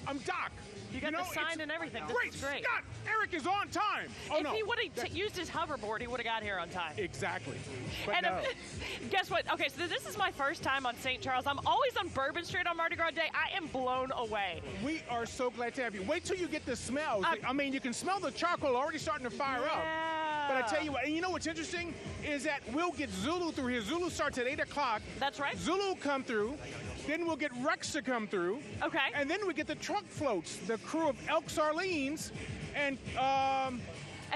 I'm Doc. You got the sign and everything. Great. This is great. Scott, Eric is on time. Oh, if he would have used his hoverboard, he would have got here on time. Exactly. But and no. Guess what? Okay, so this is my first time on St. Charles. I'm always on Bourbon Street on Mardi Gras Day. I am blown away. We are so glad to have you. Wait till you get the smells. I mean, you can smell the charcoal already starting to fire up. But I tell you what, and you know what's interesting is that we'll get Zulu through here. Zulu starts at 8 o'clock. That's right. Zulu come through. Then we'll get Rex to come through. Okay. And then we get the truck floats, the crew of Elks Orleans, and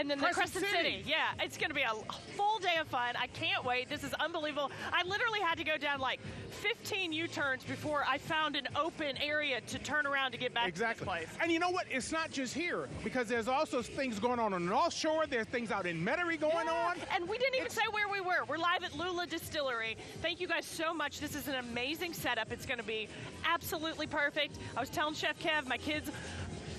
then the Crescent City. Yeah, it's going to be a full day of fun. I can't wait. This is unbelievable. I literally had to go down like 15 U-turns before I found an open area to turn around to get back to this place. And you know what? It's not just here, because there's also things going on the North Shore. There's things out in Metairie going on. And we didn't even say where we were. We're live at Lula Distillery. Thank you guys so much. This is an amazing setup. It's going to be absolutely perfect. I was telling Chef Kev, my kids,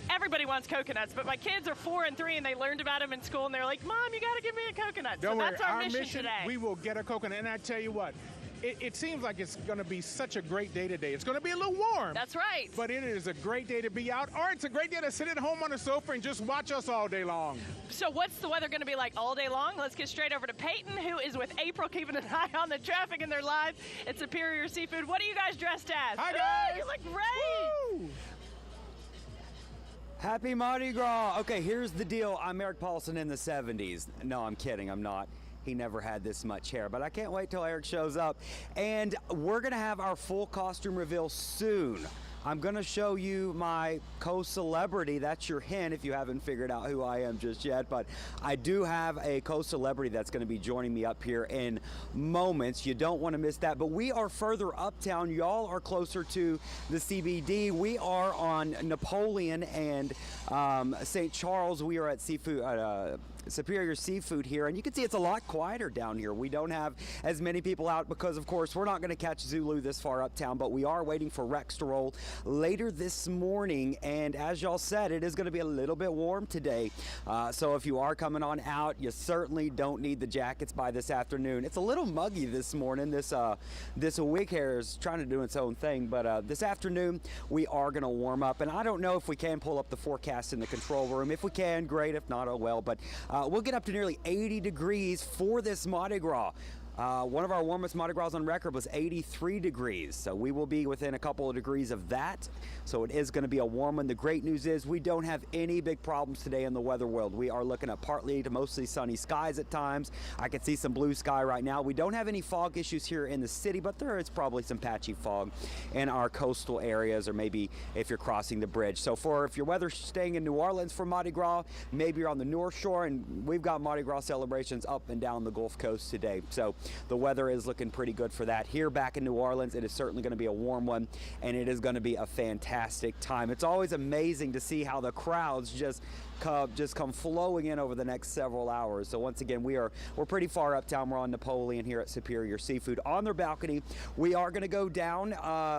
everybody wants coconuts, but my kids are 4 and 3, and they learned about them in school, and they're like, Mom, you got to give me a coconut. Don't worry, that's our mission today. We will get a coconut. And I tell you what, it seems like it's going to be such a great day today. It's going to be a little warm. That's right. But it is a great day to be out, or it's a great day to sit at home on the sofa and just watch us all day long. So what's the weather going to be like all day long? Let's get straight over to Peyton, who is with April, keeping an eye on the traffic, and they're live at Superior Seafood. What are you guys dressed as? Hi, guys. Ooh, you look great. Woo! Happy Mardi Gras. Okay, here's the deal. I'm Eric Paulson in the 70s. No, I'm kidding. I'm not. He never had this much hair, but I can't wait till Eric shows up. And we're going to have our full costume reveal soon. I'm going to show you my co-celebrity. That's your hint if you haven't figured out who I am just yet. But I do have a co-celebrity that's going to be joining me up here in moments. You don't want to miss that. But we are further uptown. Y'all are closer to the CBD. We are on Napoleon and St. Charles. We are at Superior Seafood here, and you can see it's a lot quieter down here. We don't have as many people out because, of course, we're not going to catch Zulu this far uptown, but we are waiting for Rex to roll later this morning. And as y'all said, it is going to be a little bit warm today. So if you are coming on out, you certainly don't need the jackets by this afternoon. It's a little muggy this morning. This wig hair is trying to do its own thing, but this afternoon we are going to warm up. And I don't know if we can pull up the forecast in the control room. If we can, great. If not, oh well. But we'll get up to nearly 80 degrees for this Mardi Gras. One of our warmest Mardi Gras on record was 83 degrees, so we will be within a couple of degrees of that. So it is going to be a warm one. The great news is we don't have any big problems today in the weather world. We are looking at partly to mostly sunny skies at times. I can see some blue sky right now. We don't have any fog issues here in the city, but there is probably some patchy fog in our coastal areas, or maybe if you're crossing the bridge. So if your weather's staying in New Orleans for Mardi Gras, maybe you're on the North Shore, and we've got Mardi Gras celebrations up and down the Gulf Coast today. So the weather is looking pretty good for that. Here back in New Orleans, it is certainly going to be a warm one, and it is going to be a fantastic time. It's always amazing to see how the crowds just come flowing in over the next several hours. So once again, we're pretty far uptown. We're on Napoleon here at Superior Seafood on their balcony. We are going to go down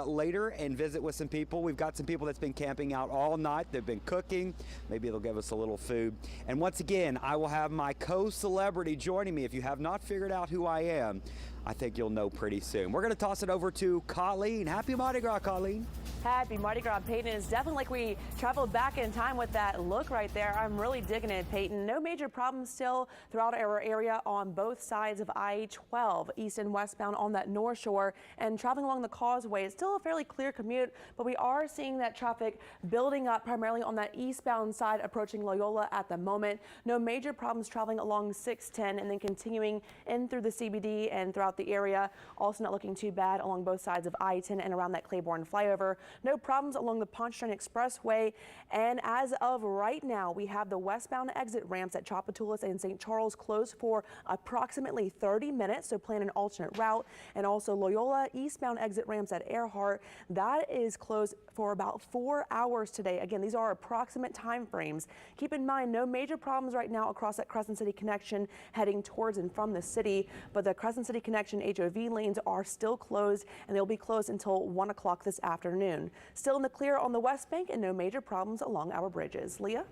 later and visit with some people. We've got some people that's been camping out all night. They've been cooking. Maybe they'll give us a little food. And once again, I will have my co-celebrity joining me. If you have not figured out who I am, I think you'll know pretty soon. We're going to toss it over to Colleen. Happy Mardi Gras, Colleen. Happy Mardi Gras, Peyton. It's definitely like we traveled back in time with that look right there. I'm really digging it, Peyton. No major problems still throughout our area on both sides of I-12, east and westbound on that North Shore, and traveling along the causeway. It's still a fairly clear commute, but we are seeing that traffic building up primarily on that eastbound side approaching Loyola at the moment. No major problems traveling along 610 and then continuing in through the CBD and throughout the area. Also not looking too bad along both sides of I-10 and around that Claiborne flyover. No problems along the Pontchartrain Expressway. And as of right now, we have the westbound exit ramps at Tchoupitoulas and St. Charles closed for approximately 30 minutes. So plan an alternate route. And also Loyola eastbound exit ramps at Earhart. That is closed for about 4 hours today. Again, these are approximate time frames. Keep in mind, no major problems right now across that Crescent City connection heading towards and from the city. But the Crescent City connection HOV lanes are still closed, and they'll be closed until 1 o'clock this afternoon. Still in the clear on the West Bank and no major problems along our bridges. Leah?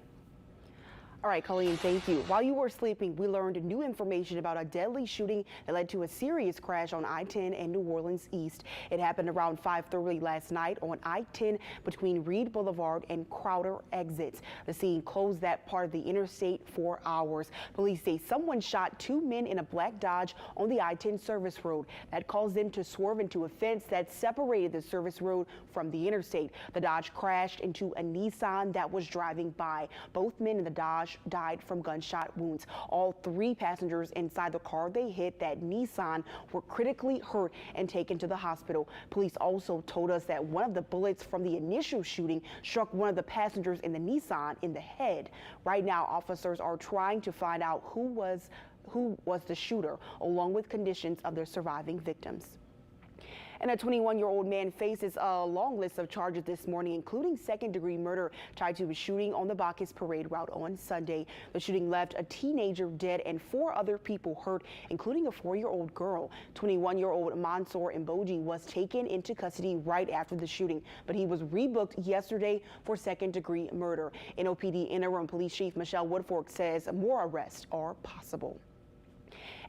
All right, Colleen, thank you. While you were sleeping, we learned new information about a deadly shooting that led to a serious crash on I-10 and New Orleans East. It happened around 5:30 last night on I-10 between Reed Boulevard and Crowder exits. The scene closed that part of the interstate for hours. Police say someone shot 2 men in a black Dodge on the I-10 service road. That caused them to swerve into a fence that separated the service road from the interstate. The Dodge crashed into a Nissan that was driving by. Both men in the Dodge died from gunshot wounds. All 3 passengers inside the car they hit, that Nissan, were critically hurt and taken to the hospital. Police also told us that one of the bullets from the initial shooting struck one of the passengers in the Nissan in the head. Right now, officers are trying to find out who was the shooter, along with conditions of their surviving victims. And a 21-year-old man faces a long list of charges this morning, including second-degree murder tied to a shooting on the Bacchus parade route on Sunday. The shooting left a teenager dead and 4 other people hurt, including a 4-year-old girl. 21-year-old Mansour Mboji was taken into custody right after the shooting, but he was rebooked yesterday for second-degree murder. NOPD Interim Police Chief Michelle Woodfork says more arrests are possible.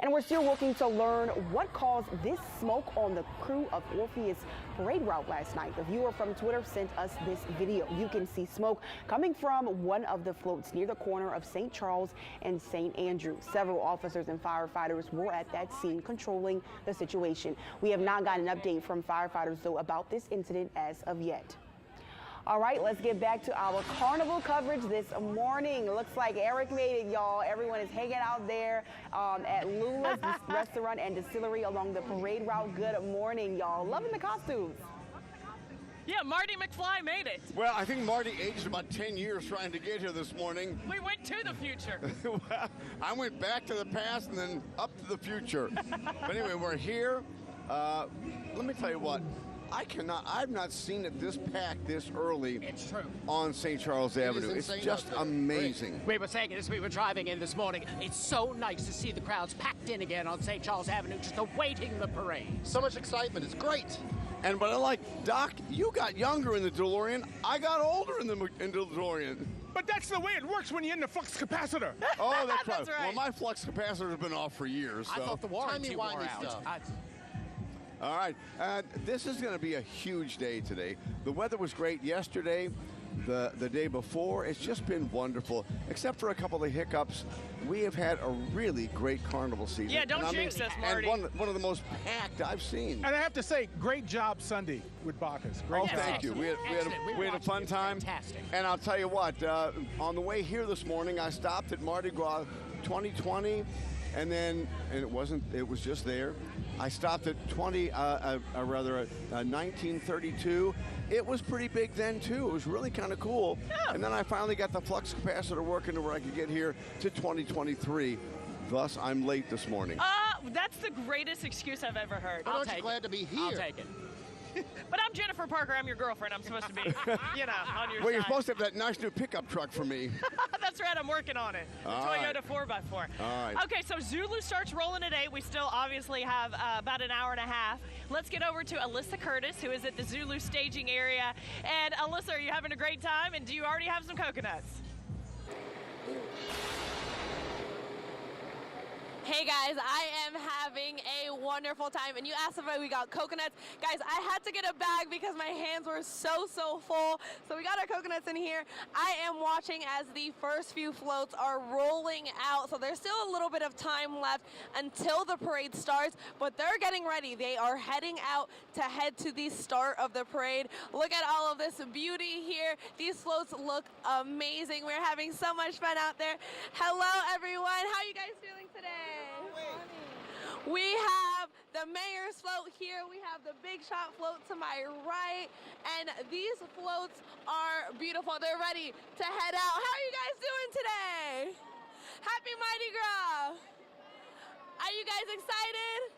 And we're still working to learn what caused this smoke on the crew of Orpheus parade route last night. A viewer from Twitter sent us this video. You can see smoke coming from one of the floats near the corner of St. Charles and St. Andrew. Several officers and firefighters were at that scene controlling the situation. We have not gotten an update from firefighters, though, about this incident as of yet. All right, let's get back to our carnival coverage this morning. Looks like Eric made it, y'all. Everyone is hanging out there at Lula's restaurant and distillery along the parade route. Good morning, y'all. Loving the costumes. Yeah, Marty McFly made it. Well, I think Marty aged about 10 years trying to get here this morning. We went to the future. Well, I went back to the past and then up to the future. But anyway, we're here. Let me tell you what. I've not seen it this packed this early. It's true. On St. Charles Avenue. It's just amazing. We were saying it as we were driving in this morning. It's so nice to see the crowds packed in again on St. Charles Avenue, just awaiting the parade. So much excitement. It's great. And what I like, Doc, you got younger in the DeLorean. I got older in the DeLorean. But that's the way it works when you're in the flux capacitor. Oh, that's right. That's right. Well, my flux capacitor has been off for years. So. I thought the warranty wore out. Stuff. All right, this is going to be a huge day today. The weather was great yesterday, the day before. It's just been wonderful, except for a couple of hiccups. We have had a really great carnival season. Yeah, don't jinx us, Marty. And one of the most packed I've seen. And I have to say, great job Sunday with Bacchus. Great job. Thank you. We had a fun time. Fantastic. And I'll tell you what, on the way here this morning, I stopped at Mardi Gras 2020. And then, it was just there. I stopped at 1932. It was pretty big then, too. It was really kind of cool. Yeah. And then I finally got the flux capacitor working to where I could get here to 2023. Thus, I'm late this morning. That's the greatest excuse I've ever heard. But aren't you glad to be here? I'll take it. But I'm Jennifer Parker. I'm your girlfriend. I'm supposed to be, on your Well, side. you're supposed to have that nice new pickup truck for me. That's right. I'm working on it. The Toyota 4x4. All right. Okay, so Zulu starts rolling at 8. We still obviously have about an hour and a half. Let's get over to Alyssa Curtis, who is at the Zulu staging area. And Alyssa, are you having a great time? And do you already have some coconuts? Hey guys, I am having a wonderful time, and you asked if we got coconuts. Guys, I had to get a bag because my hands were so full, so we got our coconuts in here. I am watching as the first few floats are rolling out, so there's still a little bit of time left until the parade starts, but they're getting ready. They are heading out to head to the start of the parade. Look at all of this beauty here. These floats look amazing. We're having so much fun out there. Hello everyone, how are you guys feeling today? We have the mayor's float here. We have the big shot float to my right. And these floats are beautiful. They're ready to head out. How are you guys doing today? Happy Mardi Gras. Are you guys excited?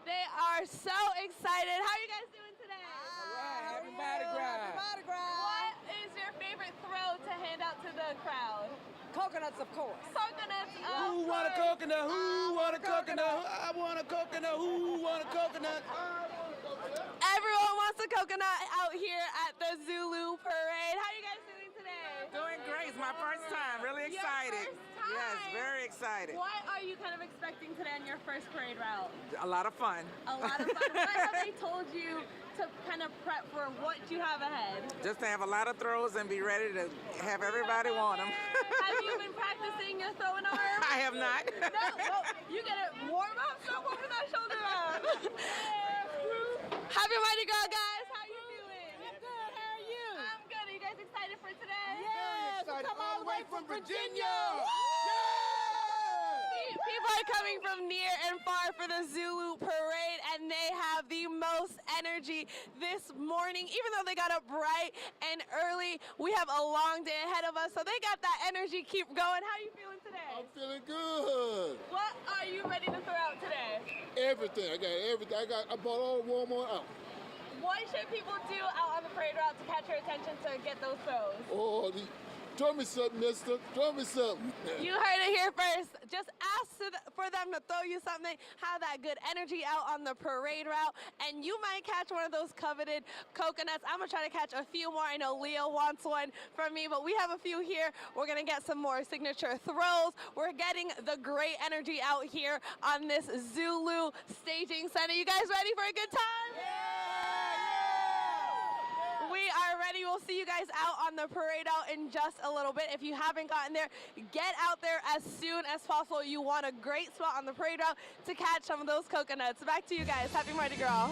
They are so excited. How are you guys doing today? All right, happy Mardi Gras. Mardi Gras. What is your favorite throw to hand out to the crowd? Coconuts, of course. Coconuts, Who want a coconut? Who want a coconut? I want a coconut. Who want a coconut? Everyone wants a coconut out here at the Zulu Parade. How are you guys doing today? Doing great. It's my first first time. Really excited. Yes, very excited. What are you kind of expecting today on your first parade route? A lot of fun. A lot of fun. What have they told you to kind of prep for what you have ahead? Just to have a lot of throws and be ready to have everybody want them. Have you been practicing your throwing arm? I have not. No, well, you get it warm up, so warming that shoulder up. Happy Mardi Gras, guys. How you doing? I'm good. How are you? I'm good. Are you guys excited for today? Yes, we come all the way from Virginia. People are coming from near and far for the Zulu parade, and they have the most energy this morning. Even though they got up bright and early, we have a long day ahead of us, so they got that energy. Keep going. How are you feeling today? I'm feeling good. What are you ready to throw out today? Everything. I got everything. I bought all the warm on out. What should people do out on the parade route to catch your attention to get those throws? Oh, throw me something, mister. Throw me something. You heard it here first. Just ask for them to throw you something, have that good energy out on the parade route, and you might catch one of those coveted coconuts. I'm going to try to catch a few more. I know Leo wants one from me, but we have a few here. We're going to get some more signature throws. We're getting the great energy out here on this Zulu staging center. You guys ready for a good time? We are ready. We'll see you guys out on the parade out in just a little bit. If you haven't gotten there, get out there as soon as possible. You want a great spot on the parade route to catch some of those coconuts. Back to you guys. Happy Mardi Gras.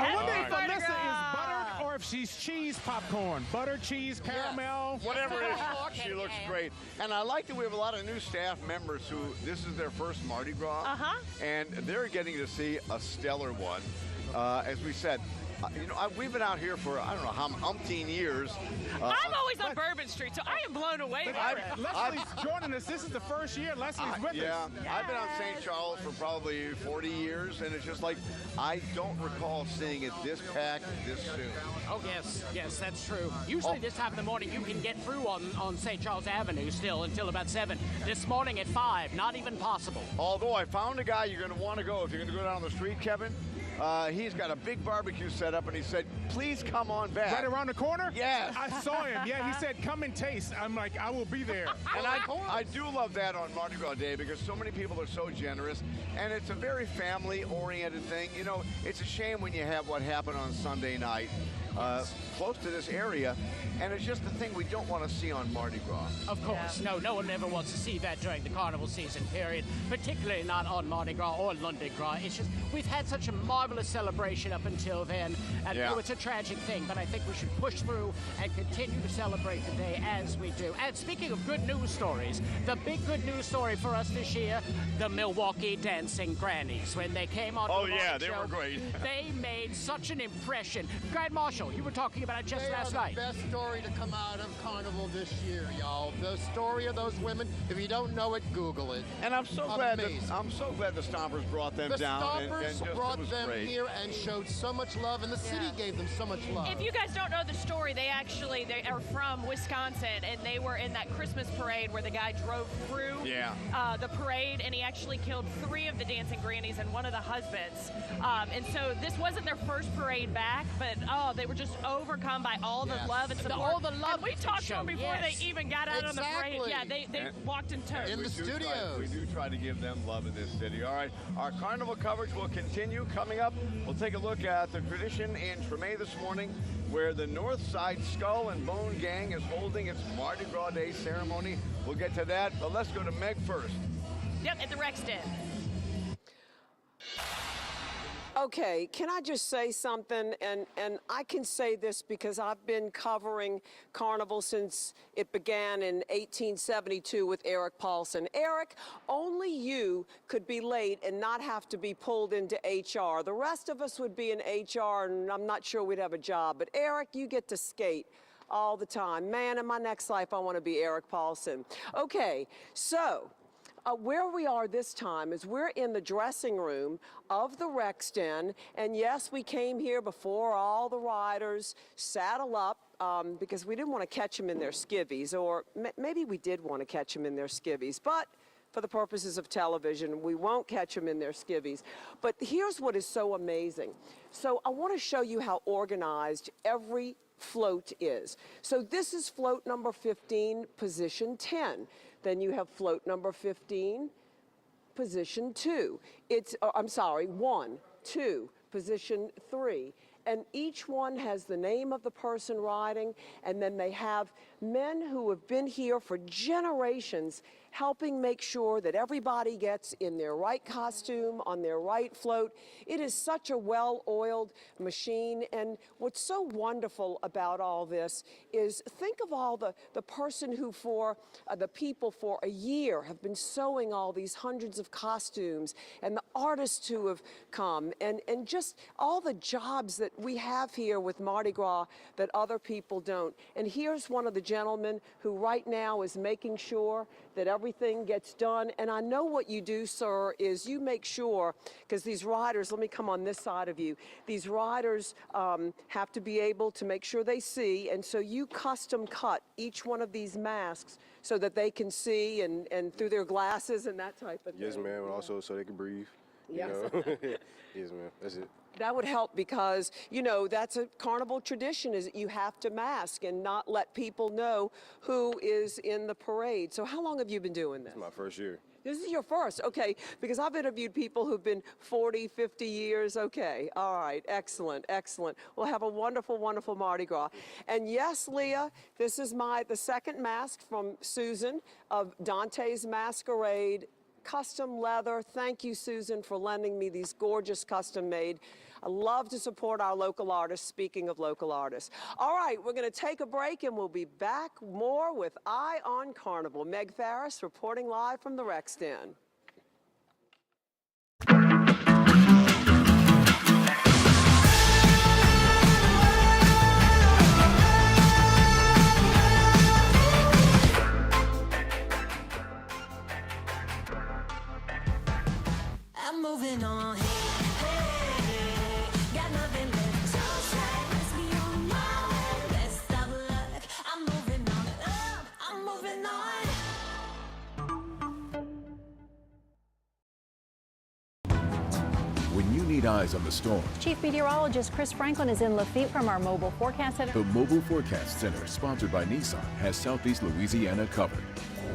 I wonder if Alyssa is buttered or if she's cheese popcorn. Butter, cheese, caramel. Whatever it is, she looks great. And I like that we have a lot of new staff members who this is their first Mardi Gras. And they're getting to see a stellar one. As we said, you know, we've been out here for, I don't know how umpteen years. I'm always on Bourbon Street, so I am blown away by it. Leslie's joining us. This is the first year Leslie's with us. Yeah, I've been on St. Charles for probably 40 years, and it's just like, I don't recall seeing it this packed this soon. Oh, yes, that's true. Usually this time in the morning, you can get through on St. Charles Avenue still until about 7. This morning at 5, not even possible. Although I found a guy you're going to want to go, if you're going to go down the street, Kevin. He's got a big barbecue set up, and he said, please come on back. Right around the corner? Yes. I saw him. Yeah, he said, come and taste. I'm like, I will be there. And I do love that on Mardi Gras Day because so many people are so generous, and it's a very family-oriented thing. You know, it's a shame when you have what happened on Sunday night close to this area, and it's just the thing we don't want to see on Mardi Gras. Of course, no one ever wants to see that during the carnival season period, particularly not on Mardi Gras or Lundi Gras. It's just, we've had such a marvelous celebration up until then, and it's a tragic thing, but I think we should push through and continue to celebrate the day as we do. And speaking of good news stories, the big good news story for us this year, the Milwaukee Dancing Grannies. When they came on the they were great. They made such an impression. Grand Marshal, you were talking about it just last night. The best story to come out of Carnival this year, y'all. The story of those women. If you don't know it, Google it. And I'm so glad the Stompers brought them down. The Stompers brought them here and showed so much love, and the city gave them so much love. If you guys don't know the story, they are from Wisconsin, and they were in that Christmas parade where the guy drove through the parade, and he actually killed 3 of the dancing grannies and one of the husbands. And so this wasn't their first parade back, but they were just overcome by all the love and support. All the love. And we talked to them before they even got out on the parade. Yeah, they walked in tow. In the studios. We do try to give them love in this city. All right, our carnival coverage will continue. Coming up, we'll take a look at the tradition in Treme this morning, where the North Side Skull and Bone Gang is holding its Mardi Gras Day ceremony. We'll get to that, but let's go to Meg first. Yep, at the Rexton. Okay, can I just say something? And I can say this because I've been covering Carnival since it began in 1872 with Eric Paulson. Eric, only you could be late and not have to be pulled into HR. The rest of us would be in HR, and I'm not sure we'd have a job. But Eric, you get to skate all the time. Man, in my next life, I want to be Eric Paulson. Okay, so where we are this time is we're in the dressing room of the Rexton, and yes, we came here before all the riders saddle up because we didn't want to catch them in their skivvies, or maybe we did want to catch them in their skivvies, but for the purposes of television, we won't catch them in their skivvies. But here's what is so amazing. So I want to show you how organized every float is. So this is float number 15, position 10. Then you have float number 15, position 2. I'm sorry, 1, 2, position 3. And each one has the name of the person riding, and then they have men who have been here for generations helping make sure that everybody gets in their right costume, on their right float. It is such a well-oiled machine, and what's so wonderful about all this is think of all the person who the people for a year have been sewing all these hundreds of costumes, and the artists who have come, and just all the jobs that we have here with Mardi Gras that other people don't. And here's one of the gentlemen who right now is making sure that everything gets done. And I know what you do, sir, is you make sure, because these riders, let me come on this side of you, these riders have to be able to make sure they see, and so you custom cut each one of these masks so that they can see and through their glasses and that type of thing. Yes, ma'am, also so they can breathe. Yes. You know? Yes, ma'am, that's it. That would help because, you know, that's a carnival tradition is that you have to mask and not let people know who is in the parade. So how long have you been doing this? It's my first year. This is your first, okay, because I've interviewed people who've been 40, 50 years, okay, all right, excellent, excellent. We'll have a wonderful, wonderful Mardi Gras. And yes, Leah, this is the second mask from Susan of Dante's Masquerade, custom leather. Thank you, Susan, for lending me these gorgeous custom made. I love to support our local artists, speaking of local artists. All right, we're going to take a break and we'll be back more with Eye on Carnival. Meg Farris reporting live from the Rec Stand. I'm moving on. Got nothing left to say. Let's be on my way. Let's stop luck. I'm moving on. I'm moving on. When you need eyes on the storm, Chief Meteorologist Chris Franklin is in Lafitte from our Mobile Forecast Center. the Mobile Forecast Center, sponsored by Nissan, has Southeast Louisiana covered.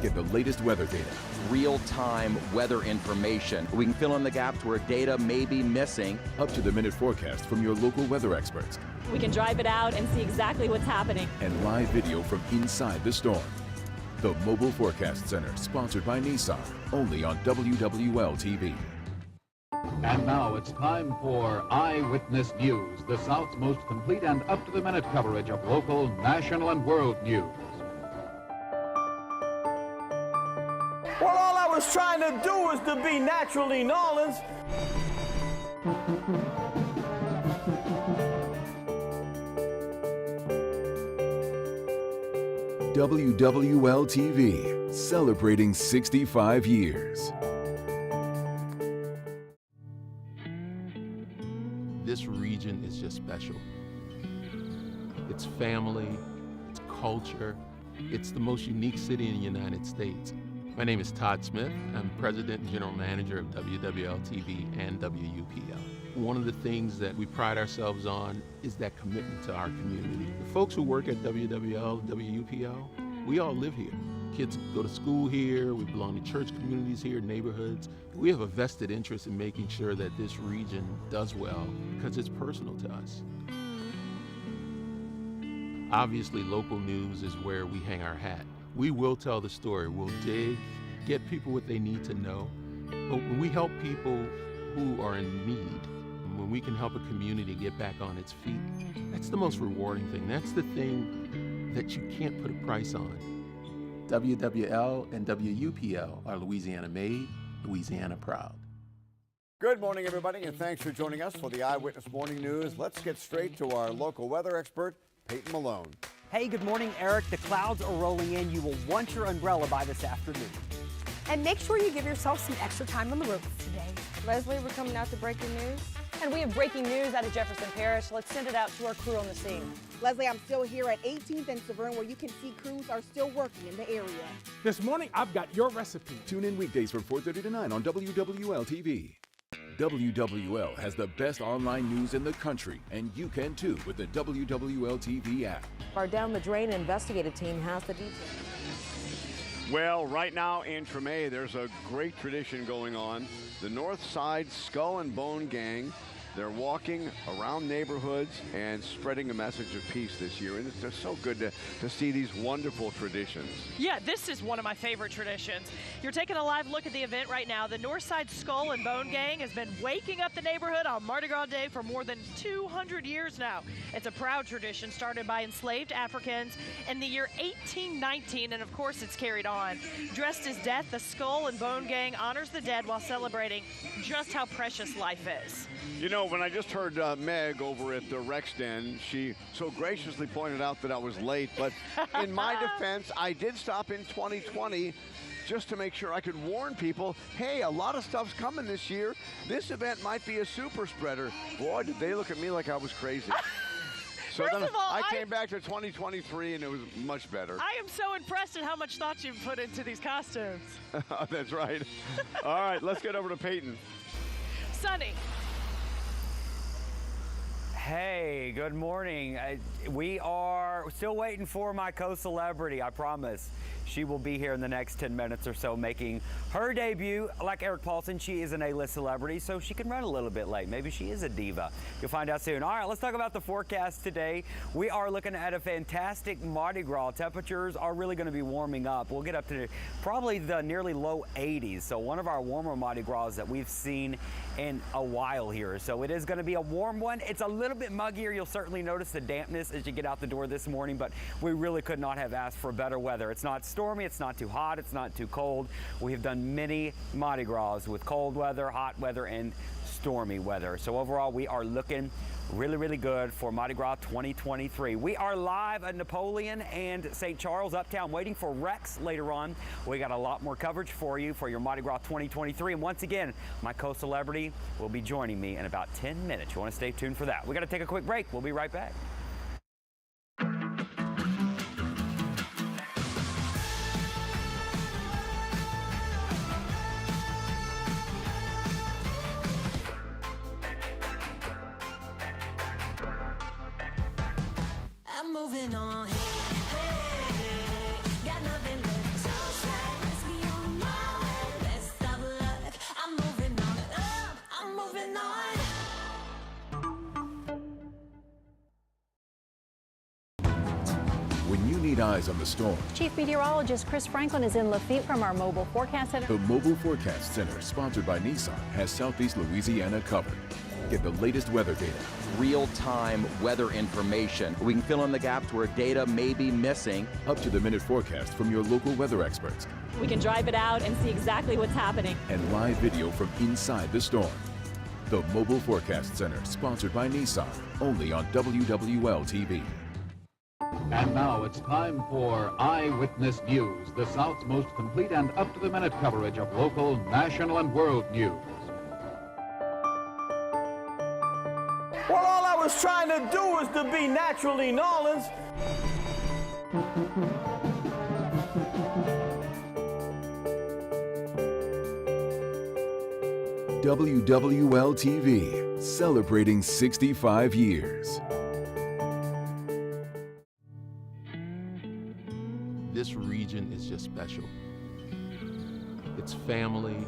Get the latest weather data, real-time weather information. We can fill in the gaps where data may be missing. up-to-the-minute forecast from your local weather experts, We can drive it out and see exactly what's happening. and live video from inside the storm. The Mobile Forecast Center, sponsored by Nissan, only on WWL-TV. And now it's time for Eyewitness News, the South's most complete and up-to-the-minute coverage of local, national, and world news. Well, all I was trying to do was to be naturally Nolans. WWL-TV, celebrating 65 years. This region is just special. It's family, it's culture, it's the most unique city in the United States. My name is Todd Smith. I'm President and General Manager of WWL-TV and WUPL. One of the things that we pride ourselves on is that commitment to our community. The folks who work at WWL, WUPL, we all live here. Kids go to school here, we belong to church communities here, neighborhoods. We have a vested interest in making sure that this region does well because it's personal to us. Obviously, local news is where we hang our hat. We will tell the story, we'll dig, get people what they need to know. But when we help people who are in need, when we can help a community get back on its feet, that's the most rewarding thing. That's the thing that you can't put a price on. WWL and WUPL are Louisiana made, Louisiana proud. Good morning, everybody, and thanks for joining us for the Eyewitness Morning News. Let's get straight to our local weather expert, Peyton Malone. Hey, good morning, Eric. The clouds are rolling in. You will want your umbrella by this afternoon. And make sure you give yourself some extra time on the roads today. Leslie, we're coming out to breaking news. And we have breaking news out of Jefferson Parish. Let's send it out to our crew on the scene. Leslie, I'm still here at 18th and Severn, where you can see crews are still working in the area. This morning, I've got your recipe. Tune in weekdays from 4:30 to 9 on WWL-TV. WWL has the best online news in the country, and you can too with the WWL TV app. Our Down the Drain investigative team has the details. Well, right now in Treme, there's a great tradition going on. The North Side Skull and Bone Gang. They're walking around neighborhoods and spreading a message of peace this year. And it's just so good to see these wonderful traditions. Yeah, this is one of my favorite traditions. You're taking a live look at the event right now. The Northside Skull and Bone Gang has been waking up the neighborhood on Mardi Gras Day for more than 200 years now. It's a proud tradition started by enslaved Africans in the year 1819, and of course it's carried on. Dressed as death, the Skull and Bone Gang honors the dead while celebrating just how precious life is. You know, when I just heard Meg over at the Rex Den, she so graciously pointed out that I was late. But in my defense, I did stop in 2020 just to make sure I could warn people, hey, a lot of stuff's coming this year. This event might be a super spreader. Boy, did they look at me like I was crazy. So First then of all, I came back to 2023, and it was much better. I am so impressed at how much thought you've put into these costumes. That's right. All right, let's get over to Peyton. Sunny. Hey, good morning. We are still waiting for my co-celebrity, I promise. She will be here in the next 10 minutes or so making her debut. Like Eric Paulson, she is an A-list celebrity, so she can run a little bit late. Maybe she is a diva. You'll find out soon. All right, let's talk about the forecast today. We are looking at a fantastic Mardi Gras. Temperatures are really going to be warming up. We'll get up to probably the nearly low 80s. So one of our warmer Mardi Gras that we've seen in a while here. So it is going to be a warm one. It's a little bit muggier. You'll certainly notice the dampness as you get out the door this morning, but we really could not have asked for better weather. It's not stormy, it's not too hot, it's not too cold. We have done many Mardi Gras with cold weather, hot weather, and stormy weather. So overall, we are looking really, really good for Mardi Gras 2023. We are live at Napoleon and St. Charles Uptown waiting for Rex later on. We got a lot more coverage for you for your Mardi Gras 2023. And once again, my co-celebrity will be joining me in about 10 minutes. You want to stay tuned for that. We got to take a quick break. We'll be right back. I'm moving on. Got nothing left. So sad, let's be on my way. Best of luck. I'm moving on. I'm moving on. When you need eyes on the storm, Chief Meteorologist Chris Franklin is in Lafitte from our Mobile Forecast Center. the Mobile Forecast Center, sponsored by Nissan, has Southeast Louisiana covered. Get the latest weather data, real-time weather information. We can fill in the gaps where data may be missing. up-to-the-minute forecast from your local weather experts, We can drive it out and see exactly what's happening. and live video from inside the storm. The Mobile Forecast Center, sponsored by Nissan, only on WWL TV. And now it's time for Eyewitness News, the South's most complete and up-to-the-minute coverage of local, national, and world news. Well, all I was trying to do was to be naturally Nolans. WWL TV, celebrating 65 years. This region is just special. It's family,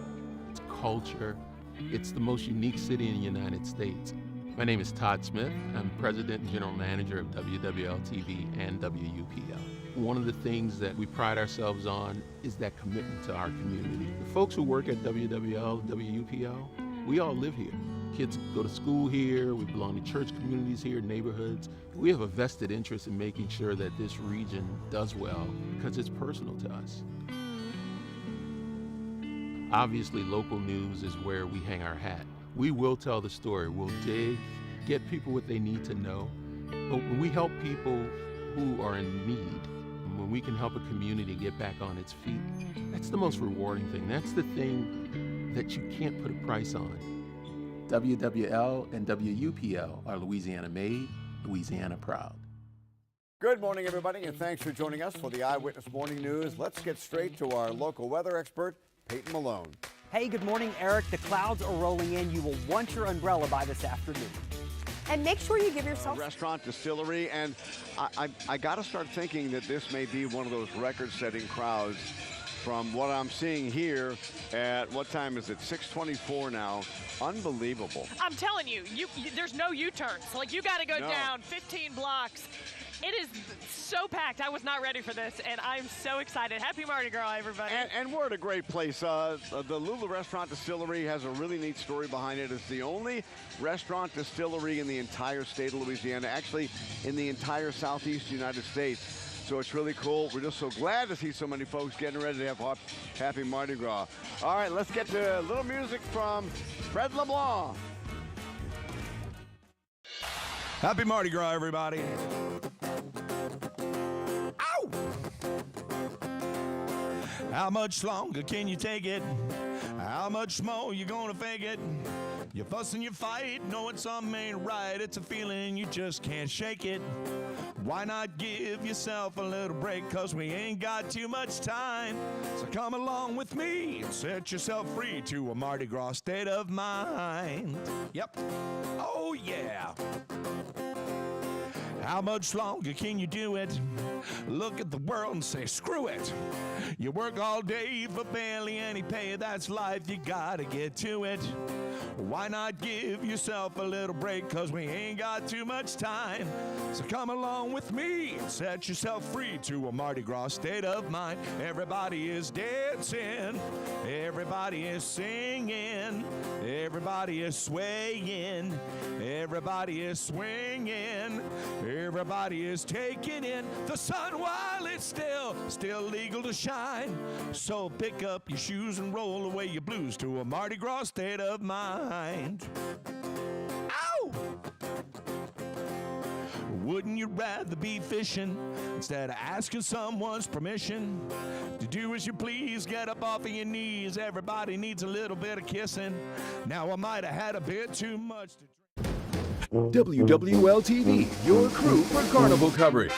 it's culture, it's the most unique city in the United States. My name is Todd Smith. I'm President and General Manager of WWL TV and WUPL. One of the things that we pride ourselves on is that commitment to our community. The folks who work at WWL, WUPL, we all live here. Kids go to school here, we belong to church communities here, neighborhoods. We have a vested interest in making sure that this region does well because it's personal to us. Obviously, local news is where we hang our hat. We will tell the story, we'll dig, get people what they need to know. But when we help people who are in need, when we can help a community get back on its feet, that's the most rewarding thing. That's the thing that you can't put a price on. WWL and WUPL are Louisiana made, Louisiana proud. Good morning, everybody, and thanks for joining us for the Eyewitness Morning News. Let's get straight to our local weather expert, Peyton Malone. Hey, good morning, Eric. The clouds are rolling in. You will want your umbrella by this afternoon. And make sure you give yourself Restaurant, distillery, and I got to start thinking that this may be one of those record-setting crowds from what I'm seeing here at, what time is it, 6:24 now. Unbelievable. I'm telling you, there's no U-turns. Like, you got to go down 15 blocks. It is so packed. I was not ready for this, and I'm so excited. Happy Mardi Gras, everybody. And we're at a great place. The Lula Restaurant Distillery has a really neat story behind it. It's the only restaurant distillery in the entire state of Louisiana, actually in the entire southeast United States. So it's really cool. We're just so glad to see so many folks getting ready to have happy Mardi Gras. All right, let's get to a little music from Fred LeBlanc. Happy Mardi Gras, everybody. Ow! How much longer can you take it? How much more you gonna fake it? You fuss and you fight, knowing something ain't right. It's a feeling you just can't shake it. Why not give yourself a little break? 'Cause we ain't got too much time. So come along with me and set yourself free to a Mardi Gras state of mind. Yep. Oh, yeah. How much longer can you do it? Look at the world and say, screw it. You work all day for barely any pay. That's life, you gotta get to it. Why not give yourself a little break? 'Cause we ain't got too much time. So come along with me and set yourself free to a Mardi Gras state of mind. Everybody is dancing. Everybody is singing. Everybody is swaying. Everybody is swinging. Everybody is taking in the sun while it's still legal to shine. So pick up your shoes and roll away your blues to a Mardi Gras state of mind. Ow! Wouldn't you rather be fishing instead of asking someone's permission to do as you please? Get up off of your knees. Everybody needs a little bit of kissing. Now I might have had a bit too much to drink. WWL-TV, your crew for Carnival coverage.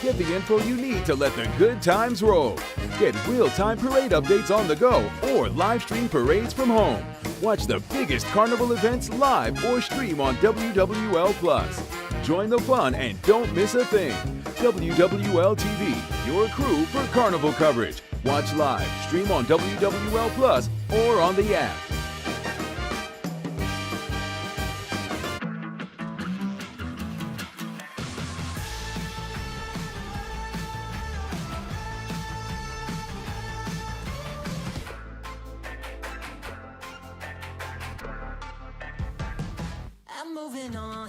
Get the info you need to let the good times roll. Get real-time parade updates on the go or live stream parades from home. Watch the biggest Carnival events live or stream on WWL+. Join the fun and don't miss a thing. WWL-TV, your crew for Carnival coverage. Watch live, stream on WWL+ or on the app. I'm moving on.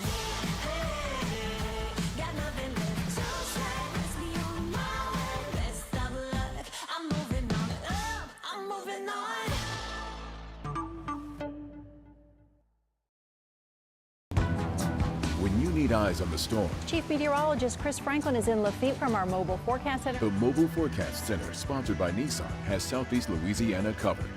Got nothing left to say. Let's be on my way. Best of luck. I'm moving on. I'm moving on. When you need eyes on the storm, Chief Meteorologist Chris Franklin is in Lafitte from our Mobile Forecast Center. the Mobile Forecast Center, sponsored by Nissan, has Southeast Louisiana covered.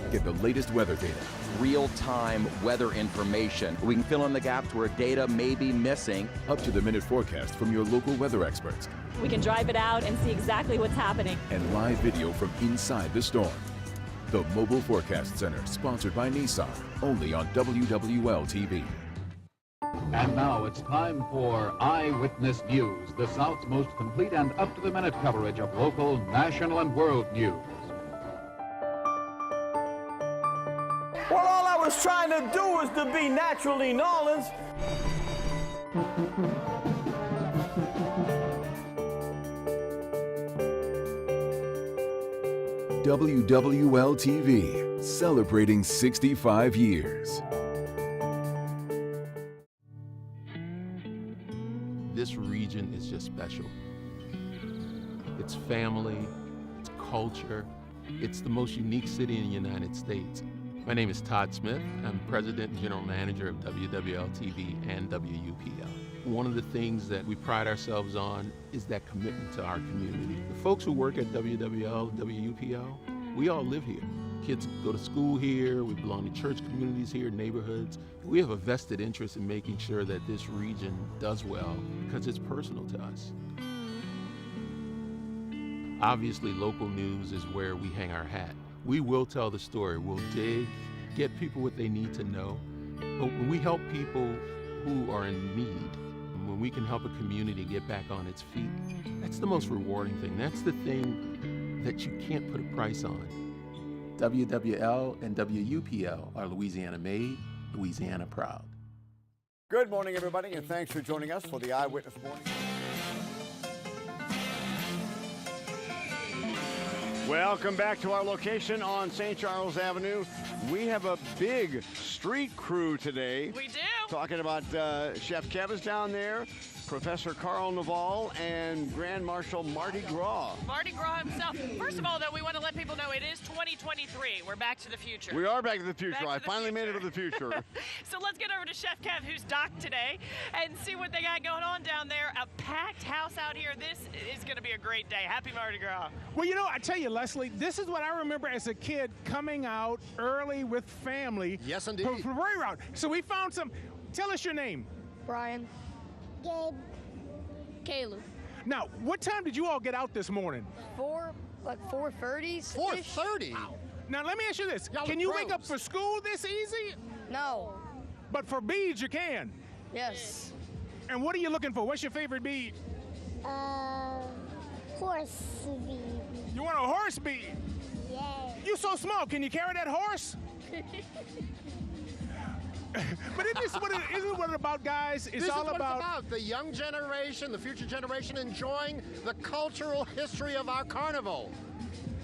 Get the latest weather data, real-time weather information. We can fill in the gaps where data may be missing. up-to-the-minute forecast from your local weather experts, We can drive it out and see exactly what's happening. and live video from inside the storm. The Mobile Forecast Center, sponsored by Nissan, only on WWL-TV. And now it's time for Eyewitness News, the South's most complete and up-to-the-minute coverage of local, national, and world news. Well, all I was trying to do was to be naturally Nolans. WWL-TV, celebrating 65 years. This region is just special. It's family, it's culture, it's the most unique city in the United States. My name is Todd Smith. I'm President and General Manager of WWL-TV and WUPL. One of the things that we pride ourselves on is that commitment to our community. The folks who work at WWL, WUPL, we all live here. Kids go to school here, we belong to church communities here, neighborhoods. We have a vested interest in making sure that this region does well because it's personal to us. Obviously, local news is where we hang our hat. We will tell the story. We'll dig, get people what they need to know. But when we help people who are in need, when we can help a community get back on its feet, that's the most rewarding thing. That's the thing that you can't put a price on. WWL and WUPL are Louisiana made, Louisiana proud. Good morning, everybody, and thanks for joining us for the Eyewitness Morning. Welcome back to our location on St. Charles Avenue. We have a big street crew today. We do. Talking about Chef Kev is down there, Professor Carl Naval, and Grand Marshal Mardi Gras. Mardi Gras himself. First of all, though, we want to let people know it is 2023. We're back to the future. We are back to the future. I finally made it to the future. So let's get over to Chef Kev, who's docked today, and see what they got going on down there. A packed house out here. This is going to be a great day. Happy Mardi Gras. Well, you know, I tell you, Leslie, this is what I remember as a kid coming out early with family. Yes, indeed. For parade route. So we found some. Tell us your name. Brian. Gabe. Caleb. Now, what time did you all get out this morning? 4:30. 4:30? Now, let me ask you this. Can you wake up for school this easy? No. But for beads, you can? Yes. And what are you looking for? What's your favorite bead? Horse bead. You want a horse bead? Yeah. You so small. Can you carry that horse? But isn't it what it's about, guys? It's all about the young generation, the future generation enjoying the cultural history of our carnival.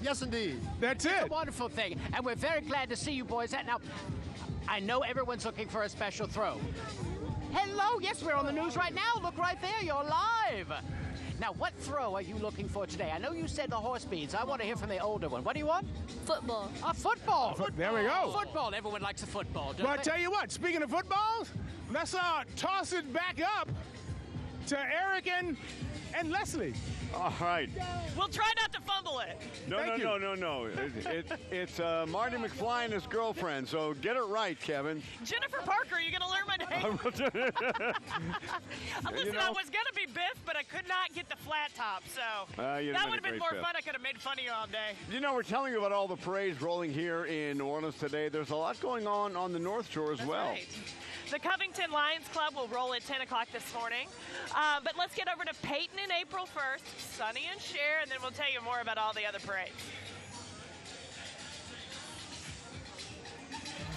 Yes, indeed. That's It's a wonderful thing, and we're very glad to see you boys. Now, I know everyone's looking for a special throw. Hello, yes, we're on the news right now. Look right there, you're live. Now, what throw are you looking for today? I know you said the horse beads. I want to hear from the older one. What do you want? Football. A football. There we go. Football. Everyone likes a football, don't Well, I they? tell you what, speaking of footballs, let's toss it back up to Eric and Leslie. All right. We'll try not to fumble it. No. It's Marty McFly and his girlfriend, so get it right, Kevin. Jennifer Parker, you going to learn my name? Listen, I was going to be Biff, but I could not get the flat top, so that would have been more fun. I could have made fun of you all day. You know, we're telling you about all the parades rolling here in New Orleans today. There's a lot going on the North Shore as well. Right. The Covington Lions Club will roll at 10 o'clock this morning. But let's get over to Peyton in April 1st, Sonny and Cher, and then we'll tell you more about all the other parades.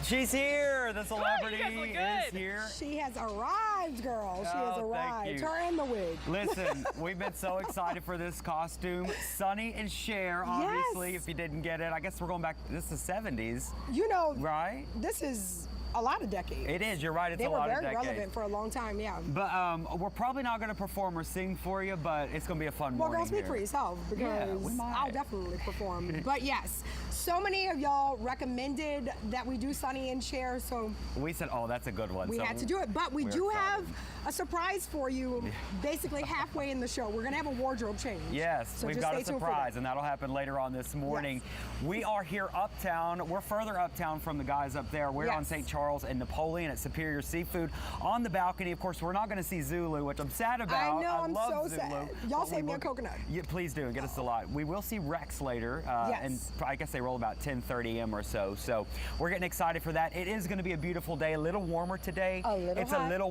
She's here. The celebrity is good. here. She has arrived, girl. She has arrived. Thank you. Her and the wig. Listen, we've been so excited for this costume. Sonny and Cher, obviously, Yes. if you didn't get it. I guess we're going back, this is the 70s. You know, right? This is a lot of decades. It is, you're right, it's a lot of decades. They were very relevant for a long time, yeah. But we're probably not going to perform or sing for you, but it's going to be a fun Well, morning girl, speak here. for yourself, because I'll definitely perform. But yes, so many of y'all recommended that we do Sonny and Cher, so We said, oh, that's a good one. we So had to do it. But we we're do excited. have a surprise for you basically halfway in the show. We're going to have a wardrobe change. Yes, so we've just got stay a tuned for surprise, that. and that'll happen later on this morning. We are here uptown. We're further uptown from the guys up there. We're on Yes. St. Charles and Napoleon at Superior Seafood on the balcony. Of course, we're not going to see Zulu, which I'm sad about. I know, I'm love so Zulu, sad. Y'all but save we me a will- coconut. Yeah, please do, and get us a lot. We will see Rex later, and Yes. I guess they roll about 10:30 a.m. or so. So we're getting excited for that. It is going to be a beautiful day, a little warmer today. A little It's hot. a little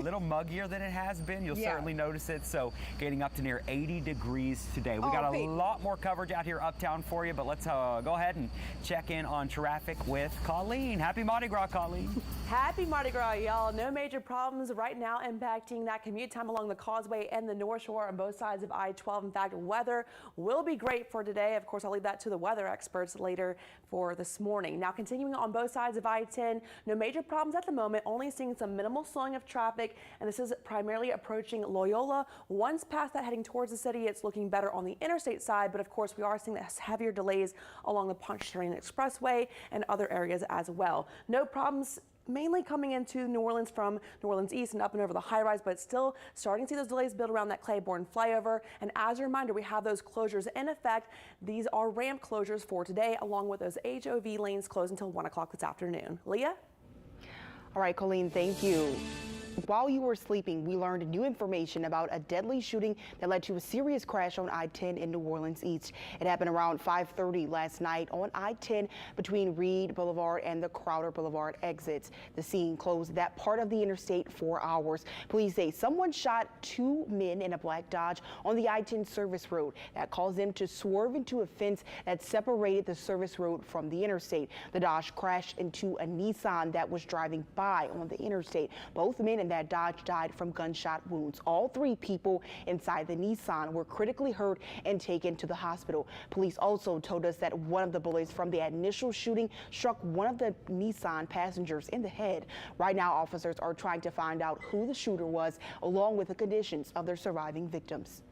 little muggier than it has been. You'll Yeah. certainly notice it. So getting up to near 80 degrees today. We Oh, got a Peyton. lot more coverage out here uptown for you, but let's go ahead and check in on traffic with Colleen. Happy Mardi Gras, Colleen. Happy Mardi Gras, y'all. No major problems right now impacting that commute time along the Causeway and the North Shore on both sides of I-12. In fact, weather will be great for today. Of course, I'll leave that to the weather experts later for this morning. Now, continuing on both sides of I-10, no major problems at the moment, only seeing some minimal slowing of traffic, and this is primarily approaching Loyola. Once past that, heading towards the city, it's looking better on the interstate side, but of course, we are seeing heavier delays along the Pontchartrain Expressway and other areas as well. No problems mainly coming into New Orleans from New Orleans East and up and over the high rise, but still starting to see those delays build around that Claiborne flyover. And as a reminder, we have those closures in effect. These are ramp closures for today, along with those HOV lanes closed until 1 o'clock this afternoon. Leah? All right, Colleen, thank you. while you were sleeping, we learned new information about a deadly shooting that led to a serious crash on I-10 in New Orleans East. It happened around 5:30 last night on I-10 between Reed Boulevard and the Crowder Boulevard exits. The scene closed that part of the interstate for hours. Police say someone shot 2 men in a black Dodge on the I-10 service road. That caused them to swerve into a fence that separated the service road from the interstate. The Dodge crashed into a Nissan that was driving by on the interstate. Both men in that Dodge died from gunshot wounds. All 3 people inside the Nissan were critically hurt and taken to the hospital. Police also told us that one of the bullets from the initial shooting struck one of the Nissan passengers in the head. Right now, officers are trying to find out who the shooter was, along with the conditions of their surviving victims.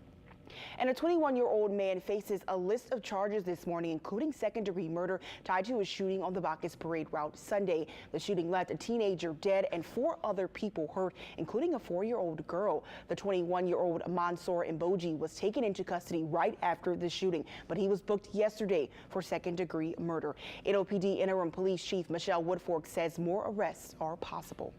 And a 21-year-old man faces a list of charges this morning, including second-degree murder tied to a shooting on the Bacchus Parade route Sunday. The shooting left a teenager dead and 4 other people hurt, including a 4-year-old girl. The 21-year-old Mansour Mboji was taken into custody right after the shooting, but he was booked yesterday for second-degree murder. NOPD Interim Police Chief Michelle Woodfork says more arrests are possible.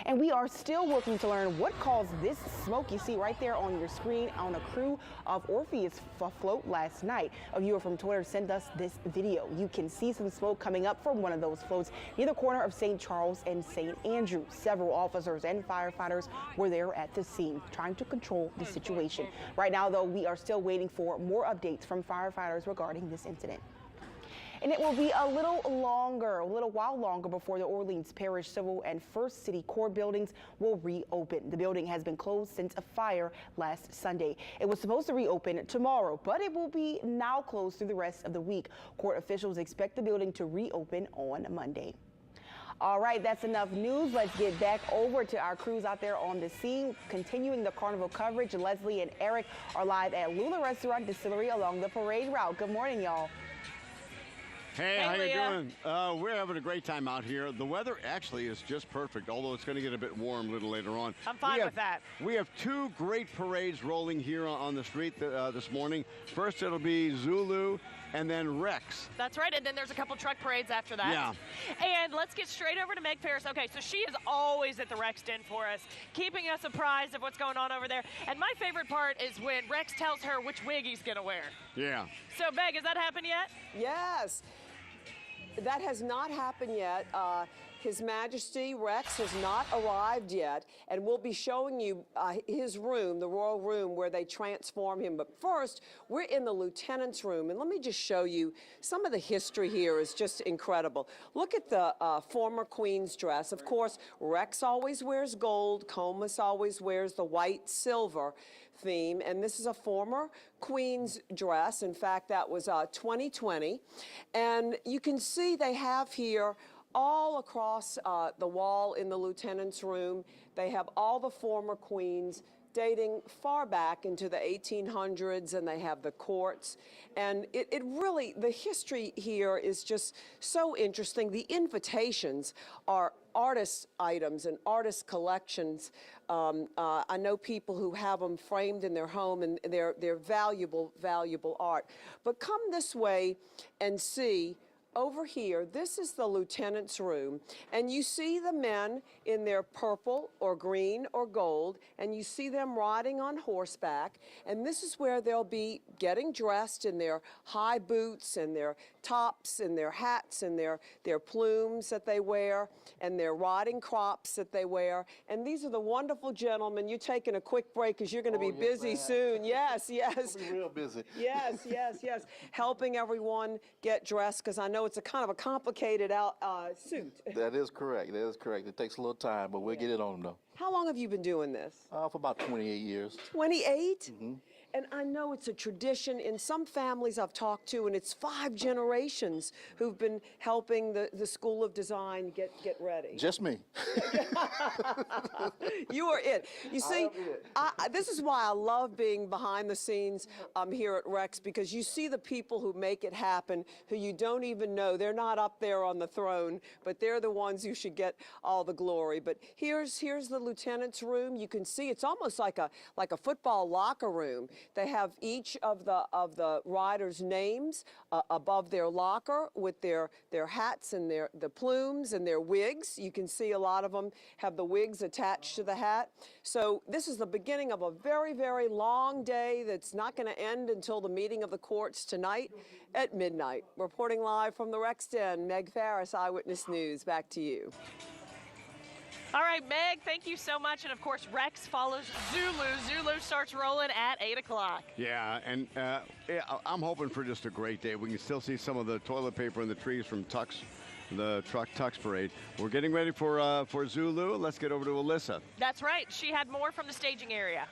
And we are still working to learn what caused this smoke you see right there on your screen on a crew of Orpheus float last night. A viewer from Twitter sent us this video. You can see some smoke coming up from one of those floats near the corner of St. Charles and St. Andrew. Several officers and firefighters were there at the scene trying to control the situation. Right now, though, we are still waiting for more updates from firefighters regarding this incident. And it will be a little while longer before the Orleans Parish Civil and First City Court buildings will reopen. The building has been closed since a fire last Sunday. It was supposed to reopen tomorrow, but it will be now closed through the rest of the week. Court officials expect the building to reopen on Monday. All right, that's enough news. Let's get back over to our crews out there on the scene. Continuing the carnival coverage, Leslie and Eric are live at Lula Restaurant Distillery along the parade route. Good morning, y'all. Hey, how you doing? We're having a great time out here. The weather actually is just perfect, although it's going to get a bit warm a little later on. I'm fine with that. We have 2 great parades rolling here on the street this morning. First, it'll be Zulu and then Rex. That's right, and then there's a couple truck parades after that. Yeah. And let's get straight over to Meg Ferris. Okay, so she is always at the Rex Den for us, keeping us apprised of what's going on over there. And my favorite part is when Rex tells her which wig he's going to wear. Yeah. So, Meg, has that happened yet? Yes. That has not happened yet. His Majesty Rex has not arrived yet, and we'll be showing you his room, the royal room, where they transform him. But first, we're in the lieutenant's room, and let me just show you some of the history here is just incredible. Look at the former Queen's dress. Of course, Rex always wears gold. Comus always wears the white silver theme, and this is a former Queen's dress. In fact, that was 2020, and you can see they have here all across the wall in the lieutenant's room. They have all the former queens dating far back into the 1800s, and they have the courts. And it really, the history here is just so interesting. The invitations are artist items and artist collections. I know people who have them framed in their home, and they're valuable, valuable art. But come this way and see. Over here, this is the lieutenant's room, and you see the men in their purple or green or gold, and you see them riding on horseback, and this is where they'll be getting dressed in their high boots and their tops and their hats and their plumes that they wear and their riding crops that they wear. And these are the wonderful gentlemen. You're taking a quick break because you're going to be busy soon. Yes, yes. We'll be real busy. Yes, yes, yes. Helping everyone get dressed, because I know it's a kind of a complicated suit. That is correct. That is correct. It takes a little time, but we'll get it on them, though. How long have you been doing this? For about 28 years. 28? Mm-hmm. And I know it's a tradition in some families I've talked to, and it's 5 generations who've been helping the School of Design get ready. Just me. You are it. You see, this is why I love being behind the scenes here at Rex, because you see the people who make it happen, who you don't even know. They're not up there on the throne, but they're the ones who should get all the glory. But here's the lieutenant's room. You can see it's almost like a football locker room. They have each of the riders' names above their locker with their hats and the plumes and their wigs. You can see a lot of them have the wigs attached to the hat. So this is the beginning of a very, very long day that's not going to end until the meeting of the courts tonight at midnight. Reporting live from the Rex Den, Meg Farris, Eyewitness News. Back to you. All right, Meg, thank you so much. And, of course, Rex follows Zulu. Zulu starts rolling at 8 o'clock. Yeah, and I'm hoping for just a great day. We can still see some of the toilet paper in the trees from the truck Tux Parade. We're getting ready for Zulu. Let's get over to Alyssa. That's right. She had more from the staging area.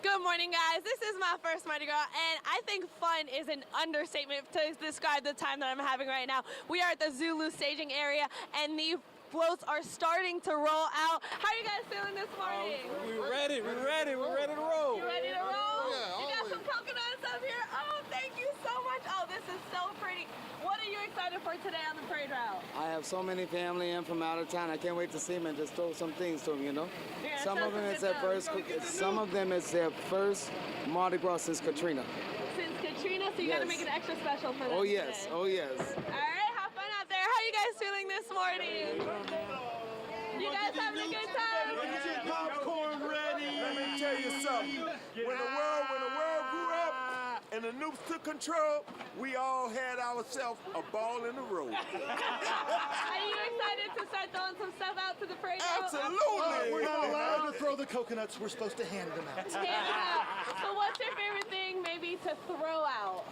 Good morning, guys. This is my first Mardi Gras, and I think fun is an understatement to describe the time that I'm having right now. We are at the Zulu staging area, and the floats are starting to roll out. How are you guys feeling this morning? We're ready to roll. You ready to roll? Yeah, you got some coconuts up here? Oh, thank you so much. Oh, this is so pretty. What are you excited for today on the parade route? I have so many family in from out of town. I can't wait to see them and just throw some things to them, you know? Yeah, some of them is their first. Some of them is their first Mardi Gras since Katrina. Since Katrina, so you got to make it extra special for them. Oh yes, today. oh yes. All right, have fun out there. How are you guys feeling this morning? You guys having a good time? Get your popcorn ready. Let me tell you something. When the world grew up and the noobs took control, we all had ourselves a ball in the road. Are you excited to start throwing some stuff out to the parade route? Absolutely. We're not allowed to throw the coconuts. We're supposed to hand them out. Hand them out. So what's your favorite thing maybe to throw out?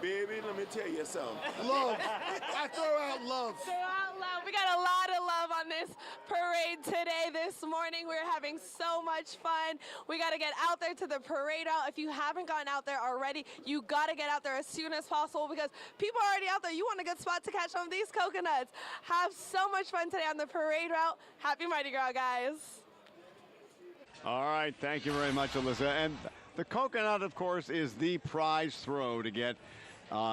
Baby, let me tell you something. Love. I throw out love. Throw out love. We got a lot of love on this parade today, this morning. We're having so much fun. We got to get out there to the parade route. If you haven't gotten out there already, you got to get out there as soon as possible because people are already out there. You want a good spot to catch some of these coconuts. Have so much fun today on the parade route. Happy Mardi Gras, guys. All right, thank you very much, Alyssa. And the coconut, of course, is the prize throw to get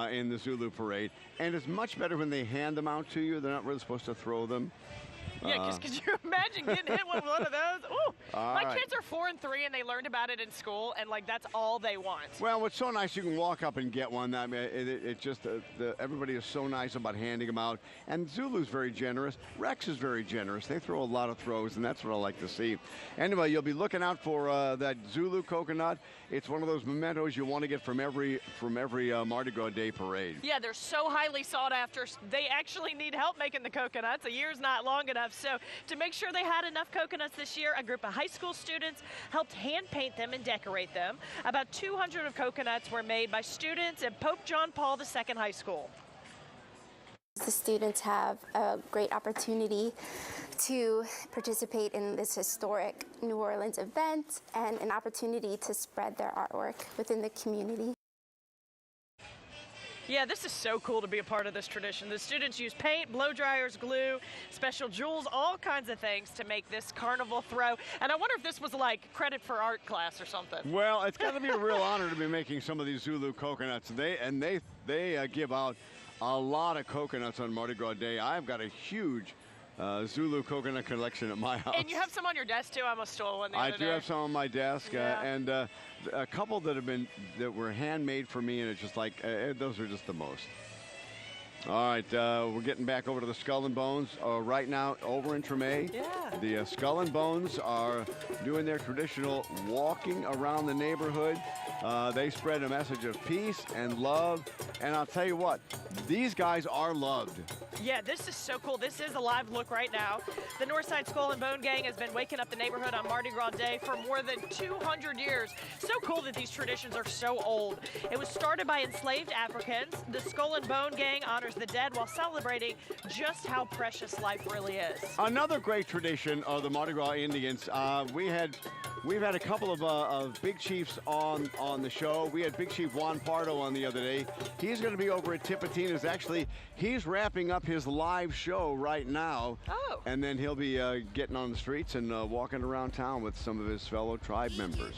in the Zulu parade. And it's much better when they hand them out to you. They're not really supposed to throw them. Yeah, because could you imagine getting hit with one of those? Ooh. My kids are 4 and 3, and they learned about it in school, and like that's all they want. Well, what's so nice, you can walk up and get one. I mean, it just everybody is so nice about handing them out. And Zulu's very generous. Rex is very generous. They throw a lot of throws, and that's what I like to see. Anyway, you'll be looking out for that Zulu coconut. It's one of those mementos you want to get from every Mardi Gras Day parade. Yeah, they're so highly sought after. They actually need help making the coconuts. A year's not long enough. So to make sure they had enough coconuts this year, a group of high school students helped hand paint them and decorate them. About 200 of coconuts were made by students at Pope John Paul II High School. The students have a great opportunity to participate in this historic New Orleans event and an opportunity to spread their artwork within the community. Yeah, this is so cool to be a part of this tradition. The students use paint, blow dryers, glue, special jewels, all kinds of things to make this carnival throw. And I wonder if this was like credit for art class or something. Well, it's got to be a real honor to be making some of these Zulu coconuts. They give out a lot of coconuts on Mardi Gras Day. I've got a huge Zulu coconut collection at my house. And you have some on your desk too. I almost stole one the other day. I do have some on my desk, Yeah. and a couple that were handmade for me, and it's just like those are just the most. All right, we're getting back over to the Skull and Bones right now over in Treme. Yeah. The Skull and Bones are doing their traditional walking around the neighborhood. They spread a message of peace and love, and I'll tell you what, these guys are loved. Yeah, this is so cool. This is a live look right now. The Northside Skull and Bone Gang has been waking up the neighborhood on Mardi Gras Day for more than 200 years. So cool that these traditions are so old. It was started by enslaved Africans. The Skull and Bone Gang honors the dead while celebrating just how precious life really is. Another great tradition of the Mardi Gras Indians. We've had a couple of big chiefs on the show. We had Big Chief Juan Pardo on the other day. He's going to be over at Tipitina's. Actually, he's wrapping up his live show right now. Oh. And then he'll be getting on the streets and walking around town with some of his fellow tribe members.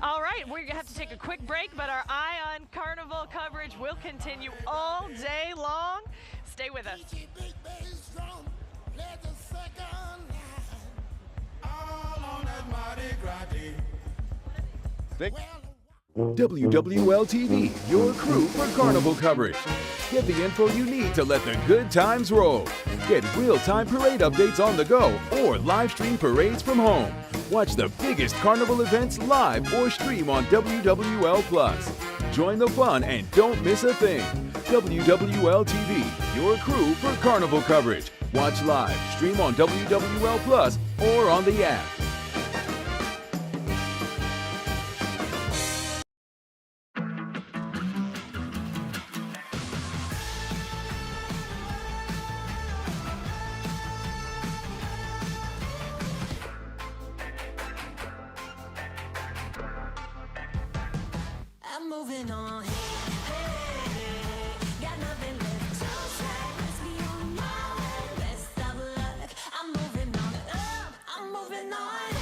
All right, we're going to have to take a quick break, but our Eye on Carnival coverage will continue all day long. Stay with us. All on that WWL-TV, your crew for Carnival coverage. Get the info you need to let the good times roll. Get real-time parade updates on the go or live stream parades from home. Watch the biggest Carnival events live or stream on WWL+. Join the fun and don't miss a thing. WWL-TV, your crew for Carnival coverage. Watch live, stream on WWL+ or on the app. I'm moving on. Got nothing left to say. Let's be on my way. Best of luck. I'm moving on. I'm moving on.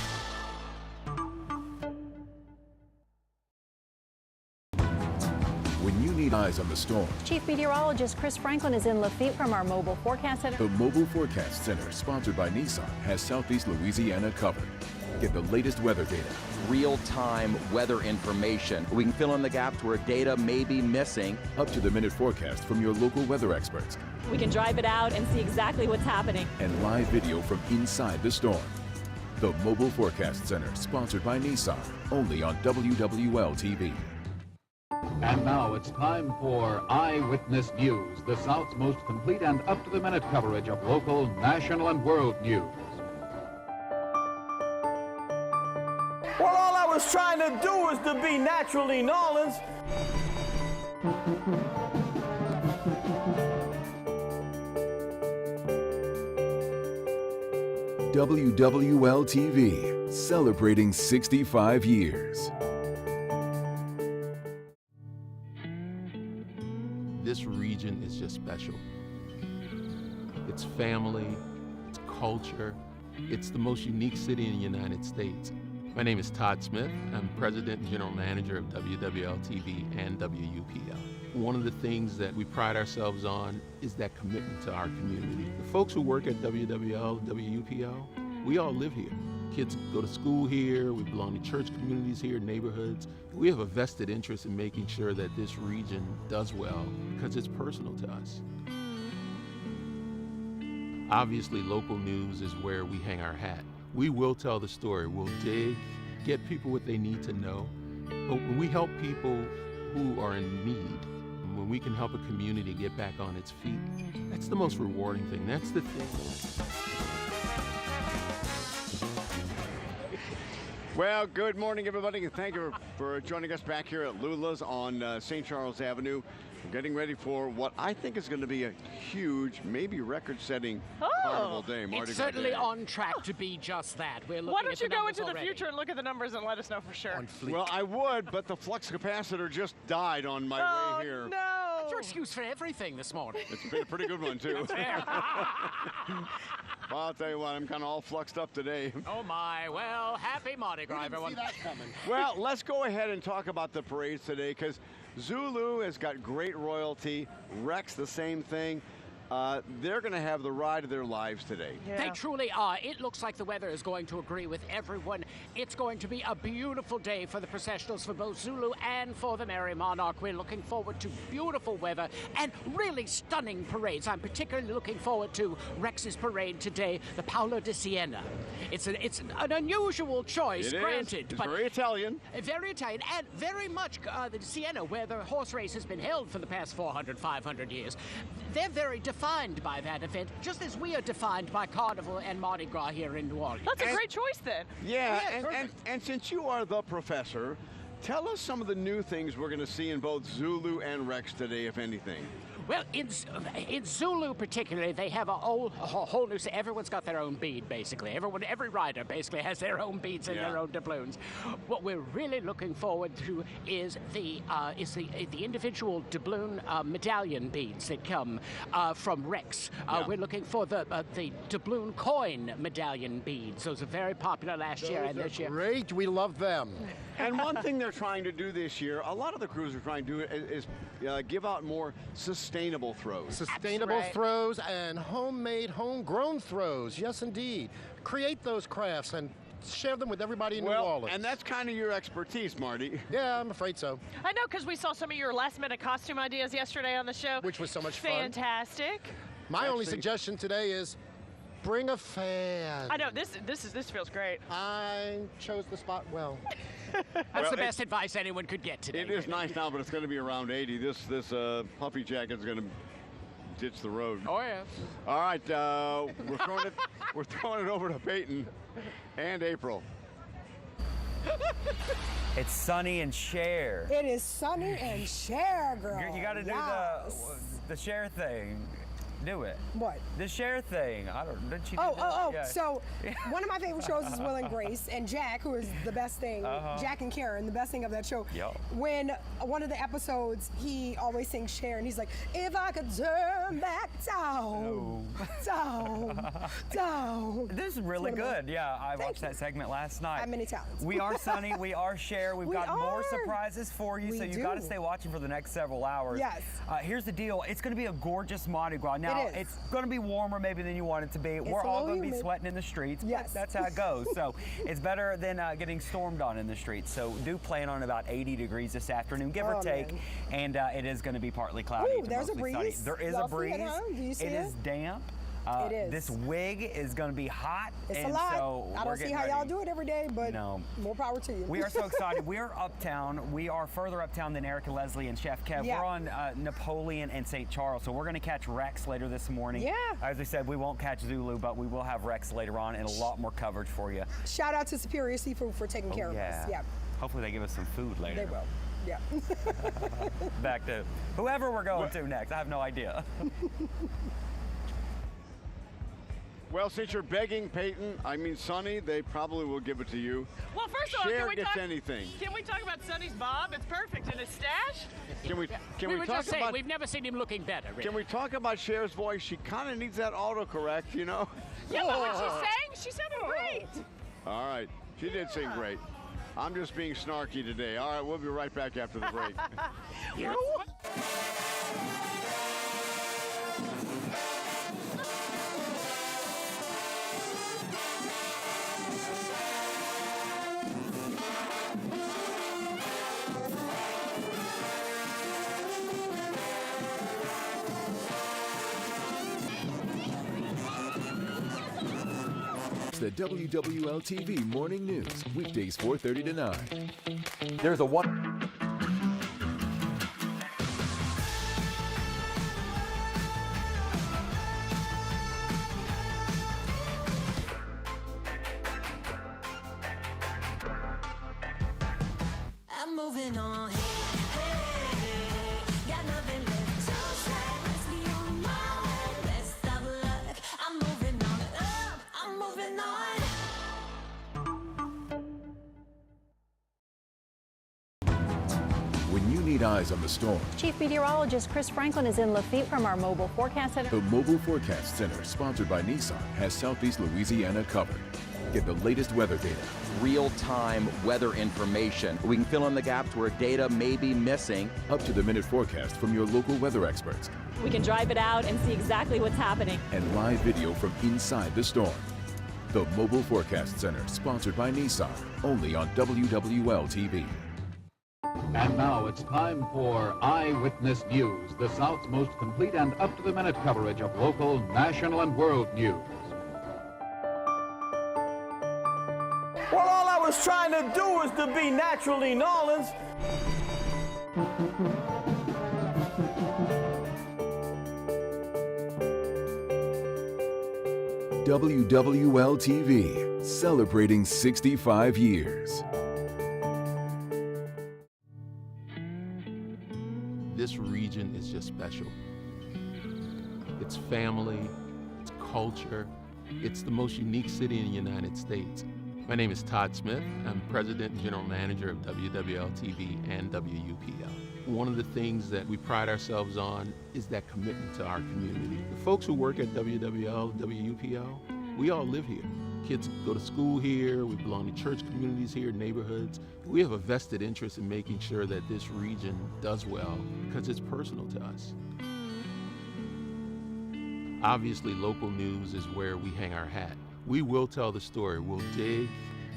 When you need eyes on the storm, Chief Meteorologist Chris Franklin is in Lafitte from our Mobile Forecast Center. the Mobile Forecast Center, sponsored by Nissan, has Southeast Louisiana covered. Get the latest weather data, real-time weather information. We can fill in the gaps where data may be missing. up-to-the-minute forecast from your local weather experts, We can drive it out and see exactly what's happening. and live video from inside the storm. The Mobile Forecast Center, sponsored by Nissan, only on WWL-TV. And now it's time for Eyewitness News, the South's most complete and up-to-the-minute coverage of local, national, and world news. Well, all I was trying to do was to be naturally Nolans. WWL-TV, celebrating 65 years. This region is just special. It's family, it's culture, it's the most unique city in the United States. My name is Todd Smith. I'm President and General Manager of WWL-TV and WUPL. One of the things that we pride ourselves on is that commitment to our community. The folks who work at WWL, WUPL, we all live here. Kids go to school here, we belong to church communities here, neighborhoods. We have a vested interest in making sure that this region does well because it's personal to us. Obviously, local news is where we hang our hat. We will tell the story. We'll dig, get people what they need to know. But when we help people who are in need, when we can help a community get back on its feet, that's the most rewarding thing. That's the thing. Well, good morning, everybody, and thank you for joining us back here at Lula's on St. Charles Avenue. We're getting ready for what I think is going to be a huge, maybe record-setting Carnival Day, Mardi Gras It's certainly Day. on track to be just that. We're looking Why don't at you the go numbers into the already. future and look at the numbers and let us know for sure? Well, I would, but the flux capacitor just died on my way here. No. That's your excuse for everything this morning. It's been a pretty good one, too. Well, I'll tell you what, I'm kind of all fluxed up today. Oh my, well, happy Mardi Gras, everyone. Well, let's go ahead and talk about the parades today, because Zulu has got great royalty. Rex, the same thing. They're going to have the ride of their lives today. They truly are. It looks like the weather is going to agree with everyone. It's going to be a beautiful day for the processionals for both Zulu and for the Merry Monarch. We're looking forward to beautiful weather and really stunning parades. I'm particularly looking forward to Rex's parade today, the Paolo di Siena. It's an unusual choice, It is. granted. It's but very Italian. Very Italian, and very much the Siena, where the horse race has been held for the past 400, 500 years. They're very defined by that event, just as we are defined by Carnival and Mardi Gras here in New Orleans. That's a great choice then. Yeah, Yeah, and since you are the professor, tell us some of the new things we're going to see in both Zulu and Rex today, if anything. Well, in Zulu particularly, they have a whole new. Everyone's got their own bead, basically. Every rider basically has their own beads and their own doubloons. What we're really looking forward to is the individual doubloon medallion beads that come from Rex. We're looking for the doubloon coin medallion beads. Those are very popular last year and this year. Great, we love them. And one thing they're trying to do this year, a lot of the crews are trying to do is give out more sustainable throws. Sustainable throws and homemade, homegrown throws. Yes, indeed. Create those crafts and share them with everybody in New Orleans. And that's kind of your expertise, Marty. Yeah, I'm afraid so. I know, because we saw some of your last-minute costume ideas yesterday on the show. Which was so much fun. Fantastic. My only suggestion today is bring a fan. I know, this feels great. I chose the spot well. That's the best advice anyone could get today. It is nice now, but it's going to be around 80. This puffy jacket's going to ditch the road. Oh, yes. All right, we're throwing it over to Peyton and April. It's Sunny and Cher. It is Sunny and Cher, girl. You got to do the Cher thing. Do it. What? The Cher thing. I don't. Didn't she? Yeah. So one of my favorite shows is Will and Grace, and Jack, who is the best thing. Jack and Karen, the best thing of that show. Yep. When one of the episodes, he always sings Cher, and he's like, "If I could turn back down, down." This is really good. Yeah, I watched that segment last night. I have many talents. We are Sunny. We are Cher. We've got more surprises for you, so you got to stay watching for the next several hours. Yes. Here's the deal. It's going to be a gorgeous Mardi Gras. Now, it's going to be warmer maybe than you want it to be. We're all going to be sweating in the streets. Yes. That's how it goes. So it's better than getting stormed on in the streets. So do plan on about 80 degrees this afternoon, give or take. Man. And it is going to be partly cloudy. Ooh, there's a breeze. Sunny. There is a breeze. Do you see it? It is damp. It is. This wig is going to be hot. It's and a lot. So I don't see how y'all do it every day, but more power to you. We are so excited. We are uptown. We are further uptown than Erica Leslie and Chef Kev. Yeah. We're on Napoleon and St. Charles, so we're going to catch Rex later this morning. Yeah. As I said, we won't catch Zulu, but we will have Rex later on and a lot more coverage for you. Shout out to Superior Seafood for taking care of us. Yeah. Hopefully they give us some food later. They will. Yeah. Back to whoever we're going to next. I have no idea. Well, since you're begging Peyton, Sunny, they probably will give it to you. Well, first of all, Cher gets anything. Can we talk about Sonny's bob? It's perfect. And his stash? Can we were talk just saying, about? we've never seen him looking better. Really. Can we talk about Cher's voice? She kind of needs that autocorrect, you know. Yeah, but when she sang, she sounded great. All right, she did sing great. I'm just being snarky today. All right, we'll be right back after the break. The WWL-TV Morning News, weekdays 4:30 to 9. There's a one. I'm moving on. Got nothing left to say. Let's be on my way. Best of luck. I'm moving on. I'm moving on. When you need eyes on the storm, Chief Meteorologist Chris Franklin is in Lafitte from our mobile forecast center. the Mobile Forecast Center, sponsored by Nissan, has Southeast Louisiana covered. Get the latest weather data, real-time weather information. We can fill in the gaps where data may be missing. up-to-the-minute forecast from your local weather experts, We can drive it out and see exactly what's happening. and live video from inside the storm. The Mobile Forecast Center, sponsored by Nissan, only on WWL-TV. And now it's time for Eyewitness News, the South's most complete and up-to-the-minute coverage of local, national, and world news. Well, all I was trying to do was to be naturally New Orleans. WWL-TV, celebrating 65 years. This region is just special. It's family, it's culture, it's the most unique city in the United States. My name is Todd Smith. I'm President and General Manager of WWL-TV and WUPL. One of the things that we pride ourselves on is that commitment to our community. The folks who work at WWL, WUPL, we all live here. Kids go to school here, we belong to church communities here, neighborhoods. We have a vested interest in making sure that this region does well because it's personal to us. Obviously, local news is where we hang our hat. We will tell the story. We'll dig,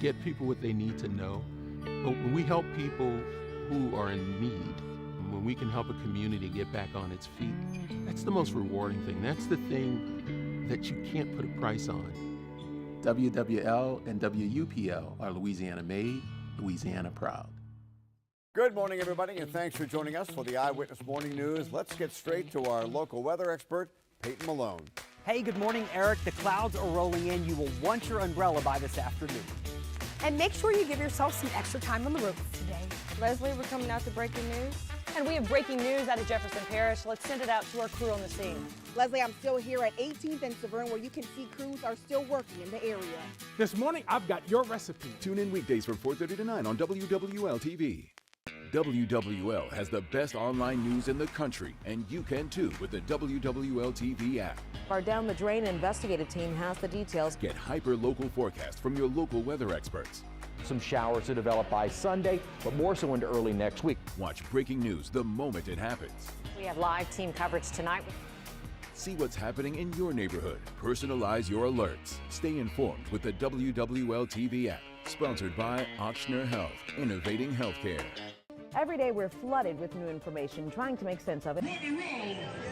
get people what they need to know. But when we help people who are in need, when we can help a community get back on its feet, that's the most rewarding thing. That's the thing that you can't put a price on. WWL and WUPL are Louisiana made, Louisiana proud. Good morning, everybody, and thanks for joining us for the Eyewitness Morning News. Let's get straight to our local weather expert, Peyton Malone. Hey, good morning, Eric. The clouds are rolling in. You will want your umbrella by this afternoon. And make sure you give yourself some extra time on the road today. Leslie, we're coming out to breaking news. And we have breaking news out of Jefferson Parish. Let's send it out to our crew on the scene. Leslie, I'm still here at 18th and Severn, where you can see crews are still working in the area. This morning, I've got your recipe. Tune in weekdays from 4:30 to 9 on WWL TV. WWL has the best online news in the country, and you can too with the WWL TV app. Our Down the Drain investigative team has the details. Get hyper-local forecasts from your local weather experts. Some showers to develop by Sunday, but more so into early next week. Watch breaking news the moment it happens. We have live team coverage tonight. See what's happening in your neighborhood. Personalize your alerts. Stay informed with the WWL TV app. Sponsored by Ochsner Health, innovating healthcare. Every day we're flooded with new information, trying to make sense of it.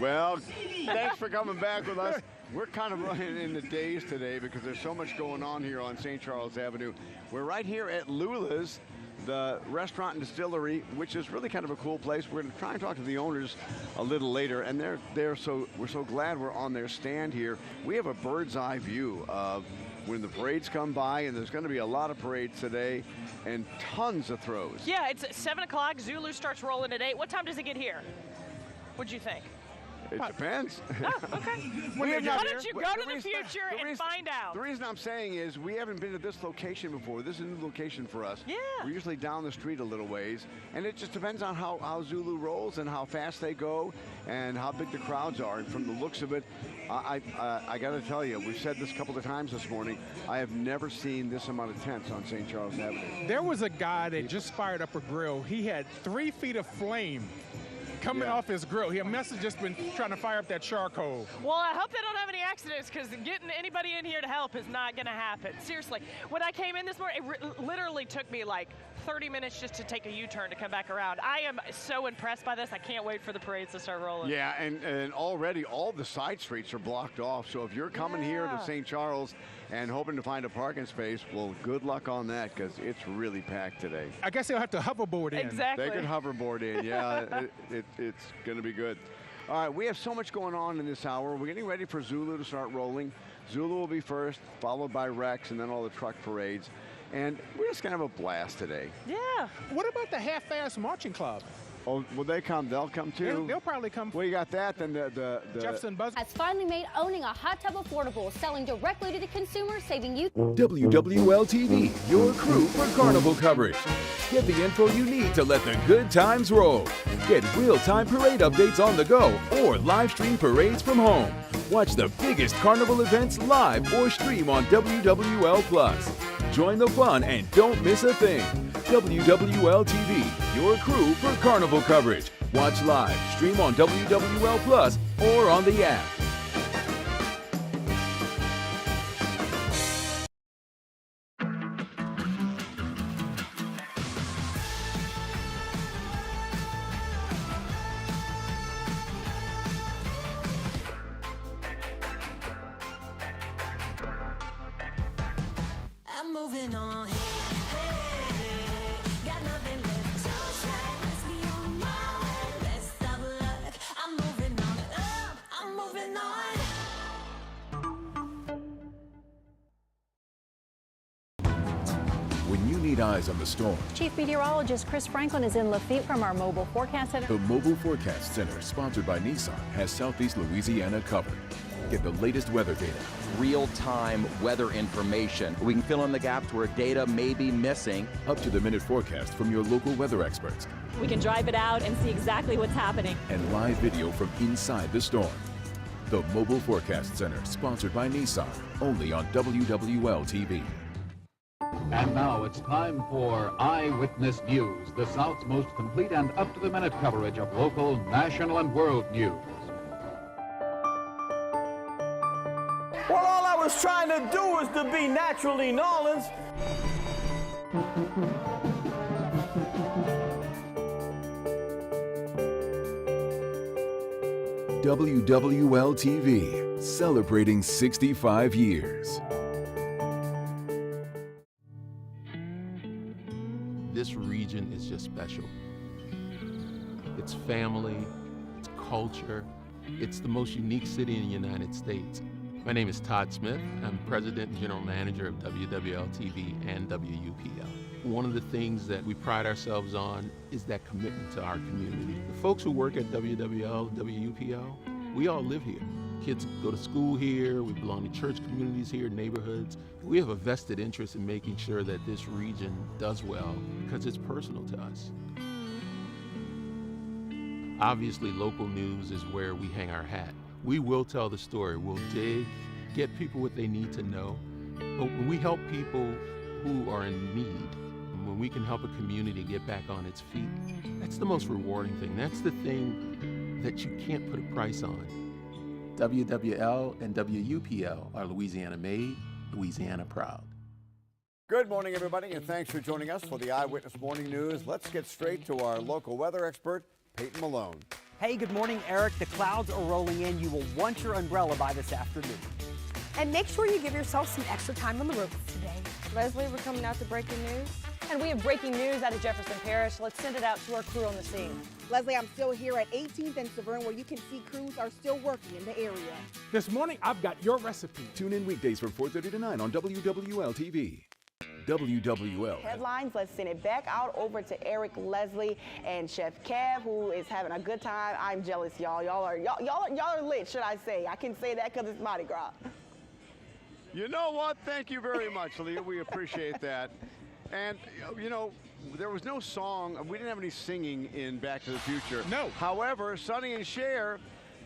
Well, thanks for coming back with us. We're kind of running in the daze today because there's so much going on here on St. Charles Avenue. We're right here at Lula's, the restaurant and distillery, which is really kind of a cool place. We're going to try and talk to the owners a little later, and we're so glad we're on their stand here. We have a bird's eye view of when the parades come by, and there's going to be a lot of parades today and tons of throws. Yeah, it's 7 o'clock. Zulu starts rolling at 8. What time does it get here? What'd you think? It depends. Oh, okay. Why don't you go to the future and find out? The reason I'm saying is we haven't been to this location before. This is a new location for us. Yeah. We're usually down the street a little ways, and it just depends on how Zulu rolls and how fast they go and how big the crowds are. And from the looks of it, I got to tell you, we've said this a couple of times this morning, I have never seen this amount of tents on St. Charles Avenue. There was a guy that just fired up a grill. He had 3 feet of flame coming off his grill. He must have just been trying to fire up that charcoal. Well, I hope they don't have any accidents, because getting anybody in here to help is not going to happen. Seriously, when I came in this morning, it literally took me like 30 minutes just to take a U-turn to come back around. I am so impressed by this. I can't wait for the parades to start rolling. Yeah, and already all the side streets are blocked off. So if you're coming here to St. Charles and hoping to find a parking space, well, good luck on that, because it's really packed today. I guess they'll have to hoverboard in. Exactly. They could hoverboard in, yeah. It's going to be good. All right, we have so much going on in this hour. We're getting ready for Zulu to start rolling. Zulu will be first, followed by Rex, and then all the truck parades. And we're just going to have a blast today. Yeah. What about the half-fast marching club? Oh, will they come? They'll come too. They'll probably come. Well, you got that. Then the Jefferson Buzz has finally made owning a hot tub affordable, selling directly to the consumer, saving you. WWL TV, your crew for carnival coverage. Get the info you need to let the good times roll. Get real-time parade updates on the go or live stream parades from home. Watch the biggest carnival events live or stream on WWL+. Join the fun and don't miss a thing. WWL TV, your crew for carnival coverage. Watch live, stream on WWL+ or on the app. I'm moving on. Got nothing left to say. Let's be on my way. Let's have a look. I'm moving on. I'm moving on. When you need eyes on the storm, Chief Meteorologist Chris Franklin is in Lafitte from our Mobile Forecast Center. the Mobile Forecast Center, sponsored by Nissan, has Southeast Louisiana covered. Get the latest weather data. Real-time weather information. We can fill in the gaps where data may be missing. Up-to-the-minute forecast from your local weather experts. We can drive it out and see exactly what's happening. And live video from inside the storm. The Mobile Forecast Center, sponsored by Nissan, only on WWL TV. And now it's time for Eyewitness News, the South's most complete and up-to-the-minute coverage of local, national, and world news. Well, all I was trying to do was to be naturally Nolans. WWL-TV, celebrating 65 years. This region is just special. It's family, it's culture, it's the most unique city in the United States. My name is Todd Smith. I'm President and General Manager of WWL-TV and WUPL. One of the things that we pride ourselves on is that commitment to our community. The folks who work at WWL, WUPL, we all live here. Kids go to school here, we belong to church communities here, neighborhoods. We have a vested interest in making sure that this region does well because it's personal to us. Obviously, local news is where we hang our hat. We will tell the story, we'll dig, get people what they need to know. But when we help people who are in need, when we can help a community get back on its feet, that's the most rewarding thing. That's the thing that you can't put a price on. WWL and WUPL are Louisiana made, Louisiana proud. Good morning, everybody, and thanks for joining us for the Eyewitness Morning News. Let's get straight to our local weather expert, Peyton Malone. Hey, good morning, Eric. The clouds are rolling in. You will want your umbrella by this afternoon. And make sure you give yourself some extra time on the road today. Leslie, we're coming out to breaking news. And we have breaking news out of Jefferson Parish. Let's send it out to our crew on the scene. Leslie, I'm still here at 18th and Severn, where you can see crews are still working in the area. This morning, I've got your recipe. Tune in weekdays from 4:30 to 9 on WWL-TV. WWL. Headlines, let's send it back out over to Eric, Leslie, and Chef Kev, who is having a good time. I'm jealous, y'all. Y'all are lit, should I say. I can say that because it's Mardi Gras. You know what? Thank you very much, Leah. We appreciate that. And, you know, there was no song. We didn't have any singing in Back to the Future. No. However, Sonny and Cher,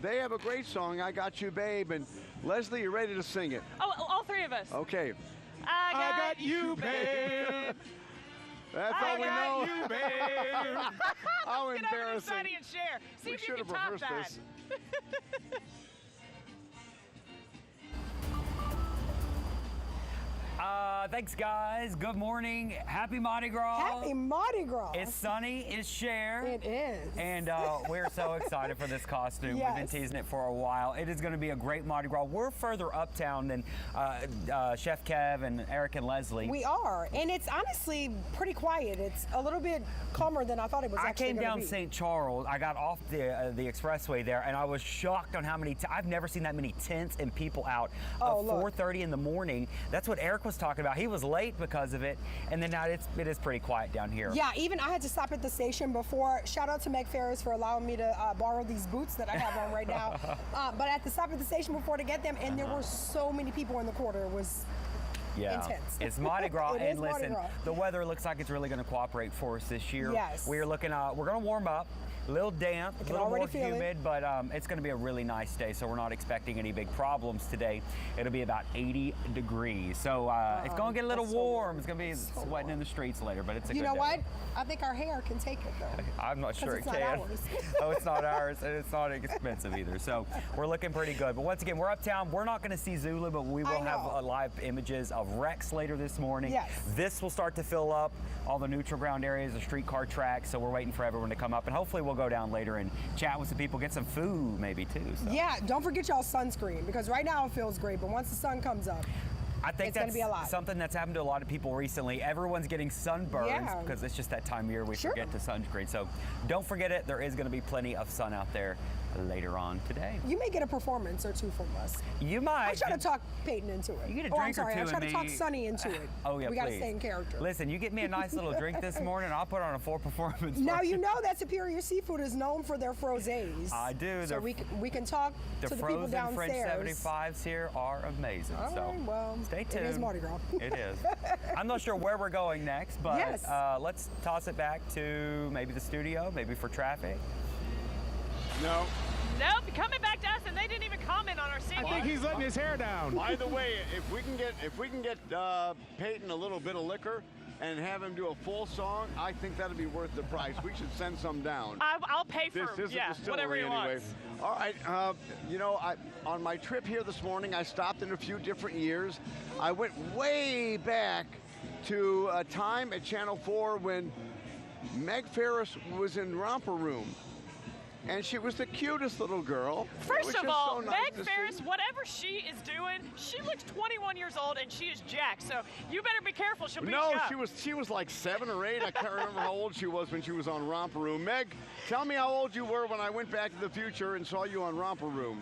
they have a great song, I Got You, Babe. And, Leslie, you ready to sing it? Oh, all three of us. Okay. I got you, babe. That's all we know. I got you, babe. How Let's get over to embarrassing. Sonny and Cher. See if you can top that. Thanks, guys. Good morning. Happy Mardi Gras. Happy Mardi Gras. It's Sunny. It's Cher. It is. And we're so excited for this costume. Yes. We've been teasing it for a while. It is going to be a great Mardi Gras. We're further uptown than Chef Kev and Eric and Leslie. We are. And it's honestly pretty quiet. It's a little bit calmer than I thought it was I actually came gonna down be. St. Charles. I got off the expressway there, and I was shocked on how many. I've never seen that many tents and people out at 4:30 in the morning. That's what Eric was talking about. He was late because of it, and then now it is pretty quiet down here. Yeah, even I had to stop at the station before. Shout out to Meg Ferris for allowing me to borrow these boots that I have on right now. But I had to stop at the station before to get them, and there were so many people in the quarter. It was intense. It's Mardi Gras, It and is Mardi listen, Gras. the weather looks like it's really going to cooperate for us this year. Yes. We're looking. We're going to warm up. A little damp, a little more feel it. humid, but it's going to be a really nice day, so we're not expecting any big problems today. It'll be about 80 degrees, so it's going to get a little warm. It's going to be sweating in the streets later, but it's a good You know day. what? I think our hair can take it, though. I'm not sure it it's not can. ours. Oh, it's not ours, and it's not expensive either. So we're looking pretty good. But once again, we're uptown. We're not going to see Zulu, but we will have live images of Rex later this morning. Yes. This will start to fill up all the neutral ground areas, the streetcar tracks. So we're waiting for everyone to come up, and hopefully we'll go down later and chat with some people, get some food maybe too. So. Yeah, don't forget y'all sunscreen, because right now it feels great, but once the sun comes up, I think it's going to be a lot. Something that's happened to a lot of people recently. Everyone's getting sunburns because it's just that time of year we forget to sunscreen. So don't forget it. There is going to be plenty of sun out there later on today. You may get a performance or two from us. You might. I'm trying to talk Peyton into it. You get a I'm drink sorry, or two I'm trying in to talk me. Sunny into it. Oh, yeah, we got to please. stay in character. Listen, you get me a nice little drink this morning, I'll put on a full performance. Now you know that Superior Seafood is known for their frosés. I do. So we can talk to the people frozen French downstairs. 75s here are amazing. All so right, well, stay tuned. it is Mardi Gras. It is. I'm not sure where we're going next, but Yes. let's toss it back to maybe the studio, maybe for traffic. No. Nope, coming back to us, and they didn't even comment on our singing. I think he's letting his hair down. By the way, if we can get Peyton a little bit of liquor and have him do a full song, I think that'd be worth the price. We should send some down. I'll pay for this yeah, distillery whatever he anyway. wants. All right, you know, on my trip here this morning, I stopped in a few different years. I went way back to a time at Channel 4 when Meg Ferris was in Romper Room. And she was the cutest little girl. First of all, Meg Ferris, whatever she is doing, she looks 21 years old and she is jacked. So you better be careful. She'll beat you up. No, she was like 7 or 8. I can't remember how old she was when she was on Romper Room. Meg, tell me how old you were when I went back to the future and saw you on Romper Room.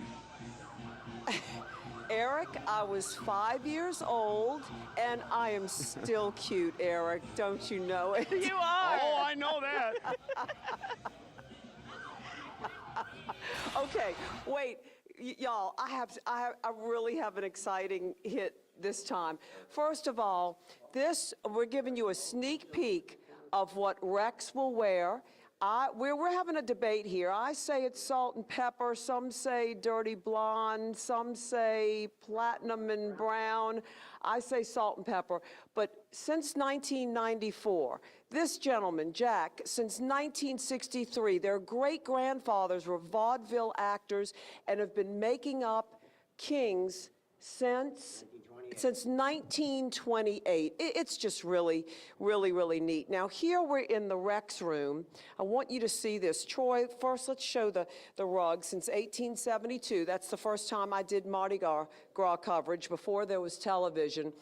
Eric, I was 5 years old, and I am still cute, Eric. Don't you know it? You are. Oh, I know that. Okay, wait, y'all. I really have an exciting hit this time. First of all, we're giving you a sneak peek of what Rex will wear. We're having a debate here. I say it's salt and pepper. Some say dirty blonde. Some say platinum and brown. I say salt and pepper. But since 1994, this gentleman, Jack, since 1963, their great-grandfathers were vaudeville actors and have been making up kings since 1928. It's just really, really, really neat. Now, here we're in the Rex room. I want you to see this. Troy, first let's show the rug. Since 1872, that's the first time I did Mardi Gras coverage, before there was television.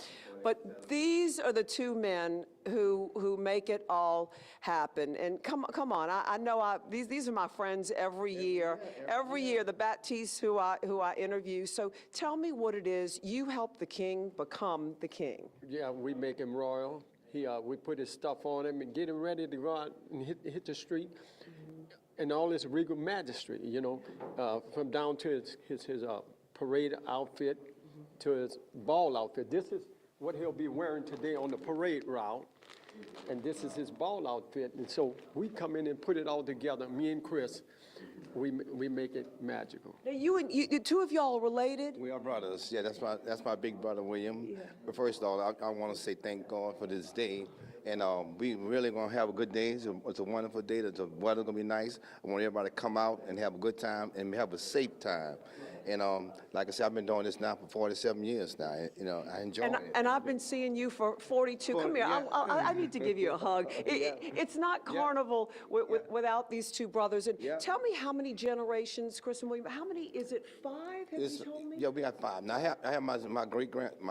But these are the two men who make it all happen. And come on, I know these are my friends every year. Every year, the Baptistes who I interview. So tell me what it is. You help the king become the king. Yeah, we make him royal. We put his stuff on him and get him ready to go out and hit the street. And all this regal majesty, you know, from down to his parade outfit to his ball outfit. This is what he'll be wearing today on the parade route, and this is his ball outfit. And so we come in and put it all together. Me and Chris, we make it magical. Now the two of y'all are related? We are brothers. Yeah, that's my big brother William. Yeah. But first of all, I want to say thank God for this day. And we really gonna have a good day. It's a wonderful day. The weather's gonna be nice. I want everybody to come out and have a good time and have a safe time. And like I said, I've been doing this now for 47 years now. You know, I enjoy it. And I've been seeing you for 42. Come here, yeah. I need to give you a hug. It's not carnival without these two brothers. And tell me how many generations, Chris and William, how many, is it 5, have you told me? Yeah, we got 5. Now I have my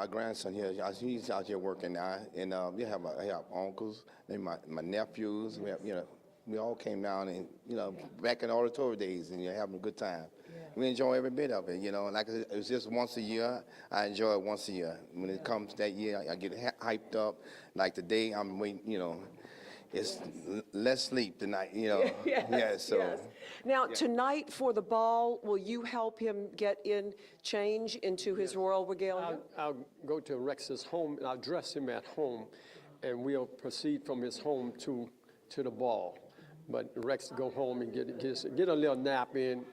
grandson here. He's out here working now. And I have uncles, and my nephews. We have, you know, we all came down and, you know, back in the oratory days and having a good time. We enjoy every bit of it, you know. Like it was just once a year. I enjoy it once a year. When it comes that year, I get hyped up. Like today, I'm waiting, you know, it's less sleep tonight, you know. Yes. Now, tonight for the ball, will you help him change into his royal regalia? I'll go to Rex's home and I'll dress him at home, and we'll proceed from his home to the ball. But Rex go home and get a little nap in.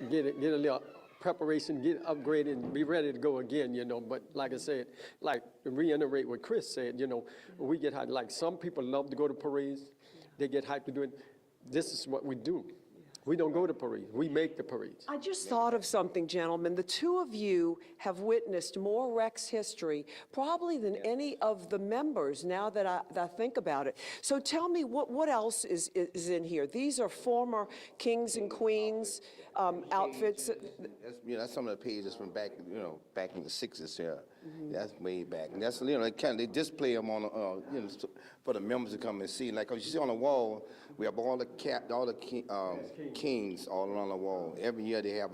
Get a little preparation, get upgraded, and be ready to go again, you know. But like I said, like to reiterate what Chris said, you know, we get hyped. Like some people love to go to parades, they get hyped to do it. This is what we do. We don't go to parades, we make the parades. I just thought of something, gentlemen. The two of you have witnessed more Rex history probably than any of the members, now that I think about it. So tell me, what else is in here? These are former kings and queens outfits. That's some of the pages from back, you know, back in the 60s here. That's way back. And that's, you know, they display them on, you know, for the members to come and see. Like, you see on the wall, we have all the kings all around the wall. Every year they have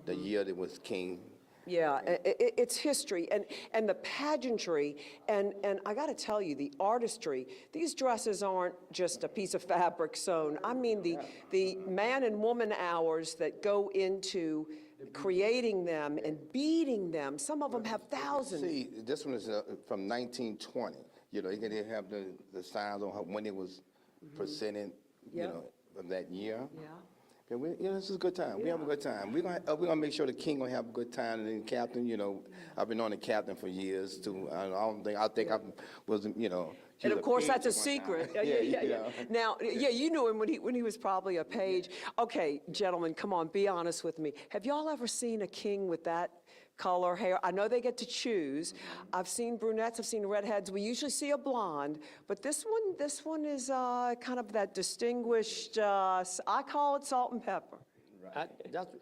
the year that was king. Yeah, it's history and the pageantry and I got to tell you, the artistry. These dresses aren't just a piece of fabric sewn. I mean the man and woman hours that go into creating them and beating them. Some of them have thousands. See, this one is from 1920. You know, they have the signs on when it was presented. You know, of that year. Yeah, this is a good time. We have a good time. We're gonna make sure the king gonna have a good time. And then captain, you know, I've been on the captain for years too. I think I was, you know. And of course, that's a secret. Yeah. Now, you knew him when he was probably a page. Okay, gentlemen, come on, be honest with me. Have y'all ever seen a king with that color hair. I know they get to choose. I've seen brunettes, I've seen redheads. We usually see a blonde, but this one is kind of that distinguished, I call it salt and pepper.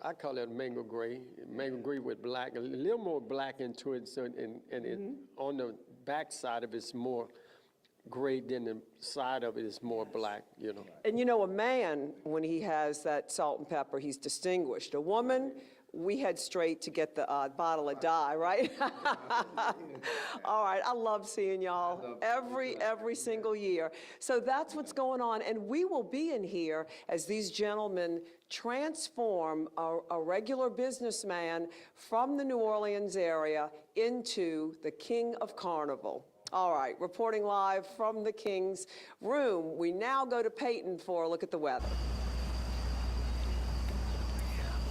I call it mango gray with black, a little more black into it, so, and it, on the back side of it's more gray than the side of it is more black, you know. And you know, a man, when he has that salt and pepper, he's distinguished. A woman, we head straight to get the bottle of dye, right? All right, I love seeing y'all every single year. So that's what's going on, and we will be in here as these gentlemen transform a regular businessman from the New Orleans area into the King of Carnival. All right, reporting live from the King's room. We now go to Peyton for a look at the weather.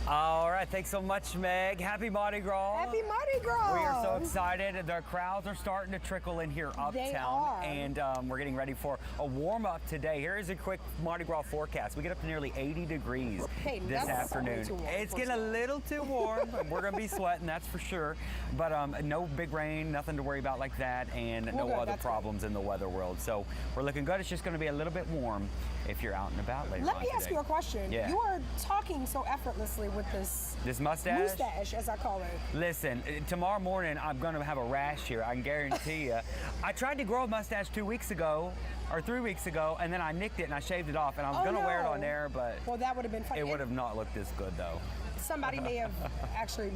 All right, thanks so much, Meg. Happy Mardi Gras. Happy Mardi Gras. We are so excited. The crowds are starting to trickle in here uptown. They are. And we're getting ready for a warm-up today. Here is a quick Mardi Gras forecast. We get up to nearly 80 degrees this afternoon. It's getting a little too warm. We're going to be sweating, that's for sure. But no big rain, nothing to worry about like that, and no other problems in the weather world. So we're looking good. It's just going to be a little bit warm if you're out and about later on Let me ask you a question. Yeah. You are talking so effortlessly with this mustache? Mustache, as I call it. Listen, tomorrow morning I'm going to have a rash here, I can guarantee you. I tried to grow a mustache 2 weeks ago, or 3 weeks ago, and then I nicked it and I shaved it off, and I was going to wear it on air, but well, that would have been fun. It would have not looked this good, though. Somebody may have actually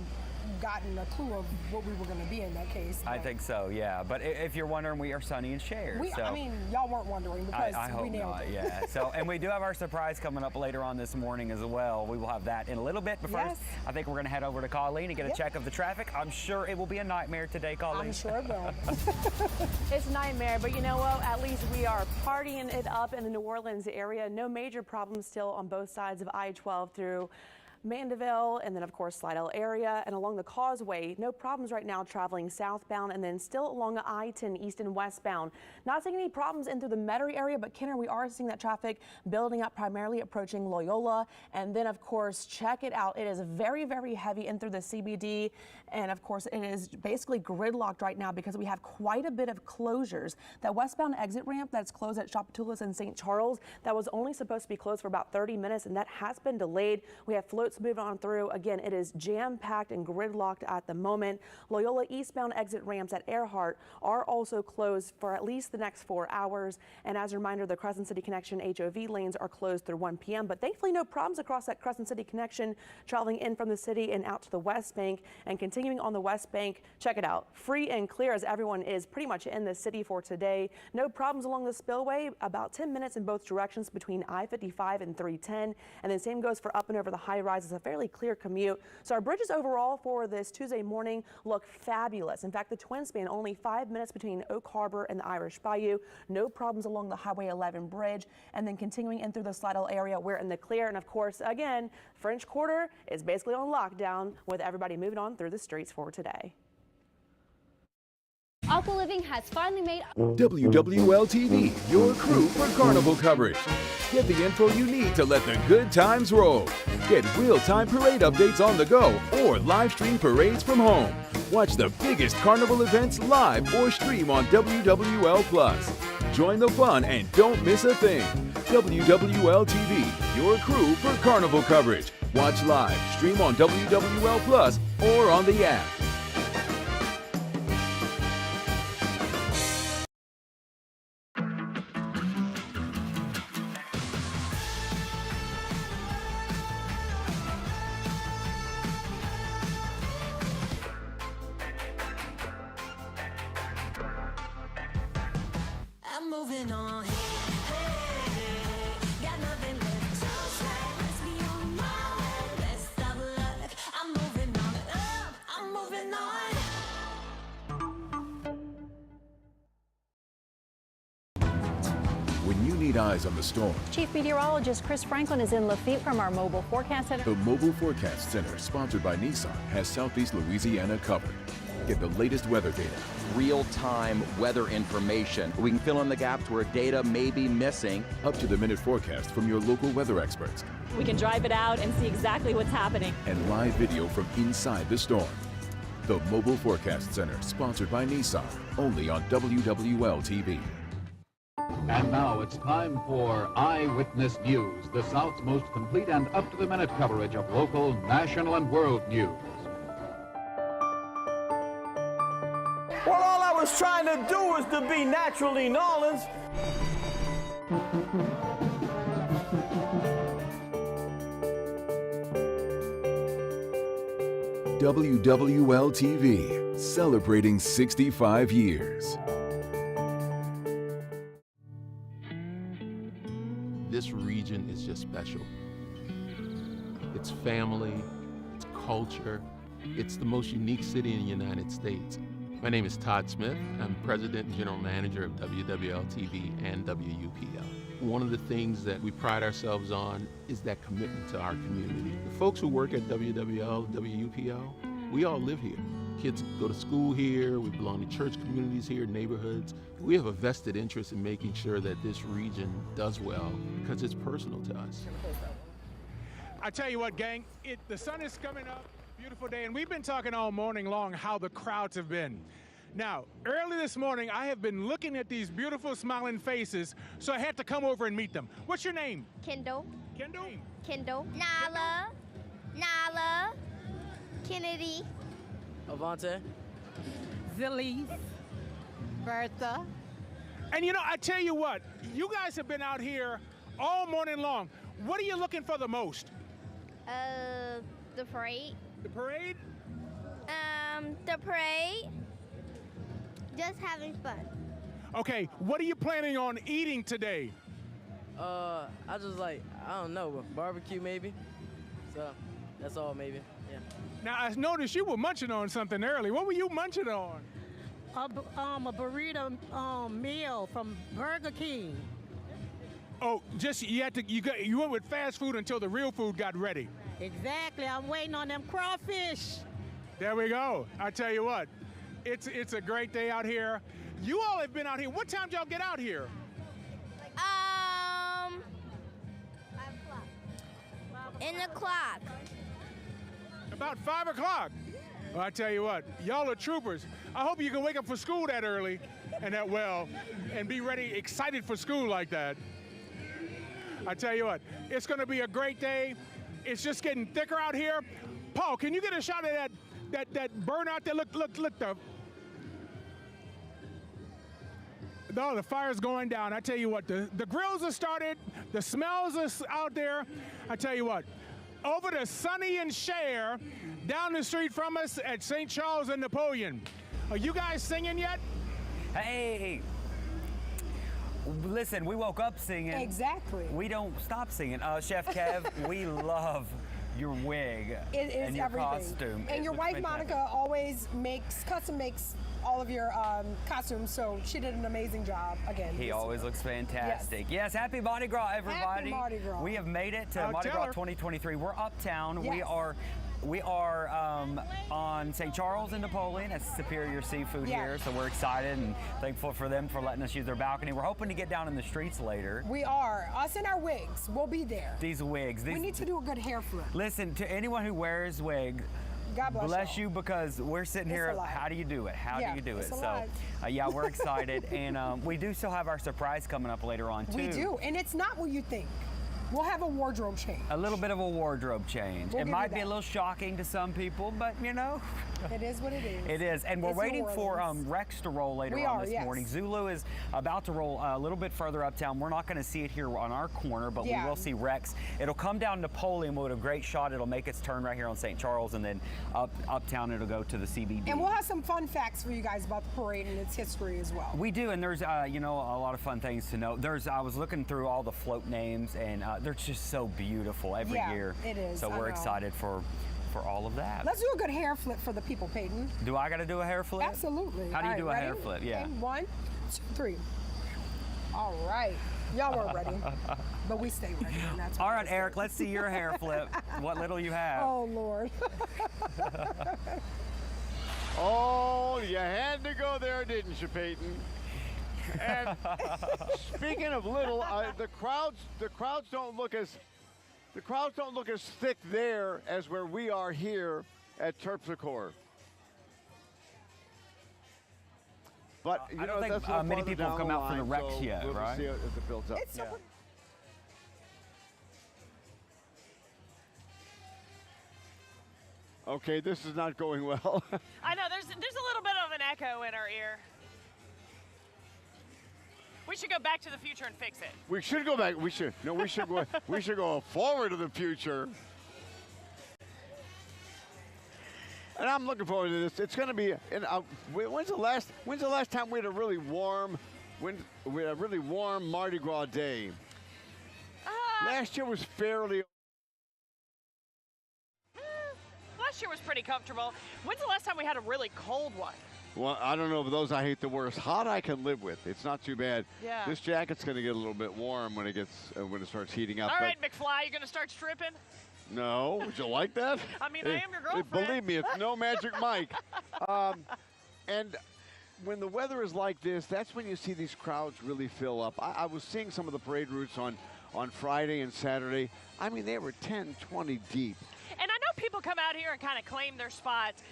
gotten a clue of what we were going to be in that case. I think so, yeah. But if you're wondering, we are Sonny and Cher. I mean, y'all weren't wondering because I hope we nailed not, it. yeah. So, and we do have our surprise coming up later on this morning as well. We will have that in a little bit. But first, I think we're going to head over to Colleen and get a check of the traffic. I'm sure it will be a nightmare today, Colleen. I'm sure it will. It's a nightmare, but you know what? At least we are partying it up in the New Orleans area. No major problems still on both sides of I-12 through Mandeville, and then of course Slidell area, and along the causeway. No problems right now traveling southbound, and then still along I-10 east and westbound. Not seeing any problems in through the Metairie area, but Kenner, we are seeing that traffic building up, primarily approaching Loyola. And then of course, check it out. It is very, very heavy in through the CBD, and of course it is basically gridlocked right now because we have quite a bit of closures. That westbound exit ramp that's closed at Shopatulas in St. Charles, that was only supposed to be closed for about 30 minutes, and that has been delayed. We have floats moving on through. Again, it is jam-packed and gridlocked at the moment. Loyola eastbound exit ramps at Earhart are also closed for at least the next 4 hours. And as a reminder, the Crescent City Connection HOV lanes are closed through 1 p.m. But thankfully, no problems across that Crescent City Connection traveling in from the city and out to the West Bank. And continuing on the West Bank, check it out. Free and clear as everyone is pretty much in the city for today. No problems along the spillway. About 10 minutes in both directions between I-55 and 310. And the same goes for up and over the high rise. It's a fairly clear commute. So our bridges overall for this Tuesday morning look fabulous. In fact, the twin span only 5 minutes between Oak Harbor and the Irish Bayou. No problems along the Highway 11 bridge. And then continuing in through the Slidell area, we're in the clear. And of course, again, French Quarter is basically on lockdown with everybody moving on through the streets for today. Aqua Living has finally made WWL-TV, your crew for Carnival coverage. Get the info you need to let the good times roll. Get real-time parade updates on the go or live stream parades from home. Watch the biggest Carnival events live or stream on WWL+. Join the fun and don't miss a thing. WWL-TV, your crew for Carnival coverage. Watch live, stream on WWL+ or on the app. I'm moving on. Got nothing left to say. Let's be on my way. Best of luck. I'm moving on. I'm moving on. When you need eyes on the storm, Chief Meteorologist Chris Franklin is in Lafitte from our Mobile Forecast Center. the Mobile Forecast Center, sponsored by Nissan, has Southeast Louisiana covered. Get the latest weather data, real-time weather information. We can fill in the gaps where data may be missing. up-to-the-minute forecast from your local weather experts, We can drive it out and see exactly what's happening. and live video from inside the storm. The Mobile Forecast Center, sponsored by Nissan, only on WWL TV. And now it's time for Eyewitness News, the South's most complete and up-to-the-minute coverage of local, national, and world news. Well, all I was trying to do was to be naturally in Orleans. WWL TV, celebrating 65 years. This region is just special. It's family, it's culture, it's the most unique city in the United States. My name is Todd Smith. I'm President and General Manager of WWL TV and WUPL. One of the things that we pride ourselves on is that commitment to our community. The folks who work at WWL, WUPL, we all live here. Kids go to school here, we belong to church communities here, neighborhoods. We have a vested interest in making sure that this region does well because it's personal to us. I tell you what, gang, the sun is coming up, beautiful day, and we've been talking all morning long how the crowds have been. Now, early this morning, I have been looking at these beautiful smiling faces, so I had to come over and meet them. What's your name? Kendall. Kendall? Kendall. Nala. Nala. Kennedy. Avante. Zillies. Bertha. And you know, I tell you what, you guys have been out here all morning long. What are you looking for the most? The parade. The parade? The parade. Just having fun. Okay, what are you planning on eating today? I don't know, barbecue maybe. So that's all maybe, yeah. Now, I noticed you were munching on something early. What were you munching on? A burrito meal from Burger King. Oh, you went with fast food until the real food got ready. Exactly. I'm waiting on them crawfish. There we go. I tell you what, it's a great day out here. You all have been out here. What time did y'all get out here? 5 o'clock. About 5 o'clock. Well, I tell you what, y'all are troopers. I hope you can wake up for school that early and that well and be ready, excited for school like that. I tell you what, it's going to be a great day. It's just getting thicker out here. Paul, can you get a shot of that burn out there? Look, the fire's going down. I tell you what, the grills are started, the smells are out there. I tell you what, over to Sonny and Cher, down the street from us at St. Charles and Napoleon. Are you guys singing yet? Hey. Listen, we woke up singing. Exactly. We don't stop singing. Chef Kev, we love your wig and your everything. Costume. And your wife, Monica, always custom makes all of your costumes, so she did an amazing job again. He always looks fantastic. Yes, happy Mardi Gras, everybody. Happy Mardi Gras. We have made it to Mardi Gras 2023. We're uptown. Yes. We are on St. Charles and Napoleon at Superior Seafood here, so we're excited and thankful for them for letting us use their balcony. We're hoping to get down in the streets later. We are. Us in our wigs. We'll be there. These wigs. We need to do a good hair flip. Listen, to anyone who wears wig, God bless you, because we're sitting here. How do you do it? How do you do it? So, we're excited, and we do still have our surprise coming up later on too. We do, and it's not what you think. We'll have a wardrobe change. A little bit of a wardrobe change. It might be a little shocking to some people, but you know. It is what it is. It is, and we're waiting for Rex to roll later on this morning. Zulu is about to roll a little bit further uptown. We're not going to see it here on our corner, but we will see Rex. It'll come down Napoleon with a great shot. It'll make its turn right here on St. Charles, and then uptown it'll go to the CBD. And we'll have some fun facts for you guys about the parade and its history as well. We do, and there's a lot of fun things to know. I was looking through all the float names, and they're just so beautiful every year. It is. So we're excited for all of that. Let's do a good hair flip for the people, Peyton. Do I got to do a hair flip? Absolutely. How do you do a hair flip? Yeah. Okay, 1, 2, 3. All right. Y'all weren't ready, but we stay ready. And that's all right, Eric, let's see your hair flip. What little you have. Oh, Lord. Oh, you had to go there, didn't you, Peyton? And speaking of little, the crowds don't look as thick there as where we are here at Terpsichore. But you I know, don't think that's a little many farther people down come the out for the line, wrecks so yet, we'll right? see as it builds up. It's so pretty. Okay, this is not going well. I know there's a little bit of an echo in our ear. We should go back to the future and fix it. We should go back. We should go. We should go forward to the future. And I'm looking forward to this. It's going to be. When's the last time we had a really warm Mardi Gras day? Last year was fairly. Last year was pretty comfortable. When's the last time we had a really cold one? Well, I don't know, but those I hate the worst. Hot I can live with. It's not too bad. Yeah. This jacket's going to get a little bit warm when it starts heating up. All right, McFly, you going to start stripping? No, would you like that? I mean, I am your girlfriend. Believe me, it's no Magic Mike. And when the weather is like this, that's when you see these crowds really fill up. I was seeing some of the parade routes on Friday and Saturday. I mean, they were 10, 20 deep. And I know people come out here and kind of claim their spots,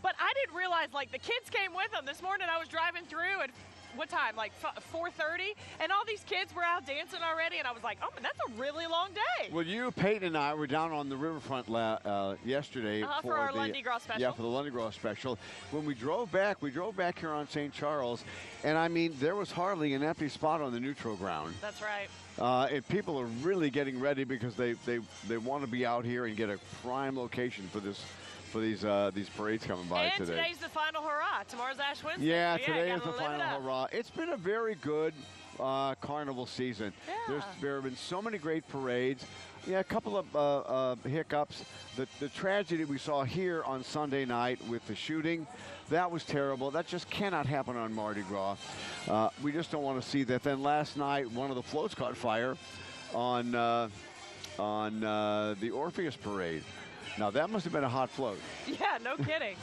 but I didn't realize, like, the kids came with them. This morning I was driving through at what time, like 4:30, and all these kids were out dancing already, and I was like, oh, that's a really long day. Well, you, Peyton, and I were down on the riverfront yesterday for our Mardi Gras special. Yeah, for the Mardi Gras special. When we drove back here on St. Charles, and I mean, there was hardly an empty spot on the neutral ground. That's right. And people are really getting ready because they want to be out here and get a prime location for these parades coming by and today. Today's the final hurrah. Tomorrow's Ash Wednesday. Yeah, so today is the gotta live it final up. hurrah. It's been a very good carnival season. Yeah. There have been so many great parades. Yeah, a couple of hiccups. The tragedy we saw here on Sunday night with the shooting, that was terrible. That just cannot happen on Mardi Gras. We just don't want to see that. Then last night, one of the floats caught fire on the Orpheus parade. Now, that must have been a hot float. Yeah, no kidding.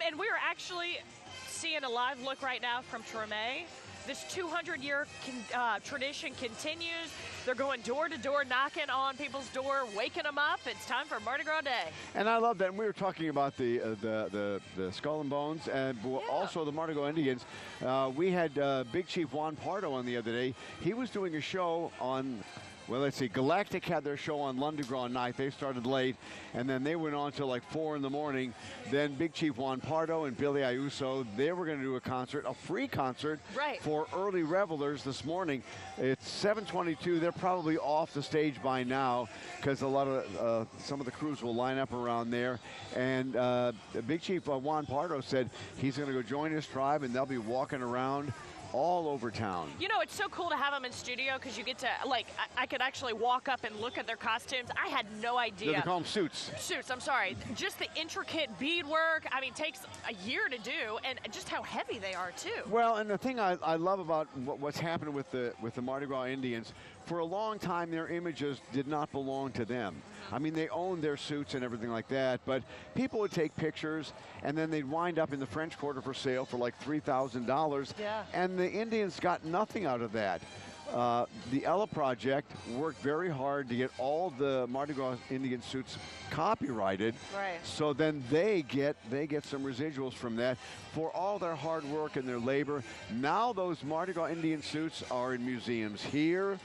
And we are actually seeing a live look right now from Treme. This 200-year tradition continues. They're going door to door, knocking on people's door, waking them up. It's time for Mardi Gras Day. And I love that. And we were talking about the Skull and Bones and also the Mardi Gras Indians. We had Big Chief Juan Pardo on the other day. He was doing a show on. Well, let's see. Galactic had their show on Mardi Gras night. They started late, and then they went on till like 4 in the morning. Then Big Chief Juan Pardo and Billy Ayuso, they were going to do a concert, a free concert for early revelers this morning. It's 7:22. They're probably off the stage by now because a lot of some of the crews will line up around there. And Big Chief Juan Pardo said he's going to go join his tribe, and they'll be walking around all over town. You know, it's so cool to have them in studio because you get to, like, I could actually walk up and look at their costumes. I had no idea. They call them suits. Suits, I'm sorry. Just the intricate beadwork, I mean, takes a year to do, and just how heavy they are, too. Well, and the thing I love about what's happened with the Mardi Gras Indians, for a long time their images did not belong to them. I mean, they owned their suits and everything like that, but people would take pictures and then they'd wind up in the French Quarter for sale for like $3,000. Yeah. And the Indians got nothing out of that. The Ella Project worked very hard to get all the Mardi Gras Indian suits copyrighted. Right. So then they get some residuals from that for all their hard work and their labor. Now those Mardi Gras Indian suits are in museums here,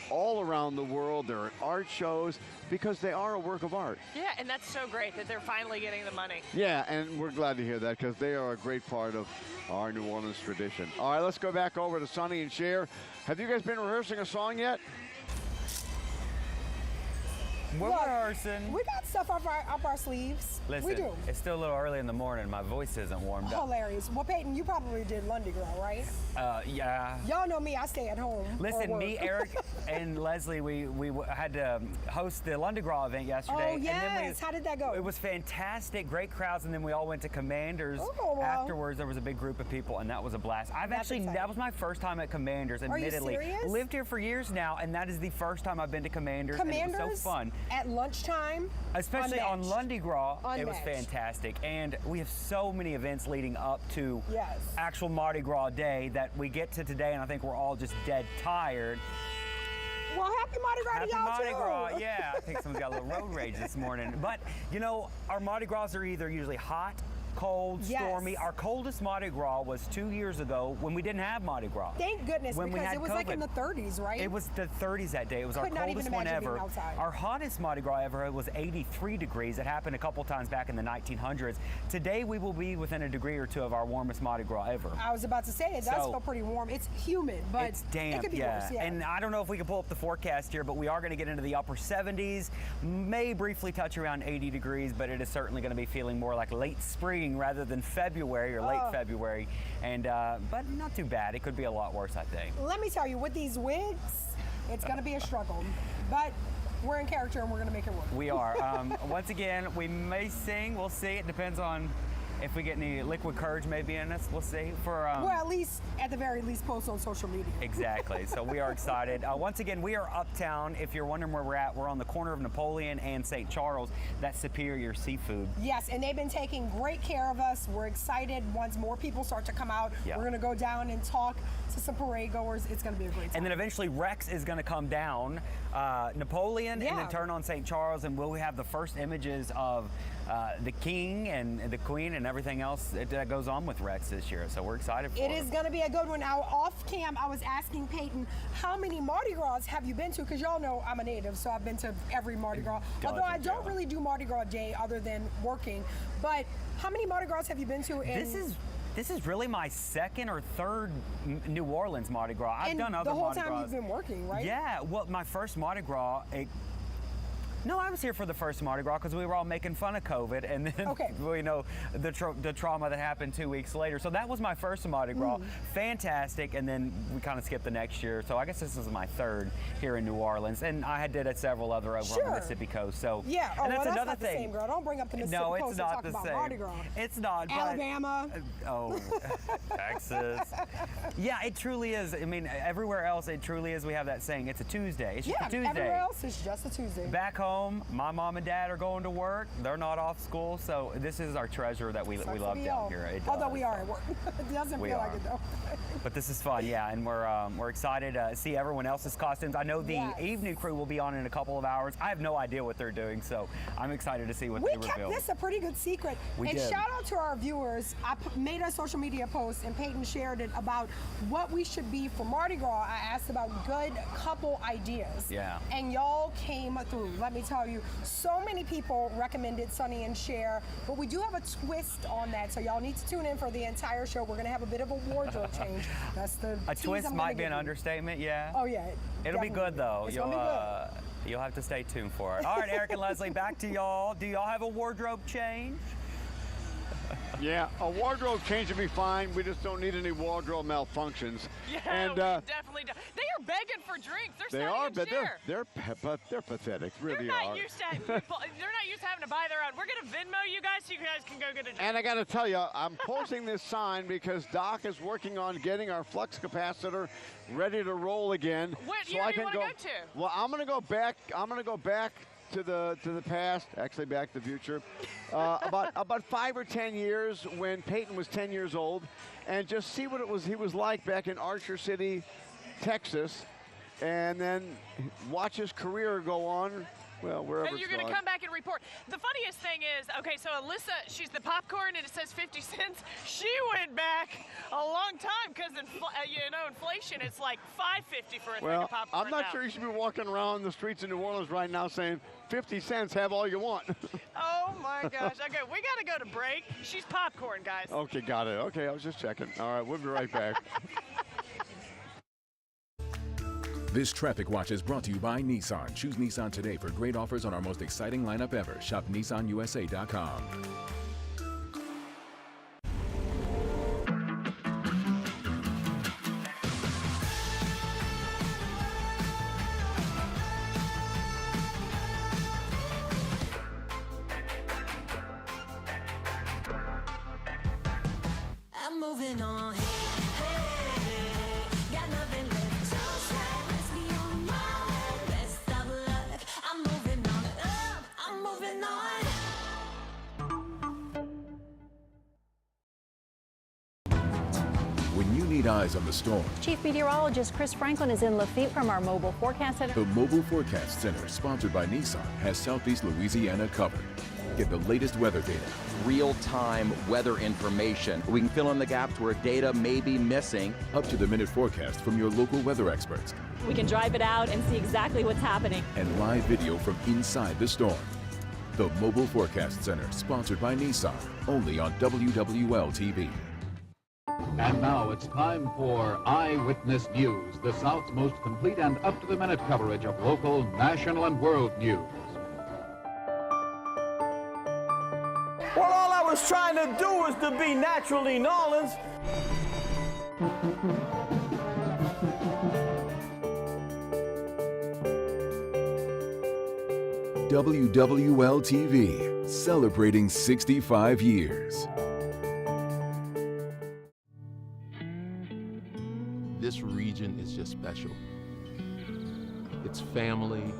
all around the world. They're at art shows because they are a work of art. Yeah, and that's so great that they're finally getting the money. Yeah, and we're glad to hear that because they are a great part of our New Orleans tradition. All right, let's go back over to Sonny and Cher. Have you guys been rehearsing a song yet? We're rehearsing. We got stuff up our sleeves. Listen, we do. It's still a little early in the morning. My voice isn't warmed up. Hilarious. Well, Peyton, you probably did Mardi Gras, right? Yeah. Y'all know me. I stay at home. Listen, me, Eric, and Leslie, we had to host the Mardi Gras event yesterday. Oh, yes. And then How did that go? It was fantastic. Great crowds. And then we all went to Commanders. Oh, wow. Afterwards, there was a big group of people, and that was a blast. That was my first time at Commanders, admittedly. Are you serious? Lived here for years now, and that is the first time I've been to Commanders. Commanders? And it was so fun. At lunchtime? Especially on Mardi Gras, it was Unmatched. fantastic. And we have so many events leading up to Yes. actual Mardi Gras Day that we get to today, and I think we're all just dead tired. Well, happy Mardi Gras to y'all, Mardi too. Gras, yeah. I think someone's got a little road rage this morning. But, you know, our Mardi Gras are either usually hot cold, Yes. stormy. Our coldest Mardi Gras was 2 years ago when we didn't have Mardi Gras. Thank goodness, When we because had it was like in COVID. the 30s, right? It was the 30s that day. It was our Could not even coldest one imagine being ever. outside. Our hottest Mardi Gras ever was 83 degrees. It happened a couple times back in the 1900s. Today we will be within a degree or two of our warmest Mardi Gras ever. I was about to say, it does So- feel pretty warm. It's humid, but It's damp, it could be yeah. worse, yeah. And I don't know if we can pull up the forecast here, but we are going to get into the upper 70s, may briefly touch around 80 degrees, but it is certainly going to be feeling more like late spring rather than February or late February. And but not too bad. It could be a lot worse, I think. Let me tell you, with these wigs, it's going to be a struggle. But we're in character and we're going to make it work. We are. Once again, we may sing. We'll see. It depends on if we get any liquid courage maybe in us. We'll see. Well, at least, at the very least, post on social media. Exactly. So we are excited. Once again, we are uptown. If you're wondering where we're at, we're on the corner of Napoleon and St. Charles. That's Superior Seafood. Yes, and they've been taking great care of us. We're excited. Once more people start to come out, Yeah. we're going to go down and talk to some parade goers. It's going to be a great time. And then eventually Rex is going to come down Napoleon and then turn on St. Charles, and we'll have the first images of the king and the queen and everything else that goes on with Rex this year. So we're excited for it. It is going to be a good one. Now, off cam, I was asking Peyton, how many Mardi Gras have you been to? Because y'all know I'm a native, so I've been to every Mardi Gras. Although I don't really do Mardi Gras Day other than working. But how many Mardi Gras have you been to? This is really my second or third New Orleans Mardi Gras. I've done other the whole Mardi time Gras. you've been working, right? Yeah. Well, my first Mardi Gras. No, I was here for the first Mardi Gras because we were all making fun of COVID, and then we know the trauma that happened 2 weeks later. So that was my first Mardi Gras, fantastic, and then we kind of skipped the next year. So I guess this is my third here in New Orleans, and I did several other over on the Mississippi coast. So yeah, and that's another not thing. the same, girl. Don't bring up the Mississippi No, it's coast not and talk the about same. Mardi Gras. It's not. Alabama. Texas. Yeah, it truly is. I mean, everywhere else, it truly is. We have that saying, it's a Tuesday. It's just a Tuesday. Everywhere else, it's just a Tuesday. Back home, my mom and dad are going to work. They're not off school, so this is our treasure that we love down here. It Although does. we are at work. It doesn't We feel are. like it, though. But this is fun, yeah, and we're excited to see everyone else's costumes. I know the evening crew will be on in a couple of hours. I have no idea what they're doing, so I'm excited to see what they We kept reveal. this a pretty good secret. We and did. shout out to our viewers. I made a social media post, and Peyton shared it about what we should be for Mardi Gras. I asked about good couple ideas. Yeah. And y'all came through. Let me tell you, so many people recommended Sonny and Cher, but we do have a twist on that, so y'all need to tune in for the entire show. We're going to have a bit of a wardrobe change. That's the A tease twist I'm might gonna be give an you. understatement, yeah. Oh, yeah. It'll be good, though. It's gonna be good. You'll have to stay tuned for it. All right, Eric and Leslie, back to y'all. Do y'all have a wardrobe change? Yeah, a wardrobe change would be fine. We just don't need any wardrobe malfunctions. Yeah, and, we definitely do. They are begging for drinks. They're they Sonny are, and but Cher. they're pathetic. Really They're are. not used to they're not used to having to buy their own. We're gonna Venmo you guys so you guys can go get a drink. And I got to tell you, I'm posting this sign because Doc is working on getting our flux capacitor ready to roll again. What so year I do you can want to go to? Well, I'm going to go back to the past, actually Back to the Future, about 5 or 10 years when Peyton was 10 years old, and just see what he was like back in Archer City, Texas, and then watch his career go on. Well, wherever And you're it's going to gone. come back and report. The funniest thing is, okay, so Alyssa, she's the popcorn and it says 50 cents. She went back a long time because, inflation, it's like $5.50 for a thing of popcorn I'm not now. sure you should be walking around the streets of New Orleans right now saying 50 cents, have all you want. Oh, my gosh. Okay, we got to go to break. She's popcorn, guys. Okay, got it. Okay, I was just checking. All right, we'll be right back. This Traffic Watch is brought to you by Nissan. Choose Nissan today for great offers on our most exciting lineup ever. Shop nissanusa.com. I'm moving on. Got nothing left to say. Let's be on my way. Best of luck. I'm moving on. I'm moving on. keeping eyes on the storm. Chief Meteorologist Chris Franklin is in Lafitte from our mobile forecast center. The Mobile Forecast Center, sponsored by Nissan, has Southeast Louisiana covered. Get the latest weather data. Real-time weather information. We can fill in the gaps where data may be missing. Up-to-the-minute forecast from your local weather experts. We can drive it out and see exactly what's happening. And live video from inside the storm. The Mobile Forecast Center, sponsored by Nissan, only on WWL-TV. And now it's time for Eyewitness News, the South's most complete and up-to-the-minute coverage of local, national, and world news. Well, all I was trying to do was to be naturally New Orleans. WWL-TV, celebrating 65 years. This region is just special. It's family,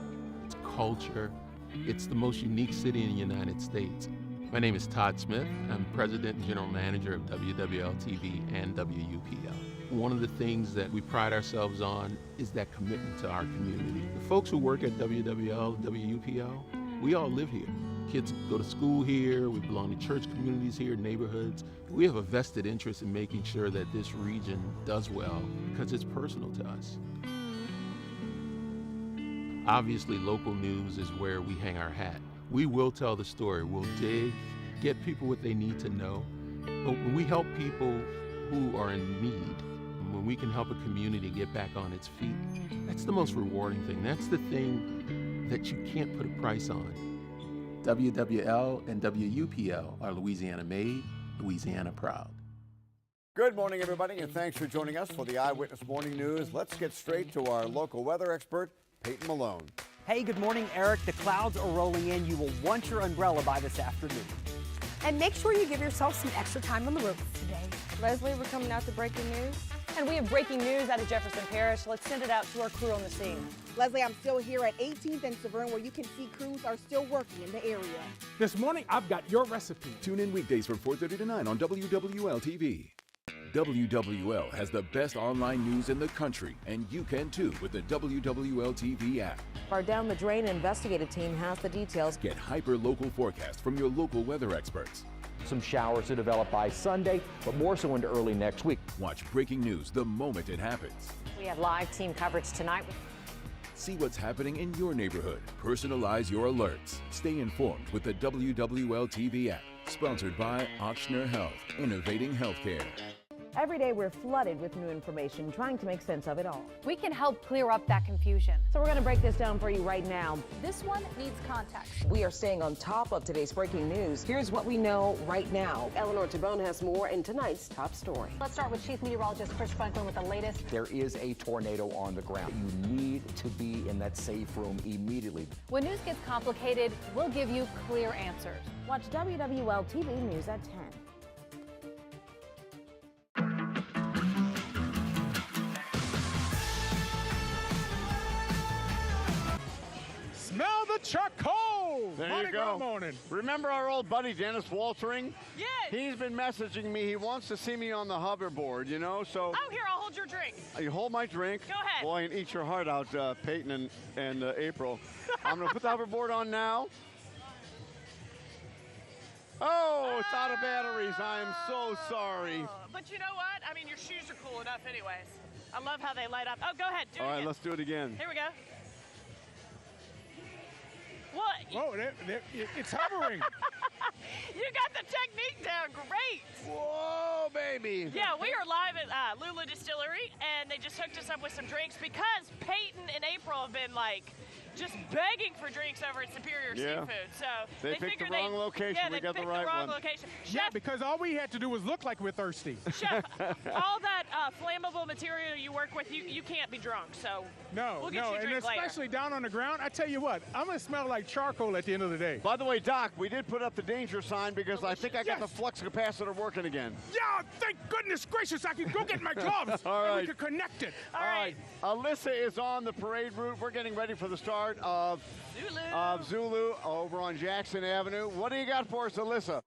it's culture, it's the most unique city in the United States. My name is Todd Smith. I'm President and General Manager of WWL-TV and WUPL. One of the things that we pride ourselves on is that commitment to our community. The folks who work at WWL, WUPL, we all live here. Kids go to school here, we belong to church communities here, neighborhoods. We have a vested interest in making sure that this region does well because it's personal to us. Obviously, local news is where we hang our hat. We will tell the story, we'll dig, get people what they need to know. But when we help people who are in need, when we can help a community get back on its feet, that's the most rewarding thing. That's the thing that you can't put a price on. WWL and WUPL are Louisiana made, Louisiana proud. Good morning, everybody, and thanks for joining us for the Eyewitness Morning News. Let's get straight to our local weather expert, Peyton Malone. Hey, good morning, Eric. The clouds are rolling in. You will want your umbrella by this afternoon. And make sure you give yourself some extra time on the roads today. Leslie, we're coming out to breaking news. And we have breaking news out of Jefferson Parish. Let's send it out to our crew on the scene. Leslie, I'm still here at 18th and Severn, where you can see crews are still working in the area. This morning, I've got your recipe. Tune in weekdays from 4:30 to 9 on WWL-TV. WWL has the best online news in the country, and you can too with the WWL-TV app. Our Down the Drain investigative team has the details. Get hyper-local forecasts from your local weather experts. Some showers to develop by Sunday, but more so into early next week. Watch breaking news the moment it happens. We have live team coverage tonight. See what's happening in your neighborhood. Personalize your alerts. Stay informed with the WWL-TV app. Sponsored by Ochsner Health, innovating healthcare. Every day we're flooded with new information, trying to make sense of it all. We can help clear up that confusion. So we're going to break this down for you right now. This one needs context. We are staying on top of today's breaking news. Here's what we know right now. Eleanor Tabone has more in tonight's top story. Let's start with Chief Meteorologist Chris Franklin with the latest. There is a tornado on the ground. You need to be in that safe room immediately. When news gets complicated, we'll give you clear answers. Watch WWL TV News at 10. Smell the charcoal! There Mardi you Gras go. morning. Remember our old buddy Dennis Waltering? Yes. He's been messaging me. He wants to see me on the hoverboard, you know, so... Oh, here, I'll hold your drink. You hold my drink. Go ahead. Boy, and eat your heart out, Peyton and April. I'm going to put the hoverboard on now. Oh, it's out of batteries. I am so sorry. But you know what? I mean, your shoes are cool enough anyways. I love how they light up. Oh, go ahead. Do it All right, again. let's do it again. Here we go. What? Whoa, it's hovering. You got the technique down great. Whoa, baby. Yeah, we are live at Lula Distillery, and they just hooked us up with some drinks because Peyton and April have been like just begging for drinks over at Superior Seafood. So they picked the figured wrong location. Yeah, We they got the picked right wrong one. location. Chef, Yeah, because all we had to do was look like we're thirsty. Chef, all that flammable material you work with, you can't be drunk. So No, we'll get no, you a and drink especially later. down on the ground. I tell you what, I'm gonna smell like charcoal at the end of the day. By the way, Doc, we did put up the danger sign because I think I got the flux capacitor working again. Yeah, thank goodness gracious, I can go get my gloves. All and right. we can connect it. All right. Alyssa is on the parade route. We're getting ready for the start of Zulu over on Jackson Avenue. What do you got for us, Alyssa?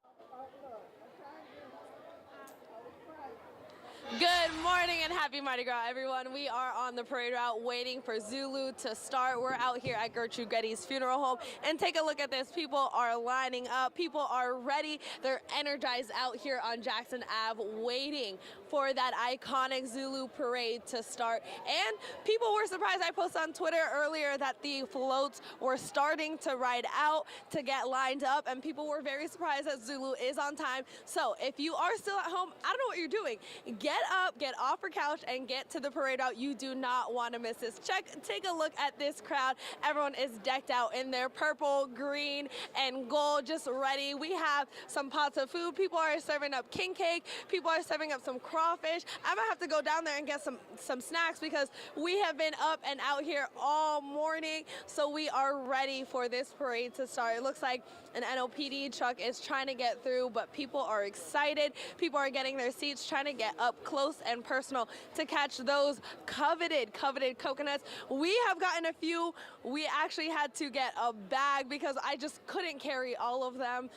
Good morning and happy Mardi Gras, everyone. We are on the parade route waiting for Zulu to start. We're out here at Gertrude Getty's funeral home, and take a look at this. People are lining up. People are ready. They're energized out here on Jackson Ave waiting for that iconic Zulu parade to start. And people were surprised. I posted on Twitter earlier that the floats were starting to ride out to get lined up, and people were very surprised that Zulu is on time. So if you are still at home, I don't know what you're doing. Get up, get off your couch, and get to the parade route. You do not want to miss this. Take a look at this crowd. Everyone is decked out in their purple, green, and gold, just ready. We have some pots of food. People are serving up king cake. People are serving up some crawfish. I might have to go down there and get some snacks because we have been up and out here all morning. So we are ready for this parade to start. It looks like an NOPD truck is trying to get through, but people are excited. People are getting their seats, trying to get up close and personal to catch those coveted coconuts. We have gotten a few. We actually had to get a bag because I just couldn't carry all of them.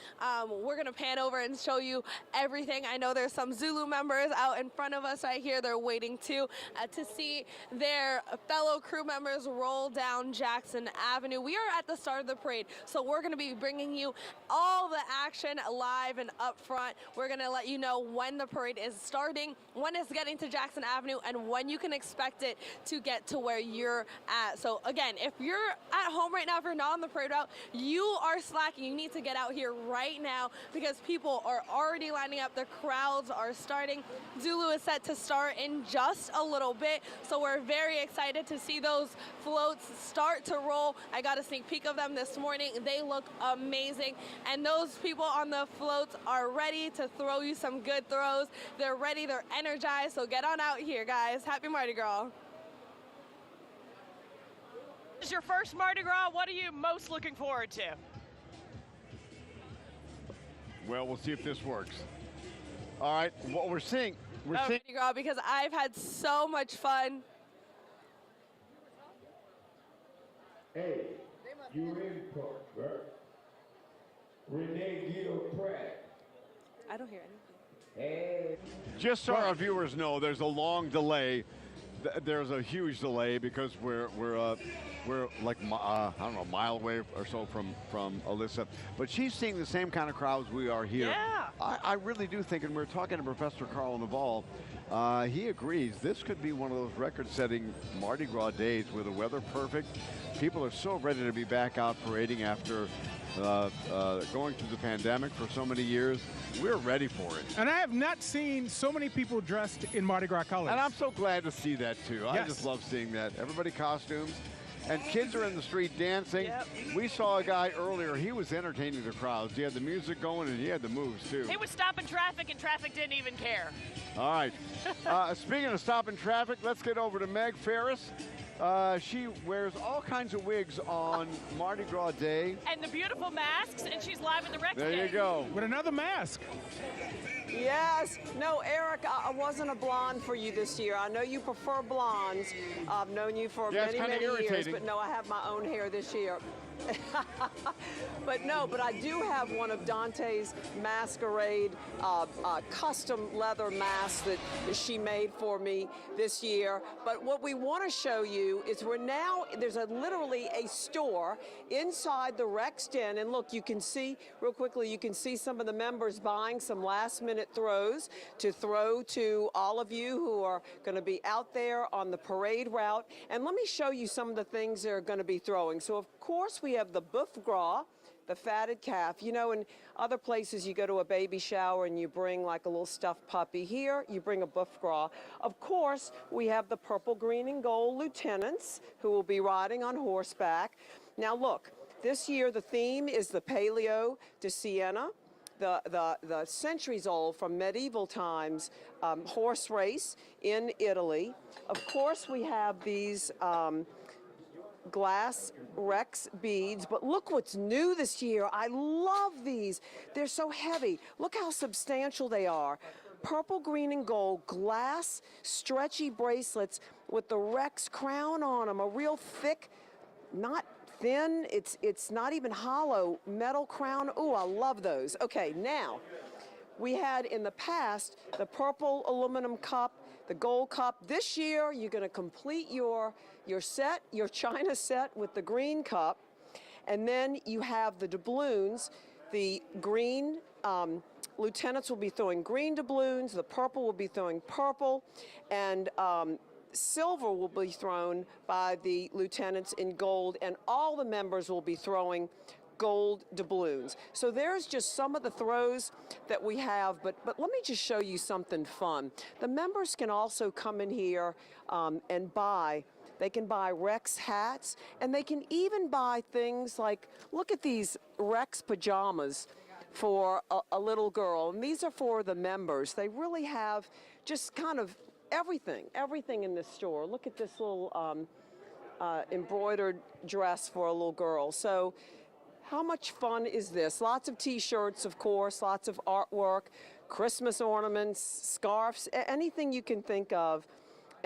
We're gonna pan over and show you everything. I know there's some Zulu members out in front of us right here. They're waiting to see their fellow crew members roll down Jackson Avenue. We are at the start of the parade, so we're gonna be bringing you all the action live and up front. We're gonna let you know when the parade is starting, when it's getting to Jackson Avenue, and when you can expect it to get to where you're at. So again, if you're at home right now, if you're not on the parade route, you are slacking. You need to get out here right now because people are already lining up. The crowds are starting. Zulu is set to start in just a little bit, so we're very excited to see those floats start to roll. I got a sneak peek of them this morning. They look amazing, and those people on the floats are ready to throw you some good throws. They're ready, they're energized, so get on out here, guys. Happy Mardi Gras. This is your first Mardi Gras. What are you most looking forward to? Well, we'll see if this works. All right, what we're seeing. Mardi Gras, because I've had so much fun. Hey, you're in Pratt. Renee Gill-Pratt. I don't hear anything. Hey. Just so our viewers know, there's a long delay. There's a huge delay because we're like I don't know, a mile away or so from Alyssa, but she's seeing the same kind of crowds we are here. Yeah. I really do think, and we're talking to Professor Carl Naval. He agrees this could be one of those record-setting Mardi Gras days with the weather perfect. People are so ready to be back out parading after going through the pandemic for so many years. We're ready for it. And I have not seen so many people dressed in Mardi Gras colors. And I'm so glad to see that too. Yes. I just love seeing that. Everybody costumes. And kids are in the street dancing. Yep. We saw a guy earlier. He was entertaining the crowds. He had the music going and he had the moves too. He was stopping traffic and traffic didn't even care. All right. Speaking of stopping traffic, let's get over to Meg Ferris. She wears all kinds of wigs on Mardi Gras Day. And the beautiful masks, and she's live in the rec. There you go. With another mask. Yes. No, Eric, I wasn't a blonde for you this year. I know you prefer blondes. I've known you for many years, but no, I have my own hair this year. But I do have one of Dante's masquerade custom leather masks that she made for me this year. But what we want to show you is there's literally a store inside the Rex Den. And look, you can see real quickly, you can see some of the members buying some last minute throws to throw to all of you who are going to be out there on the parade route. And let me show you some of the things they're going to be throwing. So of course we have the boeuf gras, the fatted calf. You know, in other places you go to a baby shower and you bring like a little stuffed puppy. Here you bring a boeuf gras. Of course, we have the purple, green, and gold lieutenants who will be riding on horseback. Now look, this year the theme is the Palio de Siena, the centuries-old from medieval times horse race in Italy. Of course, we have these glass Rex beads, but look what's new this year. I love these. They're so heavy. Look how substantial they are. Purple, green, and gold glass stretchy bracelets with the Rex crown on them. A real thick, not thin, it's not even hollow metal crown. Ooh, I love those. Okay, now we had in the past the purple aluminum cup the gold cup. This year, you're going to complete your set, your china set with the green cup. And then you have the doubloons. The green lieutenants will be throwing green doubloons. The purple will be throwing purple. And silver will be thrown by the lieutenants in gold. And all the members will be throwing gold doubloons. So there's just some of the throws that we have, but let me just show you something fun. The members can also come in here and buy. They can buy Rex hats, and they can even buy things like, look at these Rex pajamas for a little girl, and these are for the members. They really have just kind of everything in this store. Look at this little embroidered dress for a little girl. So how much fun is this? Lots of t-shirts, of course, lots of artwork, Christmas ornaments, scarves, anything you can think of.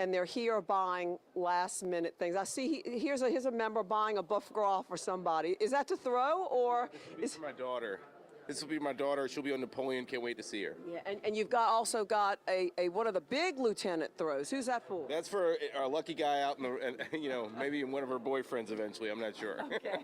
And they're here buying last-minute things. I see here's a member buying a buff gras for somebody. Is that to throw, or is for my daughter? This will be my daughter. She'll be on Napoleon. Can't wait to see her. Yeah, and you've also got a one of the big lieutenant throws. Who's that for? That's for our lucky guy out in the, maybe one of her boyfriends eventually. I'm not sure. Okay.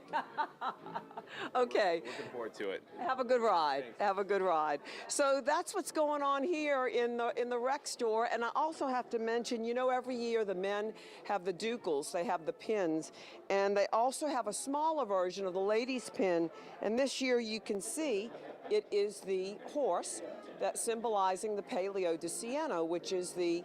Okay. Looking forward to it. Have a good ride. Thanks. Have a good ride. So that's what's going on here in the rec store. And I also have to mention, every year the men have the ducals. They have the pins, and they also have a smaller version of the ladies' pin. And this year you can see it is the horse that's symbolizing the Palio de Siena, which is the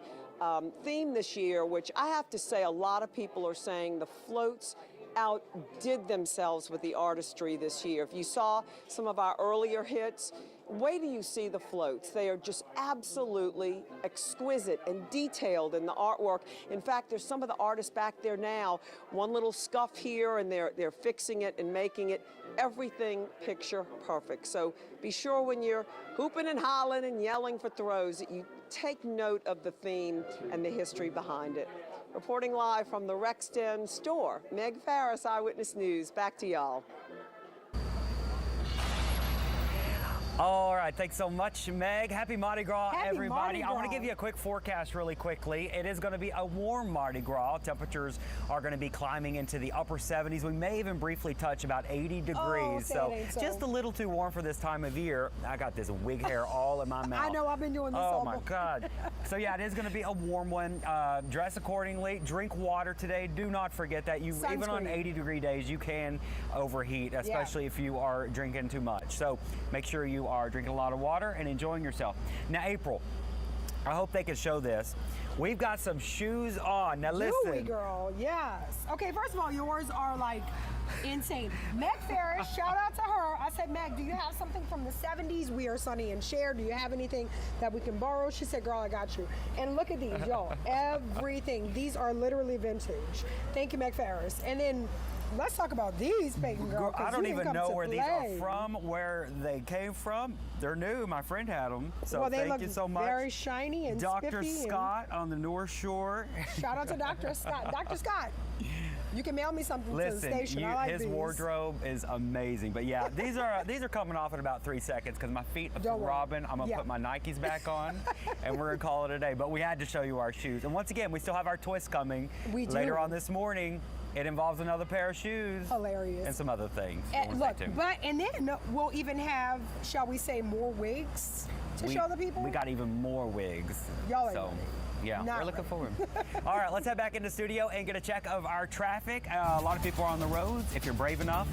theme this year, which I have to say a lot of people are saying the floats outdid themselves with the artistry this year. If you saw some of our earlier hits, wait till you see the floats. They are just absolutely exquisite and detailed in the artwork. In fact, there's some of the artists back there now, one little scuff here, and they're fixing it and making it everything picture perfect. So be sure when you're hooping and hollering and yelling for throws that you take note of the theme and the history behind it. Reporting live from the Rexton store, Meg Farris, Eyewitness News. Back to y'all. All right, thanks so much, Meg. Happy Mardi Gras, Happy everybody. Mardi Gras. I want to give you a quick forecast really quickly. It is going to be a warm Mardi Gras. Temperatures are going to be climbing into the upper 70s. We may even briefly touch about 80 degrees. So just a little too warm for this time of year. I got this wig hair all in my mouth. I know, I've been doing this Oh all my God. So yeah, it is going to be a warm one. Dress accordingly. Drink water today. Do not forget that even on 80-degree days, you can overheat, especially if you are drinking too much. So make sure you are drinking a lot of water and enjoying yourself. Now, April, I hope they can show this. We've got some shoes on. Now, listen. Louis, girl, yes. Okay, first of all, yours are like insane. Meg Farris, shout out to her. I said, Meg, do you have something from the 70s? We are Sonny and Cher. Do you have anything that we can borrow? She said, girl, I got you. And look at these, y'all. Everything. These are literally vintage. Thank you, Meg Farris. And then let's talk about these, Peyton, girl. I don't even know where these are from, where they came from. They're new. My friend had them. So well, thank you so much. Very shiny and Dr. spiffy Scott on the North Shore. Shout out to Dr. Scott. Dr. Scott, you can mail me something to the station. I like his these. wardrobe is amazing. But yeah, these are coming off in about 3 seconds because my feet are throbbing. I'm gonna put my Nikes back on, and we're gonna call it a day. But we had to show you our shoes. And once again, we still have our twist coming later on this morning. It involves another pair of shoes. Hilarious. And some other things. Look, and then we'll even have, shall we say, more wigs to show the people? We got even more wigs. Y'all are so, yeah, Not we're looking forward. All right, let's head back into studio and get a check of our traffic. A lot of people are on the roads. If you're brave enough,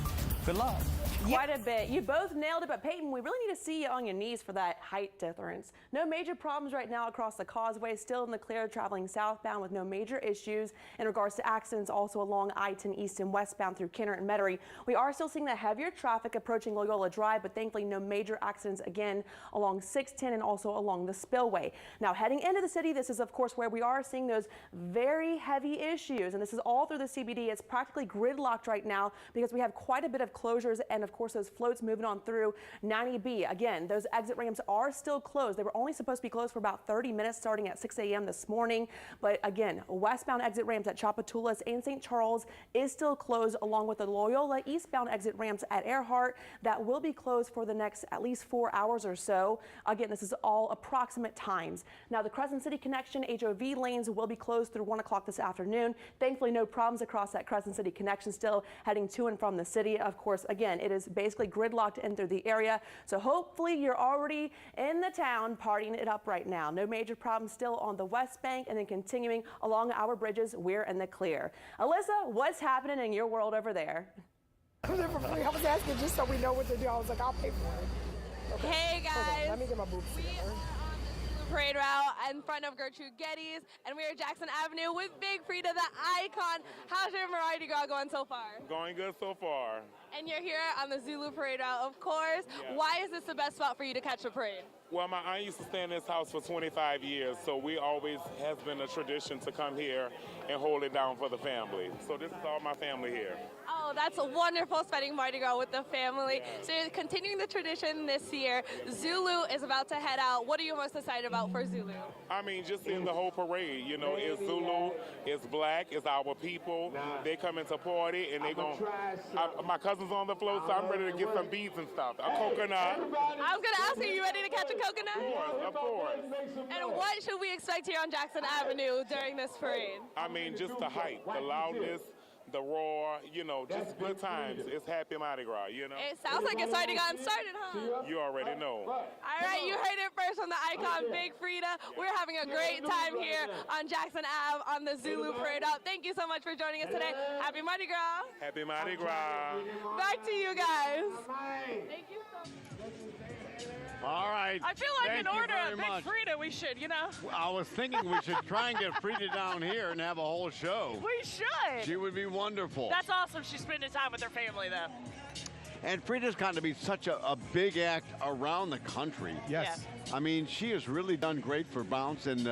good luck. Quite a bit. You both nailed it, but Peyton, we really need to see you on your knees for that height difference. No major problems right now across the causeway. Still in the clear traveling southbound with no major issues. In regards to accidents also along I-10 east and westbound through Kenner and Metairie. We are still seeing the heavier traffic approaching Loyola Drive, but thankfully no major accidents again along 610 and also along the spillway. Now heading into the city, this is of course where we are seeing those very heavy issues, and this is all through the CBD. It's practically gridlocked right now because we have quite a bit of closures and, of course, those floats moving on through 90B. Again, those exit ramps are still closed. They were only supposed to be closed for about 30 minutes starting at 6 a.m. this morning. But again, westbound exit ramps at Chapatulas and St. Charles is still closed, along with the Loyola eastbound exit ramps at Earhart that will be closed for the next at least 4 hours or so. Again, this is all approximate times. Now, the Crescent City Connection HOV lanes will be closed through 1 o'clock this afternoon. Thankfully, no problems across that Crescent City Connection still heading to and from the city. Of course, again, it is basically gridlocked in through the area. So hopefully you're already in the town partying it up right now. No major problems still on the West Bank, and then continuing along our bridges, we're in the clear. Alyssa, what's happening in your world over there? I was there for free. I was asking just so we know what to do. I was like, I'll pay for it. Okay. Hey guys. Let me get my boobs together. Parade route in front of Gertrude Geddes, and we're at Jackson Avenue with Big Frida, the icon. How's your Mardi Gras going so far? Going good so far. And you're here on the Zulu Parade route, of course. Yeah. Why is this the best spot for you to catch a parade? Well, my aunt used to stay in this house for 25 years, so we always has been a tradition to come here and hold it down for the family. So this is all my family here. Oh, that's wonderful, spending Mardi Gras with the family. So you're continuing the tradition this year. Zulu is about to head out. What are you most excited about for Zulu? I mean, just seeing the whole parade, you know, it's Zulu, it's black, it's our people. They come into party and they gon' my cousin's on the float, so I'm ready to get some beads and stuff. A coconut. I was gonna ask you ready to catch a coconut? Of course. And what should we expect here on Jackson Avenue during this parade? I mean, just the hype, the loudness, the roar, you know, just good times. It's happy Mardi Gras, you know? It sounds like it's already gotten started, huh? You already know. All right, you heard it first from the icon, Big Frida. We're having a great time here on Jackson Ave on the Zulu Parade Out. Thank you so much for joining us today. Happy Mardi Gras. Happy Mardi Gras. Back to you guys. Thank you so much. All right. I feel like Thank in you order very of Big much. Frida, we should, you know. I was thinking we should try and get Frida down here and have a whole show. We should. She would be wonderful. That's awesome. She's spending time with her family, though. And Frida's gotten to be such a big act around the country. Yes. Yeah. I mean, she has really done great for bounce and,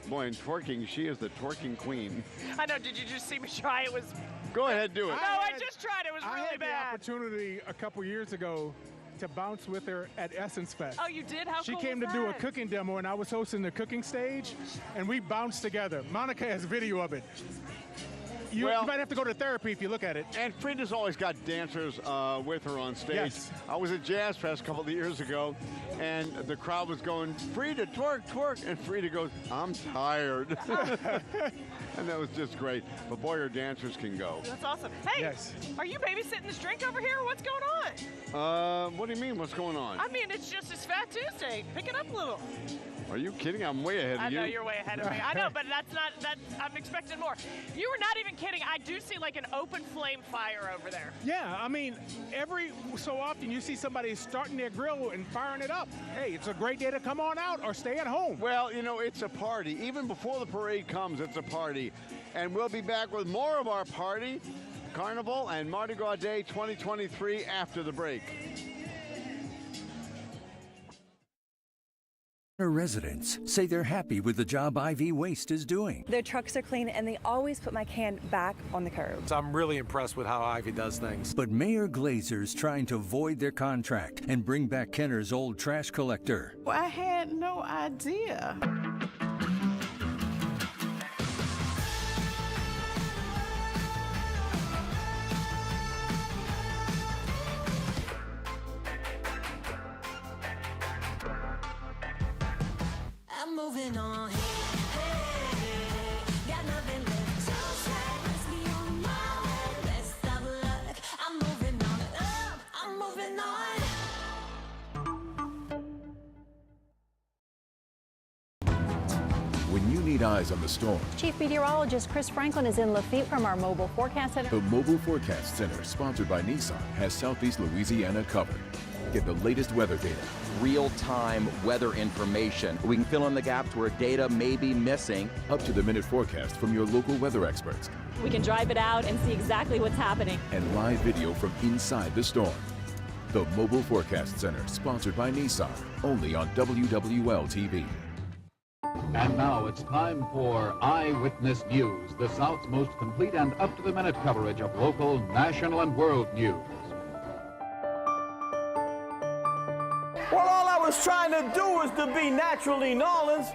boy, in twerking, she is the twerking queen. I know. Did you just see me try? It was... Go ahead, do it. No, I just tried. It was really I had bad. the opportunity a couple years ago to bounce with her at Essence Fest. Oh, you did? How She cool came was to do a that? cooking demo, and I was hosting the cooking stage, and we bounced together. Monica has video of it. You might have to go to therapy if you look at it. And Frida's always got dancers with her on stage. Yes. I was at Jazz Fest a couple of years ago, and the crowd was going, Frida, twerk, twerk. And Frida goes, I'm tired. And that was just great. But boy, her dancers can go. That's awesome. Hey, Yes. Are you babysitting this drink over here? What's going on? What do you mean? What's going on? I mean, it's just Fat Tuesday. Pick it up a little. Are you kidding? I'm way ahead of you. I know you're way ahead of me. I know, but I'm expecting more. You were not even kidding. I do see like an open flame fire over there. Yeah, I mean, every so often you see somebody starting their grill and firing it up. Hey, it's a great day to come on out or stay at home. Well, you know, it's a party. Even before the parade comes, it's a party. And we'll be back with more of our party, Carnival, and Mardi Gras Day 2023 after the break. Residents say they're happy with the job IV Waste is doing. Their trucks are clean and they always put my can back on the curb. So I'm really impressed with how Ivy does things. But Mayor Glazer's trying to void their contract and bring back Kenner's old trash collector. Well, I had no idea. I'm moving on. Got nothing left to say. Let's be on my way. Best of luck. I'm moving on. I'm moving on. When you need eyes on the storm, Chief Meteorologist Chris Franklin is in Lafitte from our mobile forecast center. the Mobile Forecast Center, sponsored by Nissan, has Southeast Louisiana covered. Get the latest weather data, real-time weather information. We can fill in the gaps where data may be missing. up-to-the-minute forecast from your local weather experts, We can drive it out and see exactly what's happening. and live video from inside the storm. The Mobile Forecast Center, sponsored by Nissan, only on WWL-TV. And now it's time for Eyewitness News, the South's most complete and up-to-the-minute coverage of local, national, and world news. Well, all I was trying to do was to be naturally Nolans.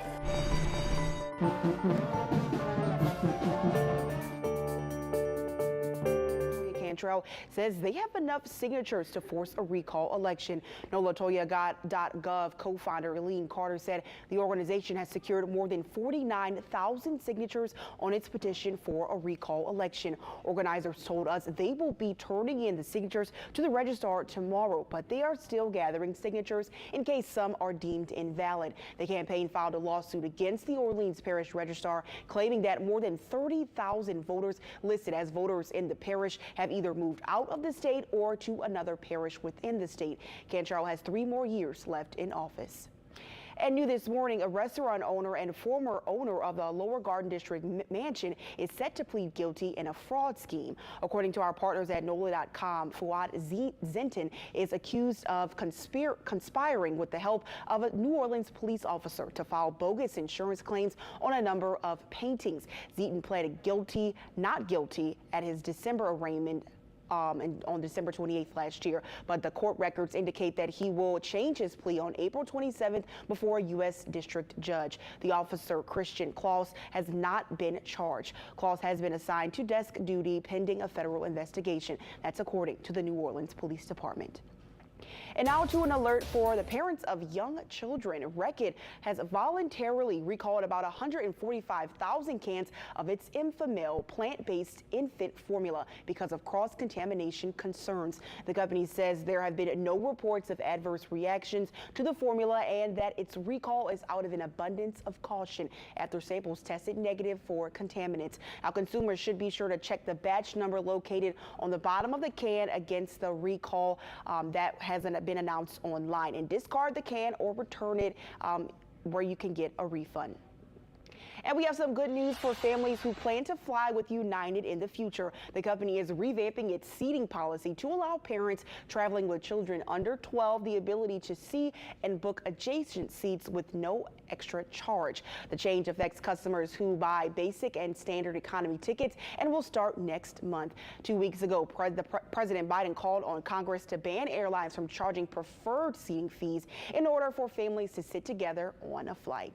Cantrell says they have enough signatures to force a recall election. NOLAToya.gov co-founder Eileen Carter said the organization has secured more than 49,000 signatures on its petition for a recall election. Organizers told us they will be turning in the signatures to the registrar tomorrow, but they are still gathering signatures in case some are deemed invalid. The campaign filed a lawsuit against the Orleans Parish Registrar, claiming that more than 30,000 voters listed as voters in the parish have either moved out of the state or to another parish within the state. Cantrell has 3 more years left in office. And new this morning, a restaurant owner and former owner of the Lower Garden District mansion is set to plead guilty in a fraud scheme. According to our partners at NOLA.com, Fuad Zinton is accused of conspiring with the help of a New Orleans police officer to file bogus insurance claims on a number of paintings. Zinton pleaded not guilty at his December arraignment on December 28th last year, but the court records indicate that he will change his plea on April 27th before a U.S. district judge. The officer, Christian Klaus, has not been charged. Klaus has been assigned to desk duty pending a federal investigation. That's according to the New Orleans Police Department. And now to an alert for the parents of young children. Reckitt has voluntarily recalled about 145,000 cans of its Enfamil plant-based infant formula because of cross-contamination concerns. The company says there have been no reports of adverse reactions to the formula and that its recall is out of an abundance of caution after samples tested negative for contaminants. Now, consumers should be sure to check the batch number located on the bottom of the can against the recall that hasn't been announced online, and discard the can or return it where you can get a refund. And we have some good news for families who plan to fly with United in the future. The company is revamping its seating policy to allow parents traveling with children under 12 the ability to see and book adjacent seats with no extra charge. The change affects customers who buy basic and standard economy tickets and will start next month. 2 weeks ago, President Biden called on Congress to ban airlines from charging preferred seating fees in order for families to sit together on a flight.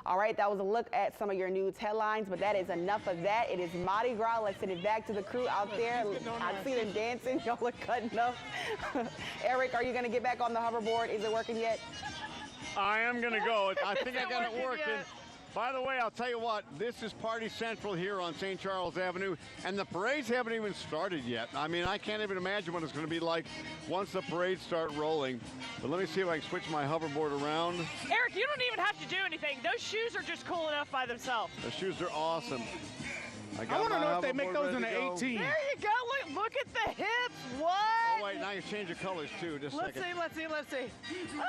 All right, that was a look at some of your news headlines, but that is enough of that. It is Mardi Gras. Let's send it back to the crew out there. I see them dancing. Y'all are cutting up. Eric, are you going to get back on the hoverboard? Is it working yet? I am going to go. I think I got it working. By the way, I'll tell you what, this is Party Central here on St. Charles Avenue, and the parades haven't even started yet. I mean, I can't even imagine what it's going to be like once the parades start rolling. But let me see if I can switch my hoverboard around. Eric, you don't even have to do anything. Those shoes are just cool enough by themselves. The shoes are awesome. I want to know if they make those in the 18. There you go. Look at the hips. What? Oh, wait, now you change the colors, too. Just a second. Let's see. Ah!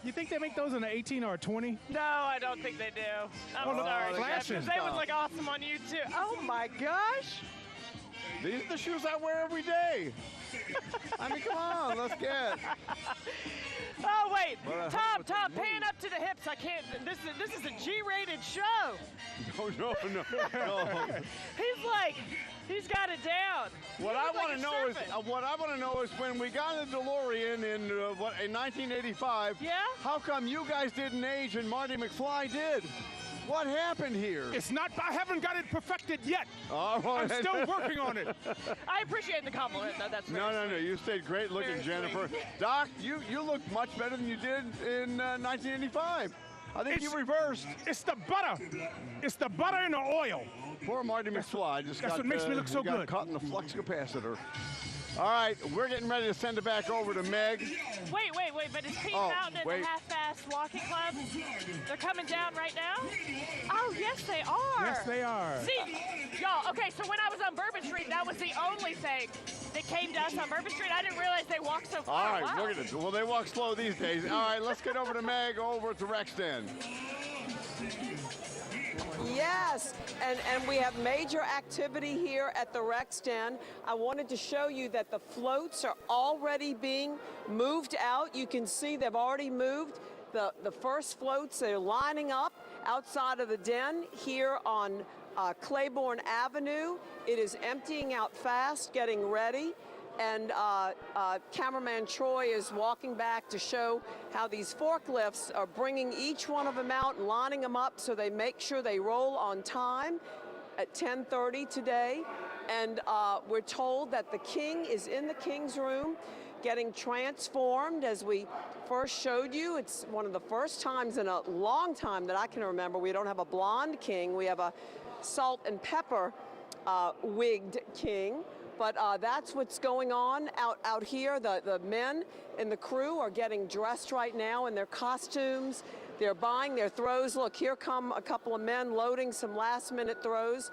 You think they make those in an 18 or a 20? No, I don't think they do. I'm sorry. Flashing. They would look awesome on you, too. Oh, my gosh. These are the shoes I wear every day. I mean, come on, let's get. Oh, wait. Tom, pan up to the hips. I can't. This is a G-rated show. No. He's got it down. What I want to know is when we got in the DeLorean in 1985. Yeah. How come you guys didn't age and Marty McFly did? What happened here? It's not. I haven't got it perfected yet. All right. I'm still working on it. I appreciate the compliment. That's No. You stayed great looking, Jennifer. Doc, you look much better than you did in 1985. I think you reversed. It's the butter. It's the butter and the oil. Poor Marty McFly That's what makes me look so good. Caught in the flux capacitor. All right, we're getting ready to send it back over to Meg. Wait, but is Team Mountain and the Half-Fast Walking Club, they're coming down right now? Oh, yes, they are. Yes, they are. See, y'all, okay, so when I was on Bourbon Street, that was the only thing that came to us on Bourbon Street. I didn't realize they walked so far. All right, wow. well, they walk slow these days. All right, let's get over to Meg, over to Rexton. Yes, and we have major activity here at the Rex Den. I wanted to show you that the floats are already being moved out. You can see they've already moved the first floats. They're lining up outside of the den here on Claiborne Avenue. It is emptying out fast, getting ready. And cameraman Troy is walking back to show how these forklifts are bringing each one of them out and lining them up so they make sure they roll on time at 10:30 today. And we're told that the king is in the king's room getting transformed as we first showed you. It's one of the first times in a long time that I can remember we don't have a blonde king. We have a salt and pepper wigged king. But that's what's going on out here. The men in the crew are getting dressed right now in their costumes. They're buying their throws. Look, here come a couple of men loading some last-minute throws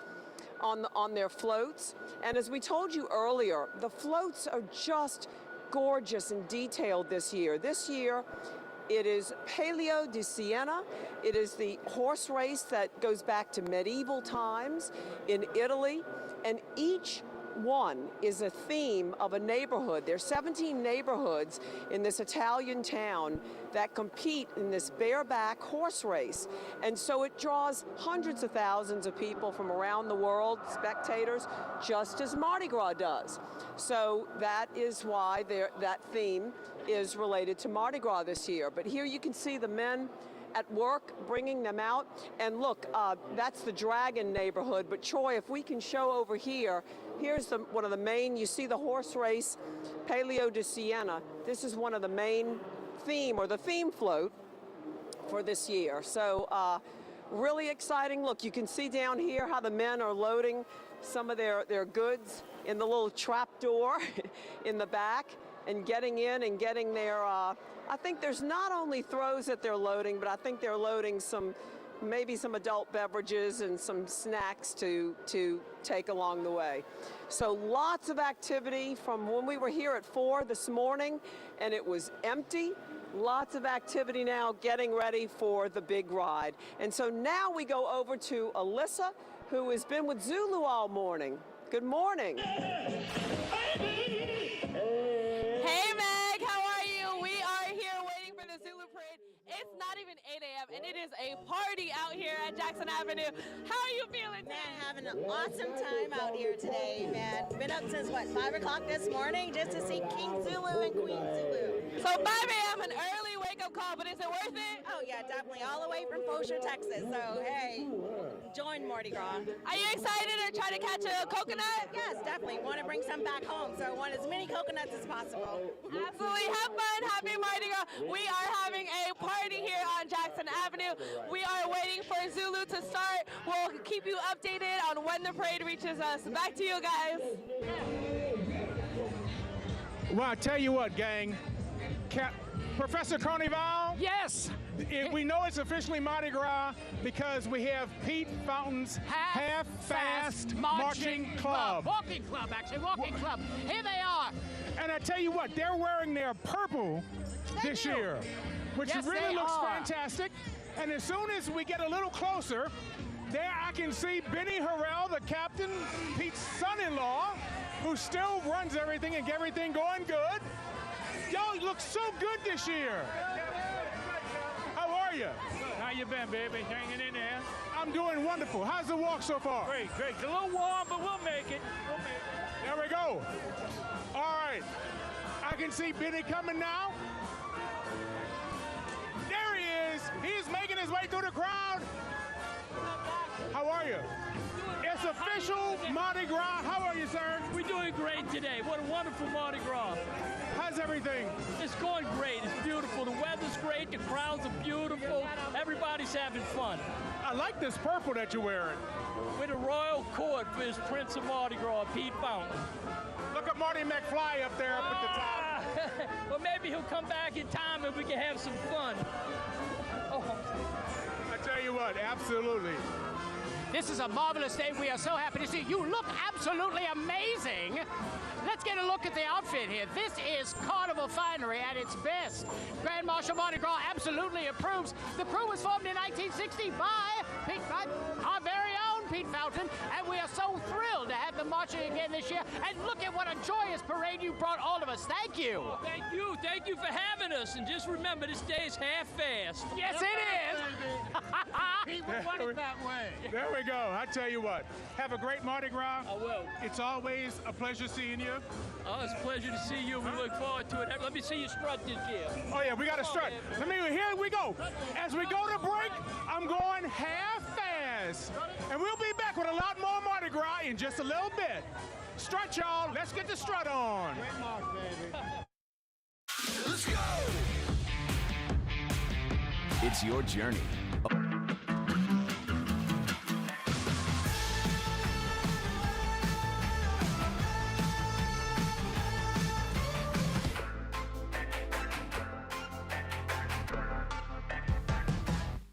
on their floats. And as we told you earlier, the floats are just gorgeous and detailed this year. This year, it is Palio di Siena. It is the horse race that goes back to medieval times in Italy. And each one is a theme of a neighborhood. There's 17 neighborhoods in this Italian town that compete in this bareback horse race. And so it draws hundreds of thousands of people from around the world, spectators, just as Mardi Gras does. So that is why that theme is related to Mardi Gras this year. But here you can see the men at work bringing them out. And look, that's the Dragon neighborhood. But Troy, if we can show over here, here's one of the main, you see the horse race, Palio di Siena. This is one of the main theme float for this year. So really exciting. Look, you can see down here how the men are loading some of their goods in the little trap door in the back and getting in and getting their, I think there's not only throws that they're loading, but I think they're loading maybe some adult beverages and some snacks to take along the way. So lots of activity from when we were here at 4 this morning and it was empty. Lots of activity now getting ready for the big ride. And so now we go over to Alyssa, who has been with Zulu all morning. Good morning. Hey Meg, how are you? We are here waiting for the Zulu parade. It's not even 8 a.m. and it is a party out here at Jackson Avenue. How are you feeling today? Man, having an awesome time out here today, man. Been up since, 5 o'clock this morning just to see King Zulu and Queen Zulu. So 5 a.m., an early wake-up call, but is it worth it? Oh, yeah, definitely. All the way from Fosher, Texas. So, hey, join Mardi Gras. Are you excited or trying to catch a coconut? Yes, definitely. Want to bring some back home, so I want as many coconuts as possible. Absolutely. Have fun. Happy Mardi Gras. We are having a party here on Jackson Avenue. We are waiting for Zulu to start. We'll keep you updated on when the parade reaches us. Back to you guys. Well, I tell you what, gang. Professor Carnival? Yes! We know it's officially Mardi Gras because we have Pete Fountain's Half-Fast Marching Club. Walking club, actually, walking club. Here they are. And I tell you what, they're wearing their purple this year, which really looks fantastic. And as soon as we get a little closer, there I can see Benny Harrell, the captain, Pete's son-in-law, who still runs everything and get everything going good. Y'all look so good this year. How are you? How you been, baby? Hanging in there? I'm doing wonderful. How's the walk so far? Great, great. A little warm, but we'll make it. There we go. All right. I can see Benny coming now. There he is. He's making his way through the crowd. How are you? It's official Mardi Gras. How are you, sir? We're doing great today. What a wonderful Mardi Gras. How's everything? It's going great. It's beautiful. The weather's great. The crowds are beautiful. Everybody's having fun. I like this purple that you're wearing. With a royal court for his Prince of Mardi Gras, Pete Fountain. Look at Marty McFly up there up at the top. Well, maybe he'll come back in time and we can have some fun. Oh. I tell you what, absolutely. This is a marvelous day. We are so happy to see you. Look absolutely amazing. Let's get a look at the outfit here. This is carnival finery at its best. Grand Marshal Mardi Gras absolutely approves. The crew was formed in 1960 by our very own Pete Fountain, and we are so thrilled to have them marching again this year. And look at what a joyous parade you brought all of us. Thank you. Well, thank you for having us. And just remember, this day is half-fast. Yes, it is. Pete, we want it that way. There we go. I tell you what, have a great Mardi Gras. I will. It's always a pleasure seeing you. Oh, it's a pleasure to see you. We look forward to it. Let me see you strut this year. Oh yeah, we got to strut. Here we go. As we go to break, I'm going half-fast. And we'll be back with a lot more Mardi Gras in just a little bit. Strut, y'all. Let's get the strut on. Great mark, baby. Let's go! It's your journey.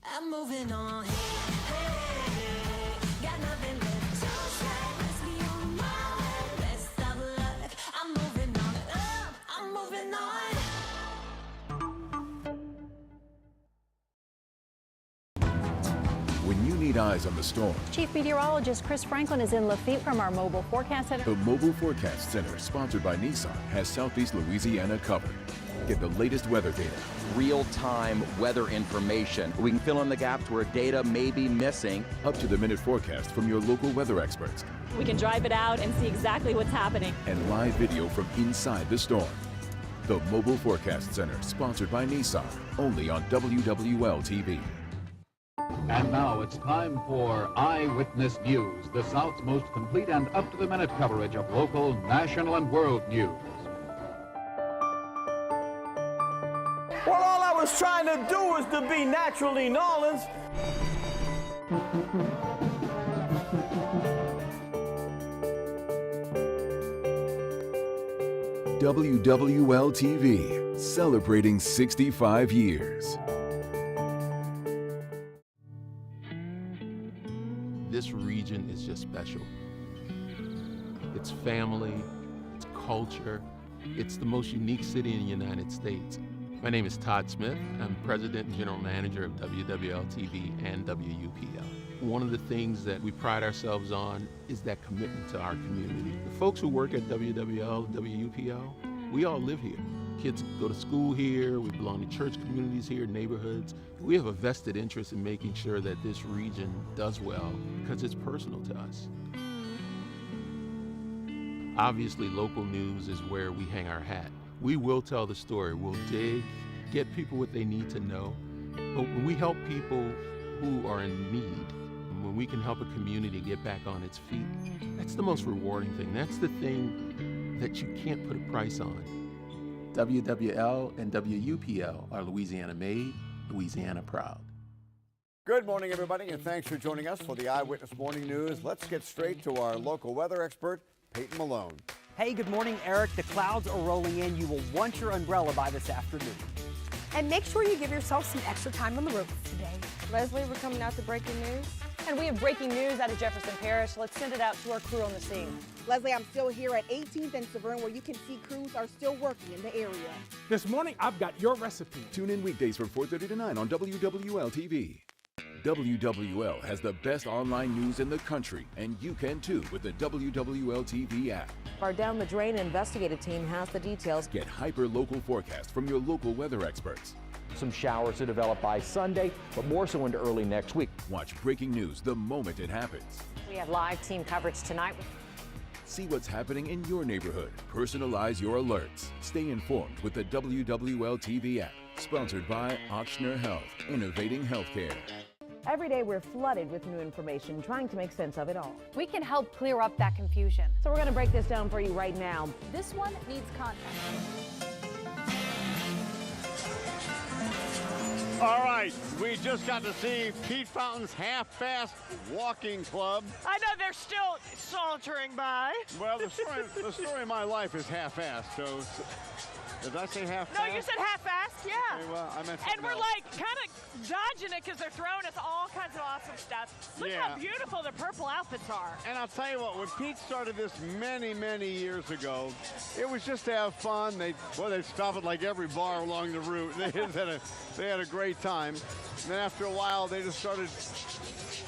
I'm moving on. Hey, got nothing left to say. Let's be on my way. Best of luck. I'm moving on. I'm moving on. When you need eyes on the storm, Chief Meteorologist Chris Franklin is in Lafitte from our Mobile Forecast Center. the Mobile Forecast Center, sponsored by Nissan, has Southeast Louisiana covered. Get the latest weather data, Real-time weather information. We can fill in the gaps where data may be missing. up-to-the-minute forecast from your local weather experts, We can drive it out and see exactly what's happening. and live video from inside the storm. The Mobile Forecast Center, sponsored by Nissan, only on WWL-TV. And now it's time for Eyewitness News, the South's most complete and up-to-the-minute coverage of local, national, and world news. Well, all I was trying to do was to be naturally Nolans. WWL-TV, celebrating 65 years. This region is just special. It's family, it's culture, it's the most unique city in the United States. My name is Todd Smith. I'm President and General Manager of WWL-TV and WUPL. One of the things that we pride ourselves on is that commitment to our community. The folks who work at WWL, WUPL, we all live here. Kids go to school here, we belong to church communities here, neighborhoods. We have a vested interest in making sure that this region does well because it's personal to us. Obviously, local news is where we hang our hat. We will tell the story. We'll dig, get people what they need to know. But when we help people who are in need, when we can help a community get back on its feet, that's the most rewarding thing. That's the thing that you can't put a price on. WWL and WUPL are Louisiana made, Louisiana proud. Good morning, everybody, and thanks for joining us for the Eyewitness Morning News. Let's get straight to our local weather expert, Peyton Malone. Hey, good morning, Eric. The clouds are rolling in. You will want your umbrella by this afternoon. And make sure you give yourself some extra time on the roads today. Leslie, we're coming out to breaking news. And we have breaking news out of Jefferson Parish. Let's send it out to our crew on the scene. Leslie, I'm still here at 18th and Severn, where you can see crews are still working in the area. This morning, I've got your recipe. Tune in weekdays from 4:30 to 9 on WWL-TV. WWL has the best online news in the country, and you can too with the WWL-TV app. Our Down the Drain investigative team has the details. Get hyper-local forecasts from your local weather experts. Some showers to develop by Sunday, but more so into early next week. Watch breaking news the moment it happens. We have live team coverage tonight. See what's happening in your neighborhood. Personalize your alerts. Stay informed with the WWL-TV app. Sponsored by Ochsner Health, innovating healthcare. Every day we're flooded with new information, trying to make sense of it all. We can help clear up that confusion. So we're going to break this down for you right now. This one needs context. All right, we just got to see Pete Fountain's half-fast walking club. I know they're still sauntering by. Well, the story of my life is half-fast, so did I say half-fast? No, you said half-fast, yeah. Okay, well, I meant and we're else. like kind of dodging it because they're throwing us all kinds of awesome stuff. Look how beautiful the purple outfits are. And I'll tell you what, when Pete started this many, many years ago, it was just to have fun. They'd stop at like every bar along the route. They had a great time. And then after a while, they just started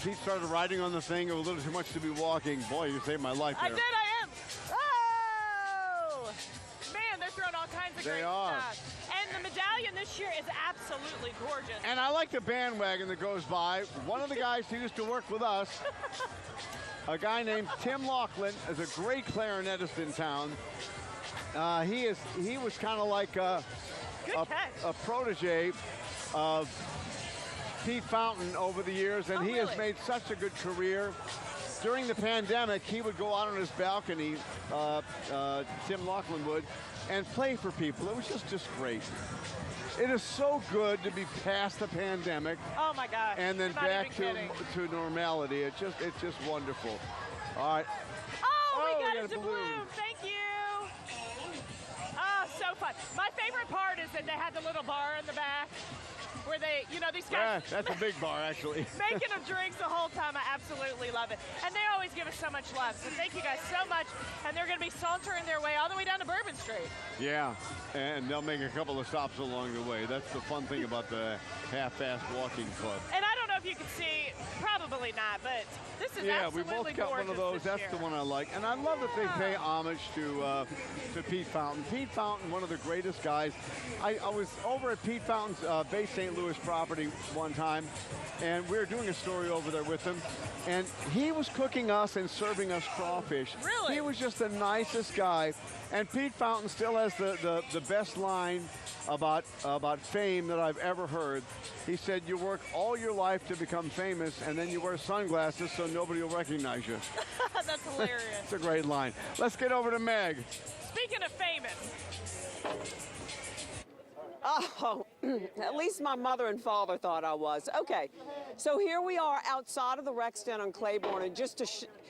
Pete started riding on the thing. It was a little too much to be walking. Boy, you saved my life there. I did, I am. Oh! Man, they're throwing all kinds of great stuff. And the medallion this year is absolutely gorgeous. And I like the bandwagon that goes by. One of the guys who used to work with us, a guy named Tim Laughlin, is a great clarinetist in town. He was kind of like a protege of Pete Fountain over the years, and he has made such a good career. During the pandemic, he would go out on his balcony, Tim Laughlin would, and play for people. It was just great. It is so good to be past the pandemic. Oh my gosh! And then back to normality. It's just wonderful. All right. Oh, we got a doubloon. Thank you. Oh, so fun. My favorite part is that they had the little bar in the back where they, these guys. Yeah, that's a big bar, actually. Making them drinks the whole time. I absolutely love it. And they always give us so much love. So thank you guys so much. And they're going to be sauntering their way all the way down to Bourbon Street. Yeah, and they'll make a couple of stops along the way. That's the fun thing about the half-fast walking club. And I don't know if you can see, probably not, but this is we both got one of those. That's the one I like. And I love that they pay homage to Pete Fountain. Pete Fountain, one of the greatest guys. I was over at Pete Fountain's Bay St. Louis property one time, and we were doing a story over there with him, and he was cooking us and serving us crawfish. Really? He was just the nicest guy. And Pete Fountain still has the best line about fame that I've ever heard. He said, you work all your life to become famous, and then you wear sunglasses so nobody will recognize you. That's hilarious. It's a great line. Let's get over to Meg. Speaking of famous. Oh, at least my mother and father thought I was. Okay, so here we are outside of the rec stand on Claiborne, and just to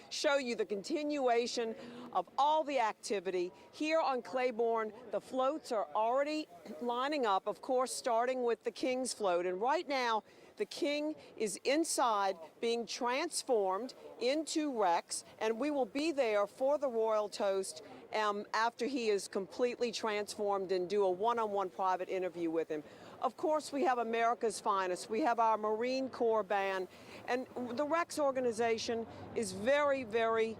show you the continuation of all the activity here on Claiborne, the floats are already lining up, of course, starting with the King's float. And right now, the King is inside being transformed into Rex, and we will be there for the royal toast after he is completely transformed and do a one-on-one private interview with him. Of course, we have America's finest. We have our Marine Corps band. And the Rex organization is very, very,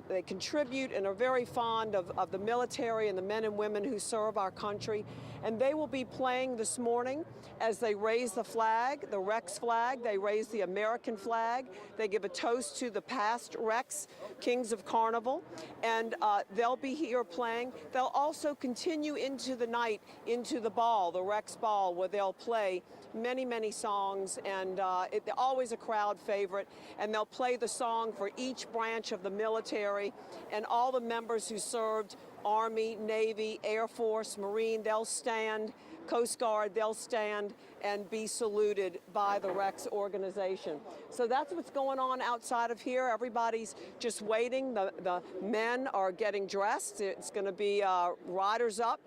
they contribute and are very fond of the military and the men and women who serve our country. And they will be playing this morning as they raise the flag, the Rex flag. They raise the American flag. They give a toast to the past Rex, Kings of Carnival. And they'll be here playing. They'll also continue into the night, into the ball, the Rex ball, where they'll play many, many songs, and it's always a crowd favorite. And they'll play the song for each branch of the military and all the members who served Army, Navy, Air Force, Marine. They'll stand, Coast Guard, they'll stand and be saluted by the Rex organization. So that's what's going on outside of here. Everybody's just waiting. The men are getting dressed. It's going to be riders up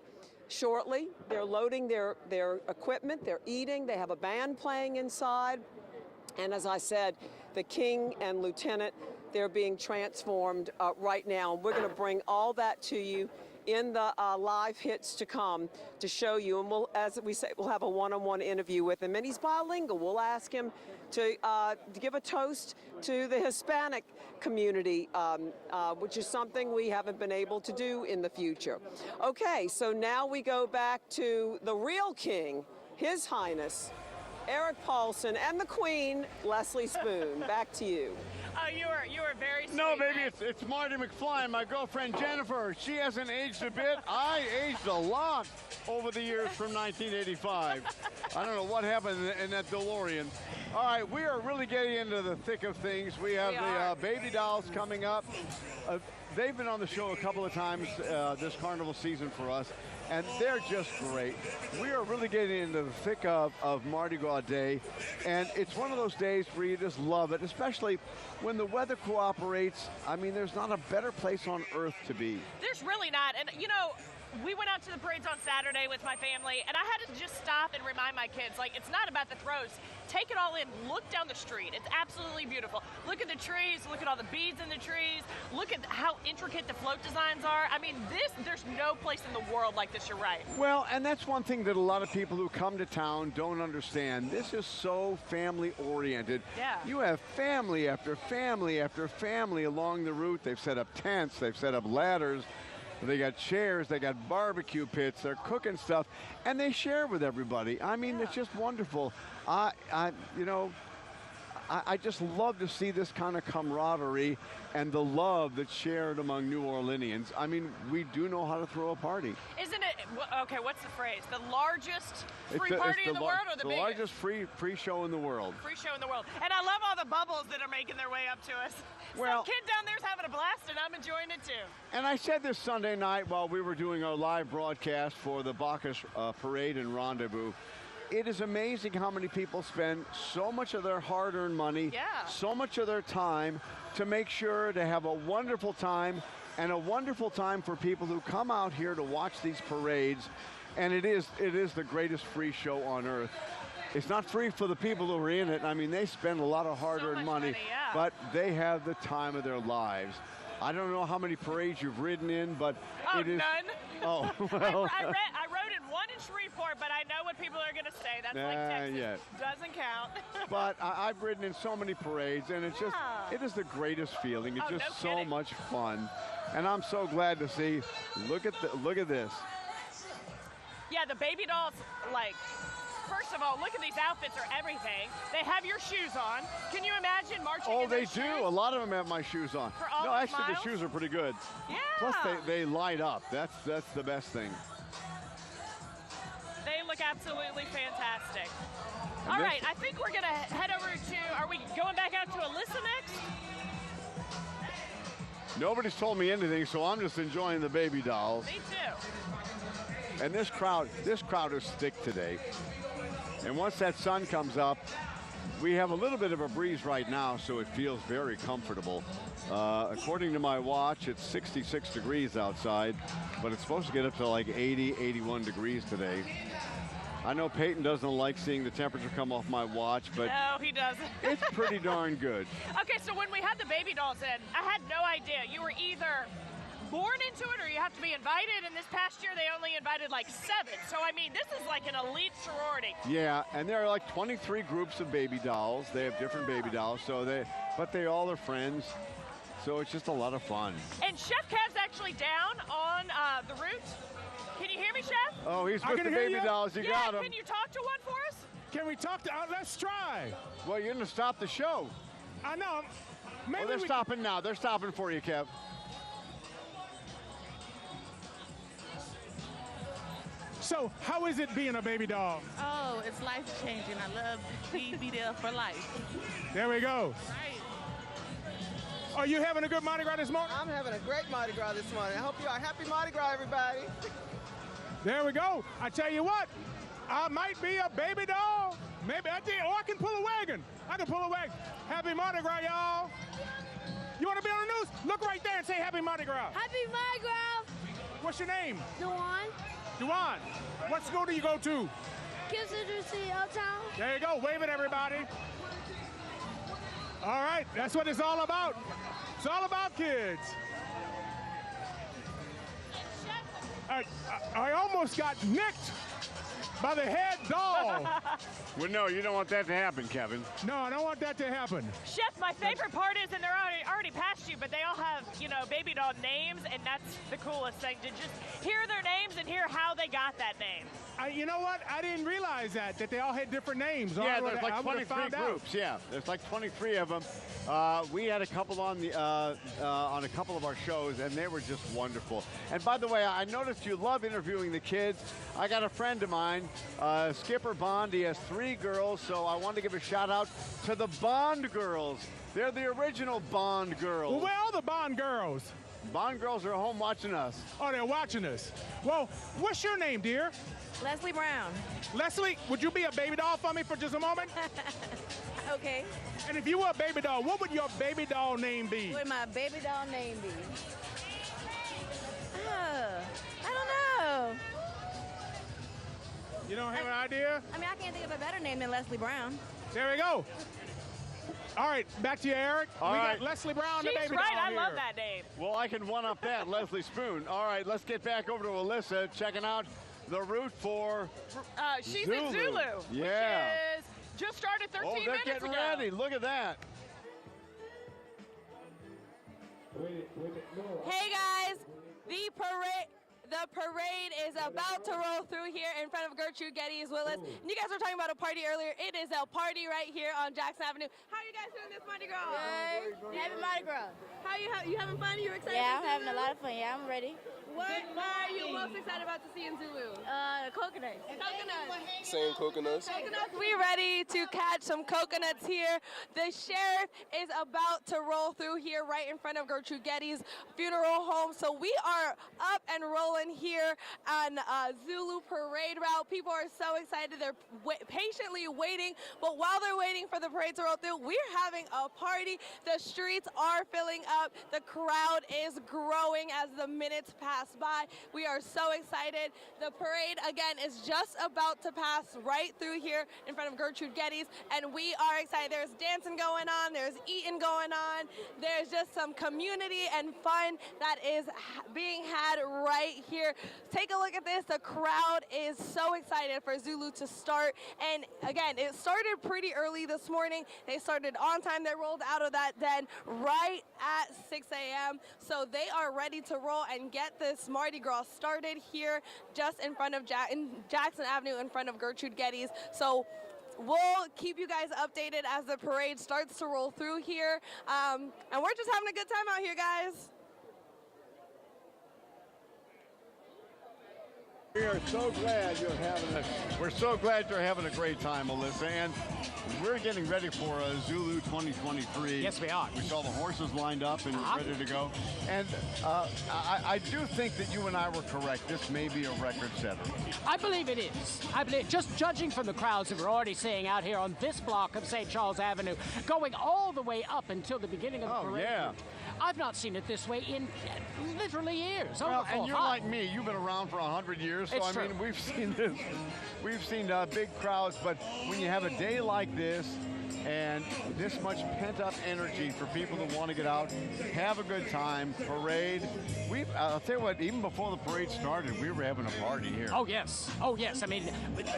shortly. They're loading their equipment, they're eating, they have a band playing inside. And as I said, the King and Lieutenant, they're being transformed right now. And we're going to bring all that to you in the live hits to come to show you. And we'll, as we say, we'll have a one-on-one interview with him. And he's bilingual. We'll ask him to give a toast to the Hispanic community, which is something we haven't been able to do in the future. Okay, so now we go back to the real king, His Highness Eric Paulson, and the Queen, Leslie Spoon. Back to you. Oh, you were very sweet. No, baby, it's Marty McFly and my girlfriend Jennifer. She hasn't aged a bit. I aged a lot over the years from 1985. I don't know what happened in that DeLorean. All right, we are really getting into the thick of things. We have the baby dolls coming up. They've been on the show a couple of times this carnival season for us, and they're just great. We are really getting into the thick of Mardi Gras Day, and it's one of those days where you just love it, especially when the weather cooperates. I mean, there's not a better place on earth to be. There's really not. And, we went out to the parades on Saturday with my family, and I had to just stop and remind my kids, like, it's not about the throws. Take it all in. Look down the street. It's absolutely beautiful. Look at the trees. Look at all the beads in the trees. Look at how intricate the float designs are. I mean, there's no place in the world like this, you're right. Well, and that's one thing that a lot of people who come to town don't understand. This is so family-oriented. Yeah. You have family after family after family along the route. They've set up tents. They've set up ladders. They got chairs, they got barbecue pits, they're cooking stuff, and they share with everybody. I mean, it's just wonderful. I just love to see this kind of camaraderie and the love that's shared among New Orleanians. I mean, we do know how to throw a party. Isn't it, okay, what's the phrase? The largest free party in the world, or the biggest? The largest free show in the world. Free show in the world. And I love all the bubbles that are making their way up to us. Well, some kid down there's having a blast, and I'm enjoying it too. And I said this Sunday night while we were doing our live broadcast for the Bacchus Parade and Rendezvous. It is amazing how many people spend so much of their hard-earned money, so much of their time to make sure to have a wonderful time, and a wonderful time for people who come out here to watch these parades. And it is the greatest free show on earth. It's not free for the people who are in it. I mean, they spend a lot of hard-earned money, but they have the time of their lives. I don't know how many parades you've ridden in, but it is. None. Oh, well. I rode in one in Shreveport, but I know what people are going to say. That's like Texas. Yeah. Doesn't count. But I've ridden in so many parades, and it's just, it is the greatest feeling. It's just so much fun. And I'm so glad to see, look at this. Yeah, the baby dolls, like, first of all, look at these outfits or everything. They have your shoes on. Can you imagine marching in those shoes? A lot of them have my shoes on. For all no, those actually, miles? the shoes are pretty good. Yeah. Plus, they light up. That's the best thing. They look absolutely fantastic. And All right, I think we're going to head over to, are we going back out to Alyssa next? Nobody's told me anything, so I'm just enjoying the baby dolls. Me too. And this crowd is thick today. And once that sun comes up, we have a little bit of a breeze right now, so it feels very comfortable. According to my watch, it's 66 degrees outside, but it's supposed to get up to like 80, 81 degrees today. I know Peyton doesn't like seeing the temperature come off my watch, but No, he doesn't. it's pretty darn good. Okay, so when we had the baby dolls in, I had no idea. You were either born into it or you have to be invited, and this past year they only invited like 7. So, I mean, this is like an elite sorority. Yeah, and there are like 23 groups of baby dolls. They have different baby dolls, but they all are friends. So it's just a lot of fun. And Chef Kev's actually down on the route. Can you hear me, Chef? Oh, he's with the baby dolls. You got him. Can you talk to one for us? Can we talk to? Let's try. Well, you're gonna stop the show. I know. Maybe they're stopping now. They're stopping for you, Kev. So, how is it being a baby doll? Oh, it's life-changing. I love be there for life. There we go. Right. Are you having a good Mardi Gras this morning? I'm having a great Mardi Gras this morning. I hope you are. Happy Mardi Gras, everybody. There we go. I tell you what, I might be a baby doll. Maybe I did. Or I can pull a wagon. I can pull a wagon. Happy Mardi Gras, y'all. You want to be on the news? Look right there and say Happy Mardi Gras. Happy Mardi Gras. What's your name? Dewan. Dewan. What school do you go to? Kansas City, Uptown. There you go. Wave it, everybody. All right. That's what it's all about. It's all about kids. I almost got nicked by the head doll. Well, no, you don't want that to happen, Kevin. No, I don't want that to happen. Chef, my favorite part is, and they're already past you, but they all have, baby doll names, and that's the coolest thing, to just hear their names and hear how they got that name. You know what? I didn't realize that they all had different names. Yeah, there's like 23 groups. Yeah, there's like 23 of them. We had a couple on a couple of our shows, and they were just wonderful. And by the way, I noticed you love interviewing the kids. I got a friend of mine, Skipper Bond. He has 3 girls, so I wanted to give a shout out to the Bond girls. They're the original Bond girls. Well, where are the Bond girls? Bond girls are home watching us. Oh, they're watching us. Well, what's your name, dear? Leslie Brown. Leslie, would you be a baby doll for me for just a moment? Okay. And if you were a baby doll, what would your baby doll name be? What would my baby doll name be? I don't know. You don't have an idea? I mean, I can't think of a better name than Leslie Brown. There we go. All right, back to you, Eric. All we right. got Leslie Brown, the She's baby right. doll I here. love that name. Well, I can one-up that, Leslie Spoon. All right, let's get back over to Alyssa, checking out the route for She's Zulu. in Zulu. Yeah. Which is just started 13 Oh, they're minutes getting ago. ready. Look at that. Hey guys, the parade is about to roll through here in front of Gertrude Getty's Willis. And you guys were talking about a party earlier. It is a party right here on Jackson Avenue. How are you guys doing this Mardi Gras? Good. Happy Mardi Gras. How you having fun? You excited? Yeah, to I'm see having a Zulu? lot of fun. Yeah, I'm ready. What are you most excited about to see in Zulu? Coconuts. Coconuts. Same coconuts. Coconuts. We ready to catch some coconuts here. The sheriff is about to roll through here right in front of Gertrude Getty's funeral home. So we are up and rolling here on Zulu parade route. People are so excited. They're patiently waiting. But while they're waiting for the parade to roll through, we're having a party. The streets are filling up. The crowd is growing as the minutes pass by. We are so excited. The parade, again, is just about to pass right through here in front of Gertrude Getty's, and we are excited. There's dancing going on. There's eating going on. There's just some community and fun that is being had right here. Take a look at this. The crowd is so excited for Zulu to start, and again, it started pretty early this morning. They started on time. They rolled out of that den right at 6 a.m., so they are ready to roll and get this Mardi Gras started here just in front of Jackson Avenue in front of Gertrude Getty's. So we'll keep you guys updated as the parade starts to roll through here. And we're just having a good time out here, guys. We are so glad we're so glad you're having a great time, Alyssa, and we're getting ready for Zulu 2023. Yes, we are. We saw the horses lined up and ready to go. And I do think that you and I were correct. This may be a record setter. I believe it is. I believe, just judging from the crowds that we're already seeing out here on this block of St. Charles Avenue, going all the way up until the beginning of the parade. Yeah. I've not seen it this way in literally years. Well, and you're like me. You've been around for 100 years, so It's I mean, true. we've seen this. We've seen big crowds, but when you have a day like this and this much pent-up energy for people that want to get out, have a good time, parade. I'll tell you what, even before the parade started, we were having a party here. Oh, yes. Oh, yes. I mean,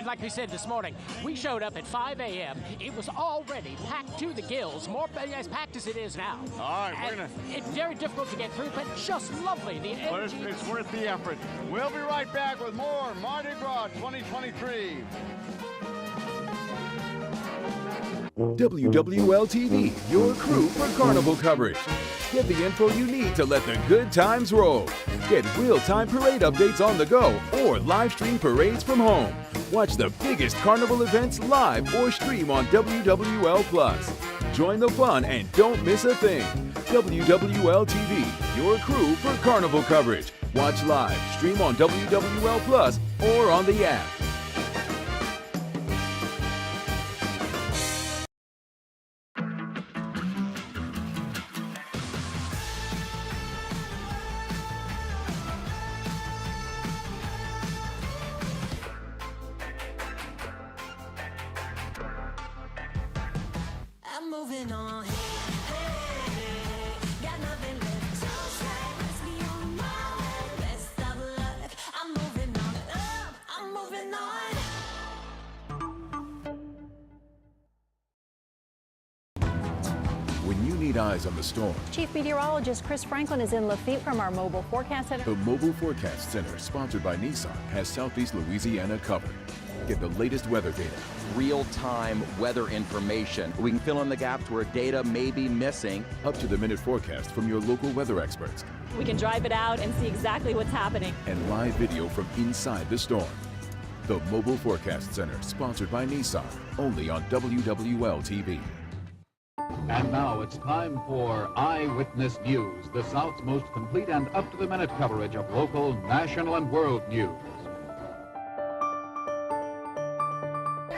like we said this morning, we showed up at 5 a.m. It was already packed to the gills, more as packed as it is now. All right, we're going to... It's very difficult to get through, but just lovely. The But it's worth the effort. We'll be right back with more Mardi Gras 2023. WWL-TV, your crew for carnival coverage. Get the info you need to let the good times roll. Get real-time parade updates on the go or live stream parades from home. Watch the biggest carnival events live or stream on WWL+. Join the fun and don't miss a thing. WWL-TV, your crew for carnival coverage. Watch live, stream on WWL+ or on the app. I'm moving on. Got nothing left. So sad, let's be on my way. Best of luck. I'm moving on. I'm moving on. When you need eyes on the storm, Chief Meteorologist Chris Franklin is in Lafitte from our mobile forecast center. the Mobile Forecast Center, sponsored by Nissan, has Southeast Louisiana covered. Get the latest weather data, real-time weather information. We can fill in the gaps where data may be missing. up-to-the-minute forecast from your local weather experts, We can drive it out and see exactly what's happening. and live video from inside the storm. The Mobile Forecast Center, sponsored by Nissan, only on WWL-TV. And now it's time for Eyewitness News, the South's most complete and up-to-the-minute coverage of local, national, and world news.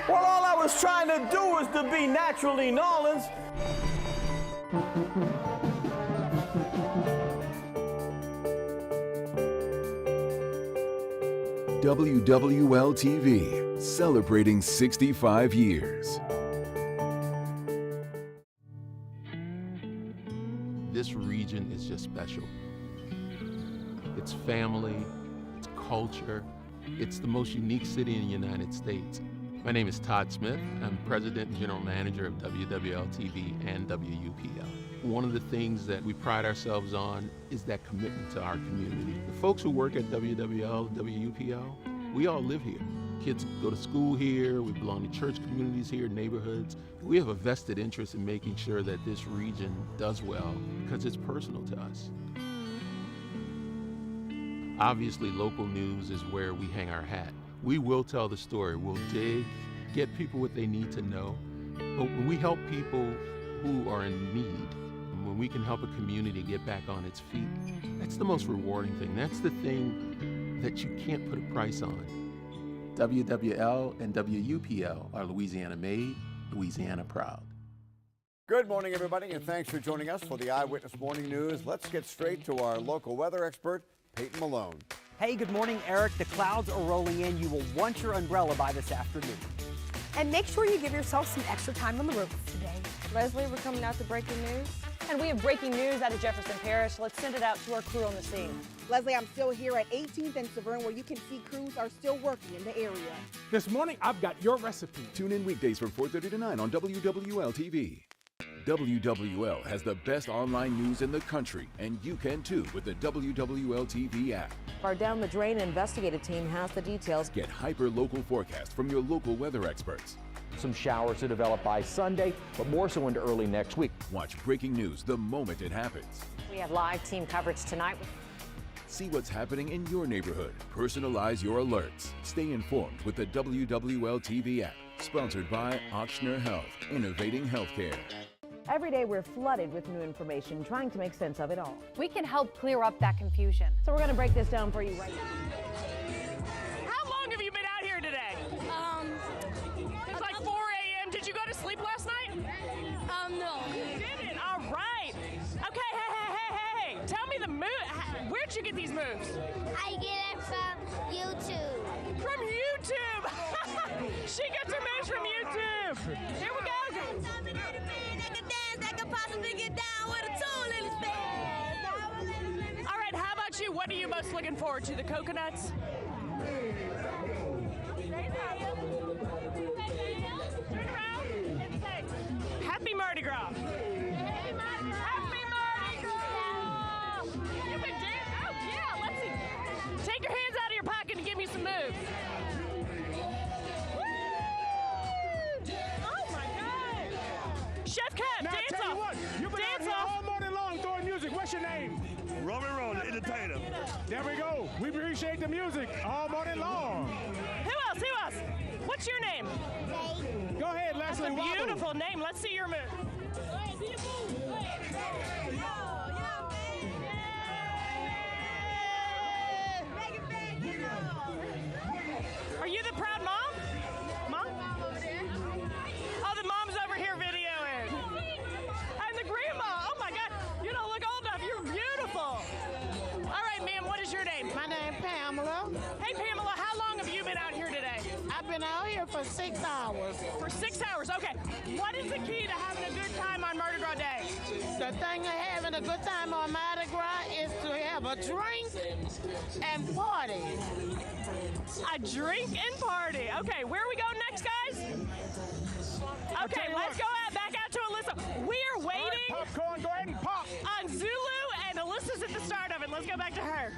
Well, all I was trying to do was to be naturally Nolans. WWL TV, celebrating 65 years. This region is just special. It's family, it's culture, it's the most unique city in the United States. My name is Todd Smith. I'm President and General Manager of WWL TV and WUPL. One of the things that we pride ourselves on is that commitment to our community. The folks who work at WWL, WUPL, we all live here. Kids go to school here, we belong to church communities here, neighborhoods. We have a vested interest in making sure that this region does well because it's personal to us. Obviously, local news is where we hang our hat. We will tell the story, we'll dig, get people what they need to know. But when we help people who are in need, when we can help a community get back on its feet, that's the most rewarding thing. That's the thing that you can't put a price on. WWL and WUPL are Louisiana made, Louisiana proud. Good morning, everybody, and thanks for joining us for the Eyewitness Morning News. Let's get straight to our local weather expert, Peyton Malone. Hey, good morning, Eric. The clouds are rolling in. You will want your umbrella by this afternoon. And make sure you give yourself some extra time on the roof today. Leslie, we're coming out to breaking news. And we have breaking news out of Jefferson Parish. Let's send it out to our crew on the scene. Leslie, I'm still here at 18th and Severn, where you can see crews are still working in the area. This morning, I've got your recipe. Tune in weekdays from 4:30 to 9 on WWL TV. WWL has the best online news in the country, and you can too with the WWL TV app. Our Down the Drain investigative team has the details. Get hyper-local forecasts from your local weather experts. Some showers to develop by Sunday, but more so into early next week. Watch breaking news the moment it happens. We have live team coverage tonight. See what's happening in your neighborhood. Personalize your alerts. Stay informed with the WWL TV app. Sponsored by Ochsner Health, innovating healthcare. Every day we're flooded with new information, trying to make sense of it all. We can help clear up that confusion. So we're going to break this down for you right now. How long have you been out here today? It's like 4 a.m. Did you go to sleep last night? No. You didn't? All right. Okay, hey. Tell me the move. Where'd you get these moves? I get it from YouTube. From YouTube. She gets her moves from YouTube. Here we go. All right, how about you? What are you most looking forward to? The coconuts? Turn around and say, Happy Mardi Gras. Happy Mardi Gras. You've been dancing? Oh, yeah, let's see. Take your hands out of your pocket and give me some moves. Oh, my God. Chef Cap, Now, dance tell you off. what, you've been out Dance here off. all morning long throwing music. What's your name? Roman Roll, the entertainer. There we go. We appreciate the music all morning long. Who else? What's your name? Go ahead, That's Leslie. a Wobble. beautiful name. Let's see your move. Are you the proud mom? Mom? Oh, the mom's over here videoing. And the grandma. Oh, my God. You don't look old enough. You're beautiful. All right, ma'am, what is your name? My name's Pamela. Hey, Pamela, how long have you been out here today? I've been out here for 6 hours. For 6 hours, okay. What is the key to having a good time on Mardi Gras Day? The thing of having a good time on Mardi Gras is to have a drink and party. A drink and party. Okay, where are we going next, guys? Okay, let's go back out to Alyssa. We are waiting Popcorn, go ahead and pop. on Zulu, and Alyssa's at the start of it. Let's go back to her.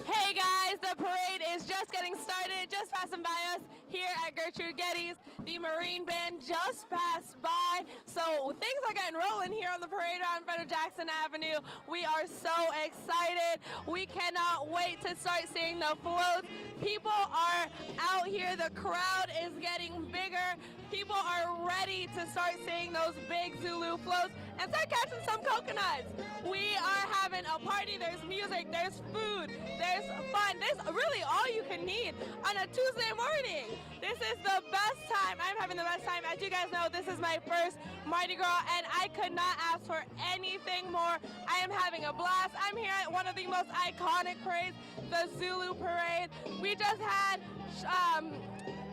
Hey guys, the parade is just getting started, just passing by us here at Gertrude Getty's. The Marine Band just passed by, so things are getting rolling here on the parade route in front of Jackson Avenue. We are so excited. We cannot wait to start seeing the floats. People are out here. The crowd is getting bigger. People are ready to start seeing those big Zulu floats and start catching some coconuts. We are having a party. There's music, there's food, there's fun. There's really all you can need on a Tuesday morning. This is the best time. I'm having the best time. As you guys know, this is my first Mardi Gras, and I could not ask for anything more. I am having a blast. I'm here at one of the most iconic parades, the Zulu Parade. We just had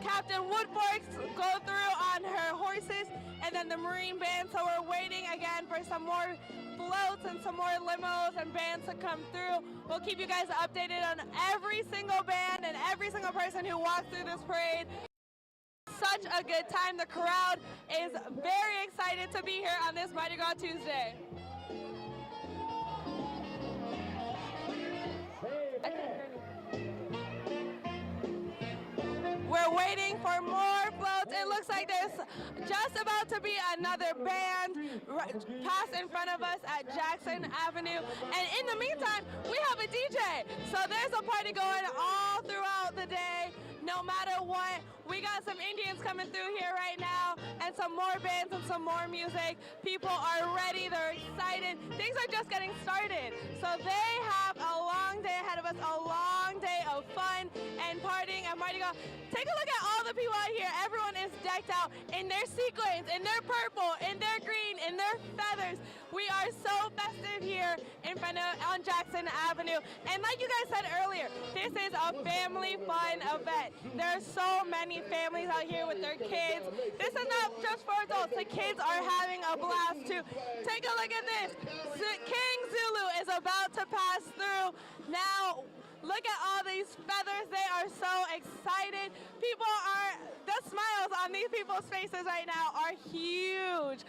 Captain Woodforks go through on her horses, and then the Marine Band, so we're waiting again for some more floats and some more limos and bands to come through. We'll keep you guys updated on every single band and every single person who walks through this parade. Such a good time. The crowd is very excited to be here on this Mardi Gras Tuesday. We're waiting for more floats. It looks like there's just about to be another band pass in front of us at Jackson Avenue. And in the meantime, we have a DJ. So there's a party going all throughout the day. No matter what, we got some Indians coming through here right now and some more bands and some more music. People are ready, they're excited. Things are just getting started. So they have a long day ahead of us, a long day of fun and partying at Mardi Gras. Take a look at all the people out here. Everyone is decked out in their sequins, in their purple, in their green, in their feathers. We are so festive here in front of on Jackson Avenue. And like you guys said earlier, this is a family fun event. There are so many families out here with their kids. This is not just for adults. The kids are having a blast too. Take a look at this. King Zulu is about to pass through. Now, look at all these feathers. They are so excited. The smiles on these people's faces right now are huge.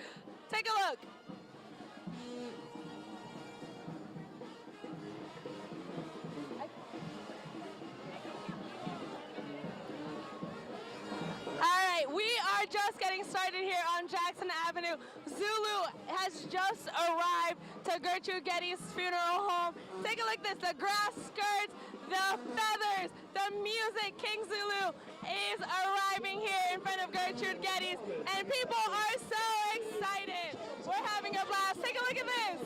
Take a look. All right, we are just getting started here on Jackson Avenue. Zulu has just arrived to Gertrude Getty's funeral home. Take a look at this, the grass skirts, the feathers, the music. King Zulu is arriving here in front of Gertrude Getty's, and people are so excited. We're having a blast. Take a look at this.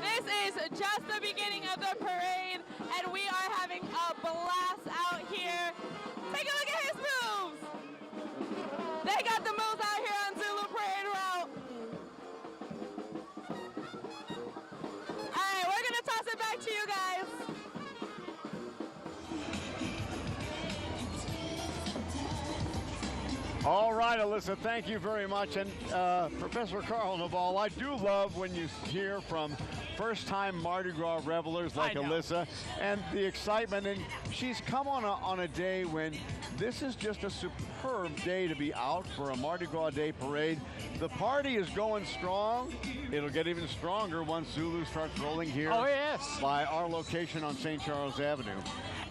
This is just the beginning of the parade, and we are having a blast out here. Take a look at his moves. They got the moves out here on Zulu Parade Route. All right, we're gonna toss it back to you guys. All right, Alyssa, thank you very much. And Professor Carl Naval, I do love when you hear from first-time Mardi Gras revelers like Alyssa and the excitement. And she's come on a day when this is just a superb day to be out for a Mardi Gras Day parade. The party is going strong. It'll get even stronger once Zulu starts rolling here by our location on St. Charles Avenue.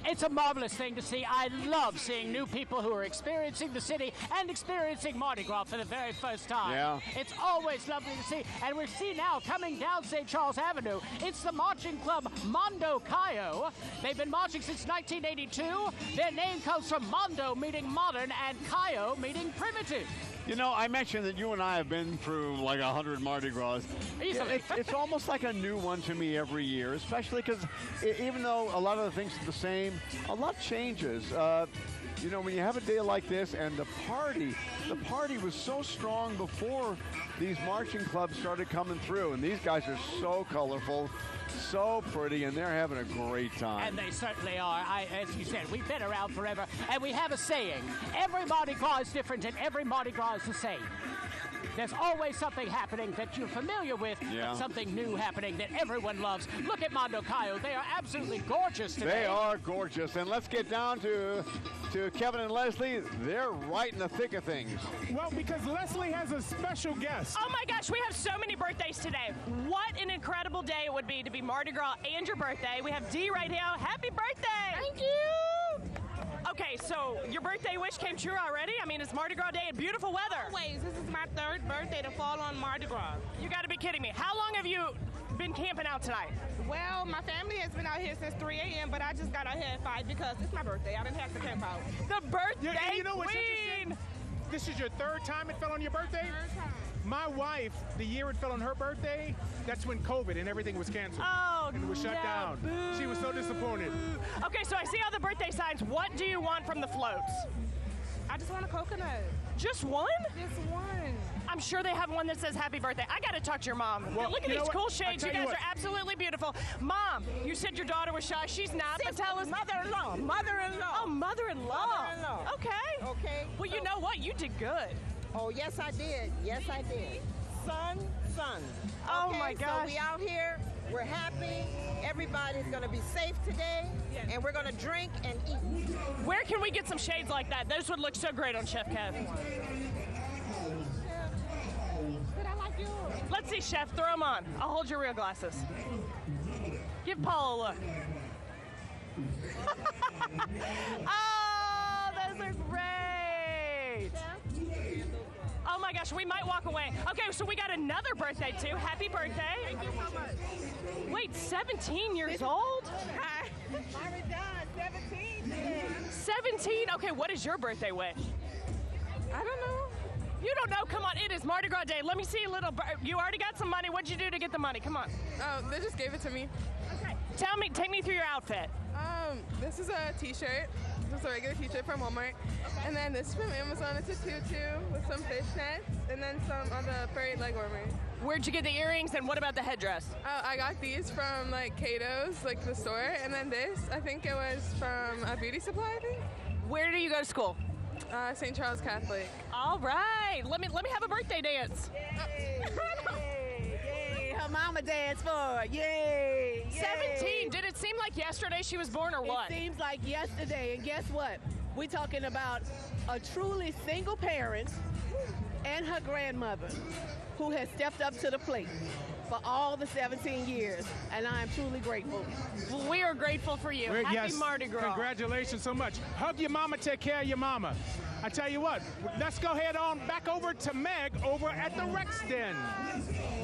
It's a marvelous thing to see. I love seeing new people who are experiencing the city and experiencing Mardi Gras for the very first time. Yeah. It's always lovely to see. And we see now coming down St. Charles Avenue, it's the marching club Mondo Cayo. They've been marching since 1982. Their name comes from Mondo, meaning modern, and Cayo, meaning primitive. You know, I mentioned that you and I have been through like 100 Mardi Gras. It's almost like a new one to me every year, especially because even though a lot of the things are the same, a lot changes. You know, when you have a day like this and the party was so strong before these marching clubs started coming through, and these guys are so colorful, so pretty, and they're having a great time. And they certainly are. As you said, we've been around forever, and we have a saying. Every Mardi Gras is different, and every Mardi Gras is the same. There's always something happening that you're familiar with, but something new happening that everyone loves. Look at Mondo Cayo. They are absolutely gorgeous today. They are gorgeous. And let's get down to Kevin and Leslie. They're right in the thick of things. Well, because Leslie has a special guest. Oh my gosh, we have so many birthdays today. What an incredible day it would be to be Mardi Gras and your birthday. We have Dee right now. Happy birthday! Thank you! Okay, so your birthday wish came true already? I mean, it's Mardi Gras Day and beautiful weather. Always. This is my third birthday to fall on Mardi Gras. You gotta be kidding me. How long have you been camping out tonight? Well, my family has been out here since 3 a.m., but I just got out here at 5 because it's my birthday. I didn't have to camp out. The birthday you know what's queen! interesting? This is your third time it fell on your birthday? Third time. My wife, the year it fell on her birthday, that's when COVID and everything was canceled. Oh, and it was shut down. boo. She was so disappointed. Okay, so I see all the birthday signs. What do you want from the floats? I just want a coconut. Just one? Just one. I'm sure they have one that says happy birthday. I got to talk to your mom. Well, Look at you know these what? cool I'll shades. You tell you guys what. are absolutely beautiful. Mom, you said your daughter was shy. She's not, but tell us. Mother-in-law. Mother-in-law. Oh, mother-in-law. Mother-in-law. Okay. Okay. Well, you know what? You did good. Oh, yes, I did. Yes, I did. Son. Oh, Okay, my gosh. So we out here. We're happy. Everybody's going to be safe today. And we're going to drink and eat. Where can we get some shades like that? Those would look so great on Chef Kev. Did I like yours? Let's see, Chef. Throw them on. I'll hold your real glasses. Give Paul a look. Oh, those are great. Oh my gosh, we might walk away. Okay, so we got another birthday too. Happy birthday. Thank you so much. Wait, 17 years old? Hi. Mardi Gras, 17 today. 17? Okay, what is your birthday wish? I don't know. You don't know? Come on, it is Mardi Gras Day. Let me see a little. You already got some money. What'd you do to get the money? Come on. Oh, they just gave it to me. Okay. Take me through your outfit. This is a t-shirt. This is a regular t-shirt from Walmart. And then this is from Amazon. It's a tutu with some fishnets and then some of the furry leg warmers. Where'd you get the earrings and what about the headdress? Oh, I got these from like Cato's, like the store. And then this, I think it was from a beauty supply, I think. Where do you go to school? St. Charles Catholic. All right. Let me have a birthday dance. Yay, her mama danced for it. Yay, 17. Did it seem like yesterday she was born or what? It seems like yesterday, and guess what? We're talking about a truly single parent and her grandmother who has stepped up to the plate for all the 17 years, and I am truly grateful. Well, we are grateful for you. Happy Yes, Mardi Gras. Congratulations so much. Hug your mama, take care of your mama. I tell you what, let's go ahead on back over to Meg over at the Rex Den.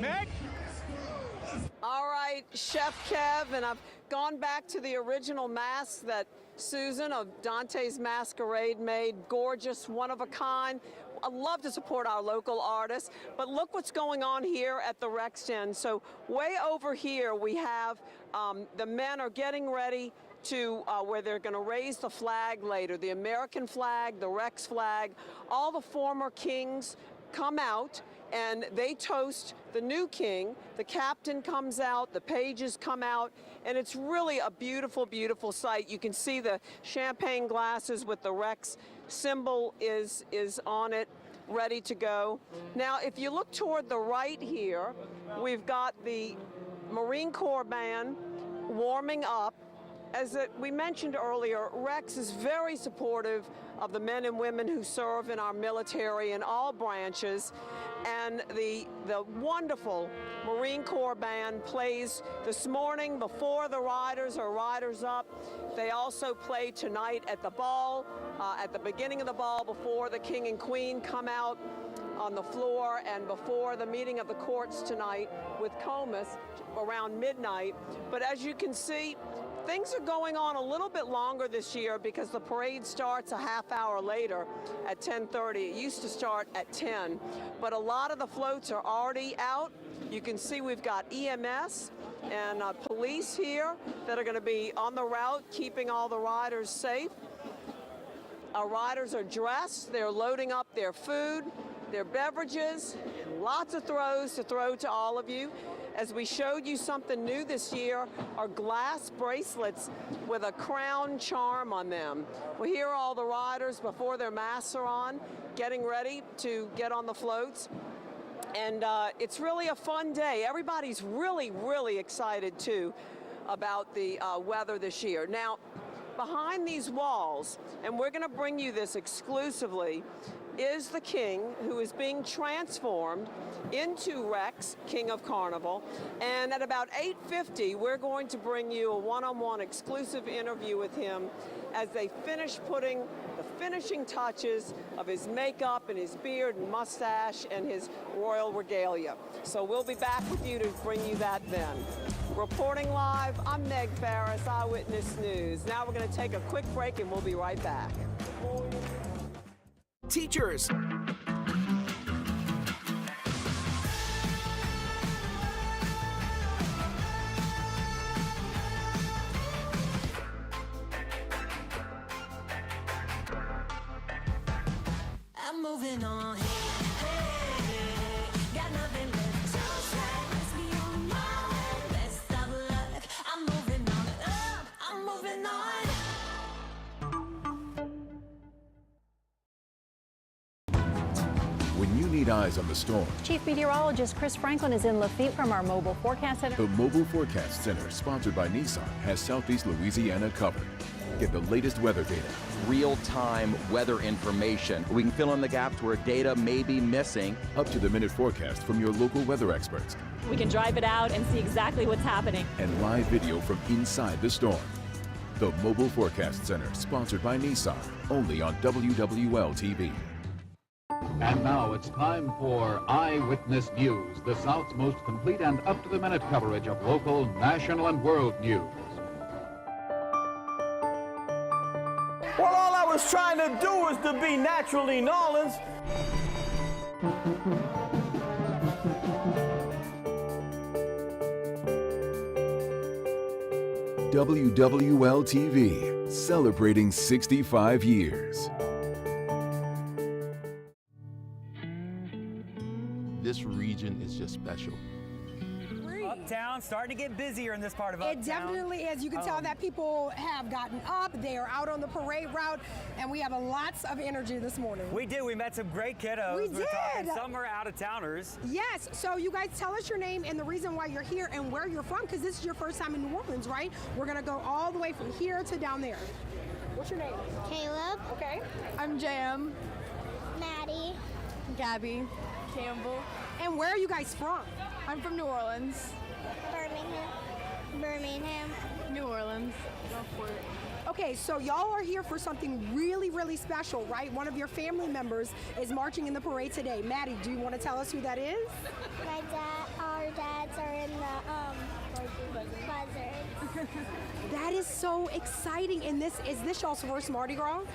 Meg? All right, Chef Kev, and I've gone back to the original mask that Susan of Dante's Masquerade made. Gorgeous, one of a kind. I love to support our local artists, but look what's going on here at the Rex Den. So way over here we have the men are getting ready to where they're going to raise the flag later, the American flag, the Rex flag. All the former kings come out and they toast the new king. The captain comes out, the pages come out, and it's really a beautiful, beautiful sight. You can see the champagne glasses with the Rex symbol is on it, ready to go. Now, if you look toward the right here, we've got the Marine Corps band warming up. As we mentioned earlier, Rex is very supportive of the men and women who serve in our military in all branches. And the wonderful Marine Corps band plays this morning before the riders are riders up. They also play tonight at the ball, at the beginning of the ball before the king and queen come out on the floor and before the meeting of the courts tonight with Comus around midnight. But as you can see, things are going on a little bit longer this year because the parade starts a half hour later at 10:30. It used to start at 10, but a lot of the floats are already out. You can see we've got EMS and police here that are going to be on the route, keeping all the riders safe. Our riders are dressed. They're loading up their food, their beverages, lots of throws to throw to all of you. As we showed you something new this year, are glass bracelets with a crown charm on them. Well, here are all the riders before their masks are on, getting ready to get on the floats. And it's really a fun day. Everybody's really, really excited, too, about the weather this year. Now, behind these walls, and we're going to bring you this exclusively, is the king who is being transformed into Rex, King of Carnival. And at about 8:50, we're going to bring you a one-on-one exclusive interview with him as they finish putting the finishing touches of his makeup and his beard and mustache and his royal regalia. So we'll be back with you to bring you that then. Reporting live, I'm Meg Farris, Eyewitness News. Now we're going to take a quick break and we'll be right back. laid eyes on the storm. Chief Meteorologist Chris Franklin is in Lafitte from our Mobile Forecast Center. The Mobile Forecast Center, sponsored by Nissan, has Southeast Louisiana covered. Get the latest weather data. Real-time weather information. We can fill in the gaps where data may be missing. Up-to-the-minute forecast from your local weather experts. We can drive it out and see exactly what's happening. And live video from inside the storm. The Mobile Forecast Center, sponsored by Nissan, only on WWL-TV. And now it's time for Eyewitness News, the South's most complete and up-to-the-minute coverage of local, national, and world news. Well, all I was trying to do was to be naturally New Orleans. WWL-TV, celebrating 65 years. This region is just special. Uptown, starting to get busier in this part of Uptown. It definitely is. You can tell that people have gotten up. They are out on the parade route, and we have lots of energy this morning. We did. We met some great kiddos. We We're talking, did. some are out-of-towners. Yes. So you guys tell us your name and the reason why you're here and where you're from, because this is your first time in New Orleans, right? We're going to go all the way from here to down there. What's your name? Caleb. Okay. I'm Jam. Maddie. Gabby. Campbell. And where are you guys from? I'm from New Orleans. Birmingham. New Orleans. Okay, so y'all are here for something really, really special, right? One of your family members is marching in the parade today. Maddie, do you want to tell us who that is? Our dads are in the buzzards. That is so exciting. And is this y'all's first Mardi Gras? No.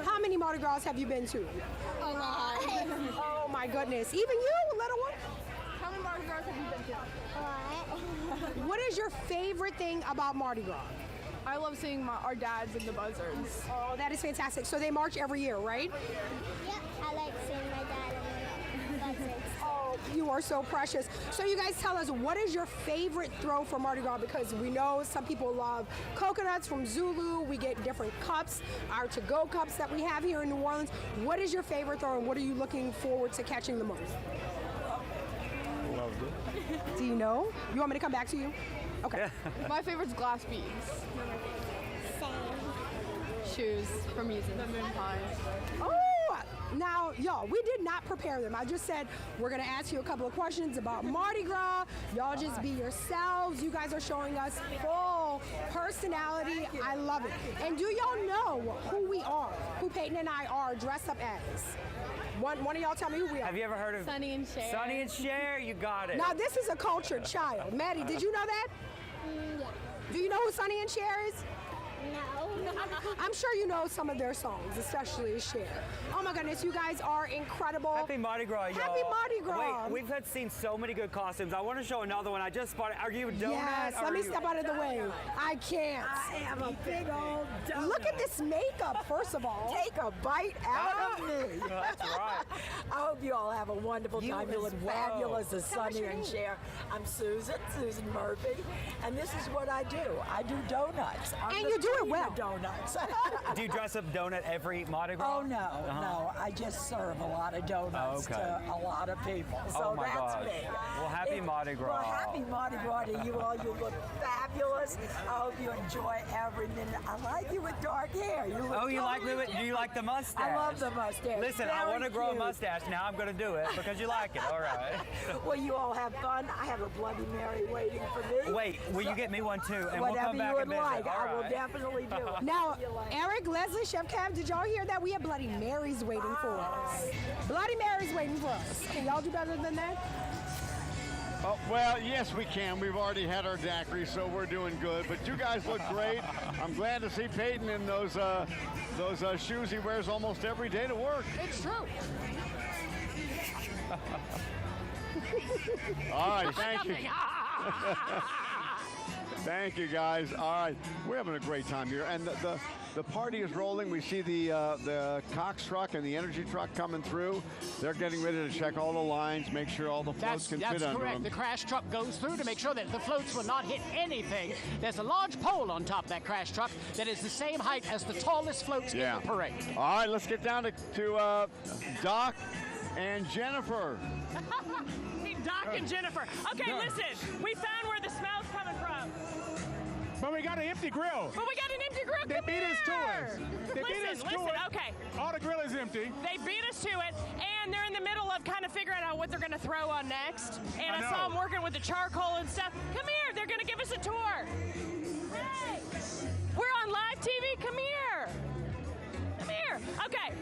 How many Mardi Gras have you been to? A lot. Oh my goodness. Even you, little one? How many Mardi Gras have you been to? A lot. What is your favorite thing about Mardi Gras? I love seeing our dads in the buzzards. Oh, that is fantastic. So they march every year, right? Yep, I like seeing my dad in the buzzards. Oh, you are so precious. So you guys tell us, what is your favorite throw for Mardi Gras? Because we know some people love coconuts from Zulu. We get different cups, our to-go cups that we have here in New Orleans. What is your favorite throw and what are you looking forward to catching the most? Do you know? You want me to come back to you? Okay. My favorite's glass beads. Same. Shoes from using the moon pies. Oh, now, y'all, we did not prepare them. I just said we're going to ask you a couple of questions about Mardi Gras. Y'all just be yourselves. You guys are showing us full personality. I love it. And do y'all know who we are, who Peyton and I are dressed up as? One of y'all tell me who we are. Have you ever heard of Sonny and Cher? Sonny and Cher, you got it. Now, this is a cultured child. Maddie, did you know that? Yeah. Do you know who Sonny and Cher is? No. I'm sure you know some of their songs, especially Cher. Oh my goodness, you guys are incredible. Happy Mardi Gras, y'all. Happy Mardi Gras. Wait, we've seen so many good costumes. I want to show another one. I just spotted. Are you a donut? Yes, let me step out of the way. I can't. I am a big old donut. Look at this makeup, first of all. Take a bite out of me. That's right. I hope you all have a wonderful time. You look fabulous as Sonny and Cher. I'm Susan Murphy, and this is what I do. I do donuts. And you do it well. Donuts. Do you dress up donut every Mardi Gras? Oh, no. I just serve a lot of donuts to a lot of people. So my that's gosh. me. Well, happy Mardi Gras. Well, happy Mardi Gras to you all. You look fabulous. I hope you enjoy every minute. I like you with dark hair. You look you like me? Do you like the mustache? I love the mustache. Listen, I want to grow a mustache. Now I'm going to do it because you like it. All right. Well, you all have fun. I have a Bloody Mary waiting for me. Wait, will you get me one too? And whatever we'll come back you would and visit. like, All I will right. definitely do it. Now, Eric, Leslie, Chef Cav, did y'all hear that? We have Bloody Marys waiting for us. Bloody Marys waiting for us. Can y'all do better than that? Oh, well, yes, we can. We've already had our daiquiri, so we're doing good. But you guys look great. I'm glad to see Peyton in those shoes he wears almost every day to work. It's true. All right, thank you. Thank you, guys. All right, we're having a great time here, and the party is rolling. We see the Cox truck and the energy truck coming through. They're getting ready to check all the lines, make sure all the floats can fit under them. That's correct. The crash truck goes through to make sure that the floats will not hit anything. There's a large pole on top of that crash truck that is the same height as the tallest floats in the parade. All right, let's get down to Doc. and Jennifer. Doc and Jennifer. Okay, listen, we found where the smell's coming from. But we got an empty grill. But we got an empty grill. They beat us to it. They beat us to it. Okay. All the grill is empty. They beat us to it, and they're in the middle of kind of figuring out what they're going to throw on next. And I saw them working with the charcoal and stuff. Come here. They're going to give us a tour. Hey. We're on live TV. Come here. Come here. Okay.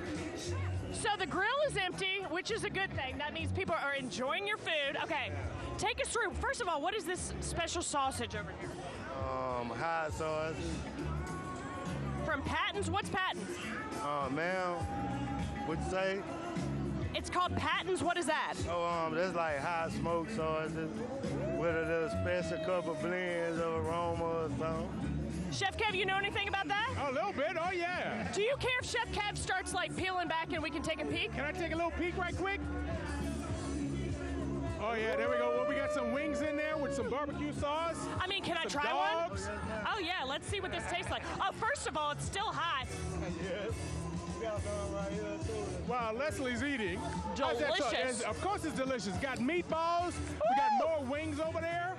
So the grill is empty, which is a good thing. That means people are enjoying your food. Okay. Take us through. First of all, what is this special sausage over here? Hot sauce. From Patton's? What's Patton's? Ma'am, what'd you say? It's called Patton's. What is that? Oh, that's like hot smoked sauces with a little special couple blends of aroma or something. Chef Kev, you know anything about that? A little bit, oh yeah. Do you care if Chef Kev starts like peeling back and we can take a peek? Can I take a little peek right quick? Oh yeah, there we go. Well, we got some wings in there with some barbecue sauce. I mean, can I some try dogs. one? Oh yeah, let's see what this tastes like. Oh, first of all, it's still hot. Yes. We got some right here too. While Leslie's eating. Delicious. Of course it's delicious. Got meatballs. We got more wings over there.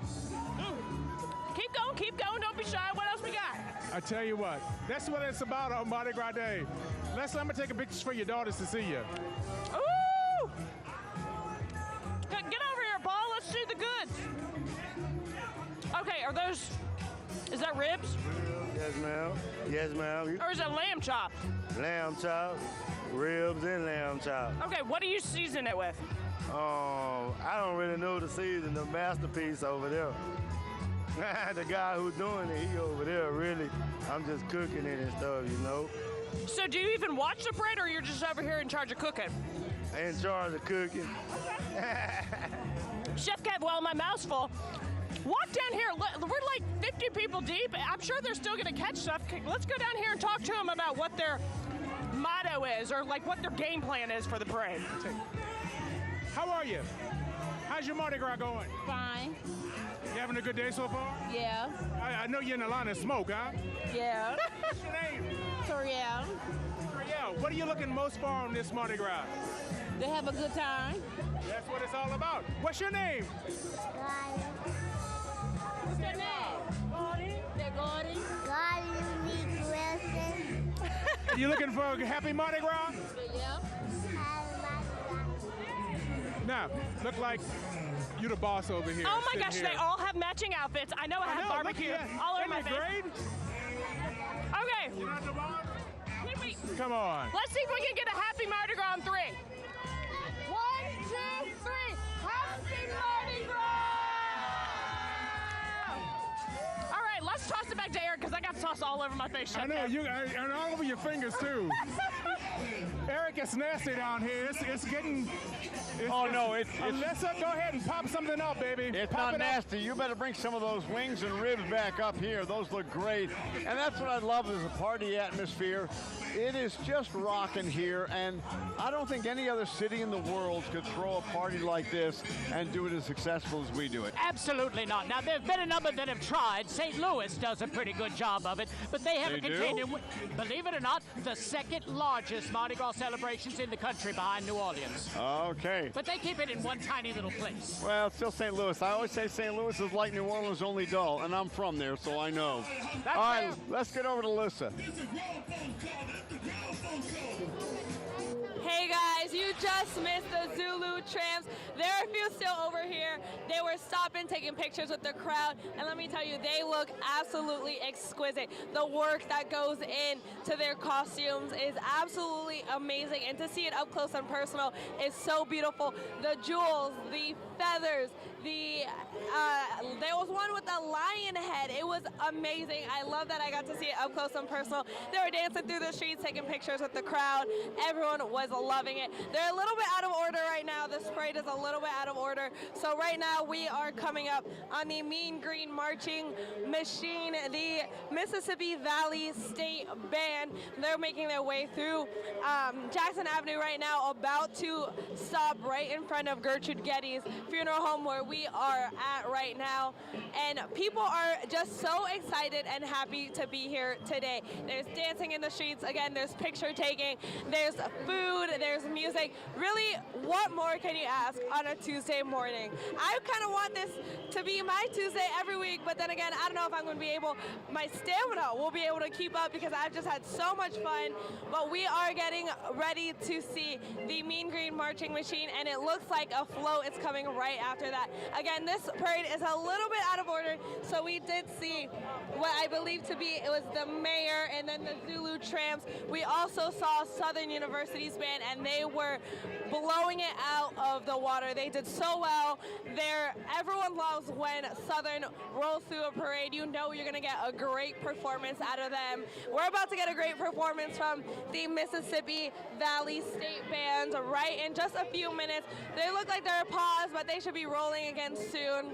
Keep going, don't be shy. What else we got? I tell you what, that's what it's about on Mardi Gras Day. Leslie, I'm gonna take a picture for your daughters to see you. Ooh! Get over here, Paul. Let's see the goods. Okay, is that ribs? Yes, ma'am. Yes, ma'am. Or is it lamb chop? Lamb chop, ribs and lamb chop. Okay, what do you season it with? I don't really know the season. The masterpiece over there. The guy who's doing it, he over there, really. I'm just cooking it and stuff, you know. So do you even watch the parade, or you're just over here in charge of cooking? In charge of cooking. Chef Kev, well, my mouth's full. Walk down here. We're like 50 people deep. I'm sure they're still going to catch stuff. Let's go down here and talk to them about what their motto is, or like what their game plan is for the parade. How are you? How's your Mardi Gras going? Fine. You having a good day so far? Yeah. I know you're in the line of smoke, huh? Yeah. What's your name? Toriel. Toriel, what are you looking most for on this Mardi Gras? They have a good time. That's what it's all about. What's your name? What's your name? Gordon. They're Gordon. Gordon Wilson. Are you looking for a happy Mardi Gras? Yeah. Now, look like you the boss over here. Oh my gosh, they all have matching outfits. I know I have barbecue all over my face. Great? Okay. You're not the boss? Come on. Let's see if we can get a happy Mardi Gras on 3. 1, 2, 3. Happy Mardi Gras! All right, let's toss it back to Eric because I got sauce all over my face. I know, and all over your fingers too. Eric, it's nasty down here. It's getting. Alyssa, go ahead and pop something up, baby. It's pop not nasty. You better bring some of those wings and ribs back up here. Those look great. And that's what I love is a party atmosphere. It is just rocking here, and I don't think any other city in the world could throw a party like this and do it as successful as we do it. Absolutely not. Now, there have been a number that have tried. St. Louis does a pretty good job of it, but they haven't contained, believe it or not, the second largest Mardi Gras celebrations in the country behind New Orleans. Okay. But they keep it in one tiny little place. Well, it's still St. Louis. I always say St. Louis is like New Orleans, only dull, and I'm from there, so I know. That's all right, let's get over to Alyssa. Hey guys, you just missed the Zulu Trams. There are a few still over here. They were stopping, taking pictures with the crowd, and let me tell you, they look absolutely exquisite. The work that goes into their costumes is absolutely amazing, and to see it up close and personal is so beautiful. The jewels, the feathers, there was one with a lion head. It was amazing. I love that I got to see it up close and personal. They were dancing through the streets, taking pictures with the crowd. Everyone was loving it. They're a little bit out of order right now. This parade is a little bit out of order. So right now we are coming up on the Mean Green Marching Machine, the Mississippi Valley State Band. They're making their way through Jackson Avenue right now, about to stop right in front of Gertrude Getty's funeral home where we are at right now. now, and people are just so excited and happy to be here today. There's dancing in the streets, again, there's picture taking, there's food, there's music. Really, what more can you ask on a Tuesday morning? I kind of want this to be my Tuesday every week, but then again, I don't know if I'm going to be able, my stamina will be able to keep up because I've just had so much fun. But we are getting ready to see the Mean Green Marching Machine, and it looks like a float is coming right after that. Again, this parade is a little bit out of order, so we did see what I believe to be, it was the mayor and then the Zulu Trams. We also saw Southern University's band, and they were blowing it out of the water. They did so well. Everyone loves when Southern rolls through a parade. You know you're going to get a great performance out of them. We're about to get a great performance from the Mississippi Valley State Band right in just a few minutes. They look like they're paused, but they should be rolling again soon.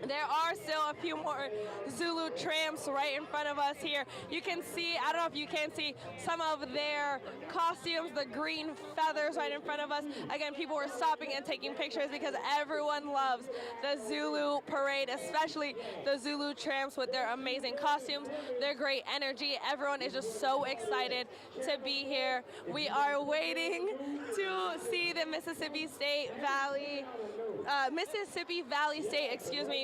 There are still a few more Zulu Trams right in front of us here. You can see, I don't know if you can see, some of their costumes, the green feathers right in front of us. Again, people were stopping and taking pictures because everyone loves the Zulu parade, especially the Zulu Trams with their amazing costumes, their great energy. Everyone is just so excited to be here. We are waiting to see the Mississippi Valley State,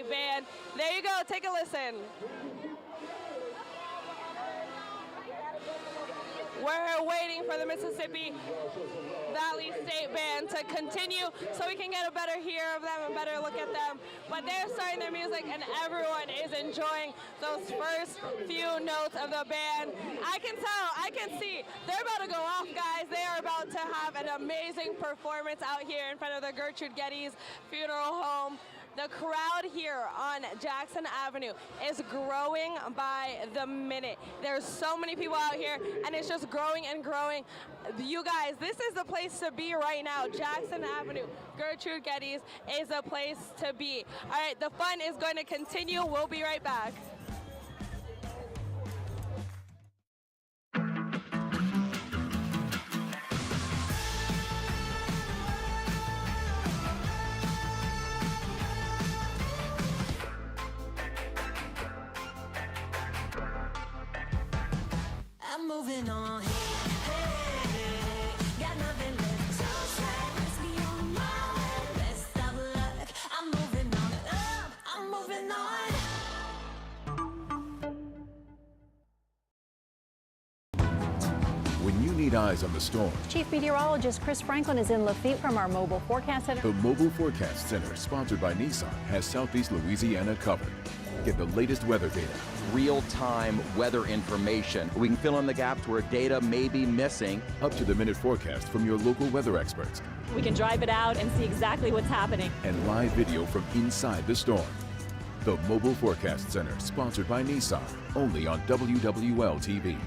band. There you go, take a listen. We're waiting for the Mississippi Valley State Band to continue so we can get a better hear of them and better look at them. But they're starting their music and everyone is enjoying those first few notes of the band. I can tell, I can see, they're about to go off, guys. They are about to have an amazing performance out here in front of the Gertrude Getty's Funeral Home. The crowd here on Jackson Avenue is growing by the minute. There's so many people out here, and it's just growing and growing. You guys, this is the place to be right now. Jackson Avenue, Gertrude Getty's is a place to be. All right, the fun is going to continue. We'll be right back. I'm moving on. Got nothing left to say. Let's be on my way. Best of luck. I'm moving on. I'm moving on. When you need eyes on the storm, Chief Meteorologist Chris Franklin is in Lafitte from our Mobile Forecast Center. the Mobile Forecast Center, sponsored by Nissan, has Southeast Louisiana covered. Get the latest weather data, real-time weather information. We can fill in the gaps where data may be missing. up-to-the-minute forecast from your local weather experts, We can drive it out and see exactly what's happening. and live video from inside the storm. The Mobile Forecast Center, sponsored by Nissan, only on WWL-TV.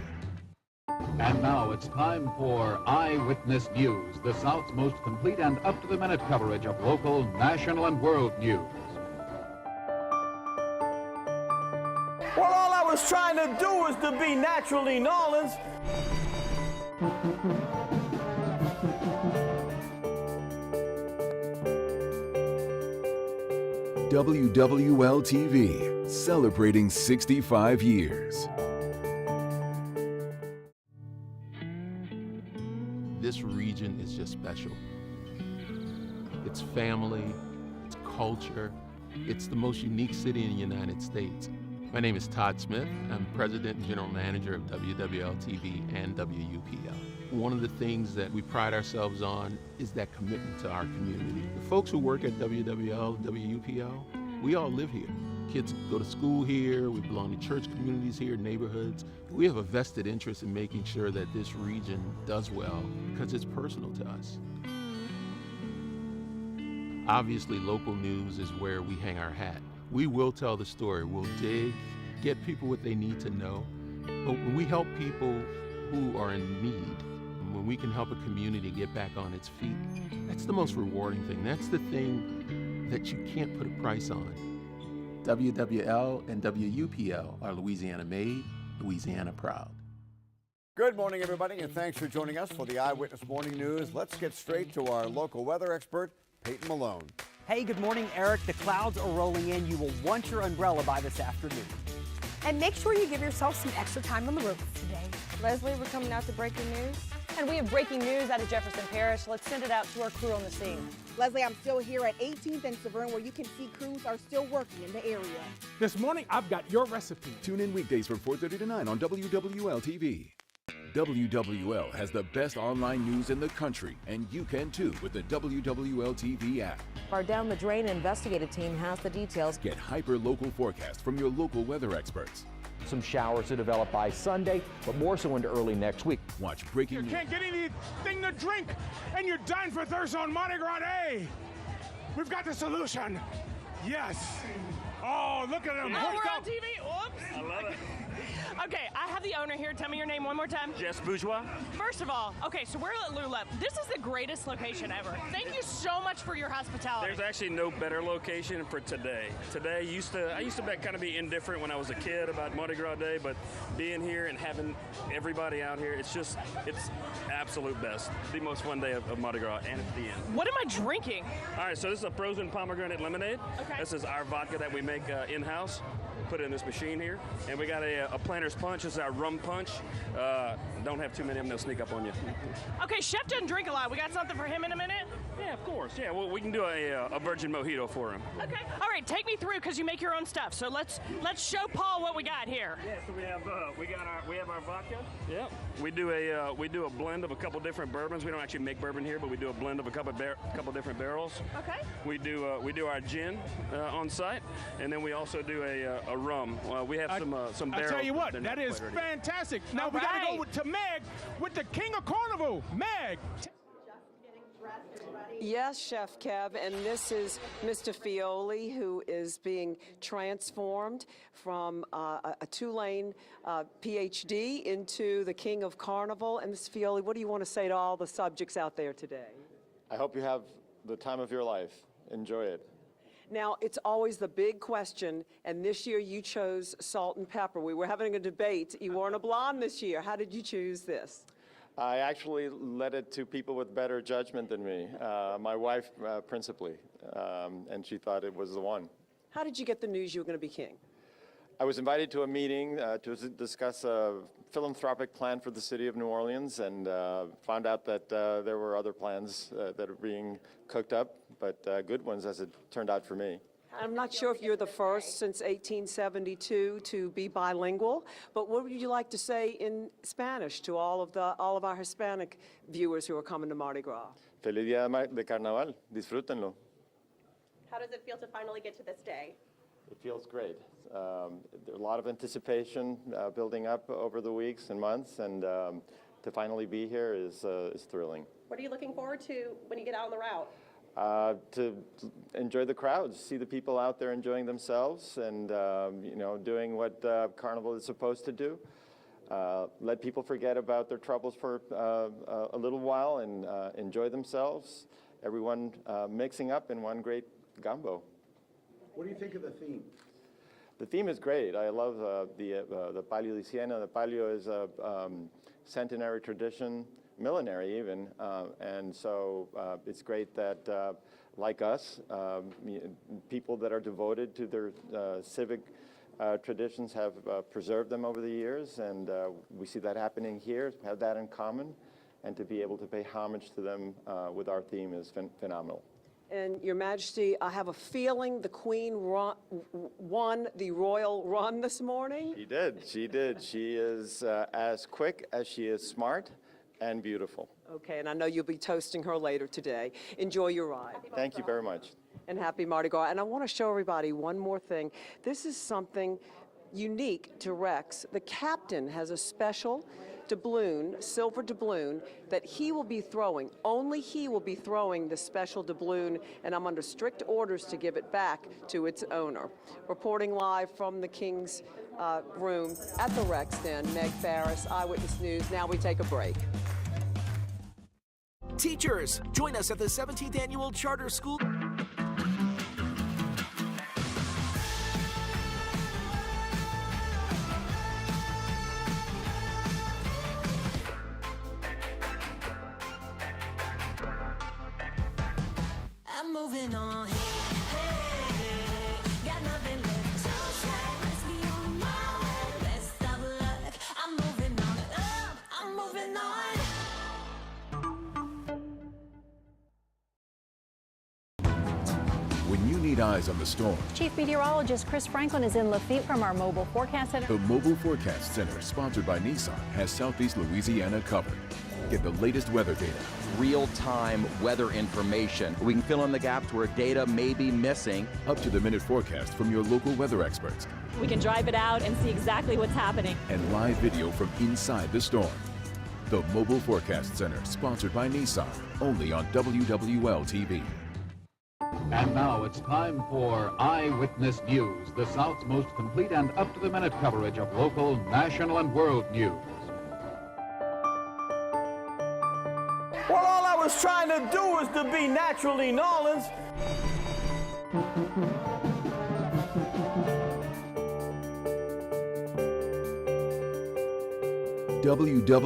And now it's time for Eyewitness News, the South's most complete and up-to-the-minute coverage of local, national, and world news. Well, all I was trying to do was to be naturally Nolans. WWL-TV, celebrating 65 years. This region is just special. It's family, it's culture, it's the most unique city in the United States. My name is Todd Smith. I'm President and General Manager of WWL-TV and WUPL. One of the things that we pride ourselves on is that commitment to our community. The folks who work at WWL, WUPL, we all live here. Kids go to school here, we belong to church communities here, neighborhoods. We have a vested interest in making sure that this region does well because it's personal to us. Obviously, local news is where we hang our hat. We will tell the story. We'll dig, get people what they need to know. But when we help people who are in need, when we can help a community get back on its feet, that's the most rewarding thing. That's the thing that you can't put a price on. WWL and WUPL are Louisiana made, Louisiana proud. Good morning, everybody, and thanks for joining us for the Eyewitness Morning News. Let's get straight to our local weather expert, Peyton Malone. Hey, good morning, Eric. The clouds are rolling in. You will want your umbrella by this afternoon. And make sure you give yourself some extra time on the road today. Leslie, we're coming out to breaking news. And we have breaking news out of Jefferson Parish. Let's send it out to our crew on the scene. Leslie, I'm still here at 18th and Severn, where you can see crews are still working in the area. This morning, I've got your recipe. Tune in weekdays from 4:30 to 9 on WWL TV. WWL has the best online news in the country, and you can too with the WWL TV app. Our Down the Drain investigative team has the details. Get hyper-local forecasts from your local weather experts. Some showers to develop by Sunday, but more so into early next week. Watch breaking news. You can't get anything to drink, and you're dying for thirst on Mardi Gras Day. We've got the solution. Yes. Oh, look at him. Oh, we're on TV. Whoops. I love it. Okay, I have the owner here. Tell me your name one more time. Jess Bourgeois. First of all, okay, so we're at Lula. This is the greatest location ever. Thank you so much for your hospitality. There's actually no better location for today. Today, I used to kind of be indifferent when I was a kid about Mardi Gras Day, but being here and having everybody out here, it's absolute best. The most fun day of Mardi Gras, and it's the end. What am I drinking? All right, so this is a frozen pomegranate lemonade. Okay. This is our vodka that we make in-house. Put it in this machine here. And we got a Planter's Punch. This is our rum punch. Don't have too many of them, they'll sneak up on you. Okay, Chef doesn't drink a lot. We got something for him in a minute? Yeah, of course. Yeah, well, we can do a virgin mojito for him. Okay. All right, take me through because you make your own stuff. So let's show Paul what we got here. Yeah, so we have our vodka. Yeah. We do a blend of a couple different bourbons. We don't actually make bourbon here, but we do a blend of a couple different barrels. Okay. We do our gin on site, and then we also do a rum. We have some barrels. I tell you what, that is fantastic. Now we got to go to Meg with the King of Carnival, Meg. Yes, Chef Kev, and this is Mr. Fioli, who is being transformed from a two-lane PhD into the King of Carnival. And Mr. Fioli, what do you want to say to all the subjects out there today? I hope you have the time of your life. Enjoy it. Now, it's always the big question, and this year you chose salt and pepper. We were having a debate. You weren't a blonde this year. How did you choose this? I actually led it to people with better judgment than me, my wife principally, and she thought it was the one. How did you get the news you were going to be king? I was invited to a meeting to discuss a philanthropic plan for the city of New Orleans, and found out that there were other plans that are being cooked up, but good ones as it turned out for me. I'm not sure if you're the first since 1872 to be bilingual, but what would you like to say in Spanish to all of our Hispanic viewers who are coming to Mardi Gras? Feliz Día de Carnaval. Disfrútenlo. How does it feel to finally get to this day? It feels great. There's a lot of anticipation building up over the weeks and months, and to finally be here is thrilling. What are you looking forward to when you get out on the route? To enjoy the crowds, see the people out there enjoying themselves, and doing what Carnival is supposed to do. Let people forget about their troubles for a little while and enjoy themselves. Everyone mixing up in one great gumbo. What do you think of the theme? The theme is great. I love the Palio di Siena. The Palio is a centenary tradition, millenary even, and so it's great that, like us, people that are devoted to their civic traditions have preserved them over the years, and we see that happening here, have that in common, and to be able to pay homage to them with our theme is phenomenal. And Your Majesty, I have a feeling the Queen won the royal run this morning. She did. She did. She is as quick as she is smart and beautiful. Okay, and I know you'll be toasting her later today. Enjoy your ride. Thank you very much. And happy Mardi Gras. And I want to show everybody one more thing. This is something unique to Rex. The captain has a special doubloon, silver doubloon, that he will be throwing. Only he will be throwing the special doubloon, and I'm under strict orders to give it back to its owner. Reporting live from the King's room at the Rex Den, Meg Farris, Eyewitness News. Now we take a break. Teachers, join us at the 17th Annual Charter School. I'm moving on. laid eyes on the storm. Chief Meteorologist Chris Franklin is in Lafitte from our Mobile Forecast Center. The Mobile Forecast Center, sponsored by Nissan, has Southeast Louisiana covered. Get the latest weather data, real-time weather information. We can fill in the gaps where data may be missing. up-to-the-minute forecast from your local weather experts, We can drive it out and see exactly what's happening. and live video from inside the storm. The Mobile Forecast Center, sponsored by Nissan, only on WWL-TV. And now it's time for Eyewitness News, the South's most complete and up-to-the-minute coverage of local, national, and world news. Well, all I was trying to do was to be naturally New Orleans.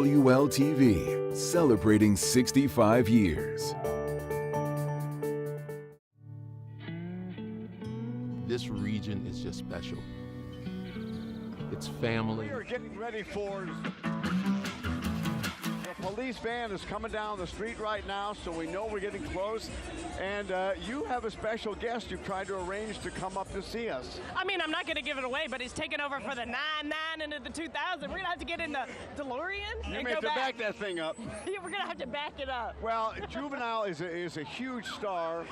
WWL-TV, celebrating 65 years. This region is just special. It's family. We are getting ready for the police van is coming down the street right now, so we know we're getting close. And you have a special guest you've tried to arrange to come up to see us. I mean, I'm not going to give it away, but he's taking over for the 99 into the 2000. We're going to have to get in the DeLorean You and may go have to back. back that thing up. Yeah, we're going to have to back it up. Well, Juvenile is a huge star.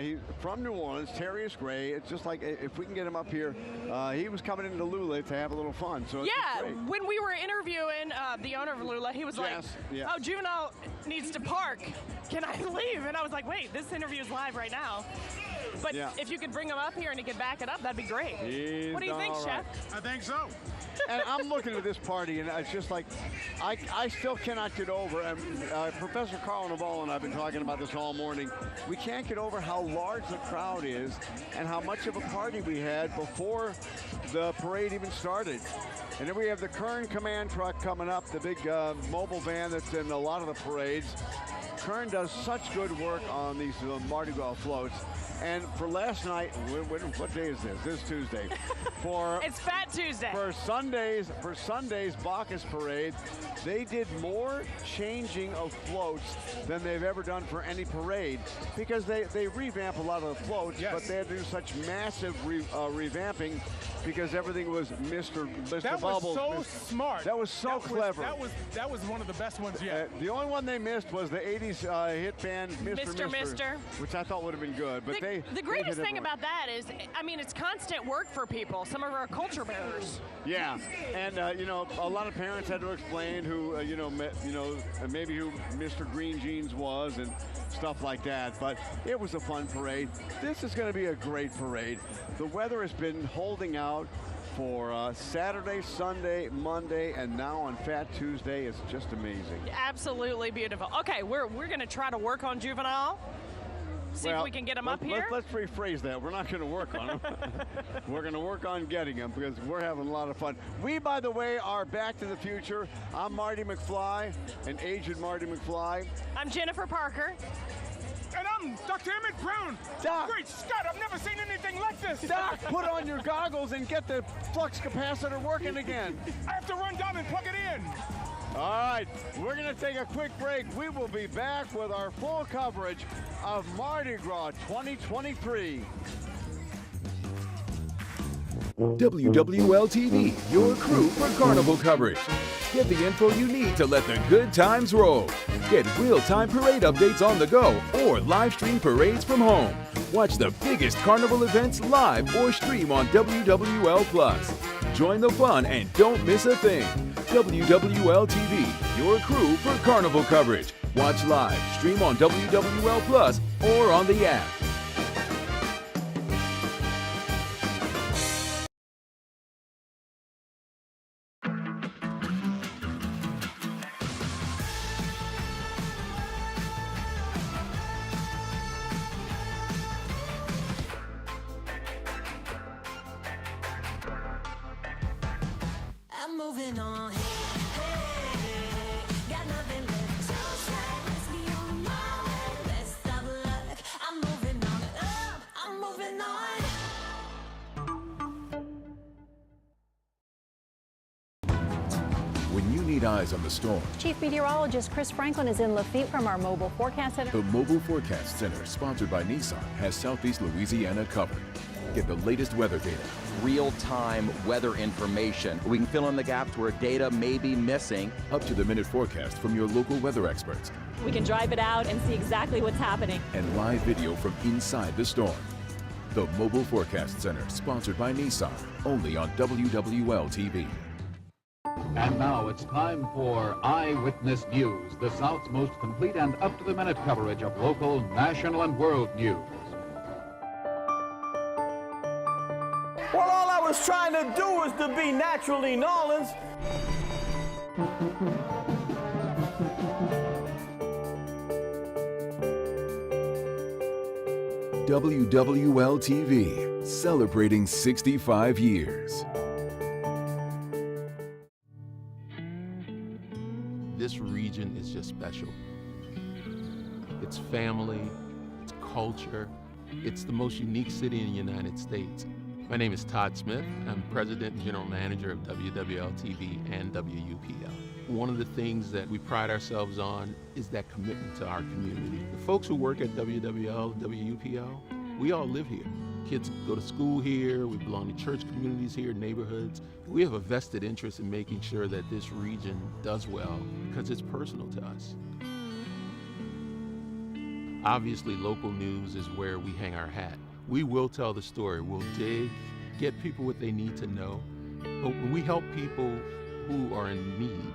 He's from New Orleans, Terrius Gray. It's just like if we can get him up here, he was coming into Lula to have a little fun. So it's Yeah, great. when we were interviewing the owner of Lula, he was Yes, like, yeah. "Oh, Juvenile needs to park. Can I leave?" And I was like, "Wait, this interview is live right now." But Yeah. if you could bring him up here and he could back it up, that'd be great. He's What do you think, all right. Chef? I think so. And I'm looking at this party, and it's just like, I still cannot get over, and Professor Carl Naval and I have been talking about this all morning, we can't get over how large the crowd is and how much of a party we had before the parade even started. And then we have the Kern Command truck coming up, the big mobile van that's in a lot of the parades. Kern does such good work on these Mardi Gras floats. And for last night, what day is this? This is Tuesday. It's Fat Tuesday. For Sunday's Bacchus parade, they did more changing of floats than they've ever done for any parade, because they revamp a lot of the floats, Yes. but they had to do such massive revamping because everything was Mr. That Bubbles. was so smart. That was so clever. That was one of the best ones yet. The only one they missed was the 80s hit band Mr. Mister. which I thought would have been good. But The greatest thing about that is, I mean, it's constant work for people, some of our culture bearers. Yeah, and a lot of parents had to explain who, maybe who Mr. Green Jeans was and stuff like that. But it was a fun parade. This is going to be a great parade. The weather has been holding out for Saturday, Sunday, Monday, and now on Fat Tuesday. It's just amazing. Absolutely beautiful. Okay, we're going to try to work on Juvenile. See if we can get him up here. Let's rephrase that. We're not going to work on him. We're going to work on getting him because we're having a lot of fun. We, by the way, are Back to the Future. I'm Marty McFly, an aged Marty McFly. I'm Jennifer Parker. And I'm Dr. Emmett Brown. Doc. Great Scott, I've never seen anything like this. Doc, put on your goggles and get the flux capacitor working again. I have to run down and plug it in. All right, we're going to take a quick break. We will be back with our full coverage of Mardi Gras 2023. WWL-TV, your crew for carnival coverage. Get the info you need to let the good times roll. Get real-time parade updates on the go or live stream parades from home. Watch the biggest carnival events live or stream on WWL+. Join the fun and don't miss a thing. WWL-TV, your crew for carnival coverage. Watch live, stream on WWL+ or on the app. I'm moving on. Got nothing left to say. Let's be on my way. Best of luck. I'm moving on up. I'm moving on. When you need need eyes on the storm. Chief Meteorologist Chris Franklin is in Lafitte from our mobile forecast center. The Mobile Forecast Center, sponsored by Nissan, has Southeast Louisiana covered. Get the latest weather data, real-time weather information. We can fill in the gaps where data may be missing. up-to-the-minute forecast from your local weather experts, We can drive it out and see exactly what's happening. and live video from inside the storm. The Mobile Forecast Center, sponsored by Nissan, only on WWL-TV. And now it's time for Eyewitness News, the South's most complete and up-to-the-minute coverage of local, national, and world news. Well, all I was trying to do was to be naturally New Orleans. WWL-TV, celebrating 65 years. This region is just special. It's family, it's culture, it's the most unique city in the United States. My name is Todd Smith. I'm President and General Manager of WWL-TV and WUPL. One of the things that we pride ourselves on is that commitment to our community. The folks who work at WWL, WUPL, we all live here. Kids go to school here, we belong to church communities here, neighborhoods. We have a vested interest in making sure that this region does well because it's personal to us. Obviously, local news is where we hang our hat. We will tell the story, we'll dig, get people what they need to know. But when we help people who are in need,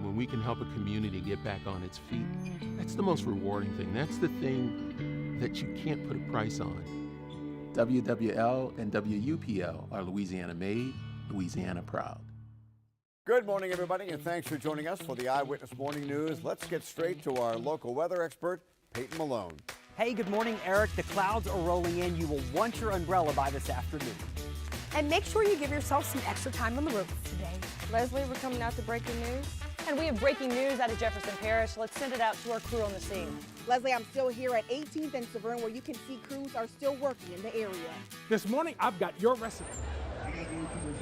when we can help a community get back on its feet, that's the most rewarding thing. That's the thing that you can't put a price on. WWL and WUPL are Louisiana made, Louisiana proud. Good morning, everybody, and thanks for joining us for the Eyewitness Morning News. Let's get straight to our local weather expert, Peyton Malone. Hey, good morning, Eric. The clouds are rolling in. You will want your umbrella by this afternoon. And make sure you give yourself some extra time on the roads today. Leslie, we're coming out to breaking news. And we have breaking news out of Jefferson Parish. Let's send it out to our crew on the scene. Leslie, I'm still here at 18th and Severn where you can see crews are still working in the area. This morning, I've got your recipe.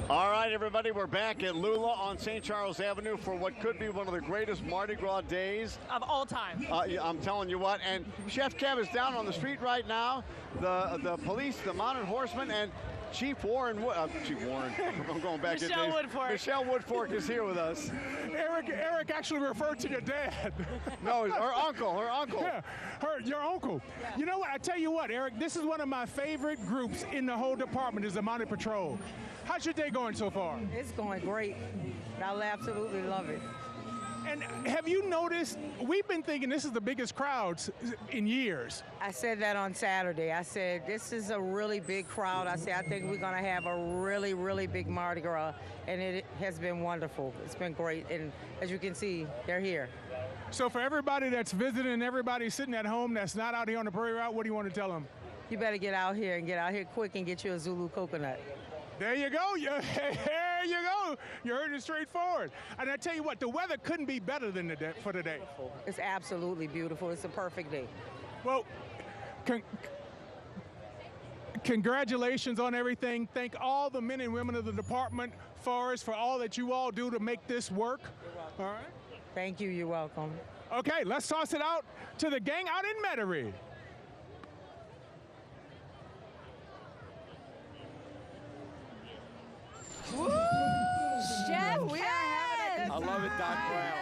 All right, everybody, we're back at Lula on St. Charles Avenue for what could be one of the greatest Mardi Gras days Of all time. I'm telling you what, and Chef Kev is down on the street right now. The police, the mounted horsemen, and Chief Warren, I'm going back Michelle to Woodfork. Michelle Woodfork is here with us. Eric actually referred to your dad. No, her uncle. Yeah, your uncle. Yeah. You know what? I tell you what, Eric, this is one of my favorite groups in the whole department is the Mounted Patrol. How's your day going so far? It's going great. I absolutely love it. And have you noticed, we've been thinking this is the biggest crowds in years. I said that on Saturday. I said, this is a really big crowd. I said, I think we're going to have a really, really big Mardi Gras. And it has been wonderful. It's been great. And as you can see, they're here. So for everybody that's visiting and everybody sitting at home that's not out here on the parade route, what do you want to tell them? You better get out here and get out here quick and get you a Zulu coconut. There you go. There you go. You heard it straightforward. And I tell you what, the weather couldn't be better than for today. It's absolutely beautiful. It's a perfect day. Well, congratulations on everything. Thank all the men and women of the department, Forrest, for all that you all do to make this work. All right. Thank you. You're welcome. Okay, let's toss it out to the gang out in Metairie. Woo! Chef, we are having a good I love it, Doc Brown.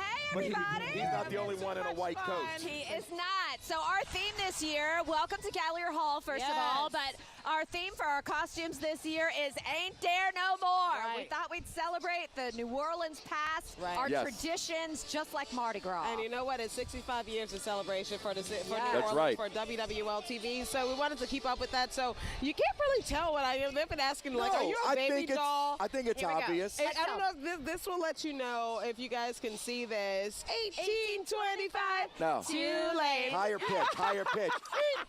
Hey, everybody. But he's not the only one in a white coat. He is not. So our theme this year, welcome to Gallier Hall, first of all, but our theme for our costumes this year is Ain't Dare No More. Right. We thought we'd celebrate the New Orleans past, our traditions, just like Mardi Gras. And you know what? It's 65 years of celebration for New That's Orleans, right. for WWL TV. So we wanted to keep up with that. So you can't really tell what I am. They've been asking, like, are you a baby doll? I think it's obvious. And I don't know if this will let you know if you guys can see this. 1825. No. Too late. Higher pitch, higher pitch.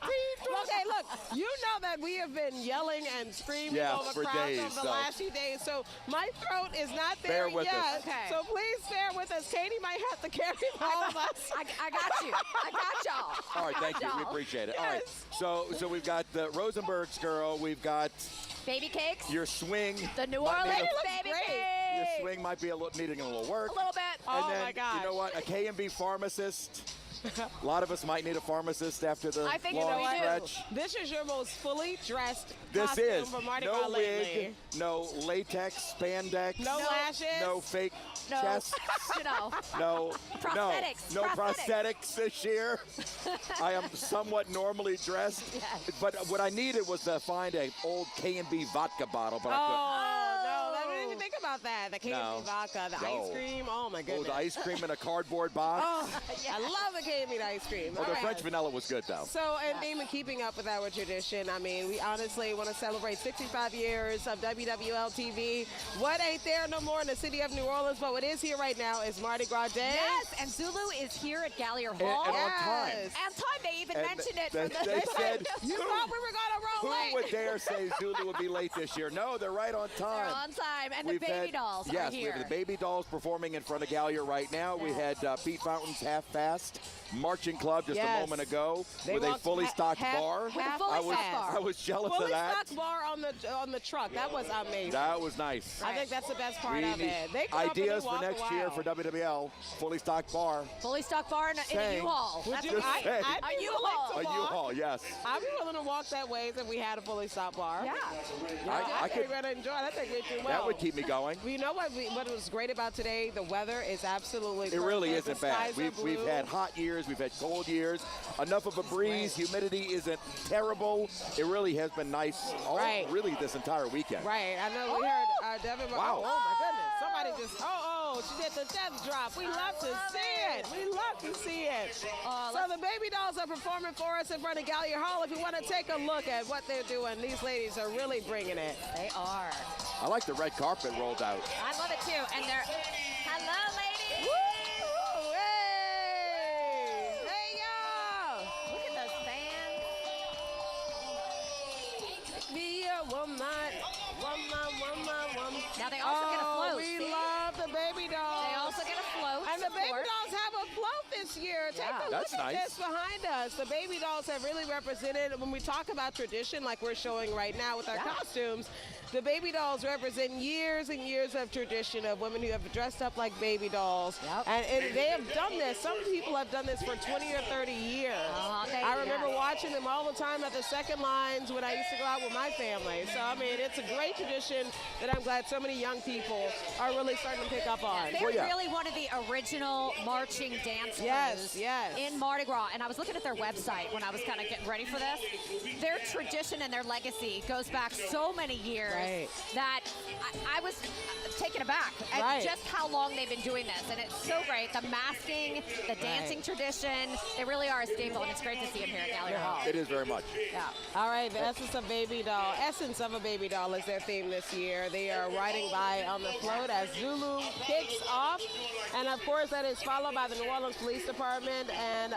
Okay, look, you know that we have been yelling and screaming over for crowds days, over the last few days, so my throat is not Bear there with yet. us. Okay. So please bear with us. Katie might have to carry all of us. I got you. I got y'all. All right, thank you. We appreciate it. All right, so we've got the Rosenberg's girl. We've got Baby cakes. your swing. The New Might be Orleans the- baby cakes. your swing might be needing a little work. A little bit. And Oh, then, my gosh. you know what? A K&B pharmacist. A lot of us might need a pharmacist after the I think long you know stretch. what? This is your most fully dressed This costume is for Mardi no Gras wig, lately. no latex, spandex, No lashes. no fake No, chest, you know. no Prosthetics, no prosthetics. prosthetics this year. I am somewhat normally dressed, but what I needed was to find an old K&B vodka bottle, but I Oh, no, I didn't even think about that. The K&B No. vodka, the No. ice cream. Oh, my couldn't. goodness. Oh, the ice cream in a cardboard box. Oh, I love the K&B ice cream. Oh, All the right. French vanilla was good, though. So, in keeping up with our tradition, I mean, we honestly want to celebrate 65 years of WWL TV. What ain't there no more in the city of New Orleans, but what is here right now is Mardi Gras Day. Yes, and Zulu is here at Gallier And- Hall. and on time. And time. They even And mentioned it. they- from the they said, You thought we were going to roll Who late. would dare say Zulu would be late this year? No, they're right on time. They're on time. And We've the baby had- dolls yes, are here. we have the baby dolls performing in front of Gallier right now. We had Pete Fountain's Half Fast Marching Club just a Yes. moment ago They with a walked fully stocked bar. I was jealous fully of that. stocked bar on the truck. That was amazing. That was nice. I think that's the best part We of need it. They come up and they ideas for walk next a year while. for WWL. Fully stocked bar. Fully stocked bar in a Saying. U-Haul. Would That's you- what- I'd be a willing U-Haul. to A walk. U-Haul, yes. I'd be willing to walk that ways if we had a fully stocked bar. Yeah. I could- think we're going to enjoy it. I think we do well. That would keep me going. Well, you know what was great about today? The weather is absolutely It really perfect. isn't The bad. skies are We've blue. had hot years, we've had cold years. Enough of a breeze, humidity isn't terrible. It really has been nice really this entire weekend. Right. I know we heard Devin. Wow. Oh, my goodness. Somebody just, she did the death drop. We love to see it. We love to see it. So the baby dolls are performing for us in front of Gallier Hall. If you want to take a look at what they're doing, these ladies are really bringing it. They are. I like the red carpet rolled out. I love it too. And they're, hello, ladies. Woo! Hey! Hey, y'all! Look at those fans. Be a woman. Now they also get a float. We See? love the baby dolls. They also get a float. And the baby support. dolls have a float this year. Take Yeah. a look That's at nice. this behind us. The baby dolls have really represented, when we talk about tradition like we're showing right now with our costumes, the baby dolls represent years and years of tradition of women who have dressed up like baby dolls. And they have done this. Some people have done this for 20 or 30 years. I remember watching them all the time at the second lines when I used to go out with my family. So, I mean, it's a great tradition that I'm glad so many young people are really starting to pick up on. They're really one of the original marching dance crews in Mardi Gras. And I was looking at their website when I was kind of getting ready for this. Their tradition and their legacy goes back so many years that I was taken aback at just how long they've been doing this. And it's so great. The masking, the dancing tradition, they really are a staple. And it's great to see them here at Gallier Hall. It is very much. Yeah. All right, the essence of a baby doll is their theme this year. They are riding by on the float as Zulu kicks off. And of course, that is followed by the New Orleans Police Department, and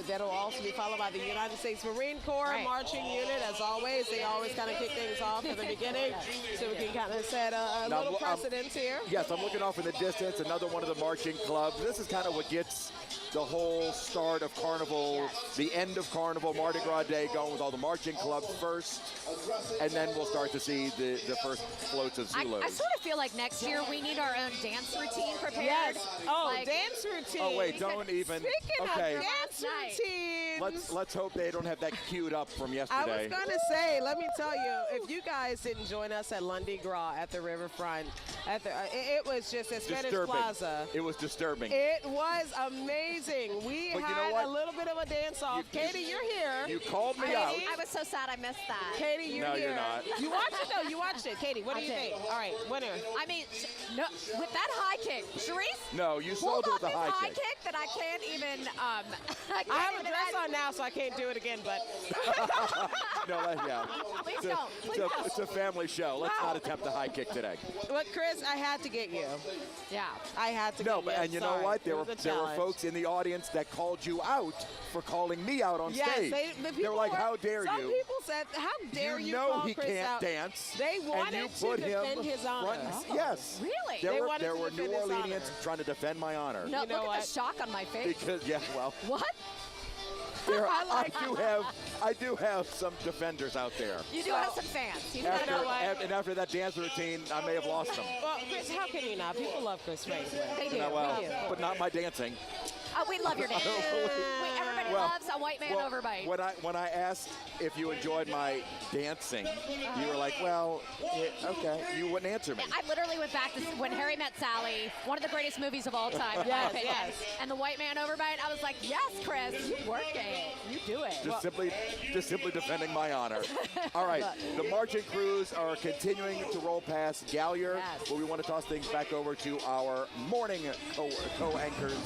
that'll also be followed by the United States Marine Corps marching unit. As always, they always kind of kick things off in the beginning, so we can kind of set a Now, little precedence here. Yes, I'm looking off in the distance, another one of the marching clubs. This is kind of what gets the whole start of Carnival, the end of Carnival, Mardi Gras Day, going with all the marching clubs first, and then we'll start to see the first floats of Zulu. I sort of feel like next year we need our own dance routine prepared. Yes. Oh, dance routine. Oh, wait, don't even. Speaking Okay. of dance routines. Let's hope they don't have that queued up from I yesterday. was going to say, let me tell you, if you guys didn't join us at Mardi Gras at the riverfront, it was just at Spanish Disturbing. Plaza. It was disturbing. It was amazing. We But you know had what? a little bit of a dance-off. Katie, you're here. You called me out. I was so sad I missed that. Katie, you're No, here. you're not. You watched it, though. You watched it. Katie, what do I you did. think? All right, winner. I mean, no, with that high kick, Sharice, No, you pulled sold it off with a this high kick. that I can't even. I have a dress on now, so I can't do it again, but. No, yeah. Please It's a- don't. Please don't. It's a family show. Let's not attempt a high kick today. But, Chris, I had to get you. Yeah. I had to No, get but you. and you know Sorry. what? There It were was a there were challenge. folks in the audience that called you out for calling me out on Yes, stage. the They people were like, were- "How dare some you?" people said, "How dare you?" know call he Chris can't out. dance. They and wanted you to put defend him his honor. front- Yes. Really? There They were wanted there to were New defend his Orleanians honor. trying to defend my honor. No, You know look what? at the shock on my face. Because yeah, well. What? I do have some defenders out there. You do have some fans. You do have And after that dance routine, I may have lost them. Well, Chris, how can you not? People love Chris Franklin. They do. Well, but not my dancing. Oh, we love your dance. Everybody loves a white man overbite. When I asked if you enjoyed my dancing, you were like, well, yeah, okay. You wouldn't answer me. I literally went back to When Harry Met Sally, one of the greatest movies of all time. in my opinion. And the white man overbite, I was like, yes, Chris, you work it. You do it. Just simply defending my honor. All right, the marching crews are continuing to roll past Gallier, where we want to toss things back over to our morning co-anchors.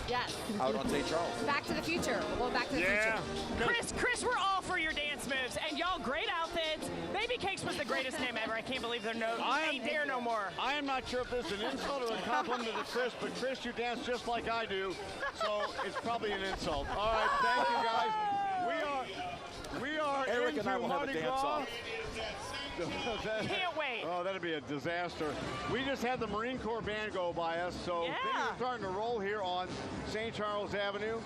Yes. Out on St. Charles. Back to the future. We're going back to the future. Chris, we're all for your dance moves, and y'all great outfits. Baby Cakes was the greatest name ever. I can't believe they're ain't there no more. I am not sure if this is an insult or a compliment to Chris, but Chris, you dance just like I do, so it's probably an insult. All right, thank you guys. We are Eric into and I will have a Mardi dance Gras. off. Can't wait. Oh, that'd be a disaster. We just had the Marine Corps band go by us, so things are starting to roll here on St. Charles Avenue.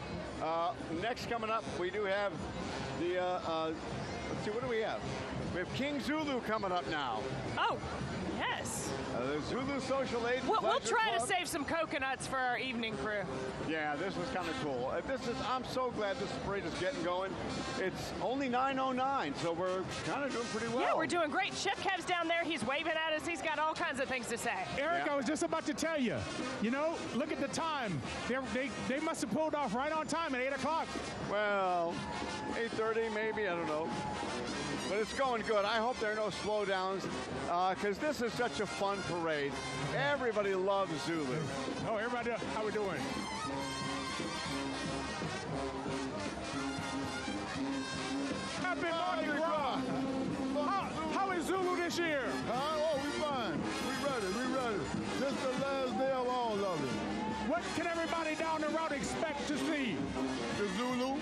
Next coming up, we do have the, let's see, what do we have? We have King Zulu coming up now. Oh, yes. The Zulu Social Aid We'll try Club. to save some coconuts for our evening crew. Yeah, this was kind of cool. I'm so glad this parade is getting going. It's only 9:09, so we're kind of doing pretty well. Yeah, we're doing great. Chef Kev's down there. He's waving at us. He's got all kinds of things to say. Eric, I was just about to tell you, look at the time. They must have pulled off right on time at 8 o'clock. Well, 8:30 maybe, I don't know. But it's going good. I hope there are no slowdowns because this is such a fun parade. Everybody loves Zulu. Oh, everybody, how we doing? Happy Mardi Gras. How is Zulu this year? Oh, we fine. We ready. This is the last day of all of it. What can everybody down the road expect to see? The Zulu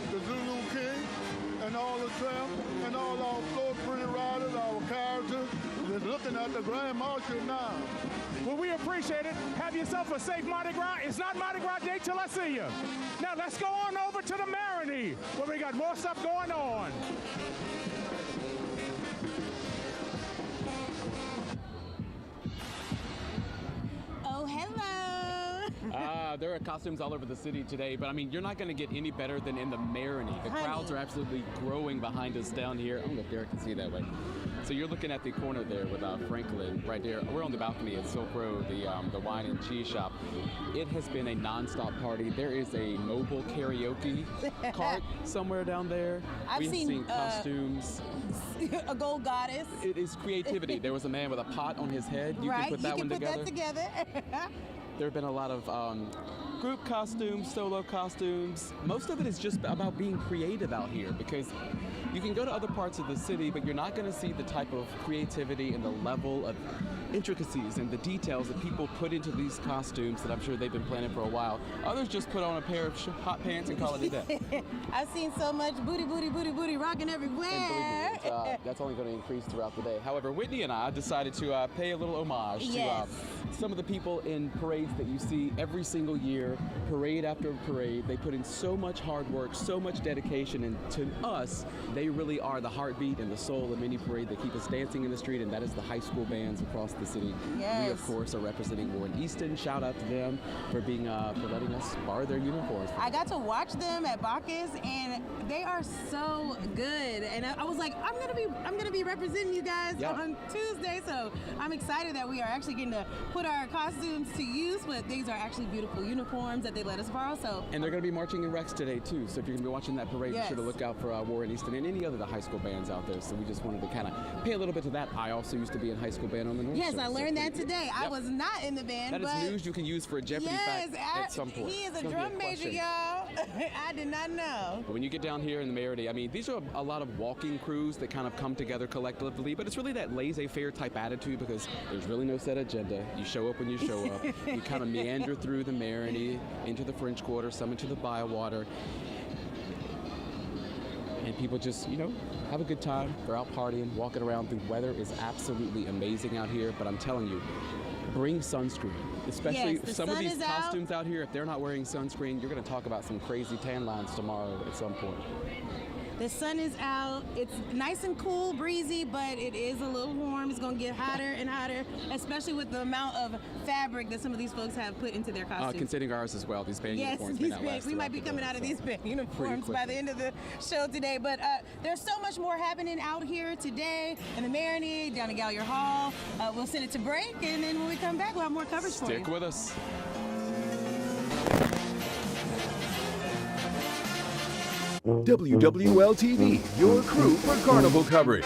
King, and all the Treme, and all our so pretty riders, our characters, just looking at the Grand Marshal now. Well, we appreciate it. Have yourself a safe Mardi Gras. It's not Mardi Gras Day till I see you. Now, let's go on over to the Marigny, where we got more stuff going on. Oh, hello. There are costumes all over the city today, but I mean, you're not going to get any better than in the Marigny. The crowds are absolutely growing behind us down here. I don't know if Derek can see that way. So you're looking at the corner there with Franklin right there. We're on the balcony at Silk Road, the wine and cheese shop. It has been a nonstop party. There is a mobile karaoke cart somewhere down there. We've seen costumes. A gold goddess. It is creativity. There was a man with a pot on his head. You can put that one together. That together. There have been a lot of group costumes, solo costumes. Most of it is just about being creative out here because you can go to other parts of the city, but you're not going to see the type of creativity and the level of intricacies and the details that people put into these costumes that I'm sure they've been planning for a while. Others just put on a pair of hot pants and call it a day. I've seen so much booty rocking everywhere. And believe me, that's only going to increase throughout the day. However, Whitney and I decided to pay a little homage to some of the people in parades that you see every single year, parade after parade. They put in so much hard work, so much dedication, and to us, they really are the heartbeat and the soul of any parade that keep us dancing in the street, and that is the high school bands across the city. Yes. We, of course, are representing Warren Easton. Shout out to them for being for letting us borrow their uniforms. I got to watch them at Bacchus, and they are so good. And I was like, I'm gonna be representing you guys on Tuesday, so I'm excited that we are actually getting to put our costumes to use. But these are actually beautiful uniforms that they let us borrow. So. And they're going to be marching in Rex today too. So if you're going to be watching that parade, be sure to look out for Warren Easton and any other the high school bands out there. So we just wanted to kind of pay a little bit to that. I also used to be in high school band on the North Yes, Shore, I learned that today. I was not in the band. That is news you can use for a Jeopardy fact at some point. He is a drum major, y'all. I did not know. But when you get down here in the Marigny, I mean, these are a lot of walking crews that kind of come together collectively, but it's really that laissez-faire type attitude because there's really no set agenda. You show up when you show up. You kind of meander through the Marigny, into the French Quarter, some into the Bywater. and people just, have a good time. They're out partying, walking around. The weather is absolutely amazing out here, but I'm telling you, bring sunscreen. Especially some of these costumes out here, if they're not wearing sunscreen, you're going to talk about some crazy tan lines tomorrow at some point. The sun is out. It's nice and cool, breezy, but it is a little warm. It's going to get hotter and hotter, especially with the amount of fabric that some of these folks have put into their costumes. Considering ours as well, these band uniforms. Yes, we might be coming out of these band uniforms by the end of the show today. But there's so much more happening out here today in the Marinade, down at Gallier Hall. We'll send it to break, and then when we come back, we'll have more coverage for you. Stick with us. WWL-TV, your crew for Carnival coverage.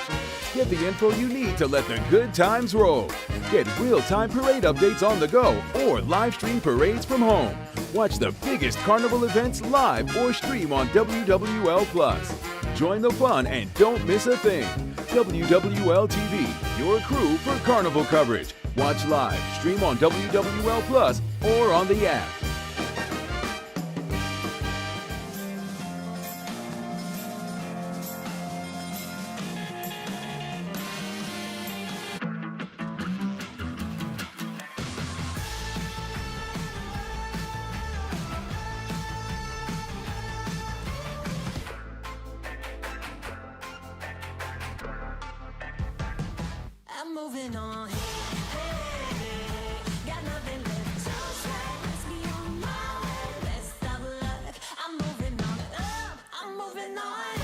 Get the info you need to let the good times roll. Get real-time parade updates on the go or live stream parades from home. Watch the biggest Carnival events live or stream on WWL+. Join the fun and don't miss a thing. WWL-TV, your crew for Carnival coverage. Watch live, stream on WWL+ or on the app. I'm moving on. Got nothing left. So sad, let's be on my way. Best of luck. I'm moving on. I'm moving on.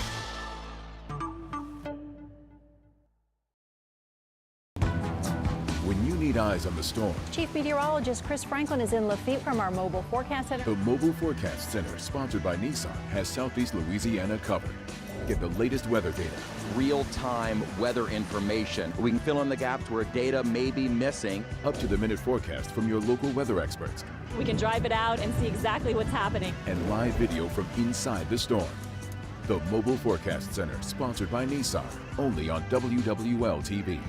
When you need eyes on the storm, Chief Meteorologist Chris Franklin is in Lafitte from our Mobile Forecast Center. the Mobile Forecast Center, sponsored by Nissan, has Southeast Louisiana covered. Get the latest weather data, real-time weather information. We can fill in the gaps where data may be missing. up-to-the-minute forecast from your local weather experts, We can drive it out and see exactly what's happening. and live video from inside the storm. The Mobile Forecast Center, sponsored by Nissan, only on WWL-TV.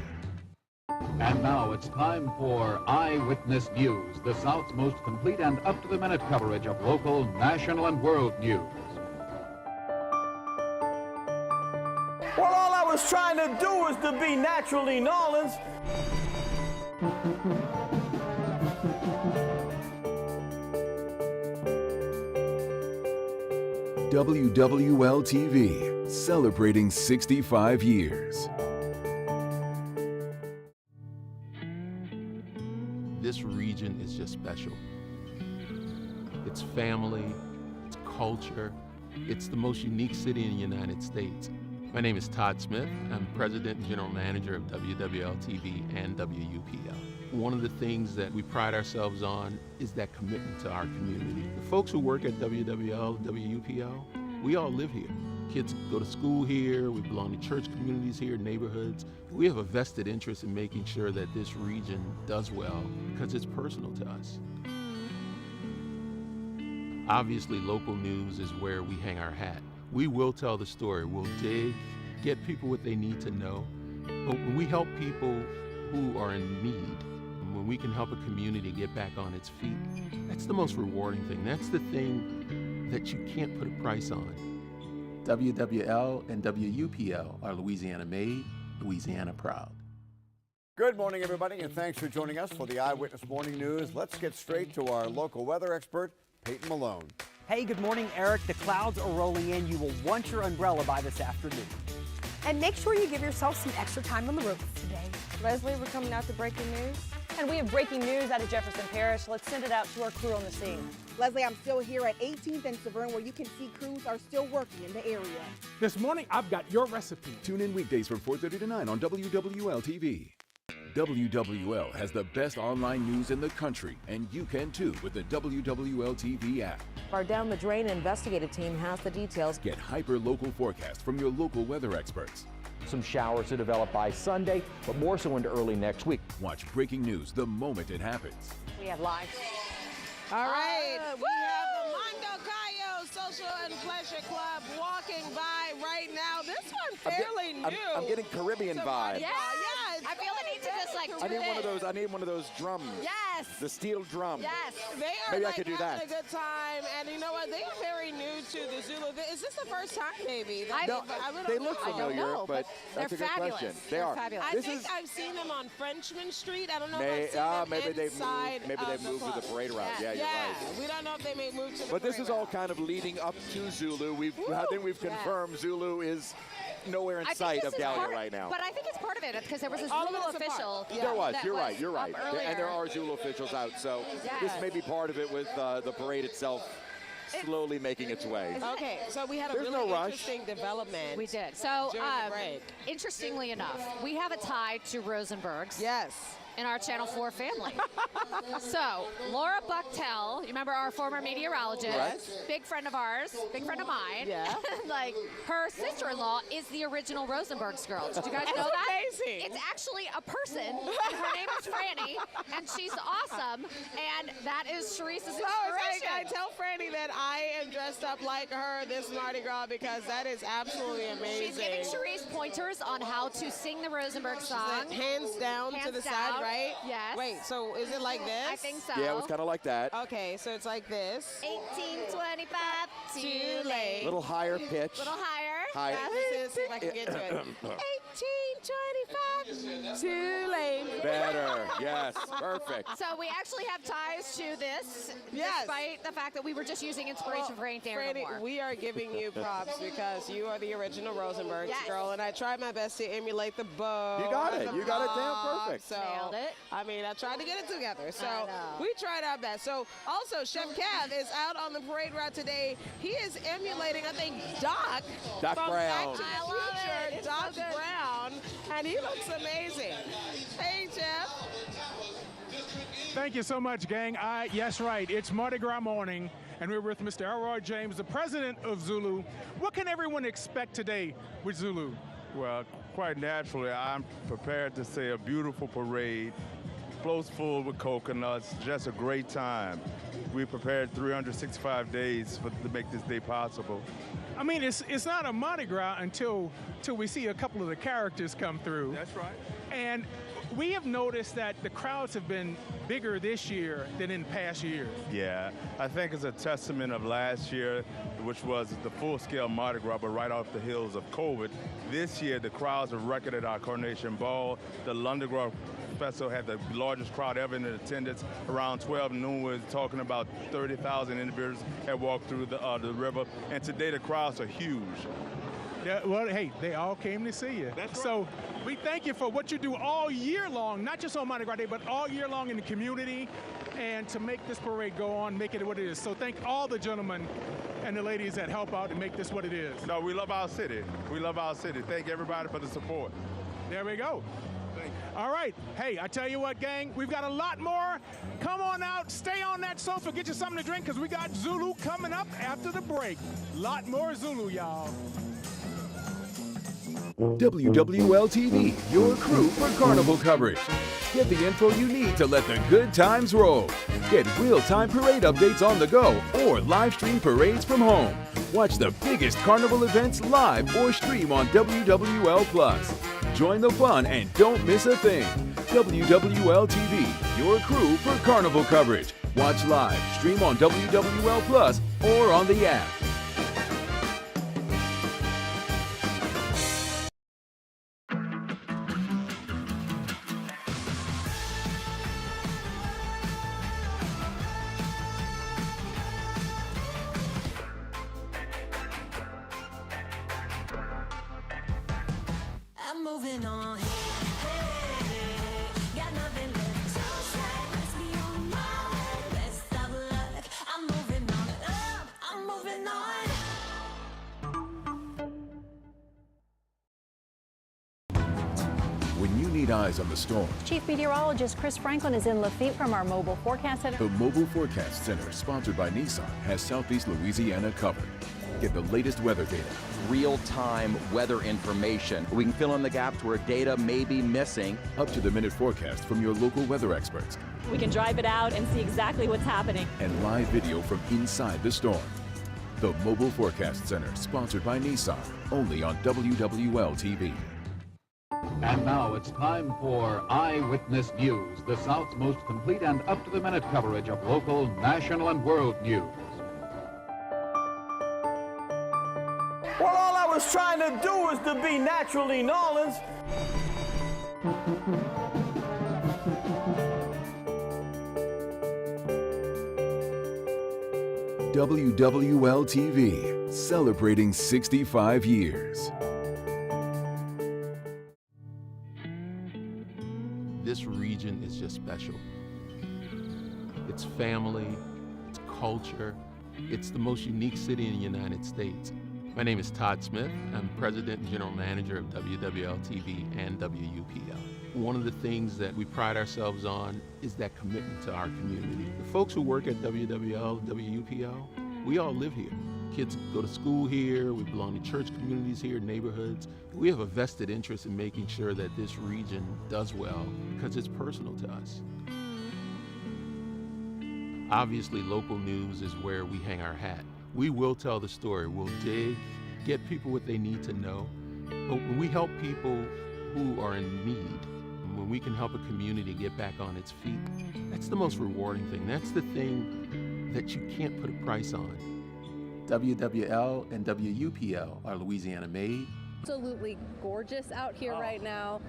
And now it's time for Eyewitness News, the South's most complete and up-to-the-minute coverage of local, national, and world news. Well, all I was trying to do was to be naturally New Orleans. WWL-TV, celebrating 65 years. This region is just special. It's family, it's culture, it's the most unique city in the United States. My name is Todd Smith. I'm President and General Manager of WWL-TV and WUPL. One of the things that we pride ourselves on is that commitment to our community. The folks who work at WWL, WUPL, we all live here. Kids go to school here, we belong to church communities here, neighborhoods. We have a vested interest in making sure that this region does well because it's personal to us. Obviously, local news is where we hang our hat. We will tell the story. We'll dig, get people what they need to know. But when we help people who are in need, when we can help a community get back on its feet, that's the most rewarding thing. That's the thing that you can't put a price on. WWL and WUPL are Louisiana made, Louisiana proud. Good morning, everybody, and thanks for joining us for the Eyewitness Morning News. Let's get straight to our local weather expert, Peyton Malone. Hey, good morning, Eric. The clouds are rolling in. You will want your umbrella by this afternoon. And make sure you give yourself some extra time on the roads today. Leslie, we're coming out to breaking news. And we have breaking news out of Jefferson Parish. Let's send it out to our crew on the scene. Leslie, I'm still here at 18th and Severn, where you can see crews are still working in the area. This morning, I've got your recipe. Tune in weekdays from 4:30 to 9 on WWL-TV. WWL has the best online news in the country, and you can too with the WWL-TV app. Our Down the Drain investigative team has the details. Get hyper-local forecasts from your local weather experts. Some showers to develop by Sunday, but more so into early next week. Watch breaking news the moment it happens. We have live. All right, we have the Mondo Cayo Social and Pleasure Club walking by right now. This one fairly new. I'm getting Caribbean vibe. Yeah, I feel the need to just like I need one of those drums. Yes. The steel drum. Yes. They are Maybe I like could do having that. a good time, and you know what? They are very new to the Zulu. Is this the first time, maybe? No, they look familiar, but that's a good question. They are. Fabulous. I think I've seen them on Frenchman Street. I don't know if I've seen them maybe they've inside moved. Maybe they moved to the parade route. Yeah, you're right. We don't know if they may move to the But this parade is all route. kind of leading up to Zulu. I think we've confirmed Zulu is nowhere in sight of Gallia right now. But I think it's part of it because there was this All of Zulu it is a part. official. There was. that You're right. You're right. earlier. And there are Zulu officials out. So this may be part of it with the parade itself slowly making its way. Okay, so we had a There's really no rush. interesting development. We did. So, during the break. interestingly enough, we have a tie to Rosenberg's. Yes. In our Channel 4 family. So, Laura Bucktel, you remember our former meteorologist, Right. big friend of ours, big friend of mine. Yeah. Like, her sister-in-law is the original Rosenberg's girl. Did you guys know that? Amazing. It's actually a person, and her name is Franny, and she's awesome, and that is Sharice's So inspiration. it's like, I tell Franny that I am dressed up like her this Mardi Gras because that is absolutely amazing. She's giving Sharice pointers on how to sing the Rosenberg song. Hands down to the side, right? Yes. Wait, so is it like this? I think so. Yeah, it was kind of like that. Okay, so it's like this. 1825, too late. A little higher pitch. Little higher. Higher. Let's see if I can get to it. 1825, too late. Better. Yes. Perfect. So we actually have ties to this, Yes. despite the fact that we were just using inspiration for Ain't There No Franny, More. we are giving you props because you are the original Rosenberg Yes. girl, and I tried my best to emulate the bow. You got and it. the You got it damn bob, perfect. So, Nailed it. I mean, I tried to get it together. So I know. we tried our best. So also, Chef Cav is out on the parade route today. He is emulating, I think, Doc Doc from Brown. Back to the I love Future, it. It's Doc so good. Brown, and he looks amazing. Hey, Jeff. Thank you so much, gang. Yes, right. It's Mardi Gras morning, and we're with Mr. Elroy James, the president of Zulu. What can everyone expect today with Zulu? Well, quite naturally, I'm prepared to see a beautiful parade, floats full with coconuts, just a great time. We prepared 365 days to make this day possible. I mean, it's not a Mardi Gras until we see a couple of the characters come through. That's right. And we have noticed that the crowds have been bigger this year than in past years. Yeah, I think it's a testament of last year, which was the full-scale Mardi Gras, but right off the heels of COVID. This year, the crowds are record at our Coronation Ball. The London Gras Festival had the largest crowd ever in attendance. Around 12 noon, we're talking about 30,000 individuals had walked through the river. And today, the crowds are huge. Yeah, well, hey, they all came to see you. That's right. So we thank you for what you do all year long, not just on Mardi Gras Day, but all year long in the community, and to make this parade go on, make it what it is. So thank all the gentlemen and the ladies that help out to make this what it is. No, we love our city. We love our city. Thank everybody for the support. There we go. All right. Hey, I tell you what, gang, we've got a lot more. Come on out, stay on that sofa, get you something to drink, because we got Zulu coming up after the break. Lot more Zulu, y'all. WWL-TV, your crew for carnival coverage. Get the info you need to let the good times roll. Get real-time parade updates on the go or live stream parades from home. Watch the biggest carnival events live or stream on WWL+. Join the fun and don't miss a thing. WWL-TV, your crew for carnival coverage. Watch live, stream on WWL+ or on the app. I'm moving on. Got nothing left to say. Let's be on my way. Best of luck. I'm moving on up. I'm moving on. When you need eyes on the storm, Chief Meteorologist Chris Franklin is in Lafitte from our Mobile Forecast Center. the Mobile Forecast Center, sponsored by Nissan, has Southeast Louisiana covered. Get the latest weather data, real-time weather information. We can fill in the gaps where data may be missing. up-to-the-minute forecast from your local weather experts, We can drive it out and see exactly what's happening. and live video from inside the storm. The Mobile Forecast Center, sponsored by Nissan, only on WWL-TV. And now it's time for Eyewitness News, the South's most complete and up-to-the-minute coverage of local, national, and world news. Well, all I was trying to do was to be naturally New Orleans. WWL-TV, celebrating 65 years. This region is just special. It's family, it's culture, it's the most unique city in the United States. My name is Todd Smith. I'm President and General Manager of WWL-TV and WUPL. One of the things that we pride ourselves on is that commitment to our community. The folks who work at WWL, WUPL, we all live here. Kids go to school here, we belong to church communities here, neighborhoods. We have a vested interest in making sure that this region does well because it's personal to us. Obviously, local news is where we hang our hat. We will tell the story, we'll dig, get people what they need to know. But when we help people who are in need, when we can help a community get back on its feet, that's the most rewarding thing. That's the thing that you can't put a price on. WWL and WUPL are Louisiana made. Absolutely gorgeous out here right now,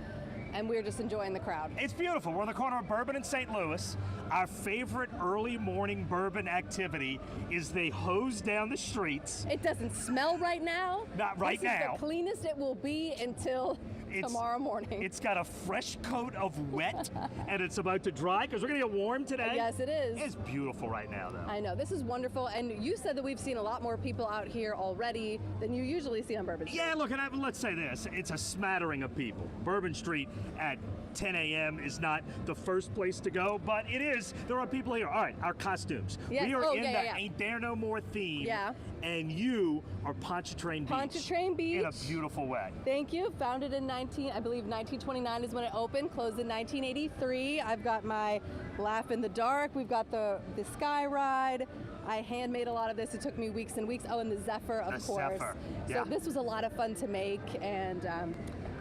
and we're just enjoying the crowd. It's beautiful. We're on the corner of Bourbon and St. Louis. Our favorite early morning bourbon activity is they hose down the streets. It doesn't smell right now. Not right now. This is the cleanest it will be until tomorrow morning. It's got a fresh coat of wet, and it's about to dry because we're going to get warm today. Yes, it is. It's beautiful right now, though. I know. This is wonderful. And you said that we've seen a lot more people out here already than you usually see on Bourbon Street. Yeah, look, and let's say this. It's a smattering of people. Bourbon Street at 10 a.m. is not the first place to go, but it is. There are people here. All right, our costumes. Yes. We are in the Ain't There No More theme. Yeah. And you are Pontchartrain Beach. Pontchartrain Beach. In a beautiful way. Thank you. Founded in 1929 is when it opened, closed in 1983. I've got my Laugh in the Dark. We've got the Sky Ride. I handmade a lot of this. It took me weeks and weeks. Oh, and the Zephyr, of course. Zephyr. Yeah. So this was a lot of fun to make, and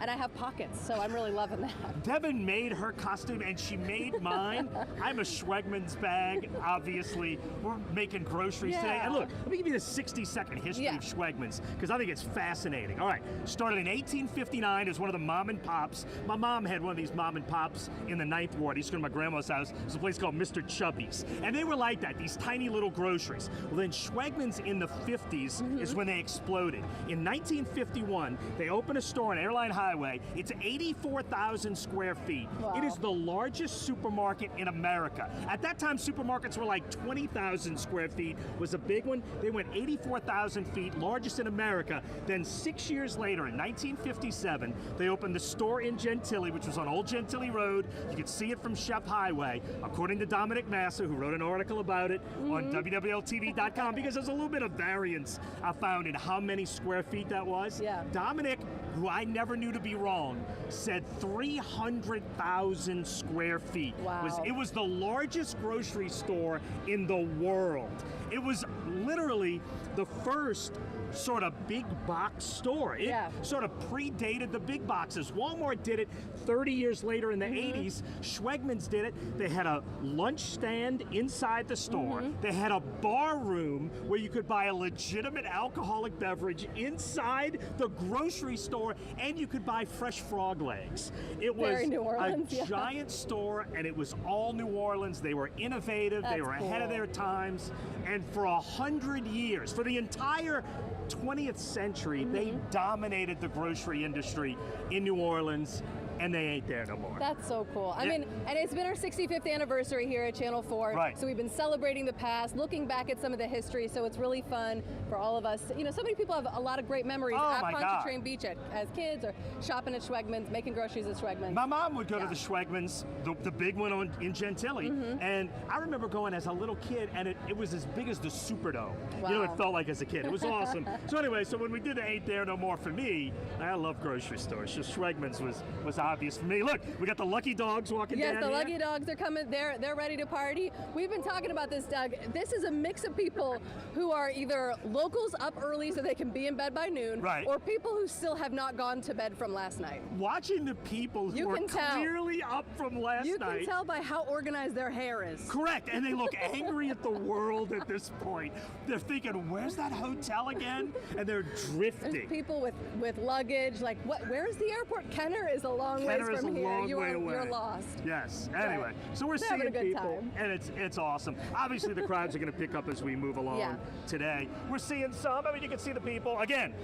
I have pockets, so I'm really loving that. Devin made her costume, and she made mine. I'm a Schwegmann's bag, obviously. We're making groceries today. And look, let me give you the 60-second history of Schwegmann's, because I think it's fascinating. All right, started in 1859 as one of the mom and pops. My mom had one of these mom and pops in the 9th Ward. I used to go to my grandma's house. There's a place called Mr. Chubby's. And they were like that, these tiny little groceries. Well, then Schwegmann's in the 50s is when they exploded. In 1951, they opened a store on Airline Highway. It's 84,000 square feet. Wow. It is the largest supermarket in America. At that time, supermarkets were like 20,000 square feet was a big one. They went 84,000 feet, largest in America. Then 6 years later, in 1957, they opened the store in Gentilly, which was on Old Gentilly Road. You could see it from Shep Highway, according to Dominic Massa, who wrote an article about it on WWLTV.com, because there's a little bit of variance I found in how many square feet that was. Yeah. Dominic, who I never knew to be wrong, said 300,000 square feet. Wow. It was the largest grocery store in the world. It was literally the first sort of big box store. It sort of predated the big boxes. Walmart did it 30 years later in the 80s. Schwegmann's did it. They had a lunch stand inside the store. They had a bar room where you could buy a legitimate alcoholic beverage inside the grocery store, and you could buy fresh frog legs. It was Very New Orleans, a giant store, and it was all New Orleans. They were innovative. They were ahead of their times. And for 100 years, for the entire 20th century, they dominated the grocery industry in New Orleans, and they ain't there no more. That's so cool. I mean, and it's been our 65th anniversary here at Channel 4. Right. So we've been celebrating the past, looking back at some of the history, so it's really fun for all of us. You know, so many people have a lot of great memories at Pontchartrain Beach as kids, or shopping at Schwegmann's, making groceries at Schwegmann's. My mom would go to the Schwegmann's, the big one in Gentilly, and I remember going as a little kid, and it was as big as the Superdome. Wow. You know, it felt like as a kid. It was awesome. So anyway, so when we did the Ain't There No More for me, I love grocery stores. So Schwegmann's was our obvious for me. Look, we got the lucky dogs walking down. Yes, the here. lucky dogs are coming. They're ready to party. We've been talking about this, Doug. This is a mix of people who are either locals up early so they can be in bed by noon, right, or people who still have not gone to bed from last night. Watching the people who are clearly up from last night. You can tell by how organized their hair is. Correct, and they look angry at the world at this point. They're thinking, where's that hotel again? And they're drifting. There's people with luggage, like, where's the airport? Kenner is a long ways from here. You're lost. Yes, anyway, so we're seeing people, and it's awesome. Obviously, the crowds are going to pick up as we move along today. We're seeing some, I mean, you can see the people. Again,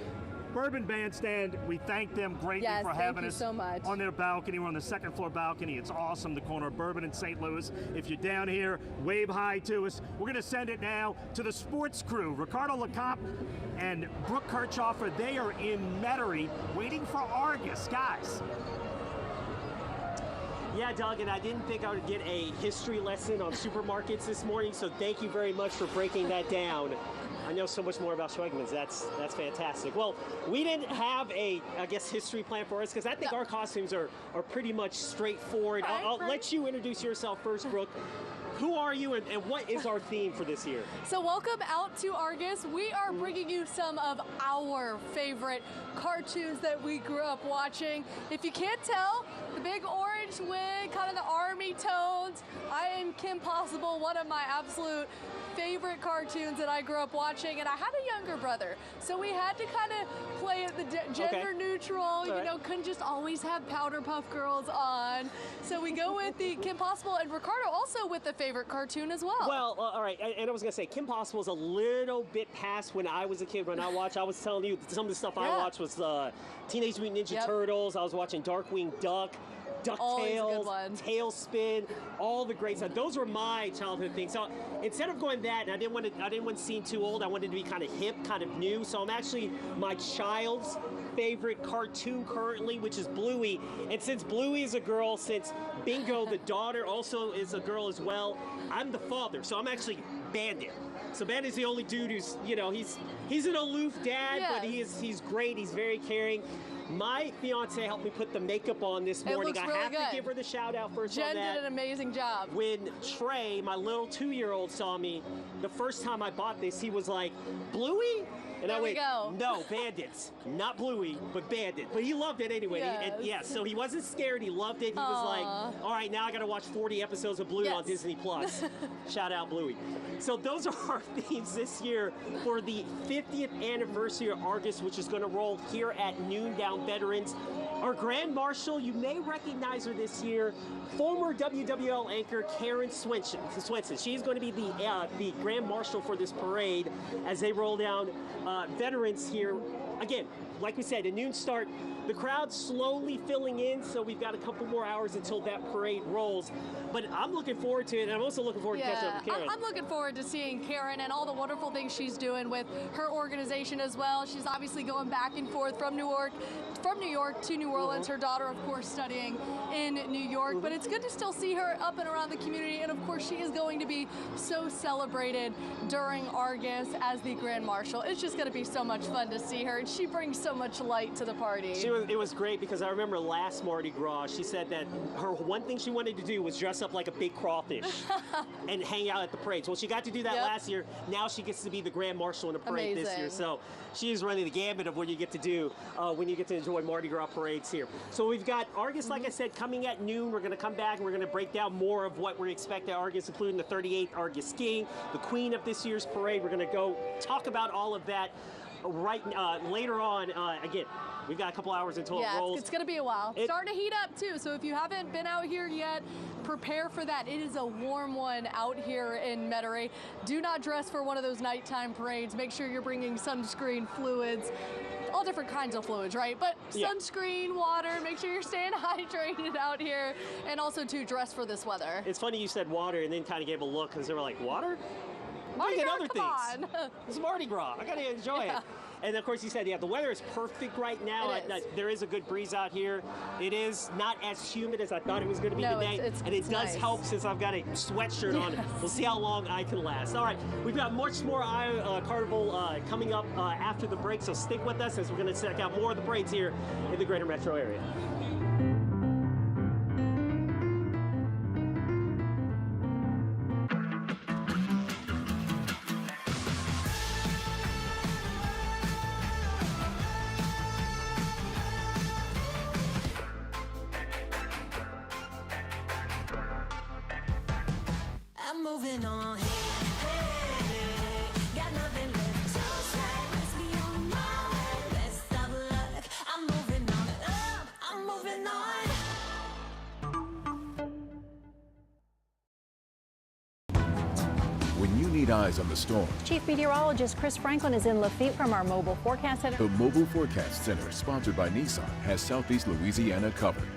Bourbon Bandstand, we thank them greatly for having us so much. on their balcony. We're on the second floor balcony. It's awesome, the corner of Bourbon and St. Louis. If you're down here, wave hi to us. We're going to send it now to the sports crew. Ricardo LeComte and Brooke Kirchhoffer, they are in Metairie waiting for Argus. Guys. Yeah, Doug, and I didn't think I would get a history lesson on supermarkets this morning, so thank you very much for breaking that down. I know so much more about Schwegmann's. That's fantastic. Well, we didn't have a, I guess, history plan for us because I think our costumes are pretty much straightforward. I'll let you introduce yourself first, Brooke. Who are you and what is our theme for this year? So welcome out to Argus. We are bringing you some of our favorite cartoons that we grew up watching. If you can't tell, the big orange wig, kind of the army tones. I am Kim Possible, one of my absolute favorite cartoons that I grew up watching, and I had a younger brother, so we had to kind of play it the gender neutral, you know, couldn't just always have Powder Puff Girls on, so we go with the Kim Possible, and Ricardo also with the favorite cartoon as well. Well, all right, and I was going to say, Kim Possible is a little bit past when I was a kid, when I watched. I was telling you, some of the stuff I watched was Teenage Mutant Ninja Turtles. I was watching Darkwing Duck, DuckTales, Tailspin, all the great stuff. Those were my childhood things. So instead of going that, and I didn't want to seem too old. I wanted to be kind of hip, kind of new. So I'm actually my child's favorite cartoon currently, which is Bluey. And since Bluey is a girl, since Bingo, the daughter, also is a girl as well, I'm the father. So I'm actually Bandit. So Bandit's the only dude who's, you know, he's an aloof dad, but he's great. He's very caring. My fiance helped me put the makeup on this morning. It looks I have really to give her the shout out first. Jen on that. did an amazing job. When Trey, my little 2-year-old, saw me, the first time I bought this, he was like, Bluey? And I went, no, Bandits. Not Bluey, but Bandit. But he loved it anyway. Yes. So he wasn't scared. He loved it. He was like, all right, now I got to watch 40 episodes of Bluey on Disney+. Shout out Bluey. So those are our themes this year for the 50th anniversary of Argus, which is going to roll here at noon down Veterans. Our Grand Marshal, you may recognize her this year, former WWL anchor Karen Swenson. She's going to be the Grand Marshal for this parade as they roll down Veterans here. Again, like we said, a noon start. The crowd's slowly filling in, so we've got a couple more hours until that parade rolls. But I'm looking forward to it, and I'm also looking forward to catching up with Karen. I'm looking forward to seeing Karen and all the wonderful things she's doing with her organization as well. She's obviously going back and forth from New York to New Orleans. Her daughter, of course, studying in New York. But it's good to still see her up and around the community, and of course, she is going to be so celebrated during Argus as the Grand Marshal. It's just going to be so much fun to see her, and she brings so much light to the party. It was great because I remember last Mardi Gras, she said that her one thing she wanted to do was dress up like a big crawfish and hang out at the parades. Well, she got to do that last year. Now she gets to be the Grand Marshal in a parade this year. So she is running the gambit of what you get to do when you get to enjoy Mardi Gras parades here. So we've got Argus, like I said, coming at noon. We're going to come back and we're going to break down more of what we expect at Argus, including the 38th Argus skiing, the queen of this year's parade. We're going to go talk about all of that later on. Again, we've got a couple hours until it rolls. It's going to be a while. Starting to heat up, too, so if you haven't been out here yet, prepare for that. It is a warm one out here in Metairie. Do not dress for one of those nighttime parades. Make sure you're bringing sunscreen, fluids, all different kinds of fluids, right? But sunscreen, water, make sure you're staying hydrated out here, and also to dress for this weather. It's funny you said water and then kind of gave a look because they were like, water? Mardi Gras, other things. It's Mardi Gras. I gotta enjoy it. And of course, you said, the weather is perfect right now. There is a good breeze out here. It is not as humid as I thought it was going to be today. And it does help since I've got a sweatshirt on. We'll see how long I can last. All right, we've got much more Carnival coming up after the break, so stick with us as we're going to check out more of the parades here in the greater metro area. moving on. Got nothing left to say. Let's be on my way. Best of luck. I'm moving on. I'm moving on. When you need eyes on the storm, Chief Meteorologist Chris Franklin is in Lafitte from our Mobile Forecast Center. the Mobile Forecast Center, sponsored by Nissan, has Southeast Louisiana covered.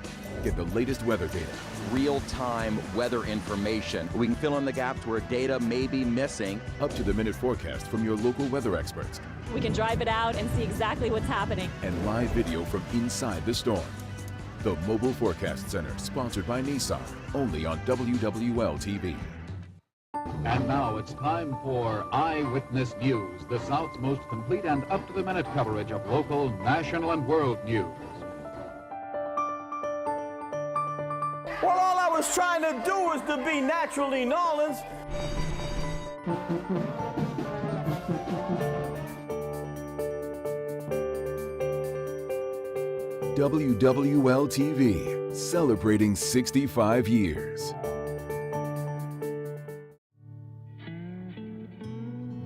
Get the latest weather data, real-time weather information. We can fill in the gaps where data may be missing. up-to-the-minute forecast from your local weather experts, We can drive it out and see exactly what's happening. and live video from inside the storm. The Mobile Forecast Center, sponsored by Nissan, only on WWL-TV. And now it's time for Eyewitness News, the South's most complete and up-to-the-minute coverage of local, national, and world news. Well, all I was trying to do was to be naturally Nolans. WWL-TV, celebrating 65 years.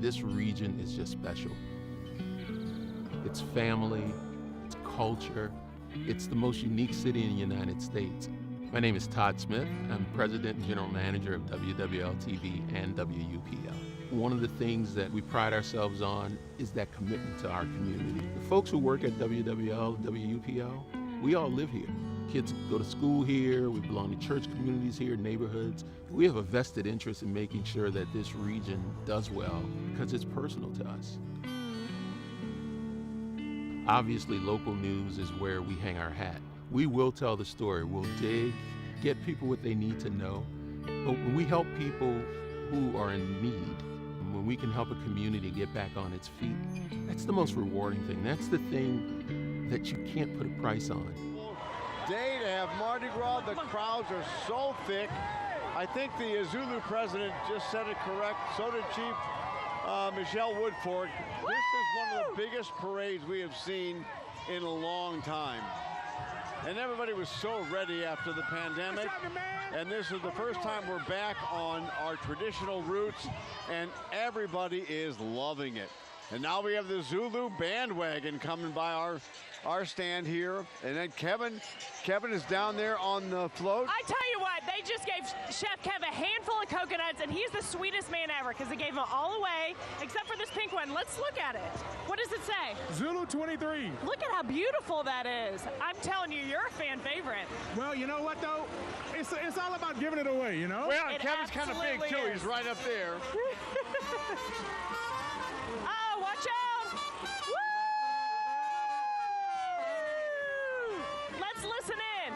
This region is just special. It's family, it's culture, it's the most unique city in the United States. My name is Todd Smith. I'm President and General Manager of WWL-TV and WUPL. One of the things that we pride ourselves on is that commitment to our community. The folks who work at WWL, WUPL, we all live here. Kids go to school here, we belong to church communities here, neighborhoods. We have a vested interest in making sure that this region does well because it's personal to us. Obviously, local news is where we hang our hat. We will tell the story. We'll dig, get people what they need to know. But when we help people who are in need, when we can help a community get back on its feet, that's the most rewarding thing. That's the thing that you can't put a price on. Day to have Mardi Gras. The crowds are so thick. I think the Zulu president just said it correct. So did Chief Michelle Woodfork. This is one of the biggest parades we have seen in a long time. And everybody was so ready after the pandemic. And this is the first time we're back on our traditional roots, and everybody is loving it. And now we have the Zulu bandwagon coming by our stand here. And then Kevin is down there on the float. I tell you what, they just gave Chef Kev a handful of coconuts, and he's the sweetest man ever because they gave them all away, except for this pink one. Let's look at it. What does it say? Zulu 23. Look at how beautiful that is. I'm telling you, you're a fan favorite. Well, you know what, though? It's all about giving it away, you know? Well, Kevin's kind of big, too. He's right up there. Oh, watch out! Woo! Let's listen in.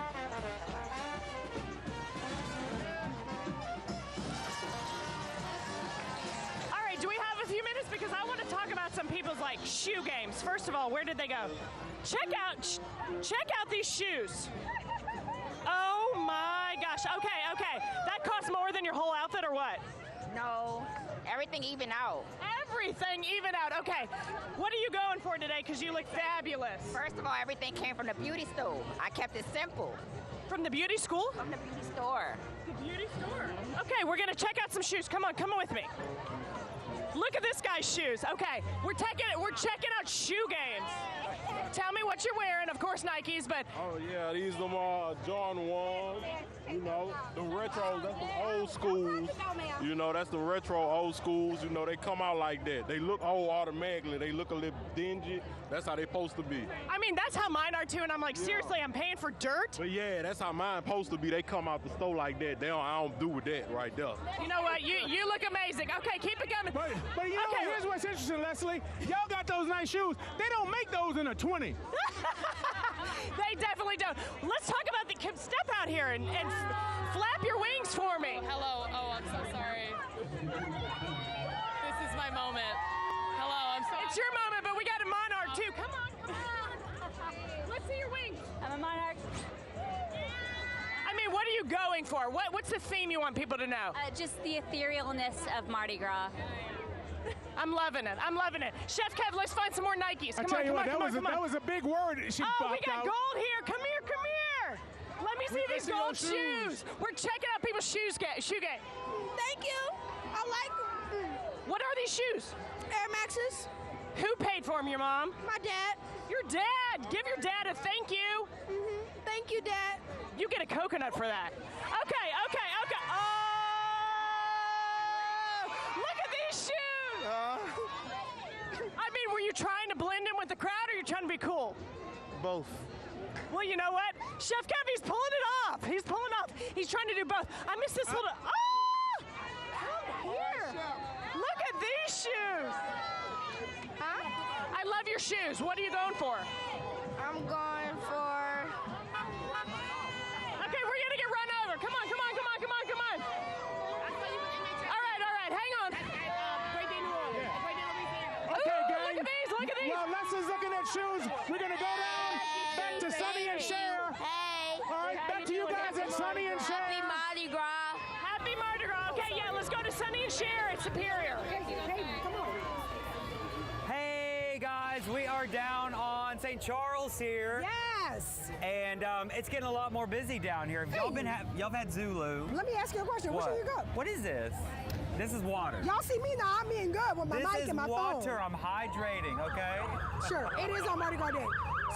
All right, do we have a few minutes? Because I want to talk about some people's like shoe games. First of all, where did they go? Check out these shoes. Oh my gosh. Okay. That costs more than your whole outfit or what? No, everything even out. Everything even out. Okay. What are you going for today? Because you look fabulous. First of all, everything came from the beauty store. I kept it simple. From the beauty school? From the beauty store. The beauty store. Okay, we're going to check out some shoes. Come on with me. Look at this guy's shoes. Okay, we're checking out shoe games. Tell me what you're wearing. Of course, Nikes, but Oh yeah, these them Jordan 1s. You know, the retros. That's the old schools. You know, that's the retro old schools. You know, they come out like that. They look old automatically. They look a little dingy. That's how they supposed to be. I mean, that's how mine are too. And I'm like, seriously, I'm paying for dirt. But yeah, that's how mine supposed to be. They come out the store like that. I don't do with that right there. You know what? You look amazing. Okay, keep it coming. But you know, here's what's interesting, Leslie. Y'all got those nice shoes. They don't make those in a 20. They definitely don't. Let's talk about step out here and flap your wings for me. Hello. Oh, I'm so sorry. This is my moment. Hello, I'm sorry. It's your moment, but we got a monarch too. Come on. Let's see your wings. I'm a monarch. I mean, what are you going for? What's the theme you want people to know? Just the etherealness of Mardi Gras. I'm loving it. Chef Kev, let's find some more Nikes. Come on. That was a big word. We got gold here. Come here. Let me see these gold shoes. We're checking out people's little shoe game. Thank you. I like them. What are these shoes? Air Maxes. Who paid for them, your mom? My dad. Your dad. Give your dad a thank you. Thank you, Dad. You get a coconut for that. Okay. Oh! Look at these shoes! I mean, were you trying to blend in with the crowd or are you trying to be cool? Both. Well, you know what? Chef Kevy's pulling it off. He's pulling off. He's trying to do both. I miss this little... Oh! Come here. Look at these shoes. Huh? I love your shoes. What are you going for? I'm going for... Okay, we're going to get run over. Come on. All right. Hang on. Okay, gang. Look at these. Well, Leslie's looking at shoes. We're going to go down back to Sonny and Cher. Hey. All right, back to you guys at Sonny and Cher. Happy Mardi Gras. Happy Mardi Gras. Okay, yeah, let's go to Sonny and Cher at Superior. Come on. Hey guys, we are down on St. Charles here. Yes. And it's getting a lot more busy down here. Y'all y'all had Zulu. Let me ask you a question. What should you go? What is this? This is water. Y'all see me now? I'm being good with my mic and my phone. This is water. I'm hydrating, okay? Sure, it is on Mardi Gras Day.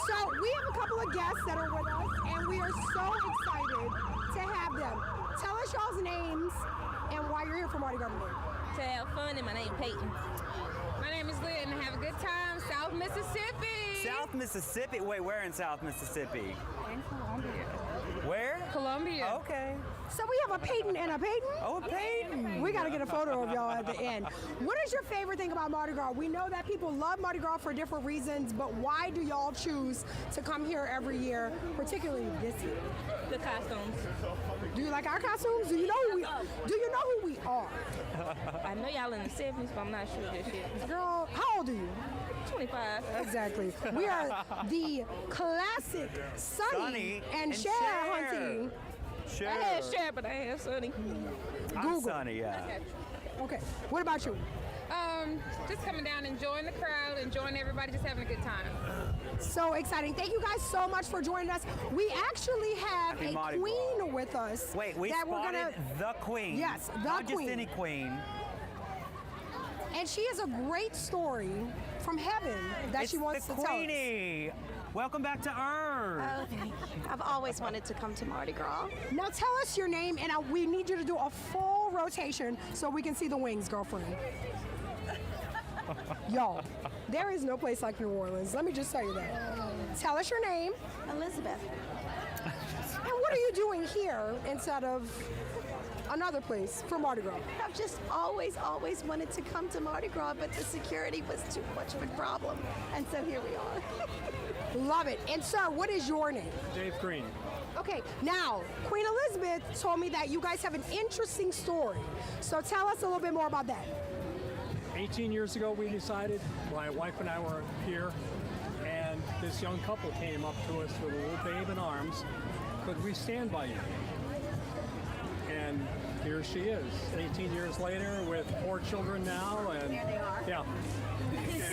So we have a couple of guests that are with us, and we are so excited to have them. Tell us y'all's names and why you're here for Mardi Gras Day. To have fun, and my name is Peyton. My name is Lynn, and have a good time. South Mississippi. South Mississippi? Wait, where in South Mississippi? In Columbia. Where? Columbia. Okay. So we have a Peyton and a Peyton. Oh, a Peyton. We got to get a photo of y'all at the end. What is your favorite thing about Mardi Gras? We know that people love Mardi Gras for different reasons, but why do y'all choose to come here every year, particularly this year? The costumes. Do you like our costumes? Do you know who we are? I know y'all in the 70s, but I'm not sure this year. Girl, how old are you? 25. Exactly. We are the classic Sonny and Cher hunting. Cher. I had Cher, but I had Sonny. I'm Sonny, yeah. Okay. What about you? Just coming down, enjoying the crowd, enjoying everybody, just having a good time. So exciting. Thank you guys so much for joining us. We actually have Happy a Mardi queen Gras. with us. Wait, we that spotted we're gonna, the queen. Yes, the Not queen. just any queen. And she has a great story from heaven that she wants to tell us. Queenie. Welcome back to Earth. I've always wanted to come to Mardi Gras. Now tell us your name, and we need you to do a full rotation so we can see the wings, girlfriend. Y'all, there is no place like New Orleans. Let me just tell you that. Tell us your name. Elizabeth. And what are you doing here instead of another place for Mardi Gras? I've just always wanted to come to Mardi Gras, but the security was too much of a problem. And so here we are. Love it. And sir, what is your name? Dave Green. Okay, now, Queen Elizabeth told me that you guys have an interesting story. So tell us a little bit more about that. 18 years ago, we decided, my wife and I were here, and this young couple came up to us with a little babe in arms. Could we stand by you? And here she is, 18 years later, with 4 children now, and there they are. Yeah.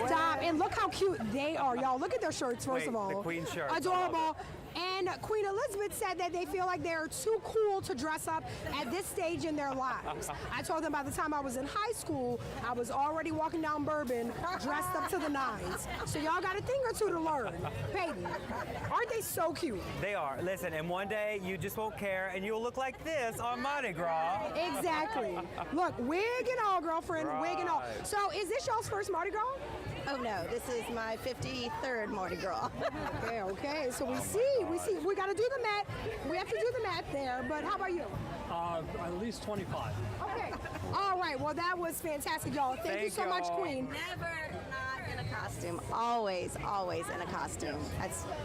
Stop, and look how cute they are, y'all. Look at their shirts, first of all. the queen shirts. Adorable. And Queen Elizabeth said that they feel like they're too cool to dress up at this stage in their lives. I told them by the time I was in high school, I was already walking down Bourbon, dressed up to the nines. So y'all got a thing or two to learn. Peyton, aren't they so cute? They are. Listen, and one day you just won't care, and you'll look like this on Mardi Gras. Exactly. Look, wig and all, girlfriend, wig and all. Right. So is this y'all's first Mardi Gras? Oh no, this is my 53rd Mardi Gras. Okay. So we got to do the math. We have to do the math there, but how about you? At least 25. Okay. All right. Well, that was fantastic, y'all. Thank you so much, Queen. Never not in a costume. Always in a costume.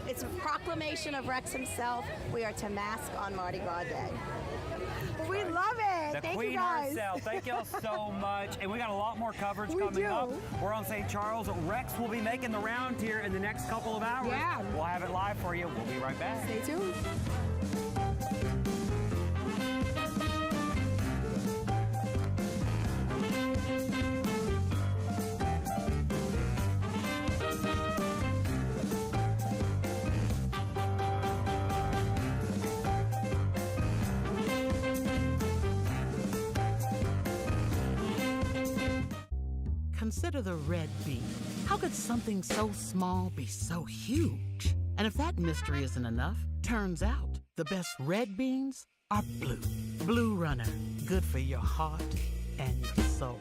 It's a proclamation of Rex himself. We are to mask on Mardi Gras Day. We love it. The Thank queen you guys. herself. Thank y'all so much. And we got a lot more coverage coming up. We're on St. Charles. Rex will be making the round here in the next couple of hours. Yeah. We'll have it live for you. We'll be right back. Stay tuned. consider the red bean. How could something so small be so huge? And if that mystery isn't enough, turns out the best red beans are blue. Blue Runner, good for your heart and your soul.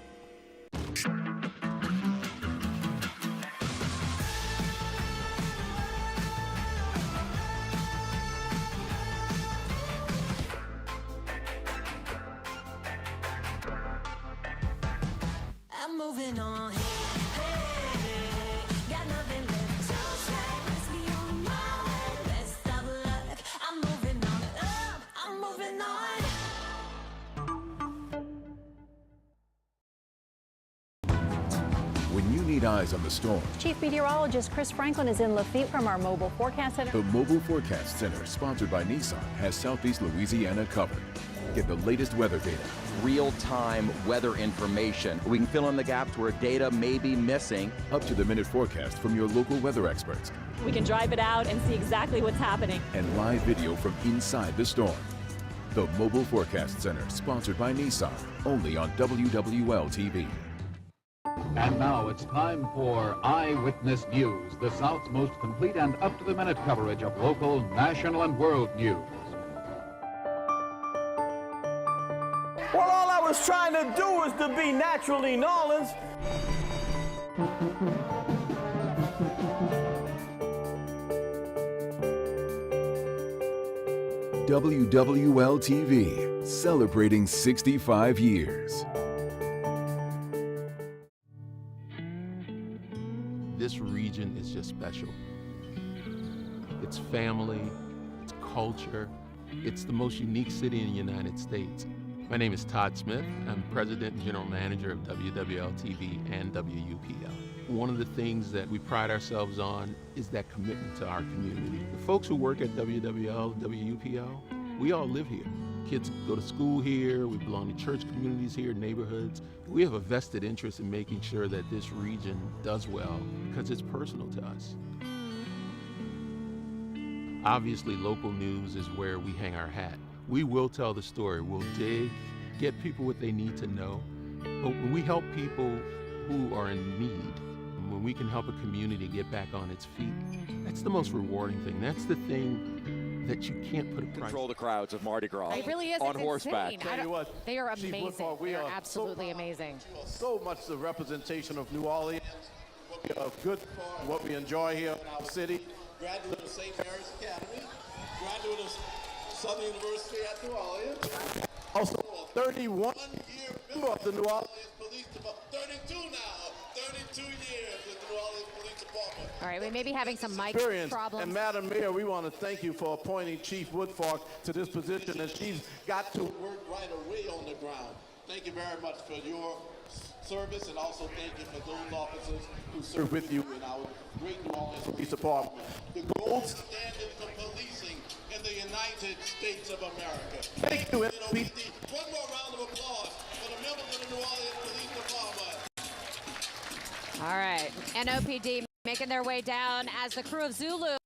I'm moving on. Got nothing left to say. Let's be on my way. Best of luck. I'm moving on. I'm moving on. When you need eyes on the storm, Chief Meteorologist Chris Franklin is in Lafitte from our Mobile Forecast Center. the Mobile Forecast Center, sponsored by Nissan, has Southeast Louisiana covered. Get the latest weather data, real-time weather information. We can fill in the gaps where data may be missing. up-to-the-minute forecast from your local weather experts, We can drive it out and see exactly what's happening. and live video from inside the storm. The Mobile Forecast Center, sponsored by Nissan, only on WWL-TV. And now it's time for Eyewitness News, the South's most complete and up-to-the-minute coverage of local, national, and world news. Well, all I was trying to do was to be naturally Nolans. WWL-TV, celebrating 65 years. This region is just special. It's family, it's culture, it's the most unique city in the United States. My name is Todd Smith. I'm President and General Manager of WWL-TV and WUPL. One of the things that we pride ourselves on is that commitment to our community. The folks who work at WWL, WUPL, we all live here. Kids go to school here, we belong to church communities here, neighborhoods. We have a vested interest in making sure that this region does well because it's personal to us. Obviously, local news is where we hang our hat. We will tell the story, we'll dig, get people what they need to know. But when we help people who are in need, when we can help a community get back on its feet, that's the most rewarding thing. That's the thing that you can't put a price. Control the crowds of Mardi Gras It really is. on It's horseback. insane. They are amazing. They are absolutely amazing. So much the representation of New Orleans, what we are good for, what we enjoy here in our city. Graduate of St. Mary's Academy, graduate of Southern University at New Orleans. Also a 31-year member of the New Orleans Police Department. 32 now, 32 years with the New Orleans Police Department. All right, we may be having some mic Experience. problems. And Madam Mayor, we want to thank you for appointing Chief Woodfork to this position, and she's got to work right away on the ground. Thank you very much for your service, and also thank you for those officers who serve with you in our great New Orleans Police Department. The gold standard for policing in the United States of America. Thank you, NOPD. One more round of applause for the members of the New Orleans Police Department. All right, NOPD making their way down as the crew of Zulu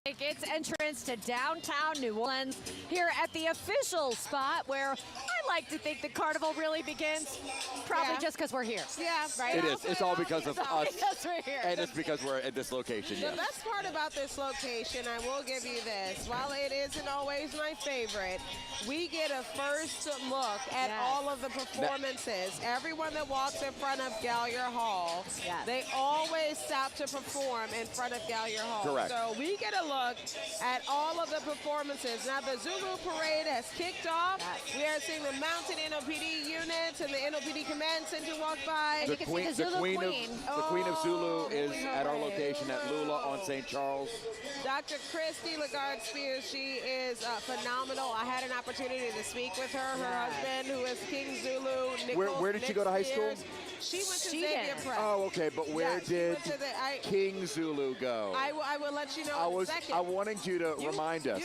make its entrance to downtown New Orleans here at the official spot where I like to think the carnival really begins. Probably just because we're here. Yeah, right. It is. It's all because of us. Because we're here. And it's because we're at this location, The yes. best part about this location, I will give you this, while it isn't always my favorite, we get a first look at all of the performances. Everyone that walks in front of Gallier Hall, they always stop to perform in front of Gallier Hall. Correct. So we get a look at all of the performances. Now the Zulu Parade has kicked off. We are seeing the mounted NOPD units and the NOPD Command Center walk by. The Queen of Zulu is at our location at Lula on St. Charles. Dr. Christy Lagarde Spears, she is phenomenal. I had an opportunity to speak with her. Her husband, who is King Zulu. Where did she go to high school? She went to Xavier Prep. Oh, okay, but where did King Zulu go? I will let you know in a second. I wanted you to remind us.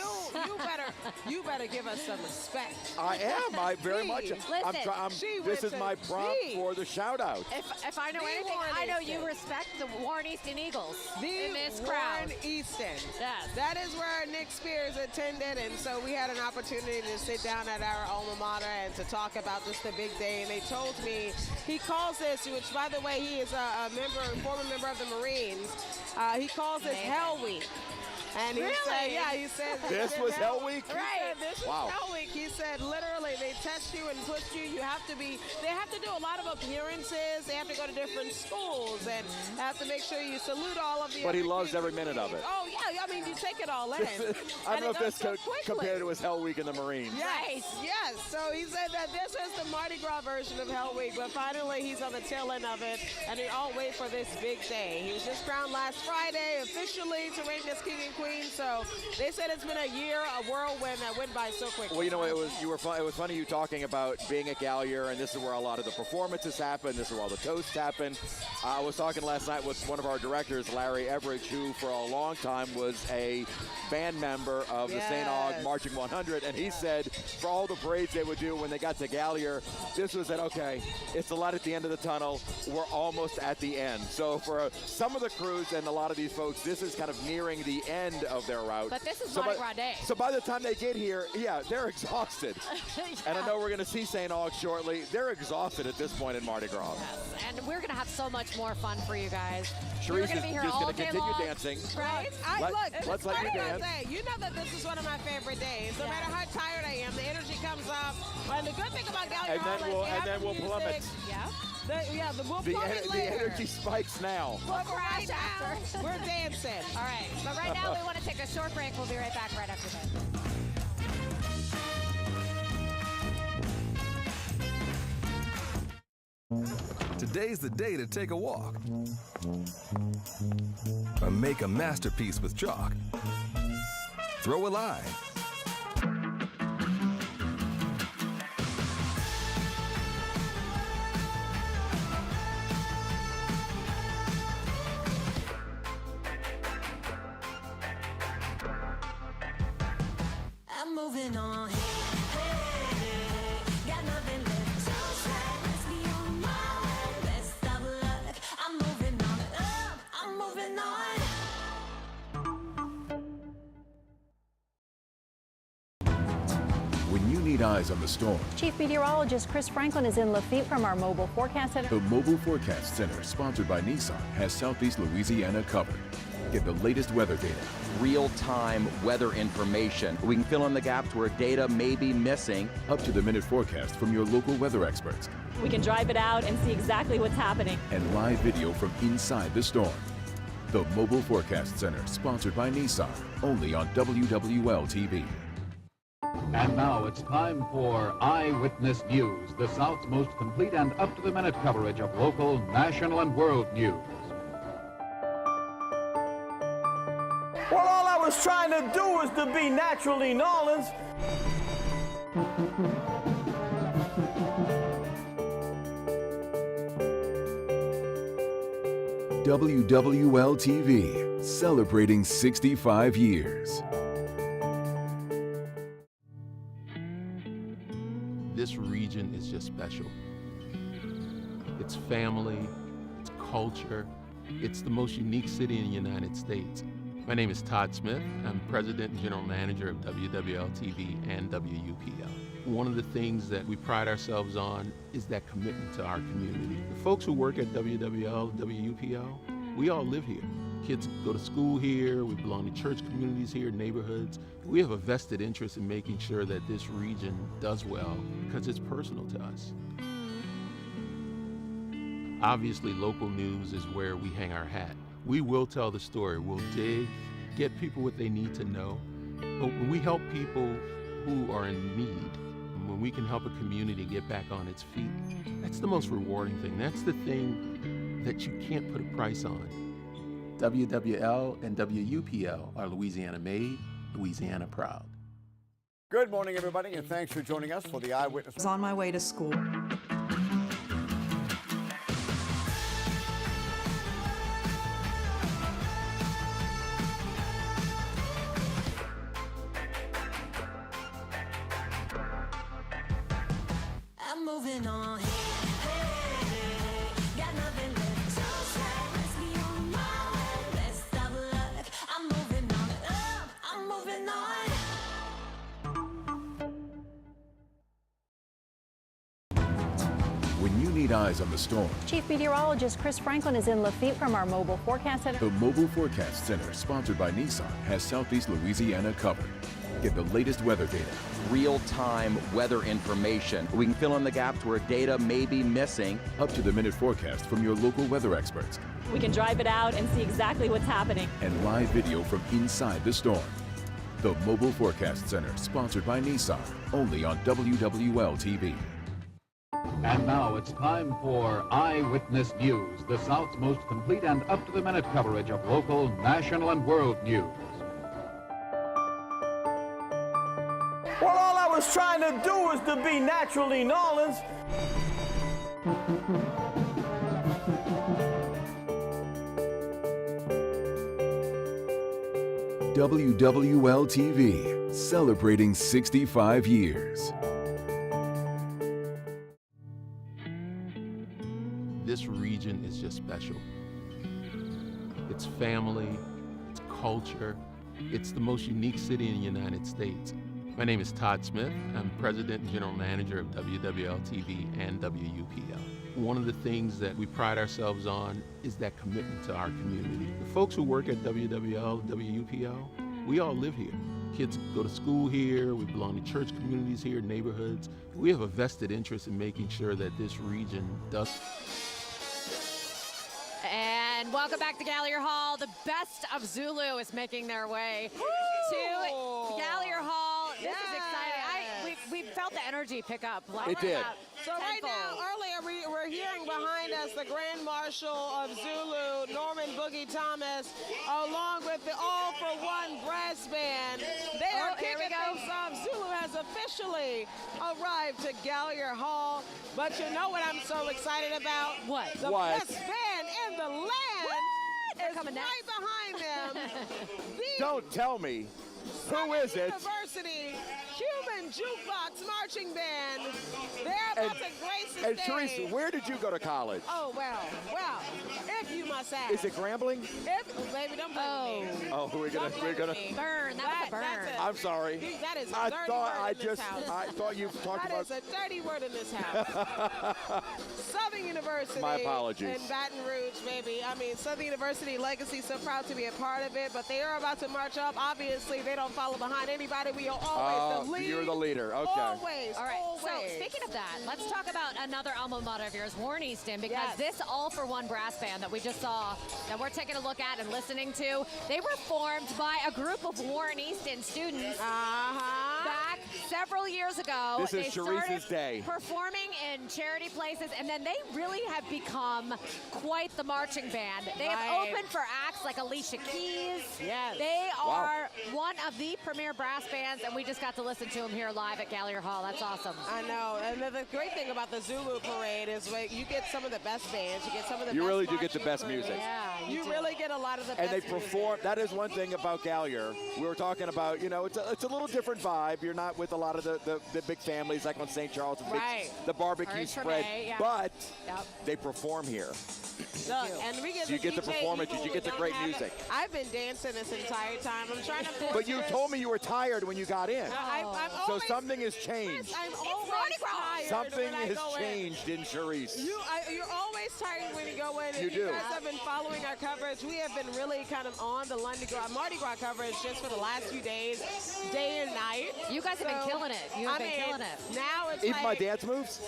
You better give us some respect. I am. I very much. Listen, This is my prompt for the shout out. If I know anything, I know you respect the Warren Easton Eagles in this crowd. Warren Easton. Yes. That is where Nick Spears attended, and so we had an opportunity to sit down at our alma mater and to talk about just the big day. And they told me he calls this, which by the way, he is a former member of the Marines. He calls this Hell Week. And he said, yeah, he said This was Hell Week? Right, this Wow. was Hell Week. He said literally they test you and push you. They have to do a lot of appearances. They have to go to different schools and have to make sure you salute all of the But he other loves kids. every minute of it. Oh, yeah, I mean, you take it all in. I don't know if this could quickly. compare to his Hell Week in the Marines. Yes, yes. So he said that this is the Mardi Gras version of Hell Week, but finally he's on the tail end of it, and we all wait for this big day. He was just crowned last Friday officially to reign as king and queen, so they said it's been a year, a whirlwind that went by so quickly. Well, you know, it was funny you talking about being at Gallier, and this is where a lot of the performances happen. This is where all the toasts happen. I was talking last night with one of our directors, Larry Everidge, who for a long time was a band member of the St. Aug Marching 100, and he said for all the parades they would do when they got to Gallier, this was that, okay, it's a light at the end of the tunnel. We're almost at the end. So for some of the crews and a lot of these folks, this is kind of nearing the end of their route. But this is Mardi Gras Day. So by the time they get here, yeah, they're exhausted. And I know we're going to see St. Aug shortly. They're exhausted at this point in Mardi Gras. Yes, and we're going to have so much more fun for you guys. Sharice We're is going to be here just all going to day continue long. dancing. Right? Let's let you dance. You know that this is one of my favorite days. No matter how tired I am, the energy comes up. And the good thing about Gallier Hall is and then we'll plummet. Yeah. We'll The plummet later. energy spikes now. But right now, we're dancing. All right. But right now, we want to take a short break. We'll be right back right after this. Today's the day to take a walk. Or make a masterpiece with chalk. Throw a line. I'm moving on. Got nothing left to say. Let's be on my way. Best of luck. I'm moving on. I'm moving on. When you need eyes on the storm, Chief Meteorologist Chris Franklin is in Lafitte from our mobile forecast center. the Mobile Forecast Center, sponsored by Nissan, has Southeast Louisiana covered. Get the latest weather data, real-time weather information. We can fill in the gaps where data may be missing. up-to-the-minute forecast from your local weather experts, We can drive it out and see exactly what's happening. and live video from inside the storm. The Mobile Forecast Center, sponsored by Nissan, only on WWL-TV. And now it's time for Eyewitness News, the South's most complete and up-to-the-minute coverage of local, national, and world news. Well, all I was trying to do was to be naturally Nolans. WWL-TV, celebrating 65 years. This region is just special. It's family, it's culture, it's the most unique city in the United States. My name is Todd Smith. I'm President and General Manager of WWL-TV and WUPL. One of the things that we pride ourselves on is that commitment to our community. The folks who work at WWL, WUPL, we all live here. Kids go to school here, we belong to church communities here, neighborhoods. We have a vested interest in making sure that this region does well because it's personal to us. Obviously, local news is where we hang our hat. We will tell the story. We'll dig, get people what they need to know. But when we help people who are in need, when we can help a community get back on its feet, that's the most rewarding thing. That's the thing that you can't put a price on. WWL and WUPL are Louisiana made, Louisiana proud. Good morning, everybody, and thanks for joining us for the Eyewitness. I was on my way to school. I'm moving on. when you need eyes on the storm. Chief Meteorologist Chris Franklin is in Lafitte from our Mobile Forecast Center. The Mobile Forecast Center, sponsored by Nissan, has Southeast Louisiana covered. Get the latest weather data. Real-time weather information. We can fill in the gaps where data may be missing. Up-to-the-minute forecast from your local weather experts. We can drive it out and see exactly what's happening. And live video from inside the storm. The Mobile Forecast Center, sponsored by Nissan, only on WWL-TV. And now it's time for Eyewitness News, the South's most complete and up-to-the-minute coverage of local, national, and world news. Well, all I was trying to do is to be naturally New Orleans. WWL-TV, celebrating 65 years. This region is just special. It's family, it's culture, it's the most unique city in the United States. My name is Todd Smith. I'm President and General Manager of WWL-TV and WUPL. One of the things that we pride ourselves on is that commitment to our community. The folks who work at WWL, WUPL, we all live here. Kids go to school here, we belong to church communities here, neighborhoods. We have a vested interest in making sure that this region does. And welcome back to Gallier Hall. The best of Zulu is making their way to Gallier Hall. This is exciting. We felt the energy pick up. Like It did. So right now, earlier we were hearing behind us the Grand Marshal of Zulu, Norman Boogie Thomas, along with the All for One brass band. They are kicking things off. Zulu has officially arrived to Gallier Hall. But you know what I'm so excited about? What? The best band in the land is coming right behind them. Don't tell me. Who is it? University Cuban Jukebox Marching Band. They're about to grace the And stage. Teresa, where did you go to college? Oh, well, if you must ask. Is it Grambling? Baby, don't play with me. Oh, we're gonna burn. That was a burn. I'm sorry. That is a I dirty thought word in this house. I thought you talked That about. is a dirty word in this house. Southern University. My apologies. In Baton Rouge, baby. I mean, Southern University legacy, so proud to be a part of it, but they are about to march up. Obviously, they don't follow behind anybody. We are always the lead. You're the leader. Okay. Always. All right. Always. So speaking of that, let's talk about another alma mater of yours, Warren Easton, because this All for One brass band that we just saw, that we're taking a look at and listening to, they were formed by a group of Warren Easton students back several years ago. This is They Teresa's started day. performing in charity places, and then they really have become quite the marching band. They have opened for acts like Alicia Keys. Yes. They are one of the premier brass bands, and we just got to listen to them here live at Gallier Hall. That's awesome. I know. And the great thing about the Zulu Parade is you get some of the best bands. You get some of the You best really do get the marching best crews. music. Yeah, you really get a lot of the And best they perform. That is one thing about Gallier. We were talking about, you know, it's a little different vibe. You're not with a lot of the big families like on St. Charles, the barbecue Or spread, Treme, yeah. but they perform here. Look, and we get So you get the DJ performances, Eagle you get the who great don't have music. it. I've been dancing this entire time. I'm trying to pull But you told me you were tired when you got in. I'm So always, something has changed. I'm always tired Something when I has go in. changed in Charisse. You're always tired when you go in. You If do. You guys have been following our coverage. We have been really kind of on the Mardi Gras coverage just for the last few days, day and night. You guys have been killing it. You have been killing it. Now it's Even my like, dance moves?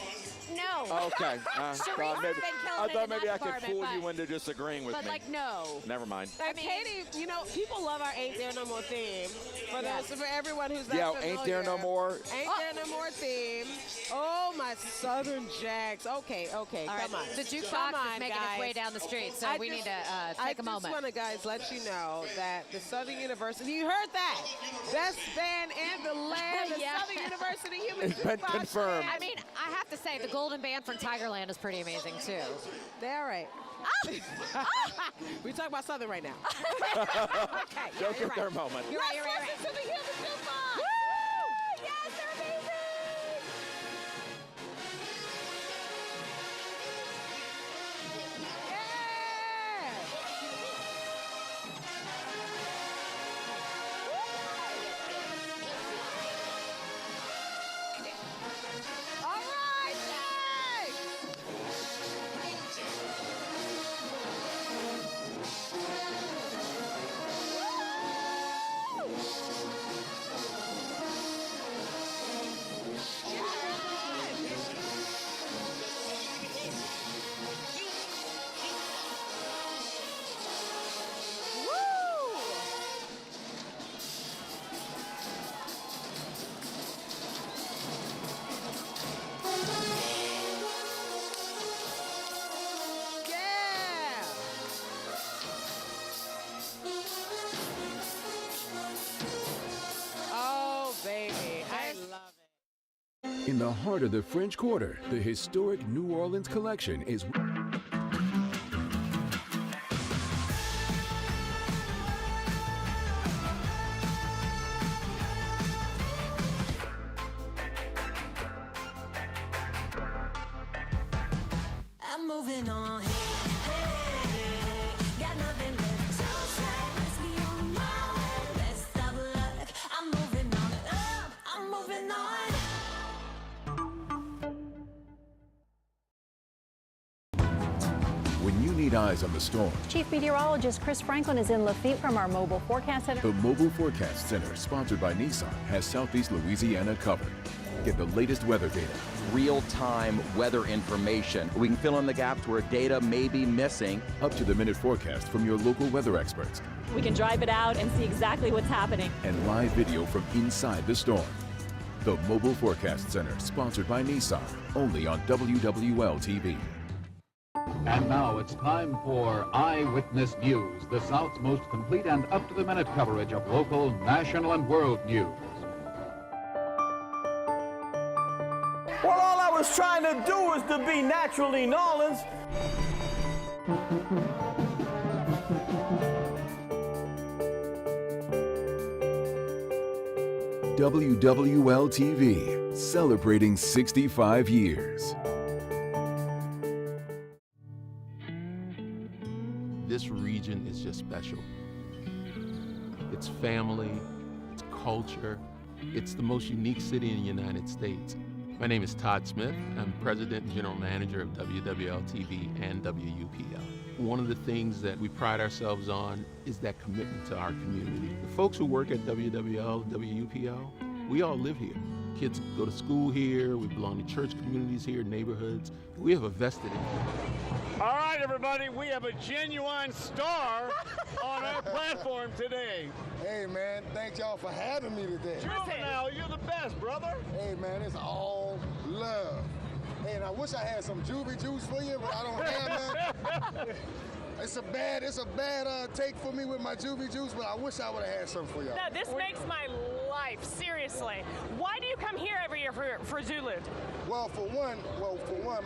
No. Okay. I thought maybe I could fool you but into disagreeing with But me. like, no. Never mind. And Katie, you know, people love our Ain't There No More theme. For everyone who's not Yeah, familiar. Ain't There No More. Ain't There No More theme. Oh, my Southern Jags. Okay, All come right, on. the jukebox Come on, is making guys. its way down the street, so we need to take a I moment. just want to, guys, let you know that the Southern University, you heard that, best band in the land, the Yeah. Southern University Human It's been Jukebox confirmed. Band. I mean, I have to say, the Golden Band from Tigerland is pretty amazing, too. They're all right. We talk about Southern right now. Okay. Don't get their moment. You're right, you're right, Listen to the Human Jukebox. Woo! Yes, they're amazing! All right, yay! In the heart of the French Quarter, the historic New Orleans collection is I'm moving on. Got nothing left to say. Let's be on my way. Best of luck. I'm moving on up. I'm moving on. when you need eyes on the storm. Chief Meteorologist Chris Franklin is in Lafitte from our Mobile Forecast Center. The Mobile Forecast Center, sponsored by Nissan, has Southeast Louisiana covered. Get the latest weather data. Real-time weather information. We can fill in the gaps where data may be missing. Up-to-the-minute forecast from your local weather experts. We can drive it out and see exactly what's happening. And live video from inside the storm. The Mobile Forecast Center, sponsored by Nissan, only on WWL-TV. And now it's time for Eyewitness News, the South's most complete and up-to-the-minute coverage of local, national, and world news. Well, all I was trying to do was to be naturally New Orleans. WWL-TV, celebrating 65 years. This region is just special. It's family, it's culture, it's the most unique city in the United States. My name is Todd Smith. I'm President and General Manager of WWL-TV and WUPL. One of the things that we pride ourselves on is that commitment to our community. The folks who work at WWL, WUPL, we all live here. Kids go to school here, we belong to church communities here, neighborhoods. We have a vested interest. All right, everybody, we have a genuine star on our platform today. Hey, man, thank y'all for having me today. Juvenile, you're the best, brother. Hey, man, it's all love. Hey, and I wish I had some Juvie juice for you, but I don't have none. It's a bad take for me with my Juvie juice, but I wish I would have had some for y'all. No, this makes my life, seriously. Why do you come here every year for Zulu? Well, for one,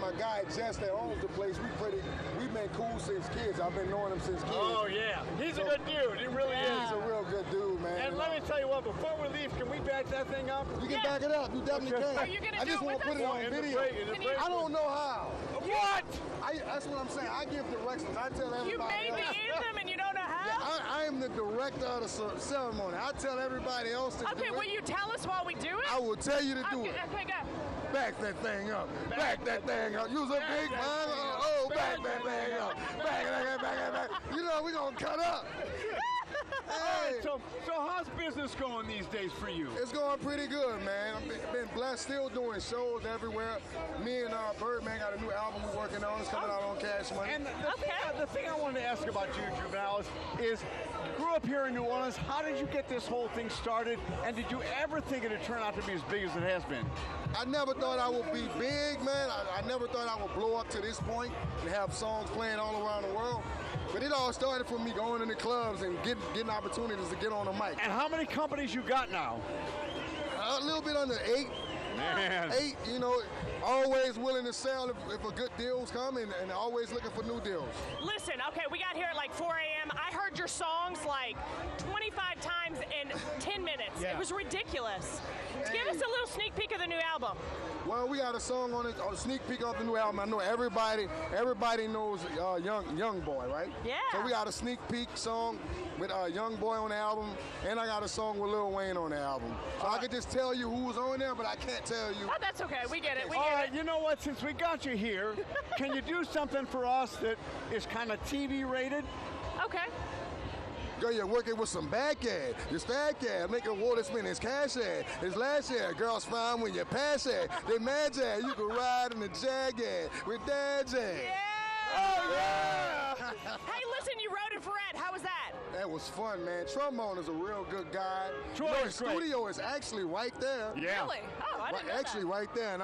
my guy Jess that owns the place, we've been cool since kids. I've been knowing him since kids. Oh, yeah. He's a good dude. He really is. He's a real good dude, man. And let me tell you what, before we leave, can we back that thing up? You can back it up. You definitely can. Are you going to I just want to put it on video. I don't know how. What? That's what I'm saying. I give directions. I tell everybody. You made the anthem and you don't know how? Yeah, I am the director of the ceremony. I tell everybody else to do it. Okay, will you tell us while we do it? I will tell you to do it. Okay, go. Back that thing up. Back that thing up. Use a big man. Oh, back that thing up. Back. You know, we're going to cut up. Hey. So how's business going these days for you? It's going pretty good, man. I've been blessed, still doing shows everywhere. Me and Birdman got a new album we're working on. It's coming out on Cash Money. And the thing I wanted to ask about you, Juvenile, is you grew up here in New Orleans. How did you get this whole thing started? And did you ever think it would turn out to be as big as it has been? I never thought I would be big, man. I never thought I would blow up to this point and have songs playing all around the world. But it all started from me going into clubs and getting opportunities to get on the mic. And how many companies you got now? A little bit under 8. Man. 8, you know, always willing to sell if a good deal's come and always looking for new deals. Listen, okay, we got here at like 4 a.m. I heard your songs like 25 times in 10 minutes. Yeah. It was ridiculous. Give us a little sneak peek of the new album. Well, we got a song on it, a sneak peek of the new album. I know everybody knows Young Boy, right? Yeah. So we got a sneak peek song with Young Boy on the album, and I got a song with Lil Wayne on the album. So I could just tell you who's on there, but I can't tell you. Oh, that's okay. We get it. All right, you know what? Since we got you here, can you do something for us that is kind of TV rated? Okay. Girl, you're working with some back ad. Your stack ad. Making water spin his cash ad. His last ad. Girls fine when you pass ad. They mad ad. You can ride in the Jag ad with Dad's ad. Yeah! Oh, yeah! Hey, listen, you wrote it for Ed. How was that? That was fun, man. Trombone is a real good guy. Troy's his studio is actually right there. Yeah. Really? Oh, I didn't know Actually, that. right there. And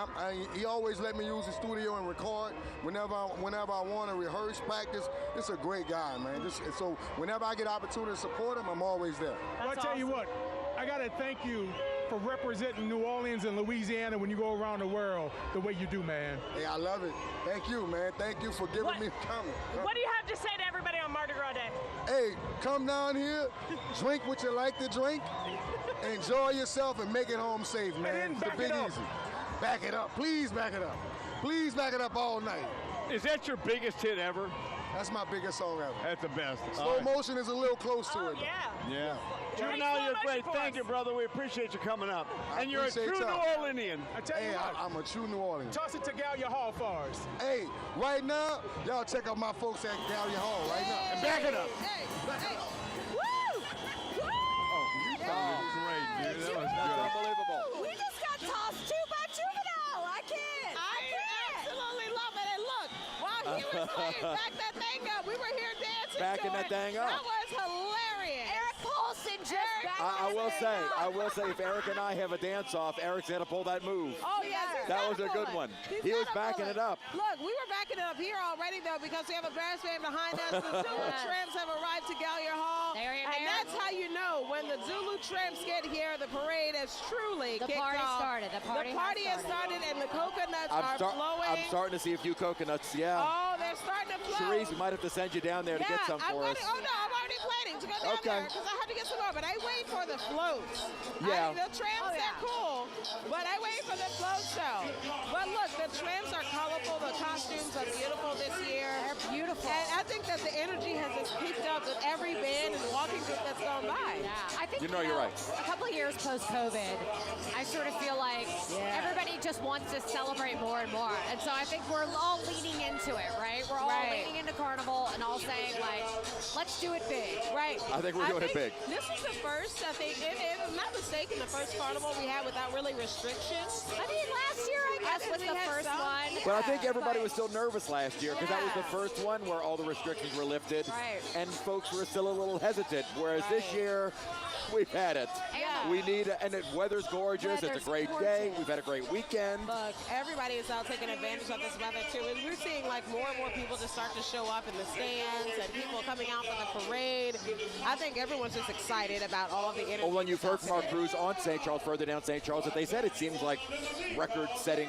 he always let me use the studio and record whenever I want to rehearse, practice. This is a great guy, man. So whenever I get opportunity to support him, I'm always there. Well, I tell you what, I got to thank you for representing New Orleans and Louisiana when you go around the world the way you do, man. Hey, I love it. Thank you, man. Thank you for giving me coming. What do you have to say to everybody on Mardi Gras Day? Hey, come down here, drink what you like to drink, enjoy yourself, and make it home safe, man. It's the Big Easy. Back it up. Please back it up. Please back it up all night. Is that your biggest hit ever? That's my biggest song ever. That's the best. Slow motion is a little close to it. Yeah. Juvenile, you're great. Thank you, brother. We appreciate you coming up. And you're a true New Orleanian. I tell you what, I'm a true New Orleans. toss it to Gallia Hall for us. Hey, right now, y'all check out my folks at Gallia Hall right now. And back it up. Woo! You sounded great, dude. That was good. Unbelievable. We just got tossed too by Juvenile. I can't. I absolutely love it. And look, while he was playing back that thing up, we were here dancing. Backing that thing up. That was hilarious. Eric Paulson just I will say, if Eric and I have a dance-off, Eric's going to pull that move. Oh, yes. That was a good one. He was backing it up. Look, we were backing it up here already, though, because we have a brass band behind us. The Zulu Tremes have arrived to Gallia Hall. And that's how you know when the Zulu Tremes get here, the parade has truly kicked off. The party has started, and the coconuts are flowing. I'm starting to see a few coconuts, yeah. Oh, they're starting to flow. Cherise, we might have to send you down there to get some for us. Oh, no, I'm already planning to go down there because I have to get some more, but I wait for the floats. Yeah. The Tremes, they're cool, but I wait for the floats, though. But look, the Tremes are colorful. The costumes are beautiful this year. They're beautiful. And I think that the energy has just picked up with every band and walking group that's gone by. Yeah, I think you're right. A couple of years post-COVID, I sort of feel like everybody just wants to celebrate more and more. And so I think we're all leaning into it, right? We're all leaning into Carnival and all saying, like, let's do it big. Right. I think we're doing it big. This is the first, I think, if I'm not mistaken, the first Carnival we had without really restrictions. I mean, last year, I guess, was the first one. But I think everybody was still nervous last year because that was the first one where all the restrictions were lifted and folks were still a little hesitant, whereas this year, we've had it. We need, and the weather's gorgeous. It's a great day. We've had a great weekend. Look, everybody is out taking advantage of this weather, too. And we're seeing, like, more and more people just start to show up in the stands and people coming out for the parade. I think everyone's just excited about all of the energy. Well, when you've heard from our crews on St. Charles, further down St. Charles, that they said it seems like record-setting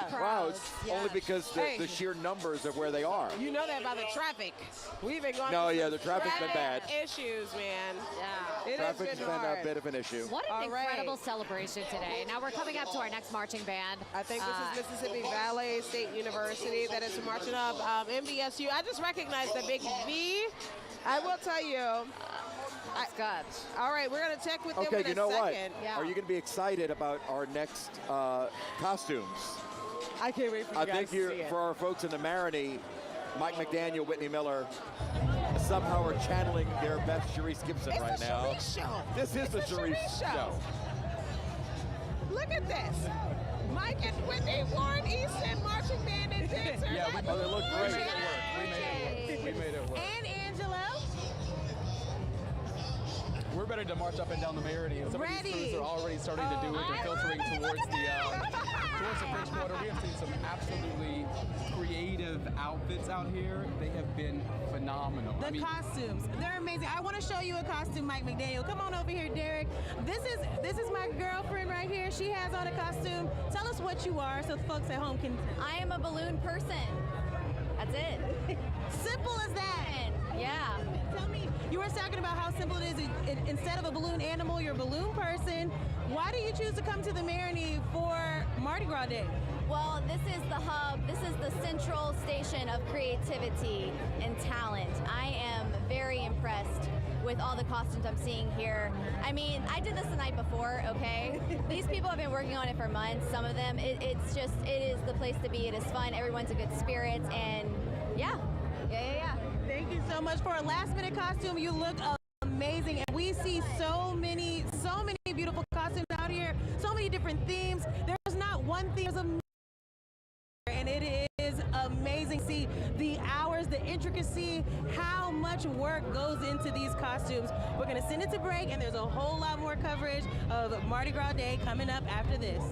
crowds, only because the sheer numbers of where they are. You know that by the traffic. We've been going the traffic's been bad. Issues, man. Yeah. Traffic's been a bit of an issue. What an incredible celebration today. Now we're coming up to our next marching band. I think this is Mississippi Valley State University that is marching up. MVSU. I just recognize the big V. I will tell you. All right, we're going to check with them in a second. Okay, you know what? Are you going to be excited about our next costumes? I can't wait for you guys to see it. For our folks in the Maroney, Mike McDaniel, Whitney Miller, somehow are channeling their best Cherise Gibson right now. It's the Cherise show. This is the Cherise show. Look at this. Mike and Whitney, Warren Easton, marching band and dancer. Yeah, they look great. We made it work. And Angelo. We're ready to march up and down the Maroney, and some of these crews are already starting to do it. They're filtering towards the French Quarter. We have seen some absolutely creative outfits out here. They have been phenomenal. The costumes, they're amazing. I want to show you a costume, Mike McDaniel. Come on over here, Derek. This is my girlfriend right here. She has on a costume. Tell us what you are so folks at home can. I am a balloon person. That's it. Simple as that. Yeah. Tell me, you were talking about how simple it is. Instead of a balloon animal, you're a balloon person. Why do you choose to come to the Maroney for Mardi Gras Day? Well, this is the hub. This is the central station of creativity and talent. I am very impressed with all the costumes I'm seeing here. I mean, I did this the night before, okay? These people have been working on it for months, some of them. It is the place to be. It is fun. Everyone's in good spirits, and yeah. Thank you so much. For a last-minute costume, you look amazing. And we see so many beautiful costumes out here, so many different themes. There's not one theme, and it is amazing to see the hours, the intricacy, how much work goes into these costumes. We're going to send it to break, and there's a whole lot more coverage of Mardi Gras Day coming up after this.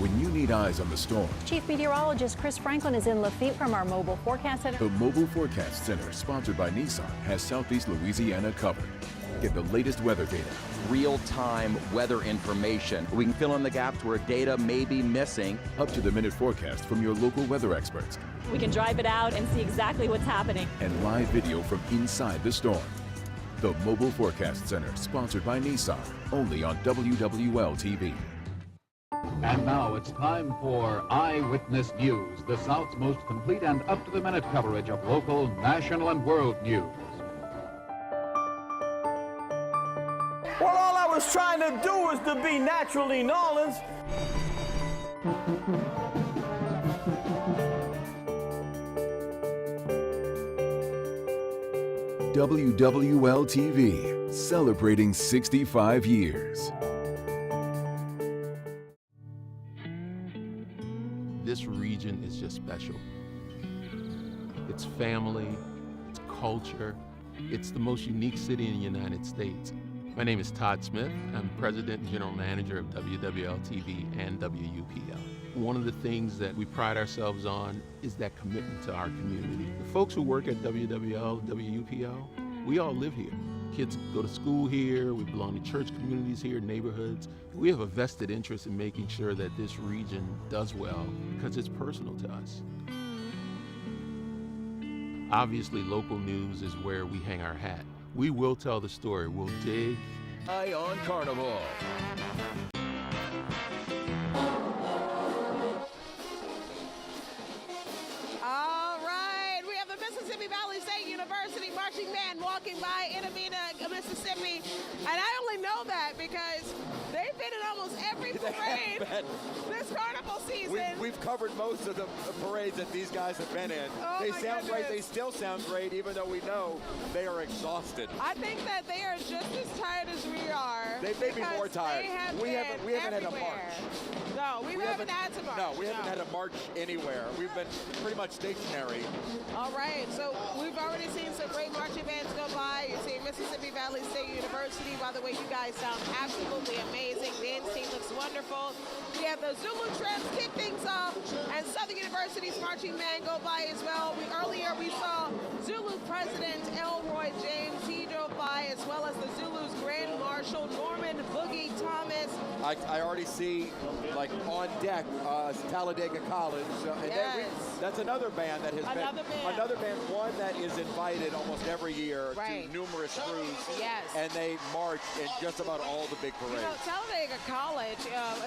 when you need eyes on the storm. Chief Meteorologist Chris Franklin is in Lafitte from our Mobile Forecast Center. The Mobile Forecast Center, sponsored by Nissan, has Southeast Louisiana covered. Get the latest weather data. Real-time weather information. We can fill in the gaps where data may be missing. Up-to-the-minute forecast from your local weather experts. We can drive it out and see exactly what's happening. And live video from inside the storm. The Mobile Forecast Center, sponsored by Nissan, only on WWL-TV. And now it's time for Eyewitness News, the South's most complete and up-to-the-minute coverage of local, national, and world news. Well, all I was trying to do was to be naturally New Orleans. WWL-TV, celebrating 65 years. This region is just special. It's family, it's culture, it's the most unique city in the United States. My name is Todd Smith. I'm President and General Manager of WWL-TV and WUPL. One of the things that we pride ourselves on is that commitment to our community. The folks who work at WWL, WUPL, we all live here. Kids go to school here, we belong to church communities here, neighborhoods. We have a vested interest in making sure that this region does well because it's personal to us. Obviously, local news is where we hang our hat. We will tell the story. We'll dig. Eye on Carnival. All right, we have the Mississippi Valley State University marching band walking by in Amina, Mississippi, and I only know that because they've been in almost every parade this carnival season. We've covered most of the parades that these guys have been in. Oh, they my sound great. goodness. They still sound great, even though we know they are exhausted. I think that they are just as tired as we are. They may be more because tired. We haven't had a march. No, we haven't had to march. No, we haven't had a march anywhere. We've been pretty much stationary. All right, so we've already seen some great marching bands go by. You're seeing Mississippi Valley State University. By the way, you guys sound absolutely amazing. Dance team looks wonderful. We have the Zulu Treme kick things off, and Southern University's marching band go by as well. Earlier we saw Zulu President Elroy James. He drove by, as well as the Zulu's Grand Marshal Norman Boogie Thomas. I already see, like, on deck, Talladega College. And then that's another band that has another band, one that is invited almost every year to numerous crews. Yes. And they march in just about all the big parades. You know, Talladega College,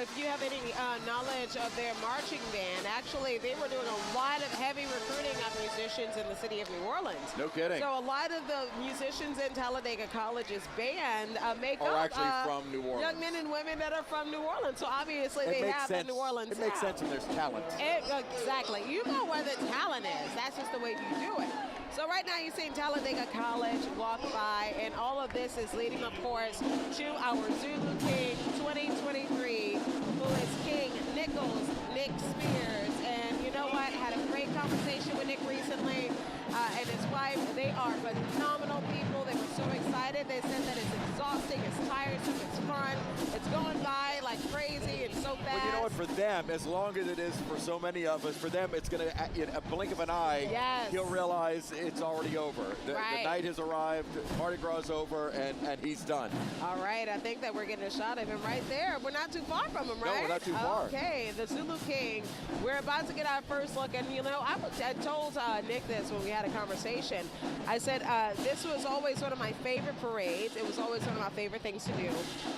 if you have any knowledge of their marching band, actually they were doing a lot of heavy recruiting of musicians in the city of New Orleans. No kidding. So a lot of the musicians in Talladega College's band make are up actually from New Orleans. young men and women that are from New Orleans. So obviously they have a New Orleans It makes sense when there's talent. Exactly. You know where the talent is. That's just the way you do it. So right now you're seeing Talladega College walk by, and all of this is leading, of course, to our Zulu King 2023, who is King Nichols, Nick Spears. And you know what? Had a great conversation with Nick recently, and his wife. They are phenomenal people. They were so excited. They said that it's exhausting, it's tiresome, it's fun. It's going by like crazy and so fast. Well, you know what? For them, as long as it is for so many of us, for them, it's going to, in a blink of an eye, he'll realize it's already over. The night has arrived, Mardi Gras is over, and he's done. All right, I think that we're getting a shot of him right there. We're not too far from him, right? No, we're not too far. Okay, the Zulu King. We're about to get our first look, and you know, I told Nick this when we had a conversation. I said, this was always one of my favorite parades. It was always one of my favorite things to do.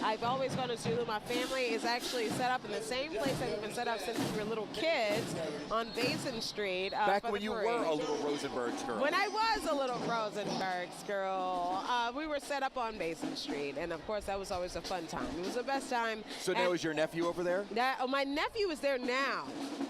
I've always gone to Zulu. My family is actually set up in the same place that we've been set up since we were little kids on Basin Street. Back when you were a little Rosenberg's girl. When I was a little Rosenberg's girl, we were set up on Basin Street, and of course that was always a fun time. It was the best time. So now is your nephew over there? My nephew is there now.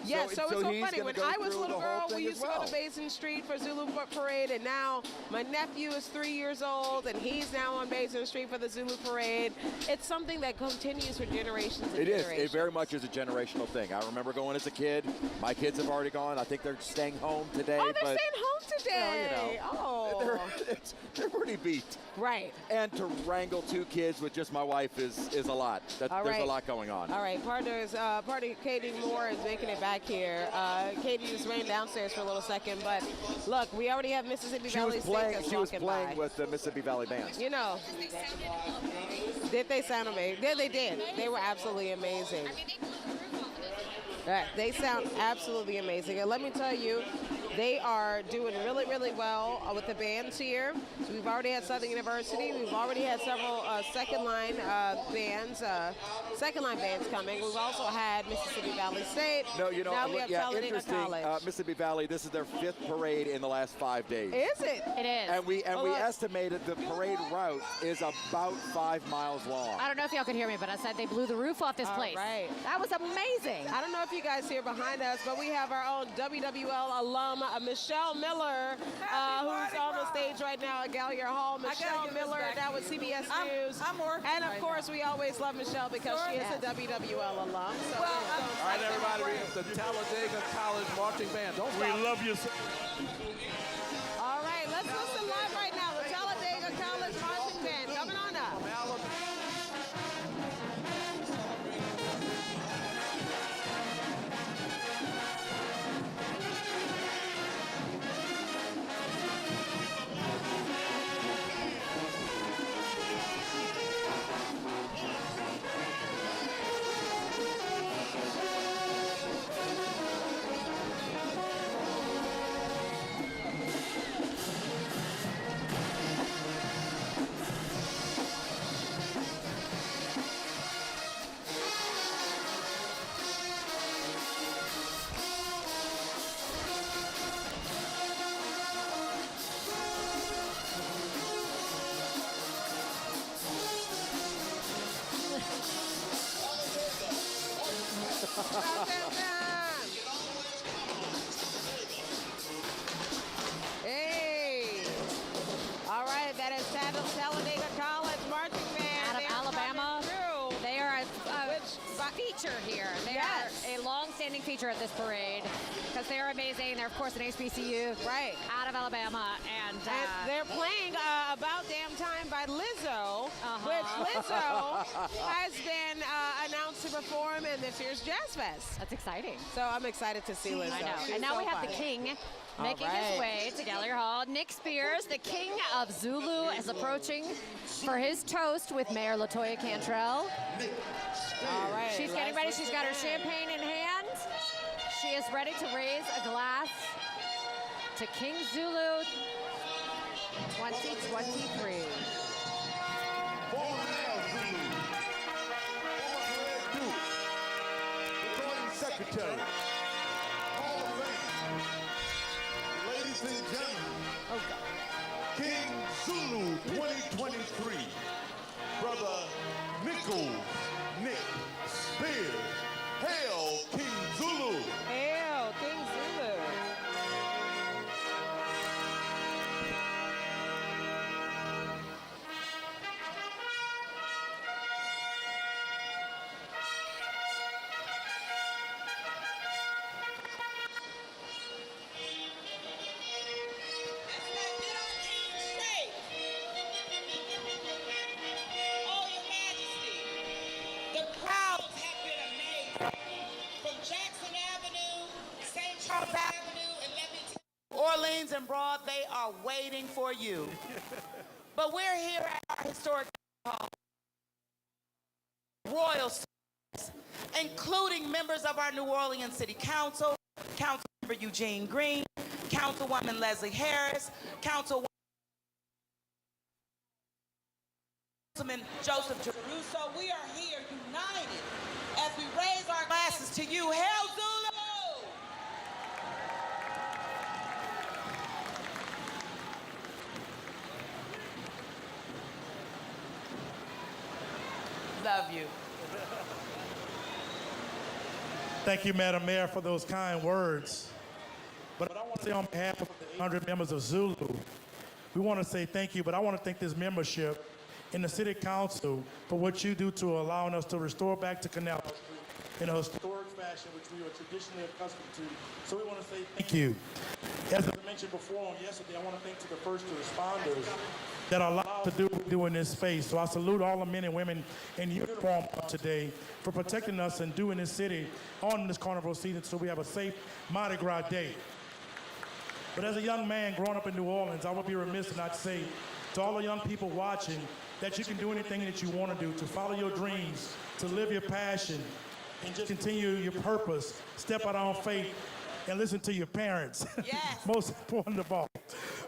Yeah, so it's so funny. When I was a little girl, we used to go to Basin Street for Zulu Parade, and now my nephew is 3 years old, and he's now on Basin Street for the Zulu Parade. It's something that continues for generations and generations. It very much is a generational thing. I remember going as a kid. My kids have already gone. I think they're staying home today. Oh, they're staying home today. You know, puberty beat. Right. And to wrangle 2 kids with just my wife is a lot. There's a lot going on. All right, partner Katie Moore is making it back here. Katie just ran downstairs for a little second, but look, we already have Mississippi Valley State that's She was walking playing by. with the Mississippi Valley Band. You know, did they sound amazing? Yeah, they did. They were absolutely amazing. They sound absolutely amazing. And let me tell you, they are doing really, really well with the bands here. So we've already had Southern University. We've already had several second line bands coming. We've also had Mississippi Valley State. No, you know, now we have Talladega interesting. College. Mississippi Valley, this is their 5th parade in the last 5 days. Is it? It is. And we estimated the parade route is about 5 miles long. I don't know if y'all could hear me, but I said they blew the roof off this place. Right. That was amazing. I don't know if you guys hear behind us, but we have our own WWL alum, Michelle Miller, who's on the stage right now at Gallier Hall. Michelle Miller, that was CBS News. I'm working. And of course, we always love Michelle because she is a WWL alum. So Well, All right, everybody, we have the Talladega College Marching Band. Don't stop. We love you. all right, let's listen live right now. The Talladega College Marching Band coming on up. Hey! All right, that is Talladega College Marching Band. Out of They're Alabama. coming through. They are a feature here. They are a long-standing feature at this parade because they're amazing. They're, of course, an HBCU. Right. Out of Alabama. And they're playing About Damn Time by Lizzo, which Lizzo has been announced to perform in this year's Jazz Fest. That's exciting. So I'm excited to see Lizzo. I know. She's And now so we have fun. the king making his way to Gallier Hall. Nick Spears, the king of Zulu, is approaching for his toast with Mayor LaToya Cantrell. All right. She's getting ready. She's got her champagne in hand. She is ready to raise a glass to King Zulu 2023. Secretary. Ladies and gentlemen, King Zulu 2023, Brother Nick Spears. Hail King Zulu. Hail King Zulu. The crowds have been amazing. From Jackson Avenue, St. Charles Avenue, and let me tell you, Orleans and Broad, they are waiting for you. But we're here at our historic hall. Royal service, including members of our New Orleans City Council, Councilmember Eugene Green, Councilwoman Leslie Harris, Councilman Joseph Jeruso. We are here united as we raise our glasses to you. Hail Zulu! Love you. Thank you, Madam Mayor, for those kind words. But I want to say on behalf of the 100 members of Zulu, we want to say thank you, but I want to thank this membership in the City Council for what you do to allowing us to restore back to Canal Street in a historic fashion, which we are traditionally accustomed to. So we want to say thank you. As a mentioned before on yesterday, I want to thank to the first responders that are allowed to do what we do in this space. So I salute all the men and women in uniform today for protecting us and doing this city on this carnival season so we have a safe Mardi Gras day. But as a young man growing up in New Orleans, I would be remiss to not say to all the young people watching that you can do anything that you want to do, to follow your dreams, to live your passion, and just continue your purpose, step out on faith, and listen to your parents. Yes. Most important of all.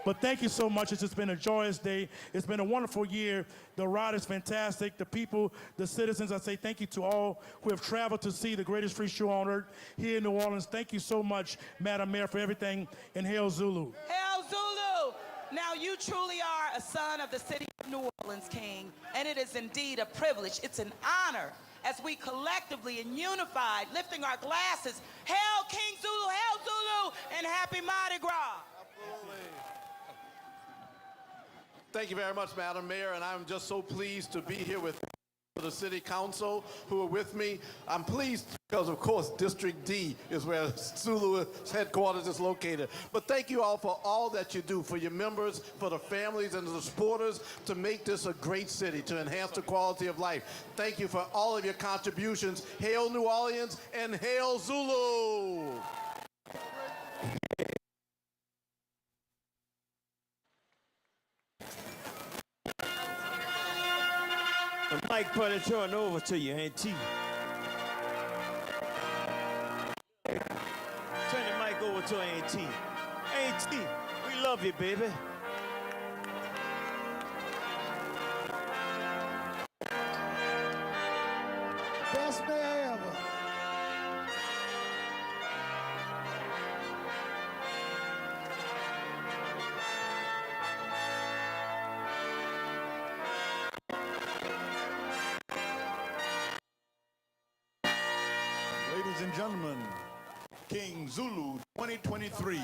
But thank you so much. It's just been a joyous day. It's been a wonderful year. The ride is fantastic. The people, the citizens, I say thank you to all who have traveled to see the greatest free show on earth here in New Orleans. Thank you so much, Madam Mayor, for everything. And Hail Zulu. Hail Zulu! Now, you truly are a son of the city of New Orleans, King, and it is indeed a privilege. It's an honor as we collectively and unified, lifting our glasses, hail King Zulu, hail Zulu, and happy Mardi Gras. Absolutely. Thank you very much, Madam Mayor, and I'm just so pleased to be here with the City Council who are with me. I'm pleased because, of course, District D is where Zulu's headquarters is located. But thank you all for all that you do, for your members, for the families and the supporters, to make this a great city, to enhance the quality of life. Thank you for all of your contributions. Hail New Orleans and hail Zulu! The mic probably turn over to you, ain't he? Turn the mic over to Aunt T. Aunt T, we love you, baby. Best mayor ever. Ladies and gentlemen, King Zulu 2023,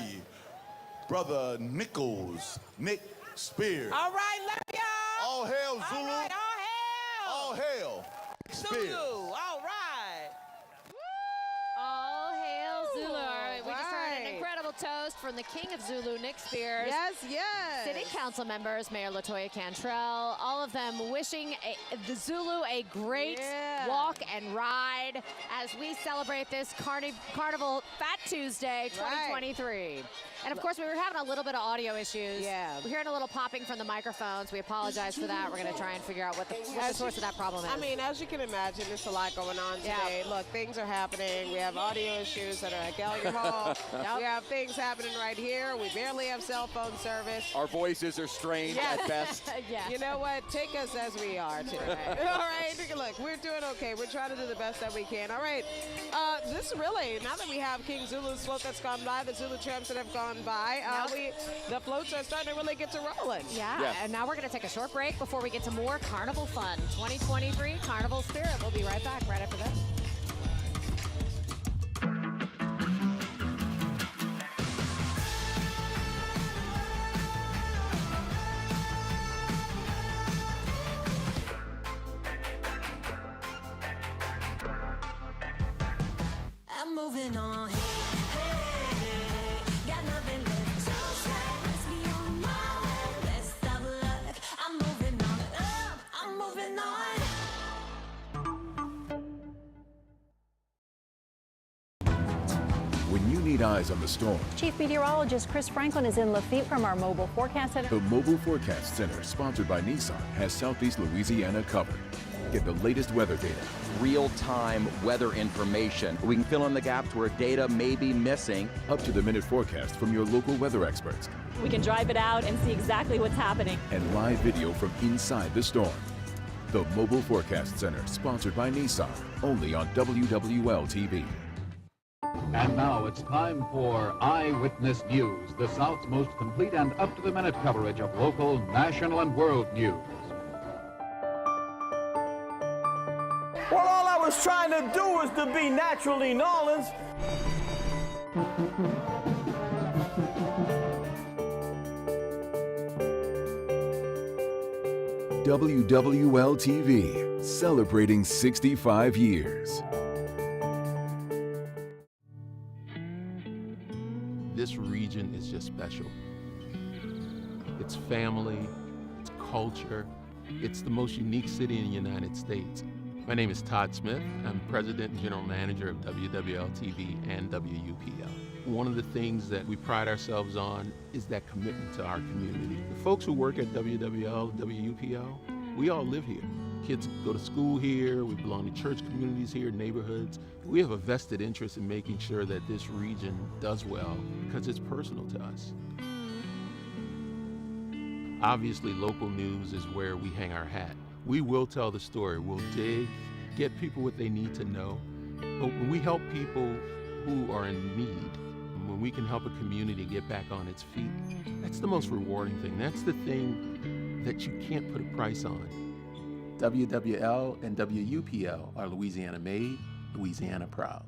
Brother Nichols, Nick Spears. All right, love y'all. All hail Zulu. All right, all hail. All hail Spears. Zulu, all right. All hail Zulu. All right, we just heard an incredible toast from the King of Zulu, Nick Spears. Yes, yes. City Council members, Mayor LaToya Cantrell, all of them wishing the Zulu a great walk and ride as we celebrate this Carnival Fat Tuesday 2023. And of course, we were having a little bit of audio issues. Yeah. We're hearing a little popping from the microphones. We apologize for that. We're going to try and figure out what the source of that problem is. I mean, as you can imagine, there's a lot going on today. Look, things are happening. We have audio issues that are at Gallagher Hall. We have things happening right here. We barely have cell phone service. Our voices are strained at best. You know what? Take us as we are today. All right. Look, we're doing okay. We're trying to do the best that we can. All right. This really, now that we have King Zulu's float that's gone by, the Zulu tramps that have gone by, the floats are starting to really get to rolling. Yeah, and now we're going to take a short break before we get to more Carnival fun. 2023 Carnival Spirit. We'll be right back right after this. I'm moving on. Got nothing left to say. Let's be on my way. Let's stop luck. I'm moving on. I'm moving on. When you need eyes on the storm, Chief Meteorologist Chris Franklin is in Lafitte from our Mobile Forecast Center. the Mobile Forecast Center, sponsored by Nissan, has Southeast Louisiana covered. Get the latest weather data, real-time weather information. We can fill in the gaps where data may be missing. up-to-the-minute forecast from your local weather experts, We can drive it out and see exactly what's happening. and live video from inside the storm. The Mobile Forecast Center, sponsored by Nissan, only on WWL-TV. And now it's time for Eyewitness News, the South's most complete and up-to-the-minute coverage of local, national, and world news. Well, all I was trying to do was to be naturally New Orleans. WWL-TV, celebrating 65 years. This region is just special. family, it's culture. It's the most unique city in the United States. My name is Todd Smith. I'm President and General Manager of WWL-TV and WUPL. One of the things that we pride ourselves on is that commitment to our community. The folks who work at WWL, WUPL, we all live here. Kids go to school here, we belong to church communities here, neighborhoods. We have a vested interest in making sure that this region does well because it's personal to us. Obviously, local news is where we hang our hat. We will tell the story. We'll dig, get people what they need to know. But when we help people who are in need, when we can help a community get back on its feet, that's the most rewarding thing. That's the thing that you can't put a price on. WWL and WUPL are Louisiana made, Louisiana proud.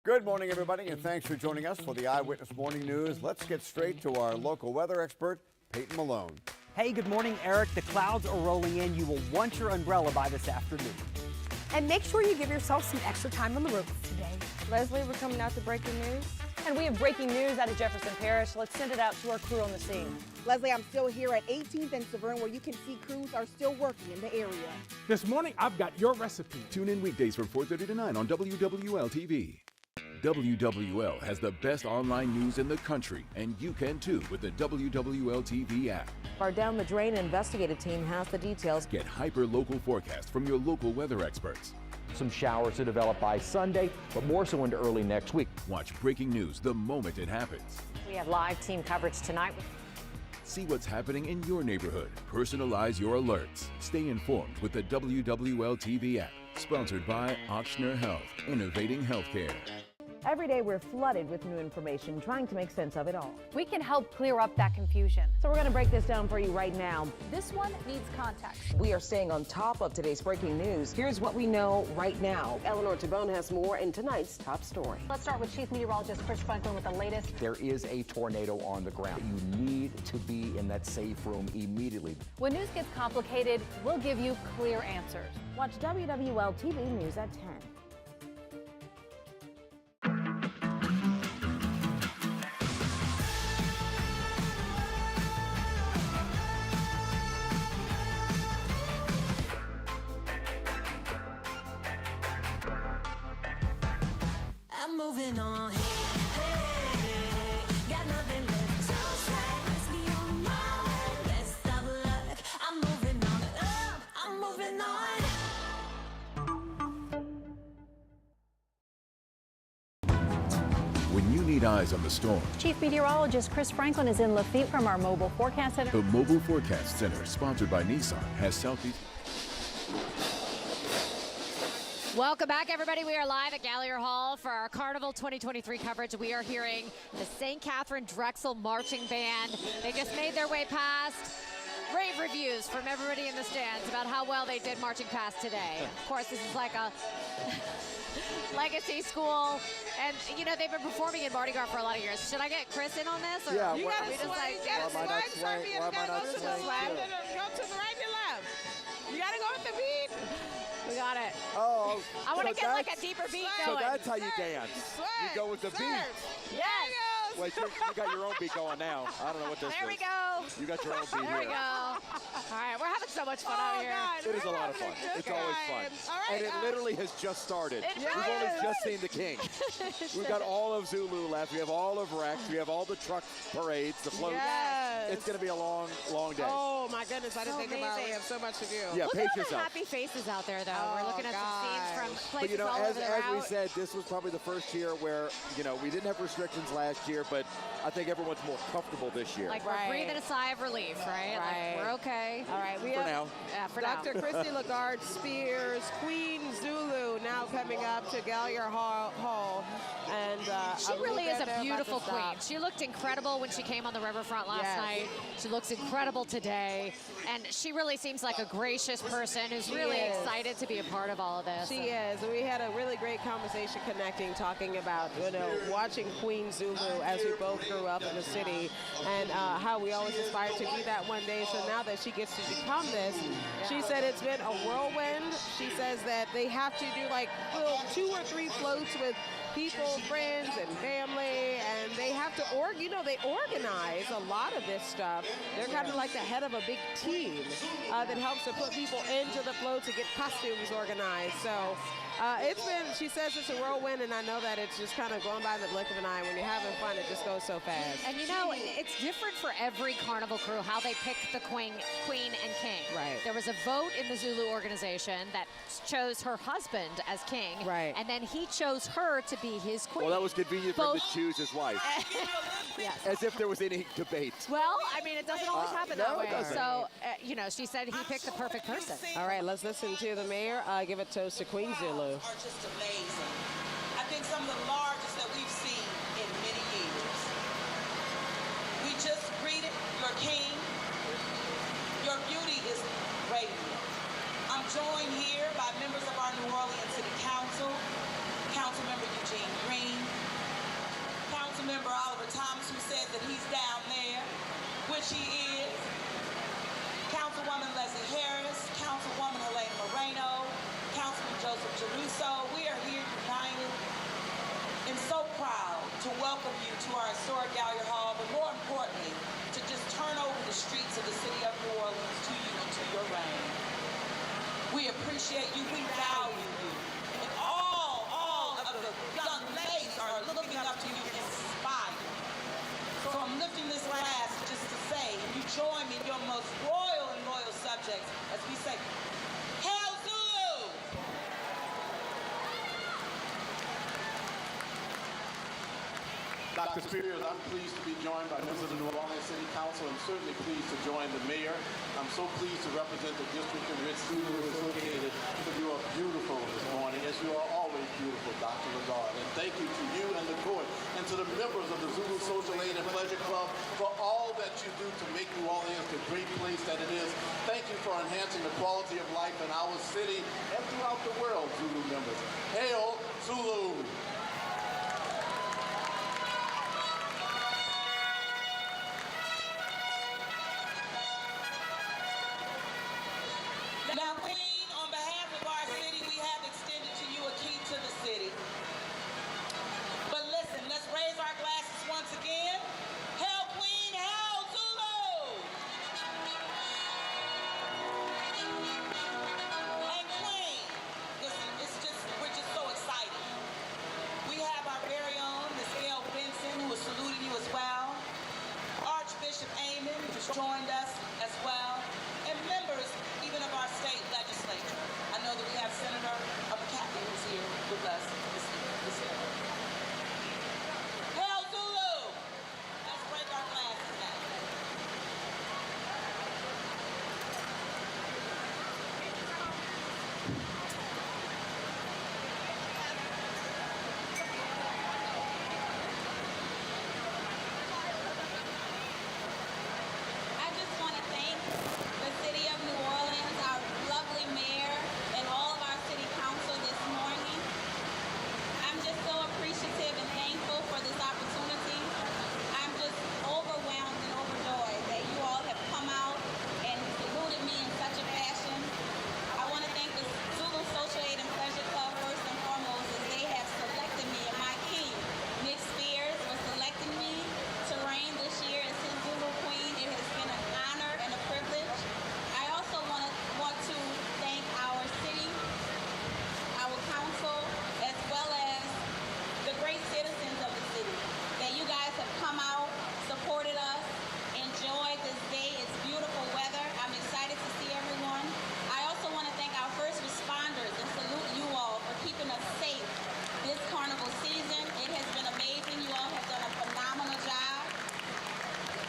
Good morning, everybody, and thanks for joining us for the Eyewitness Morning News. Let's get straight to our local weather expert, Peyton Malone. Hey, good morning, Eric. The clouds are rolling in. You will want your umbrella by this afternoon. And make sure you give yourself some extra time on the roads today. Leslie, we're coming out to breaking news. And we have breaking news out of Jefferson Parish. Let's send it out to our crew on the scene. Leslie, I'm still here at 18th and Severn, where you can see crews are still working in the area. This morning, I've got your recipe. Tune in weekdays from 4:30 to 9 on WWL-TV. WWL has the best online news in the country, and you can too with the WWL-TV app. Our Down the Drain investigative team has the details. Get hyper-local forecasts from your local weather experts. Some showers to develop by Sunday, but more so into early next week. Watch breaking news the moment it happens. We have live team coverage tonight. See what's happening in your neighborhood. Personalize your alerts. Stay informed with the WWL-TV app. Sponsored by Ochsner Health, innovating healthcare. Every day we're flooded with new information, trying to make sense of it all. We can help clear up that confusion. So we're going to break this down for you right now. This one needs context. We are staying on top of today's breaking news. Here's what we know right now. Eleanor Tabone has more in tonight's top story. Let's start with Chief Meteorologist Chris Franklin with the latest. There is a tornado on the ground. You need to be in that safe room immediately. When news gets complicated, we'll give you clear answers. Watch WWL TV News at 10. I'm moving on. Got nothing left to say. Let's be on my way. Let's stop luck. I'm moving on up. I'm moving on. When you need eyes on the storm, Chief Meteorologist Chris Franklin is in Lafitte from our Mobile Forecast Center. the Mobile Forecast Center, sponsored by Nissan, has Southeast. Welcome back, everybody. We are live at Gallier Hall for our Carnival 2023 coverage. We are hearing the St. Catherine Drexel Marching Band. They just made their way past. Rave reviews from everybody in the stands about how well they did marching past today. Of course, this is like a legacy school, and you know they've been performing in Mardi Gras for a lot of years. Should I get Chris in on this? Or Yeah, we you just gotta like swag, Serbia. You gotta go to the left, Go to the right and left. You gotta go with the beat. We got it. Oh, I want to so get like a that's- deeper beat So going. that's how you dance. You go with the beat. Yes. Wait, you got your own beat going now. I don't know what this There we is. go. You got your own beat There we here. go. All right, we're having so much fun out here. It is a lot of fun. It's always fun. And it literally has just started. It We've only is. just seen the king. We've got all of Zulu left. We have all of Rex. We have all the truck parades, the floats. Yes. It's going to be a long, long day. Oh my goodness, I didn't So think about it. We amazing. have so much to do. Yeah, Look pace at all the yourself. happy faces out there, though. We're looking at some scenes from places But you know, all as over the we route. said, this was probably the first year where, you know, we didn't have restrictions last year, but I think everyone's more comfortable this year. Like we're breathing a sigh of relief, right? Right. Like we're okay. All right, we For have now. Yeah, for Dr. now. Christy Lagarde Spears, Queen Zulu, now coming up to Gallier Hall. And She I believe really is that a they're about beautiful to stop. queen. She looked incredible when she came on the riverfront last Yes. night. She looks incredible today. And she really seems like a gracious person who's She really is. excited to be a part of all of this. She is. We had a really great conversation connecting, talking about, you know, watching Queen Zulu as we both grew up in the city and how we always aspired to be that one day. So now that she gets to become this, she said it's been a whirlwind. She says that they have to do like little 2 or 3 floats with people, friends, and family, and and they have to they organize a lot of this stuff. They're kind of like the head of a big team that helps to put people into the flow to get costumes organized. So she says it's a whirlwind, and I know that it's just kind of going by in the blink of an eye. When you're having fun, it just goes so fast. And it's different for every carnival crew how they pick the queen and king. Right. There was a vote in the Zulu organization that chose her husband as king. Right. And then he chose her to be his queen. Well, that was convenient for him to choose his wife. Yes. As if there was any debate. Well, I mean, it doesn't always happen that way. it doesn't. So, she said he picked the perfect person. All right, let's listen to the mayor give a toast to Queen Zulu. Are just amazing. I think some of the largest that we've seen in many years. We just greeted your king. Your beauty is radiant. I'm joined here by members of our New Orleans City Council, Councilmember Eugene Green, Councilmember Oliver Thomas, who said that he's down there, which he is, Councilwoman Leslie Harris, Councilwoman Helena Moreno, Councilman Joseph Jeruso. We are here united and so proud to welcome you to our historic Gallier Hall, but more importantly, to just turn over the streets of the city of New Orleans to you and to your reign. We appreciate you, we value you, and all of the young ladies are looking up to you, inspired. So I'm lifting this glass just to say, you join me, your most royal and loyal subjects, as we say, Hail Zulu! Dr. Spears, I'm pleased to be joined by members of the New Orleans City Council and certainly pleased to join the mayor. I'm so pleased to represent the district in which Zulu is located. You are beautiful this morning, as you are always beautiful, Dr. Lagarde. And thank you to you and the court and to the members of the Zulu Social Aid and Pleasure Club for all that you do to make New Orleans the great place that it is. Thank you for enhancing the quality of life in our city and throughout the world, Zulu members. Hail Zulu! Now, Queen, on behalf of our city, we have extended to you a key to the city. But listen, let's raise our glasses once again. Hail Queen, hail Zulu! And Queen, listen, we're just so excited. We have our very own Miss Gail Benson, who is saluting you as well. Archbishop Amon, who's joined us as well. And members even of our state legislature. I know that we have Senator McCaffrey who's here with us this year. Hail Zulu! Let's break our glasses now. I just want to thank the city of New Orleans, our lovely mayor, and all of our city council this morning. I'm just so appreciative and thankful for this opportunity. I'm just overwhelmed and overjoyed that you all have come out and saluted me in such a fashion. I want to thank the Zulu Social Aid and Pleasure Club first and foremost, as they have selected me and my king, Nick Spears, for selecting me to reign this year as his Zulu queen. It has been an honor and a privilege. I also want to thank our city, our council, as well as the great citizens of the city, that you guys have come out, supported us, enjoyed this day. It's beautiful weather. I'm excited to see everyone. I also want to thank our first responders and salute you all for keeping us safe this carnival season. It has been amazing. You all have done a phenomenal job.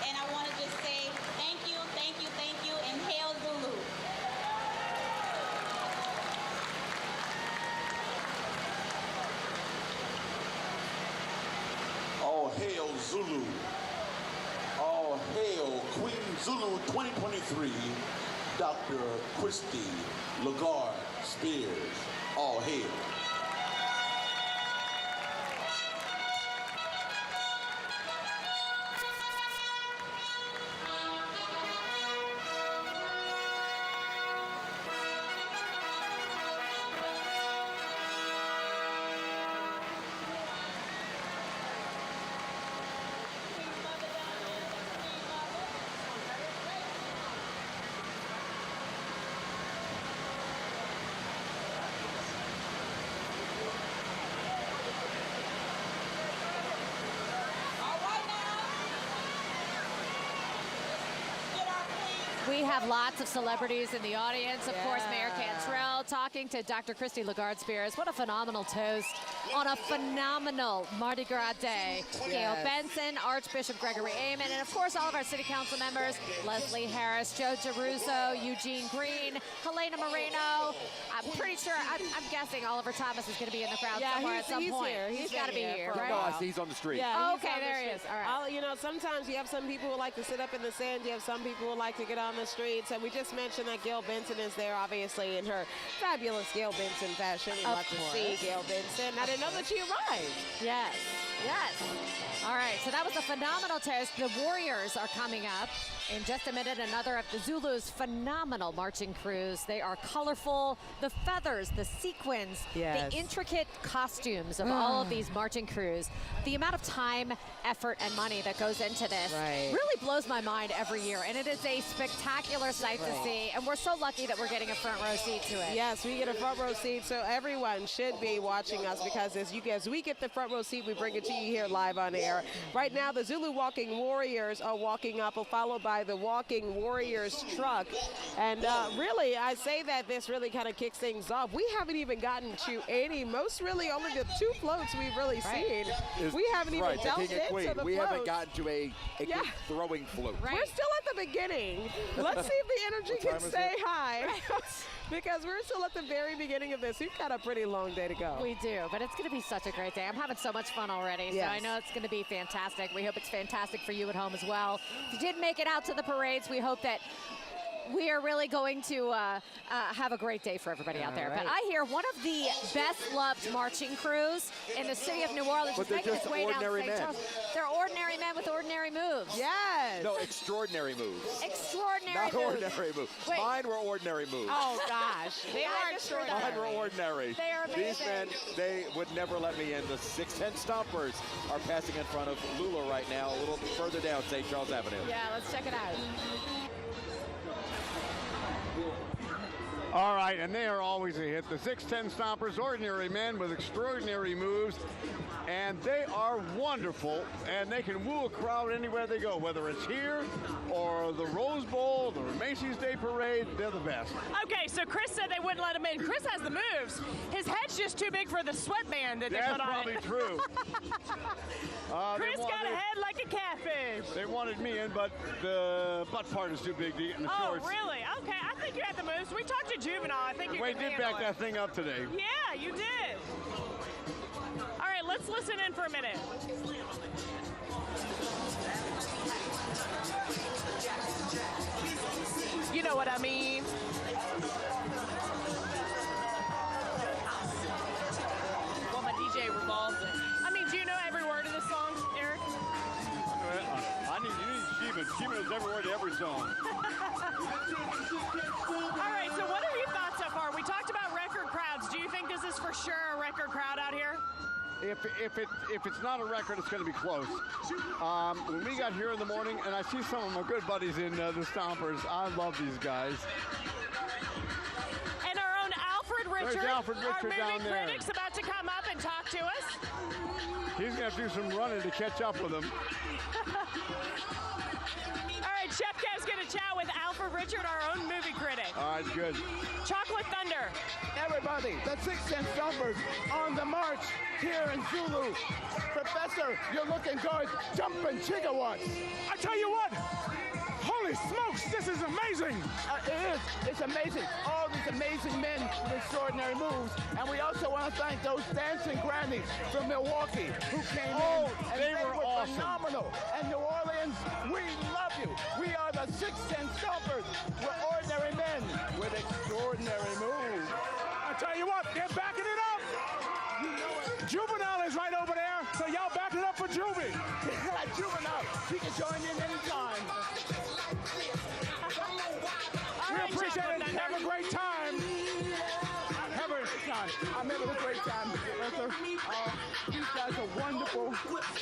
And I want to just say thank you, thank you, thank you, and hail Zulu. All hail Zulu. All hail Queen Zulu 2023, Dr. Christy Lagarde Spears. All hail. have lots of celebrities in the audience. Of course, Mayor Cantrell talking to Dr. Christy Lagarde-Spears. What a phenomenal toast on a phenomenal Mardi Gras day. Gail Benson, Archbishop Gregory Amen, and of course all of our city council members, Leslie Harris, Joe Giarrusso, Eugene Green, Helena Moreno. I'm pretty sure, I'm guessing Oliver Thomas is going to be in the crowd somewhere at some point. Here. He's got to be here, right? No, he's on the street. Yeah, okay, there he is. All right. You know, sometimes you have some people who like to sit up in the sand. You have some people who like to get on the streets. And we just mentioned that Gail Benson is there, obviously, in her fabulous Gail Benson fashion. We love to see Gail Benson. I didn't know that she arrived. Yes. Yes. All right, so that was a phenomenal toast. The Warriors are coming up in just a minute. Another of the Zulus' phenomenal marching crews. They are colorful. The feathers, the sequins, the intricate costumes of all of these marching crews. The amount of time, effort, and money that goes into this really blows my mind every year. And it is a spectacular sight to see. And we're so lucky that we're getting a front row seat to it. Yes, we get a front row seat. So everyone should be watching us because as we get the front row seat, we bring it to you here live on air. Right now, the Zulu Walking Warriors are walking up, followed by the Walking Warriors truck. And really, I say that this really kind of kicks things off. We haven't even gotten to only the 2 floats we've really seen. We haven't even delved into the floats. We haven't gotten to a throwing float. We're still at the beginning. Let's see if the energy can stay high. Because we're still at the very beginning of this. We've got a pretty long day to go. We do, but it's going to be such a great day. I'm having so much fun already, so I know it's going to be fantastic. We hope it's fantastic for you at home as well. If you did make it out to the parades, we hope that we are really going to have a great day for everybody out there. But I hear one of the best-loved marching crews in the city of New Orleans is making its way down St. Charles. They're ordinary men with ordinary moves. Yes. No, extraordinary moves. Extraordinary Not moves. ordinary moves. Wait. Mine were ordinary moves. Oh, gosh. They are extraordinary. Mine were ordinary. They are amazing. These men, they would never let me in. The 610 Stompers are passing in front of Lula right now, a little further down St. Charles Avenue. Yeah, let's check it out. All right, and they are always a hit. The 610 Stompers, ordinary men with extraordinary moves, and they are wonderful, and they can woo a crowd anywhere they go, whether it's here or the Rose Bowl, the Macy's Day Parade, they're the best. Okay, so Chris said they wouldn't let him in. Chris has the moves. His head's just too big for the sweatband that they put on. That's probably true. Chris got a head like a catfish. They wanted me in, but the butt part is too big to get in the shorts. Oh, really? Okay, I think you had the moves. We talked to Juvenile. I think you We can did handle back it. that thing up today. Yeah, you did. All right, let's listen in for a minute. You know what I mean? Well, my DJ revolves it. I mean, do you know every word of this song, Eric? She knows every word of every song. All right, so what are your thoughts so far? We talked about record crowds. Do you think this is for sure a record crowd out here? If it's not a record, it's going to be close. When we got here in the morning, and I see some of my good buddies in the Stompers, I love these guys. And our own Alfred Richard, There's Alfred Richard our down movie there. critic's about to come up and talk to us. He's going to have to do some running to catch up with them. All right, Chef Kev's going to chat with Alfred Richard, our own movie critic. All right, good. Chocolate Thunder. Everybody, the 610 Stompers on the march here in Zulu. Professor, you're looking good. Jumping gigawatts. I tell you what, holy smokes, this is amazing. It is. It's amazing. All these amazing men with extraordinary moves. And we also want to thank those dancing grannies from Milwaukee who came in. And they were awesome. Phenomenal. And New Orleans, we love you. We are the 610 Stompers. We're ordinary men with extraordinary moves. I tell you what, they're backing it up. Juvenile is right over there, so y'all back it up for Juvie. Juvenile, he can join in anytime. We appreciate it. Have a great time. Have a great time. I'm having a great time, Professor. These guys are wonderful.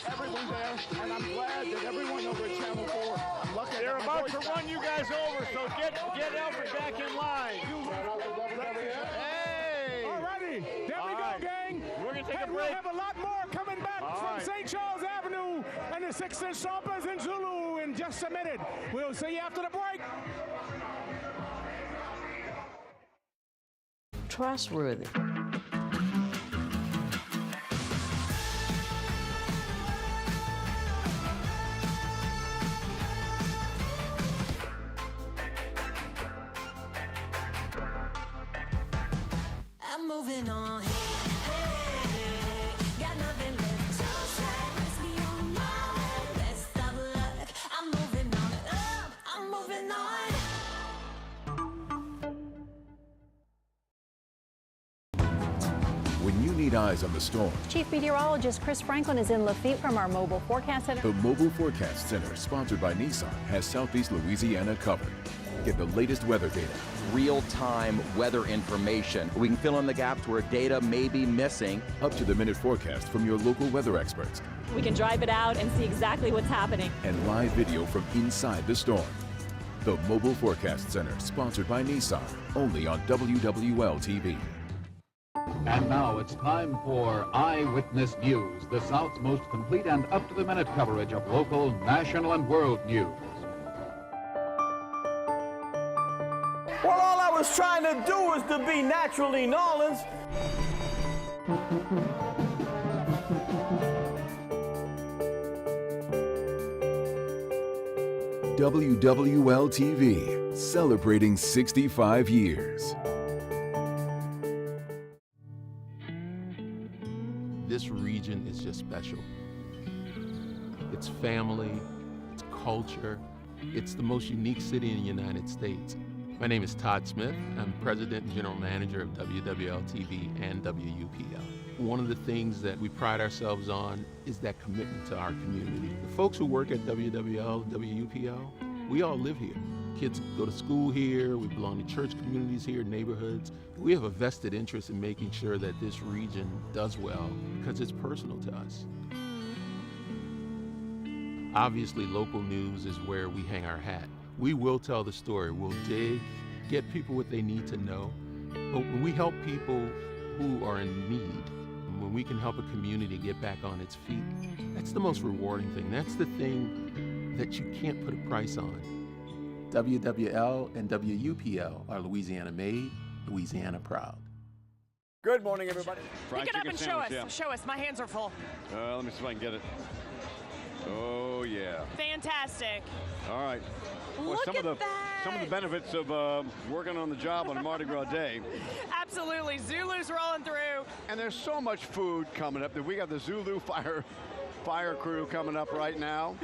Everyone there, and I'm glad that everyone over at Channel 4. I'm lucky. They're about to run you guys over, so get Alfred back in line. Hey! Alrighty, there we go, gang. We're going to take a break. We'll have a lot more coming back from St. Charles Avenue and the 610 Stompers in Zulu in just a minute. We'll see you after the break. trustworthy. I'm moving on. Got nothing left to say. Whiskey on my way. Best of luck. I'm moving on. I'm moving on. When you need eyes on the storm, Chief Meteorologist Chris Franklin is in Lafitte from our mobile forecast center. the Mobile Forecast Center, sponsored by Nissan, has Southeast Louisiana covered. Get the latest weather data, real-time weather information. We can fill in the gaps where data may be missing. up-to-the-minute forecast from your local weather experts, We can drive it out and see exactly what's happening. and live video from inside the storm. The Mobile Forecast Center, sponsored by Nissan, only on WWL-TV. And now it's time for Eyewitness News, the South's most complete and up-to-the-minute coverage of local, national, and world news. Well, all I was trying to do was to be naturally Nolans. WWL-TV, celebrating 65 years. This region is just special. It's family, it's culture, it's the most unique city in the United States. My name is Todd Smith. I'm President and General Manager of WWL-TV and WUPL. One of the things that we pride ourselves on is that commitment to our community. The folks who work at WWL, WUPL, we all live here. Kids go to school here, we belong to church communities here, neighborhoods. We have a vested interest in making sure that this region does well because it's personal to us. Obviously, local news is where we hang our hat. We will tell the story, we'll dig, get people what they need to know. But when we help people who are in need, when we can help a community get back on its feet, that's the most rewarding thing. That's the thing that you can't put a price on. WWL and WUPL are Louisiana made, Louisiana proud. Good morning, everybody. Pick it up and show us. Show us. My hands are full. Let me see if I can get it. Oh, yeah. Fantastic. All right. Well, Look some at of the benefits of working on the job on a Mardi Gras day. Absolutely. Zulu's rolling through. And there's so much food coming up that we got the Zulu fire crew coming up right now.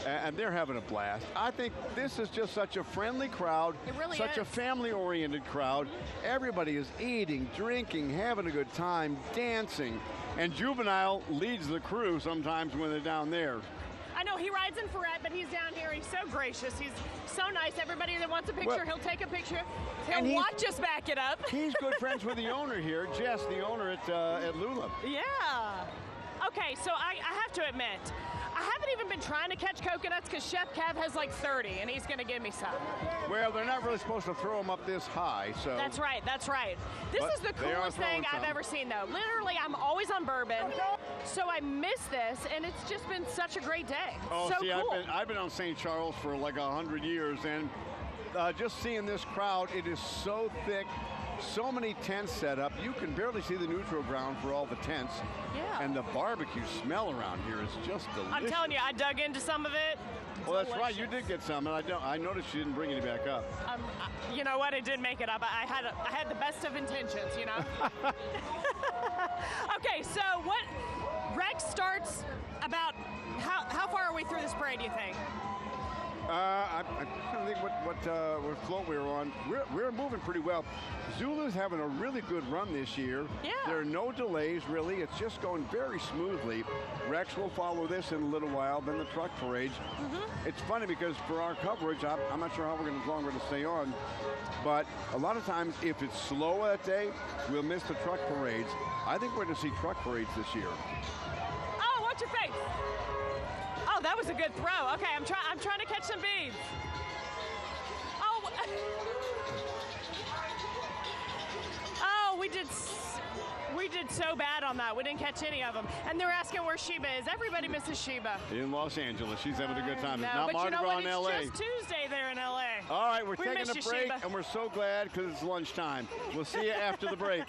And they're having a blast. I think this is just such a friendly crowd. It really such a is. family-oriented crowd. Everybody is eating, drinking, having a good time, dancing. And Juvenile leads the crew sometimes when they're down there. I know he rides in Ferret, but he's down here. He's so gracious. He's so nice. Everybody that wants a picture, Well, he'll take a picture. and He'll he's- watch us back it up. He's good friends with the owner here, Jess, the owner at Lula. Yeah. Okay, so I have to admit, I haven't even been trying to catch coconuts because Chef Kev has like 30, and he's going to give me some. Well, they're not really supposed to throw them up this high, so. That's right, that's right. This But is the they are coolest thing throwing I've some. ever seen, though. Literally, I'm always on bourbon, so I miss this, and it's just been such a great day. Oh, so see, cool. I've been on St. Charles for like 100 years, and just seeing this crowd, it is so thick. So many tents set up. You can barely see the neutral ground for all the tents. Yeah. And the barbecue smell around here is just delicious. I'm telling you, I dug into some of it. Well, that's right. You did get some, and I noticed you didn't bring any back up. You know what? I did make it up. I had the best of intentions, you know? Okay, so what? Rex starts about, how far are we through this parade, do you think? I'm trying to think what float we were on. We're moving pretty well. Zulu's having a really good run this year. Yeah. There are no delays, really. It's just going very smoothly. Rex will follow this in a little while, then the truck parades. It's funny because for our coverage, I'm not sure how we're going to stay on, but a lot of times if it's slow that day, we'll miss the truck parades. I think we're going to see truck parades this year. Oh, watch your face. Oh, that was a good throw. Okay, I'm trying to catch some beads. Oh, we did so bad on that. We didn't catch any of them. And they're asking where Sheba is. Everybody misses Sheba. In Los Angeles, she's having a good time. It's No, not but you Mardi know Gras what? in LA. It's just Tuesday there in LA. All right, we're We taking miss a you, break, Sheba. and we're so glad because it's lunchtime. We'll see you after the break.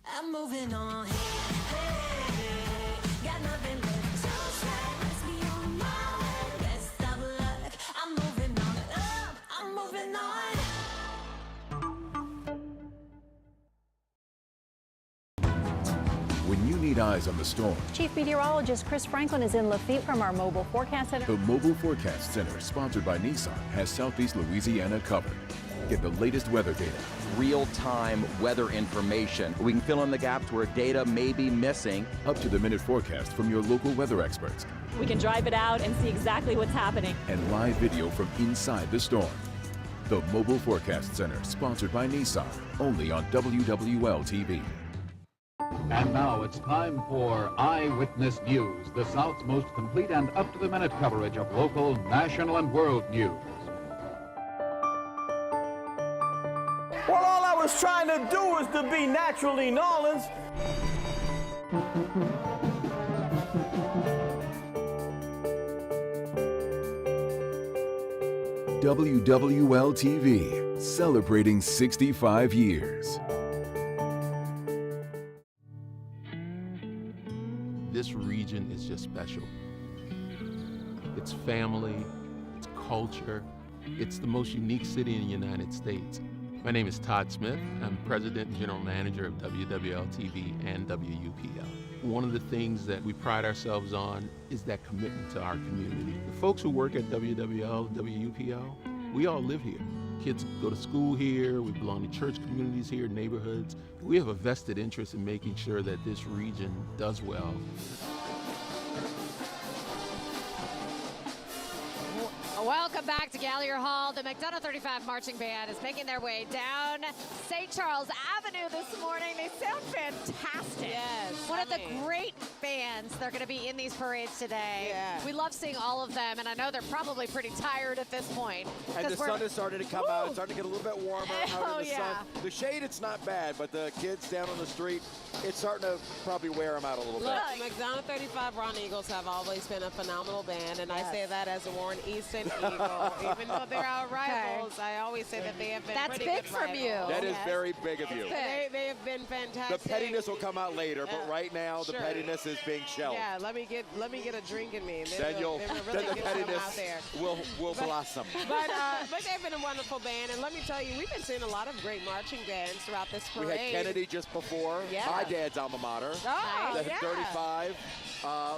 I'm moving on. Hey, got nothing left to say. Let's be on my way. Best of luck. I'm moving on up. I'm moving on. When you need eyes on the storm, Chief Meteorologist Chris Franklin is in Lafitte from our mobile forecast center. the Mobile Forecast Center, sponsored by Nissan, has Southeast Louisiana covered. Get the latest weather data, Real-time weather information. We can fill in the gaps where data may be missing. up-to-the-minute forecast from your local weather experts, We can drive it out and see exactly what's happening. and live video from inside the storm. The Mobile Forecast Center, sponsored by Nissan, only on WWL-TV. And now it's time for Eyewitness News, the South's most complete and up-to-the-minute coverage of local, national, and world news. Well, all I was trying to do was to be naturally New Orleans. WWL-TV, celebrating 65 years. This region is just special. It's family, it's culture, it's the most unique city in the United States. My name is Todd Smith. I'm President and General Manager of WWL-TV and WUPL. One of the things that we pride ourselves on is that commitment to our community. The folks who work at WWL, WUPL, we all live here. Kids go to school here, we belong to church communities here, neighborhoods. We have a vested interest in making sure that this region does well. Welcome back to Gallier Hall. The McDonough 35 Marching Band is making their way down St. Charles Avenue this morning. They sound fantastic. Yes, One of the great bands. They're going to be in these parades today. Yeah. We love seeing all of them, and I know they're probably pretty tired at this point. And the sun is starting to come out. It's starting to get a little bit warmer out Oh, in the yeah. sun. The shade, it's not bad, but the kids down on the street, it's starting to probably wear them out a little Look, bit. McDonough 35 Ron Eagles have always been a phenomenal band, and I say that as a Warren Easton Eagle. Even though they're our rivals, I always say that they have been That's pretty big good from rivals. you. That is very big of you. They have been fantastic. The pettiness will come out later, but right now the Sure. pettiness is being shelved. Yeah, let me get a drink in me. Then They were really then the good out pettiness there. will blossom. But they've been a wonderful band, and let me tell you, we've been seeing a lot of great marching bands throughout this We parade. had Kennedy just before, Yeah. my dad's alma mater. Oh, the yeah. 35.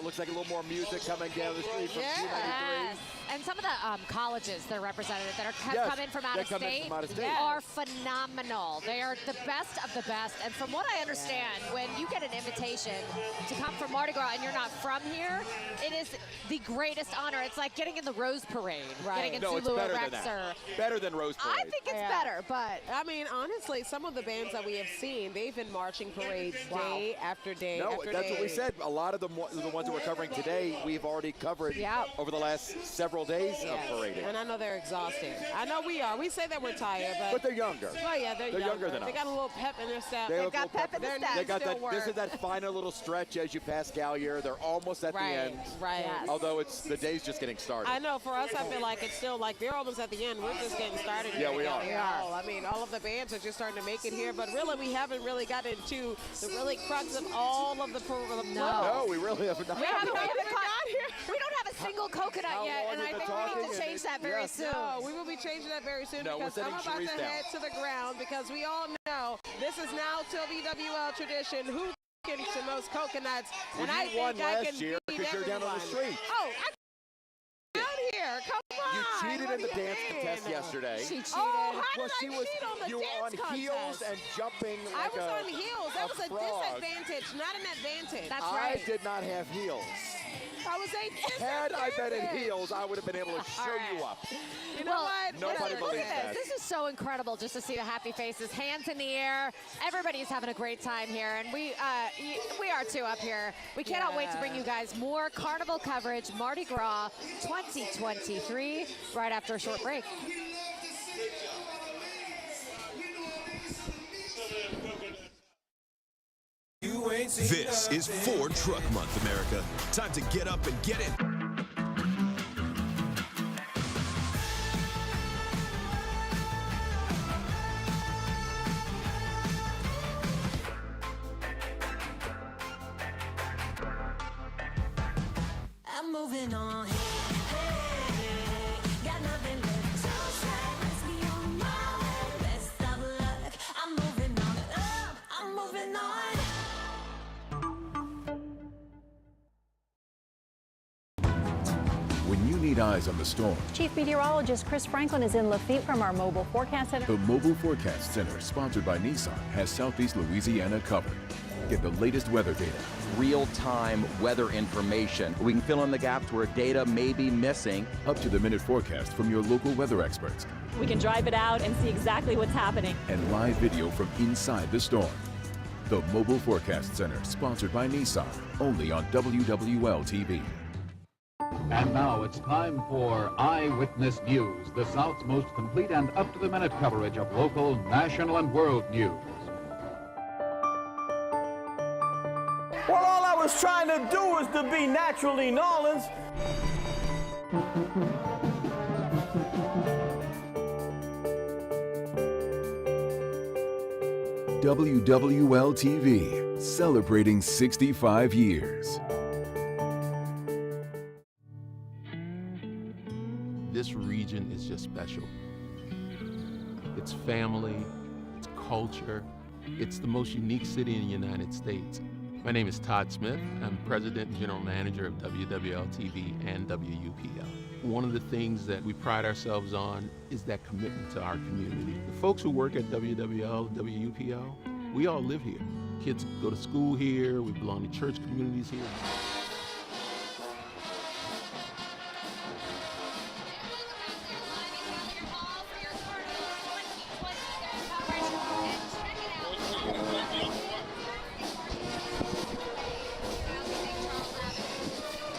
Looks like a little more music coming down the street from Yes. 293. And some of the colleges that are represented that have Yes, come in from out they of come in state, from out of state. are phenomenal. They are the best of the best. And from what I understand, when you get an invitation to come from Mardi Gras and you're not from here, it is the greatest honor. It's like getting in the Rose Parade, getting in No, it's Zulu better Rex than or that. Better than Rose Parade. I think it's better, but I mean, honestly, some of the bands that we have seen, they've been marching parades day after day No, after that's day. what we said. A lot of the ones that we're covering today, we've already covered over the last several days of parading. And I know they're exhausted. I know we are. We say that we're tired, but they're younger. Well, yeah, they're younger than They us. got a little pep in their step. They They've look got a little pep in their step. They got Still that. work. This is that final little stretch as you pass Gallier. They're almost at the end. Right. Yes. Although the day's just getting started. I know. For us, I feel like it's still like they're almost at the end. We're just getting started. Yeah, here we at are. Gallier Hall. I mean, all of the bands are just starting to make it here, but really, we haven't really gotten into the really crux of all of the. No, we really haven't. we haven't got here. We don't have a single coconut yet, and I think we need to change that very soon. No, we will be changing that very soon No, we're because I'm sending about to Sharice down. head to the ground because we all know this is now WWL tradition. Who can the most coconuts? Well, and I you won think I last can year beat because you're down on the everyone. street. Oh, I down here. Come on. You cheated in the dance contest yesterday. She cheated. Oh, how Well, did she I was. cheat on the You were on dance heels contest? and jumping I like was on heels. That was a frog. disadvantage, not an advantage. That's I right. did not have heels. I was 8 years Had I been in old. heels, I would have been able to show you up. You know what? Nobody Look believes at that. this. This is so incredible just to see the happy faces, hands in the air. Everybody's having a great time here, and we are too up here. We cannot wait to bring you guys more carnival coverage, Mardi Gras 2023, right after a short break. This is Ford Truck Month, America. Time to get up and get in. I'm moving on. Hey, got nothing left. So sad, let's be on my way. Best of luck. I'm moving on. I'm moving on. When you need eyes on the storm, Chief Meteorologist Chris Franklin is in Lafitte from our Mobile Forecast Center. the Mobile Forecast Center, sponsored by Nissan, has Southeast Louisiana covered. Get the latest weather data, Real-time weather information. We can fill in the gaps where data may be missing. up-to-the-minute forecast from your local weather experts, We can drive it out and see exactly what's happening. and live video from inside the storm. The Mobile Forecast Center, sponsored by Nissan, only on WWL-TV. And now it's time for Eyewitness News, the South's most complete and up-to-the-minute coverage of local, national, and world news. Well, all I was trying to do was to be naturally New Orleans. WWL-TV, celebrating 65 years. This region is just special. It's family, it's culture, it's the most unique city in the United States. My name is Todd Smith. I'm President and General Manager of WWL-TV and WUPL. One of the things that we pride ourselves on is that commitment to our community. The folks who work at WWL, WUPL, we all live here. Kids go to school here, we belong to church communities here.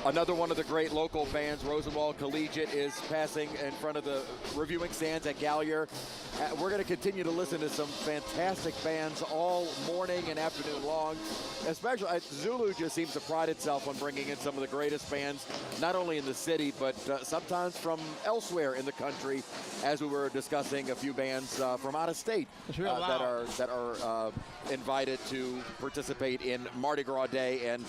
Another one of the great local bands, Rosenwald Collegiate, is passing in front of the reviewing stands at Gallier. We're going to continue to listen to some fantastic bands all morning and afternoon long. Especially, Zulu just seems to pride itself on bringing in some of the greatest bands, not only in the city, but sometimes from elsewhere in the country, as we were discussing a few bands from out of state that are invited to participate in Mardi Gras Day. And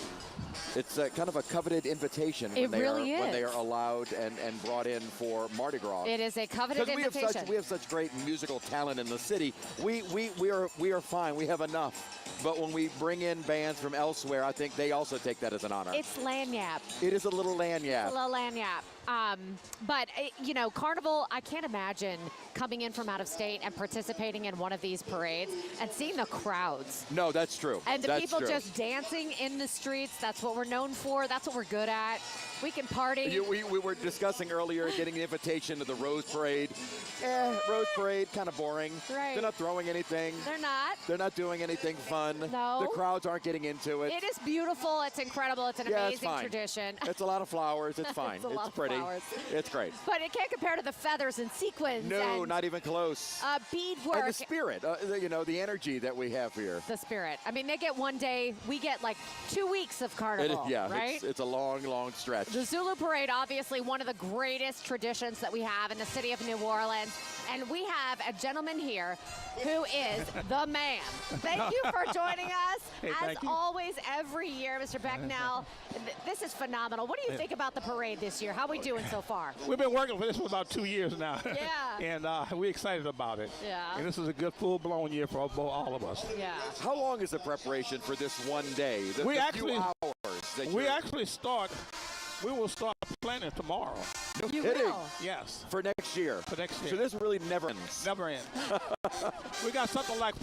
it's kind of a coveted invitation when they are allowed and brought in for Mardi Gras. It is a coveted invitation. We have such great musical talent in the city. We are fine. We have enough. But when we bring in bands from elsewhere, I think they also take that as an honor. It's lanyap. It is a little lanyap. A little lanyap. But, you know, Carnival, I can't imagine coming in from out of state and participating in one of these parades and seeing the crowds. No, that's true. And the that's people true. just dancing in the streets. That's what we're known for. That's what we're good at. We can party. We were discussing earlier getting an invitation to the Rose Parade. Rose Parade, kind of boring. Right. They're not throwing anything. They're not. They're not doing anything fun. No. The crowds aren't getting into it. It is beautiful. It's incredible. It's an amazing tradition. It's a lot of flowers. It's fine. It's a lot of pretty. flowers. It's great. But it can't compare to the feathers and sequins. No, and, not even close. Beadwork. And the spirit, the energy that we have here. The spirit. I mean, they get one day. We get like 2 weeks of Carnival, right? It's a long, long stretch. The Zulu Parade, obviously one of the greatest traditions that we have in the city of New Orleans. And we have a gentleman here who is the man. Thank you for joining us. Hey, As always, every year, Mr. Becknell, this is phenomenal. What do you think about the parade this year? How are we doing so far? We've been working for this for about 2 years now. Yeah. And we're excited about it. Yeah. And this is a good full-blown year for all of us. Yeah. How long is the preparation for this one day? We will start planning tomorrow. You will? Yes. For next year? For next year. So this really never ends? Never ends. We got something like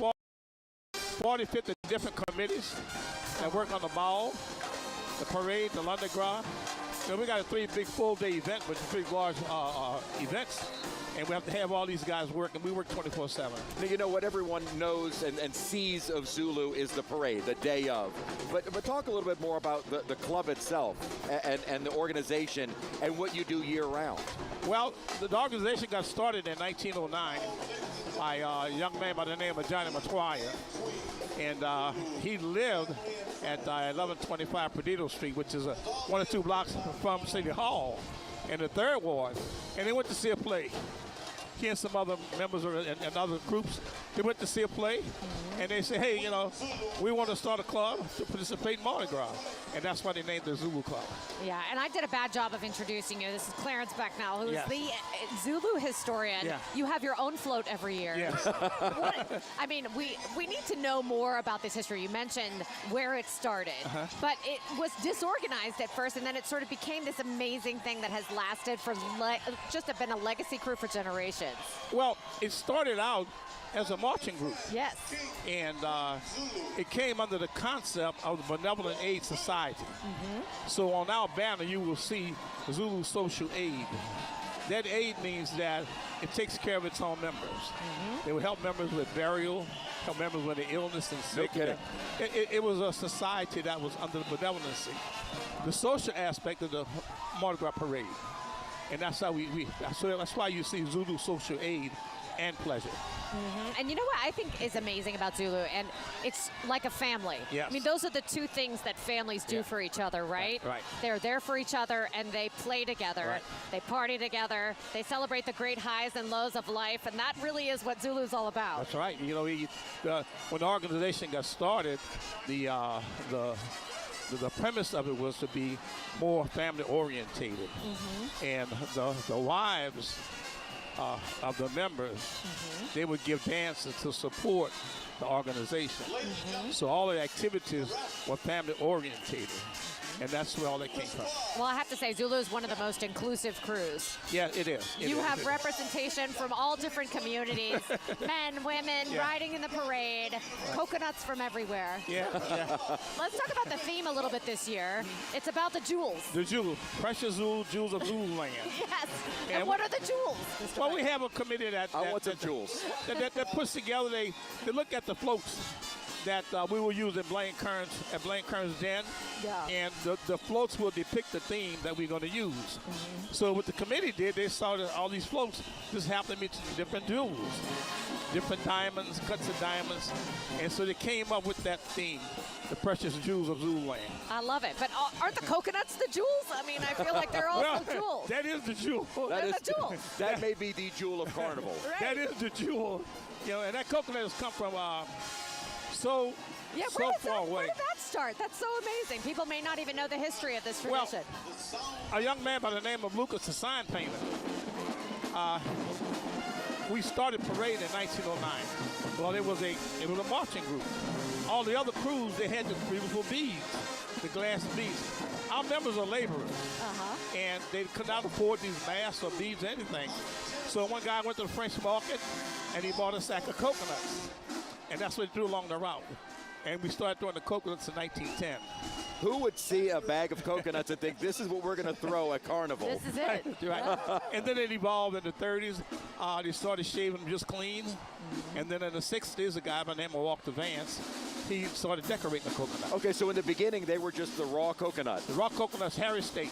40, 50 different committees that work on the ball. the parade, the Mardi Gras. We got a 3 big full-day event with 3 large events. And we have to have all these guys work, and we work 24/7. Now, you know, what everyone knows and sees of Zulu is the parade, the day of. But talk a little bit more about the club itself and the organization and what you do year-round. Well, the organization got started in 1909 by a young man by the name of Johnny Matoya. And he lived at 1125 Perdido Street, which is 1 or 2 blocks from City Hall in the 3rd Ward. And they went to see a play. He and some other members and other groups, they went to see a play, and they said, hey, you know, we want to start a club to participate in Mardi Gras. And that's why they named the Zulu Club. Yeah, and I did a bad job of introducing you. This is Clarence Becknell, who is Yes. the Zulu historian. Yeah. You have your own float every year. Yes. I mean, we need to know more about this history. You mentioned where it started, but it was disorganized at first, and then it sort of became this amazing thing that has lasted for just been a legacy crew for generations. Well, it started out as a marching group. Yes. And it came under the concept of the Benevolent Aid Society. So on our banner, you will see Zulu Social Aid. That aid means that it takes care of its own members. They will help members with burial, help members with the illness and sickness. It was a society that was under the benevolency. The social aspect of the Mardi Gras parade. And that's how so that's why you see Zulu Social Aid and Pleasure. And you know what I think is amazing about Zulu, and it's like a family. Yes. I mean, those are the 2 things that families do for each other, right? Right. They're there for each other, and they play together. Right. They party together. They celebrate the great highs and lows of life, and that really is what Zulu's all about. That's right. You know, when the organization got started, the premise of it was to be more family orientated, and the wives of the members, they would give dances to support the organization. So all the activities were family orientated. And that's where all that came from. Well, I have to say, Zulu is one of the most inclusive crews. Yeah, it is. You have representation from all different communities, men, women, riding in the parade, coconuts from everywhere. Yeah. Let's talk about the theme a little bit this year. It's about the jewels. The jewels, precious jewels of Zululand. Yes. And what are the jewels? Well, we have a committee that want some jewels. that puts together, they look at the floats that we will use at Blaine Kern's Den. Yeah. And the floats will depict the theme that we're going to use. So what the committee did, they saw that all these floats just happen to be different jewels, different diamonds, cuts of diamonds. And so they came up with that theme, the precious jewels of Zululand. I love it. But aren't the coconuts the jewels? I mean, I feel like they're also jewels. That is the jewel. They're the jewel. That may be the jewel of Carnival. Right. That is the jewel. You know, and that coconut has come from so far away. Where did that start? That's so amazing. People may not even know the history of this tradition. Well, a young man by the name of Lucas, a sign painter, we started parade in 1909. Well, it was a marching group. All the other crews, they had the beautiful beads, the glass beads. Our members are laborers, and they could not afford these masks or beads or anything. So one guy went to the French market, and he bought a sack of coconuts. And that's what he threw along the route. And we started throwing the coconuts in 1910. Who would see a bag of coconuts and think, this is what we're going to throw at Carnival? This is it. Right. And then it evolved in the 30s. They started shaving them just clean. And then in the 60s, a guy by the name of Walter Vance, he started decorating the coconut. Okay, so in the beginning, they were just the raw coconut. The raw coconut's Harry State.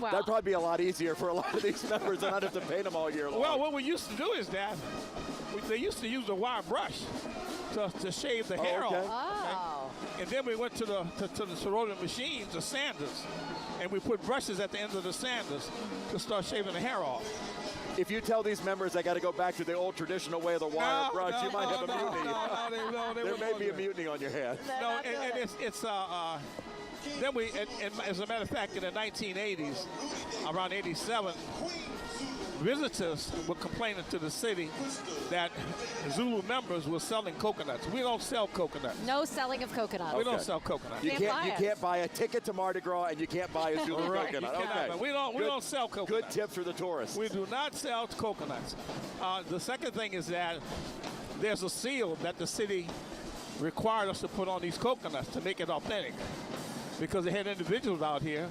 Wow. That'd probably be a lot easier for a lot of these members and not have to paint them all year long. Well, what we used to do is that they used to use a wire brush to shave the hair off. Oh. And then we went to the ceremonial machines, the sanders, and we put brushes at the end of the sanders to start shaving the hair off. If you tell these members I got to go back to the old traditional way of the wire brush, you might have a mutiny. There may be a mutiny on your head. No, and it's then we, and as a matter of fact, in the 1980s, around 87, visitors were complaining to the city that Zulu members were selling coconuts. We don't sell coconuts. No selling of coconuts. We don't sell coconuts. You can't buy a ticket to Mardi Gras and you can't buy a Zulu coconut. Okay. We don't sell coconuts. Good tip for the tourists. We do not sell coconuts. The second thing is that there's a seal that the city required us to put on these coconuts to make it authentic. because they had individuals out here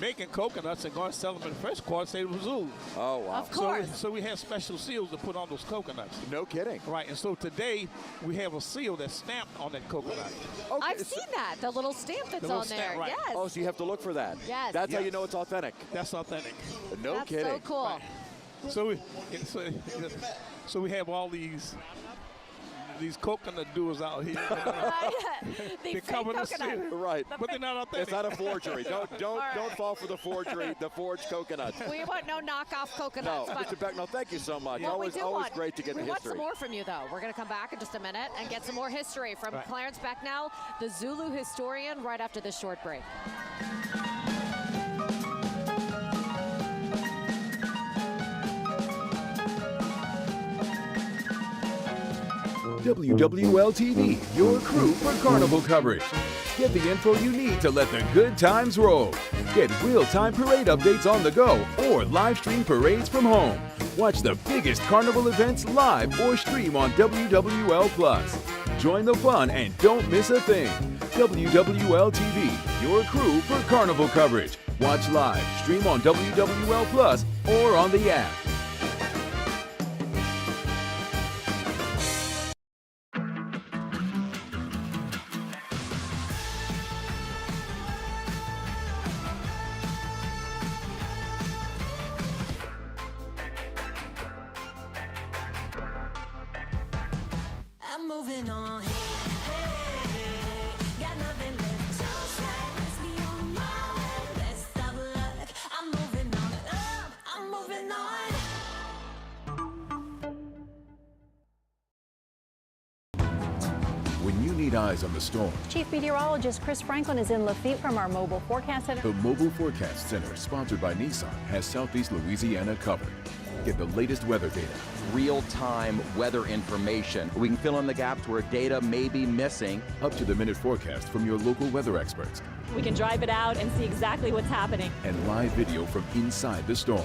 making coconuts and going to sell them in the first quarter, say it was Zulu. Oh, wow. Of course. So we had special seals to put on those coconuts. No kidding. Right, and so today we have a seal that's stamped on that coconut. I've seen that, the little stamp that's little on there. stamp, right. Yes. Oh, so you have to look for that. Yes. That's how you know it's authentic. That's authentic. No That's kidding. so cool. So we have all these coconut doers out here. The They're fake covered in coconut. seal. Right. But they're not authentic. It's not a forgery. Don't fall for the forgery, the forged coconuts. We want no knockoff No, coconuts. but Mr. Becknell, thank you so much. what Always we do want, great to get the we want history. some more from you, though. We're going to come back in just a minute and get some more history from Right. Clarence Becknell, the Zulu historian, right after this short break. WWL-TV, your crew for carnival coverage. Get the info you need to let the good times roll. Get real-time parade updates on the go or live stream parades from home. Watch the biggest carnival events live or stream on WWL+. Join the fun and don't miss a thing. WWL-TV, your crew for carnival coverage. Watch live, stream on WWL+ or on the app. I'm moving on. Got nothing left to say. Let's be on my way. Best of luck. I'm moving on. I'm moving on. When you need eyes on the storm, Chief Meteorologist Chris Franklin is in Lafitte from our mobile forecast center. the Mobile Forecast Center, sponsored by Nissan, has Southeast Louisiana covered. Get the latest weather data, Real-time weather information. We can fill in the gaps where data may be missing. up-to-the-minute forecast from your local weather experts, We can drive it out and see exactly what's happening. and live video from inside the storm.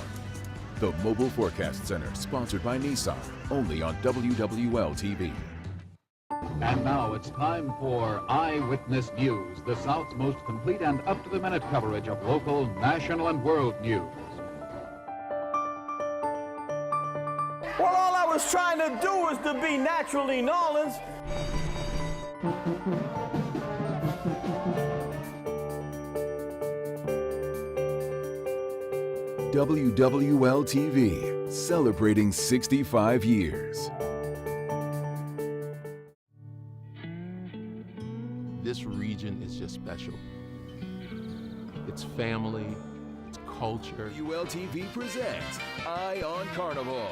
The Mobile Forecast Center, sponsored by Nissan, only on WWL-TV. And now it's time for Eyewitness News, the South's most complete and up-to-the-minute coverage of local, national, and world news. Well, all I was trying to do was to be naturally Nolans. WWL-TV, celebrating 65 years. This region is just special. It's family, it's culture. WWL-TV presents Eye on Carnival.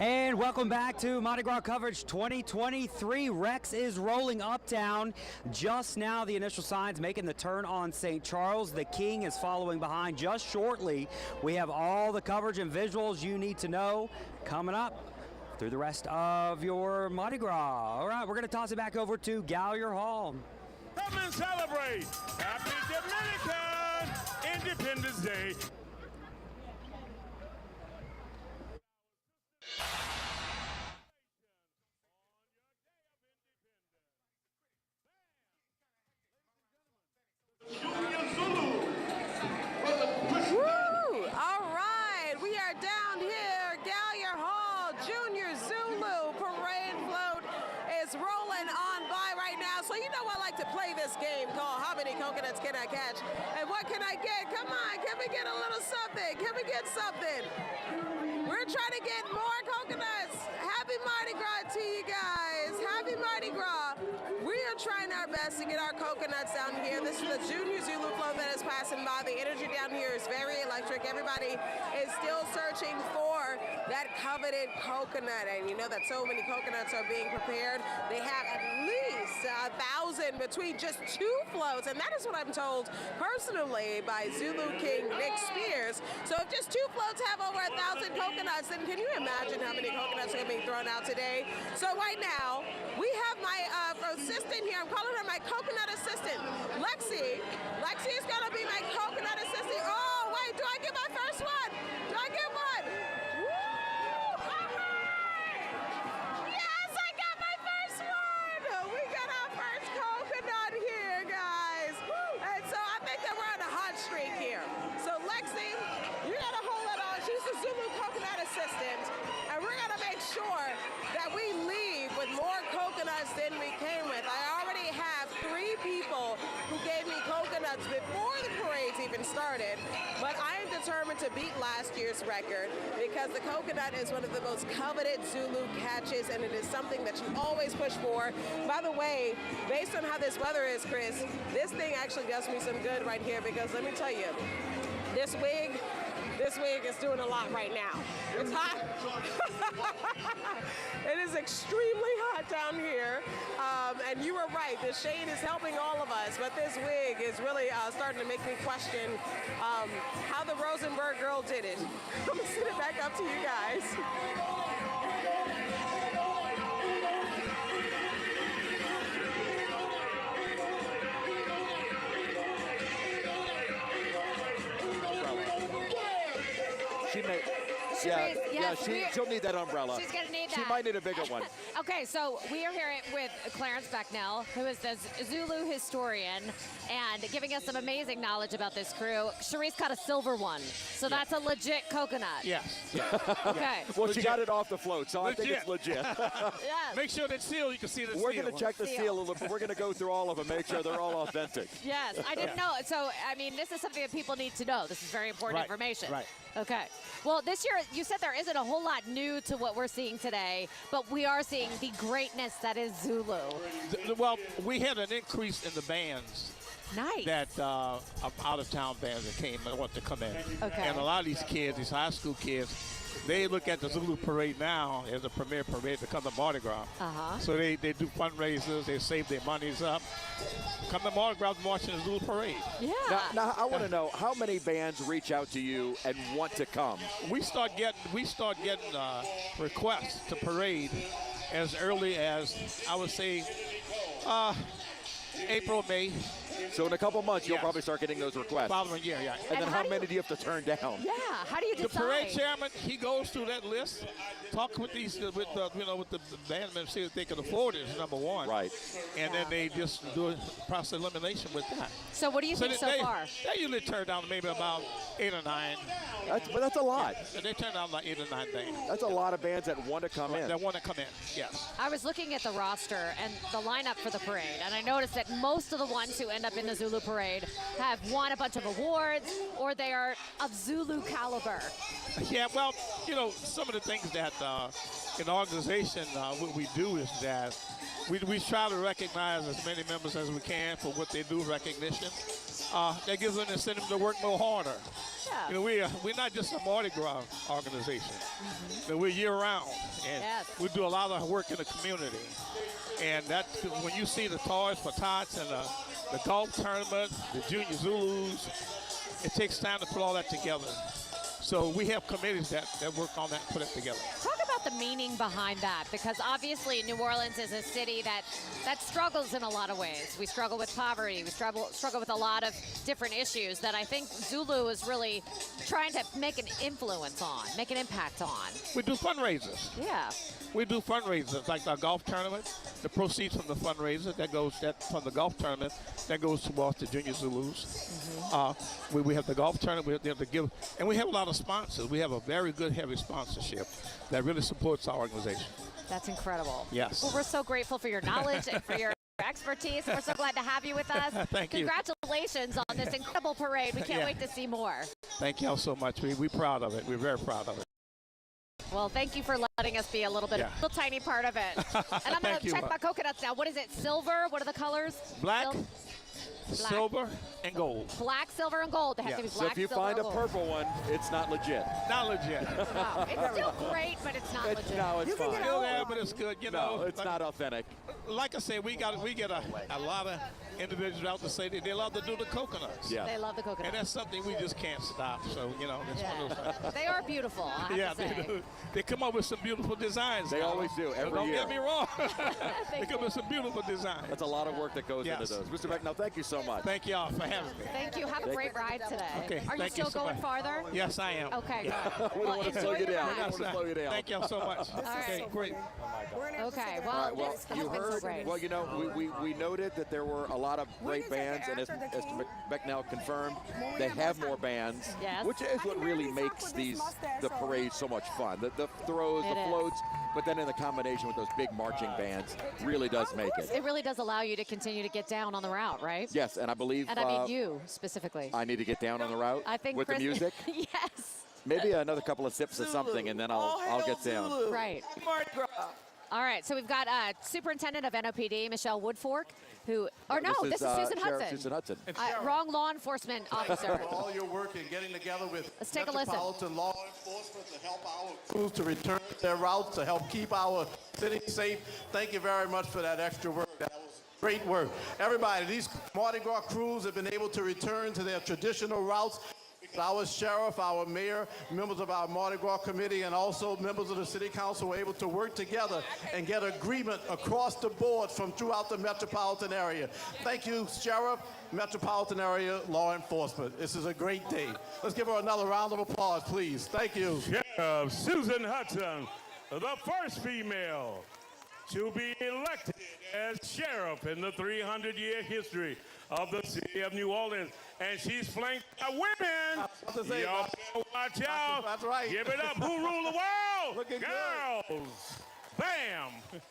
And welcome back to Mardi Gras coverage 2023. Rex is rolling uptown. Just now, the initial signs making the turn on St. Charles. The King is following behind just shortly. We have all the coverage and visuals you need to know coming up through the rest of your Mardi Gras. All right, we're going to toss it back over to Gallier Hall. Come and celebrate Happy Dominican Independence Day. Woo! All right, we are down here, Gallier Hall. Junior Zulu parade float is rolling on by right now. So you know I like to play this game called How Many Coconuts Can I Catch? And what can I get? Come on, can we get a little something? Can we get something? We're trying to get more coconuts. Happy Mardi Gras to you guys. Happy Mardi Gras. We are trying our best to get our coconuts down here. This is the Junior Zulu float that is passing by. The energy down here is very electric. Everybody is still searching for that coveted coconut. And you know that so many coconuts are being prepared. They have at least 1,000 between just 2 floats. And that is what I'm told personally by Zulu King Nick Spears. So if just 2 floats have over 1,000 coconuts, then can you imagine how many coconuts are being thrown out today? So right now, we have my assistant here. I'm calling her my coconut assistant, Lexi. Lexi is gonna be my coconut assistant. Oh, wait, do I get my first one? Do I get one? Woo! coconuts than we came with. I already have 3 people who gave me coconuts before the parades even started, but I am determined to beat last year's record because the coconut is one of the most coveted Zulu catches, and it is something that you always push for. By the way, based on how this weather is, Chris, this thing actually does me some good right here because let me tell you, this wig is doing a lot right now. It's hot. It is extremely hot down here. And you were right, the shade is helping all of us, but this wig is really starting to make me question how the Rosenberg girl did it. I'm gonna send it back up to you guys. She'll need that umbrella. She's gonna need that. She might need a bigger one. Okay, so we are here with Clarence Becknell, who is the Zulu historian, and giving us some amazing knowledge about this crew. Sharice caught a silver one, so that's a legit coconut. Yes. Okay. Well, she got it off the float, so I think it's legit. Yes. Make sure that seal, you can see the seal. We're going to check the seal a little bit. We're going to go through all of them, make sure they're all authentic. Yes, I didn't know. So, I mean, this is something that people need to know. This is very important information. Right. Okay. Well, this year, you said there isn't a whole lot new to what we're seeing today, but we are seeing the greatness that is Zulu. Well, we had an increase in the bands. Nice. That out-of-town bands that came and want to come in. Okay. And a lot of these kids, these high school kids, they look at the Zulu Parade now as a premier parade to come to Mardi Gras. So they do fundraisers, they save their monies up. Come to Mardi Gras marching the Zulu Parade. Yeah. Now I want to know how many bands reach out to you and want to come. We start getting requests to parade as early as, I would say, April, May. So in a couple months, you'll probably start getting those requests. Following year, yeah. And then how many do you have to turn down? Yeah, how do you decide? The parade chairman, he goes through that list, talk with the bandmen, see if they can afford it, is number one. Right. And then they just do a process of elimination with that. So what do you think so far? They usually turn down maybe about 8 or 9. But that's a lot. Yeah, they turn down like 8 or 9 bands. That's a lot of bands that want to come in. That want to come in, yes. I was looking at the roster and the lineup for the parade, and I noticed that most of the ones who end up in the Zulu Parade have won a bunch of awards, or they are of Zulu caliber. Yeah, well, some of the things that in the organization, what we do is that we try to recognize as many members as we can for what they do, recognition. That gives them an incentive to work more harder. Yeah. We're not just a Mardi Gras organization. We're year-round, and we do a lot of work in the community. And that, when you see the toys for tots and the golf tournament, the Junior Zulus, it takes time to put all that together. So we have committees that work on that, put it together. Talk about the meaning behind that, because obviously New Orleans is a city that struggles in a lot of ways. We struggle with poverty. We struggle with a lot of different issues that I think Zulu is really trying to make an influence on, make an impact on. We do fundraisers. Yeah. We do fundraisers, like our golf tournament. The proceeds from the fundraiser from the golf tournament that goes towards the Junior Zulus. We have the golf tournament. We have to give, and we have a lot of sponsors. We have a very good, heavy sponsorship that really supports our organization. That's incredible. Yes. Well, we're so grateful for your knowledge and for your expertise. We're so glad to have you with us. Thank you. Congratulations on this incredible parade. We can't wait to see more. Thank y'all so much. We're proud of it. We're very proud of it. Well, thank you for letting us be a little little tiny part of it. And I'm going to check my coconuts now. What is it? Silver? What are the colors? Black, silver, and gold. Black, silver, and gold. They have to be black, so if you silver, find a gold. purple one, it's not legit. Not legit. No, it's still great, but it's not legit. No, it's fine. Still there, but it's good. No, it's not authentic. Like I said, we get a lot of individuals out to say that they love to do the coconuts. Yeah. They love the coconuts. And that's something we just can't stop. So, it's one of those things. They are beautiful, I have to say. They do. They come up with some beautiful designs. They always do, every Don't year. get me wrong. They come up with some beautiful designs. That's a lot of work that goes into those. Mr. Becknell, thank you so much. Thank y'all for having me. Thank you. Have a great ride today. Okay, Are you thank you still so going much. farther? Yes, I am. Okay, Yeah. good. We don't want to slow you down. We don't want to slow you down. Thank y'all so much. All right. Okay, great. Okay, All right, well, this has you been so heard, great. well, we noted that there were a lot of great bands, and as Becknell confirmed, they have more bands, Yes. which is what really makes the parade so much fun. The throws, the floats, but then in the combination with those big marching bands really does make it. It really does allow you to continue to get down on the route, right? Yes, and I believe. And I mean you specifically. I need to get down on the route I think with Chris, the music. Yes. Maybe another couple of sips of something, and then I'll get down. Right. All right, so we've got Superintendent of NOPD, Michelle Woodfork, who, or no, this is Susan Sheriff Hudson. Susan Hudson. Wrong law enforcement officer. For all your work in getting together with Let's take a listen. metropolitan law enforcement to help our crews to return to their routes, to help keep our city safe. Thank you very much for that extra work. That was great work. Everybody, these Mardi Gras crews have been able to return to their traditional routes. Our sheriff, our mayor, members of our Mardi Gras committee, and also members of the city council were able to work together and get agreement across the board from throughout the metropolitan area. Thank you, Sheriff, metropolitan area law enforcement. This is a great day. Let's give her another round of applause, please. Thank you. Sheriff Susan Hudson, the first female to be elected as sheriff in the 300-year history of the city of New Orleans. And she's flanked by women. Y'all better watch out. That's right. Give it up. Who rule the world? Looking Girls. good. Bam.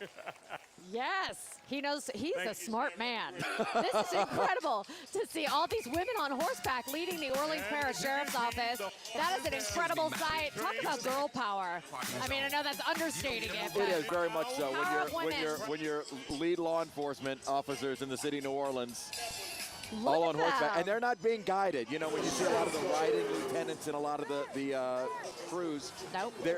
Yes, he knows, he's a smart man. This is incredible to see all these women on horseback leading the Orleans Parish Sheriff's Office. That is an incredible sight. Talk about girl power. I mean, I know that's understating it. It is very much so. Power of women. When you're lead law enforcement officers in the city of New Orleans, Look all at on horseback, them. and they're not being guided. You know, when you see a lot of the riding lieutenants and a lot of the crews,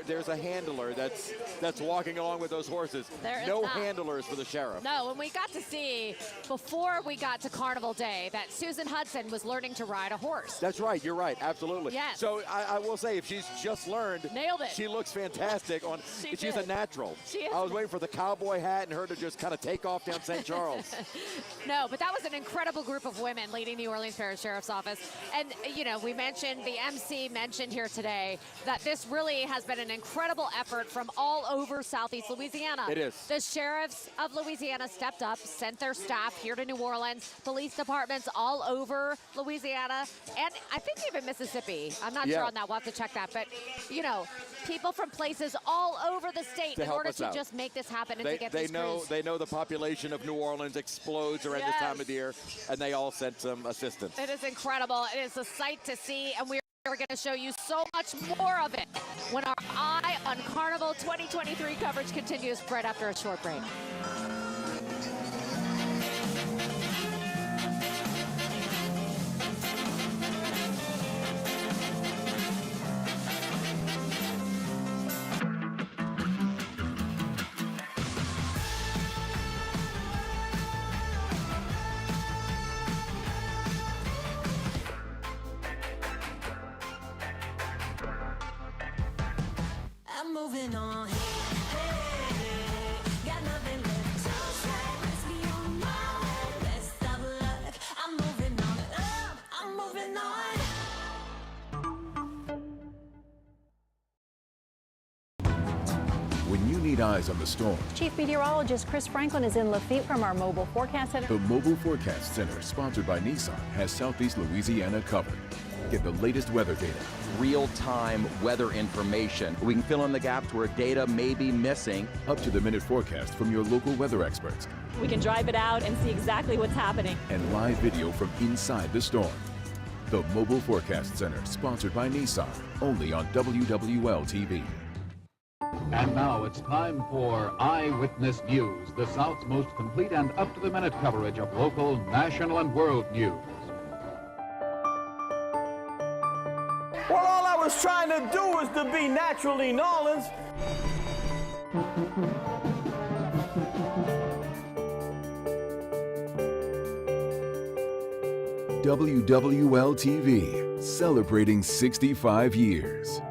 there's a handler that's walking along with those horses. There is no not. handlers for the sheriff. No, and we got to see, before we got to Carnival Day, that Susan Hudson was learning to ride a horse. That's right. You're right. Absolutely. Yes. So I will say, if she's just learned, Nailed it. She looks fantastic. She's did. a natural. She is. I was waiting for the cowboy hat and her to just kind of take off down St. Charles. No, but that was an incredible group of women leading the Orleans Parish Sheriff's Office. And, you know, we mentioned, the MC mentioned here today, that this really has been an incredible effort from all over Southeast Louisiana. It is. The sheriffs of Louisiana stepped up, sent their staff here to New Orleans, police departments all over Louisiana, and I think even Mississippi. I'm not sure on that. We'll have to check that. But, you know, people from places all over the state To in help order us to out. just make this happen and They, to get they these know crews. they know the population of New Orleans explodes around this time of the year, and they all sent some assistance. It is incredible. It is a sight to see, and we're going to show you so much more of it when our Eye on Carnival 2023 coverage continues right after a short break. I'm moving on. Hey, got nothing left to say. Let's be on my way. Best of luck. I'm moving on. I'm moving on. When you need eyes on the storm, Chief Meteorologist Chris Franklin is in Lafitte from our Mobile Forecast Center. the Mobile Forecast Center, sponsored by Nissan, has Southeast Louisiana covered. Get the latest weather data, real-time weather information. We can fill in the gaps where data may be missing. up-to-the-minute forecast from your local weather experts, We can drive it out and see exactly what's happening. and live video from inside the storm. The Mobile Forecast Center, sponsored by Nissan, only on WWL-TV. And now it's time for Eyewitness News, the South's most complete and up-to-the-minute coverage of local, national, and world news. Well, all I was trying to do was to be naturally New Orleans. WWL-TV, celebrating 65 years.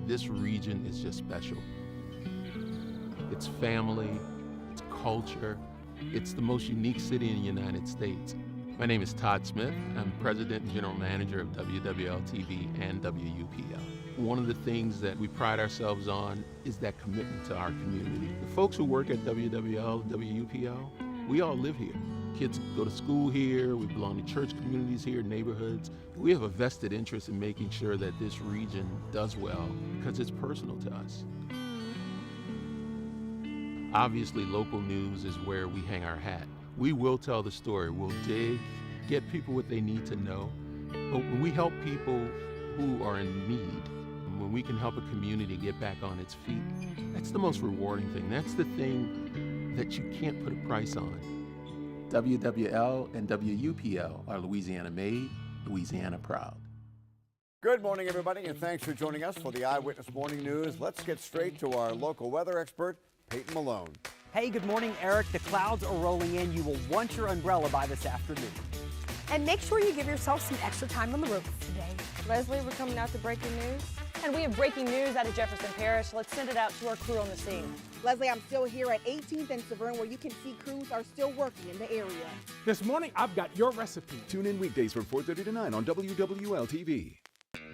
This region is just special. It's family, it's culture, it's the most unique city in the United States. My name is Todd Smith. I'm President and General Manager of WWL-TV and WUPL. One of the things that we pride ourselves on is that commitment to our community. The folks who work at WWL, WUPL, we all live here. Kids go to school here, we belong to church communities here, neighborhoods. We have a vested interest in making sure that this region does well because it's personal to us. Obviously, local news is where we hang our hat. We will tell the story, we'll dig, get people what they need to know. But when we help people who are in need, when we can help a community get back on its feet, that's the most rewarding thing. That's the thing that you can't put a price on. WWL and WUPL are Louisiana made, Louisiana proud. Good morning, everybody, and thanks for joining us for the Eyewitness Morning News. Let's get straight to our local weather expert, Peyton Malone. Hey, good morning, Eric. The clouds are rolling in. You will want your umbrella by this afternoon. And make sure you give yourself some extra time on the roads today. Leslie, we're coming out to breaking news. And we have breaking news out of Jefferson Parish. Let's send it out to our crew on the scene. Leslie, I'm still here at 18th and Severn, where you can see crews are still working in the area. This morning, I've got your recipe. Tune in weekdays from 4:30 to 9 on WWL TV.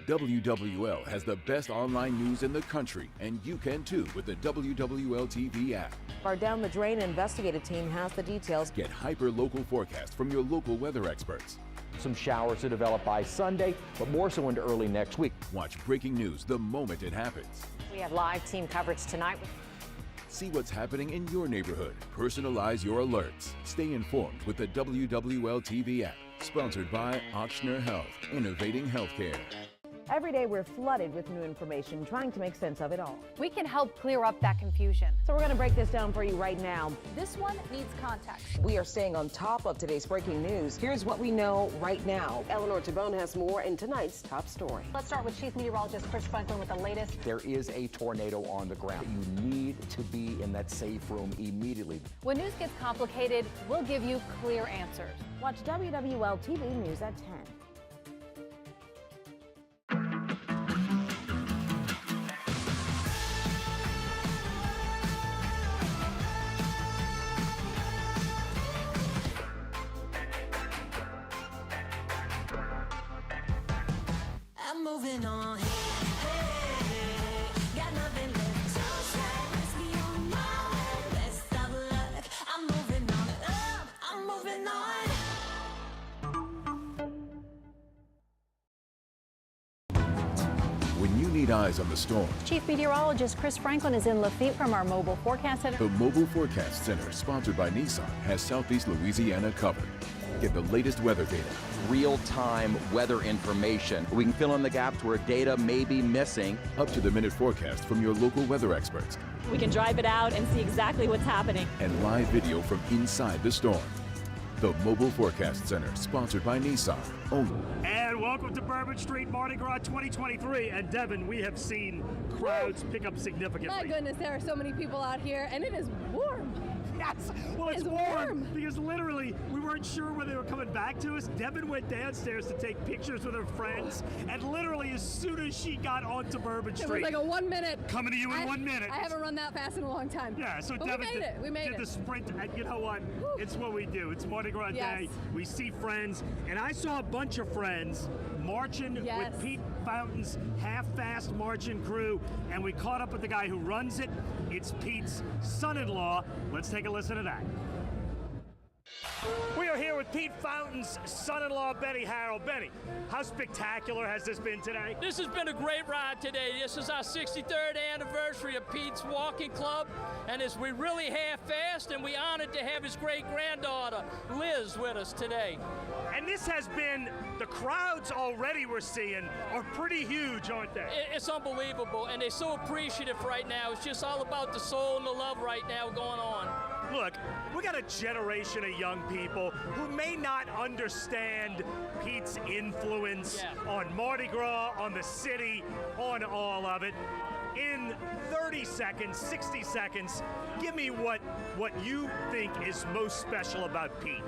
WWL has the best online news in the country, and you can too with the WWL TV app. Our Down the Drain investigative team has the details. Get hyper-local forecasts from your local weather experts. Some showers to develop by Sunday, but more so into early next week. Watch breaking news the moment it happens. We have live team coverage tonight. See what's happening in your neighborhood. Personalize your alerts. Stay informed with the WWL TV app. Sponsored by Ochsner Health, innovating healthcare. Every day we're flooded with new information, trying to make sense of it all. We can help clear up that confusion. So we're going to break this down for you right now. This one needs context. We are staying on top of today's breaking news. Here's what we know right now. Eleanor Tabone has more in tonight's top story. Let's start with Chief Meteorologist Chris Franklin with the latest. There is a tornado on the ground. You need to be in that safe room immediately. When news gets complicated, we'll give you clear answers. Watch WWL TV News at 10. I'm moving on. Hey, got nothing left to say. Let's be on my way. Best of luck. I'm moving on. I'm moving on. When you need eyes on the storm, Chief Meteorologist Chris Franklin is in Lafitte from our Mobile Forecast Center. the Mobile Forecast Center, sponsored by Nissan, has Southeast Louisiana covered. Get the latest weather data. Real-time weather information. We can fill in the gaps where data may be missing. Up-to-the-minute forecast from your local weather experts. We can drive it out and see exactly what's happening. And live video from inside the storm. The Mobile Forecast Center, sponsored by Nissan, only. And welcome to Bourbon Street, Mardi Gras 2023. And Devin, we have seen crowds pick up significantly. My goodness, there are so many people out here, and it is warm. Yes, well, it's warm because literally we weren't sure whether they were coming back to us. Devin went downstairs to take pictures with her friends, and literally as soon as she got onto Bourbon Street, It was like a 1 minute. Coming to you in 1 minute. I haven't run that fast in a long time. Yeah, so but Devin we made did it. the sprint, and you know what? It's what we do. It's Mardi Gras Yes. Day. We see friends, and I saw a bunch of friends marching with Pete Fountain's half-fast marching crew, and we caught up with the guy who runs it. It's Pete's son-in-law. Let's take a listen to that. We are here with Pete Fountain's son-in-law, Benny Harrell. Benny, how spectacular has this been today? This has been a great ride today. This is our 63rd anniversary of Pete's Walking Club, and we really half-fast, and we honored to have his great-granddaughter, Liz, with us today. And this has been, the crowds already we're seeing are pretty huge, aren't they? It's unbelievable, and they're so appreciative right now. It's just all about the soul and the love right now going on. Look, we got a generation of young people who may not understand Pete's influence on Mardi Gras, on the city, on all of it. In 30 seconds, 60 seconds, give me what you think is most special about Pete.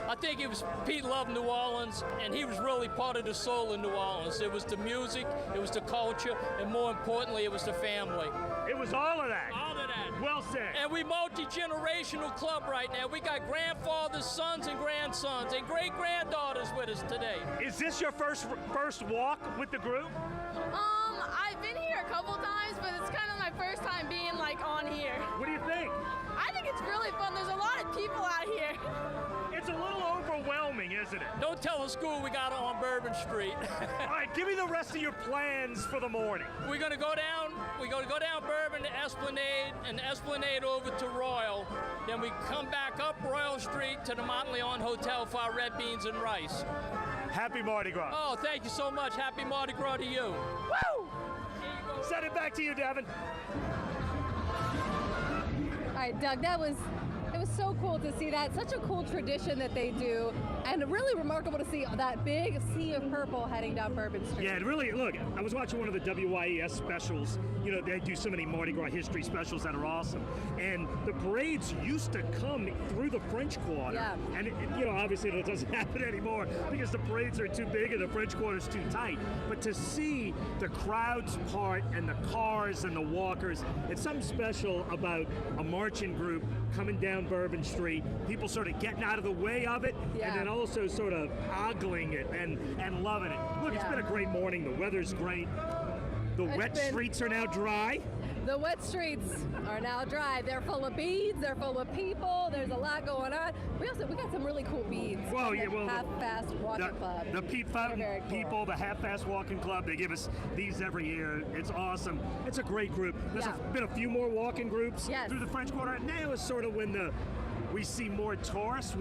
I think Pete loved New Orleans, and he was really part of the soul of New Orleans. It was the music, it was the culture, and more importantly, it was the family. It was all of that. All of that. Well said. And we multi-generational club right now. We got grandfathers, sons, and grandsons, and great-granddaughters with us today. Is this your first walk with the group? I've been here a couple times, but it's kind of my first time being on here. What do you think? I think it's really fun. There's a lot of people out here. It's a little isn't it? Don't tell the school we got on Bourbon Street. All right, give me the rest of your plans for the morning. We're gonna go down Bourbon to Esplanade, and Esplanade over to Royal. Then we come back up Royal Street to the Montleone Hotel for our red beans and rice. Happy Mardi Gras. Oh, thank you so much. Happy Mardi Gras to you. Woo! Send it back to you, Devin. All right, Doug, it was so cool to see that. Such a cool tradition that they do, and really remarkable to see that big sea of purple heading down Bourbon Street. Yeah, it really, look, I was watching one of the WYES specials. You know, they do so many Mardi Gras history specials that are awesome. And the parades used to come through the French Quarter. Yeah. And, you know, obviously that doesn't happen anymore because the parades are too big and the French Quarter's too tight. But to see the crowds part and the cars and the walkers, it's something special about a marching group coming down Bourbon Street, people sort of getting out of the way of it, and then also sort of ogling it and loving it. Look, it's been a great morning. The weather's great. The wet streets are now dry. The wet streets are now dry. They're full of beads. They're full of people. There's a lot going on. We got some really cool beads. Well, yeah, well, Half Fast Walking Club. The Pete Fountain people, the Half Fast Walking Club, they give us these every year. It's awesome. It's a great group. There's been a few more walking groups through the French Quarter. Now is sort of when we see more tourists.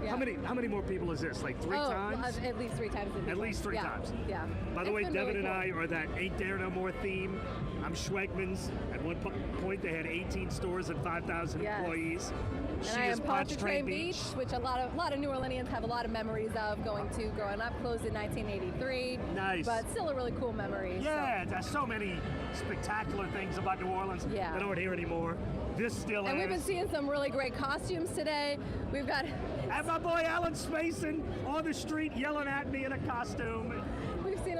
How many more people is this? Like three times? At least 3 times. At least three times. Yeah. By the way, Devin really and cool. I are that Ain't There No More theme. I'm Schwegman's. At one point, they had 18 stores and 5,000 employees. And I am Treme Beach, which a lot of New Orleanians have a lot of memories of going to growing up. Closed in 1983. Nice. But still a really cool memory. Yeah, there's so many spectacular things about New Orleans that aren't here anymore. This still and is. we've been seeing some really great costumes today. We've got... And my boy Alan Spason on the street yelling at me in a costume. We've seen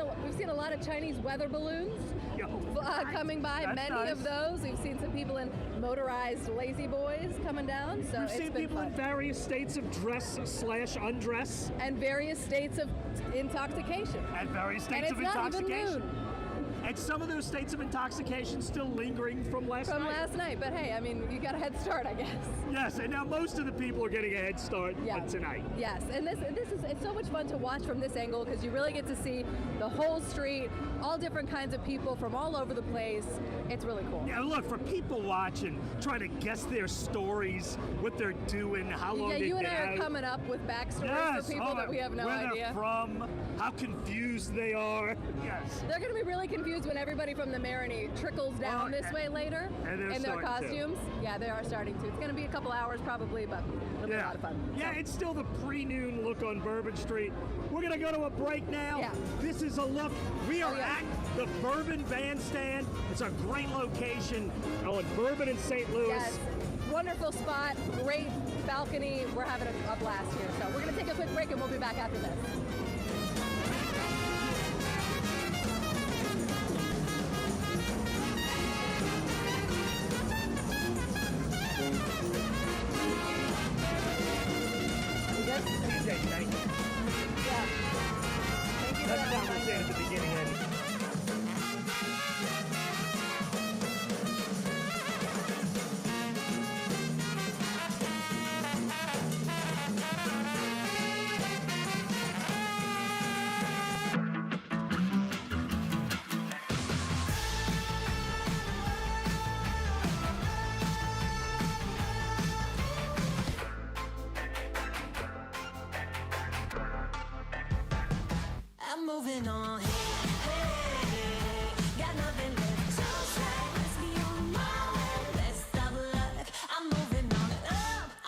a lot of Chinese weather balloons coming by. That's Many nice. of those. We've seen some people in motorized lazy boys coming down. So We've seen people in various states of dress/undress. And various states of intoxication. And various states of intoxication. And some of those states of intoxication still lingering from last night. But hey, I mean, you got a head start, I guess. Yes, and now most of the people are getting a head start on tonight. Yes, and it's so much fun to watch from this angle because you really get to see the whole street, all different kinds of people from all over the place. It's really cool. Yeah, look, for people watching, trying to guess their stories, what they're doing, how long they've been you and I are out. coming up with backstories for people that we have no where idea. they're from, how confused they are. Yes. They're going to be really confused when everybody from the Marigny trickles down this way later in their costumes. Yeah, they are starting to. It's going to be a couple hours probably, but it'll be a lot of fun. Yeah, it's still the pre-noon look on Bourbon Street. We're going to go to a break now. Yeah. This is a look. We are at the Bourbon Bandstand. It's a great location on Bourbon and St. Louis. Yes. Wonderful spot, great balcony. We're having a blast here. So we're going to take a quick break and we'll be back after this. Thank you. Yeah. Thank you for That's what we said at the beginning. I'm moving on. Hey, got nothing left. So sad, let's be on my way. Best of luck. I'm moving on.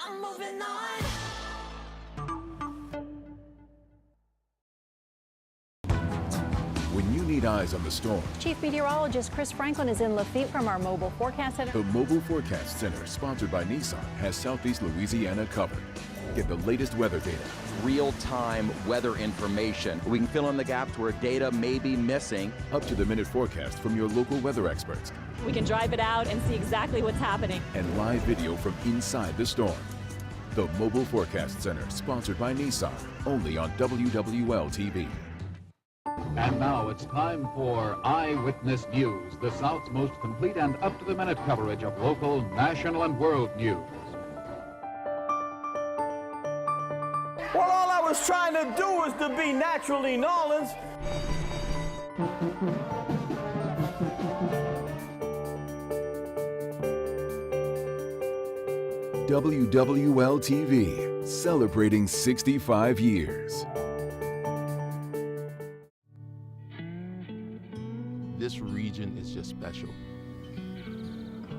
I'm moving on. When you need eyes on the storm, Chief Meteorologist Chris Franklin is in Lafitte from our Mobile Forecast Center. the Mobile Forecast Center, sponsored by Nissan, has Southeast Louisiana covered. Get the latest weather data, real-time weather information. We can fill in the gaps where data may be missing. up-to-the-minute forecast from your local weather experts, We can drive it out and see exactly what's happening. and live video from inside the storm. The Mobile Forecast Center, sponsored by Nissan, only on WWL-TV. And now it's time for Eyewitness News, the South's most complete and up-to-the-minute coverage of local, national, and world news. Well, all I was trying to do was to be naturally Nolans. WWL-TV, celebrating 65 years. This region is just special.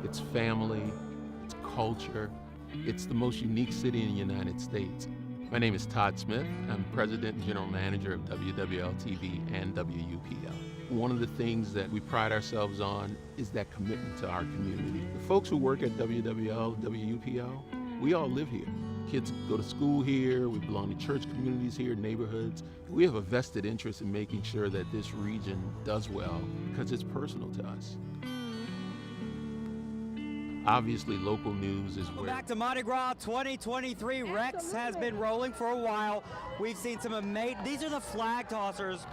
It's family, it's culture, it's the most unique city in the United States. My name is Todd Smith. I'm President and General Manager of WWL-TV and WUPL. One of the things that we pride ourselves on is that commitment to our community. The folks who work at WWL, WUPL, we all live here. Kids go to school here, we belong to church communities here, neighborhoods. We have a vested interest in making sure that this region does well because it's personal to us. Obviously, local news is where... Back to Mardi Gras 2023. Rex has been rolling for a while. We've seen some amazing... These are the flag tossers.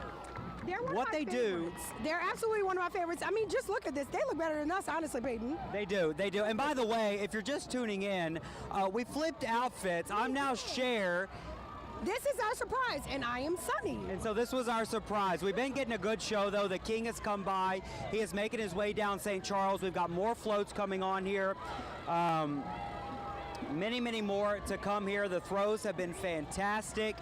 They're one What of my they favorites. They're absolutely one of my favorites. I mean, just look at this. They look better than us, honestly, Peyton. They do, they do. And by the way, if you're just tuning in, we flipped outfits. I'm now Cher. This is our surprise, and I am Sunny. And so this was our surprise. We've been getting a good show, though. The King has come by. He is making his way down St. Charles. We've got more floats coming on here. Many, many more to come here. The throws have been fantastic.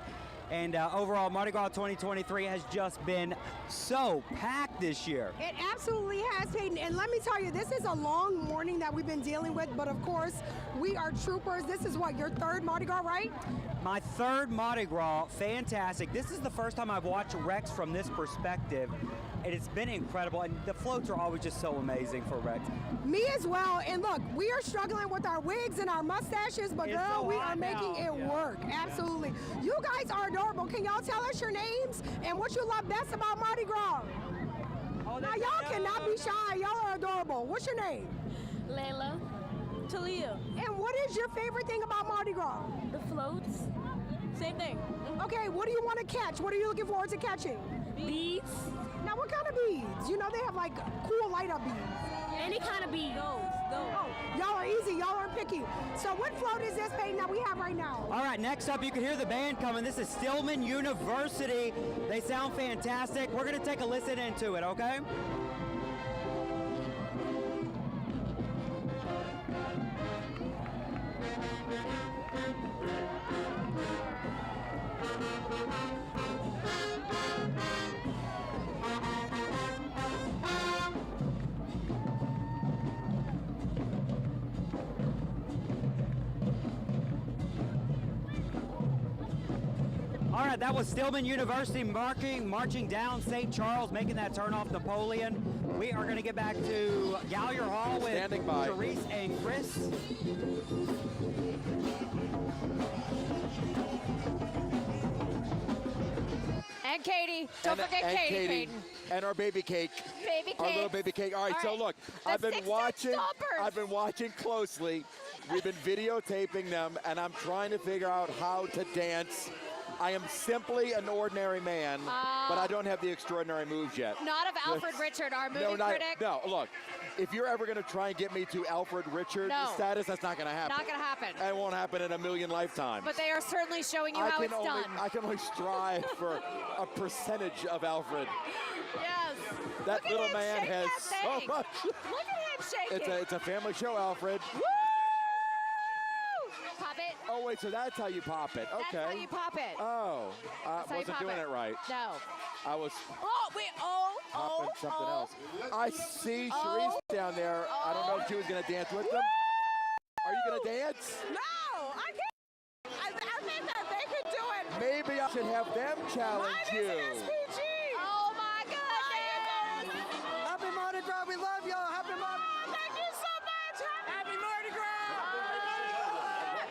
And overall, Mardi Gras 2023 has just been so packed this year. It absolutely has, Peyton. And let me tell you, this is a long morning that we've been dealing with, but of course, we are troopers. This is what, your third Mardi Gras, right? My third Mardi Gras, fantastic. This is the first time I've watched Rex from this perspective, and it's been incredible. And the floats are always just so amazing for Rex. Me as well. And look, we are struggling with our wigs and our mustaches, but It's girl, so we hot are making now. it work. Absolutely. You guys are adorable. Can y'all tell us your names and what you love best about Mardi Gras? Now, y'all cannot be shy. Y'all are adorable. What's your name? Layla. Talia. And what is your favorite thing about Mardi Gras? The floats. Same thing. Okay, what do you want to catch? What are you looking forward to catching? Beads. Now, what kind of beads? You know they have like cool light up beads. Any kind of bead. Those. Oh, y'all are easy. Y'all aren't picky. So what float is this, Peyton, that we have right now? All right, next up, you can hear the band coming. This is Stillman University. They sound fantastic. We're going to take a listen into it, okay? All right, that was Stillman University marching down St. Charles, making that turn off Napoleon. We are going to get back to Gallier Hall with Standing by. Therese and Chris. And Katie. Don't forget and Katie, Peyton. And our baby cake. Baby Our cake. little baby cake. All right, All so right. look, The I've been 6 watching. stompers. I've been watching closely. We've been videotaping them, and I'm trying to figure out how to dance. I am simply an ordinary man, but I don't have the extraordinary moves yet. Not of Alfred Richard, our movie no, critic. No, look, if you're ever going to try and get me to Alfred Richard No. status, that's not going to happen. Not going to happen. It won't happen in a million lifetimes. But they are certainly showing you how it's done. I can only strive for a percentage of Alfred. Yes. That Look at little him man shake has that so thing. much. Look at him shaking. It's a family show, Alfred. Woo! Pop it. Oh, wait, so that's how you pop it. Okay. That's how you pop it. Oh, That's how you wasn't pop doing it right. No. I was Oh, wait. popping something else. I see Sharice down there. I don't know if she was going to dance with them. Are you going to dance? No, I can't. I think that they could do it. Maybe I should have them challenge Mine you. is SPG. Oh, my goodness. Happy Mardi Gras. We love y'all. Happy Mardi Gras. Thank you so much. Happy Mardi Gras.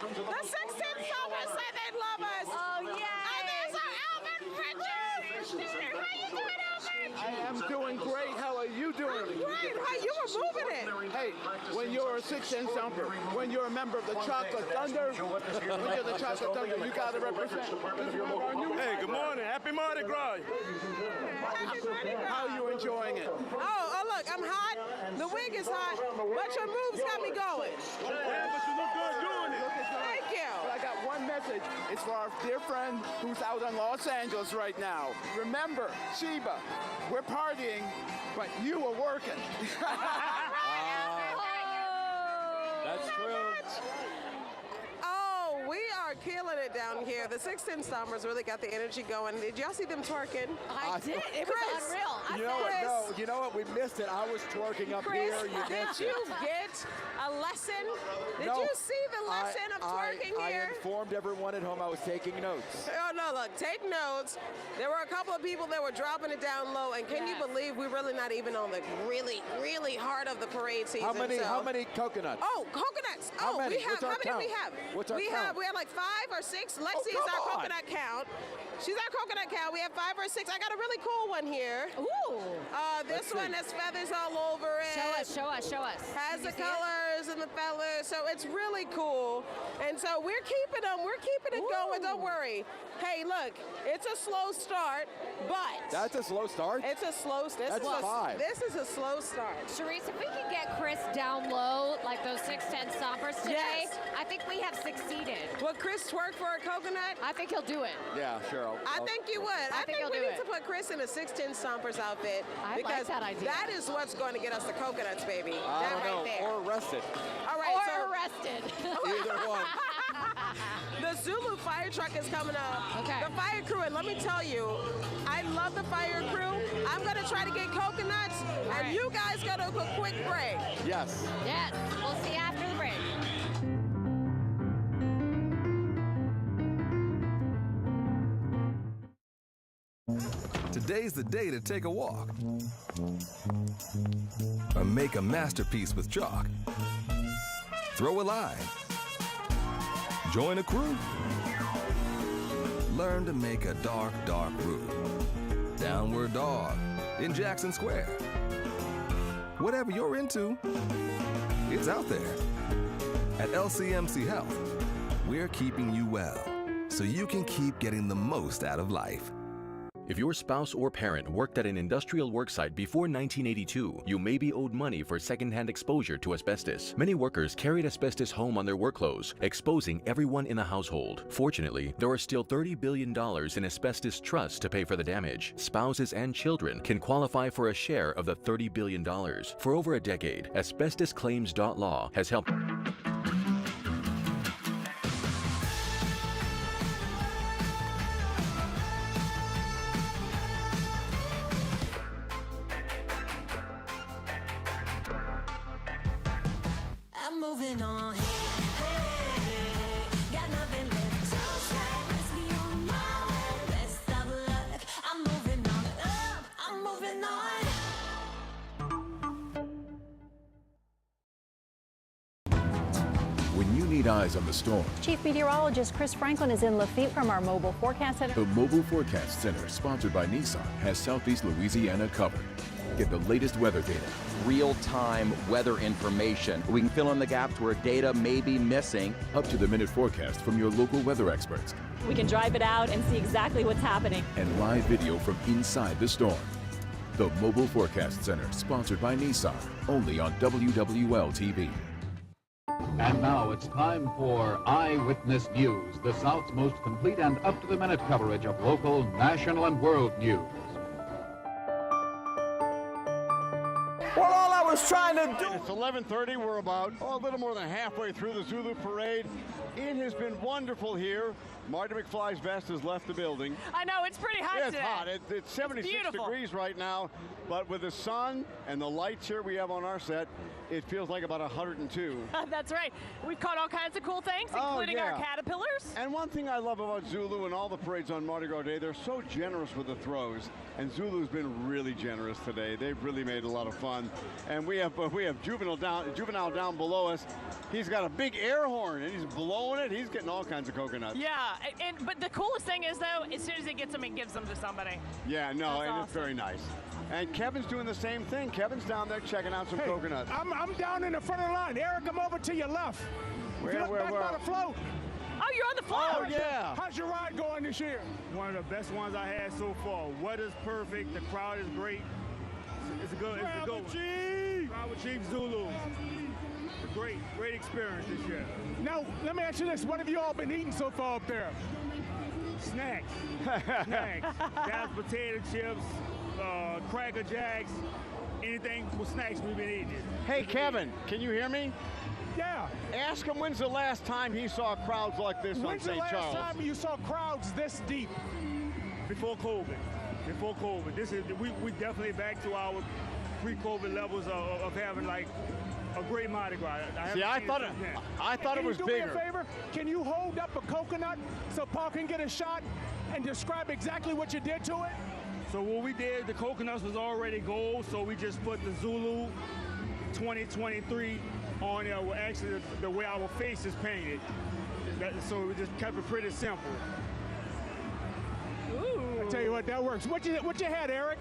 The 16th Summers say they love us. Oh, yeah. And there's our Alvin Richards. How you doing, Alvin? I am doing great. How are you doing? Great. Hey, you were moving it. Hey, when you're a 6-inch thumper, when you're a member of the Chocolate Thunder, when you're the Chocolate Thunder, you got to represent. This is one of our new. Hey, good morning. Happy Mardi Gras. How are you enjoying it? Oh, look, I'm hot. The wig is hot, but your moves got me going. Yeah, but you look good doing it. Thank you. But I got one message message is for our dear friend who's out in Los Angeles right now. Remember, Sheba, we're partying, but you are working. That's true. Oh, we are killing it down here. The 610 Stompers really got the energy going. Did y'all see them twerking? I did. It was unreal. You know what? No, you know what? We missed it. I was twerking up Chris, here. You did missed you it. get a lesson? Did No, you see the lesson of twerking here? I informed everyone at home. I was taking notes. Oh, no, look, take notes. There were a couple of people that were dropping it down low, and can you believe we're really not even on the really, really heart of the parade season? How many coconuts? Oh, coconuts. How many? We have, What's our how many count? do we have? What's our count? We have like 5 or 6. Lexi is come our on. coconut count. She's our coconut count. We have 5 or 6. I got a really cool one here. Ooh. This one has feathers all over it. Show us. Has Can the you see it? colors and the feathers, so it's really cool. And so we're keeping it going. Don't worry. Hey, look, it's a slow start, but That's a slow start? it's a slow start. That's 5. This is a slow start. Cherise, if we can get Chris down low like those 610 Stompers today, Yes. I think we have succeeded. Will Chris twerk for a coconut? I think he'll do it. Yeah, sure. I think you would. I think he'll we do need it. to put Chris in a 610 Stompers outfit I like because that idea. that is what's going to get us the coconuts, baby. I that don't know. right there. Or arrested. All right, Or so arrested. Either one. the Zulu fire truck is coming up. Okay. The fire crew, and let me tell you, I love the fire crew. I'm going to try to get coconuts, and right. you guys go to a quick break. Yes. Yes, we'll see you after the break. Today's the day to take a walk. Or make a masterpiece with chalk. Throw a line. Join a crew. Learn to make a dark, dark route. Downward dog in Jackson Square. Whatever you're into, it's out there. At LCMC Health, we're keeping you well so you can keep getting the most out of life. If your spouse or parent worked at an industrial worksite before 1982, you may be owed money for secondhand exposure to asbestos. Many workers carried asbestos home on their work clothes, exposing everyone in the household. Fortunately, there are still $30 billion in asbestos trusts to pay for the damage. Spouses and children can qualify for a share of the $30 billion. For over a decade, asbestosclaims.law has helped. I'm moving on. Hey, got nothing left to say. Let's be on my way. Best of luck. I'm moving on. I'm moving on. When you need eyes on the storm, Chief Meteorologist Chris Franklin is in Lafitte from our mobile forecast center. the Mobile Forecast Center, sponsored by Nissan, has Southeast Louisiana covered. Get the latest weather data. Real-time weather information. We can fill in the gaps where data may be missing. Up-to-the-minute forecast from your local weather experts. We can drive it out and see exactly what's happening. And live video from inside the storm. The Mobile Forecast Center, sponsored by Nissan, only on WWL-TV. And now it's time for Eyewitness News, the South's most complete and up-to-the-minute coverage of local, national, and world news. Well, all I was trying to do... It's 11:30. We're about a little more than halfway through the Zulu Parade. It has been wonderful here. Marty McFly's vest has left the building. I know, it's pretty hot It's today. hot. It's 76 degrees right now, but with the sun and the lights here we have on our set, it feels like about 102. That's right. We've caught all kinds of cool things, including our caterpillars. And one thing I love about Zulu and all the parades on Mardi Gras Day, they're so generous with the throws. And Zulu's been really generous today. They've really made a lot of fun. And we have Juvenile down below us. He's got a big air horn and he's blowing it. He's getting all kinds of coconuts. Yeah, but the coolest thing is, though, as soon as he gets them, he gives them to somebody. Yeah, no, That's and awesome. it's very nice. And Kevin's doing the same thing. Kevin's down there checking out some coconuts. I'm down in the front of the line. Eric, I'm over to your left. If you look back by the float. Oh, you're on the float. Oh, yeah. How's your ride going this year? One of the best ones I had so far. Weather's perfect. The crowd is great. It's a good one. Chief Chief Zulu. great experience this year. Now, let me ask you this. What have you all been eating so far up there? Snacks. Snacks. Dashed potato chips, Cracker Jacks, anything with snacks we've been eating. Hey, Kevin, can you hear me? Yeah. Ask him when's the last time he saw crowds like this on St. Charles. When's the last time you saw crowds this deep? Before COVID. Before COVID. This is we definitely back to our pre-COVID levels of having like a great Mardi Gras. I thought it was bigger. Can you do me a favor? Can you hold up a coconut so Paul can get a shot and describe exactly what you did to it? So what we did, the coconuts was already gold, so we just put the Zulu 2023 on there. Well, actually, the way our face is painted. So we just kept it pretty simple. Ooh. I tell you what, that works. What you had, Eric?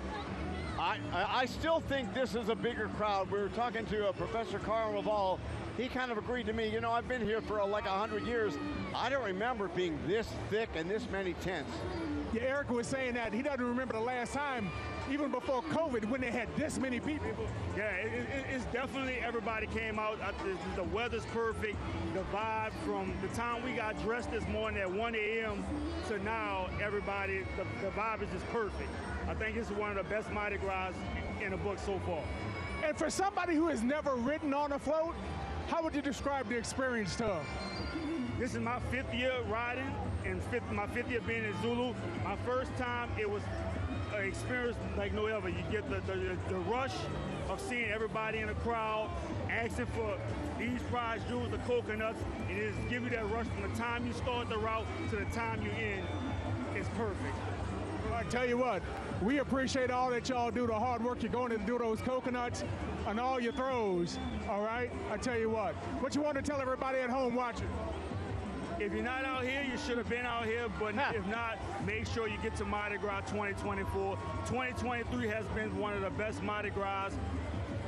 I still think this is a bigger crowd. We were talking to Professor Carl Laval. He kind of agreed to me. You know, I've been here for like 100 years. I don't remember it being this thick and this many tents. Yeah, Eric was saying that he doesn't remember the last time, even before COVID, when they had this many people. Yeah, it's definitely everybody came out. The weather's perfect. The vibe from the time we got dressed this morning at 1 a.m. to now, everybody, the vibe is just perfect. I think it's one of the best Mardi Gras in the book so far. And for somebody who has never ridden on a float, how would you describe the experience to them? This is my 5th year riding and my 5th year being in Zulu. My first time, it was an experience like no other. You get the rush of seeing everybody in the crowd, asking for these prize jewels, the coconuts, and it just give you that rush from the time you start the route to the time you end. It's perfect. Well, I tell you what, we appreciate all that y'all do, the hard work you're going to do those coconuts and all your throws, all right? I tell you what you want to tell everybody at home watching? If you're not out here, you should have been out here, but if not, make sure you get to Mardi Gras 2024. 2023 has been one of the best Mardi Gras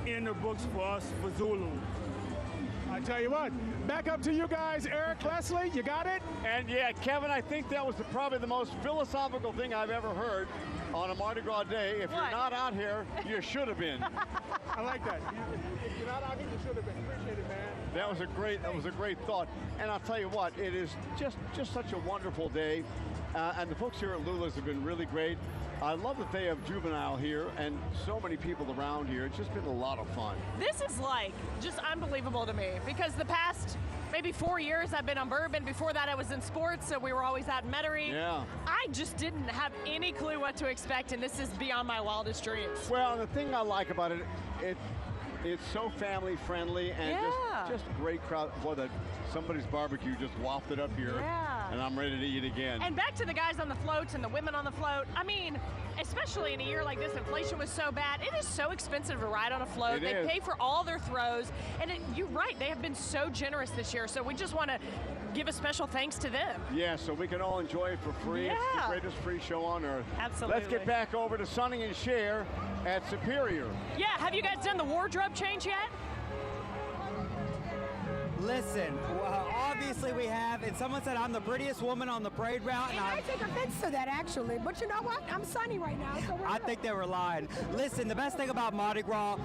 in the books for us, for Zulu. I tell you what, back up to you guys. Eric, Leslie, you got it? And yeah, Kevin, I think that was probably the most philosophical thing I've ever heard on a Mardi Gras day. If you're not out here, you should have been. I like that. If you're not out here, you should have been. Appreciate it, man. That was a great thought. And I'll tell you what, it is just such a wonderful day. And the folks here at Lula's have been really great. I love that they have Juvenile here and so many people around here. It's just been a lot of fun. This is like just unbelievable to me because the past maybe 4 years I've been on Bourbon. Before that I was in sports, so we were always out in Metairie. Yeah. I just didn't have any clue what to expect, and this is beyond my wildest dreams. Well, the thing I like about it, it's so family friendly and just great crowd. Boy, somebody's barbecue just wafted up here, and I'm ready to eat again. And back to the guys on the floats and the women on the float. I mean, especially in a year like this, inflation was so bad. It is so expensive to ride on a float. They pay for all their throws, and you're right, they have been so generous this year. So we just want to give a special thanks to them. Yeah, so we can all enjoy it for free. Yeah. It's the greatest free show on earth. Absolutely. Let's get back over to Sonny and Cher at Superior. Yeah, have you guys done the wardrobe change yet? Listen, well, obviously we have, and someone said I'm the prettiest woman on the parade route. And I take offense to that, actually. But you know what? I'm sunny right now, so I think they were lying. Listen, the best thing about Mardi Gras,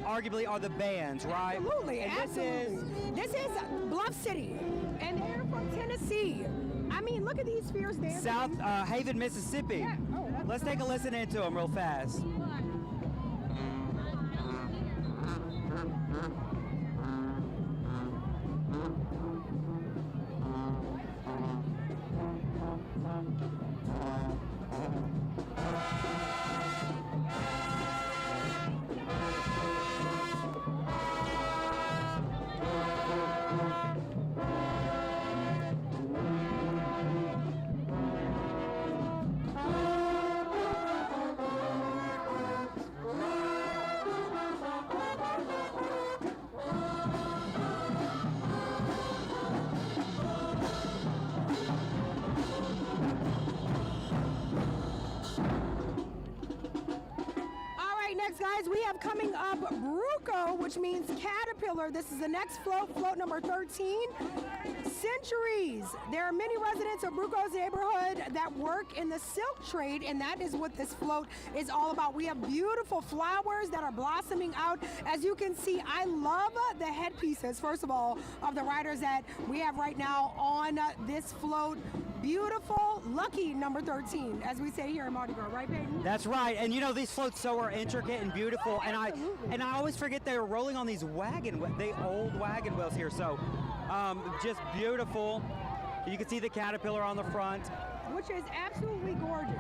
arguably, are the bands, right? Absolutely, and absolutely. This is Bluff City, and they're from Tennessee. I mean, look at these fierce dancers. South Haven, Mississippi. Yeah. Oh, let's take a listen into them real fast. Guys, we have coming up Bruco, which means caterpillar. Caterpillar. This is the next float, float number 13. Centuries. There are many residents of Bruco's neighborhood that work in the silk trade, and that is what this float is all about. We have beautiful flowers that are blossoming out. As you can see, I love the headpieces, first of all, of the riders that we have right now on this float. Beautiful, lucky number 13, as we say here in Mardi Gras, right, Peyton? That's right, and you know these floats so are intricate and beautiful, and I always forget they were rolling on these the old wagon wheels here. So, just beautiful. You can see the Caterpillar on the front, which is absolutely gorgeous.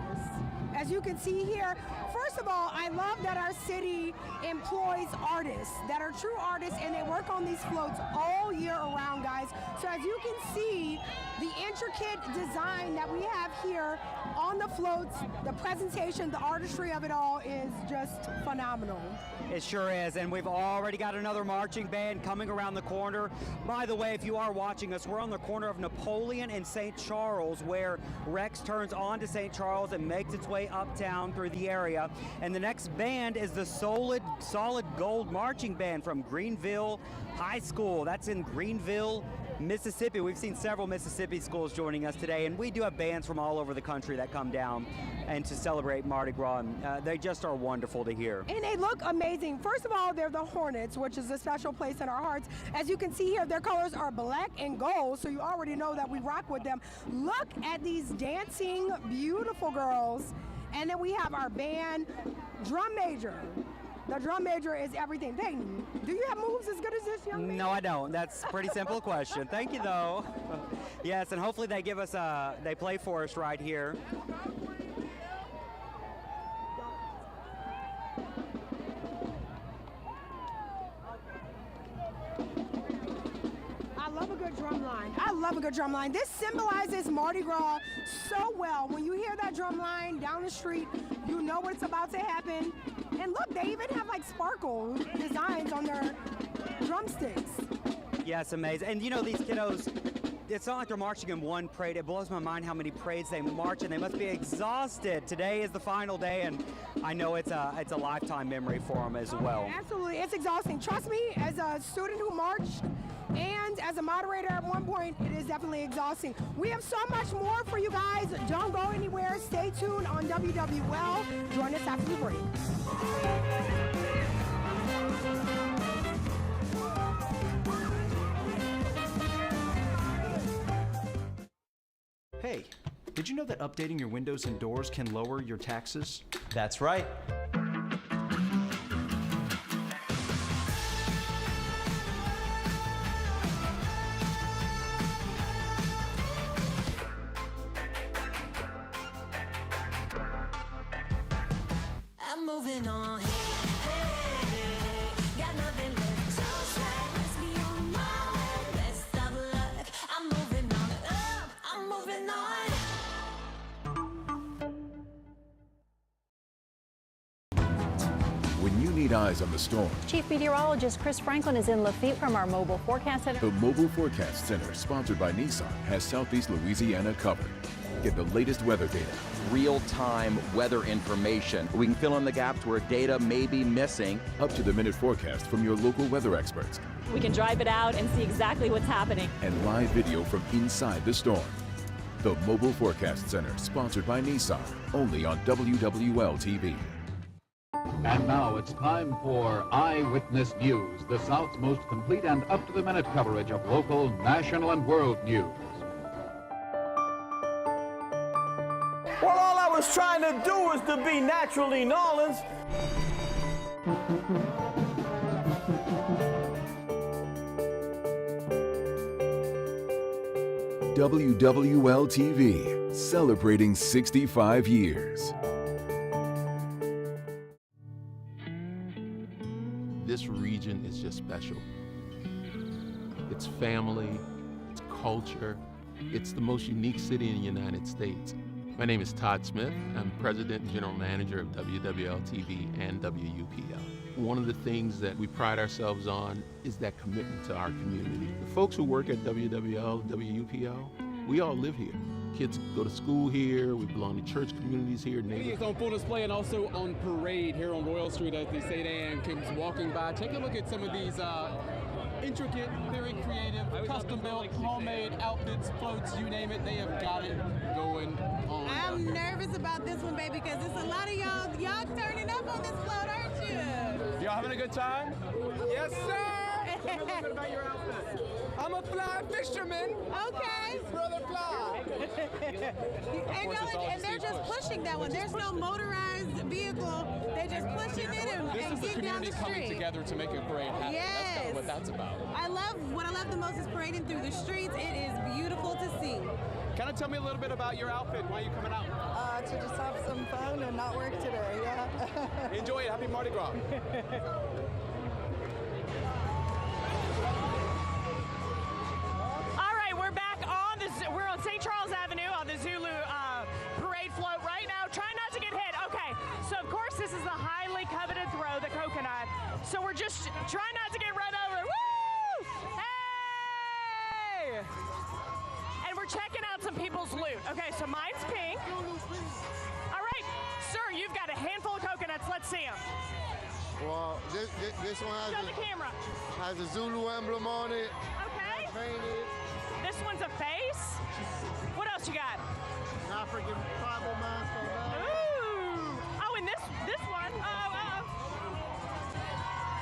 As you can see here, first of all, I love that our city employs artists that are true artists, and they work on these floats all year around, guys. So as you can see, the intricate design that we have here on the floats, the presentation, the artistry of it all is just phenomenal. It sure is, and we've already got another marching band coming around the corner. By the way, if you are watching us, we're on the corner of Napoleon and St. Charles, where Rex turns onto St. Charles and makes its way uptown through the area. And the next band is the Solid Gold Marching Band from Greenville High School. That's in Greenville, Mississippi. We've seen several Mississippi schools joining us today, and we do have bands from all over the country that come down and to celebrate Mardi Gras. They just are wonderful to hear. And they look amazing. First of all, they're the Hornets, which is a special place in our hearts. As you can see here, their colors are black and gold, so you already know that we rock with them. Look at these dancing, beautiful girls. And then we have our band, Drum Major. The drum major is everything. Peyton, do you have moves as good as this young man? No, I don't. That's a pretty simple question. Thank you, though. Yes, and hopefully they give us they play for us right here. I love a good drum line. I love a good drum line. This symbolizes Mardi Gras so well. When you hear that drum line down the street, you know what's about to happen. And look, they even have like sparkle designs on their drumsticks. Yes, amazing. And you know, these kiddos, it's not like they're marching in one parade. It blows my mind how many parades they march, and they must be exhausted. Today is the final day, and I know it's a lifetime memory for them as well. Absolutely, it's exhausting. Trust me, as a student who marched and as a moderator at one point, it is definitely exhausting. We have so much more for you guys. Don't go anywhere. Stay tuned on WWL. Join us after the break. Hey, did you know that updating your windows and doors can lower your taxes? That's right. I'm moving on. Got nothing left to say. Let's be on my way. Best of luck. I'm moving on. I'm moving on. When you need eyes on the storm, Chief Meteorologist Chris Franklin is in Lafitte from our Mobile Forecast Center. the Mobile Forecast Center, sponsored by Nissan, has Southeast Louisiana covered. Get the latest weather data, real-time weather information. We can fill in the gaps where data may be missing. up-to-the-minute forecast from your local weather experts, We can drive it out and see exactly what's happening. and live video from inside the storm. The Mobile Forecast Center, sponsored by Nissan, only on WWL TV. And now it's time for Eyewitness News, the South's most complete and up-to-the-minute coverage of local, national, and world news. Well, all I was trying to do was to be naturally Nolans. WWL TV, celebrating 65 years. This region is just special. It's family, it's culture, it's the most unique city in the United States. My name is Todd Smith. I'm President and General Manager of WWL TV and WUPL. One of the things that we pride ourselves on is that commitment to our community. The folks who work at WWL, WUPL, we all live here. Kids go to school here, we belong to church communities here. It's on full display and also on parade here on Royal Street as the St. Anne comes walking by. Take a look at some of these intricate, very creative, custom-built, homemade outfits, floats, you name it, they have got it going on. I'm nervous about this one, baby, because there's a lot of y'all turning up on this float, aren't you? Y'all having a good time? Yes, sir! Tell me a little bit about your outfit. I'm a fly fisherman. Okay. Brother Fly. and they're just pushing that one. There's no motorized vehicle. They're just pushing it and This is the getting down community the coming street. together to make a parade happen. Yes. That's kind of what that's about. What I love the most is parading through the streets. It is beautiful to see. Kind of tell me a little bit about your outfit. Why are you coming out? To just have some fun and not work today, yeah. Enjoy it. Happy Mardi Gras. All right, we're back on we're on St. Charles Avenue on the Zulu parade float right now. Try not to get hit. Okay, so of course this is the highly coveted throw, the coconut. So we're just trying not to get run over. Woo! Hey! And we're checking out some people's loot. Okay, so mine's pink. All right, sir, you've got a handful of coconuts. Let's see them. Well, this one Show the camera. has a Zulu emblem on it. Okay. Painted. This one's a face. What else you got? An African tribal mask on that. Ooh. Oh, and this one.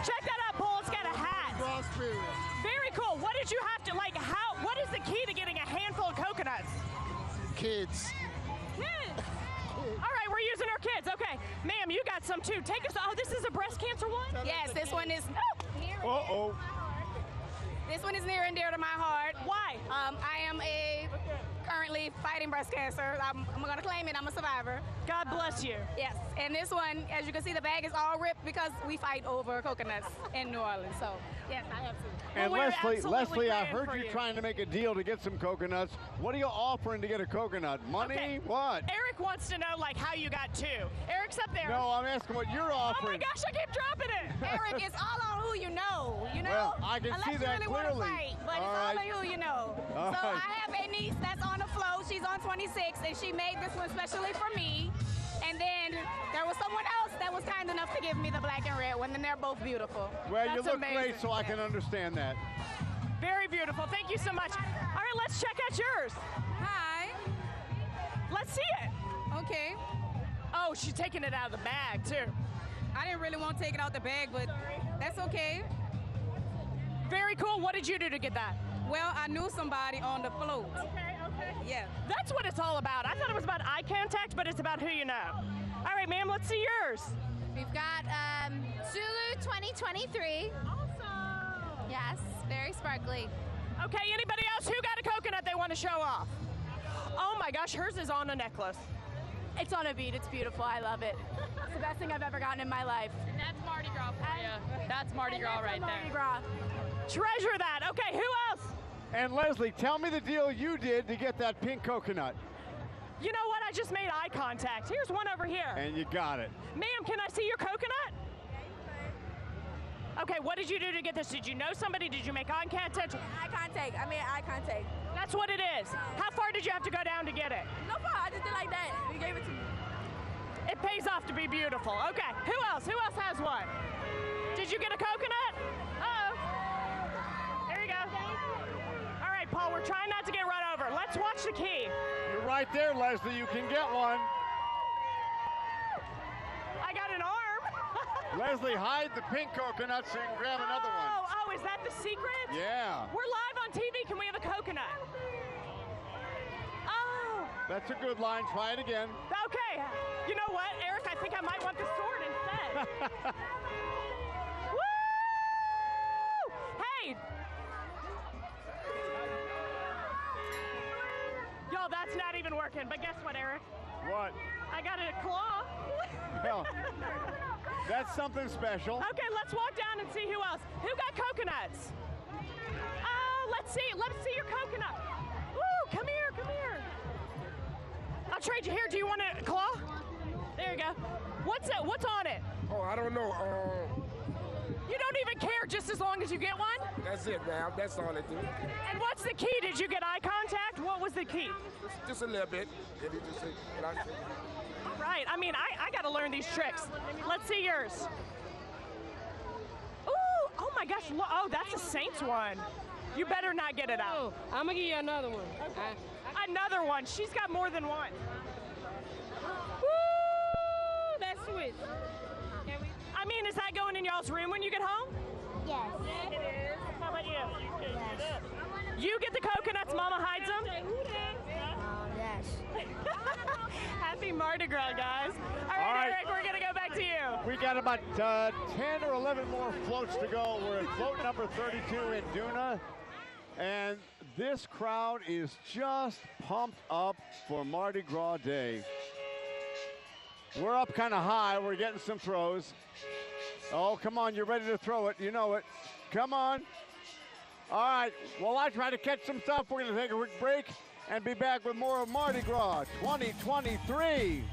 Check that out, Paul. It's got a hat. Very cool. What did you have to what is the key to getting a handful of coconuts? Kids. Kids. All right, we're using our kids. Okay, ma'am, you got some too. Take us. Oh, this is a breast cancer one. Yes, this one is. Uh-oh. This one is near and dear to my heart. Why? I am currently fighting breast cancer. I'm gonna claim it. I'm a survivor. God bless you. Yes, and this one, as you can see, the bag is all ripped because we fight over coconuts in New Orleans. So yes, I have to. And Well, we're Leslie, absolutely I praying heard for you you. trying to make a deal to get some coconuts. What are you offering to get a coconut? Money? Okay. What? Eric wants to know how you got two. Eric's up there. No, I'm asking what you're Oh my offering. gosh, I keep dropping it. Eric, it's all on who you know. You know. Well, I can Unless see you that really want to clearly. fight, but All it's right. all on who you know. All So right. I have a niece that's on the float. She's on 26, and she made this one specially for me. And then there was someone else that was kind enough to give me the black and red one, and they're both beautiful. Well, you That's look amazing. great, so I can understand that. Very beautiful. Thank you so much. All right, let's check out yours. Hi. Let's see it. Okay. Oh, she's taking it out of the bag, too. I didn't really want to take it out the bag, but that's okay. Very cool. What did you do to get that? Well, I knew somebody on the float. Okay. Yeah. That's what it's all about. I thought it was about eye contact, but it's about who you know. All right, ma'am, let's see yours. We've got Zulu 2023. Awesome. Yes, very sparkly. Okay, anybody else who got a coconut they want to show off? Oh my gosh, hers is on a necklace. It's on a bead. It's beautiful. I love it. It's the best thing I've ever gotten in my life. And that's Mardi Gras for you. That's Mardi Gras right Mardi there. Gras. Treasure that. Okay, who else? And Leslie, tell me the deal you did to get that pink coconut. You know what? I just made eye contact. Here's one over here. And you got it. Ma'am, can I see your coconut? Okay, what did you do to get this? Did you know somebody? Did you make eye contact? Eye contact. I made eye contact. That's what it is. How far did you have to go down to get it? No far. I just did like that. You gave it to me. It pays off to be beautiful. Okay, who else? Who else has one? Did you get a coconut? Uh-oh. There you go. All right, Paul, we're trying not to get run over. Let's watch the key. You're right there, Leslie. You can get one. I got an arm. Leslie, hide the pink coconut so you can grab another one. Oh, is that the secret? Yeah. We're live on TV. Can we have a coconut? Oh. That's a good line. Try it again. Okay. You know what, Eric? I think I might want the sword instead. Woo! Hey! Yo, that's not even working. But guess what, Eric? What? I got a claw. Well, that's something special. Okay, let's walk down and see who else. Who got coconuts? Let's see your coconut. Woo, come here. I'll trade you here. Do you want a claw? There you go. What's on it? Oh, I don't know. You don't even care just as long as you get one? That's it, man. That's all I do. And what's the key? Did you get eye contact? What was the key? Just a little bit. All right. I mean, I got to learn these tricks. Let's see yours. Ooh, oh my gosh, oh, that's a Saints one. You better not get it out. I'm gonna give you another one. Okay. Another one. She's got more than one. Woo! That's sweet. I mean, is that going in y'all's room when you get home? Yes. It is. How about you? Yes. You get the coconuts, Mama hides them? Yes. Happy Mardi Gras, guys. All right, Eric, we're going to go back to you. We got about 10 or 11 more floats to go. We're at float number 32 in Duna. And this crowd is just pumped up for Mardi Gras Day. We're up kind of high. We're getting some throws. Oh, come on. You're ready to throw it. You know it. Come on. All right. While I try to catch some stuff, we're going to take a quick break and be back with more of Mardi Gras 2023.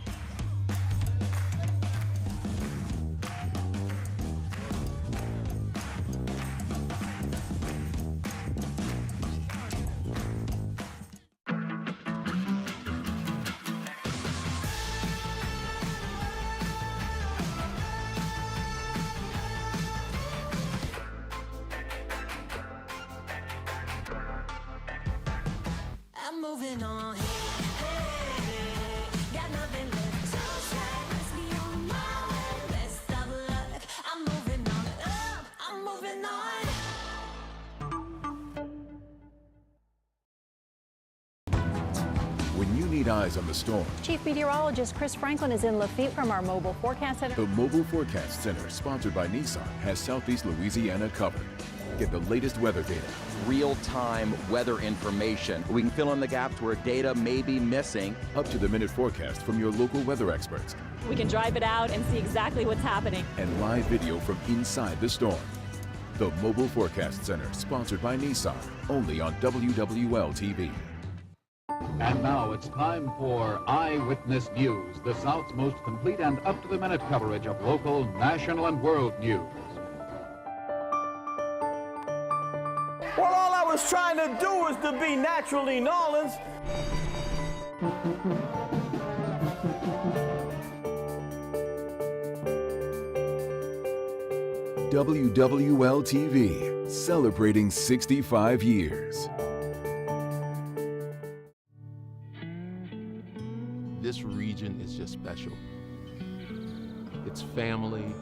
I'm moving on. Got nothing left to say. Let's be on my way. Best of luck. I'm moving on. I'm moving on. When you need eyes on the storm, Chief Meteorologist Chris Franklin is in Lafitte from our Mobile Forecast Center. the Mobile Forecast Center, sponsored by Nissan, has Southeast Louisiana covered. Get the latest weather data, real-time weather information. We can fill in the gaps where data may be missing. up-to-the-minute forecast from your local weather experts, We can drive it out and see exactly what's happening. and live video from inside the storm. The Mobile Forecast Center, sponsored by Nissan, only on WWL-TV. And now it's time for Eyewitness News, the South's most complete and up-to-the-minute coverage of local, national, and world news. Well, all I was trying to do is to be naturally Nolans. WWL-TV, celebrating 65 years. This region is just special. It's family,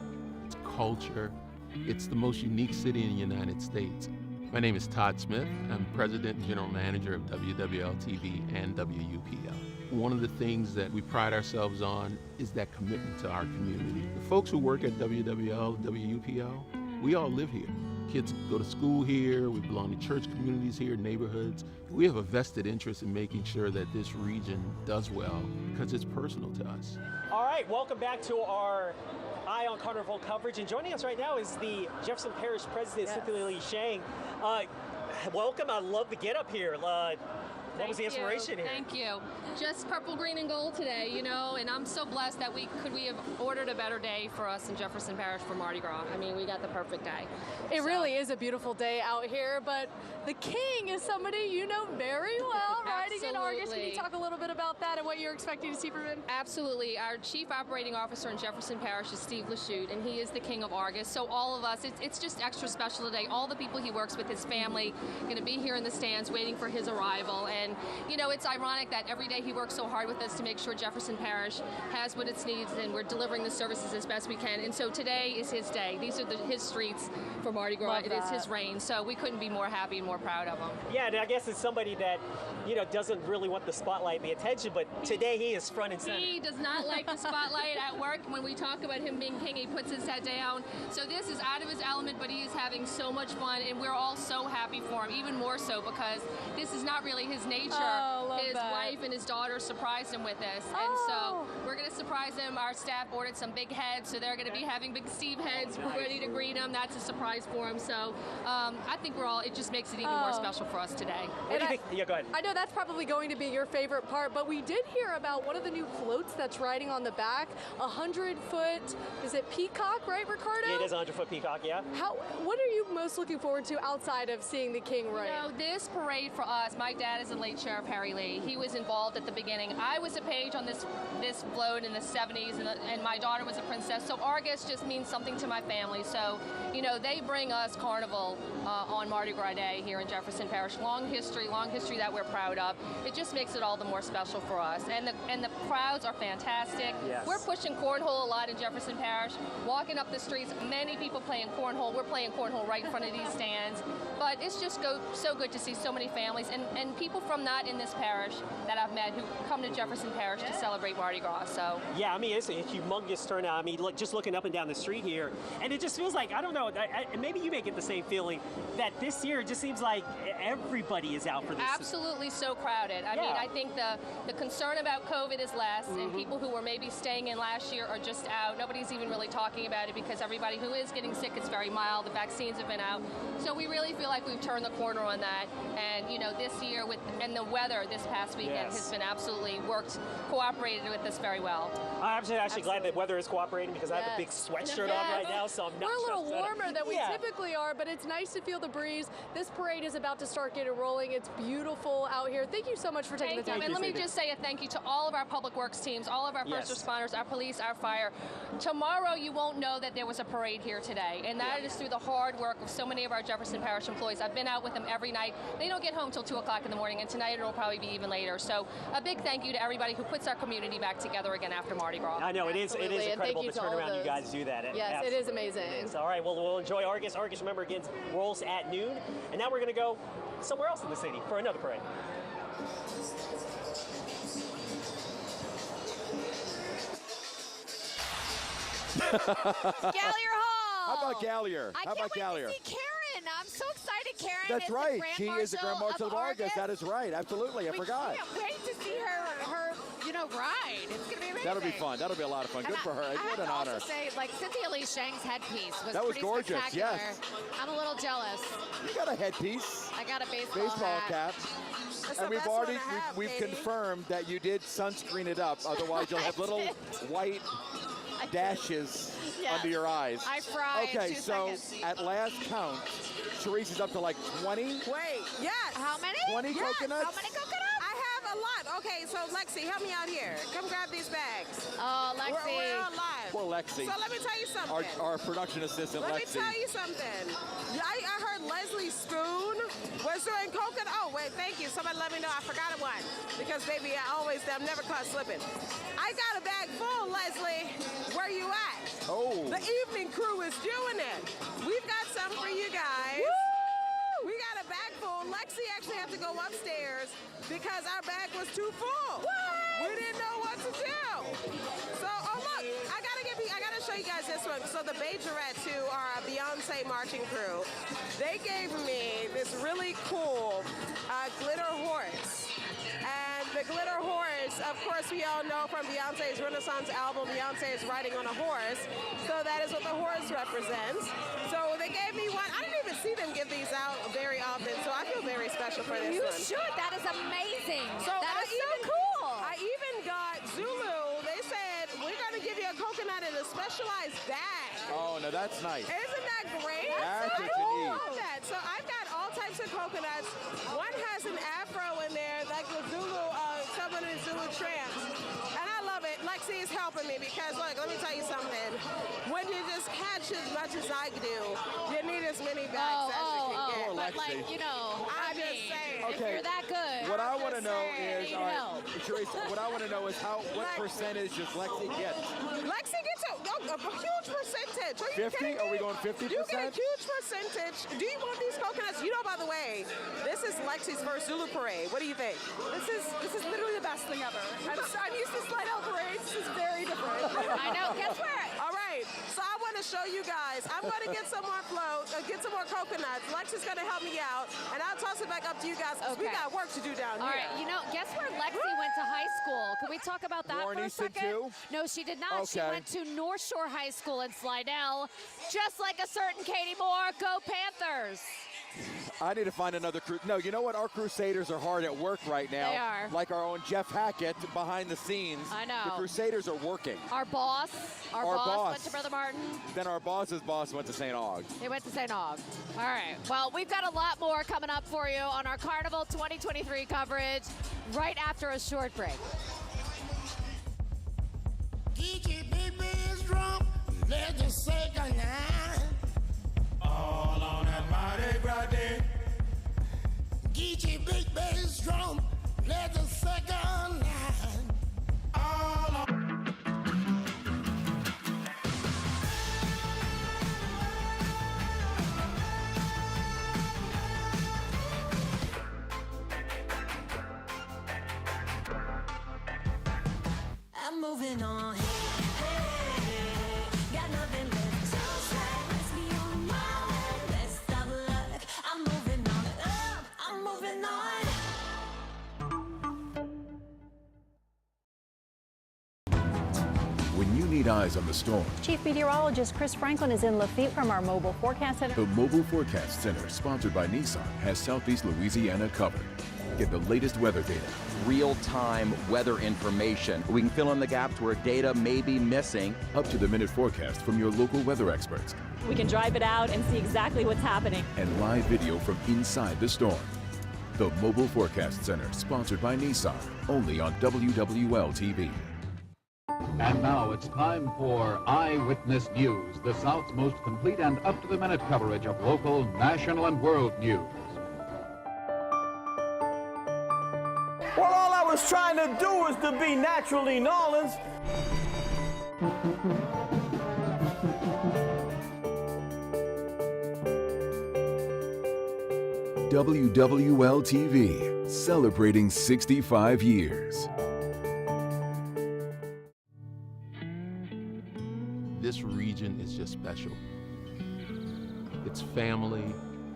it's culture, it's the most unique city in the United States. My name is Todd Smith. I'm President and General Manager of WWL-TV and WUPL. One of the things that we pride ourselves on is that commitment to our community. The folks who work at WWL, WUPL, we all live here. Kids go to school here, we belong to church communities here, neighborhoods. We have a vested interest in making sure that this region does well because it's personal to us. All right, welcome back to our Eye on Carnival coverage. And joining us right now is the Jefferson Parish President, Cynthia Lee Shang. Welcome, I love the get up here. What was the inspiration here? Thank you. Just purple, green, and gold today, you know, and I'm so blessed that we have ordered a better day for us in Jefferson Parish for Mardi Gras. I mean, we got the perfect day. It really is a beautiful day out here, but the king is somebody you know very well, riding in Argus. Can you talk a little bit about that and what you're expecting to see from him? Absolutely. Our Chief Operating Officer in Jefferson Parish is Steve Lachute, and he is the king of Argus. So all of us, it's just extra special today. All the people he works with, his family, going to be here in the stands waiting for his arrival. And, you know, it's ironic that every day he works so hard with us to make sure Jefferson Parish has what it needs, and we're delivering the services as best we can. And so today is his day. These are his streets for Mardi Gras. It is his reign. So we couldn't be more happy and more proud of him. Yeah, and I guess it's somebody that, you know, doesn't really want the spotlight and the attention, but today he is front and center. He does not like the spotlight at work. When we talk about him being king, he puts his head down. So this is out of his element, but he is having so much fun, and we're all so happy for him, even more so because this is not really his nature. His wife and his daughter surprised him with this, and so we're going to surprise him. Our staff ordered some big heads, so they're going to be having big Steve heads. We're ready to greet him. That's a surprise for him. So I think it just makes it even more special for us today. What do you think? Yeah, go ahead. I know that's probably going to be your favorite part, but we did hear about one of the new floats that's riding on the back, 100-foot, is it peacock, right, Ricardo? Yeah, it is a 100-foot peacock, yeah. What are you most looking forward to outside of seeing the king ride? You know, this parade for us, my dad is a late Sheriff Harry Lee. He was involved at the beginning. I was a page on this float in the 70s, and my daughter was a princess. So Argus just means something to my family. So, you know, they bring us Carnival on Mardi Gras Day here in Jefferson Parish. Long history that we're proud of. It just makes it all the more special for us. And the crowds are fantastic. Yes. We're pushing cornhole a lot in Jefferson Parish. Walking up the streets, many people playing cornhole. We're playing cornhole right in front of these stands. But it's just so good to see so many families and people from not in this parish that I've met who come to Jefferson Parish to celebrate Mardi Gras. So yeah, I mean, it's a humongous turnout. I mean, look, just looking up and down the street here, and it just feels like, I don't know, and maybe you may get the same feeling, that this year it just seems like everybody is out for this. Absolutely so crowded. I mean, I think the concern about COVID is less, and people who were maybe staying in last year are just out. Nobody's even really talking about it because everybody who is getting sick, it's very mild. The vaccines have been out. So we really feel like we've turned the corner on that. And, you know, this year and the weather this past weekend has been absolutely cooperated with us very well. I'm actually glad that weather is cooperating because I have a big sweatshirt on right now, so I'm not We're a little just warmer than we typically are, but it's nice to feel the breeze. This parade is about to start getting rolling. It's beautiful out here. Thank you so much for taking the time. And let me just say a thank you to all of our public works teams, all of our first responders, our police, our fire. Tomorrow you won't know that there was a parade here today, and that is through the hard work of so many of our Jefferson Parish employees. I've been out with them every night. They don't get home till 2 o'clock in the morning, and tonight it'll probably be even later. So a big thank you to everybody who puts our community back together again after Mardi Gras. I know, it is incredible the turnaround you guys do that. Yes, it is amazing. All right, well, we'll enjoy Argus. Argus, remember, again, rolls at noon. And now we're going to go somewhere else in the city for another parade. Gallier Hall. How about Gallier? I How about can't Gallier? wait to see Karen. I'm so excited. Karen That's is right. the Grand She is the Grand Marshal of Argus. That is right. Absolutely. I forgot. We can't wait to see her ride. It's going to be amazing. That'll be fun. That'll be a lot of fun. Good for her. What an honor. I have to say, like, Cynthia Lee Shang's headpiece was That was pretty gorgeous, spectacular. yes. I'm a little jealous. You got a headpiece. I got a baseball cap. And we've confirmed that you did sunscreen it up. Otherwise, you'll have little white dashes under your eyes. I fried. Okay, so at last count, Sharice is up to like 20. Wait, yes. How many? 20 coconuts? How many coconuts? I have a lot. Okay, so Lexi, help me out here. Come grab these bags. Oh, Lexi. We're on live. Poor Lexi. So let me tell you something. Our production assistant, Let me Lexi. tell you something. I heard Leslie Spoon was doing coconut. Oh, wait, thank you. Somebody let me know. I forgot one. Because, baby, I'm never caught slipping. I got a bag full, Leslie. Where you at? Oh. The evening crew is doing it. We've got some for you guys. Woo! We got a bag full. Lexi actually had to go upstairs because our bag was too full. What? We didn't know what to do. So, oh look, I gotta show you guys this one. So the Bajorettes, who are a Beyonce marching crew, they gave me this really cool glitter horse. And the glitter horse, of course, we all know from Beyonce's Renaissance album, Beyonce is riding on a horse. So that is what the horse represents. So they gave me one. I didn't even see them give these out very often, so I feel very special for this You one. should. That is amazing. So that is so even, cool. I even got Zulu. They said, we're going to give you a coconut in a specialized bag. Oh, no, that's nice. Isn't that great? That's what you I need. love that. So I've got all types of coconuts. One has an afro in there, like the Zulu, some of the Zulu tramps. And I love it. Lexi is helping me because, look, let me tell you something. When you just catch as much as I do, you need as many bags as you can get. But, like, you know, I'm just saying. if you're that good. What I want to know saying. is, all right, Sharice, what I want to know is what percentage does Lexi get? Lexi gets a huge percentage. Are you 50? kidding me? Are we going 50%? You get a huge percentage. Do you want these coconuts? You know, by the way, this is Lexi's first Zulu parade. What do you think? This is literally the best thing ever. I'm used to slide out parades. This is very different. I know. Guess where? All right. So I want to show you guys. I'm going to get some more get some more coconuts. Lexi's going to help me out, and I'll toss it back up to you guys because we got work to do down All here. right, you know, guess where Lexi went to high school? Can we talk about that Warren for a Easton second? too? No, she did not. She Okay. went to North Shore High School in Slidell, just like a certain Katie Moore. Go Panthers! I need to find another crew. No, you know what? Our Crusaders are hard at work right now. They are. Like our own Jeff Hackett behind the scenes. I know. The Crusaders are working. Our boss went to Brother Martin. Then our boss's boss went to St. Aug. He went to St. Aug. All right. Well, we've got a lot more coming up for you on our Carnival 2023 coverage right after a short break. DJ Big Bass drum, let us say goodnight. All on that Mardi Gras day. DJ Big Bass drum, let us say goodnight. All on. I'm moving on. Got nothing left to say. Let's be on my way. Best of luck. I'm moving on. I'm moving on. When you need eyes on the storm, Chief Meteorologist Chris Franklin is in Lafitte from our Mobile Forecast Center. the Mobile Forecast Center, sponsored by Nissan, has Southeast Louisiana covered. Get the latest weather data, real-time weather information. We can fill in the gaps where data may be missing. up-to-the-minute forecast from your local weather experts, We can drive it out and see exactly what's happening. and live video from inside the storm. The Mobile Forecast Center, sponsored by Nissan, only on WWL-TV. And now it's time for Eyewitness News, the South's most complete and up-to-the-minute coverage of local, national, and world news. Well, all I was trying to do was to be naturally Nolans. WWL-TV, celebrating 65 years. This region is just special. It's family,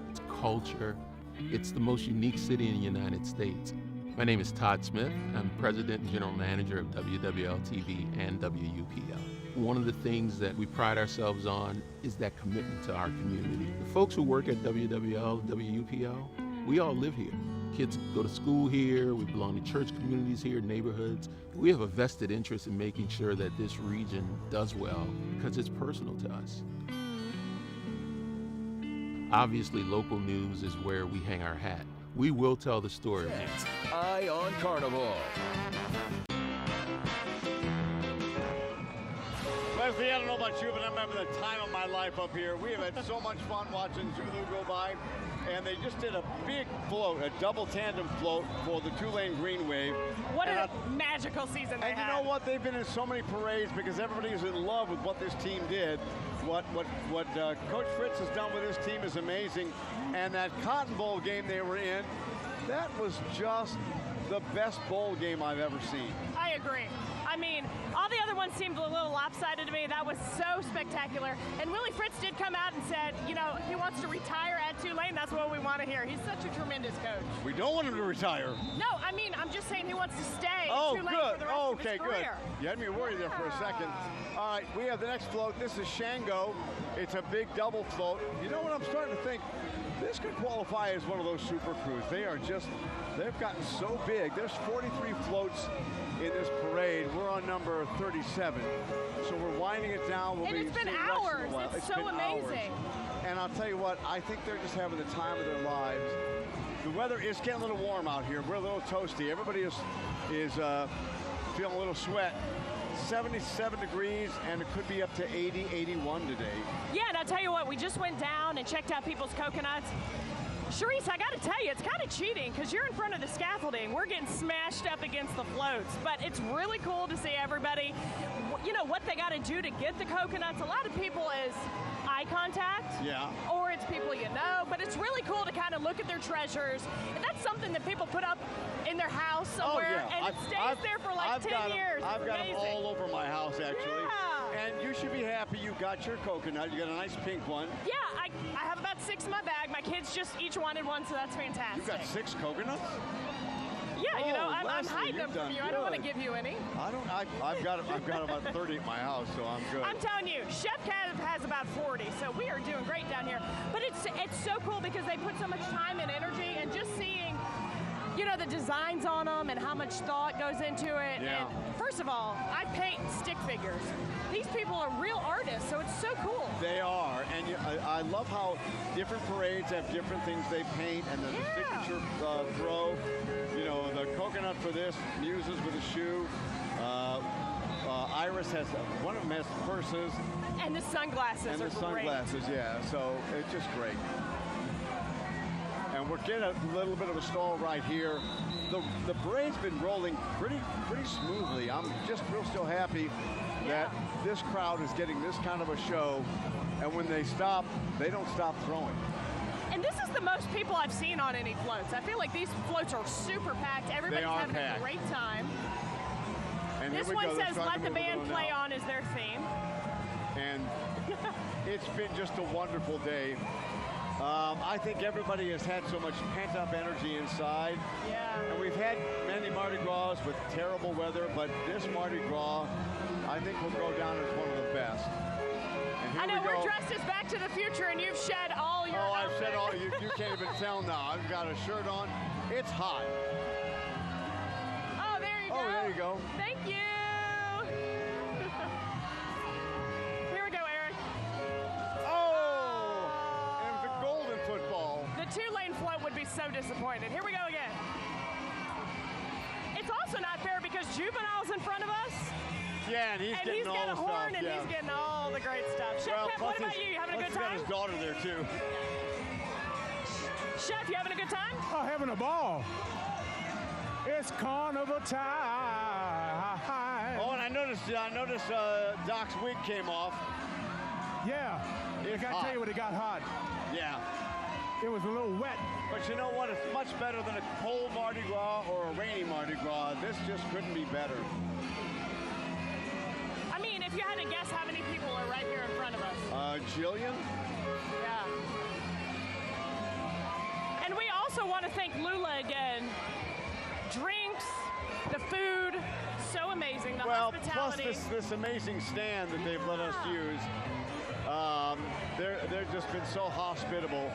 it's culture, it's the most unique city in the United States. My name is Todd Smith. I'm President and General Manager of WWL-TV and WUPL. One of the things that we pride ourselves on is that commitment to our community. The folks who work at WWL, WUPL, we all live here. Kids go to school here, we belong to church communities here, neighborhoods. We have a vested interest in making sure that this region does well because it's personal to us. Obviously, local news is where we hang our hat. We will tell the story. Eye on Carnival. Leslie, I don't know about you, but I'm having the time of my life up here. We have had so much fun watching Zulu go by, and they just did a big float, a double tandem float for the two-lane green wave. What a magical season they had. And you know what? They've been in so many parades because everybody is in love with what this team did. What Coach Fritz has done with his team is amazing. And that Cotton Bowl game they were in, that was just the best bowl game I've ever seen. I agree. I mean, all the other ones seemed a little lopsided to me. That was so spectacular. And Willie Fritz did come out and said, you know, he wants to retire at Tulane. That's what we want to hear. He's such a tremendous coach. We don't want him to retire. No, I mean, I'm just saying he wants to stay Oh, at Tulane good. for the rest of his career. You had me worried there for a second. All right, we have the next float. This is Shango. It's a big double float. You know what I'm starting to think? This could qualify as one of those super crews. They are just, they've gotten so big. There's 43 floats in this parade. We're on number 37. So we're winding it down. And it's been hours. It's so amazing. And I'll tell you what, I think they're just having the time of their lives. The weather is getting a little warm out here. We're a little toasty. Everybody is feeling a little sweat. 77 degrees, and it could be up to 80, 81 today. Yeah, and I'll tell you what, we just went down and checked out people's coconuts. Sharice, I got to tell you, it's kind of cheating because you're in front of the scaffolding. We're getting smashed up against the floats, but it's really cool to see everybody, you know, what they got to do to get the coconuts. A lot of people is eye contact, or it's people you know, but it's really cool to kind of look at their treasures. And that's something that people put up in their house somewhere, and it stays there for like 10 years. I've got them all over my house, actually. Yeah. And you should be happy you got your coconut. You got a nice pink one. Yeah, I have about 6 in my bag. My kids just each wanted one, so that's fantastic. You got 6 coconuts? Yeah, Yeah, you know, I'm hiding them from you. I don't want to give you any. I've got about 30 at my house, so I'm good. I'm telling you, Chef Kev has about 40, so we are doing great down here. But it's so cool because they put so much time and energy, and just seeing, you know, the designs on them and how much thought goes into it. Yeah. And first of all, I paint stick figures. These people are real artists, so it's so cool. They are, and I love how different parades have different things they paint, and the signature throw. You know, the coconut for this, muses with a shoe. Iris has, one of them has purses. And the sunglasses and are the sunglasses, great. yeah. So it's just great. And we're getting a little bit of a stall right here. The parade's been rolling pretty smoothly. I'm just still happy that this crowd is getting this kind of a show, and when they stop, they don't stop throwing. And this is the most people I've seen on any floats. I feel like these floats are super packed. Everybody's having a great time. And this one says, "Let the band play on" is their theme. And it's been just a wonderful day. I think everybody has had so much pent-up energy inside. Yeah. And we've had many Mardi Gras with terrible weather, but this Mardi Gras, I think, will go down as one of the best. And here I know we we're dressed as Back to the Future, and you've shed all your. Oh, I've shed all. You can't even tell now. I've got a shirt on. It's hot. Oh, there you go. Oh, there you go. Thank you. Here we go, Eric. Oh! And it was a golden football. The two-lane float would be so disappointed. Here we go again. It's also not fair because Juvenile's in front of us. Yeah, and he's getting all got the a horn, stuff. and he's getting all the great stuff. Chef Kev, what about you? You having a good time? He's got his daughter there too. Chef, you having a good time? Oh, having a ball. It's carnival time. Oh, and I noticed Doc's wig came off. Yeah. I gotta tell you what, it got hot. Yeah. It was a little wet. But you know what? It's much better than a cold Mardi Gras or a rainy Mardi Gras. This just couldn't be better. I mean, if you had to guess how many people are right here in front of us. Jillian? Yeah. And we also want to thank Lula again. Drinks, the food, so amazing. The hospitality. Plus this amazing stand that they've let us use. They've just been so hospitable.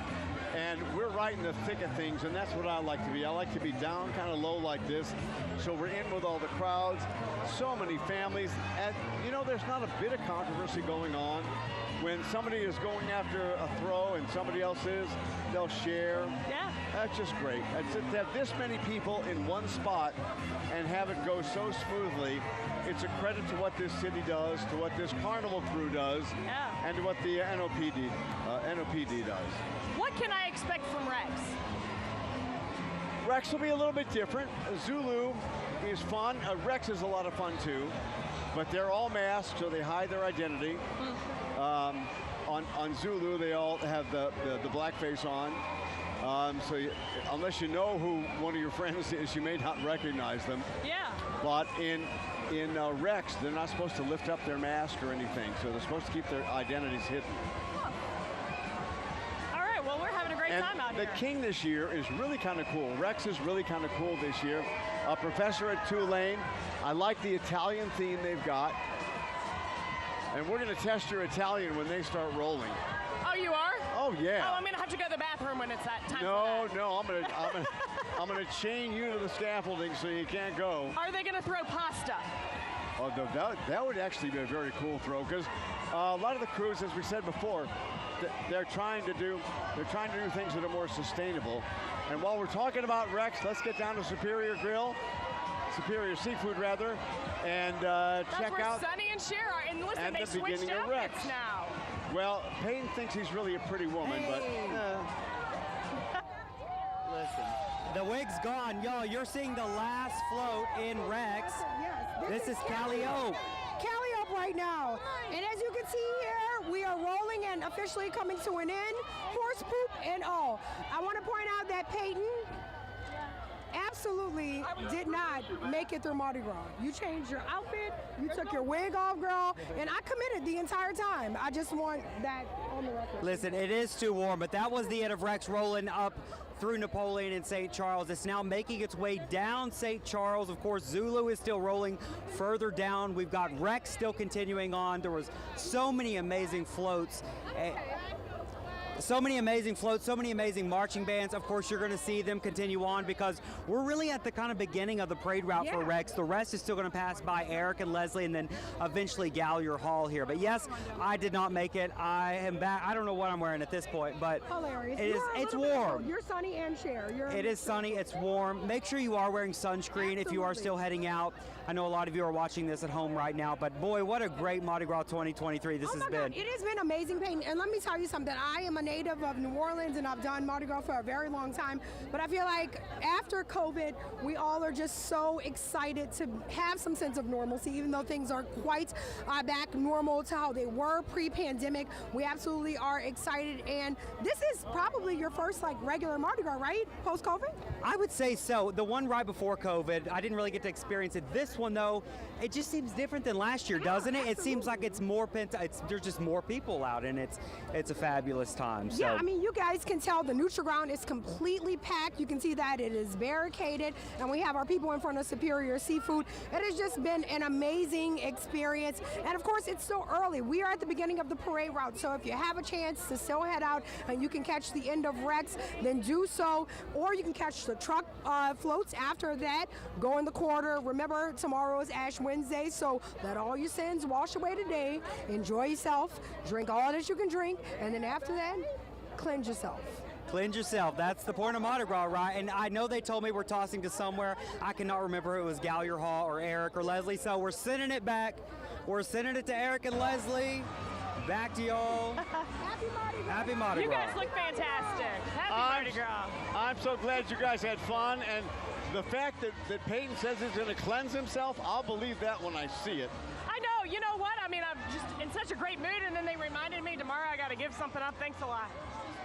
And we're right in the thick of things, and that's what I like to be. I like to be down kind of low like this, so we're in with all the crowds, so many families. And, you know, there's not a bit of controversy going on. When somebody is going after a throw and somebody else is, they'll share. Yeah. That's just great. To have this many people in one spot and have it go so smoothly, it's a credit to what this city does, to what this carnival crew does, and to what the NOPD does. What can I expect from Rex? Rex will be a little bit different. Zulu is fun. Rex is a lot of fun too, but they're all masked, so they hide their identity. On Zulu, they all have the blackface on. So unless you know who one of your friends is, you may not recognize them. Yeah. But in Rex, they're not supposed to lift up their mask or anything, so they're supposed to keep their identities hidden. Well, we're having a great time out here. The king this year is really kind of cool. Rex is really kind of cool this year. A professor at Tulane. I like the Italian theme they've got. And we're going to test your Italian when they start rolling. Oh, you are? Oh, yeah. Oh, I'm going to have to go to the bathroom when it's that time. No, I'm going to chain you to the scaffolding so you can't go. Are they going to throw pasta? Oh, that would actually be a very cool throw, because a lot of the crews, as we said before, they're trying to do things that are more sustainable. And while we're talking about Rex, let's get down to Superior Seafood rather, and check out Sonny and Cher are. And listen, they switched outfits now. Well, Payne thinks he's really a pretty woman, but listen, the wig's gone, yo. You're seeing the last float in Rex. This is Calliope. Calliope right now. And as you can see here, we are rolling and officially coming to an end. Horse poop and all. I want to point out that Peyton absolutely did not make it through Mardi Gras. You changed your outfit, you took your wig off, girl, and I committed the entire time. I just want that on the record. Listen, it is too warm, but that was the end of Rex rolling up through Napoleon and St. Charles. It's now making its way down St. Charles. Of course, Zulu is still rolling further down. We've got Rex still continuing on. There was so many amazing floats. So many amazing floats, so many amazing marching bands. Of course, you're going to see them continue on because we're really at the kind of beginning of the parade route for Rex. The rest is still going to pass by Eric and Leslie and then eventually Gallier Hall here. But yes, I did not make it. I am back. I don't know what I'm wearing at this point, but hilarious. It's warm. You're sunny and Cher. It is sunny. It's warm. Make sure you are wearing sunscreen if you are still heading out. I know a lot of you are watching this at home right now, but boy, what a great Mardi Gras 2023 this has been. God, it has been amazing, Peyton. And let me tell you something. I am a native of New Orleans and I've done Mardi Gras for a very long time, but I feel like after COVID, we all are just so excited to have some sense of normalcy, even though things are quite back normal to how they were pre-pandemic. We absolutely are excited, and this is probably your first like regular Mardi Gras, right? Post-COVID? I would say so. The one right before COVID, I didn't really get to experience it. This one though, it just seems different than last year, doesn't it? It seems like it's more there's just more people out, and it's a fabulous time. So. Yeah, I mean, you guys can tell the neutral ground is completely packed. You can see that it is barricaded, and we have our people in front of Superior Seafood. It has just been an amazing experience, and of course, it's still early. We are at the beginning of the parade route, so if you have a chance to still head out and you can catch the end of Rex, then do so, or you can catch the truck floats after that. Go in the quarter. Remember, tomorrow is Ash Wednesday, so let all your sins wash away today. Enjoy yourself. Drink all that you can drink, and then after that, cleanse yourself. Cleanse yourself. That's the point of Mardi Gras, right? And I know they told me we're tossing to somewhere. I cannot remember if it was Gallier Hall or Eric or Leslie, so we're sending it back. We're sending it to Eric and Leslie. Back to y'all. Happy Mardi Gras. Happy Mardi Gras. You guys look fantastic. Happy Mardi Gras. I'm so glad you guys had fun, and the fact that Peyton says he's going to cleanse himself, I'll believe that when I see it. I know. You know what? I mean, I'm just in such a great mood, and then they reminded me tomorrow I got to give something up. Thanks a lot.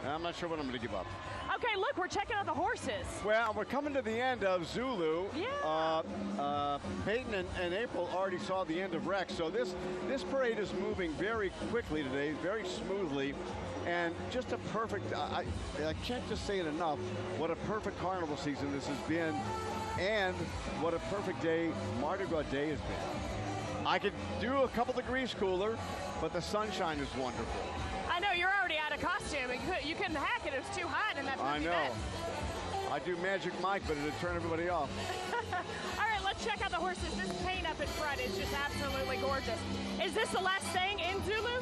I'm not sure what I'm going to give up. Okay, look, we're checking out the horses. Well, we're coming to the end of Zulu. Yeah. Peyton and April already saw the end of Rex, so this parade is moving very quickly today, very smoothly, and just a perfect, I can't just say it enough, what a perfect carnival season this has been, and what a perfect day, Mardi Gras day has been. I could do a couple degrees cooler, but the sunshine is wonderful. I know, you're already out of costume. You couldn't hack it. It was too hot in that I know. Bed. I do Magic Mike, but it'd turn everybody off. All right, let's check out the horses. This paint up in front is just absolutely gorgeous. Is this the last thing in Zulu?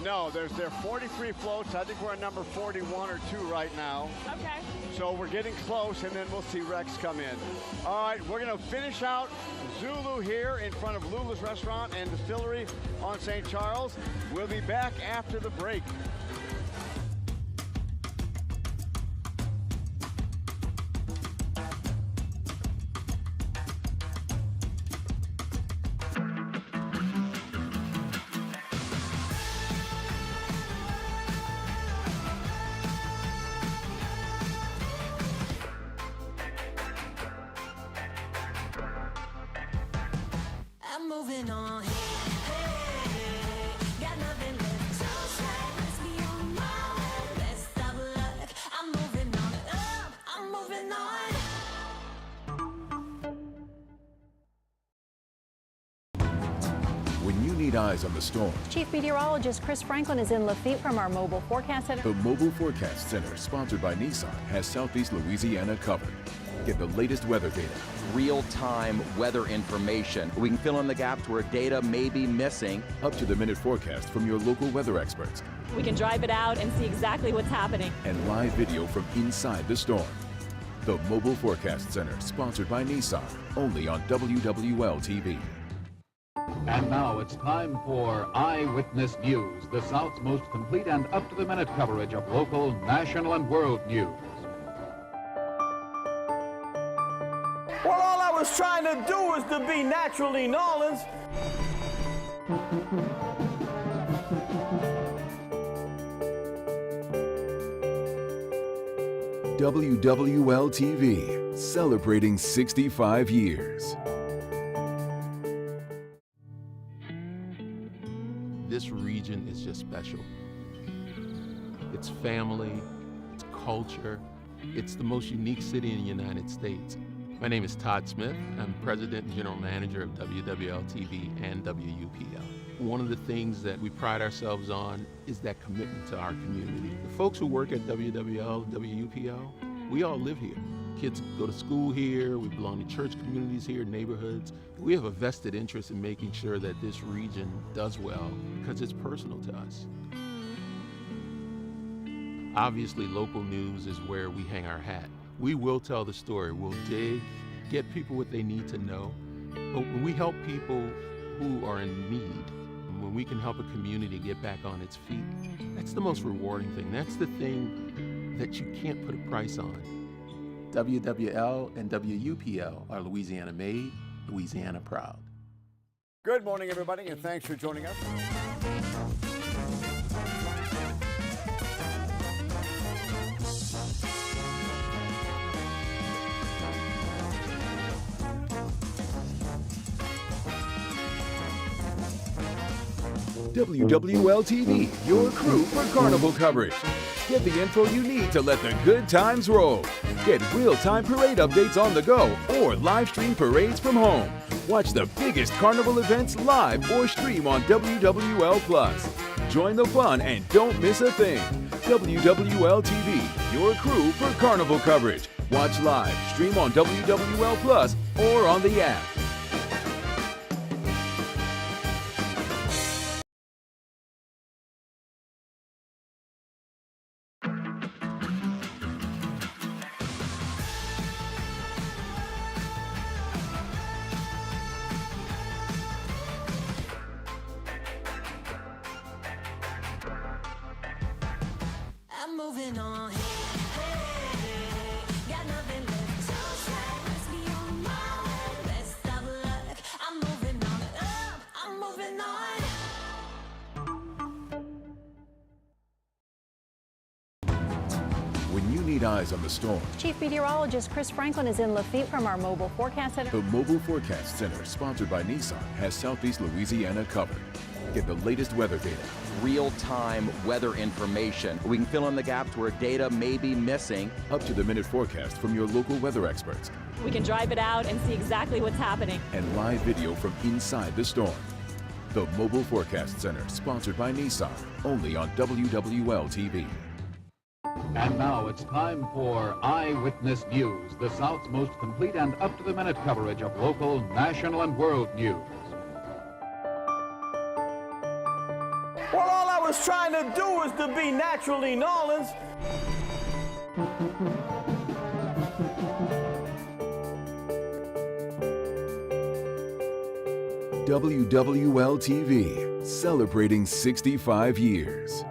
No, there are 43 floats. I think we're on number 41 or 2 right now. Okay. So we're getting close, and then we'll see Rex come in. All right, we're going to finish out Zulu here in front of Lula's Restaurant and Distillery on St. Charles. We'll be back after the break. I'm moving on. Hey, got nothing left to say. Let's be on my way. Best of luck. I'm moving on. I'm moving on. When you need eyes on the storm, Chief Meteorologist Chris Franklin is in Lafitte from our Mobile Forecast Center. the Mobile Forecast Center, sponsored by Nissan, has Southeast Louisiana covered. Get the latest weather data, real-time weather information. We can fill in the gaps where data may be missing. up-to-the-minute forecast from your local weather experts, We can drive it out and see exactly what's happening. and live video from inside the storm. The Mobile Forecast Center, sponsored by Nissan, only on WWL-TV. And now it's time for Eyewitness News, the South's most complete and up-to-the-minute coverage of local, national, and world news. Well, all I was trying to do was to be naturally Nolans. WWL-TV, celebrating 65 years. This region is just special. It's family, it's culture, it's the most unique city in the United States. My name is Todd Smith. I'm President and General Manager of WWL-TV and WUPL. One of the things that we pride ourselves on is that commitment to our community. The folks who work at WWL, WUPL, we all live here. Kids go to school here, we belong to church communities here, neighborhoods. We have a vested interest in making sure that this region does well because it's personal to us. Obviously, local news is where we hang our hat. We will tell the story. We'll dig, get people what they need to know. But when we help people who are in need, when we can help a community get back on its feet, that's the most rewarding thing. That's the thing that you can't put a price on. WWL and WUPL are Louisiana made, Louisiana proud. Good morning, everybody, and thanks for joining us. WWL-TV, your crew for Carnival coverage. Get the info you need to let the good times roll. Get real-time parade updates on the go or live stream parades from home. Watch the biggest Carnival events live or stream on WWL+. Join the fun and don't miss a thing. WWL-TV, your crew for Carnival coverage. Watch live, stream on WWL+ or on the app. I'm moving on. Got nothing left to say. Must be on my way. Best of luck. I'm moving on. I'm moving on. When you need eyes on the storm, Chief Meteorologist Chris Franklin is in Lafitte from our Mobile Forecast Center. the Mobile Forecast Center, sponsored by Nissan, has Southeast Louisiana covered. Get the latest weather data, real-time weather information. We can fill in the gaps where data may be missing. up-to-the-minute forecast from your local weather experts, We can drive it out and see exactly what's happening. and live video from inside the storm. The Mobile Forecast Center, sponsored by Nissan, only on WWL-TV. And now it's time for Eyewitness News, the South's most complete and up-to-the-minute coverage of local, national, and world news. Well, all I was trying to do was to be naturally Nolans. WWL-TV, celebrating 65 years.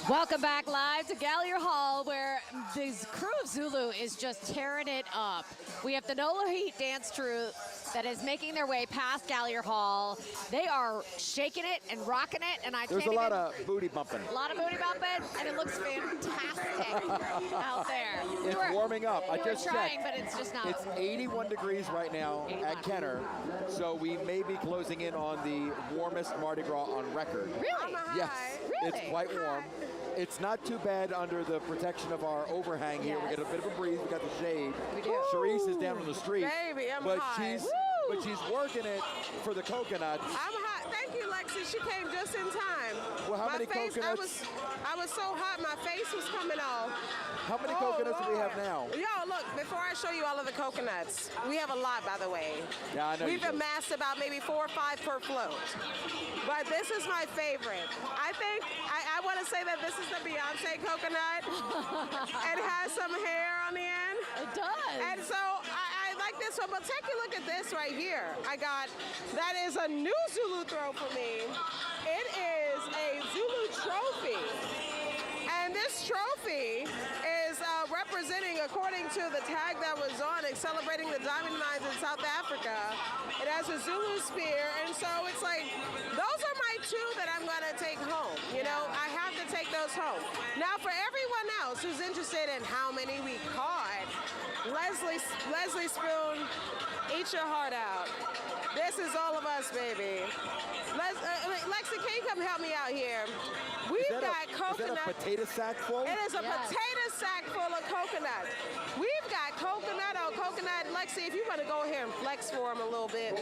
Welcome back live to Gallier Hall, where this crew of Zulu is just tearing it up. We have the Nola Heat dance troupe that is making their way past Gallier Hall. They are shaking it and rocking it, and There's a lot of booty bumping. A lot of booty bumping, and it looks fantastic out there. It's warming up. I just trying, checked. but it's just not. It's 81 degrees right now at Kenner, so we may be closing in on the warmest Mardi Gras on record. Really? Yes. Really? It's quite warm. It's not too bad under the protection of our overhang here. We get a bit of a breeze. We got the shade. We do. Charisse is down on the street. Baby, I'm but hot. she's working it for the coconuts. I'm hot. Thank you, Lexi. She came just in time. Well, how my many face, coconuts? I was so hot, my face was coming off. How many coconuts do we have now? Yo, look, before I show you all of the coconuts, we have a lot, by the way. Yeah, I know. We've amassed about maybe 4 or 5 per float. But this is my favorite. I think, I want to say that this is the Beyonce coconut. It has some hair on the end. It does. And so I like this one, but take a look at this right here. That is a new Zulu throw for me. It is a Zulu trophy. And this trophy is representing, according to the tag that was on it, celebrating the diamond mines in South Africa. It has a Zulu spear, and so it's like, those are my two that I'm going to take home. You know, I have to take those home. Now, for everyone else who's interested in how many we caught, Leslie Spoon, eat your heart out. This is all of us, baby. Lexi, can you come help me out here? We've got coconut. Is that a potato sack full? It is a potato sack full of coconut. We've got coconut on coconut. Lexi, if you want to go here and flex for them a little bit,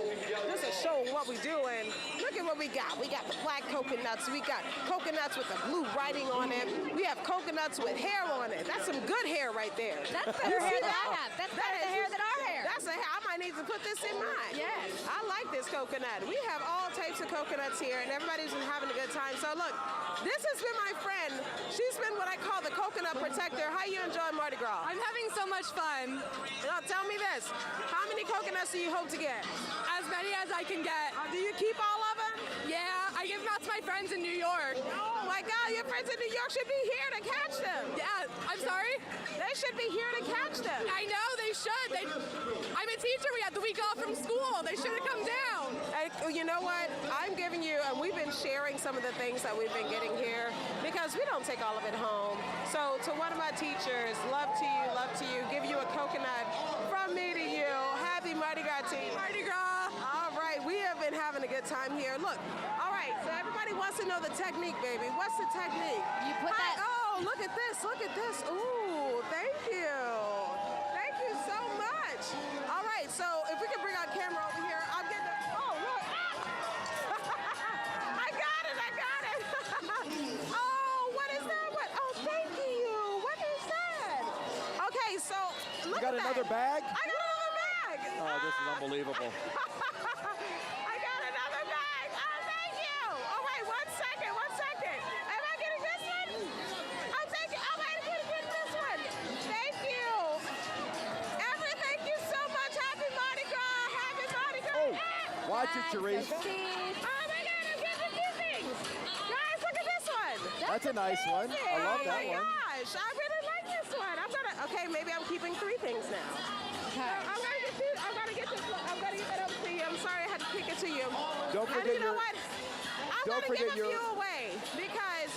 just to show what we're doing. Look at what we got. We got the black coconuts. We got coconuts with the blue writing on it. We have coconuts with hair on it. That's some good hair right there. That's better hair than I have. That's better hair than our hair. That's a hair. I might need to put this in mine. Yes. I like this coconut. We have all types of coconuts here, and everybody's been having a good time. So look, this has been my friend. She's been what I call the coconut protector. How you enjoying Mardi Gras? I'm having so much fun. Now, tell me this. How many coconuts do you hope to get? As many as I can get. Do you keep all of them? Yeah, I give them out to my friends in New York. Oh my God, your friends in New York should be here to catch them. Yeah, I'm sorry? They should be here to catch them. I know, they should. I'm a teacher. We had the week off from school. They should have come down. You know what? I'm giving you, and we've been sharing some of the things that we've been getting here because we don't take all of it home. So to one of my teachers, love to you, give you a coconut from me to you. Happy Mardi Gras team. Mardi Gras. All right, we have been having a good time here. Look, all right, so everybody wants to know the technique, baby. What's the technique? You put that. Oh, look at this. Look at this. Ooh, thank you. Thank you so much. All right, so if we can bring our camera over here, I'm getting the, oh, look. I got it. Oh, what is that? Oh, thank you. What is that? Okay, so look You got at that. another bag? I got another bag. Oh, this is unbelievable. I got another bag. Oh, thank you. All right, one second. Am I getting this one? Oh, thank you. Oh, I'm going to get this one. Thank you. Everett, thank you so much. Happy Mardi Gras. Happy Mardi Gras. Oh, watch it, Therese. Oh, my God, I'm getting a few things. Guys, look at this one. That's a nice one. I love that one. Oh, my gosh. I really like this one. Okay, maybe I'm keeping 3 things now. Okay. I'm going to get this. I'm going to get that over to you. I'm sorry I had to kick it to you. Don't And forget you know your- what? I'm don't going to forget give a your- few away because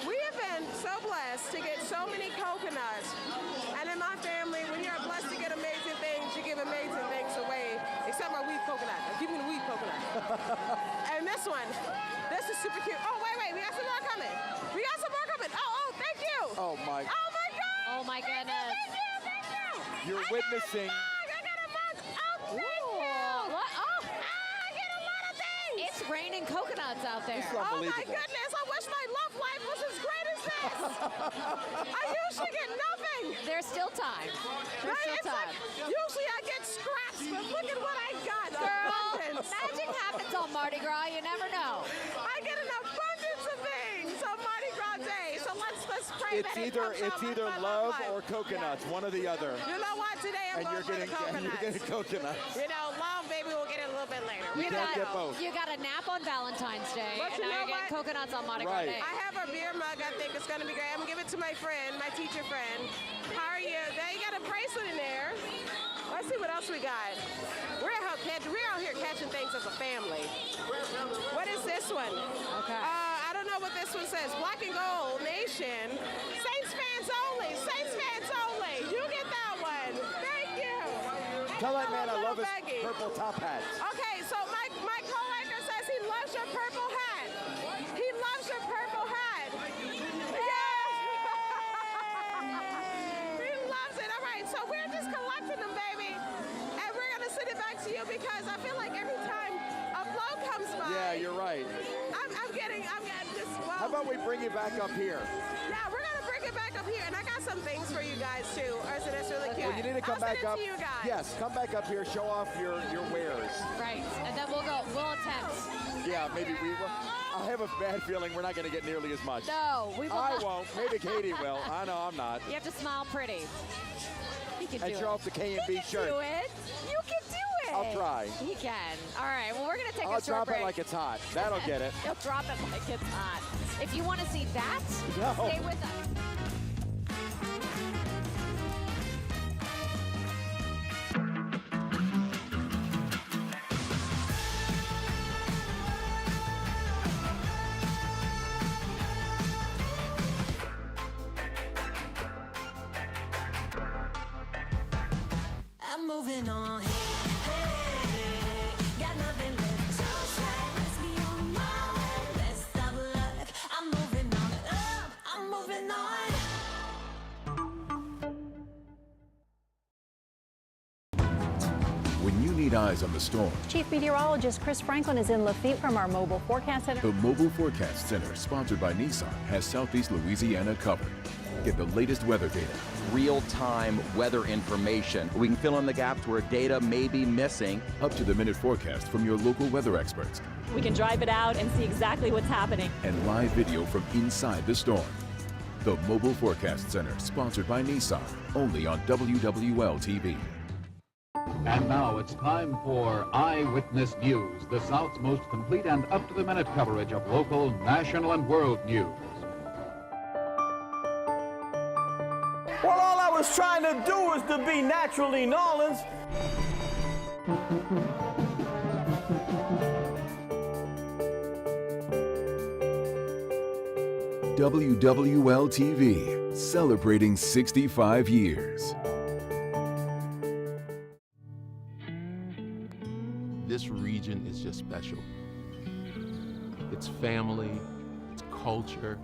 we have been so blessed to get so many coconuts. And in my family, when you're blessed to get amazing things, you give amazing things away. Except my weed coconut. I'm giving the weed coconut. And this one, this is super cute. Oh, wait, we got some more coming. Oh, thank you. Oh, my. Oh, my God. Oh, my goodness. Thank you. You're witnessing. I got a mug. Oh, thank you. What? Oh, I get a lot of things. it's raining coconuts out there. This is Oh my unbelievable. goodness, I wish my love life was as great as this. I usually get nothing. There's still time. There's Right? still It's time. like, usually I get scraps, but look at what I got. Girl, Abundance. magic happens on Mardi Gras. You never know. I get an abundance of things on Mardi Gras Day. So let's pray It's that it either comes out it's either my love life. or coconuts, one or the other. You know what? Today I'm And you're going for the getting coconuts. coconuts. You know, love, baby, we'll get it a little bit later. You can't get both. You got a nap on Valentine's Day, But and you now know you're getting what? coconuts on Mardi Gras Right. Day. I have a beer mug. I think it's going to be great. I'm going to give it to my friend, my teacher friend. How are you? They got a bracelet in there. Let's see what else we got. We're out here catching things as a family. What is this one? Okay. I don't know what this one says. Black and Gold Nation. Saints fans only. Saints fans only. You get that one. Thank you. Tell that man I Little love his baggie. purple top hats. Okay, so my co-anchor says he loves your purple hat. He loves your purple hat. Yes! He loves it. All right, so we're just collecting them, baby. And we're going to send it back to you because I feel like every time a flow comes by. Yeah, you're right. I'm getting this. Well, How about we bring you back up here? yeah, we're going to bring it back up here. And I got some things for you guys, too. Arson, that's really cute. Well, you need to come I'll back send up. it to you guys. Yes, come back up here, show off your wares. Right, and then we'll attempt. Yeah, maybe we will. I have a bad feeling we're not going to get nearly as much. No, we will I not. won't. Maybe Katie will. I know I'm not. You have to smile pretty. He can And do show it. off the K&B He can shirt. do it. You can do it. I'll try. He can. All right, well, we're going to take I'll a short drop break. it like it's hot. That'll get it. He'll drop it like it's hot. If you want to see that, No. stay with us. moving on. Hey, got nothing left to say. Let's be on my way. Let's stop luck. I'm moving on. I'm moving on. When you need eyes on the storm, Chief Meteorologist Chris Franklin is in Lafitte from our Mobile Forecast Center. the Mobile Forecast Center, sponsored by Nissan, has Southeast Louisiana covered. Get the latest weather data, real-time weather information. We can fill in the gaps where data may be missing. up-to-the-minute forecast from your local weather experts, We can drive it out and see exactly what's happening. and live video from inside the storm. The Mobile Forecast Center, sponsored by Nissan, only on WWL TV. And now it's time for Eyewitness News, the South's most complete and up-to-the-minute coverage of local, national, and world news. Well, all I was trying to do was to be naturally New Orleans. WWL TV, celebrating 65 years. This region is just special. It's family, it's culture,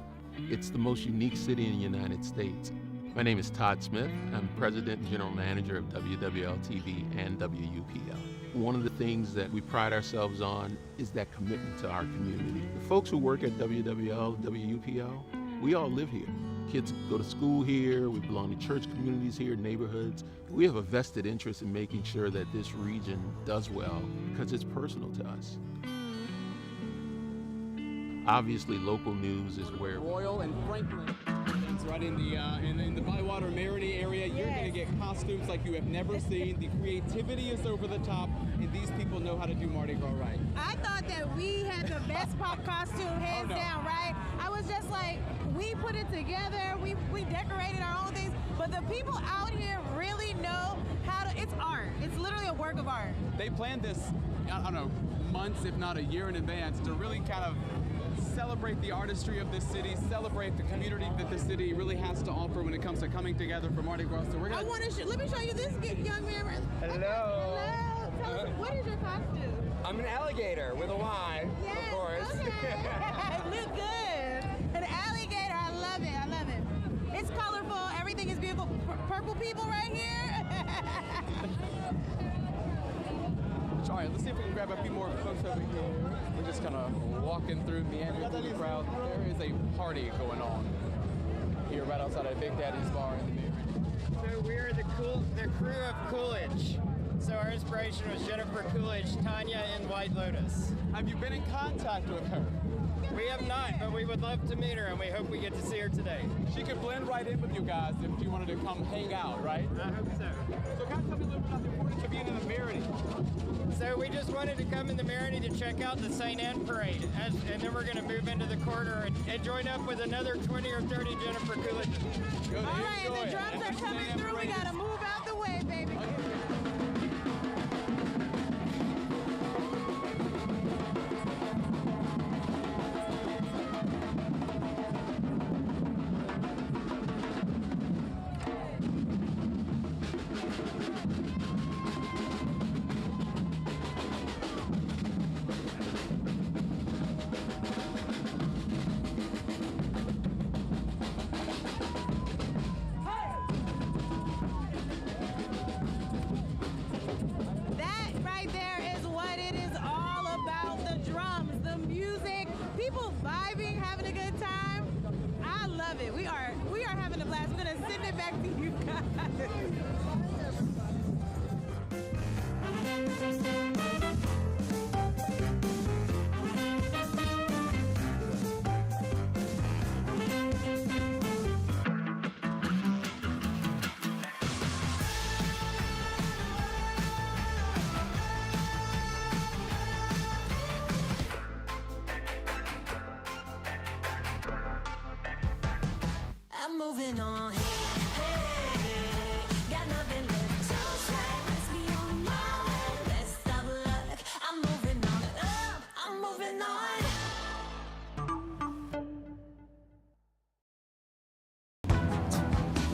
it's the most unique city in the United States. My name is Todd Smith. I'm President and General Manager of WWL TV and WUPL. One of the things that we pride ourselves on is that commitment to our community. The folks who work at WWL, WUPL, we all live here. Kids go to school here, we belong to church communities here, neighborhoods. We have a vested interest in making sure that this region does well because it's personal to us. Obviously, local news is where Royal and Franklin. It's right in the Bywater Marinee area. You're going to get costumes like you have never seen. The creativity is over the top, and these people know how to do Mardi Gras right. I thought that we had the best pop costume, hands down, right? I was just like, we put it together, we decorated our own things, but the people out here really know how to, it's art. It's literally a work of art. They planned this, I don't know, months, if not a year in advance, to really kind of celebrate the artistry of this city, celebrate the community that this city really has to offer when it comes to coming together for Mardi Gras. So we're gonna. Let me show you this young man. Hello. Hello. Tell us, what is your costume? I'm an alligator with a Y, yes, of course. Okay. Look good. An alligator. I love it. I love it. It's colorful. Everything is beautiful. Purple people right here. All right, let's see if we can grab a few more folks over here. We're just kind of walking through, meandering through the crowd. There is a party going on here right outside of Big Daddy's bar in the Maryland. So we're the crew of Coolidge. So our inspiration was Jennifer Coolidge, Tanya in White Lotus. Have you been in contact with her? We have not, but we would love to meet her, and we hope we get to see her today. She could blend right in with you guys if you wanted to come hang out, right? I hope so. So kind of tell me a little bit about the importance of being in the Marinee. So we just wanted to come in the Marinee to check out the St. Anne Parade, and then we're going to move into the corner and join up with another 20 or 30 Jennifer Coolidge. Good. All right, and the drums are coming through. We got to move out the way, baby. We are having a blast. We're gonna send it back to you guys. I'm moving on. Hey, got nothing left to say. Let's be on my way. Let's stop luck. I'm moving on. I'm moving on.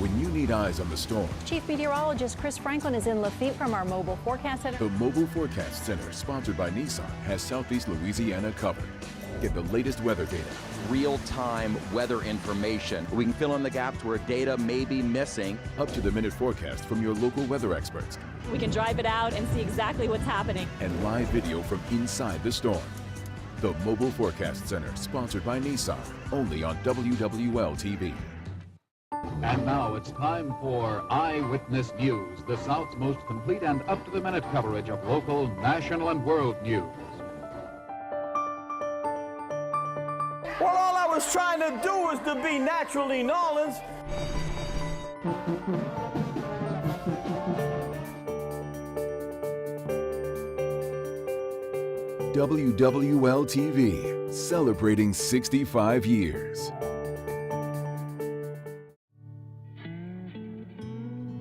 when you need eyes on the storm. Chief Meteorologist Chris Franklin is in Lafitte from our Mobile Forecast Center. The Mobile Forecast Center, sponsored by Nissan, has Southeast Louisiana covered. Get the latest weather data. Real-time weather information. We can fill in the gaps where data may be missing. Up-to-the-minute forecast from your local weather experts. We can drive it out and see exactly what's happening. And live video from inside the storm. The Mobile Forecast Center, sponsored by Nissan, only on WWL-TV. And now it's time for Eyewitness News, the South's most complete and up-to-the-minute coverage of local, national, and world news. Well, all I was trying to do was to be naturally New Orleans. WWL-TV, celebrating 65 years.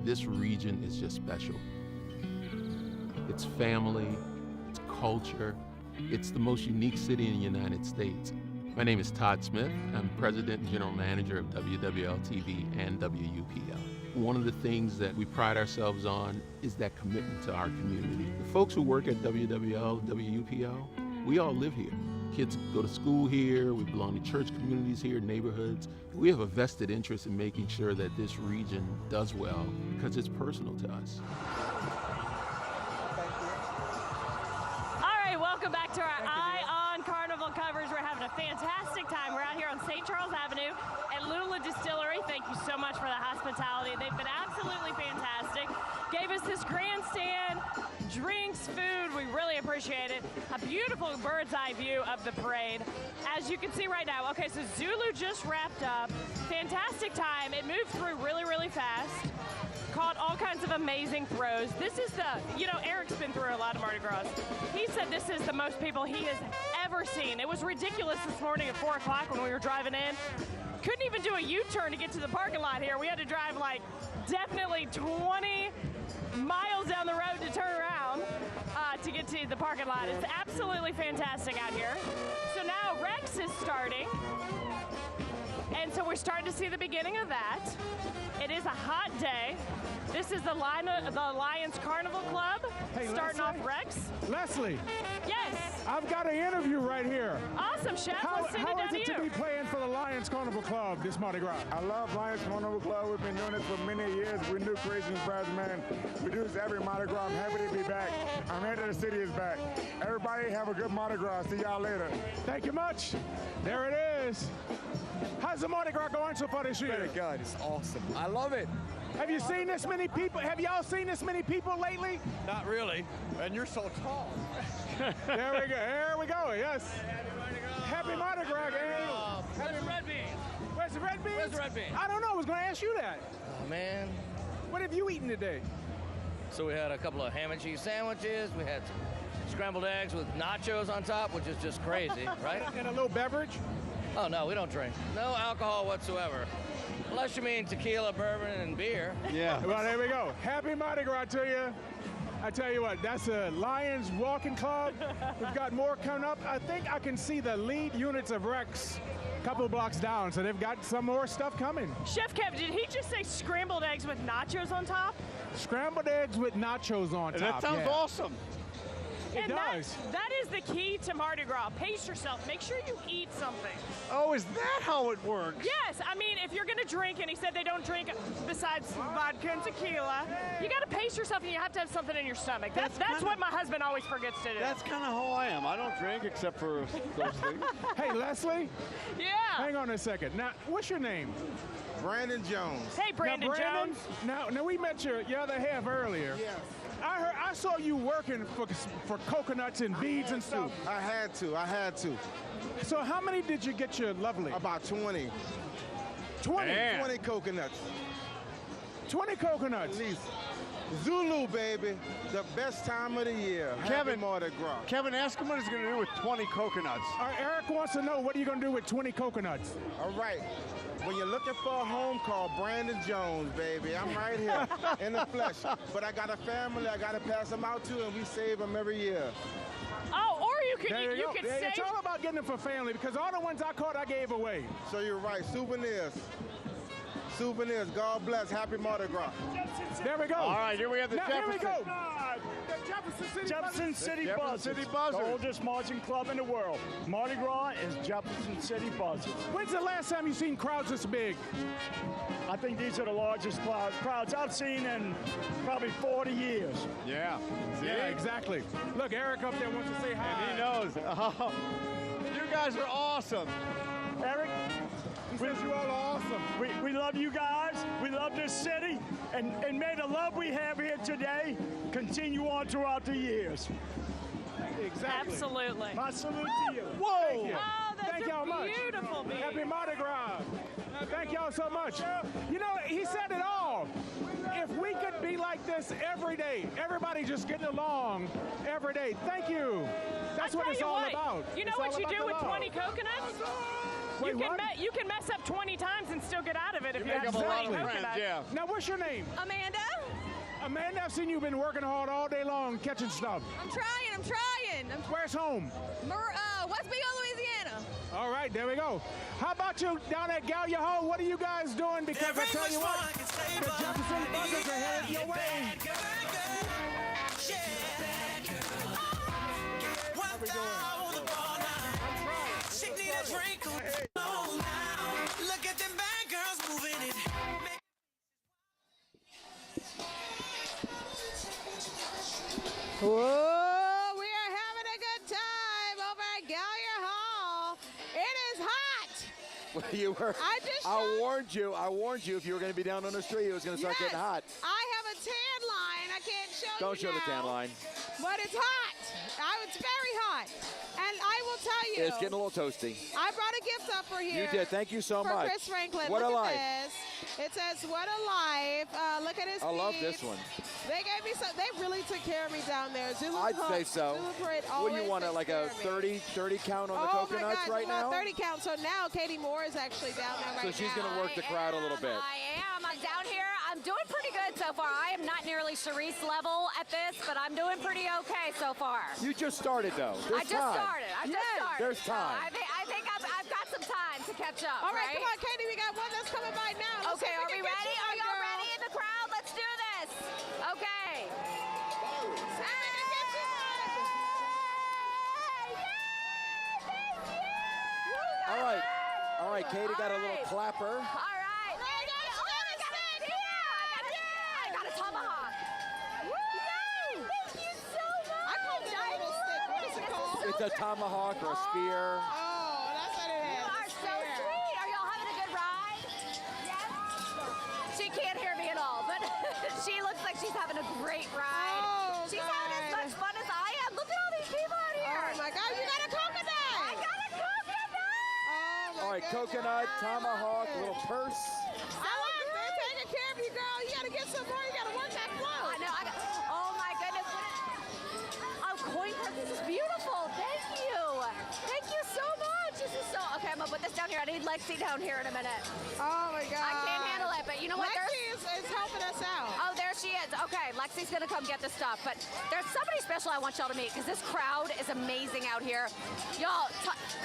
This region is just special. It's family, it's culture, it's the most unique city in the United States. My name is Todd Smith. I'm President and General Manager of WWL-TV and WUPL. One of the things that we pride ourselves on is that commitment to our community. The folks who work at WWL, WUPL, we all live here. Kids go to school here, we belong to church communities here, neighborhoods. We have a vested interest in making sure that this region does well because it's personal to us. All right, welcome back to our Eye on Carnival coverage. We're having a fantastic time. We're out here on St. Charles Avenue at Lula Distillery. Thank you so much for the hospitality. They've been absolutely fantastic. Gave us this grandstand, drinks, food. We really appreciate it. A beautiful bird's eye view of the parade. As you can see right now, okay, so Zulu just wrapped up. Fantastic time. It moved through really, really fast. Caught all kinds of amazing throws. This is Eric's been through a lot of Mardi Gras. He said this is the most people he has ever seen. It was ridiculous this morning at 4 o'clock when we were driving in. Couldn't even do a U-turn to get to the parking lot here. We had to drive like definitely 20 miles down the road to turn around to get to the parking lot. It's absolutely fantastic out here. So now Rex is starting. And so we're starting to see the beginning of that. It is a hot day. This is the Lions Carnival Club, starting off Rex. Leslie. Yes. I've got an interview right here. Awesome, Chef. Let's send it down to you. How is it to be playing for the Lions Carnival Club this Mardi Gras? I love Lions Carnival Club. We've been doing this for many years. We're new creations, man. We do this every Mardi Gras. I'm happy to be back. I'm happy the city is back. Everybody have a good Mardi Gras. See y'all later. Thank you much. There it is. How's the Mardi Gras going so far this year? Very good. It's awesome. I love it. Have you seen this many people? Have y'all seen this many people lately? Not really. And you're so tall. There we go. There we go. Yes. Happy Mardi Gras, gang. Where's the red bean? Where's the red beans? Where's the red bean? I don't know. I was going to ask you that. Oh, man. What have you eaten today? So we had a couple of ham and cheese sandwiches. We had some scrambled eggs with nachos on top, which is just crazy, right? And a little beverage? Oh, no, we don't drink. No alcohol whatsoever. Unless you mean tequila, bourbon, and beer. Yeah. Well, there we go. Happy Mardi Gras to you. I tell you what, that's a Lions Walking Club. We've got more coming up. I think I can see the lead units of Rex a couple blocks down, so they've got some more stuff coming. Chef Kev, did he just say scrambled eggs with nachos on top? Scrambled eggs with nachos on top. That sounds awesome. It does. That is the key to Mardi Gras. Pace yourself. Make sure you eat something. Oh, is that how it works? Yes. I mean, if you're going to drink, and he said they don't drink besides vodka and tequila, you got to pace yourself, and you have to have something in your stomach. That's what my husband always forgets to do. That's kind of how I am. I don't drink except for those things. Hey, Leslie? Yeah. Hang on a second. Now, what's your name? Brandon Jones. Hey, Brandon Jones. Now we met your other half earlier. Yes. I saw you working for coconuts and beads and stuff. I had to. So how many did you get your lovely? About 20. 20? 20 coconuts. 20 coconuts? At least. Zulu, baby. The best time of the year. Happy Mardi Gras. Kevin, ask him what he's going to do with 20 coconuts. All right, Eric wants to know, what are you going to do with 20 coconuts? All right. When you're looking for a home, call Brandon Jones, baby. I'm right here in the flesh. But I got a family I got to pass them out to, and we save them every year. Oh, or you could save. save. It's all about getting them for family, because all the ones I caught, I gave away. So you're right. Souvenirs. souvenirs. God bless. Happy Mardi Gras. There we go. All right, here we have the now, Jefferson. Here we go. Jefferson City Buzzards, the oldest marching club in the world. Mardi Gras is Jefferson City Buzzards. When's the last time you've seen crowds this big? I think these are the largest crowds I've seen in probably 40 years. Yeah. Yeah, exactly. Look, Eric up there wants to say hi. And he knows. Oh, you guys are awesome. Eric, he says you all are awesome. We love you guys. We love this city. And may the love we have here today continue on throughout the years. Exactly. Absolutely. My salute to you. Whoa! Thank you. Oh, that's Thank y'all much. beautiful beard. Happy Mardi Gras. Thank y'all so much. You know, he said it all. If we could be like this every day, everybody just getting along every day. Thank you. That's what it's all about. You know It's what all you about do the with love. 20 coconuts? Wait, what? You can mess up 20 times and still get out of it if you make have up a lot 20 of friends, coconuts. yeah. Now, what's your name? Amanda? Amanda, I've seen you've been working hard all day long catching stuff. I'm trying. Where's home? West Bingo, Louisiana. All right, there we go. How about you down at Gallia Hall? What are you guys doing? Because I tell you what, the Jefferson Buzzards are headed your way. Look at them bad girls moving it. Whoa, we are having a good time over at Gallia Hall. It is hot. Well, you were. I warned you. If you were going to be down on the street, it was going to start getting hot. I have a tan line. I can't show Don't you show the tan now, line. But it's hot. It's very hot. And I will tell you. It's getting a little toasty. I brought a gift up for here. You did. Thank you so for much. Chris Franklin. What Look a at life. this. It says, "What a life." Look at his I love beads. this one. They gave me some. They really took care of me down there. Zulu I'd Hunt, say so. Zulu Parade What do you always want, takes like care a of me. 30 count on the Oh coconuts my gosh, right now? 30 count. So now Katie Moore is actually down there right now. So she's going to work the crowd a little bit. I am. I'm down here. I'm doing pretty good so far. I am not nearly Charisse level at this, but I'm doing pretty okay so far. You just started, though. I just started. There's time. I think I've got some time to catch up. All right, come on, Katie. We got one that's coming by now. Let's see Okay, if are we can get ready? you Are one, y'all girl. ready in the crowd? Let's do this. Okay. All right, Katie got a little clapper. All right. I got a tomahawk. Woo! Thank you so much. I call it a little stick. What is it called? It's a tomahawk or a spear. Oh, that's what it is. You are so sweet. Are y'all having a good ride? Yes. She can't hear me at all, but she looks like she's having a great ride. Oh, she's having as much fun as I am. Look at all these people out here. Oh my God, you got a coconut. I got a coconut. All right, coconut, tomahawk, little purse. They're taking care of you, girl. You got to get some more. You got to work that flow. I know. Oh my goodness. Oh, coin purse. This is beautiful. Thank you. Thank you so much. This is so. Okay, I'm gonna put this down here. I need Lexi down here in a minute. Oh my God. I can't handle it, but you know what? Lexi is helping us out. Oh, there she is. Okay, Lexi's gonna come get the stuff. But there's somebody special I want y'all to meet because this crowd is amazing out here. Y'all,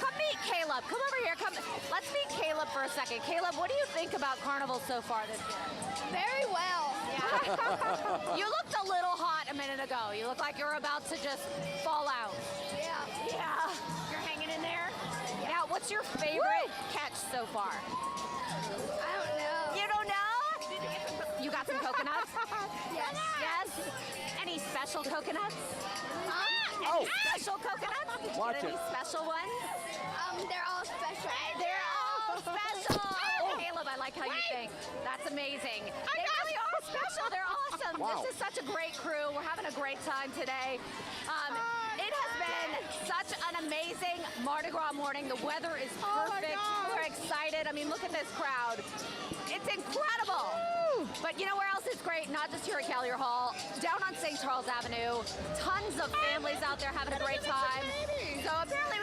come meet Caleb. Come over here. Come. Let's meet Caleb for a second. Caleb, what do you think about Carnival so far this year? Very well. Yeah. You looked a little hot a minute ago. You look like you're about to just fall out. Yeah. Yeah. You're hanging in there? Now, what's your favorite catch so far? I don't know. You don't know? You got some coconuts? Yes. Yes? Any special coconuts? Any special coconuts? Did you Watch get any it. special ones? They're all special. They're all special. Caleb, I like how you think. That's amazing. They really are special. They're awesome. Wow. This is such a great crew. We're having a great time today. It has been such an amazing Mardi Gras morning. The weather is perfect. We're excited. I mean, look at this crowd. It's incredible. But you know where else is great? Not just here at Gallia Hall. Down on St. Charles Avenue. Tons of families out there having a great time. So apparently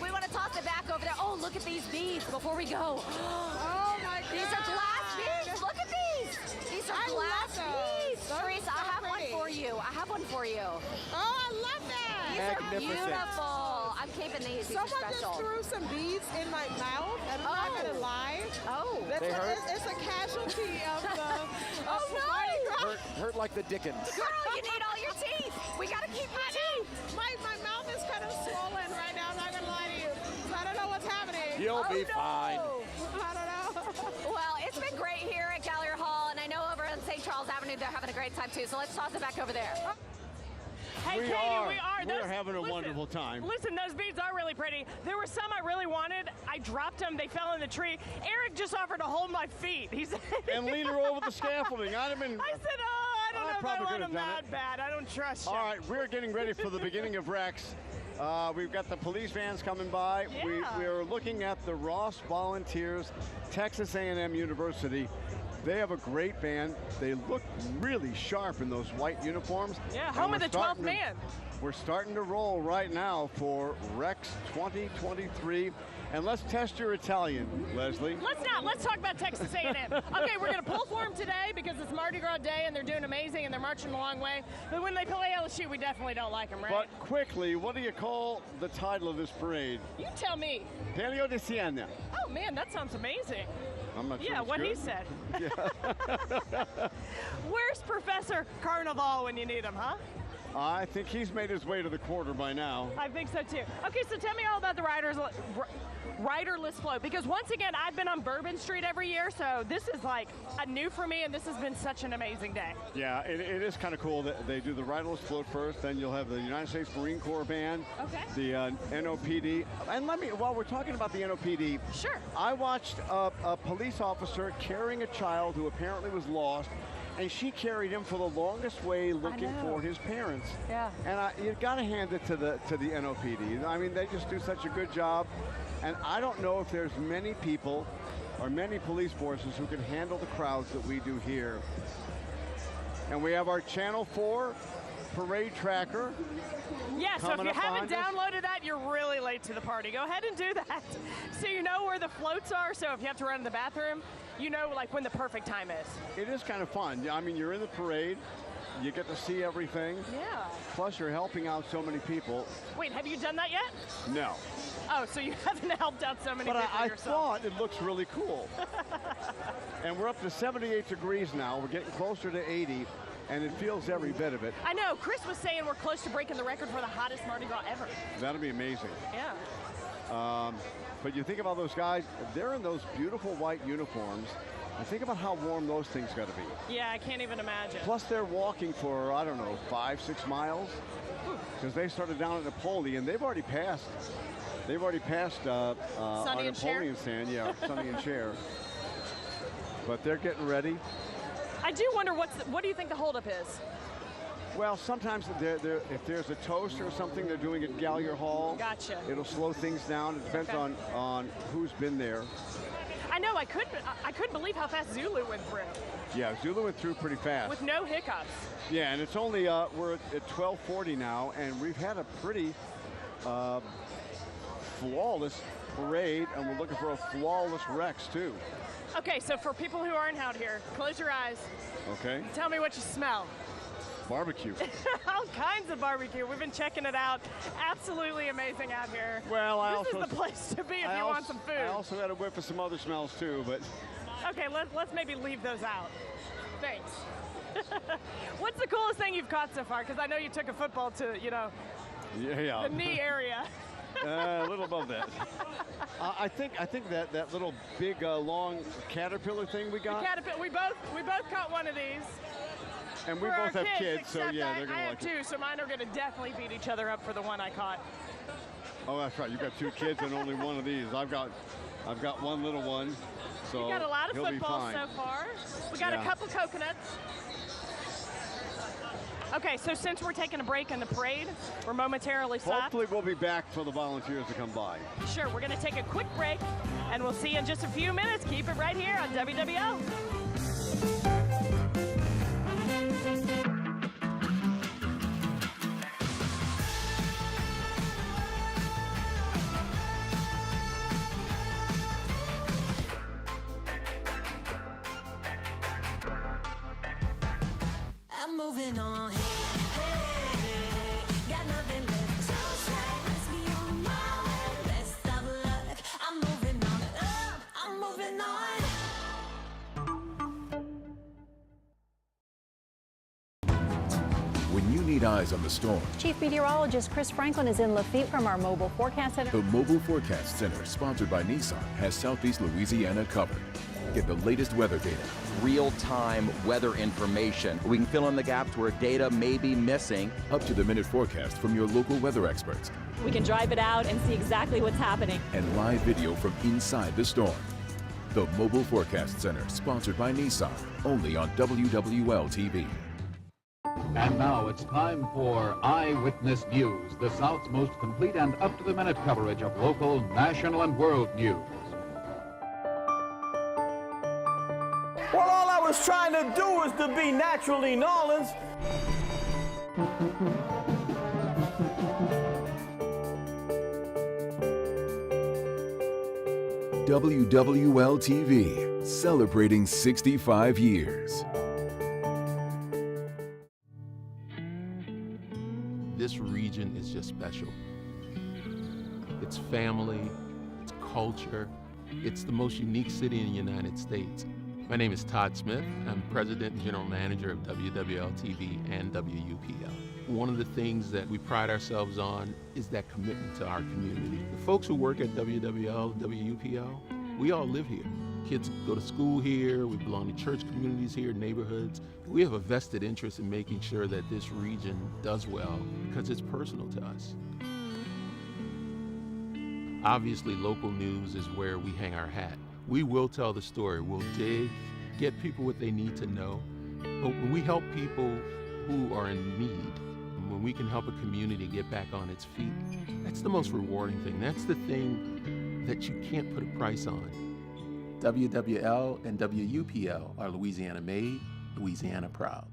we want to toss it back over there. Oh, look at these beads before we go. Oh my God. These are glass beads. Look at these. These are glass beads. Teresa, I have one for you. I have one for you. Oh, I love that. These are Magnificent. beautiful. I'm I'm keeping these. These Someone are just special. threw some beads in my mouth, and I'm not gonna lie. Oh. They hurt? It's a casualty of the. Oh, no. Mardi Gras. Hurt like the Dickens. Girl, you need all your teeth. We got to keep your teeth. My mouth is kind of swollen right now. I'm not gonna lie to you. So I don't know what's happening. You'll be fine. I don't know. Well, it's been great here at Gallier Hall, and I know over on St. Charles Avenue they're having a great time too. So let's toss it back over there. Hey, Katie, we are. We're having a wonderful time. Listen, those beads are really pretty. There were some I really wanted. I dropped them. They fell in the tree. Eric just offered to hold my feet. He said, And lean her over the scaffolding. I said, I don't know if I want them that bad. I don't trust you. All right, we're getting ready for the beginning of Rex. We've got the police vans coming by. Yeah. We're looking at the Ross Volunteers, Texas A&M University. They have a great band. They look really sharp in those white uniforms. Yeah, And home of we're the 12th starting to- man. We're starting to roll right now for Rex 2023. And let's test your Italian, Leslie. Let's not. Let's talk about Texas A&M. Okay, we're going to pull for them today because it's Mardi Gras Day and they're doing amazing and they're marching a long way. But when they play LSU, we definitely don't like them, right? But quickly, what do you call the title of this parade? You tell me. Palio di Siena. Oh, man, that sounds amazing. I'm not sure. Yeah, it's what good. he said. Where's Professor Carnival when you need him, huh? I think he's made his way to the quarter by now. I think so too. Okay, so tell me all about the riderless float, because once again, I've been on Bourbon Street every year, so this is like a new for me, and this has been such an amazing day. Yeah, it is kind of cool that they do the riderless float first, then you'll have the United States Marine Corps Band, the NOPD. And while we're talking about the NOPD, sure. I watched a police officer carrying a child who apparently was lost, and she carried him for the longest way looking for his parents. Yeah. And you got to hand it to the NOPD. I mean, they just do such a good job. And I don't know if there's many people or many police forces who can handle the crowds that we do here. And we have our Channel 4 parade tracker. Yeah, so if coming you up haven't behind us. downloaded that, you're really late to the party. Go ahead and do that so you know where the floats are. So if you have to run to the bathroom, you know like when the perfect time is. It is kind of fun. I mean, you're in the parade. You get to see everything. Yeah. Plus, you're helping out so many people. Wait, have you done that yet? No. Oh, so you haven't helped out so many But people I yourself. thought it looks really cool. And we're up to 78 degrees now. We're getting closer to 80, and it feels every bit of it. I know. Chris was saying we're close to breaking the record for the hottest Mardi Gras ever. That'll be amazing. Yeah. But you think about those guys, they're in those beautiful white uniforms. And think about how warm those things got to be. Yeah, I can't even imagine. Plus, they're walking for, I don't know, 5-6 miles. Because they started down at Napoleon. They've already passed. They've already passed our Sonny and Cher? Napoleon stand. Yeah, Sonny and Cher. But they're getting ready. I do wonder what do you think the holdup is? Well, sometimes if there's a toast or something they're doing at Gallier Hall, Gotcha. it'll slow things down. It depends on who's been there. I know. I couldn't believe how fast Zulu went through Yeah, Zulu went through pretty fast. with no hiccups. Yeah, and it's only, we're at 12:40 now, and we've had a pretty flawless parade, and we're looking for a flawless Rex, too. Okay, so for people who aren't out here, close your eyes. Okay? Tell me what you smell. Barbecue. All kinds of barbecue. We've been checking it out. Absolutely amazing out here. Well, this is the place to be if you want some food. I also got a whiff of some other smells, too, but... Okay, let's maybe leave those out. Thanks. What's the coolest thing you've caught so far? Because I know you took a football to, Yeah. the knee area. A little above that. I think that little big long caterpillar thing we got. The caterpillar. We both caught one of these. And we For both our have kids, so except yeah, they're gonna I have like two, it. so mine are gonna definitely beat each other up for the one I caught. Oh, that's right. You've got 2 kids and only one of these. I've got one little one, so We got a lot of he'll be football fine. so far. We got a couple coconuts. Okay, so since we're taking a break in the parade, we're momentarily stopped. Hopefully we'll be back for the volunteers to come by. Sure, we're going to take a quick break, and we'll see you in just a few minutes. Keep it right here on WWL. I'm moving on. Hey, hey, got nothing left to say. Let's be on my need eyes on the storm. Chief Meteorologist Chris Franklin is in Lafitte from our mobile forecast center. The Mobile Forecast Center, sponsored by Nissan, has Southeast Louisiana covered. Get the latest weather data. Real-time weather information. We can fill in the gaps where data may be missing. Up-to-the-minute forecast from your local weather experts. We can drive it out and see exactly what's happening. And live video from inside the storm. The Mobile Forecast Center, sponsored by Nissan, only on WWL-TV. And now it's time for Eyewitness News, the South's most complete and up-to-the-minute coverage of local, national, and world news. Well, all I was trying to do was to be naturally New Orleans. WWL-TV, celebrating 65 years. This region is just special. It's family, it's culture, it's the most unique city in the United States. My name is Todd Smith. I'm President and General Manager of WWL-TV and WUPL. One of the things that we pride ourselves on is that commitment to our community. The folks who work at WWL, WUPL, we all live here. Kids go to school here, we belong to church communities here, neighborhoods. We have a vested interest in making sure that this region does well because it's personal to us. Obviously, local news is where we hang our hat. We will tell the story. We'll dig, get people what they need to know. But when we help people who are in need, when we can help a community get back on its feet, that's the most rewarding thing. That's the thing that you can't put a price on. WWL and WUPL are Louisiana made, Louisiana proud.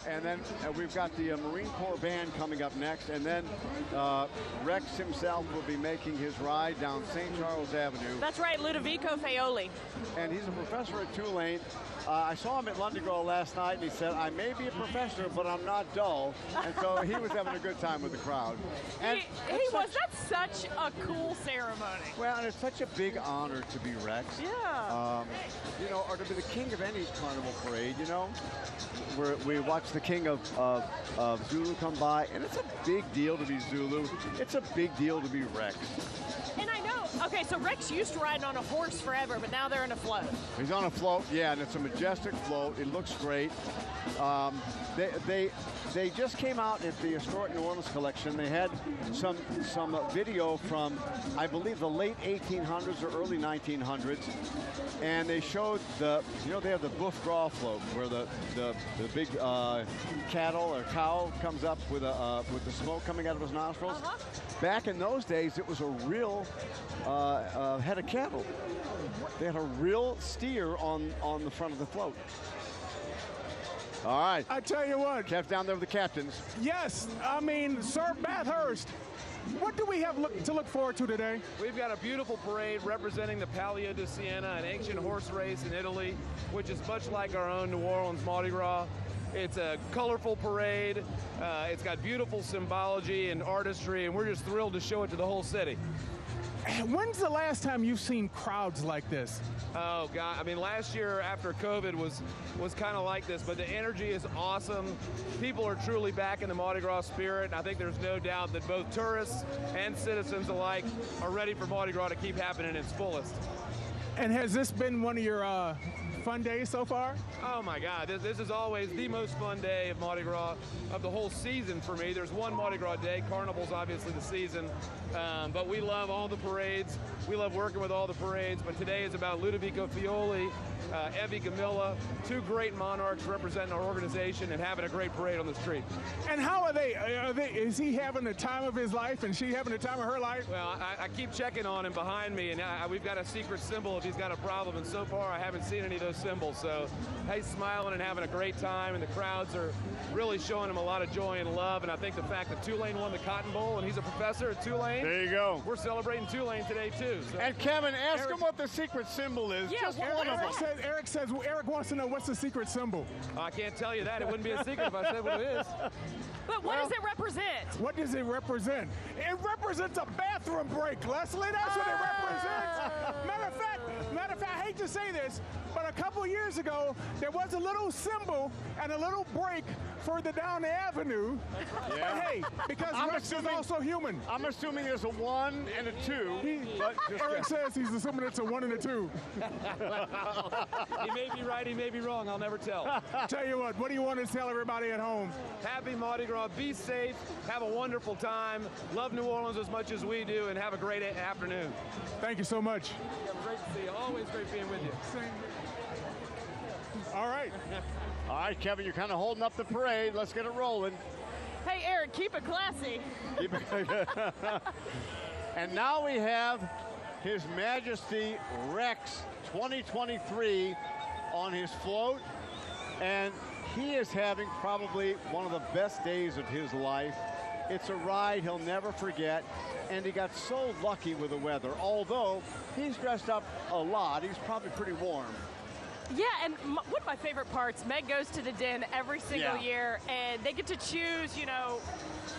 And then we've got the Marine Corps Band coming up next, and then Rex himself will be making his ride down St. Charles Avenue. That's right, Ludovico Faioli. And he's a professor at Tulane. I saw him at Mardi Gras last night, and he said, I may be a professor, but I'm not dull. And so he was having a good time with the crowd. And That's such a cool ceremony. Well, and it's such a big honor to be Rex. Yeah. You know, or to be the king of any carnival parade, you know. We watch the king of Zulu come by, and it's a big deal to be Zulu. It's a big deal to be Rex. And I know, okay, so Rex used to ride on a horse forever, but now they're in a float. He's on a float, yeah, and it's a majestic float. It looks great. They just came out at the Historic New Orleans collection. They had some video from, I believe, the late 1800s or early 1900s, and they showed they have the Boeuf Gras float where the big cattle or cow comes up with the smoke coming out of his nostrils. Back in those days, it was a real head of cattle. They had a real steer on the front of the float. All right. I tell you what. Kev's down there with the captains. Yes, I mean, Sir Bathurst, what do we have to look forward to today? We've got a beautiful parade representing the Palio di Siena, an ancient horse race in Italy, which is much like our own New Orleans Mardi Gras. It's a colorful parade. It's got beautiful symbology and artistry, and we're just thrilled to show it to the whole city. When's the last time you've seen crowds like this? Oh, God. I mean, last year after COVID was kind of like this, but the energy is awesome. People are truly back in the Mardi Gras spirit. I think there's no doubt that both tourists and citizens alike are ready for Mardi Gras to keep happening in its fullest. And has this been one of your fun days so far? Oh my God, this is always the most fun day of Mardi Gras of the whole season for me. There's one Mardi Gras day, Carnival's obviously the season, but we love all the parades. We love working with all the parades, but today is about Ludovico Faioli, Evie Gamilla, two great monarchs representing our organization and having a great parade on the street. And how are they? Is he having the time of his life and she having the time of her life? Well, I keep checking on him behind me, and we've got a secret symbol if he's got a problem, and so far I haven't seen any of those symbols. So he's smiling and having a great time, and the crowds are really showing him a lot of joy and love. And I think the fact that Tulane won the Cotton Bowl and he's a professor at Tulane. There you go. We're celebrating Tulane today too. So. And Kevin, ask him what the secret symbol is. Yeah, just one of them. Eric wants to know what's the secret symbol. I can't tell you that. It wouldn't be a secret if I said what it is. But what does it represent? What does it represent? It represents a bathroom break, Leslie. That's what it represents. Matter of fact, I hate to say this, but couple of years ago, there was a little symbol and a little break further down the avenue. Yeah. But hey, because Rex is also human. I'm assuming there's a 1 and a 2. Eric says he's assuming it's a 1 and a 2. He may be right, he may be wrong. I'll never tell. Tell you what do you want to tell everybody at home? Happy Mardi Gras. Be safe. Have a wonderful time. Love New Orleans as much as we do, and have a great afternoon. Thank you so much. Yeah, great to see you. Always great being with you. All right. All right, Kevin, you're kind of holding up the parade. Let's get it rolling. Hey, Eric, keep it classy. And now we have His Majesty Rex 2023 on his float. And he is having probably one of the best days of his life. It's a ride he'll never forget. And he got so lucky with the weather. Although he's dressed up a lot, he's probably pretty warm. Yeah, and one of my favorite parts, Meg goes to the den every single year, and they get to choose, you know,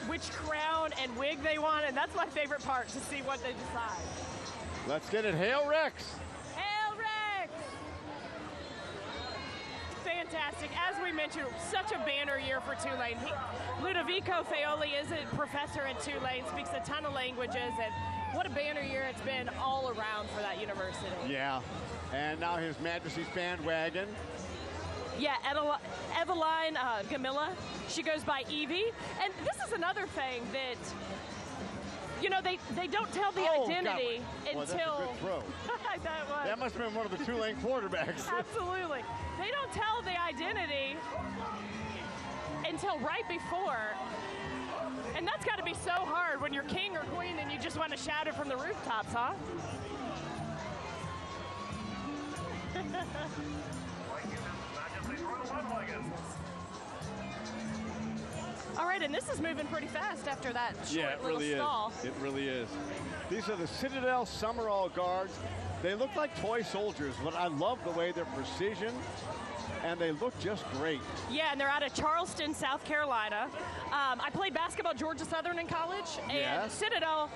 which crown and wig they want, and that's my favorite part, to see what they decide. Let's get it. Hail Rex! Hail Rex! Fantastic. As we mentioned, such a banner year for Tulane. Ludovico Feoli is a professor at Tulane, speaks a ton of languages, and what a banner year it's been all around for that university. Yeah. And now His Majesty's bandwagon. Yeah, Eveline Gamilla. She goes by Evie. And this is another thing that, you know, they don't tell the identity until... Well, that's a good throw. That must have been one of the Tulane quarterbacks. Absolutely. They don't tell the identity until right before. And that's got to be so hard when you're king or queen and you just want to shout it from the rooftops, huh? All right, and this is moving pretty fast after that short little stall. It really is. These are the Citadel Summerall Guards. They look like toy soldiers, but I love the way they're precision, and they look just great. Yeah, and they're out of Charleston, South Carolina. I played basketball at Georgia Southern in college, and Citadel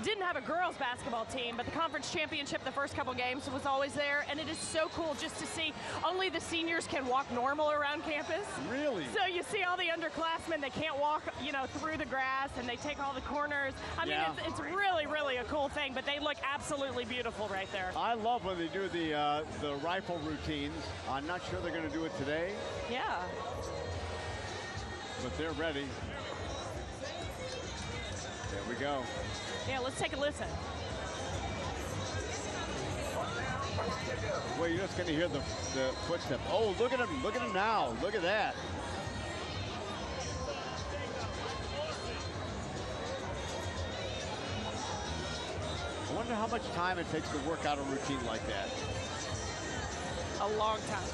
didn't have a girls basketball team, but the conference championship, the first couple games, was always there, and it is so cool just to see only the seniors can walk normal around campus. Really? So you see all the underclassmen, they can't walk, you know, through the grass, and they take all the corners. I mean, it's really, really a cool thing, but they look absolutely beautiful right there. I love when they do the rifle routines. I'm not sure they're going to do it today. Yeah. But they're ready. There we go. Yeah, let's take a listen. Well, you're just going to hear the footsteps. Oh, look at him. Look at him now. Look at that. I wonder how much time it takes to work out a routine like that. A long time.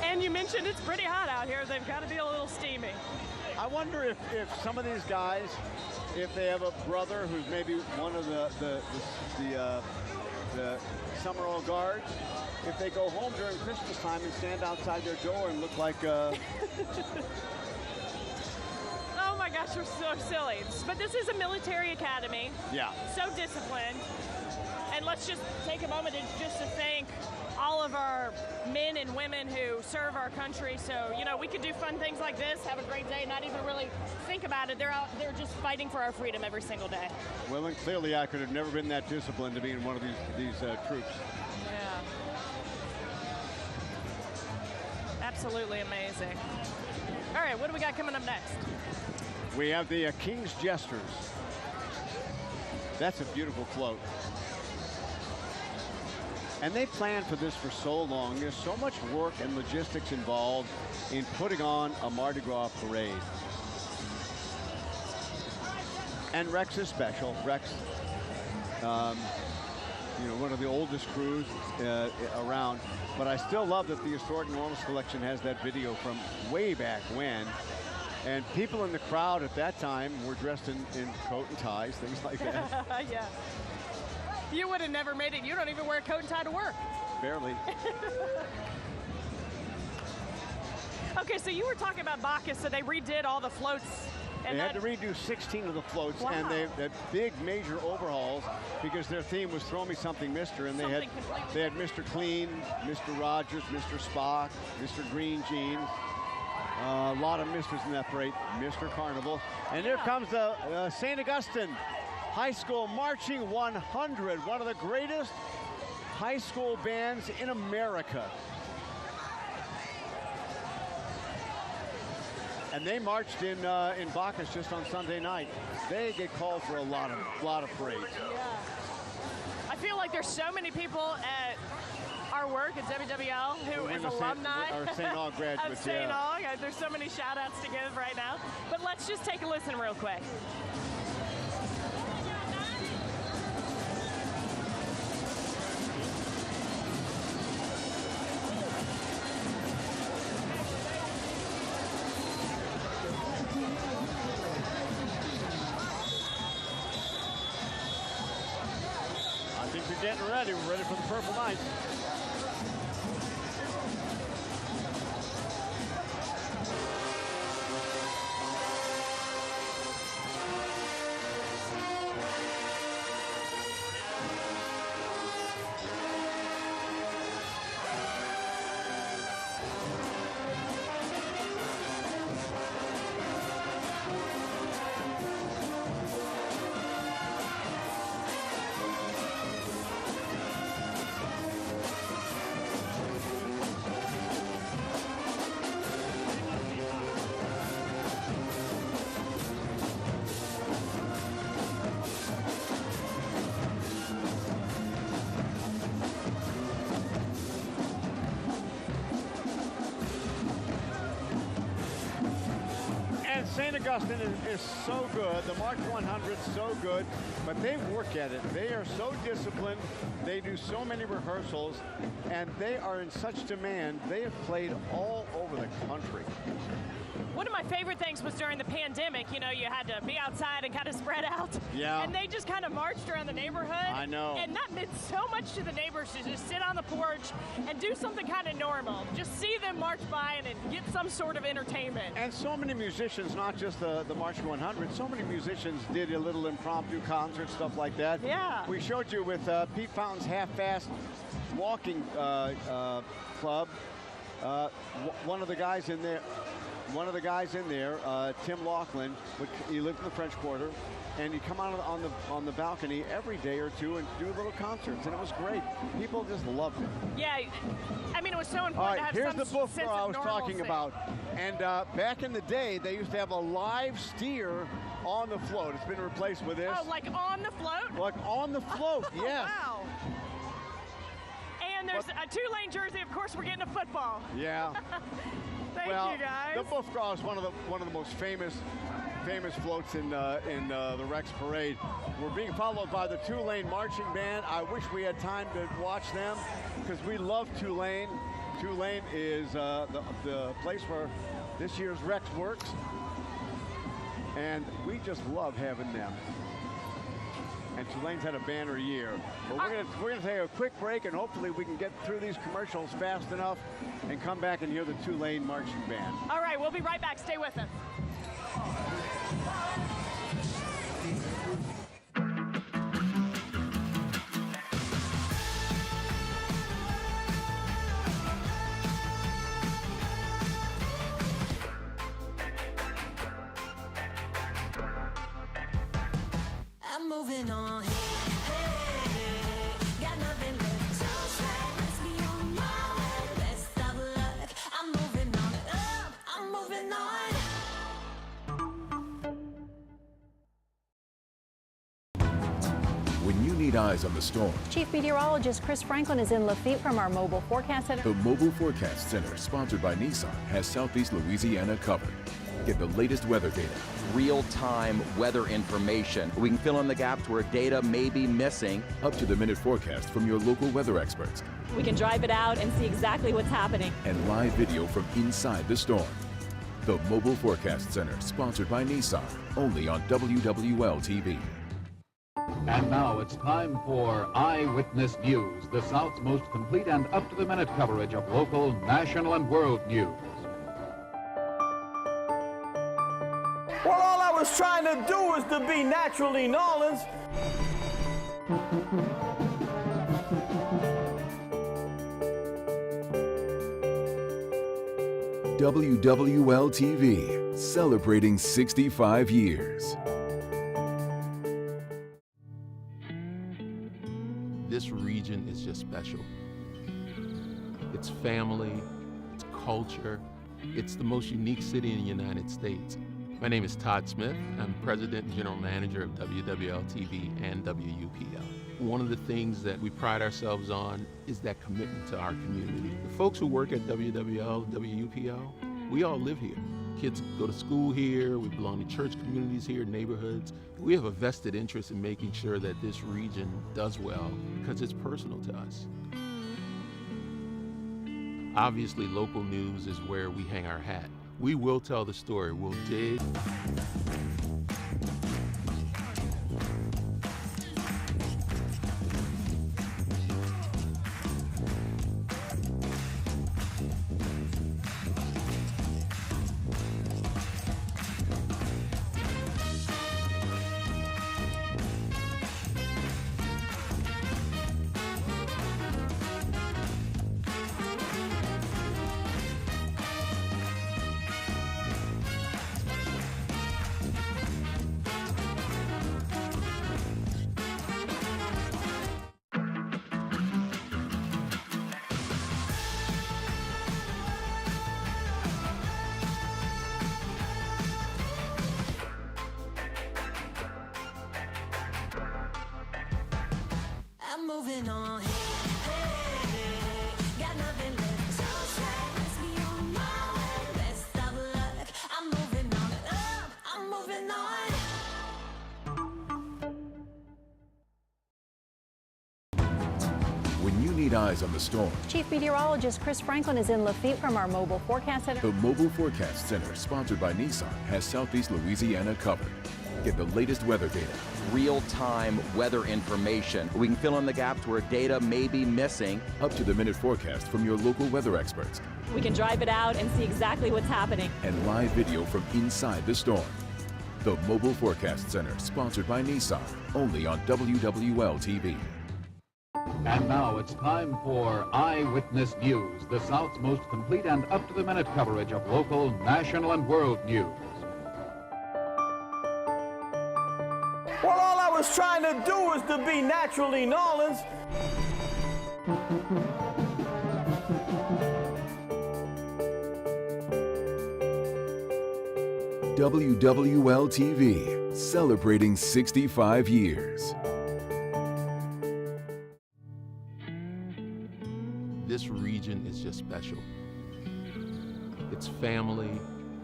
And you mentioned it's pretty hot out here. They've got to be a little steamy. I wonder if some of these guys, if they have a brother who's maybe one of the Summerall Guards, if they go home during Christmas time and stand outside their door and look like oh my gosh, we're so silly. But this is a military academy. Yeah. So disciplined. And let's just take a moment just to thank all of our men and women who serve our country. So, you know, we could do fun things like this, have a great day, not even really think about it. They're out there just fighting for our freedom every single day. Well, and clearly I could have never been that disciplined to be in one of these troops. Yeah. Absolutely amazing. All right, what do we got coming up next? We have the King's Jesters. That's a beautiful float. And they planned for this for so long. There's so much work and logistics involved in putting on a Mardi Gras parade. And Rex is special. Rex, you know, one of the oldest crews around. But I still love that the Historic New Orleans Collection has that video from way back when. And people in the crowd at that time were dressed in coat and ties, things like that. Yeah. You would have never made it. You don't even wear a coat and tie to work. Barely. Okay, so you were talking about Bacchus, so they redid all the floats They had to redo 16 of the floats, and they had big major overhauls because their theme was "Throw Me Something, Mister," and they had Mr. Clean, Mr. Rogers, Mr. Spock, Mr. Green Jeans. A lot of misters in that parade. Mr. Carnival, and here comes the St. Augustine High School Marching 100, one of the greatest high school bands in America. And they marched in Bacchus just on Sunday night. They get called for a lot of parades. Yeah. I feel like there's so many people at our work at WWL who is alumni or St. Aug graduates. Of St. Aug. There's so many shout outs to give right now. But let's just take a listen real quick. We're getting ready. We're ready for the Purple Knights. St. Augustine is so good. The March 100 is so good, but they work at it. They are so disciplined. They do so many rehearsals, and they are in such demand. They have played all over the country. One of my favorite things was during the pandemic, you know, you had to be outside and kind of spread out. Yeah. And they just kind of marched around the neighborhood. I know. And that meant so much to the neighbors to just sit on the porch and do something kind of normal. Just see them march by and get some sort of entertainment. And so many musicians, not just the March 100, so many musicians did a little impromptu concert, stuff like that. Yeah. We showed you with Pete Fountain's Half-Fast Walking Club. One of the guys in there, Tim Laughlin, he lived in the French Quarter, and he'd come out on the balcony every day or two and do little concerts, and it was great. People just loved it. Yeah, I mean, it was so important All right, to have here's some the buffalo sense I of was normalcy. talking about. And back in the day, they used to have a live steer on the float. It's been replaced with this. Oh, like on the float? Like on the float, yes. Wow. And there's a two-lane jersey. Of course, we're getting a football. Yeah. Thank you, guys. The Buff Gras is one of the most famous floats in the Rex Parade. We're being followed by the Tulane Marching Band. I wish we had time to watch them because we love Tulane. Tulane is the place where this year's Rex works, and we just love having them. And Tulane's had a banner year. But we're gonna take a quick break, and hopefully we can get through these commercials fast enough and come back and hear the Tulane Marching Band. All right, we'll be right back. Stay with us. I'm moving on. Got nothing left to say. Let's be on my way. Best of luck. I'm moving on. I'm moving on. When you need eyes on the storm, Chief Meteorologist Chris Franklin is in Lafitte from our Mobile Forecast Center. the Mobile Forecast Center, sponsored by Nissan, has Southeast Louisiana covered. Get the latest weather data, real-time weather information. We can fill in the gaps where data may be missing. up-to-the-minute forecast from your local weather experts, We can drive it out and see exactly what's happening. and live video from inside the storm. The Mobile Forecast Center, sponsored by Nissan, only on WWL TV. And now it's time for Eyewitness News, the South's most complete and up-to-the-minute coverage of local, national, and world news. Well, all I was was trying to do was to be naturally Nolans. WWL-TV, celebrating 65 years. This region is just special. It's family, it's culture, it's the most unique city in the United States. My name is Todd Smith. I'm President and General Manager of WWL-TV and WUPL. One of the things that we pride ourselves on is that commitment to our community. The folks who work at WWL, WUPL, we all live here. Kids go to school here, we belong to church communities here, neighborhoods. We have a vested interest in making sure that this region does well because it's personal to us. Obviously, local news is where we hang our hat. We will tell the story, we'll dig. I'm moving on. Got nothing left. So sad, let's be on my way. Best of luck. I'm moving on. I'm moving on. When you need eyes on the storm, Chief Meteorologist Chris Franklin is in Lafitte from our Mobile Forecast Center. the Mobile Forecast Center, sponsored by Nissan, has Southeast Louisiana covered. Get the latest weather data, real-time weather information. We can fill in the gaps where data may be missing. up-to-the-minute forecast from your local weather experts, We can drive it out and see exactly what's happening. and live video from inside the storm. The Mobile Forecast Center, sponsored by Nissan, only on WWL-TV. And now it's time for Eyewitness News, the South's most complete and up-to-the-minute coverage of local, national, and world news. Well, all I was trying to do was to be naturally Nolans. WWL-TV, celebrating 65 years. This region is just special. It's family,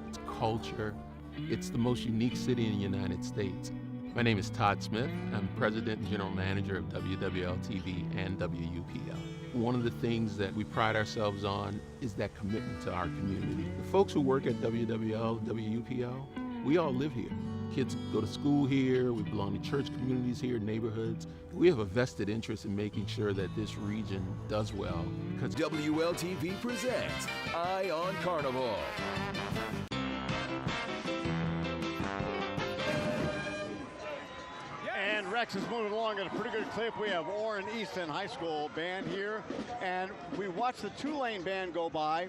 it's culture, it's the most unique city in the United States. My name is Todd Smith. I'm President and General Manager of WWL-TV and WUPL. One of the things that we pride ourselves on is that commitment to our community. The folks who work at WWL, WUPL, we all live here. Kids go to school here, we belong to church communities here, neighborhoods. We have a vested interest in making sure that this region does well because WL-TV presents Eye on Carnival. And Rex is moving along at a pretty good clip. We have Warren Easton High School band here, and we watched the Tulane band go by.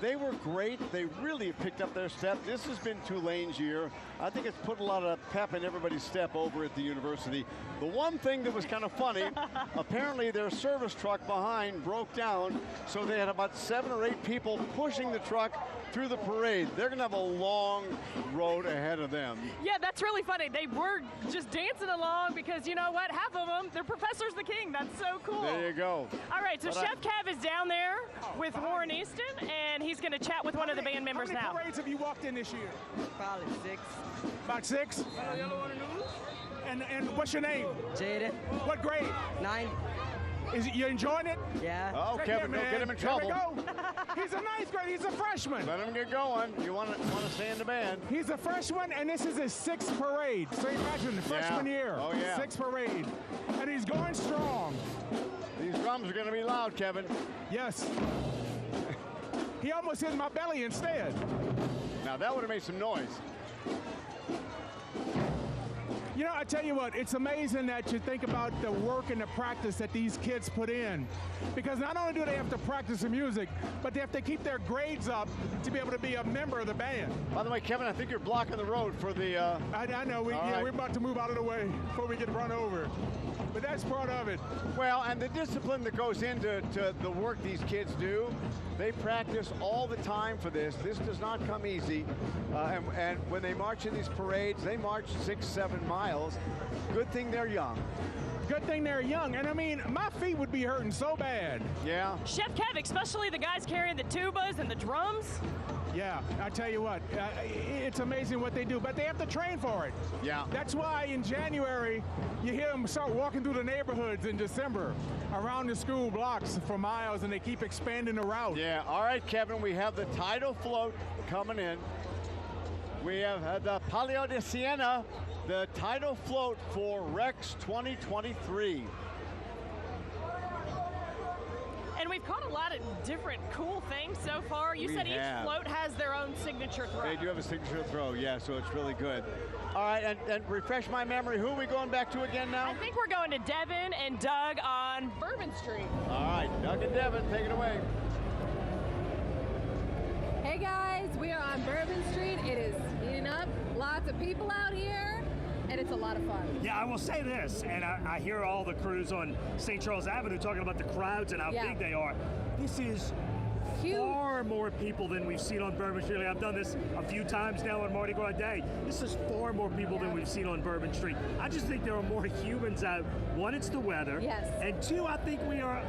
They were great. They really have picked up their step. This has been Tulane's year. I think it's put a lot of pep in everybody's step over at the university. The one thing that was kind of funny, apparently their service truck behind broke down, so they had about 7 or 8 people pushing the truck through the parade. They're going to have a long road ahead of them. Yeah, that's really funny. They were just dancing along because, you know what, half of them, their professor's the king. That's so cool. There you go. All right, so But Chef Cav is down there with Warren Easton, and he's going to chat with one of the band members now. How many parades have you walked in this year? Probably 6. About 6? And what's your name? Jaden. What grade? 9. Is you enjoying it? Yeah. Oh, Right Kevin, here, don't man. get him in Here trouble. we go. He's a 9th grade. He's a freshman. Let him get going. You want to stay in the band. He's a freshman, and this is his 6th parade. So imagine the freshman year. Oh, yeah. 6th parade. And he's going strong. These drums are going to be loud, Kevin. Yes. He almost hit my belly instead. Now, that would have made some noise. You know, I tell you what, it's amazing that you think about the work and the practice that these kids put in. Because not only do they have to practice the music, but they have to keep their grades up to be able to be a member of the band. By the way, Kevin, I think you're blocking the road for the... I know, we're about to move out of the way before we get run over. But that's part of it. Well, and the discipline that goes into the work these kids do, they practice all the time for this. This does not come easy. And when they march in these parades, they march 6-7 miles. Good thing they're young. Good thing they're young. And I mean, my feet would be hurting so bad. Yeah. Chef Kev, especially the guys carrying the tubas and the drums. Yeah, I tell you what, it's amazing what they do, but they have to train for it. Yeah. That's why in January, you hear them start walking through the neighborhoods in December, around the school blocks for miles, and they keep expanding the route. Yeah, all right, Kevin, we have the tidal float coming in. We have the Palio de Siena, the tidal float for Rex 2023. And we've caught a lot of different cool things so far. You said each float has their own signature throw. They do have a signature throw, yeah, so it's really good. All right, and refresh my memory, who are we going back to again now? I think we're going to Devin and Doug on Bourbon Street. All right, Doug and Devin, take it away. Hey guys, we are on Bourbon Street. It is heating up, lots of people out here, and it's a lot of fun. Yeah, I will say this, and I hear all the crews on St. Charles Avenue talking about the crowds and how big they are. This is far more people than we've seen on Bourbon Street. I've done this a few times now on Mardi Gras Day. This is far more people than we've seen on Bourbon Street. I just think there are more humans out. One, it's the weather. Yes. And two, I think we are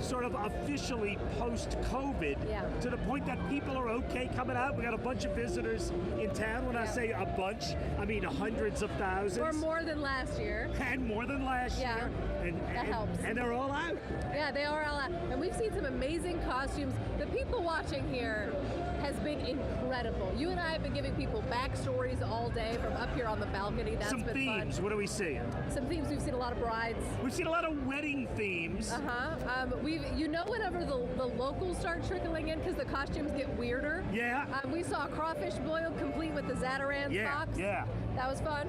sort of officially post-COVID to the point that people are okay coming out. We got a bunch of visitors in town. When I say a bunch, I mean hundreds of thousands. Or more than last year. And more than last year. That helps. And they're all out. Yeah, they are all out. And we've seen some amazing costumes. The people watching here has been incredible. You and I have been giving people backstories all day from up here on the balcony. That's some been themes. fun. What are we seeing? Some themes. We've seen a lot of brides. We've seen a lot of wedding themes. Whenever the locals start trickling in because the costumes get weirder. Yeah. We saw a crawfish boil complete with the Zataran socks. Yeah. That was fun.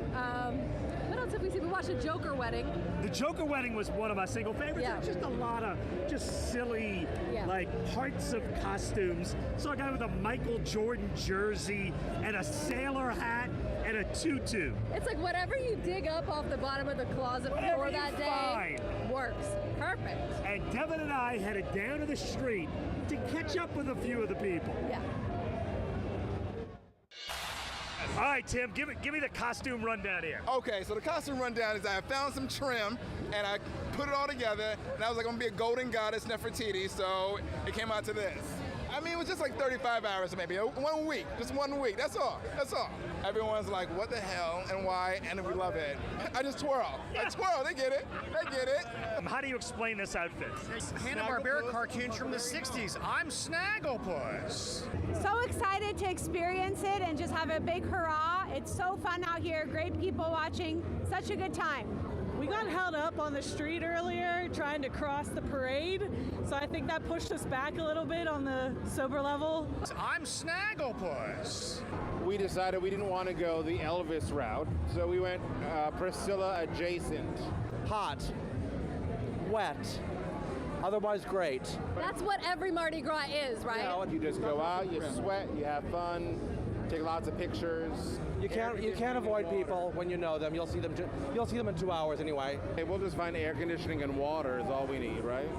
What else have we seen? We watched a Joker wedding. The Joker wedding was one of my single favorites. Yeah. Just a lot of silly, like parts of costumes. Saw a guy with a Michael Jordan jersey and a sailor hat and a tutu. It's like whatever you dig up off the bottom of the closet floor that day works. Perfect. And Devin and I headed down to the street to catch up with a few of the people. Yeah. All right, Tim, give me the costume rundown here. Okay, so the costume rundown is I found some trim and I put it all together, and I was like, I'm gonna be a golden goddess Nefertiti, so it came out to this. I mean, it was just like 35 hours maybe, 1 week, just 1 week, that's all. Everyone's like, what the hell and why, and we love it. I just twirl, they get it. How do you explain this outfit? Hanna-Barbera cartoons from the 60s. I'm Snagglepuss. So excited to experience it and just have a big hurrah. It's so fun out here, great people watching, such a good time. We got held up on the street earlier trying to cross the parade, so I think that pushed us back a little bit on the sober level. I'm Snagglepuss. We decided we didn't want to go the Elvis route, so we went Priscilla adjacent. Hot, wet, otherwise great. That's what every Mardi Gras is, right? You just go out, you sweat, you have fun, take lots of pictures. You can't avoid people when you know them. You'll see them in 2 hours anyway. Hey, we'll just find air conditioning and water is all we need, right?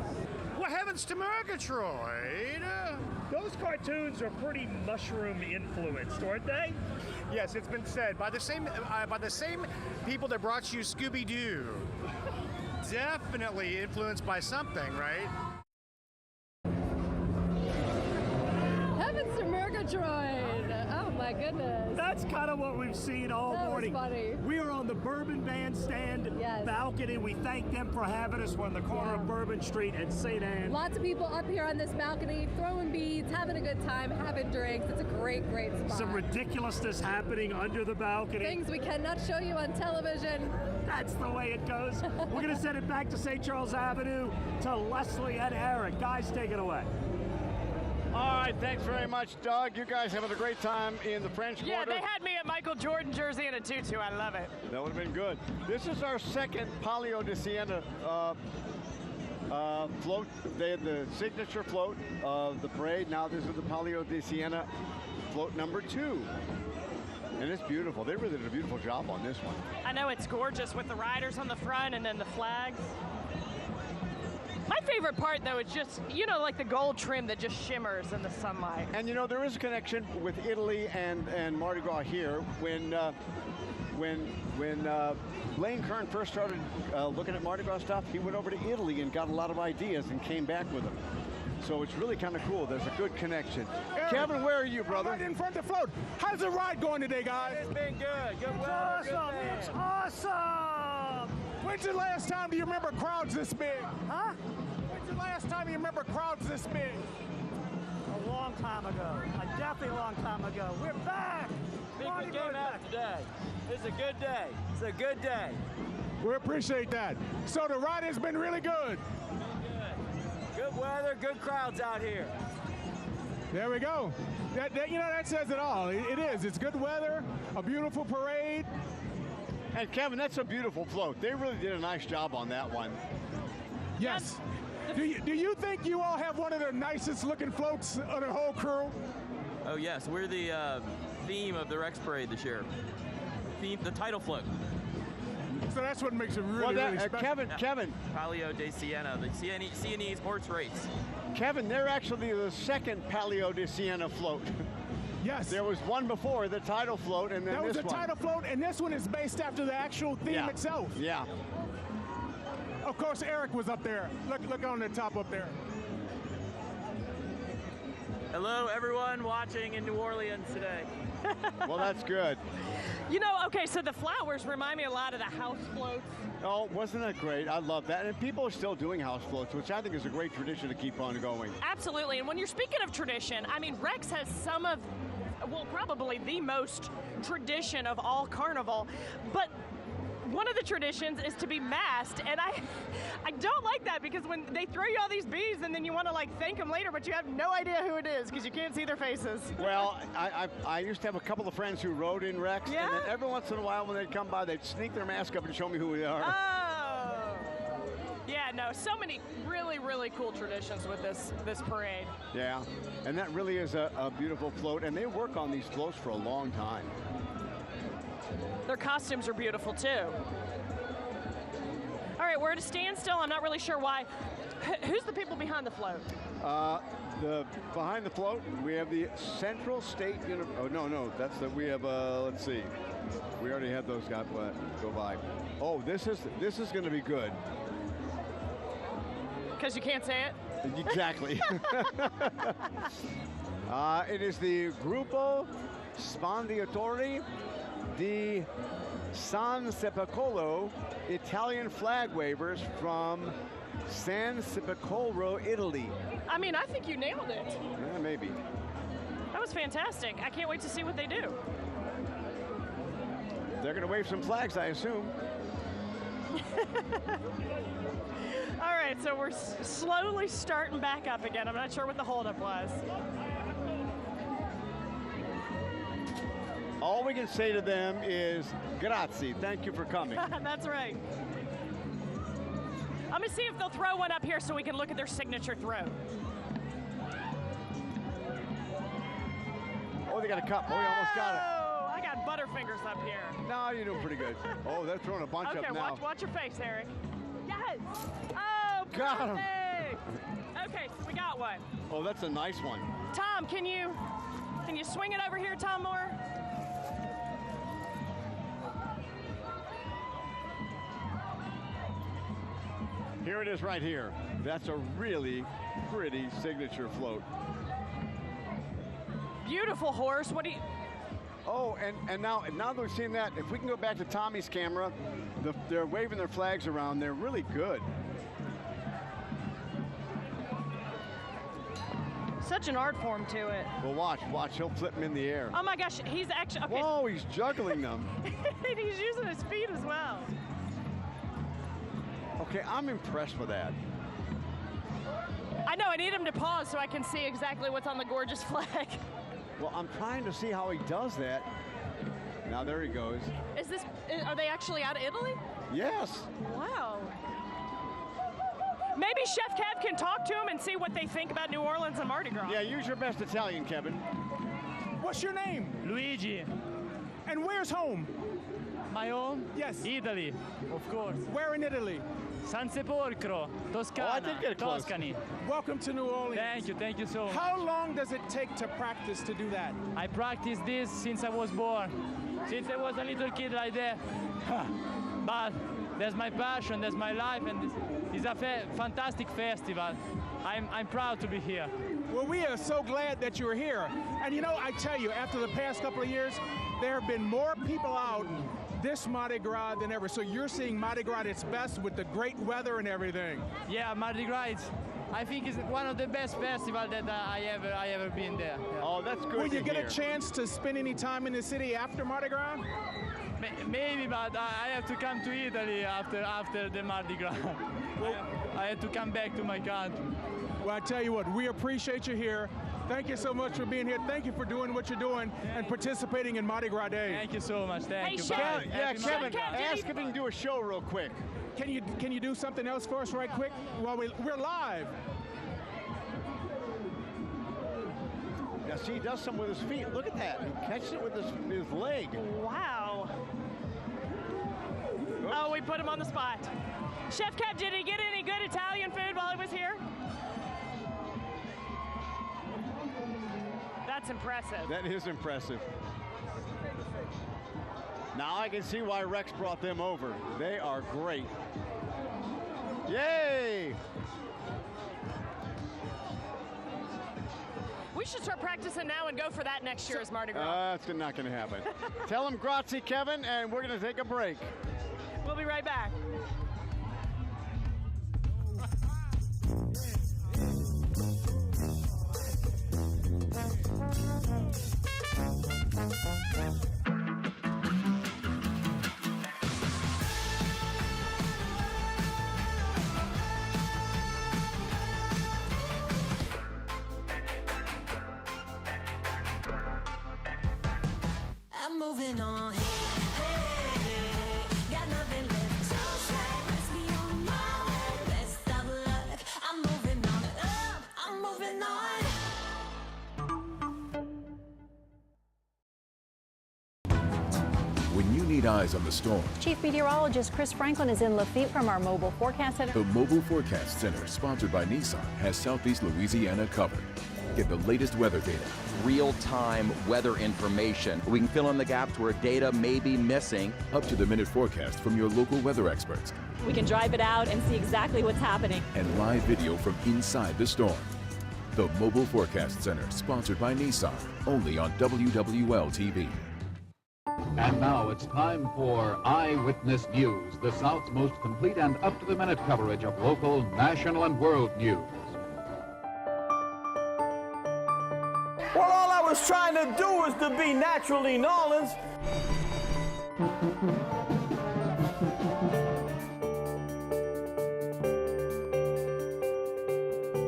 What heavens to Murgatroyd? Those cartoons are pretty mushroom influenced, aren't they? Yes, it's been said by the same people that brought you Scooby-Doo. Definitely influenced by something, right? Heavens to Murgatroyd! Oh my goodness. That's kind of what we've seen all morning. That was funny. We are on the Bourbon Bandstand balcony. We thank them for having us. We're on the corner of Bourbon Street and St. Anne. Lots of people up here on this balcony, throwing beads, having a good time, having drinks. It's a great spot. Some ridiculousness happening under the balcony. Things we cannot show you on television. That's the way it goes. We're going to send it back to St. Charles Avenue to Leslie and Eric. Guys, take it away. All All right, thanks very much, Doug. You guys having a great time in the French Quarter? Yeah, they had me at Michael Jordan jersey and a tutu. I love it. That would have been good. This is our second Palio de Siena float. They had the signature float of the parade. Now this is the Palio de Siena float number 2. And it's beautiful. They really did a beautiful job on this one. I know, it's gorgeous with the riders on the front and then the flags. My favorite part, though, is just, you know, like the gold trim that just shimmers in the sunlight. And, you know, there is a connection with Italy and Mardi Gras here. When Blaine Kern first started looking at Mardi Gras stuff, he went over to Italy and got a lot of ideas and came back with them. So it's really kind of cool. There's a good connection. Eric, Kevin, where are you, brother? Right in front of the float. How's the ride going today, guys? It's been good. Good weather. Awesome. Good It's awesome. When's the last time do you remember crowds this big? Huh? When's the last time you remember crowds this big? A long time ago. Definitely a long time ago. We're back. People came out today. It's a good day. It's a good day. We appreciate that. So the ride has been really good. Good weather, good crowds out here. There we go. You know, that says it all. It is. It's good weather, a beautiful parade. And Kevin, that's a beautiful float. They really did a nice job on that one. Yes. Do you think you all have one of the nicest looking floats of the whole crew? Oh yes, we're the theme of the Rex Parade this year. The title float. So that's what makes it really, really special. Kevin. Palio de Siena, the Sienese horse race. Kevin, they're actually the second Palio de Siena float. Yes. There was one before, the title float, and then that was this the title float, and this one is based after the actual theme itself. Yeah. Of course, Eric was up there. Look on the top up there. Hello, everyone watching in New Orleans today. Well, that's good. You know, okay, so the flowers remind me a lot of the house floats. Oh, wasn't that great? I love that. And people are still doing house floats, which I think is a great tradition to keep on going. Absolutely. And when you're speaking of tradition, I mean, Rex has some of, well, probably the most tradition of all carnival. But one of the traditions is to be masked, and I don't like that, because when they throw you all these bees and then you want to like thank them later, but you have no idea who it is because you can't see their faces. Well, I used to have a couple of friends who rode in Rex, and then every once in a while when they'd come by, they'd sneak their mask up and show me who they are. Oh, yeah, no, so many really, really cool traditions with this parade. Yeah, and that really is a beautiful float, and they work on these floats for a long time. Their costumes are beautiful too. All right, we're at a standstill. I'm not really sure why. Who's the people behind the float? Behind the float, we have the Central State University. Oh, no, that's the, we have, let's see. We already had those guys go by. Oh, this is going to be good. Because you can't say it? Exactly. It is the Gruppo Spandiatori di San Sepolcro Italian flag wavers from San Sepolcro, Italy. I mean, I think you nailed it. Yeah, maybe. That was fantastic. I can't wait to see what they do. They're going to wave some flags, I assume. All right, so we're slowly starting back up again. I'm not sure what the holdup was. All we can say to them is grazie. Thank you for coming. That's right. I'm going to see if they'll throw one up here so we can look at their signature throw. Oh, they got a cup. Oh, we almost got it. Oh, I got butterfingers up here. No, you're doing pretty good. Oh, they're throwing a bunch up now. Okay, watch your face, Eric. Yes. Oh, got him. perfect. Okay, so we got one. Oh, that's a nice one. Tom, can you swing it over here, Tom Moore? Here it is right here. That's a really pretty signature float. Beautiful horse. What do you... Oh, and now that we've seen that, if we can go back to Tommy's camera, they're waving their flags around. They're really good. Such an art form to it. Well, watch. He'll flip them in the air. Oh my gosh, he's actually... Okay. Whoa, he's juggling them. He's using his feet as well. Okay, I'm impressed with that. I know, I need him to pause so I can see exactly what's on the gorgeous flag. Well, I'm trying to see how he does that. Now there he goes. Are they actually out of Italy? Yes. Wow. Maybe Chef Kev can talk to him and see what they think about New Orleans and Mardi Gras. Yeah, use your best Italian, Kevin. What's your name? Luigi. And where's home? My home? Yes. Italy, of course. Where in Italy? San Sepolcro, Toscana, Tuscany. Welcome to New Orleans. Thank you so much. How long does it take to practice to do that? I practice this since I was born, since I was a little kid like that. But that's my passion, that's my life, and it's a fantastic festival. I'm proud to be here. Well, we are so glad that you're here. And you know, I tell you, after the past couple of years, there have been more people out this Mardi Gras than ever. So you're seeing Mardi Gras at its best with the great weather and everything. Yeah, Mardi Gras, I think it's one of the best festivals that I ever been there. Yeah. Oh, that's good. Will you get a chance to spend any time in the city after Mardi Gras? Maybe, but I have to come to Italy after the Mardi Gras. I have to come back to my country. Well, I tell you what, we appreciate you here. Thank you so much for being here. Thank you for doing what you're doing and participating in Mardi Gras Day. Thank you so much. Thank you. Bye. Yeah, Kevin, ask if he can do a show real quick. Can you do something else for us right quick? Well, we're live. Yeah, see, he does something with his feet. Look at that. He catches it with his leg. Wow. Oops. Oh, we put him on the spot. Chef Kev, did he get any good Italian food while he was here? That's impressive. That is impressive. Now I can see why Rex brought them over. They are great. Yay! We should start practicing now and go for that next year as Mardi Gras. That's not going to happen. Tell him grazie, Kevin, and we're going to take a break. We'll be right back. I'm moving on. Got nothing left to say. Let's be on my way. Best of luck. I'm moving on. I'm moving on. When you need eyes on the storm, Chief Meteorologist Chris Franklin is in Lafitte from our Mobile Forecast Center. the Mobile Forecast Center, sponsored by Nissan, has Southeast Louisiana covered. Get the latest weather data, real-time weather information. We can fill in the gaps where data may be missing. up-to-the-minute forecast from your local weather experts, We can drive it out and see exactly what's happening. and live video from inside the storm. The Mobile Forecast Center, sponsored by Nissan, only on WWL-TV. And now it's time for Eyewitness News, the South's most complete and up-to-the-minute coverage of local, national, and world news. Well, all I was trying to do was to be naturally Nolans.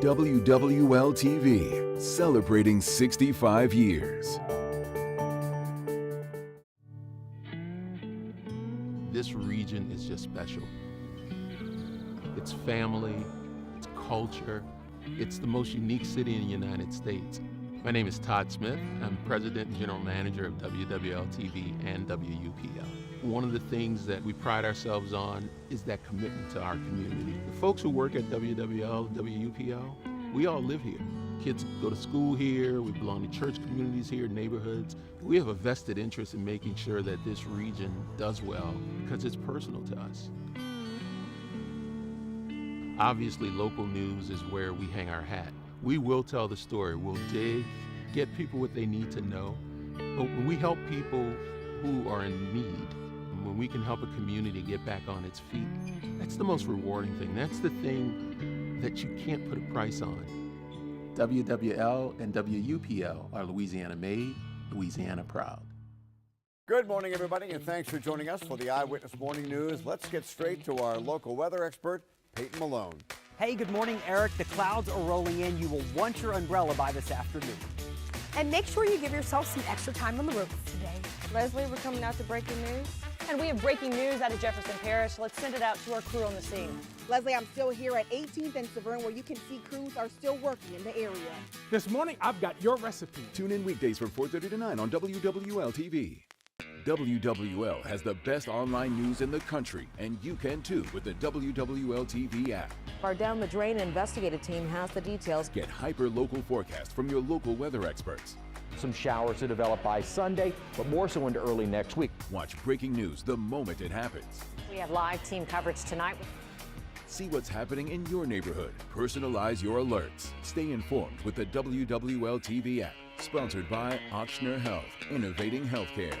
WWL-TV, celebrating 65 years. This region is just special. It's family, it's culture, it's the most unique city in the United States. My name is Todd Smith. I'm President and General Manager of WWL-TV and WUPL. One of the things that we pride ourselves on is that commitment to our community. The folks who work at WWL, WUPL, we all live here. Kids go to school here, we belong to church communities here, neighborhoods. We have a vested interest in making sure that this region does well because it's personal to us. Obviously, local news is where we hang our hat. We will tell the story, we'll dig, get people what they need to know. But when we help people who are in need, when we can help a community get back on its feet, that's the most rewarding thing. That's the thing that you can't put a price on. WWL and WUPL are Louisiana made, Louisiana proud. Good morning, everybody, and thanks for joining us for the Eyewitness Morning News. Let's get straight to our local weather expert, Peyton Malone. Hey, good morning, Eric. The clouds are rolling in. You will want your umbrella by this afternoon. And make sure you give yourself some extra time on the roads today. Leslie, we're coming out to breaking news. And we have breaking news out of Jefferson Parish. Let's send it out to our crew on the scene. Leslie, I'm still here at 18th and Severn, where you can see crews are still working in the area. This morning, I've got your recipe. Tune in weekdays from 4:30 to 9 on WWL TV. WWL has the best online news in the country, and you can too with the WWL TV app. Our Down the Drain investigative team has the details. Get hyper-local forecasts from your local weather experts. Some showers to develop by Sunday, but more so into early next week. Watch breaking news the moment it happens. We have live team coverage tonight. See what's happening in your neighborhood. Personalize your alerts. Stay informed with the WWL TV app. Sponsored by Ochsner Health, innovating healthcare.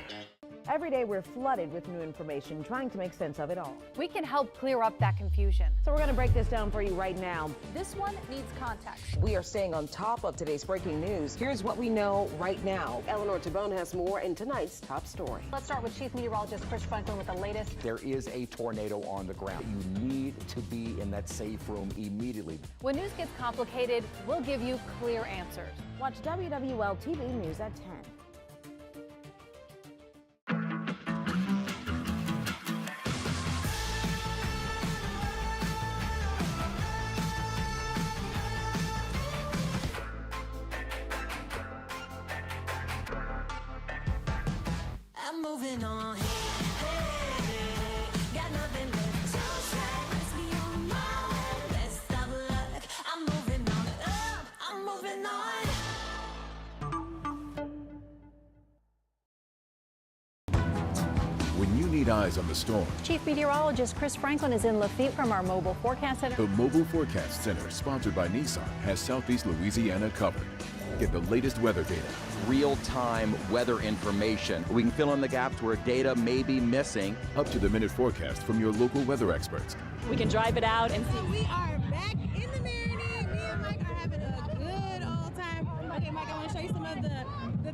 Every day we're flooded with new information, trying to make sense of it all. We can help clear up that confusion. So we're going to break this down for you right now. This one needs context. We are staying on top of today's breaking news. Here's what we know right now. Eleanor Tabone has more in tonight's top story. Let's start with Chief Meteorologist Chris Franklin with the latest. There is a tornado on the ground. You need to be in that safe room immediately. When news gets complicated, we'll give you clear answers. Watch WWL TV News at 10. I'm moving on. Got nothing left to say. Let's be on my way. Let's stop luck. I'm moving on. I'm moving on. When you need eyes on the storm, Chief Meteorologist Chris Franklin is in Lafitte from our Mobile Forecast Center. the Mobile Forecast Center, sponsored by Nissan, has Southeast Louisiana covered. Get the latest weather data. Real-time weather information. We can fill in the gaps where data may be missing. Up-to-the-minute forecast from your local weather experts. We can drive it out and see. We are back in the Mardi. Me and Mike are having a good old time. Okay, Mike, I want to show you some of the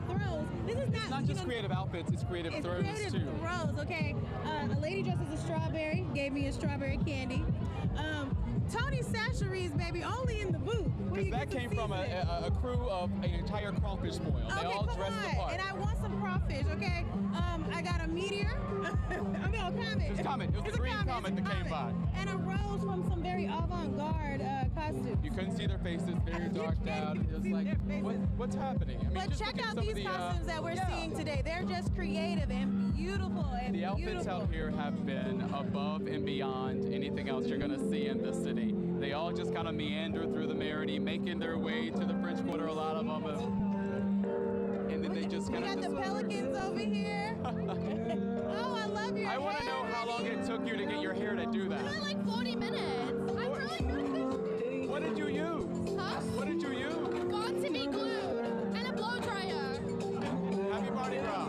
throws. This is not just creative outfits, it's creative throws creative too. Throws, okay. A lady dressed as a strawberry gave me a strawberry candy. Tony Sacheries, baby, only in the booth. Because that came from a crew of an entire crawfish spoil. They all dressed the part. And I want some crawfish, okay? I got a meteor. No, comet. It was comet. It was a green comet that came by. And a rose from some very avant-garde costumes. You couldn't see their faces, very darked out. It was like, what's happening? I mean, but just check look at out some these of the, costumes that we're seeing today. They're just creative and beautiful and the outfits out here have been above and beyond anything else you're going to see in this city. They all just kind of meander through the Mardi, making their way to the French Quarter, a lot of them. And then they just kind of... We got the pelicans over here. Oh, I love your hair. I want to know how long it took you to get your hair to do that. It was like 40 minutes. I'm really good at this. What did you use? Huh? What did you use? Got to be glued and a blow dryer. Happy Mardi Gras.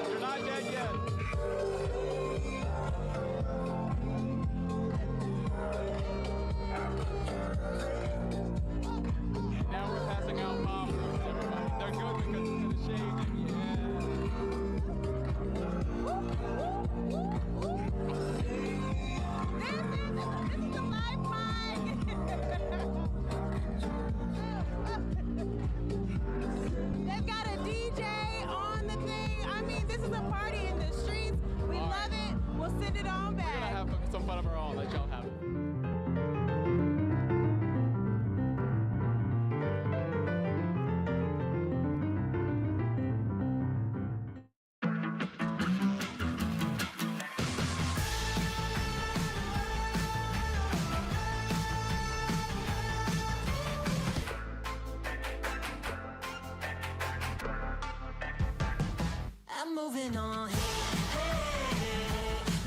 You're not dead yet. Now we're passing out bomb fruits, everybody. They're good because it's in the shade. This is a live mic. They've got a DJ on the thing. I mean, this is a party in the streets. We love it. We'll send it on back. We're gonna have some fun of our own. Let y'all have it. I'm moving on.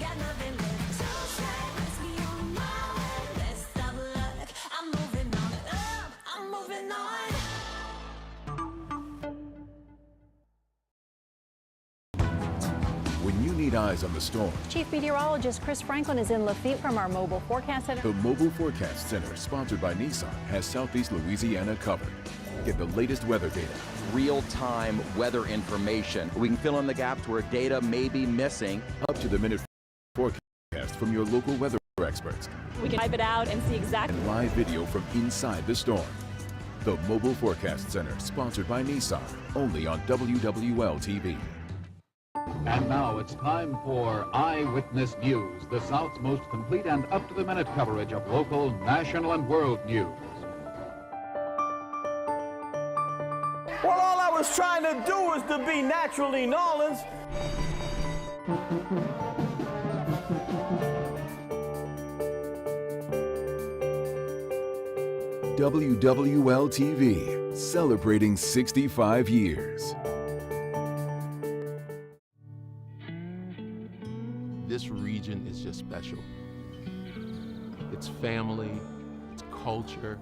Got nothing left to say. Let's be on my when you need eyes on the storm. Chief Meteorologist Chris Franklin is in Lafitte from our Mobile Forecast Center. The Mobile Forecast Center, sponsored by Nissan, has Southeast Louisiana covered. Get the latest weather data. Real-time weather information. We can fill in the gaps where data may be missing. Up-to-the-minute forecast from your local weather experts. We can type it out and see exactly. And live video from inside the storm. The Mobile Forecast Center, sponsored by Nissan, only on WWL-TV. And now it's time for Eyewitness News, the South's most complete and up-to-the-minute coverage of local, national, and world news. Well, all I was trying to do was to be naturally New Orleans. WWL-TV, celebrating 65 years. This region is just special. It's family, it's culture,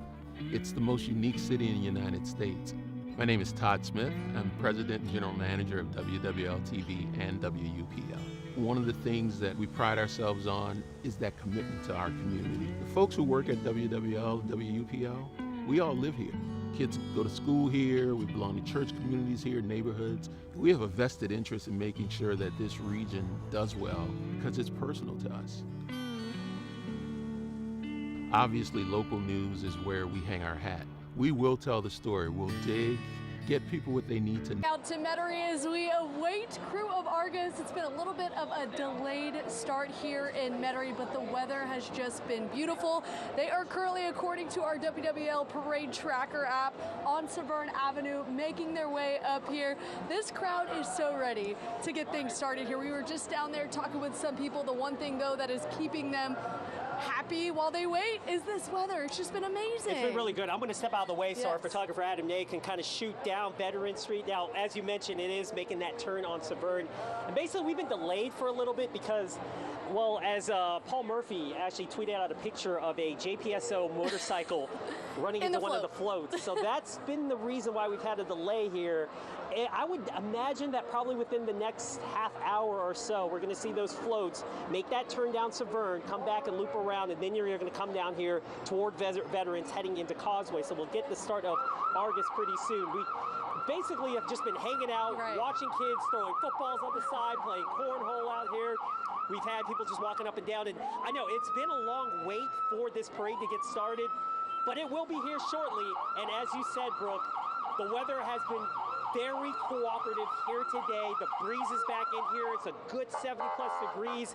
it's the most unique city in the United States. My name is Todd Smith. I'm President and General Manager of WWL-TV and WUPL. One of the things that we pride ourselves on is that commitment to our community. The folks who work at WWL, WUPL, we all live here. Kids go to school here, we belong to church communities here, neighborhoods. We have a vested interest in making sure that this region does well because it's personal to us. Obviously, local news is where we hang our hat. We will tell the story. We'll dig, get people what they need to know. Out to Metairie as we await Krewe of Argus. It's been a little bit of a delayed start here in Metairie, but the weather has just been beautiful. They are currently, according to our WWL Parade Tracker app, on Severn Avenue, making their way up here. This crowd is so ready to get things started here. We were just down there talking with some people. The one thing, though, that is keeping them happy while they wait is this weather. It's just been amazing. It's been really good. I'm going to step out of the way so our photographer Adam Nay can kind of shoot down Veteran Street. Now, as you mentioned, it is making that turn on Severn. And basically, we've been delayed for a little bit because, well, as Paul Murphy actually tweeted out a picture of a JPSO motorcycle running into one of the floats. So that's been the reason why we've had a delay here. I would imagine that probably within the next half hour or so, we're going to see those floats make that turn down Severn, come back and loop around, and then you're going to come down here toward Veterans heading into Causeway. So we'll get the start of Argus pretty soon. We basically have just been hanging out, watching kids throwing footballs on the side, playing cornhole out here. We've had people just walking up and down, and I know it's been a long wait for this parade to get started, but it will be here shortly. And as you said, Brooke, the weather has been very cooperative here today. The breeze is back in here. It's a good 70-plus degrees.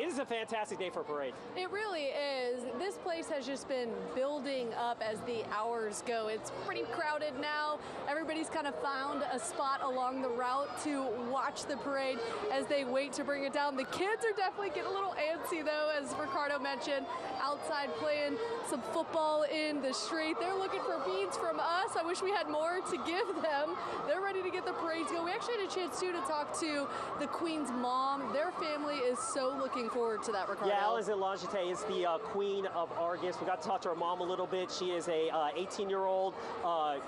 It is a fantastic day for a parade. It really is. This place has just been building up as the hours go. It's pretty crowded now. Everybody's kind of found a spot along the route to watch the parade as they wait to bring it down. The kids are definitely getting a little antsy, though, as Ricardo mentioned, outside playing some football in the street. They're looking for beads from us. I wish we had more to give them. They're ready to get the parades going. We actually had a chance, too, to talk to the Queen's mom. Their family is so looking forward to that, Ricardo. Yeah, Alizé Langete is the Queen of Argus. We got to talk to her mom a little bit. She is a 18-year-old,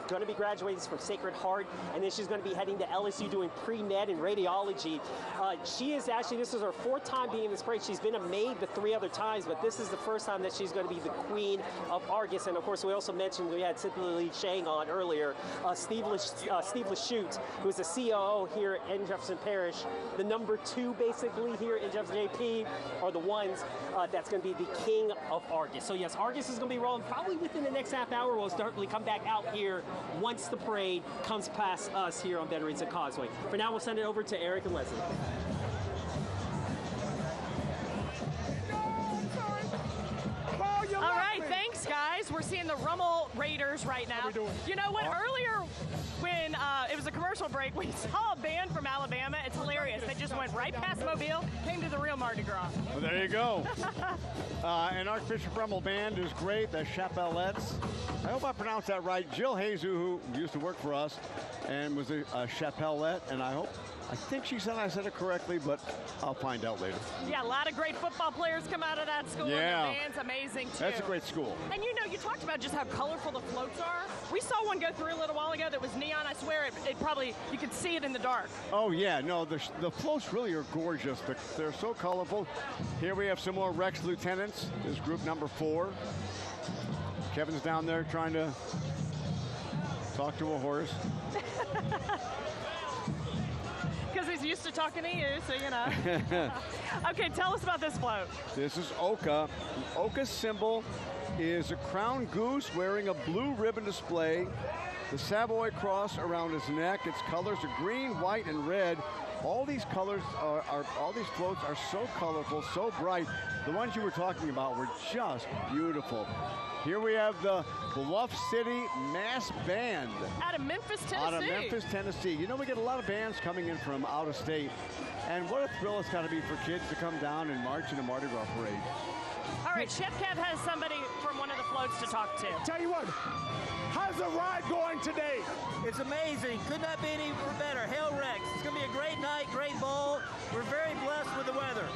going to be graduating from Sacred Heart, and then she's going to be heading to LSU doing pre-med and radiology. She is actually, this is her fourth time being in this parade. She's been a maid the 3 other times, but this is the first time that she's going to be the Queen of Argus. And, of course, we also mentioned we had Cynthia Lee Shang on earlier, Steve Lachute, who is the COO here in Jefferson Parish. The number 2, basically, here in Jefferson JP are the ones that's going to be the King of Argus. So, yes, Argus is going to be rolling probably within the next half hour. We'll certainly come back out here once the parade comes past us here on Veterans at Causeway. For now, we'll send it over to Eric and Leslie. All right, thanks, guys. We're seeing the Rummel Raiders right now. You know what? Earlier, when it was a commercial break, we saw a band from Alabama. It's hilarious. They just went right past Mobile, came to the real Mardi Gras. Well, there you go. And Archbishop Rummel Band is great. The Chapellettes. I hope I pronounced that right. Jill Hazu, who used to work for us and was a Chapellette, and I hope I think she said I said it correctly, but I'll find out later. Yeah, a lot of great football players come out of that school. Yeah. And the band's amazing, too. That's a great school. And you know, you talked about just how colorful the floats are. We saw one go through a little while ago that was neon. I swear it probably, you could see it in the dark. Oh, yeah. No, the floats really are gorgeous. They're so colorful. Here we have some more Rex lieutenants. This is group number 4. Kevin's down there trying to talk to a horse. Because he's used to talking to you, so you know. Okay, tell us about this float. This is Oka. Oka's symbol is a crowned goose wearing a blue ribbon display, the Savoy cross around his neck. Its colors are green, white, and red. All these colors all these floats are so colorful, so bright. The ones you were talking about were just beautiful. Here we have the Bluff City Mass Band. Out of Memphis, Tennessee. Out of Memphis, Tennessee. You know, we get a lot of bands coming in from out of state. And what a thrill it's got to be for kids to come down and march in a Mardi Gras parade. All right, Chef Kev has somebody from one of the floats to talk to. Tell you what, how's the ride going today? It's amazing. Could not be any better. Hail Rex. It's going to be a great night, great ball. We're very blessed with the weather.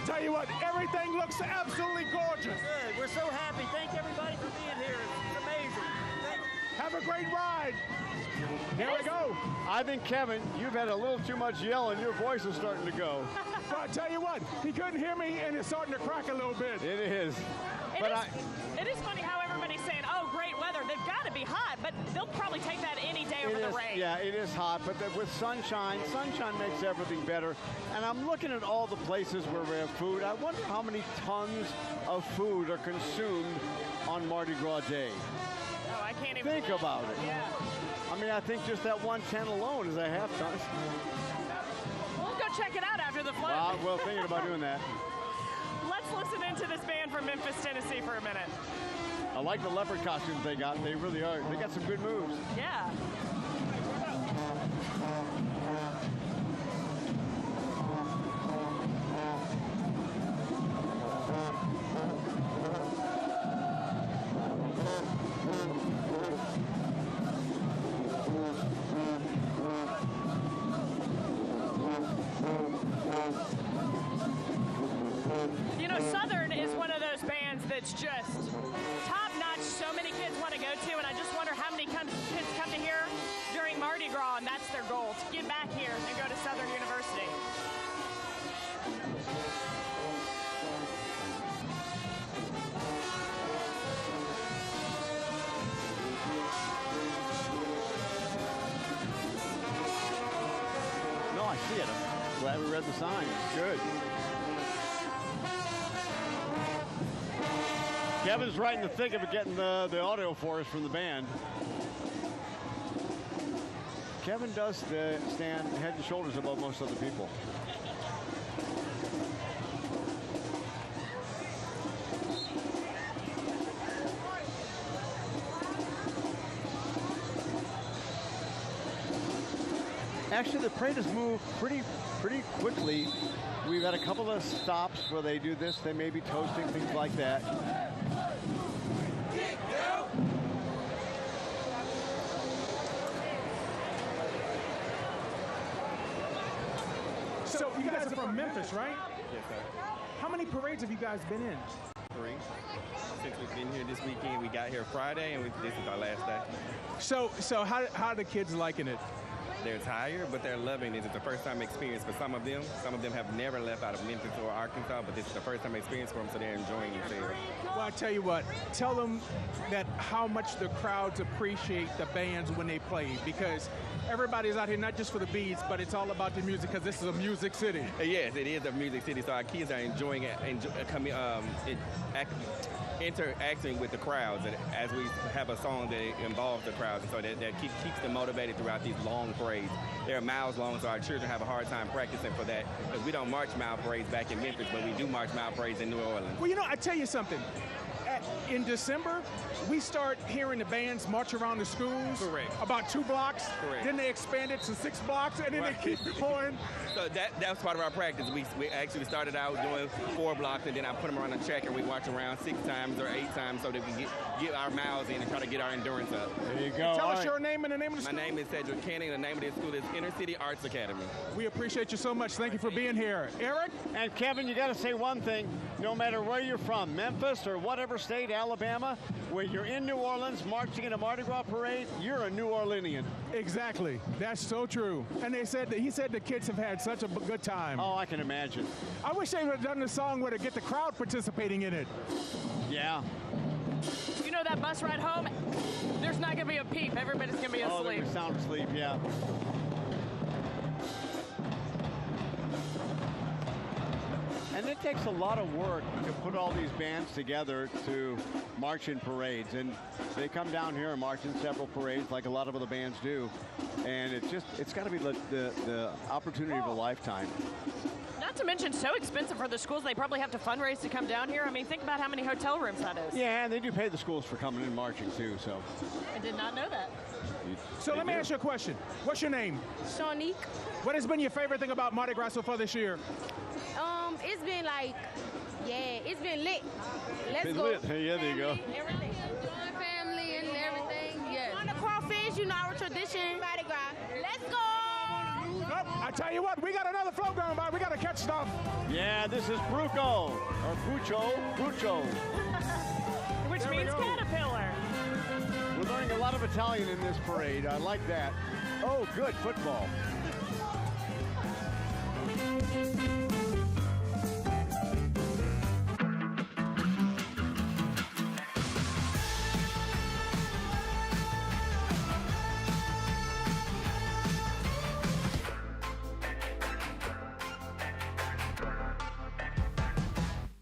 Tell you what, everything looks absolutely gorgeous. Good. We're so happy. Thank everybody for being here. It's amazing. Have a great ride. Here we go. I think, Kevin, you've had a little too much yelling. Your voice is starting to go. Well, I tell you what, he couldn't hear me, and it's starting to crack a little bit. It is. It is funny how everybody's saying, oh, great weather. They've got to be hot, but they'll probably take that any day over the rain. Yeah, it is hot, but with sunshine makes everything better. And I'm looking at all the places where we have food. I wonder how many tons of food are consumed on Mardi Gras Day. Oh, I can't even think about it. Yeah. I mean, I think just that one tent alone is a half ton. We'll go check it out after the float. Well, thinking about doing that. Let's listen into this band from Memphis, Tennessee for a minute. I like the leopard costumes they got. They really are. They got some good moves. Yeah. You know, Southern is one of those bands that's just top-notch. So many kids want to go to, and I just wonder how many kids come to here during Mardi Gras, and that's their goal, to get back here and go to Southern University. No, I see it. I'm glad we read the sign. Good. Kevin's right in the thick of it, getting the audio for us from the band. Kevin does stand head and shoulders above most other people. Actually, the parade has moved pretty quickly. We've had a couple of stops where they do this. They may be toasting, things like that. So you guys are from Memphis, right? Yes, sir. How many parades have you guys been in? 3. Since we've been here this weekend, we got here Friday, and this is our last day. So how are the kids liking it? They're tired, but they're loving it. It's a first-time experience for some of them. Some of them have never left out of Memphis or Arkansas, but this is the first-time experience for them, so they're enjoying themselves. Well, I tell you what, tell them that how much the crowds appreciate the bands when they play, because everybody's out here not just for the beats, but it's all about the music, because this is a music city. Yes, it is a music city, so our kids are enjoying it, interacting with the crowds as we have a song that involves the crowds, and so that keeps them motivated throughout these long parades. They're miles long, so our children have a hard time practicing for that, because we don't march mile parades back in Memphis, but we do march mile parades in New Orleans. Well, you know, I tell you something. in December, we start hearing the bands march around the schools. Correct. About 2 blocks. Correct. Then they expand it to 6 blocks, and then Right. they keep going. So that's part of our practice. We actually started out doing 4 blocks, and then I put them around a checker. We march around 6 times or 8 times so that we get our miles in and try to get our endurance up. There you go. Tell us your name and the name of the school. My name is Cedric Kenny, and the name of this school is Inner City Arts Academy. We appreciate you so much. Thank you for being here. Eric? And Kevin, you got to say one thing. No matter where you're from, Memphis or whatever state, Alabama, where you're in New Orleans marching in a Mardi Gras parade, you're a New Orleanian. Exactly. That's so true. And he said the kids have had such a good time. Oh, I can imagine. I wish they would have done the song where to get the crowd participating in it. Yeah. You know that bus ride home? There's not going to be a peep. Everybody's going to be Oh, asleep. they're sound asleep, yeah. And it takes a lot of work to put all these bands together to march in parades. And they come down here and march in several parades like a lot of other bands do. And it's got to be the opportunity of a lifetime. Not to mention, so expensive for the schools. They probably have to fundraise to come down here. I mean, think about how many hotel rooms that is. Yeah, and they do pay the schools for coming in and marching too, so. I did not know that. So let me ask you a question. What's your name? Shanique. What has been your favorite thing about Mardi Gras so far this year? It's been like, yeah, it's been lit. Let's Been go. lit. Hey, yeah, there you go. Everything. Family and everything, yes. On the crawfish, you know, our tradition. Mardi Gras. Let's go. I tell you what, we got another float going by. We got to catch stuff. Yeah, this is Bruco, or Brucho. Which There we means go. caterpillar. We're learning a lot of Italian in this parade. I like that. Oh, good football.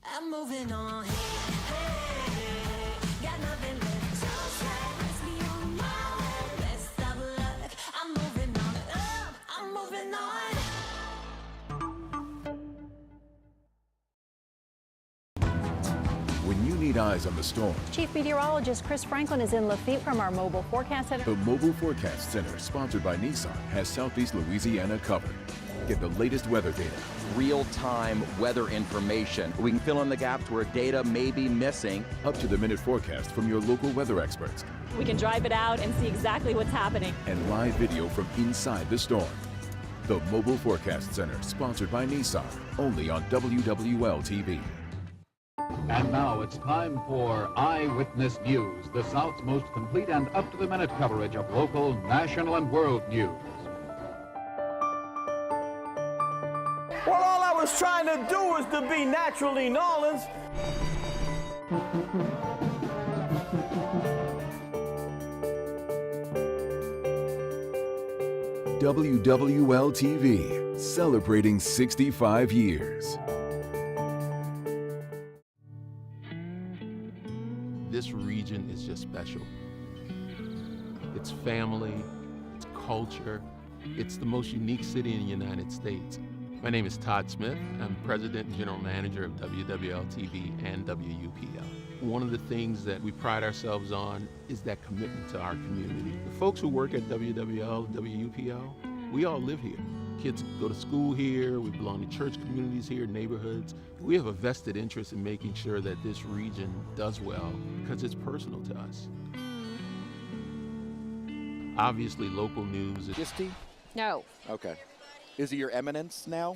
I'm moving on. Got nothing left. So sad, let's be on my way. Best of luck. I'm moving on. I'm moving on. When you need eyes on the storm, Chief Meteorologist Chris Franklin is in Lafitte from our Mobile Forecast Center. the Mobile Forecast Center, sponsored by Nissan, has Southeast Louisiana covered. Get the latest weather data, Real-time weather information. We can fill in the gaps where data may be missing. up-to-the-minute forecast from your local weather experts, We can drive it out and see exactly what's happening. and live video from inside the storm. The Mobile Forecast Center, sponsored by Nissan, only on WWL-TV. And now it's time for Eyewitness News, the South's most complete and up-to-the-minute coverage of local, national, and world news. Well, all I was trying to do was to be naturally Nolans. WWL-TV, celebrating 65 years. This region is just special. It's family, it's culture, it's the most unique city in the United States. My name is Todd Smith. I'm President and General Manager of WWL-TV and WUPL. One of the things that we pride ourselves on is that commitment to our community. The folks who work at WWL, WUPL, we all live here. Kids go to school here, we belong to church communities here, neighborhoods. We have a vested interest in making sure that this region does well because it's personal to us. Obviously, local news is... Gisty? No. Okay. Is it your eminence now?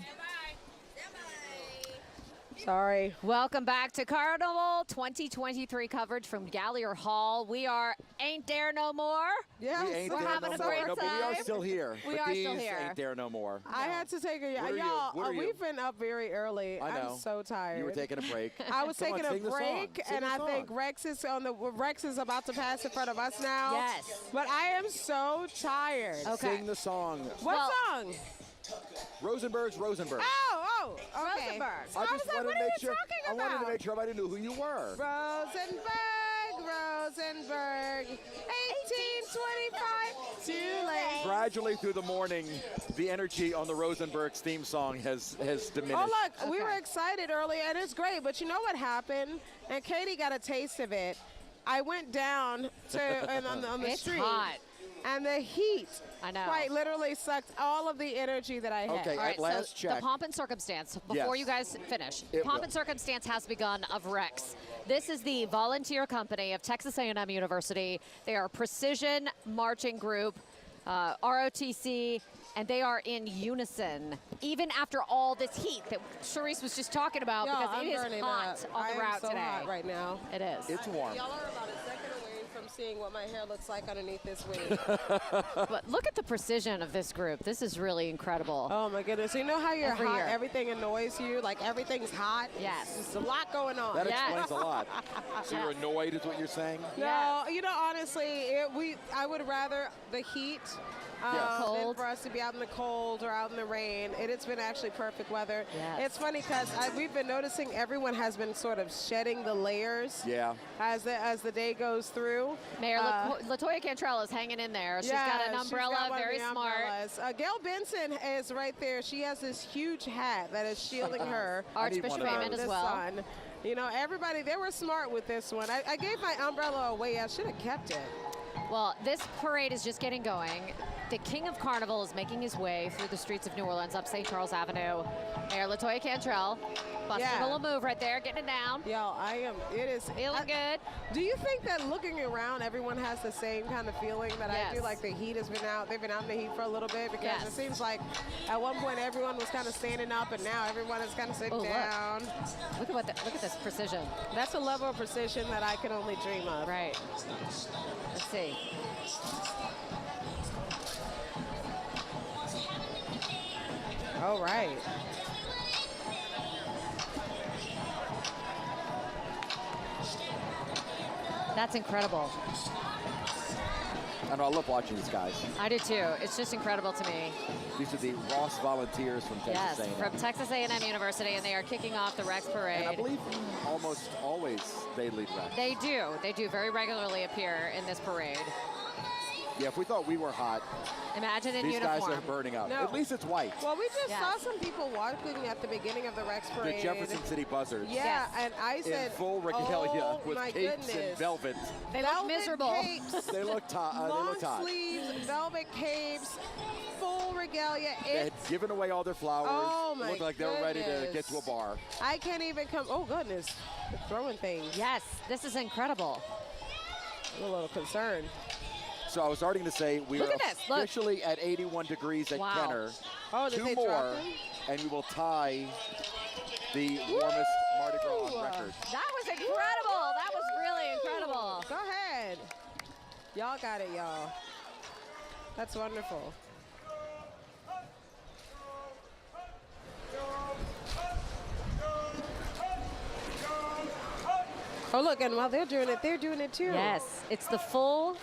Sorry. Welcome back to Carnival 2023 coverage from Gallier Hall. We ain't there no more. Yes. We ain't We're there having no a more. great No, but we are time. still here. We But are these still here. ain't there no more. I had to take What are you? What are you? we've been up very early. I know. I'm so tired. You were taking a break. I was Come on, taking a sing the song. break, Sing and the I song. think Rex is about to pass in front of us now. Yes. But I am so tired. Okay. Sing the song. What song? Rosenberg's Rosenberg. Oh, okay. Rosenberg. So I was like, what are you talking I about? wanted to make sure everybody knew who you were. Rosenberg, 1825, too late. gradually through the morning, the energy on the Rosenberg's theme song has diminished. Oh, look, we were excited earlier, and it's great. But you know what happened? And Katie got a taste of it. I went down to on the It's street. hot. And the heat quite literally sucked all of the energy that I had. Okay, All right, at last so check. the pomp and circumstance, before Yes. you guys finish, It pomp will. and circumstance has begun of Rex. This is the volunteer company of Texas A&M University. They are a precision marching group, ROTC, and they are in unison, even after all this heat that Charisse was just talking about, Yo, because I'm it is burning hot up. on the I am route so today. hot right now. It is. It's warm. Y'all are about a second away from seeing what my hair looks like underneath this wig. But look at the precision of this group. This is really incredible. Oh my goodness. You know how you're Every hot, year. everything annoys you? Like everything's hot? Yes. There's a lot going on. That explains a lot. So you're annoyed is what you're saying? No, you know, honestly, I would rather the heat than Cold. for us to be out in the cold or out in the rain. It's been actually perfect weather. Yes. It's funny because we've been noticing everyone has been sort of shedding the layers Yeah. as the day goes through. Mayor Latoya Cantrell is hanging in there. She's got an umbrella, very smart. Gail Benson is right there. She has this huge hat that is shielding her. Archbishop Raymond as well. Sun. You know, everybody, they were smart with this one. I gave my umbrella away. I should have kept it. Well, this parade is just getting going. The King of Carnival is making his way through the streets of New Orleans up St. Charles Avenue. Mayor Latoya Cantrell, busting a little move right there, getting it down. Yo, it is feeling good. Do you think that looking around, everyone has the same kind of feeling that I do? Like the heat has been out, they've been out in the heat for a little bit, because it seems like at one point everyone was kind of standing up, and now everyone is kind of sitting down. Look at this precision. That's a level of precision that I can only dream of. Right. Let's see. All right. That's incredible. I know, I love watching these guys. I do too. It's just incredible to me. These are the Ross Volunteers from Texas A&M. From Texas A&M University, and they are kicking off the Rex Parade. And I believe almost always they lead Rex. They do. They do very regularly appear in this parade. Yeah, if we thought we were hot, imagine in these uniform. guys are burning up. No. At least it's white. Well, we just saw some people walking at the beginning of the Rex Parade. The Jefferson City Buzzards. Yeah, and I said, in full regalia oh, with my capes goodness. and velvet. They look miserable. Capes, They look hot. long sleeves, velvet capes, full regalia. They had given away all their flowers. Oh, my Looked like they were ready to get to a bar. I can't even come. Oh, goodness. They're throwing things. Yes, this is incredible. I'm a little concerned. So I was starting to say we Look are at this, look. officially at 81 degrees at Wow. Kenner. Oh, did Two they more, drop them? and we will tie the warmest Mardi Gras on record. That was incredible. That was really incredible. Go ahead. Y'all got it, y'all. That's wonderful. Oh, look, and while they're doing it too. Yes, it's the full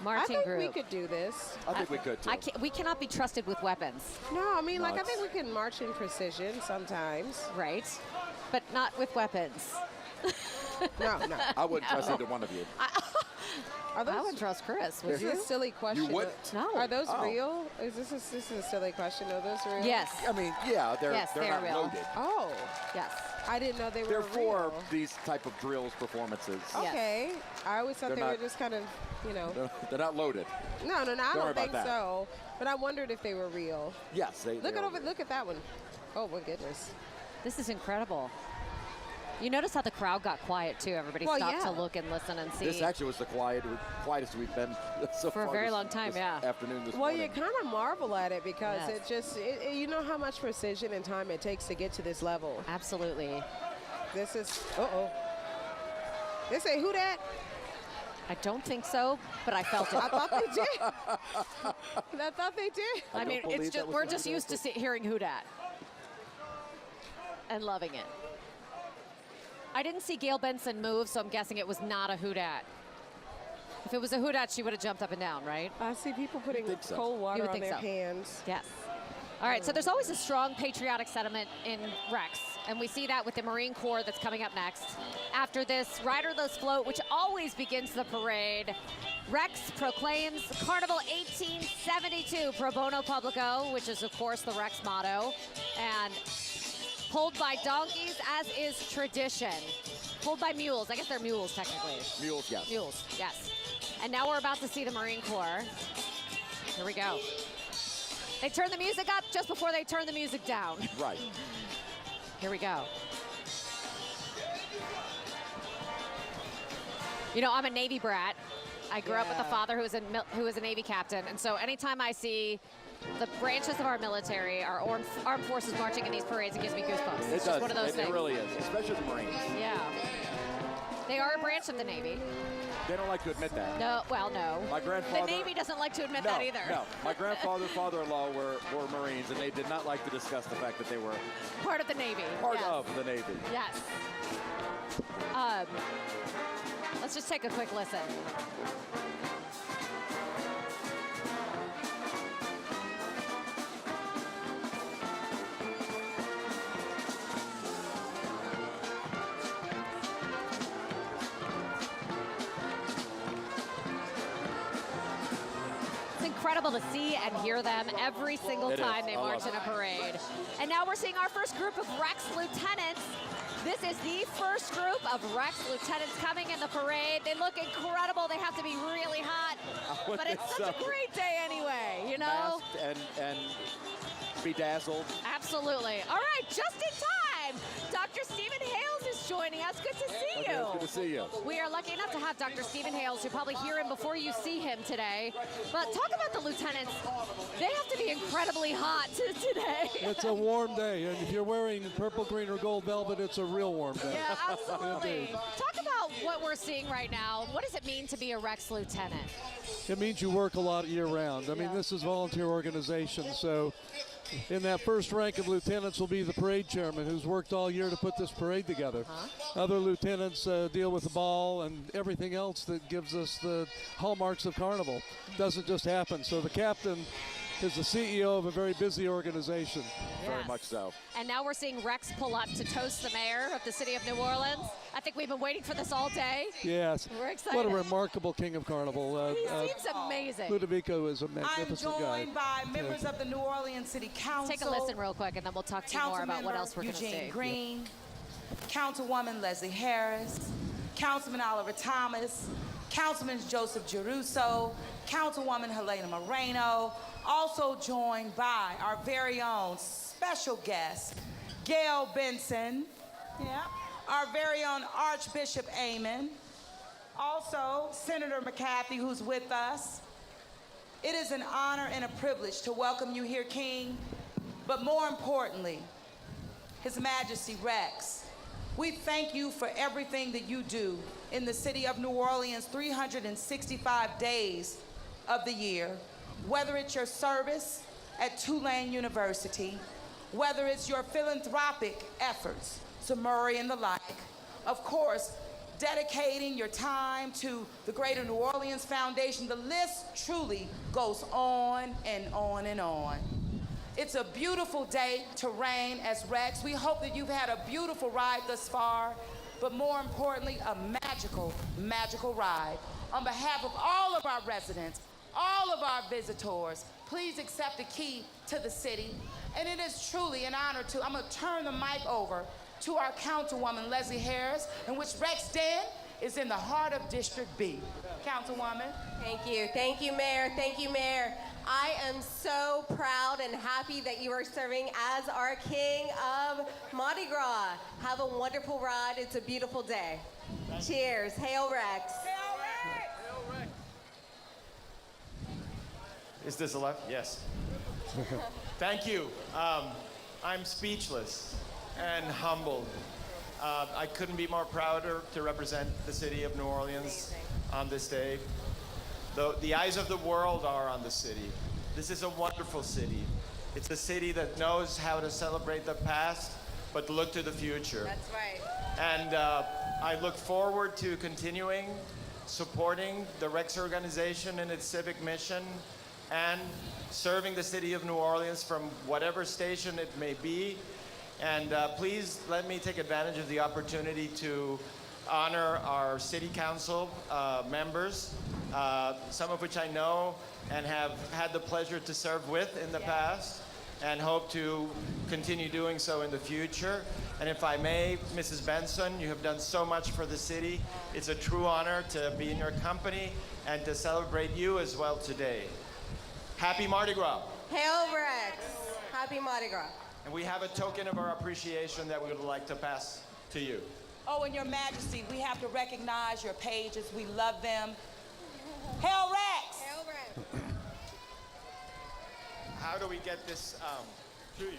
marching I think group. we could do this. I think we could too. We cannot be trusted with weapons. No, I mean, like, I Nuts. think we can march in precision sometimes. Right, but not with weapons. No. I wouldn't trust either one of you. Are those, I would trust Chris. Would This you? is a silly question. You wouldn't? No. Are those Oh. real? This is a silly question. Are those real? Yes. I mean, yeah, they're Yes, they're they not are real. loaded. Oh, Yes. I didn't know they were They're for real. these type of drills performances. Okay. I always thought They're they were not- just kind of, you know. They're not loaded. No, I Don't worry don't about think that. so. But I wondered if they were real. Yes, they Look are at real. look at that one. Oh my goodness. This is incredible. You notice how the crowd got quiet too. Everybody Well, stopped to yeah. look and listen and see. This actually was the quietest we've been so For a far very this- long time, this yeah. afternoon this Well, morning. you kind of marvel at it because Yes. it just, you know how much precision and time it takes to get to this level. Absolutely. This is, uh-oh. They say, who that? I don't think so, but I felt it. I thought they did. I thought they did. I mean, believe it's that just was we're what just they used to hearing who dat and loving it. I didn't see Gail Benson move, so I'm guessing it was not a who dat. If it was a who dat, she would have jumped up and down, right? I see people putting think so. cold You water would on think their so. hands. Yes. All right, so there's always a strong patriotic sentiment in Rex, and we see that with the Marine Corps that's coming up next. After this riderless float, which always begins the parade, Rex proclaims Carnival 1872 Pro Bono Publico, which is, of course, the Rex motto, and pulled by donkeys, as is tradition. Pulled by mules. I guess they're mules, technically. Mules, yes. Mules, yes. And now we're about to see the Marine Corps. Here we go. They turn the music up just before they turn the music down. Right. Here we go. You know, I'm a Navy brat. I grew up with a father who was a Navy captain, and so anytime I see the branches of our military, our armed forces marching in these parades, it gives me goosebumps. It's just one of those things. It really is, especially the Marines. Yeah. They are a branch of the Navy. They don't like to admit that. No, well, no. My grandfather. The Navy doesn't like to admit that either. No, my grandfather, father-in-law were Marines, and they did not like to discuss the fact that they were part of the Navy. Part of the Navy. Yes. Let's just take a quick listen. Incredible to see and hear them every single time they march in a parade. And now we're seeing our first group of Rex lieutenants. This is the first group of Rex lieutenants coming in the parade. They look incredible. They have to be really hot, but it's such a great day anyway, you know? Masked and bedazzled. Absolutely. All right, just in time, Dr. Stephen Hales is joining us. Good to see you. It's good to see you. We are lucky enough to have Dr. Stephen Hales. You'll probably hear him before you see him today. But talk about the lieutenants. They have to be incredibly hot today. It's a warm day, and if you're wearing purple, green, or gold velvet, it's a real warm day. Yeah, absolutely. Talk about what we're seeing right now. What does it mean to be a Rex lieutenant? It means you work a lot year round. I mean, this is volunteer organization, so in that first rank of lieutenants will be the parade chairman, who's worked all year to put this parade together. Other lieutenants deal with the ball and everything else that gives us the hallmarks of Carnival. Doesn't just happen. So the captain is the CEO of a very busy organization. Very much so. And now we're seeing Rex pull up to toast the mayor of the city of New Orleans. I think we've been waiting for this all day. Yes. We're excited. What a remarkable king of Carnival. He seems amazing. Ludovico is a magnificent I'm guy. joined by members of the New Orleans City Council. Take a listen real quick, and then we'll talk to you more about what else we're going to see. Eugene Green, Councilwoman Leslie Harris, Councilman Oliver Thomas, Councilman Joseph Geruso, Councilwoman Helena Moreno, also joined by our very own special guest, Gail Benson, our very own Archbishop Amon, also Senator McCarthy, who's with us. It is an honor and a privilege to welcome you here, King, but more importantly, His Majesty Rex. We thank you for everything that you do in the city of New Orleans 365 days of the year, whether it's your service at Tulane University, whether it's your philanthropic efforts to Murray and the like, of course, dedicating your time to the Greater New Orleans Foundation. The list truly goes on and on and on. It's a beautiful day to reign as Rex. We hope that you've had a beautiful ride thus far, but more importantly, a magical, magical ride. On behalf of all of our residents, all of our visitors, please accept the key to the city. And it is truly an honor to, I'm gonna turn the mic over to our Councilwoman Leslie Harris, in which Rex Den is in the heart of District B. Councilwoman. Thank you, Mayor, thank you, Mayor. I am so proud and happy that you are serving as our King of Mardi Gras. Have a wonderful ride, it's a beautiful day. Cheers, Hail Rex. Is this alive? Yes. Thank you. I'm speechless and humbled. I couldn't be more prouder to represent the city of New Orleans on this day. The eyes of the world are on the city. This is a wonderful city. It's a city that knows how to celebrate the past, but to look to the future. That's right. And I look forward to continuing supporting the Rex organization and its civic mission and serving the city of New Orleans from whatever station it may be. And please let me take advantage of the opportunity to honor our city council members, some of which I know and have had the pleasure to serve with in the past, and hope to continue doing so in the future. And if I may, Mrs. Benson, you have done so much for the city. It's a true honor to be in your company and to celebrate you as well today. Happy Mardi Gras. Hail Rex. Happy Mardi Gras. And we have a token of our appreciation that we would like to pass to you. Oh, and Your Majesty, we have to recognize your pages. We love them. Hail Rex! Hail Rex. How do we get this to you?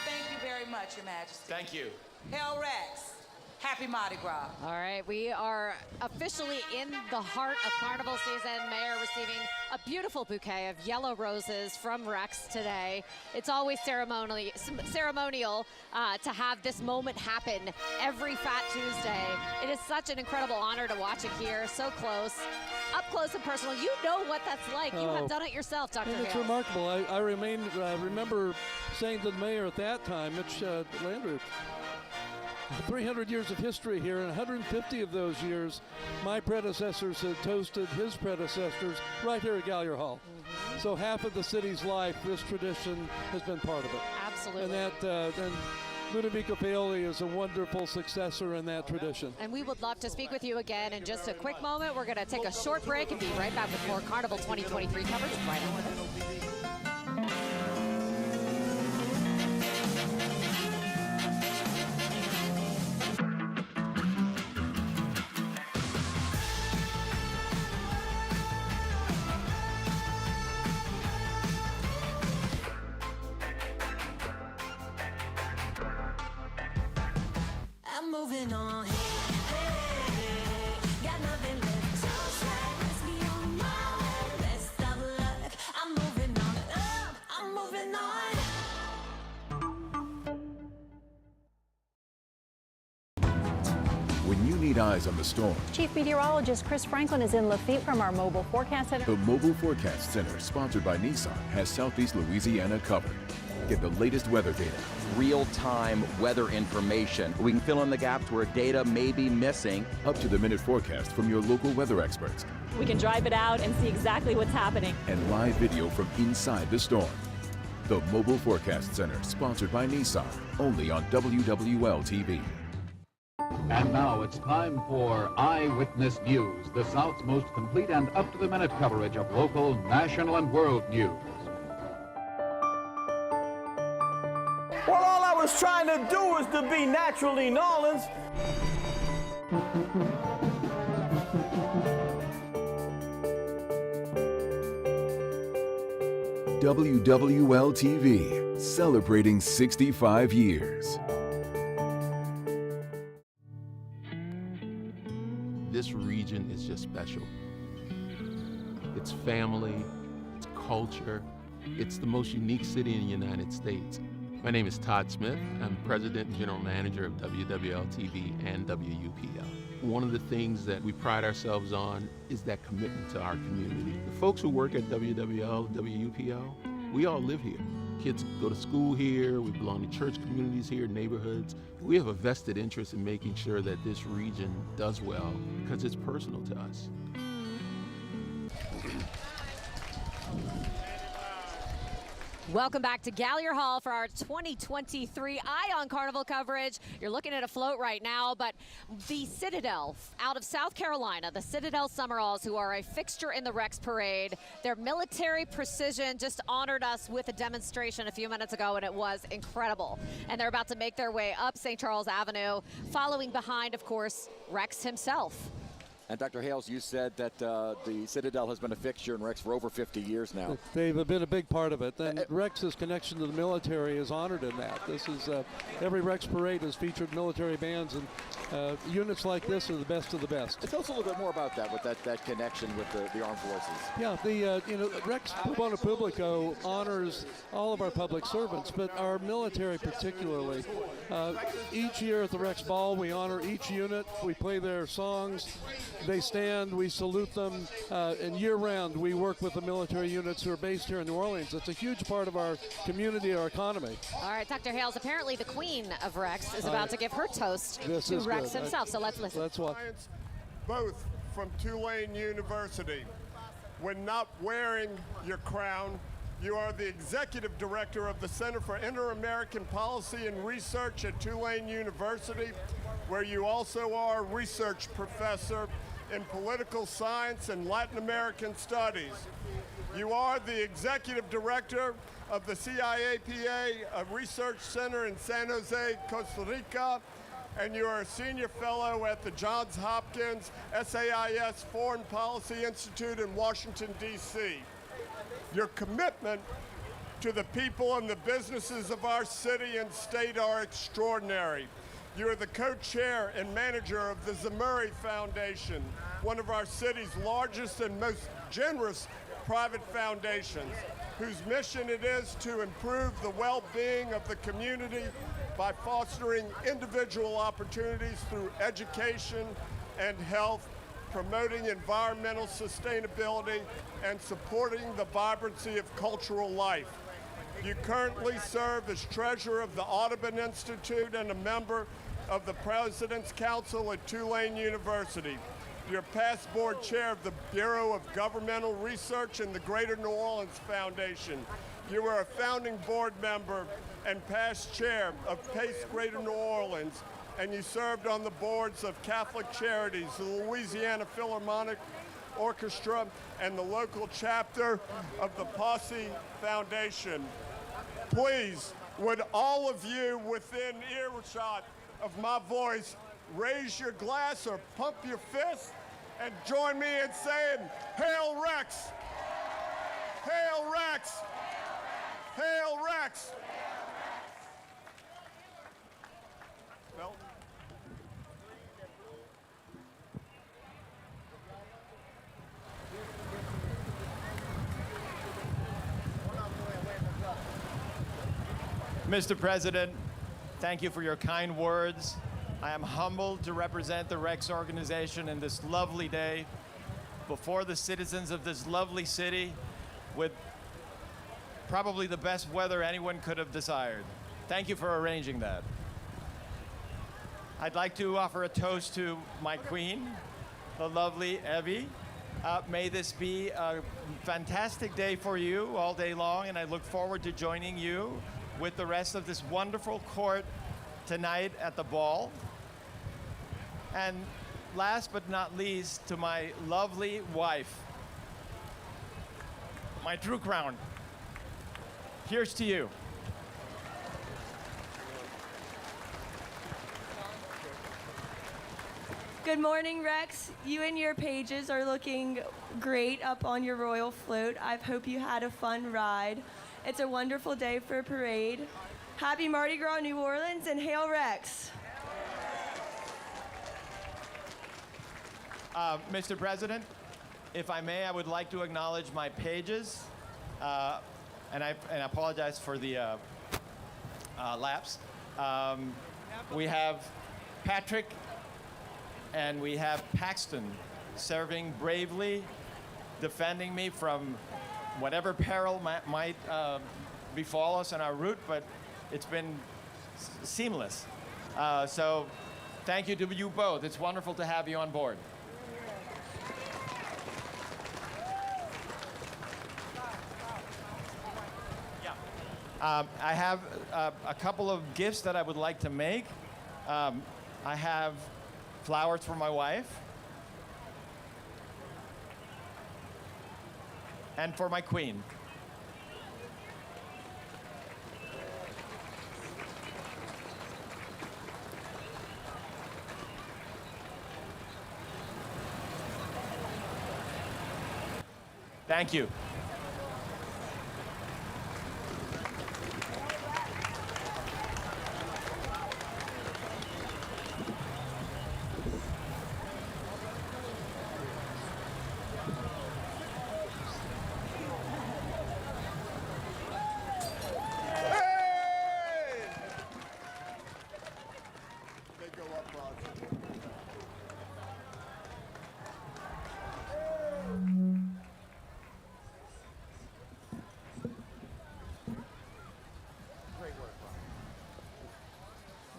Thank you very much, Your Majesty. Thank you. Hail Rex. Happy Mardi Gras. All right, we are officially in the heart of carnival season. Mayor receiving a beautiful bouquet of yellow roses from Rex today. It's always ceremonial to have this moment happen every Fat Tuesday. It is such an incredible honor to watch it here, so close, up close and personal. You know what that's like. You have done it yourself, Dr. And it's Hales. remarkable. I remember saying to the mayor at that time, Mitch Landrieu, 300 years of history here, and 150 of those years, my predecessors had toasted his predecessors right here at Gallier Hall. Mm-hmm. So half of the city's life, this tradition has been part of it. Absolutely. And that, Ludovico Paoli is a wonderful successor in that tradition. And we would love to speak with you again in just a quick moment. We're going to take a short break and be right back with more Carnival 2023 coverage right after this. I'm moving on. Got nothing left to say. Let's be on my way. Best of luck. I'm moving on up. I'm moving on. When you need eyes on the storm, Chief Meteorologist Chris Franklin is in Lafitte from our Mobile Forecast Center. the Mobile Forecast Center, sponsored by Nissan, has Southeast Louisiana covered. Get the latest weather data, real-time weather information. We can fill in the gaps where data may be missing. up-to-the-minute forecast from your local weather experts, We can drive it out and see exactly what's happening. and live video from inside the storm. The Mobile Forecast Center, sponsored by Nissan, only on WWL-TV. And now it's time for Eyewitness News, the South's most complete and up-to-the-minute coverage of local, national, and world news. Well, all I was trying to do was to be naturally New Orleans. WWL-TV, celebrating 65 years. This region is just special. It's family, it's culture, it's the most unique city in the United States. My name is Todd Smith. I'm President and General Manager of WWL-TV and WUPL. One of the things that we pride ourselves on is that commitment to our community. The folks who work at WWL, WUPL, we all live here. Kids go to school here, we belong to church communities here, neighborhoods. We have a vested interest in making sure that this region does well because it's personal to us. Welcome back to Gallier Hall for our 2023 Eye on Carnival coverage. You're looking at a float right now, but the Citadel out of South Carolina, the Citadel Summeralls, who are a fixture in the Rex Parade, their military precision just honored us with a demonstration a few minutes ago, and it was incredible. And they're about to make their way up St. Charles Avenue, following behind, of course, Rex himself. And Dr. Hales, you said that the Citadel has been a fixture in Rex for over 50 years now. They've been a big part of it. And Rex's connection to the military is honored in that. This is every Rex parade has featured military bands, and units like this are the best of the best. Tell us a little bit more about that, with that connection with the armed forces. Yeah, Rex Bourbon Publico honors all of our public servants, but our military particularly. Each year at the Rex Ball, we honor each unit. We play their songs. They stand, we salute them, and year-round we work with the military units who are based here in New Orleans. It's a huge part of our community, our economy. All right, Dr. Hales, apparently the Queen of Rex is about to give her toast to Rex himself, so let's listen. Let's watch. Both from Tulane University. When not wearing your crown, you are the executive director of the Center for Inter-American Policy and Research at Tulane University, where you also are a research professor in political science and Latin American studies. You are the executive director of the CIAPA, a research center in San Jose, Costa Rica, and you are a senior fellow at the Johns Hopkins SAIS Foreign Policy Institute in Washington, D.C. Your commitment to the people and the businesses of our city and state are extraordinary. You are the co-chair and manager of the Zamuri Foundation, one of our city's largest and most generous private foundations, whose mission it is to improve the well-being of the community by fostering individual opportunities through education and health, promoting environmental sustainability, and supporting the vibrancy of cultural life. You currently serve as treasurer of the Audubon Institute and a member of the President's Council at Tulane University. You're past board chair of the Bureau of Governmental Research and the Greater New Orleans Foundation. You were a founding board member and past chair of PACE Greater New Orleans, and you served on the boards of Catholic Charities, the Louisiana Philharmonic Orchestra, and the local chapter of the Posse Foundation. Please, would all of you within earshot of my voice raise your glass or pump your fist and join me in saying, Hail Rex! Hail Rex! Hail Rex! Well, Mr. President, thank you for your kind words. I am humbled to represent the Rex organization in this lovely day before the citizens of this lovely city with probably the best weather anyone could have desired. Thank you for arranging that. I'd like to offer a toast to my queen, the lovely Evie. May this be a fantastic day for you all day long, and I look forward to joining you with the rest of this wonderful court tonight at the ball. And last but not least, to my lovely wife, my true crown. Here's to you. Good morning, Rex. You and your pages are looking great up on your royal float. I hope you had a fun ride. It's a wonderful day for a parade. Happy Mardi Gras, New Orleans, and hail Rex. Mr. President, if I may, I would like to acknowledge my pages, and I apologize for the lapse. We have Patrick and we have Paxton serving bravely, defending me from whatever peril might befall us on our route, but it's been seamless. So thank you to you both. It's wonderful to have you on board. I have a couple of gifts that I would like to make. I have flowers for my wife and for my queen. Thank you.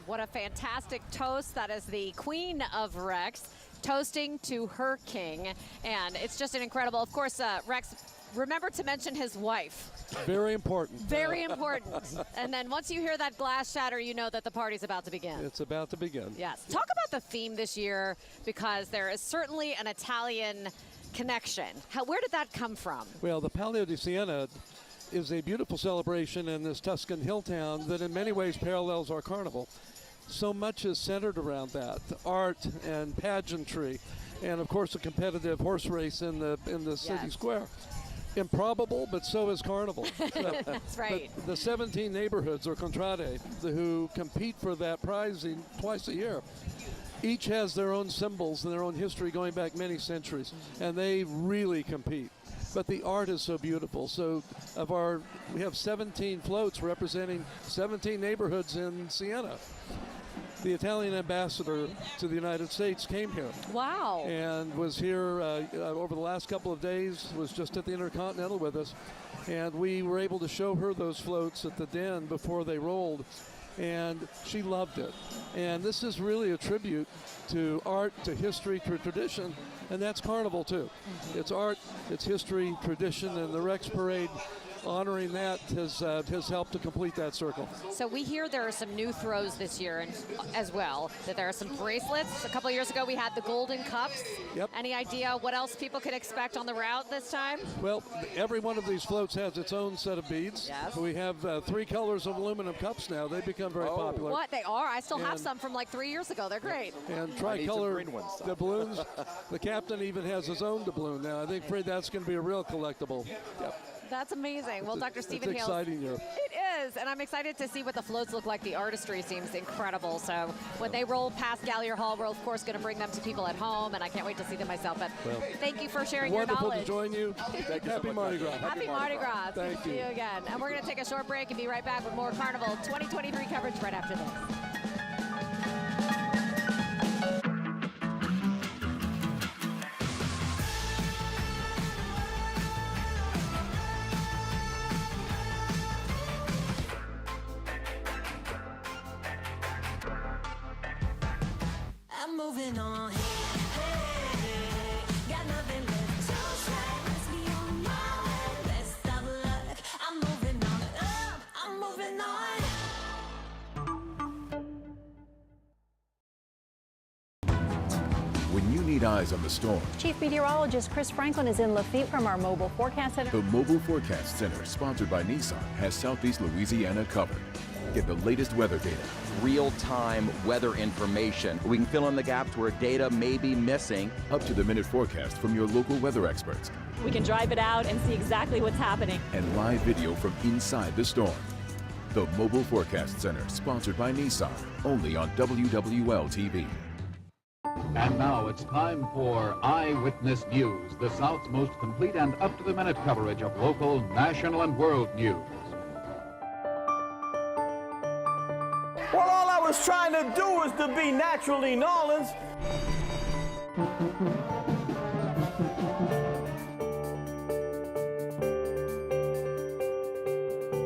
What a fantastic toast. That is the Queen of Rex toasting to her king. And it's just an incredible, of course, Rex, remember to mention his wife. Very important. Very important. And then once you hear that glass shatter, you know that the party's about to begin. It's about to begin. Yes. Talk about the theme this year, because there is certainly an Italian connection. Where did that come from? Well, the Palio di Siena is a beautiful celebration in this Tuscan hill town that in many ways parallels our carnival. So much is centered around that, art and pageantry, and of course a competitive horse race in the city square. Improbable, but so is carnival. That's right. But the 17 neighborhoods, or contrade, who compete for that prize twice a year, each has their own symbols and their own history going back many centuries, and they really compete. But the art is so beautiful. So we have 17 floats representing 17 neighborhoods in Siena. The Italian ambassador to the United States came here. Wow. And was here over the last couple of days, was just at the Intercontinental with us. And we were able to show her those floats at the Den before they rolled. And she loved it. And this is really a tribute to art, to history, to tradition, and that's carnival too. It's art, it's history, tradition, and the Rex Parade honoring that has helped to complete that circle. So we hear there are some new throws this year as well, that there are some bracelets. A couple of years ago we had the golden cups. Yep. Any idea what else people could expect on the route this time? Well, every one of these floats has its own set of beads. Yes. We have 3 colors of aluminum cups now. They've become very popular. What? They are? I still have some from like 3 years ago. They're great. And tricolor doubloons. The captain even has his own doubloon now. I think afraid that's going to be a real collectible. Yep. That's amazing. Well, Dr. Stephen It's Hales. exciting year. It is, and I'm excited to see what the floats look like. The artistry seems incredible. So when they roll past Gallier Hall, we're of course going to bring them to people at home, and I can't wait to see them myself. But thank you for sharing your Wonderful knowledge. to join you. Happy Mardi Gras. Happy Mardi Gras. Thank you. See you again. And we're going to take a short break and be right back with more Carnival 2023 coverage right after this. I'm moving on. Hey, got nothing left to say. Let's be on my way. Let's have a look. I'm moving on. I'm moving on. When you need eyes on the storm, Chief Meteorologist Chris Franklin is in Lafitte from our Mobile Forecast Center. the Mobile Forecast Center, sponsored by Nissan, has Southeast Louisiana covered. Get the latest weather data, real-time weather information. We can fill in the gaps where data may be missing. up-to-the-minute forecast from your local weather experts, We can drive it out and see exactly what's happening. and live video from inside the storm. The Mobile Forecast Center, sponsored by Nissan, only on WWL TV. And now it's time for Eyewitness News, the South's most complete and up-to-the-minute coverage of local, national, and world news. Well, all I was trying to do was to be naturally New Orleans.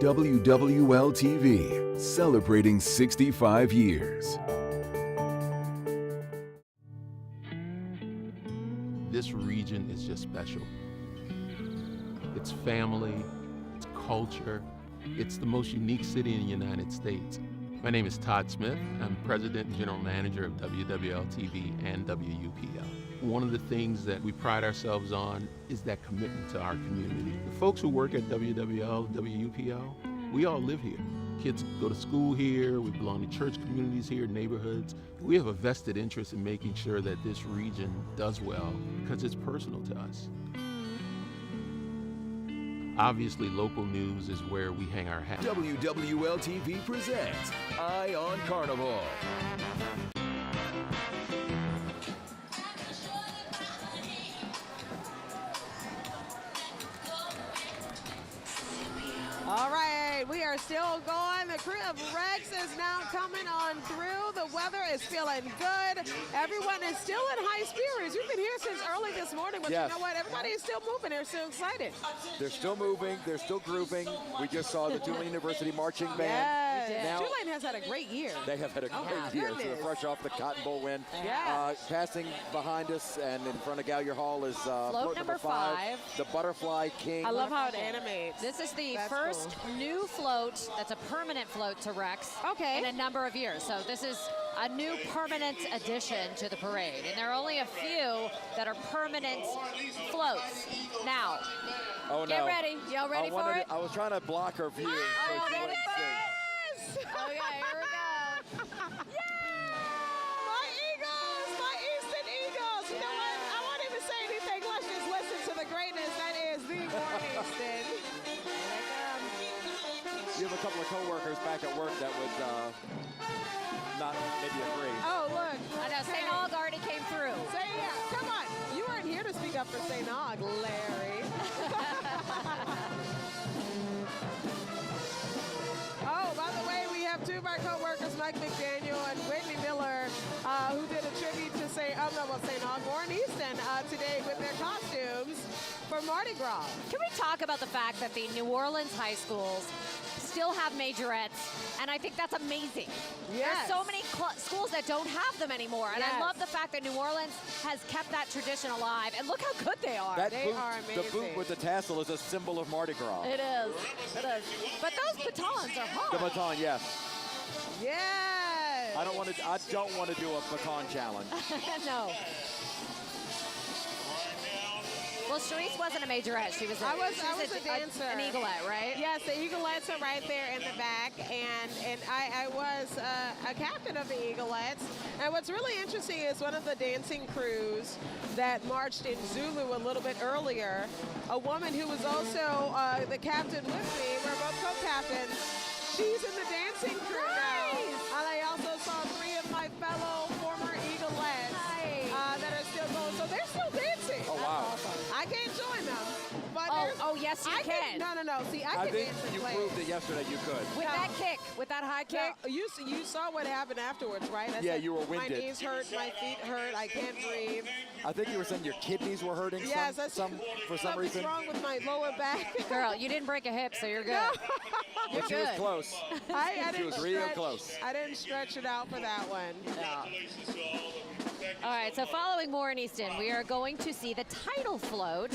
WWL TV, celebrating 65 years. This region is just special. It's family, it's culture, it's the most unique city in the United States. My name is Todd Smith. I'm President and General Manager of WWL TV and WUPL. One of the things that we pride ourselves on is that commitment to our community. The folks who work at WWL, WUPL, we all live here. Kids go to school here, we belong to church communities here, neighborhoods. We have a vested interest in making sure that this region does well because it's personal to us. Obviously, local news is where we hang our hat. WWL-TV presents Eye on Carnival. All right, we are still going. The crew of Rex is now coming on through. The weather is feeling good. Everyone is still in high spirits. We've been here since early this morning, but Yes. you know what? Everybody is still moving. They're still excited. They're still moving. They're still grooving. We just saw the Tulane University marching band. Yes. Now Tulane has had a great year. they have had a Oh, great my year. So goodness. they're fresh off the Cotton Bowl win. Yeah. Passing behind us and in front of Gallier Hall is float number 5, the Butterfly King. I love how it animates. This is the That's first cool. new float that's a permanent float to Rex in a number of years. So this is a new permanent addition to the parade. And there are only a few that are permanent floats. Now, Oh, get no. ready. Y'all ready I for wanted- it? I was trying to block her view. so y'all she ready wouldn't for see. Okay, here we go. My Eagles, my Easton Eagles. You know what? I won't even say anything. Let's just listen to the greatness that is the Warren Easton. You have a couple of coworkers back at work that would not maybe agree. Oh, look. I know, St. Aug already came through. Say yeah. Come on. You weren't here to speak up for St. Aug, Larry. Oh, by the way, we have two of our co-workers, Mike McDaniel and Whitney Miller, who did a tribute to St. Aug, Warren Easton today with their costumes for Mardi Gras. Can we talk about the fact that the New Orleans high schools still have majorettes? And I think that's amazing. Yes. There's so many schools that don't have them anymore. And I Yes. love the fact that New Orleans has kept that tradition alive. And look how good they are. That They boot, are the boot amazing. with the tassel is a symbol of Mardi Gras. It is. It is. But those batons are hard. The baton, yes. Yes. I don't want to do a pecan challenge. No. Well, Sharice wasn't a majorette. She was a, I was she a dancer. An eaglet, right? Yes, the eaglettes are right there in the back, and I was a captain of the eaglettes. And what's really interesting is one of the dancing crews that marched in Zulu a little bit earlier, a woman who was also the captain with me. We're both co-captains. She's in the dancing crew now. And I also saw 3 of my fellow former eaglettes that are still going. So they're still dancing. Oh, wow. I can't join them. But Oh, yes, you can. No. See, I I can think dance and you play. proved it yesterday you could. With that kick, with that high kick. No, you saw what happened afterwards, right? I Yeah, said, you were winded. My knees hurt, my feet hurt, I can't breathe. I think you were saying your kidneys were hurting Yes, for some something's reason. wrong with my lower back. Girl, you didn't break a hip, so you're good. You're But she was good. close. I She didn't was real stretch- close. I didn't stretch it out for that one. All right, so following Warren Easton, we are going to see the title float.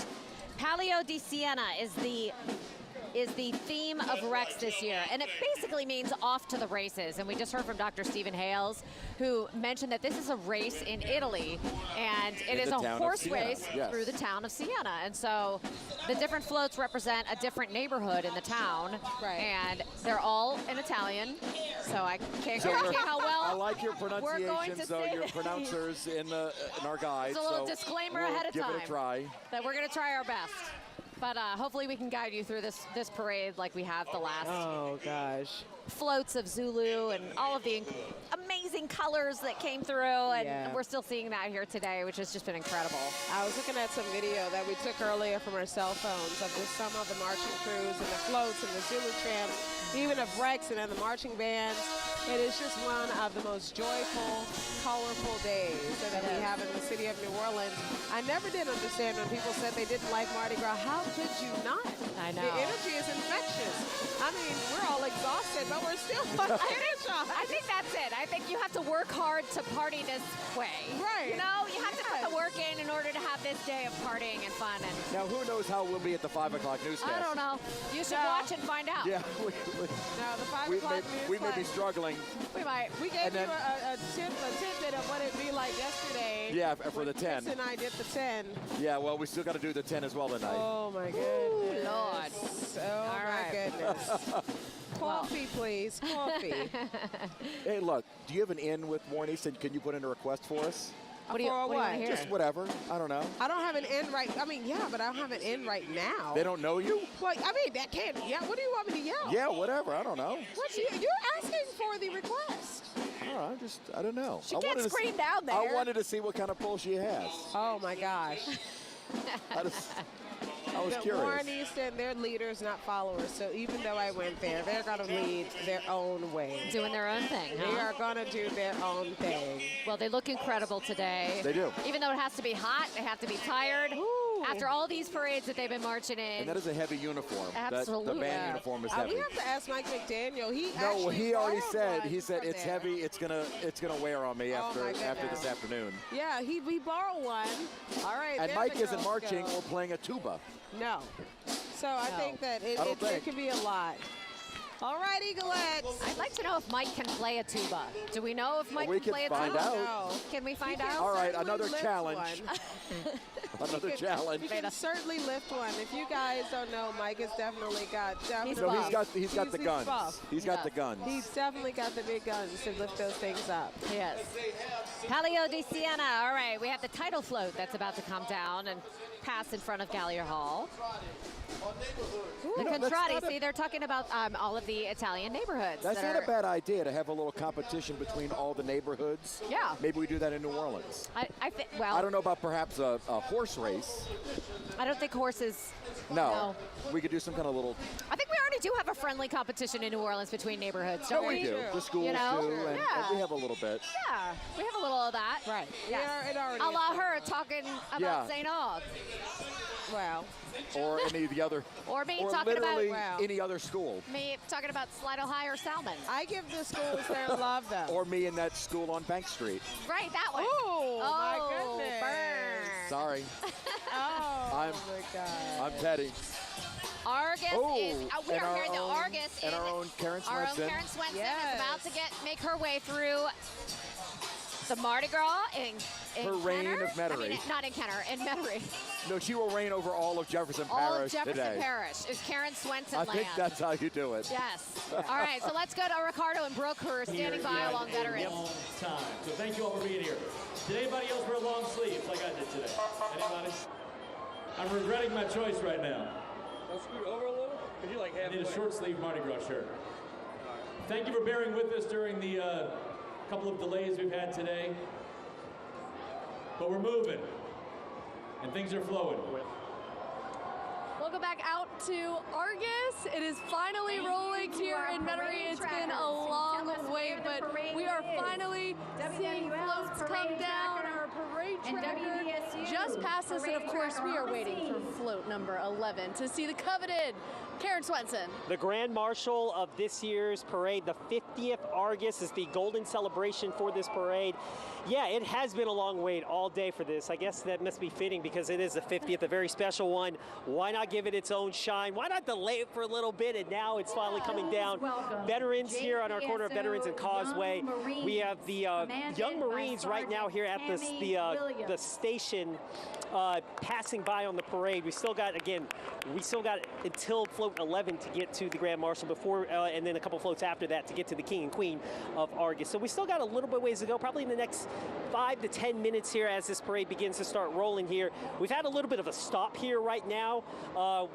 Palio di Siena is the theme of Rex this year, and it basically means off to the races. And we just heard from Dr. Stephen Hales, who mentioned that this is a race in Italy, and it In is the a town of horse Siena, race yes. through the town of Siena. And so the different floats represent a different neighborhood in the town, and they're all in Italian, so I can't So guarantee how well I like your we're going to pronunciation, so say your these. pronouncers in our guides. It's a little so disclaimer we'll ahead of give time. it a try. That we're going to try our best. But hopefully we can guide you through this parade like we have the last Oh, gosh. floats of Zulu and all of the amazing colors that came through. And Yeah. we're still seeing that here today, which has just been incredible. I was looking at some video that we took earlier from our cell phones of just some of the marching crews and the floats and the Zulu tramp, even of Rex and then the marching bands. It is just one of the most joyful, colorful days that we have in the city of New Orleans. I never did understand when people said they didn't like Mardi Gras. How could you not? I know. The energy is infectious. I mean, we're all exhausted, but we're still energized. I think that's it. I think you have to work hard to party this way. Right. You know, you have to put the work in order to have this day of partying and fun. And Now, who knows how we'll be at the 5 o'clock newscast? I don't know. You should No. watch and find out. Yeah, No, the 5 we o'clock may be news struggling. We might. We gave And you then- a tidbit of what it'd be like yesterday. Yeah, for the 10. Chris and I did the 10. Yeah, well, we still got to do the 10 as well tonight. Oh, my goodness. Lord. Oh, my right. goodness. Coffee, please. Coffee. Hey, look, do you have an in with Warren Easton? Can you put in a request for us? What do you For what? what? Just whatever. I don't know. I don't have an in right. I mean, yeah, but I don't have an in right now. They don't know you? Well, I mean, that can't. Yeah. What do you want me to yell? Yeah, whatever. I don't know. What you're asking for the request? Oh, I don't know. She I can't wanted to scream see- down there. I wanted to see what kind of pull she has. Oh my gosh. I was curious. Warren Easton, they're leaders, not followers. So even though I went there, they're going to lead their own way. Doing their own thing, They huh? are going to do their own thing. Well, they look incredible today. They do. Even though it has to be hot, they have to be tired. After all these parades that they've been marching in. And that is a heavy uniform. Absolutely. The band uniform is heavy. We have to ask Mike McDaniel. No, he already said. one He said from it's there. heavy. It's gonna wear on me Oh, after my after goodness. this afternoon. Yeah, we borrowed one. All right. And there Mike the isn't girls marching go. or playing a tuba. No. So I No. think that I don't it think. could be a lot. All right, Eaglettes. I'd like to know if Mike can play a tuba. Do we know if Mike we can can play a find tuba? out. No. Can we find He can out? All right, certainly another lift challenge. one. Another challenge. He can certainly lift one. If you guys don't know, Mike has definitely got. No, he's got the guns. buff. He's got the guns. He's definitely got the big guns to lift those things up. Yes. Palio di Siena. All right, we have the title float that's about to come down and pass in front of Gallier Hall. The You know, that's Contratti, not a- see, they're talking about all of the Italian neighborhoods. That's that not are, a bad idea to have a little competition between all the neighborhoods. Yeah. Maybe we do that in New Orleans. I think, well, I don't know about perhaps a horse race. I don't think horses. No. We could do some kind of little. I think we already do have a friendly competition in New Orleans between neighborhoods, don't No, we do. The schools You know? do, and Yeah. we have a little bit. Yeah, we have a little of that. Right. Yes. Yeah, it already A is la going her on. talking about Yeah. St. Aug. Well. Or any of the other. Or me or talking about- literally Wow. any other school. Me talking about Slido High or Salmon. I give the schools their love, though. Or me in that school on Bank Street. Right, that one. Oh, my goodness. Burn. Sorry. Oh, I'm- my God. I'm petty. Argus is. We and are our here. The own- Argus and is. our own Karen Our own Swenson. Karen Swenson Yes. is about to make her way through the Mardi Gras in Her reign Kenner? of Metairie. I mean, not in Kenner, in Metairie. No, she will reign over all of Jefferson All Parish of Jefferson today. Parish is Karen Swenson I land. think that's how you do it. Yes. All right, so let's go to Ricardo and Brooke, who are standing by along veterans. Time. So thank you all for being here. Did anybody else wear long sleeves like I did today? Anybody? I'm regretting my choice right now. I'll scoot over a little. Could you like I halfway? need a short sleeve Mardi Gras shirt. Thank you for bearing with us during the couple of delays we've had today. But we're moving, and things are flowing. Welcome back out to Argus. It is finally rolling here in Metairie. It's been a long wait, but we are finally seeing floats come down. Our parade tracker just past us, and of course we are waiting for float number 11 to see the coveted Karen Swenson. The Grand Marshal of this year's parade, the 50th Argus, is the golden celebration for this parade. Yeah, it has been a long wait all day for this. I guess that must be fitting because it is the 50th, a very special one. Why not give it its own shine? Why not delay it for a little bit? And now it's finally coming down. Veterans here on our corner of Veterans and Causeway. We have the Young Marines right now here at the station passing by on the parade. We still got until float 11 to get to the Grand Marshal before, and then a couple floats after that to get to the King and Queen of Argus. So we still got a little bit ways to go, probably in the next 5 to 10 minutes here as this parade begins to start rolling here. We've had a little bit of a stop here right now.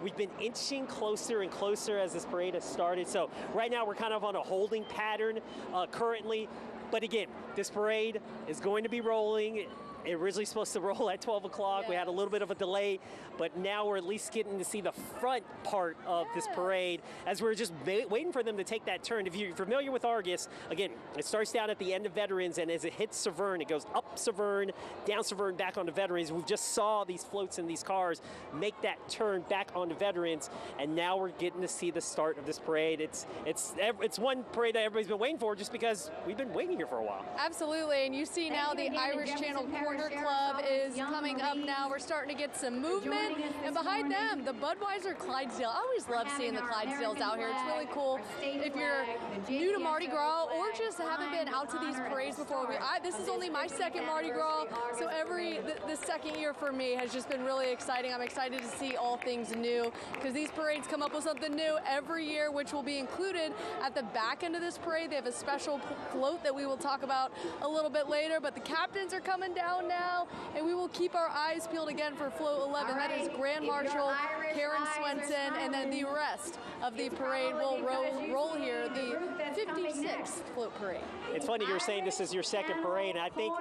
We've been inching closer and closer as this parade has started. So right now we're kind of on a holding pattern currently. But again, this parade is going to be rolling. It originally supposed to roll at 12 o'clock. We had a little bit of a delay, but now we're at least getting to see the front part of this parade as we're just waiting for them to take that turn. If you're familiar with Argus, again, it starts down at the end of Veterans, and as it hits Severn, it goes up Severn, down Severn, back onto Veterans. We've just saw these floats in these cars make that turn back onto Veterans, and now we're getting to see the start of this parade. It's one parade that everybody's been waiting for just because we've been waiting here for a while. Absolutely, and you see now the Irish Channel Corner Club is coming up now. We're starting to get some movement, and behind them, the Budweiser Clydesdale. I always love seeing the Clydesdales out here. It's really cool if you're new to Mardi Gras or just haven't been out to these parades before. This is only my second Mardi Gras, so the second year for me has just been really exciting. I'm excited to see all things new because these parades come up with something new every year, which will be included at the back end of this parade. They have a special float that we will talk about a little bit later, but the captains are coming down down now, and we will keep our eyes peeled again for float 11. That is Grand Marshal Karen Swenson, and then the rest of the parade will roll here, the 56th float parade. It's funny you're saying this is your second parade, and I think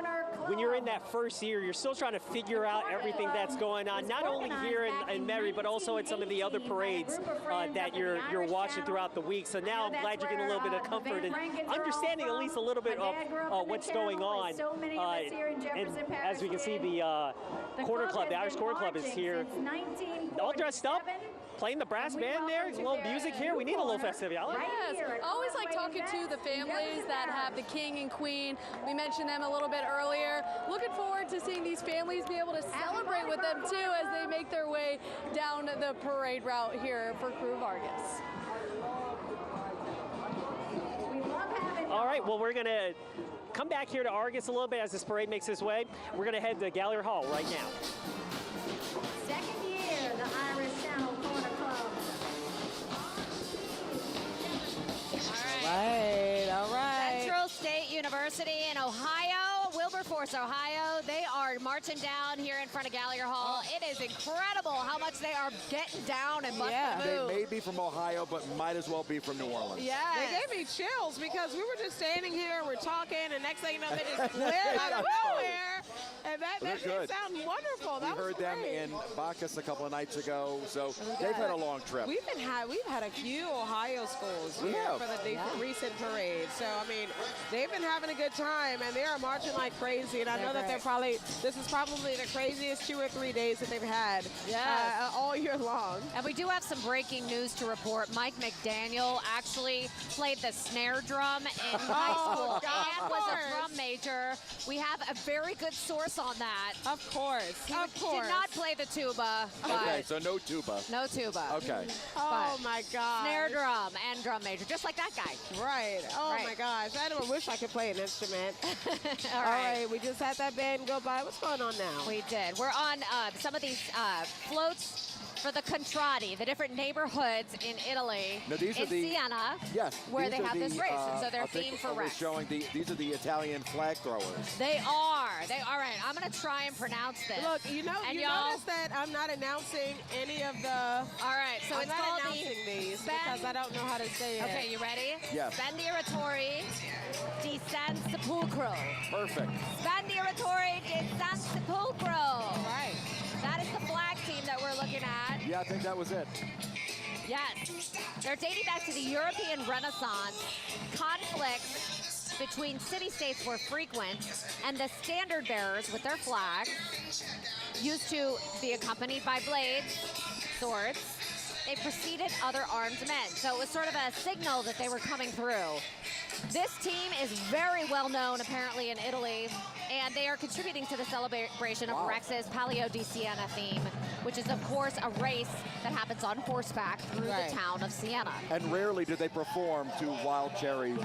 when you're in that first year, you're still trying to figure out everything that's going on, not only here in Mary, but also in some of the other parades that you're watching throughout the week. So now I'm glad you're getting a little bit of comfort and understanding at least a little bit of what's going on. And as we can see, the Corner Club, the Irish Corner Club is here, all dressed up. Playing the brass band there, a little music here. We need a little festivity. I like Yes, I always like talking to the families that have the king and queen. We mentioned them a little bit earlier. Looking forward to seeing these families be able to celebrate with them too as they make their way down the parade route here for Crew of Argus. All right, well, we're going to come back here to Argus a little bit as this parade makes its way. We're going to head to Gallery Hall right now. Second year, the Irish Channel Corner Club. All right. Central State University in Ohio, Wilberforce, Ohio. They are marching down here in front of Gallagher Hall. It is incredible how much they are getting down and must move. They may be from Ohio, but might as well be from New Orleans. Yeah, they gave me chills because we were just standing here and we're talking, and next thing you know, they just lit out of nowhere. And that shit sounds wonderful. We heard them in Bacchus a couple of nights ago, so they've had a long trip. We've had a few Ohio schools here for the recent parade. So, I mean, they've been having a good time, and they are marching like crazy. And I know that this is probably the craziest 2 or 3 days that they've had all year long. And we do have some breaking news to report. Mike McDaniel actually played the snare drum in high school and was a drum major. We have a very good source on that. Of course. He did not play the tuba. Okay, so no tuba. No tuba. Okay. Oh, my God. Snare drum and drum major, just like that guy. Right. Oh, my gosh. I wish I could play an instrument. All right. We just had that band go by. What's going on now? We did. We're on some of these floats for the Contrati, the different neighborhoods in Italy, Now, these in are the, Siena, yes, where they these are have this the, race, and so they're I think themed for we're Rex. showing these are the Italian flag throwers. They are. All right, I'm going to try and pronounce this. Look, you notice that I'm not announcing any of the... All right, so I'm it's not called announcing these because I don't know how to say it. Okay, you ready? Yes. Sbandieratori di San Sepolcro. Perfect. Sbandieratori di San Sepolcro. Right. That is the flag team that we're looking at. Yeah, I think that was it. Yes. They're dating back to the European Renaissance. Conflicts between city-states were frequent, and the standard bearers with their flags used to be accompanied by blades, swords. They preceded other armed men. So it was sort of a signal that they were coming through. This team is very well known, apparently, in Italy, and they are contributing to the celebration of Rex's Palio di Siena theme, which is, of course, a race that happens on horseback through the town of Siena. And rarely do they perform to Wild Cherries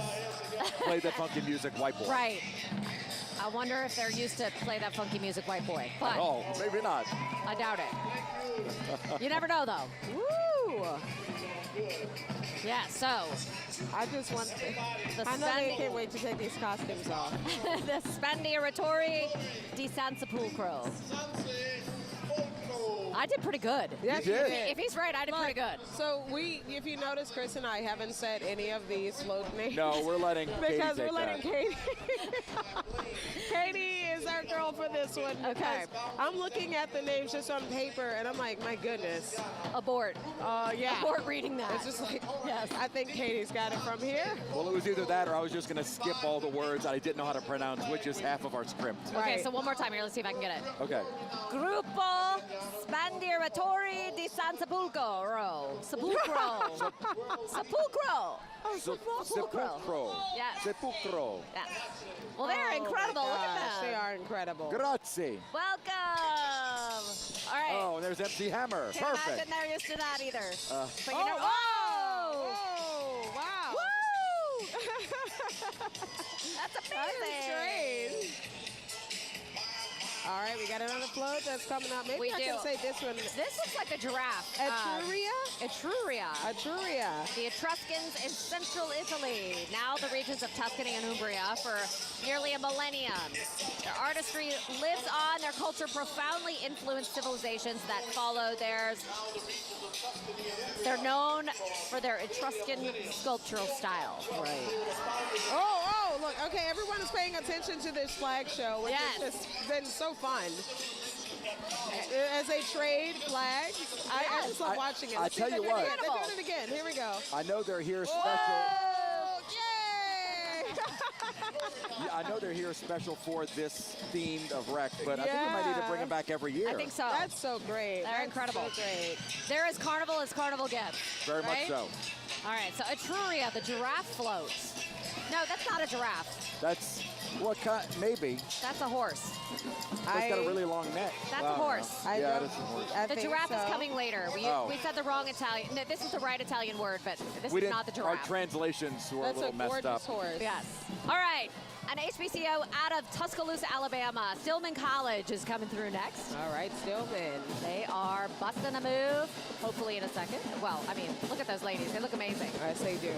Play That Funky Music White Boy. Right. I wonder if they're used to Play That Funky Music White Boy. But oh, maybe not. I doubt it. You never know, though. Woo! Yeah, so I just want to... I know they can't wait to take these costumes off. The Sbandieratori di San Sepolcro. I did pretty good. Yes, you did. If he's right, I did pretty good. So if you notice, Chris and I haven't said any of these float names. No, we're letting Katie because we're take letting that. Katie. Katie is our girl for this one. Okay. I'm looking at the names just on paper, and I'm like, my goodness. Abort. Yeah. Abort reading that. It's just like, yes, I think Katie's got it from here. Well, it was either that or I was just going to skip all the words I didn't know how to pronounce, which is half of our script. Okay, so one more time here. Let's see if I can get it. Okay. Gruppo Sbandieratori di San Sepolcro. Sepolcro. Sepolcro. Sepulcro. Yes. Sepulcro. Yes. Well, they're incredible. Look at them. They are incredible. Grazie. Welcome. All right. Oh, and there's MC Hammer. Can't Perfect. imagine they're used to that either. But you Oh, know, wow. Oh, wow. Woo! That's amazing. That is great. All right, we got another float that's coming up. Maybe We I do. can say this one. This looks like a giraffe. Etruria? Etruria. Etruria. The Etruscans in central Italy, now the regions of Tuscany and Umbria for nearly a millennium. Their artistry lives on. Their culture profoundly influenced civilizations that follow theirs. They're known for their Etruscan sculptural style. Right. Oh, look. Okay, everyone is paying attention to this flag show, which has just been so fun. As they trade flags, I just love watching it. I tell you what. They're doing it again. Here we go. I know they're here special. Oh, yay! Yeah, I know they're here special for this themed of Rex, but I think we might need to bring them back every year. I think so. That's so great. They're incredible. So great. They're as carnival gets. Very much right? so. All right, so Etruria, the giraffe floats. No, that's not a giraffe. That's what kind? Maybe. That's a horse. It's got a really long neck. That's Wow. a horse. Yeah, that's a horse. The giraffe is coming later. We said the wrong Italian. No, this is the right Italian word, but this is not the Our giraffe. translations were a little messed up. Horse. Yes. All right. An HBCU out of Tuscaloosa, Alabama. Stillman College is coming through next. All right, Stillman. They are busting a move, hopefully in a second. Well, I mean, look at those ladies. They look amazing. Yes, they do.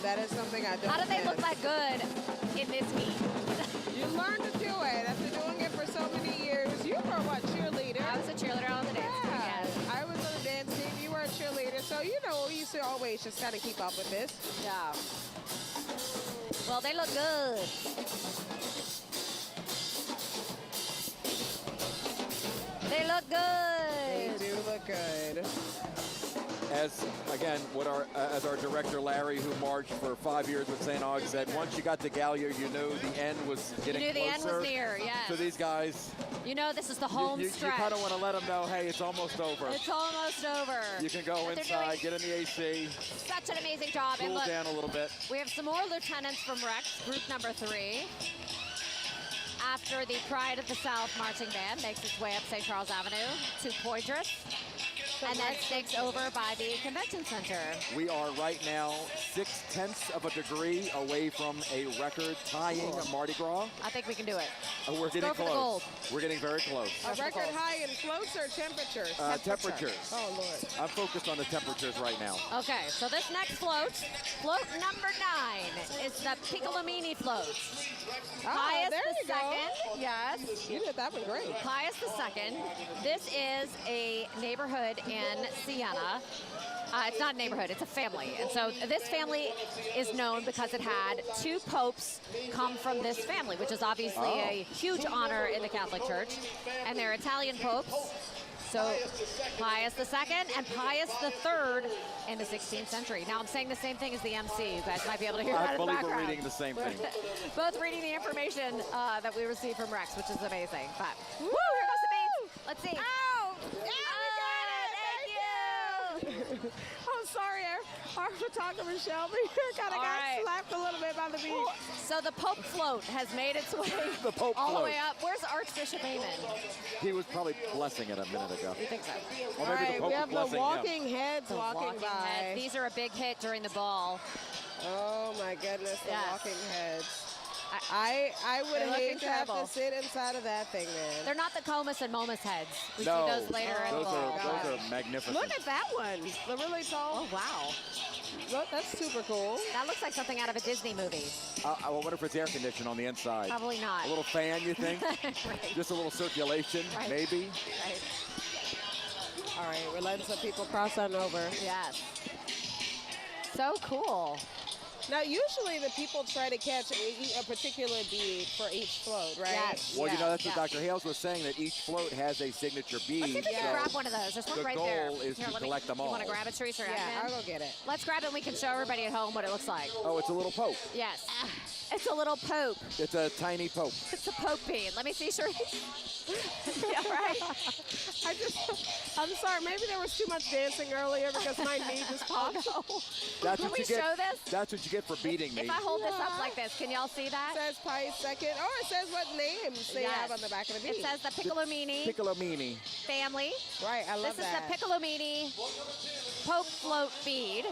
That is something I don't How do they look miss. that good in this heat? You learn to do it after doing it for so many years. You were what, cheerleader? I was a cheerleader on the dance team, yes. I was on the dance team. You were a cheerleader. So, you know, we used to always just kind of keep up with this. Yeah. Well, they look good. They look good. They do look good. As again, as our director Larry, who marched for 5 years with St. Aug, said, once you got to Gallia, you knew the end was getting You knew the closer. end was near, yes. So these guys, You know this is the home you stretch. kind of want to let them know, hey, it's almost over. It's almost over. You can go But they're inside, doing get in the AC, such an amazing job. And cool look, down a little bit. we have some more lieutenants from Rex, group number 3. After the Pride of the South marching band makes its way up St. Charles Avenue to Poydras, and then stakes over by the convention center. We are right now 0.6 of a degree away from a record-tying Mardi Gras. I think we can do it. We're getting go for the close. gold. We're getting very close. A record high in floats or temperatures? Temperatures. Oh, Lord. I'm focused on the temperatures right now. Okay, so this next float number 9, is the Piccolomini float. Pius there you the go. Second, yes. You did that one great. Pius the Second. This is a neighborhood in Siena. It's not a neighborhood, it's a family. And so this family is known because it had 2 popes come from this family, which is obviously a huge honor in the Catholic Church. And they're Italian popes. So Pius II and Pius III in the 16th century. Now I'm saying the same thing as the MC. You guys might be able to hear that I in the believe background. we're reading the same thing. Both reading the information that we received from Rex, which is amazing. But woo, here goes the beats. Let's see. Oh, yeah, we got it. Thank you. I'm sorry, our photographer Shelby kind of got slapped a little bit by the beat. So the Pope float has made its way The Pope all float. the way up. Where's Archbishop Amon? He was probably blessing it a minute ago. You think so? Or All maybe the right, Pope we was have the blessing him. walking heads walking by. heads. These are a big hit during the ball. Oh my goodness, the Yes. walking heads. I would They look hate to have incredible. to sit inside of that thing, man. They're not the Comus and Momus heads. We No, see those later in the those ball. are magnificent. Look at that one. The really tall. Oh, wow. Look, that's super cool. That looks like something out of a Disney movie. I wonder if it's air conditioned on the inside. Probably not. A little fan, you think? Right. Just a little circulation, Right. maybe? Right. All right, we're letting some people cross on over. Yes. So cool. Now, usually the people try to catch a particular bead for each float, right? Yes. Well, you know, that's Yeah. what Dr. Hales was saying, that each float has a signature bead. Let's see if we can so grab one of those. There's one the right there. goal is Here, to let me- collect them You all. want to grab it, Teresa? or Yeah, Admin? I'll go get it. Let's grab it and we can show everybody at home what it looks like. Oh, it's a little pope. Yes. It's a little pope. It's a tiny pope. It's a pope bean. Let me see, Sharice. Yeah, right. I'm sorry, maybe there was too much dancing earlier because my knee just popped. That's Can what we you get. show this? That's what you get for beating me. If I hold this up like this, can y'all see that? It says Pius II, or it says what names they have on the back of the bead. It says the Piccolomini Piccolomini. family. Right, I love This that. is the Piccolomini Pope float bead.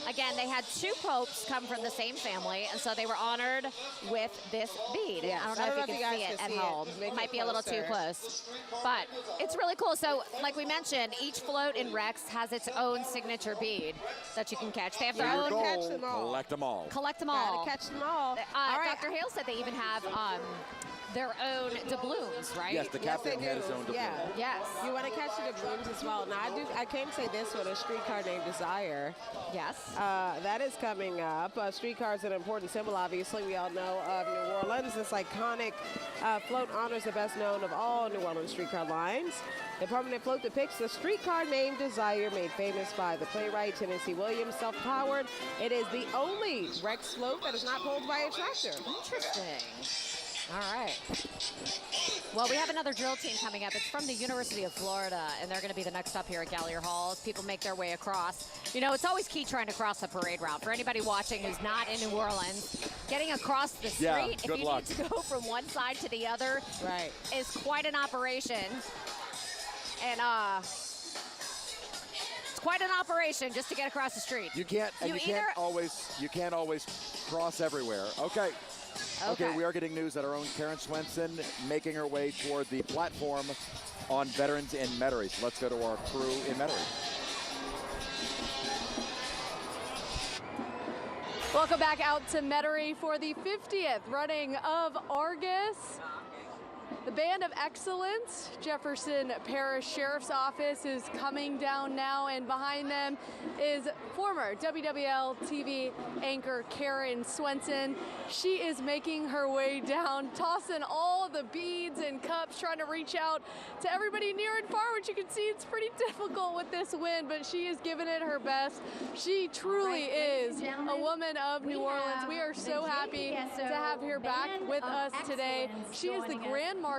Again, they had 2 popes come from the same family, and so they were honored with this bead. Yes. I don't know if you can see it at home. It might be a little too close, but it's really cool. So, like we mentioned, each float in Rex has its own signature bead that you can catch. They have their own. Catch them all. Collect them all. Collect them all. Gotta catch them all. All right. Dr. Hale said they even have their own doubloons, right? Yes, the captain had his own doubloon. Yeah. Yes. You want to catch the doubloons as well. Now, I can say this one, a streetcar named Desire. Yes. That is coming up. Streetcar is an important symbol, obviously. We all know of New Orleans. This iconic float honors the best known of all New Orleans streetcar lines. The permanent float depicts the streetcar named Desire, made famous by the playwright Tennessee Williams, self-powered. It is the only Rex float that is not pulled by a tractor. Interesting. All right. Well, we have another drill team coming up. It's from the University of Florida, and they're going to be the next up here at Gallier Hall as people make their way across. You know, it's always key trying to cross the parade route. For anybody watching who's not in New Orleans, getting across the street, if you need to go from one side to the other, is quite an operation. And it's quite an operation just to get across the street. You can't always cross everywhere. Okay, we are getting news that our own Karen Swenson making her way toward the platform on Veterans in Metairie. So let's go to our crew in Metairie. Welcome back out to Metairie for the 50th running of Argus. The Band of Excellence, Jefferson Parish Sheriff's Office, is coming down now, and behind them is former WWL TV anchor Karen Swenson. She is making her way down, tossing all the beads and cups, trying to reach out to everybody near and far, which you can see it's pretty difficult with this wind, but she is giving it her best. She truly is a woman of New Orleans. We are so happy to have her back with us today. She is the Grand Marshal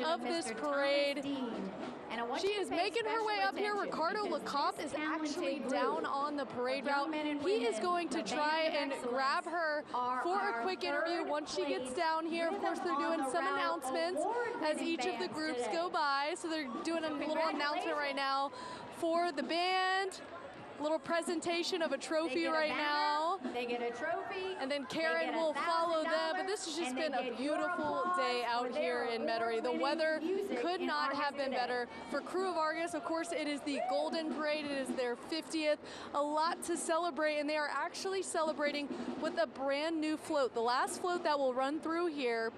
of this parade. She is making her way up here. Ricardo LeCompte is actually down on the parade route. He is going to try and grab her for a quick interview once she gets down here. Of course, they're doing some announcements as each of the groups go by. So they're doing a little announcement right now for the band. Little presentation of a trophy right now. They get a trophy. And then Karen will follow them. But this has just been a beautiful day out here in Metairie. The weather could not have been better. For Krewe of Argus, of course, it is the Golden Parade. It is their 50th. A lot to celebrate, and they are actually celebrating with a brand new float. The last float that will run through here,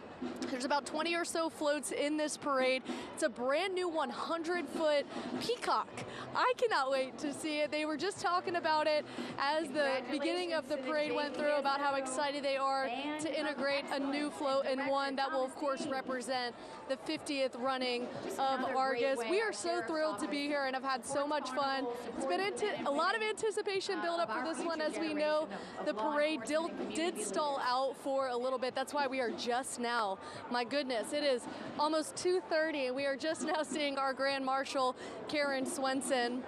there's about 20 or so floats in this parade. It's a brand new 100-foot Peacock. I cannot wait to see it. They were just talking about it as the beginning of the parade went through, about how excited they are to integrate a new float and one that will, of course, represent the 50th running of Argus. We are so thrilled to be here and have had so much fun. It's been a lot of anticipation build up for this one. As we know, the parade did stall out for a little bit. That's why we are just now, my goodness, it is almost 2:30 and we are just now seeing our Grand Marshal, Karen Swenson,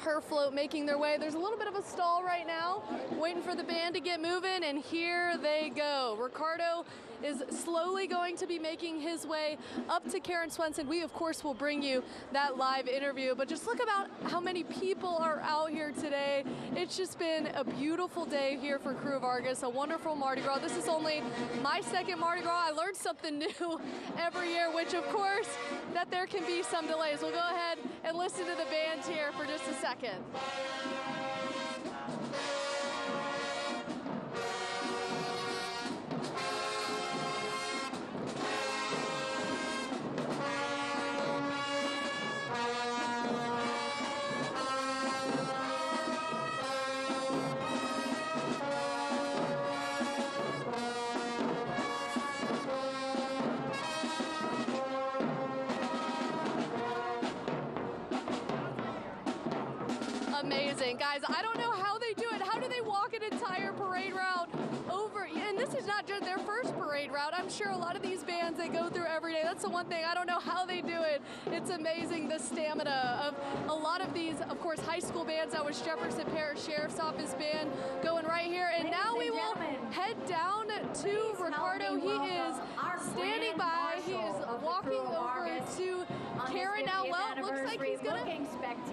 her float making their way. There's a little bit of a stall right now, waiting for the band to get moving, and here they go. Ricardo is slowly going to be making his way up to Karen Swenson. We, of course, will bring you that live interview, but just look about how many people are out here today. It's just been a beautiful day here for Krewe of Argus, a wonderful Mardi Gras. This is only my second Mardi Gras. I learned something new every year, which, of course, that there can be some delays. We'll go ahead and listen to the band here for just a second. Amazing. Guys, I don't know how they do it. How do they walk an entire parade route over? And this is not just their first parade route. I'm sure a lot of these bands, they go through every day. That's the one thing. I don't know how they do it. It's amazing, the stamina of a lot of these, of course, high school bands. That was Jefferson Parish Sheriff's Office Band going right here. And now we will head down to Ricardo. He is standing by. He is walking over to Karen now. Well, looks like he's going to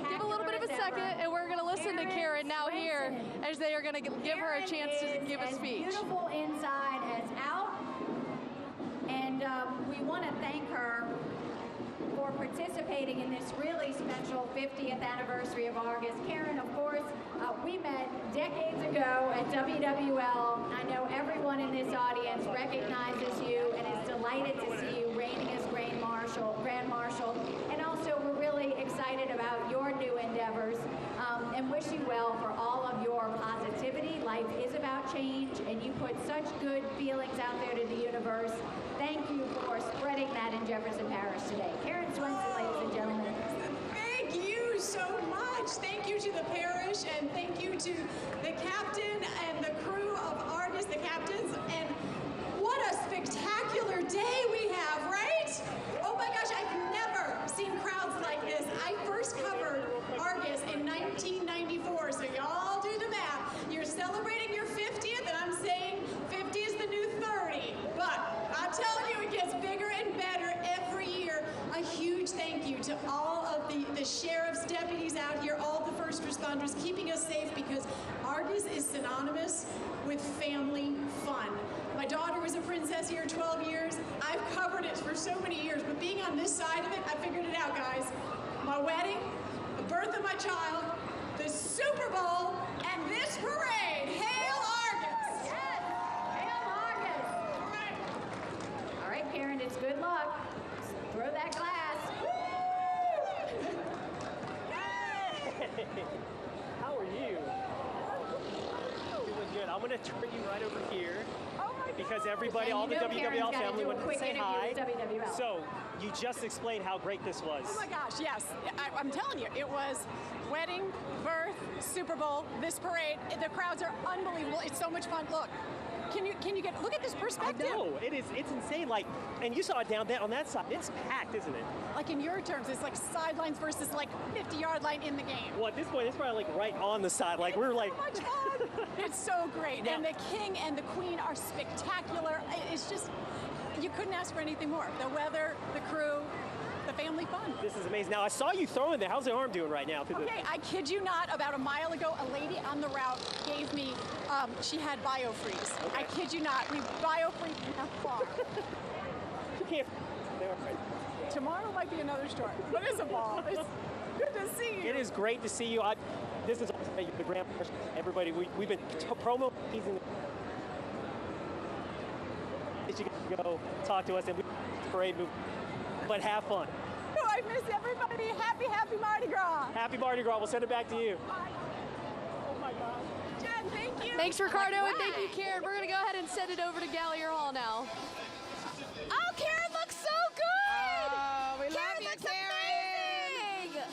give a little bit of a second, and we're going to listen to Karen now here as they are going to give her a chance to give a speech. Beautiful inside as out, and we want to thank her for participating in this really special 50th anniversary of Argus. Karen, of course, we met decades ago at WWL. I know everyone in this audience recognizes you and is delighted to see you reigning as Grand Marshal. And also, we're really excited about your new endeavors and wish you well for all of your positivity. Life is about change, and you put such good feelings out there to the universe. Thank you for spreading that in Jefferson Parish today. Karen Swenson, ladies and gentlemen. Thank you so much. Thank you to the parish, and thank you to the captain and the crew of Argus, the captains. And what a spectacular day we have, right? Oh my gosh, I've never seen crowds like this. I first covered Argus in 1994, so y'all do the math. You're celebrating your 50th, and I'm saying 50 is the new 30. But I'm telling you, it gets bigger and better every year. A huge thank you to all of the sheriff's deputies out here, all the first responders, keeping us safe, because Argus is synonymous with family fun. My daughter was a princess here 12 years. I've covered it for so many years, but being on this side of it, I figured it out, guys. My wedding, the birth of my child, the Super Bowl, and this parade. Hail Argus! Yes! Hail Argus! All right, Karen, it's good luck. Throw that glass. How are you? Doing good. I'm going to turn you right over here. Because everybody, all the WWL family wanted to say hi. So, you just explained how great this was. Oh my gosh, yes. I'm telling you, it was wedding, birth, Super Bowl, this parade. The crowds are unbelievable. It's so much fun. Look, can you look at this perspective? I know, it's insane. Like, and you saw it down there on that side. It's packed, isn't it? Like in your terms, it's like sidelines versus like 50-yard line in the game. Well, at this point, it's probably like right on the side. Like, we're like... So much fun. It's so great. Yeah. And the king and the queen are spectacular. It's just, you couldn't ask for anything more. The weather, the crew, the family fun. This is amazing. Now, I saw you throwing there. How's the arm doing right now? Okay, I kid you not, about a mile ago, a lady on the route gave me, she had biofreeze. Okay. I kid you not, we biofreeze that far. You can't... Tomorrow might be another story, but it's a ball. It's good to see you. It is great to see you. This is the Grand Marshal. Everybody, we've been promo season. You can go talk to us and we parade move, but have fun. Oh, I miss everybody. Happy Mardi Gras. Happy Mardi Gras. We'll send it back to you. Oh my God. Jen, thank you. Thanks, Ricardo, and thank you, Karen. We're going to go ahead and send it over to Gallier Hall now. Oh, Karen looks so good! Oh, we love you, Karen. Amazing.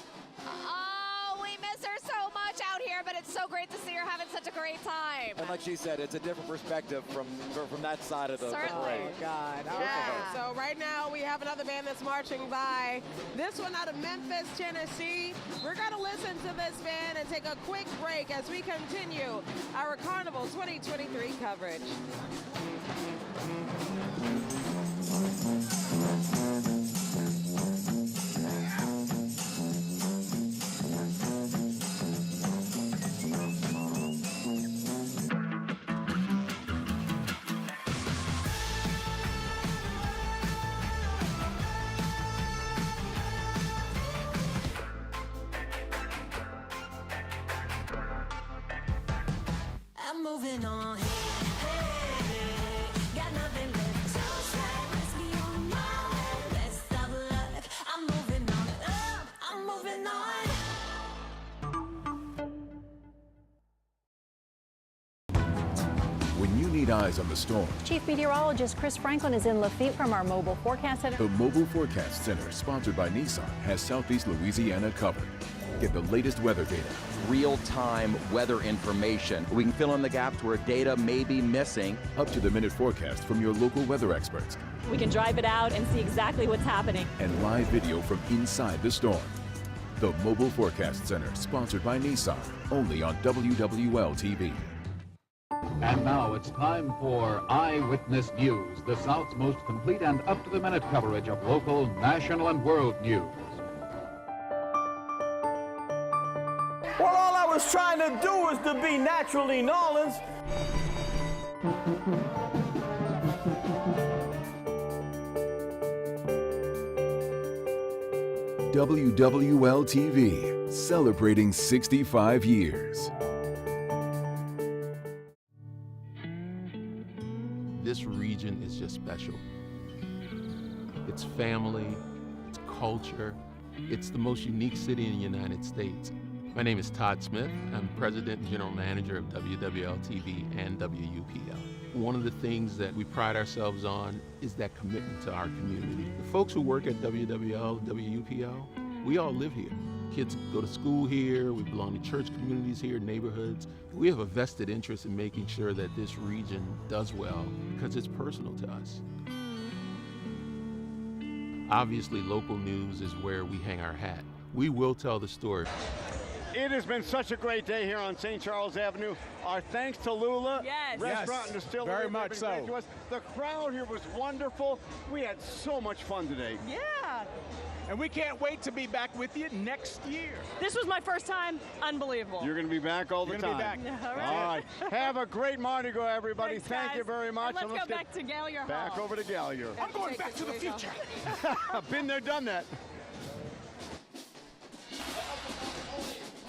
Oh, we miss her so much out here, but it's so great to see her having such a great time. And like she said, it's a different perspective from that side of the parade. Oh, God. All right. So right now we have another band that's marching by. This one out of Memphis, Tennessee. We're going to listen to this band and take a quick break as we continue our Carnival 2023 coverage. I'm moving on. Got nothing left to say. Let's be on my way. Best of luck. I'm moving on. I'm moving on. When you need eyes on the storm, Chief Meteorologist Chris Franklin is in Lafitte from our Mobile Forecast Center. the Mobile Forecast Center, sponsored by Nissan, has Southeast Louisiana covered. Get the latest weather data, real-time weather information. We can fill in the gaps where data may be missing. up-to-the-minute forecast from your local weather experts, We can drive it out and see exactly what's happening. And live video from inside the storm. The Mobile Forecast Center, sponsored by Nissan, only on WWL TV. And now it's time for Eyewitness News, the South's most complete and up-to-the-minute coverage of local, national, and world news. Well, all I was trying to do was to be naturally New Orleans. WWL TV, celebrating 65 years. This region is just special. It's family, it's culture, it's the most unique city in the United States. My name is Todd Smith. I'm President and General Manager of WWL TV and WUPL. One of the things that we pride ourselves on is that commitment to our community. The folks who work at WWL, WUPL, we all live here. Kids go to school here, we belong to church communities here, neighborhoods. We have a vested interest in making sure that this region does well because it's personal to us. Obviously, local news is where we hang our hat. We will tell the story. It has been such a great day here on St. Charles Avenue. Our thanks to Lula Restaurant and Distillery. Very much so. To us. The crowd here was wonderful. We had so much fun today. Yeah. And we can't wait to be back with you next year. This was my first time. Unbelievable. You're going to be back all the You're time. gonna be back. All right. All right. Have a great Mardi Gras, everybody. Thanks, Thank you guys. very much. And let's go back to Gallier Back Hall. over to Gallier. I'm going back to the future. I've been there, done that.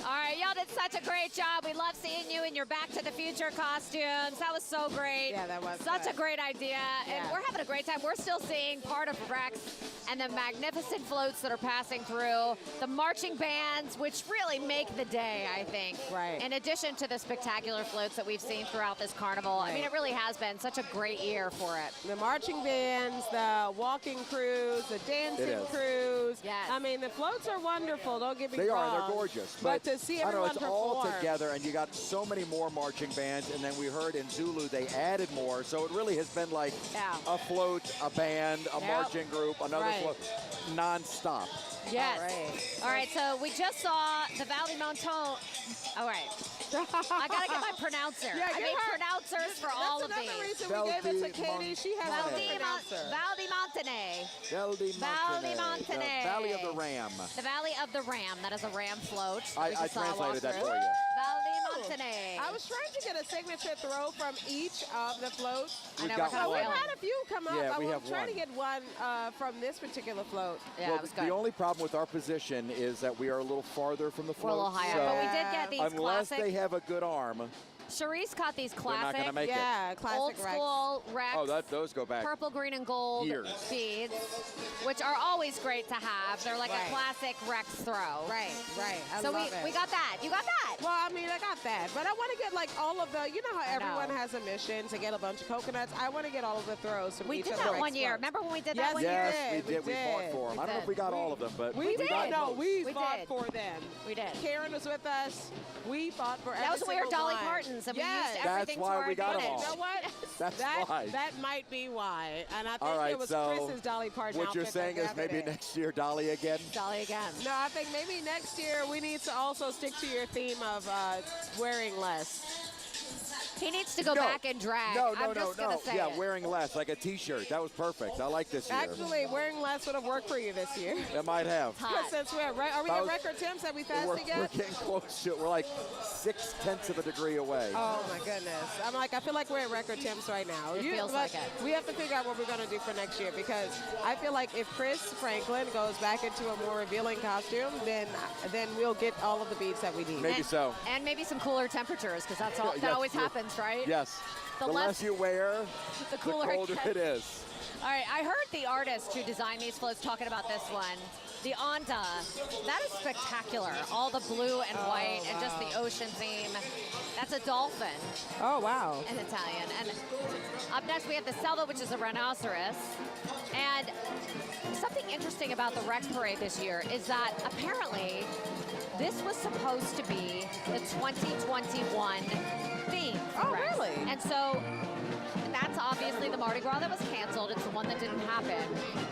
All right, y'all did such a great job. We love seeing you in your Back to the Future costumes. That was so great. Yeah, that was such good. a great idea. And we're having a great time. We're still seeing part of Rex and the magnificent floats that are passing through, the marching bands, which really make the day, I think. Right. In addition to the spectacular floats that we've seen throughout this carnival. I mean, it really has been such a great year for it. The marching bands, the walking crews, the dancing crews. Yes. I mean, the floats are wonderful. Don't get me They wrong. are. They're gorgeous. But to see I don't know, everyone it's all perform. together, and you got so many more marching bands, and then we heard in Zulu they added more, so it really has been like a float, a band, a marching group, another float, non-stop. Yes. All right, so we just saw the Valley Monton. All right. I got to get my pronouncer. Yeah, I need pronouncers for all of these. That's another reason we gave it to Katie. She has a pronouncer. Valdi Montagne. Valdi Montagne. The Valley of the Ram. The Valley of the Ram. That is a ram float. I translated that for you. Valdi Montagne. I was trying to get a signature throw from each of the floats. We've got one. We've had a few come up. Yeah, we was have trying to one. get one from this particular float. Yeah, well, the only problem with our position is that we are a little farther from the float. We're a little higher, so but we did get these unless classic. they have a good arm. Charisse caught these They're not classic, gonna make it. classic old school Rex. Oh, those go back. Purple, green, and gold years. beads, which are always great to have. They're like a classic Rex throw. Right. I So love it. we got that. You got that. Well, I mean, I got that, but I want to get like all of the. You know how everyone has a mission to get a bunch of coconuts. I want to get all of the throws from We each did of the that Rex one year. floats. Remember when we did Yes, that one Yes, year? we did. We fought for them. I don't know if we got all of them, but We did. got No, most. we We fought did. for them. We did. Karen was with us. We fought for every That was when we were single Dolly one. Partons, and we Yes. used That's everything to why our we got 'em advantage. all. You know what? That's that, why. That might be why. And I think All right, it was so Chris's Dolly Parton what you're outfit saying the is other maybe day. next year Dolly again? Dolly again. No, I think maybe next year we need to also stick to your theme of wearing less. He needs to go back and drag. I'm just gonna say Yeah, it. wearing less, like a T-shirt. That was perfect. I like this year. Actually, wearing less would have worked for you this year. It might have. Since are we at record temps? Have we We're fasted yet? getting close to it. We're like 0.6 of a degree away. Oh my goodness. I feel like we're at record temps right now. It feels like it. We have to figure out what we're going to do for next year because I feel like if Chris Franklin goes back into a more revealing costume, then we'll get all of the beats that we need. Maybe so. And maybe some cooler temperatures, because that's all. Yes, That always true. happens, right? Yes. The The less less you wear, the the cooler it colder gets. it is. All right, I heard the artist who designed these floats talking about this one. The Onda, that is spectacular. All the blue and white and just the ocean theme. That's a dolphin. Oh, wow. In Italian. And up next we have the Selva, which is a rhinoceros. And something interesting about the Rex Parade this year is that apparently this was supposed to be the 2021 theme. Oh, Rex. really? And so that's obviously the Mardi Gras that was canceled. It's the one that didn't happen.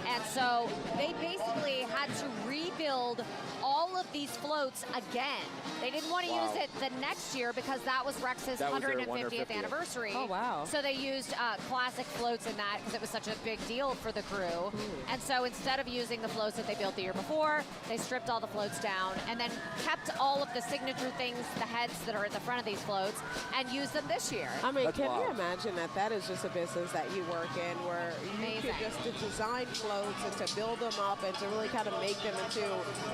And so they basically had to rebuild all of these floats again. They didn't want to use it the next year because that was Rex's 150th anniversary. Oh, wow. So they used classic floats in that because it was such a big deal for the crew. And so instead of using the floats that they built the year before, they stripped all the floats down and then kept all of the signature things, the heads that are at the front of these floats, and used them this year. I mean, can you imagine that is just a business that you work in where you could just to design floats and to build them up and to really kind of make them into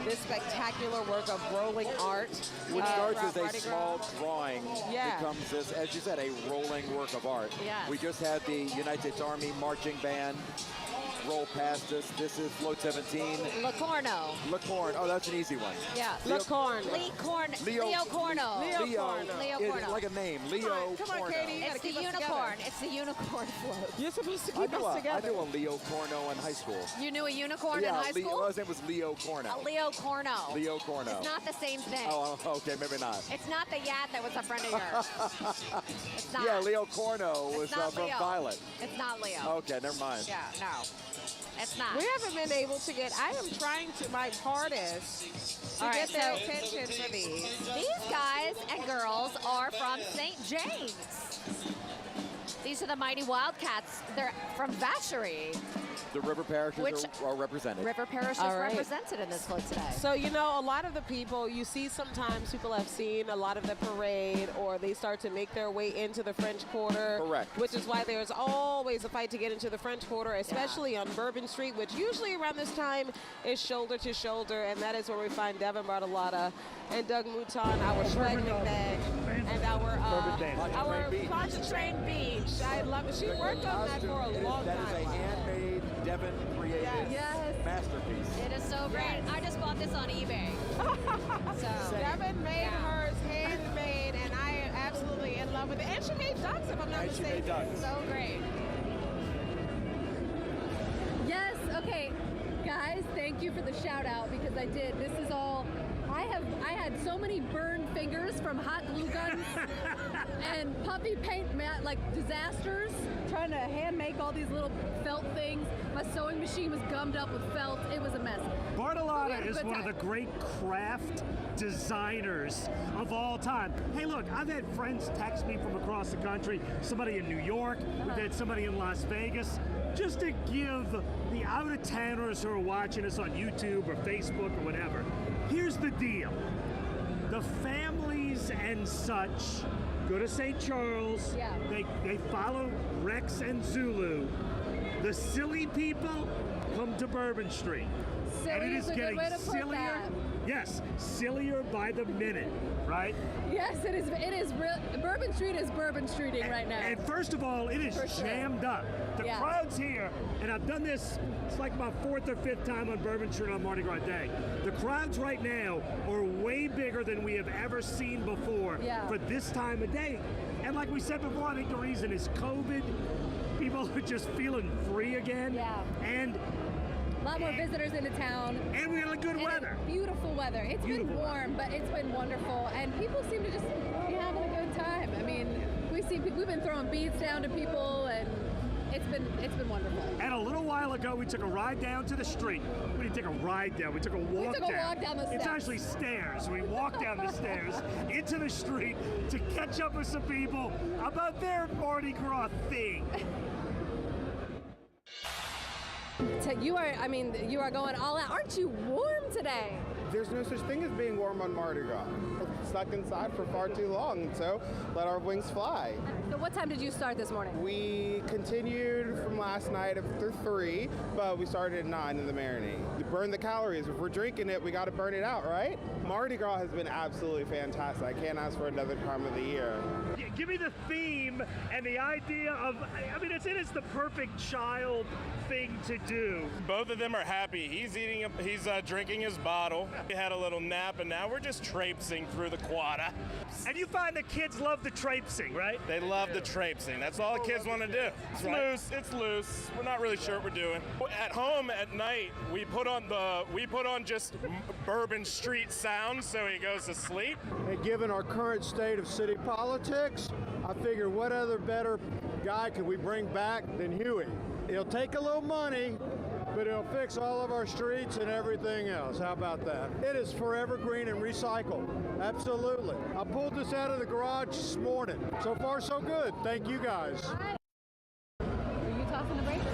this spectacular work of rolling art. Which starts as a small drawing, becomes this, as you said, a rolling work of art. Yes. We just had the United States Army marching band roll past us. This is float 17. Le Corno. Le Corn. Oh, that's an easy one. Yeah. Leo, Le Corn. Leo Corno. Leo Corno. Like a name. Leo Come on, Corno. Katie. It's the unicorn. It's the unicorn float. You're supposed to keep us together. I knew a Leo Corno in high school. You knew a unicorn in high school? His name was Leo Corno. Leo Corno. Leo Corno. It's not the same thing. Oh, okay, maybe not. It's not the Yat that was a friend of yours. It's not. Yeah, Leo Corno was from Leo. Violet. It's not Leo. Okay, never mind. Yeah, no. It's not. We haven't been able to get, I am trying to, my hardest to get their attention for these. These guys and girls are from St. James. These are the Mighty Wildcats. They're from Vacherie. The river parishes are represented. River Parish is represented in this float today. So, you know, a lot of the people, you see sometimes people have seen a lot of the parade or they start to make their way into the French Quarter. Correct. Which is why there's always a fight to get into the French Quarter, especially on Bourbon Street, which usually around this time is shoulder to shoulder, and that is where we find Devin Bartolotta and Doug Mouton, our Schwegman bag, and our Pontchartrain Beach. I love it. She worked on that for a long time. That is a handmade, Devin created masterpiece. It is so great. I just bought this on eBay. So Devin made hers handmade, and I am absolutely in love with it. And she made ducks, if I'm not mistaken. She made ducks. So great. Yes, okay. Guys, thank you for the shout out because I did. This is all, I had so many burned fingers from hot glue guns and puppy paint like disasters, trying to hand make all these little felt things. My sewing machine was gummed up with felt. It was a mess. Bartolotta is one of the great craft designers of all time. Hey, look, I've had friends text me from across the country, somebody in New York, we've had somebody in Las Vegas, just to give the out-of-towners who are watching us on YouTube or Facebook or whatever. Here's the deal. The families and such go to St. Charles. Yeah. They follow Rex and Zulu. The silly people come to Bourbon Street. Silly and it is is a good getting way to put sillier. that. Yes, sillier by the minute, right? Yes, it is. It is real. Bourbon Street is Bourbon Streeting right now. And first of all, it is jammed up. The crowd's here, and I've done this, it's like my 4th or 5th time on Bourbon Street on Mardi Gras Day. The crowds right now are way bigger than we have ever seen before for this time of day. And like we said before, I think the reason is COVID. People are just feeling free again. Yeah. And a lot more visitors into town. And we had good weather. Beautiful weather. It's been warm, but it's been wonderful. And people seem to just be having a good time. I mean, we've been throwing beads down to people, and it's been wonderful. And a little while ago, we took a ride down to the street. We didn't take a ride down, we took a walk down. Down the steps. It's actually stairs. We walked down the stairs into the street to catch up with some people about their Mardi Gras thing. You are going all out. Aren't you warm today? There's no such thing as being warm on Mardi Gras. We're stuck inside for far too long, so let our wings fly. So what time did you start this morning? We continued from last night after 3, but we started at 9 in the marinade. To burn the calories. If we're drinking it, we got to burn it out, right? Mardi Gras has been absolutely fantastic. I can't ask for another time of the year. Give me the theme and the idea of, I mean, it's the perfect child thing to do. Both of them are happy. He's drinking his bottle. We had a little nap, and now we're just traipsing through the quad. And you find the kids love the traipsing, right? They love the traipsing. That's all the kids want to do. It's loose. It's loose. We're not really sure what we're doing. At home at night, we put on just Bourbon Street sounds so he goes to sleep. And given our current state of city politics, I figure what other better guy can we bring back than Huey. It'll take a little money, but it'll fix all of our streets and everything else. How about that? It is forever green and recycled. Absolutely. I pulled this out of the garage this morning. So far, so good. Thank you guys. Are you tossing the brakes?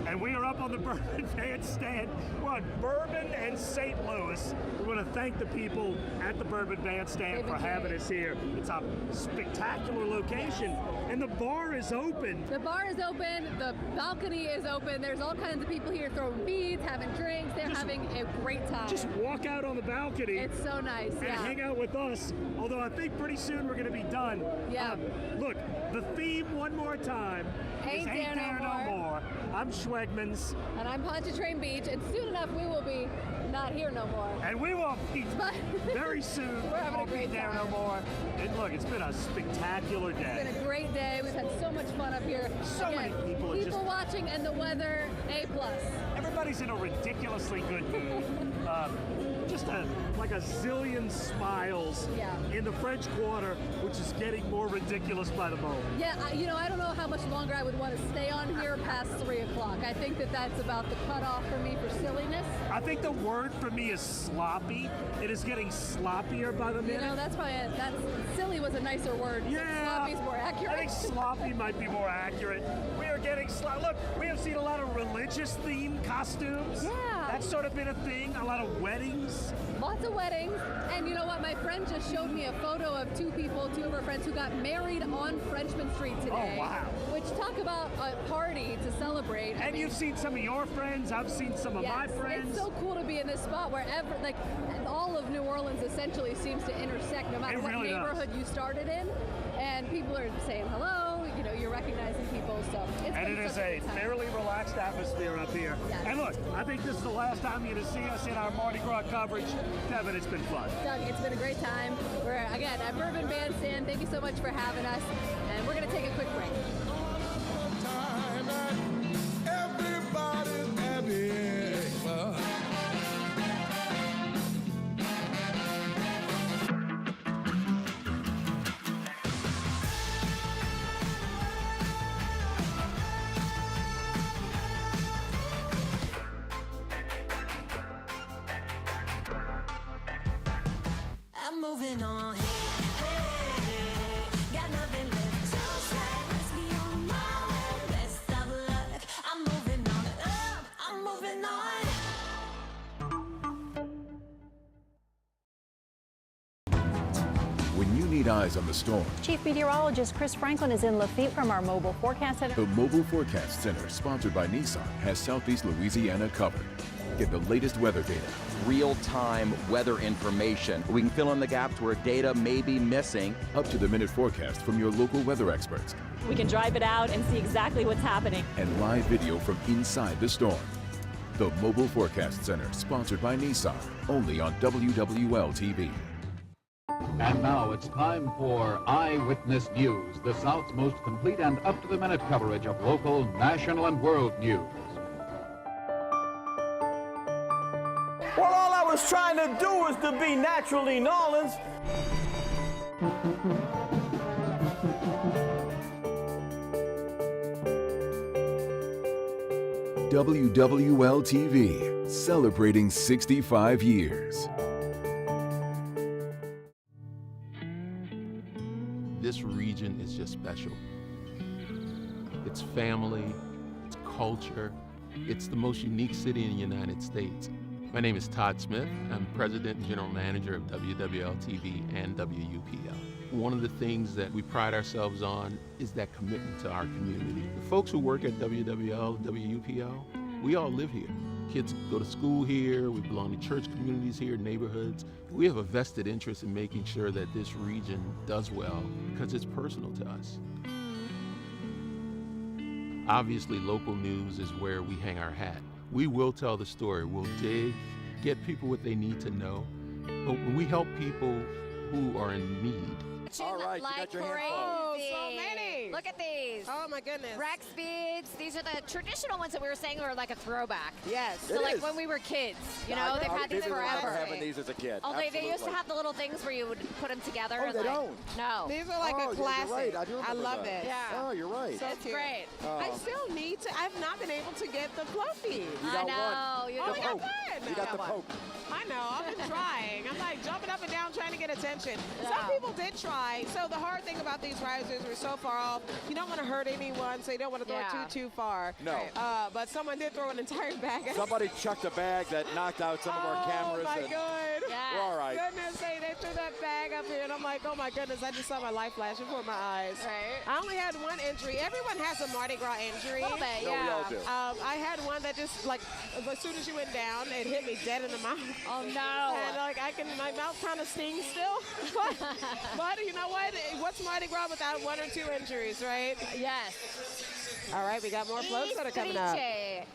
And we are up on the Bourbon Bandstand. We're on Bourbon and St. Louis. We want to thank the people at the Bourbon Bandstand for having us here. It's a spectacular location, and the bar is open. The bar is open, the balcony is open. There's all kinds of people here throwing beads, having drinks. They're having a great time. Just walk out on the balcony. It's so nice, and hang out with us, although I think pretty soon we're going to be done. Yeah. Look, the theme one more time is Ain't There No More. I'm Schwegmans. And I'm Pontchartrain Beach, and soon enough we will be not here no more. And we will be very soon. We're having a great There time. No More. And look, it's been a spectacular day. It's been a great day. We've had so much fun up here. So many people. People watching, and the weather, A+. Everybody's in a ridiculously good mood. Just like a zillion smiles in the French Quarter, which is getting more ridiculous by the moment. Yeah, I don't know how much longer I would want to stay on here past 3 o'clock. I think that's about the cutoff for me for silliness. I think the word for me is sloppy. It is getting sloppier by the minute. That's probably silly was a nicer word. Yeah, sloppy's more accurate. I think sloppy might be more accurate. We are getting Look, we have seen a lot of religious themed costumes. Yeah. That's sort of been a thing. A lot of weddings. Lots of weddings. And you know what? My friend just showed me a photo of two of her friends who got married on Frenchman Street today. Oh, wow. Which talk about a party to celebrate. And you've seen some of your friends. I've seen some of my friends. It's so cool to be in this spot where all of New Orleans essentially seems to intersect no matter what neighborhood you started in. And people are saying hello, you're recognizing people, so it's and it is a fairly relaxed atmosphere up here. Yes. And look, I think this is the last time you're going to see us in our Mardi Gras coverage. Kevin, it's been fun. Doug, it's been a great time. We're, again, at Bourbon Bandstand. Thank you so much for having us. And we're going to take a quick break. Everybody's happy. I'm moving on. Got nothing left to say. Let's be on my way. Best of luck. I'm moving on. I'm moving on. When you need eyes on the storm, Chief Meteorologist Chris Franklin is in Lafitte from our Mobile Forecast Center. the Mobile Forecast Center, sponsored by Nissan, has Southeast Louisiana covered. Get the latest weather data, real-time weather information. We can fill in the gaps where data may be missing. up-to-the-minute forecast from your local weather experts, We can drive it out and see exactly what's happening. and live video from inside the storm. The Mobile Forecast Center, sponsored by Nissan, only on WWL-TV. And now it's time for Eyewitness News, the South's most complete and up-to-the-minute coverage of local, national, and world news. Well, all I was trying to do was to be naturally New Orleans. WWL-TV, celebrating 65 years. This region is just special. It's family, it's culture, it's the most unique city in the United States. My name is Todd Smith. I'm President and General Manager of WWL-TV and WUPL. One of the things that we pride ourselves on is that commitment to our community. The folks who work at WWL, WUPL, we all live here. Kids go to school here, we belong to church communities here, neighborhoods. We have a vested interest in making sure that this region does well because it's personal to us. Obviously, local news is where we hang our hat. We will tell the story. We'll dig, get people what they need to know. But when we help people who are in need. All right, you got your hand Oh, full. so many. Look at these. Oh my goodness. Rex beads. These are the traditional ones that we were saying were like a throwback. Yes. So It like is. when we were kids, you Yeah, know, they've had these I remember forever. having these as a kid. Only they used to Absolutely. have the little things where you would put them together. Oh, and they like, don't. No. These are like Oh, a yeah, classic. you're right. I do remember love that. this. Yeah. Oh, you're right. So It's cute. great. I still need to. I've not been able to get the flow feed. You got I know. one. You Oh, got we got Pope. one. You got the Pope. I know. I've been trying. I'm like jumping up and down trying to get attention. Yeah. Some people did try. So the hard thing about these risers, we're so far off. You don't want to hurt anyone, so you don't want to throw Yeah. it too far. No. But someone did throw an entire bag at us. Somebody chucked a bag that knocked out some of our cameras. Oh my and god. Yes. We're all right. Goodness, they threw that bag up here, and I'm like, oh my goodness, I just saw my life flash before my eyes. Right. I only had one injury. Everyone has a Mardi Gras injury. A little bit, No, we yeah. all do. I had one that just like as soon as you went down, it hit me dead in the mouth. Oh no. And like my mouth kind of stings still. but you know what? What's Mardi Gras without one or two injuries, right? Yes. All right, we got more floats that are coming up.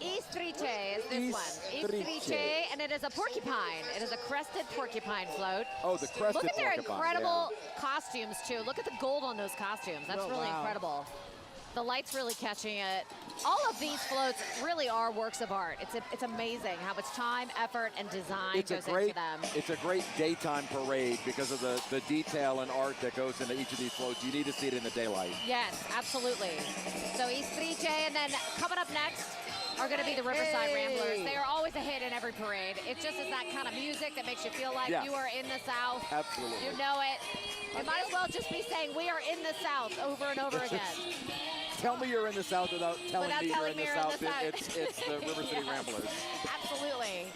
Istrice is this one. Istrice, and it is a porcupine. It is a crested porcupine float. Oh, the crested Look at their porcupine, incredible costumes too. Look at the gold on those costumes. That's Oh, really wow. incredible. The light's really catching it. All of these floats really are works of art. It's amazing how much time, effort, and design goes into them. It's a great daytime parade because of the detail and art that goes into each of these floats. You need to see it in the daylight. Yes, absolutely. So Istrice, and then coming up next are going to be the Riverside Ramblers. They are always a hit in every parade. It just is that kind of music that makes you feel like Yes. you are in the South. Absolutely. You know it. You might as well just be saying we are in the South over and over again. Tell me you're in the South without telling Without me you're telling in me the you're in South. the South. It's the River City Yes. Ramblers. Absolutely.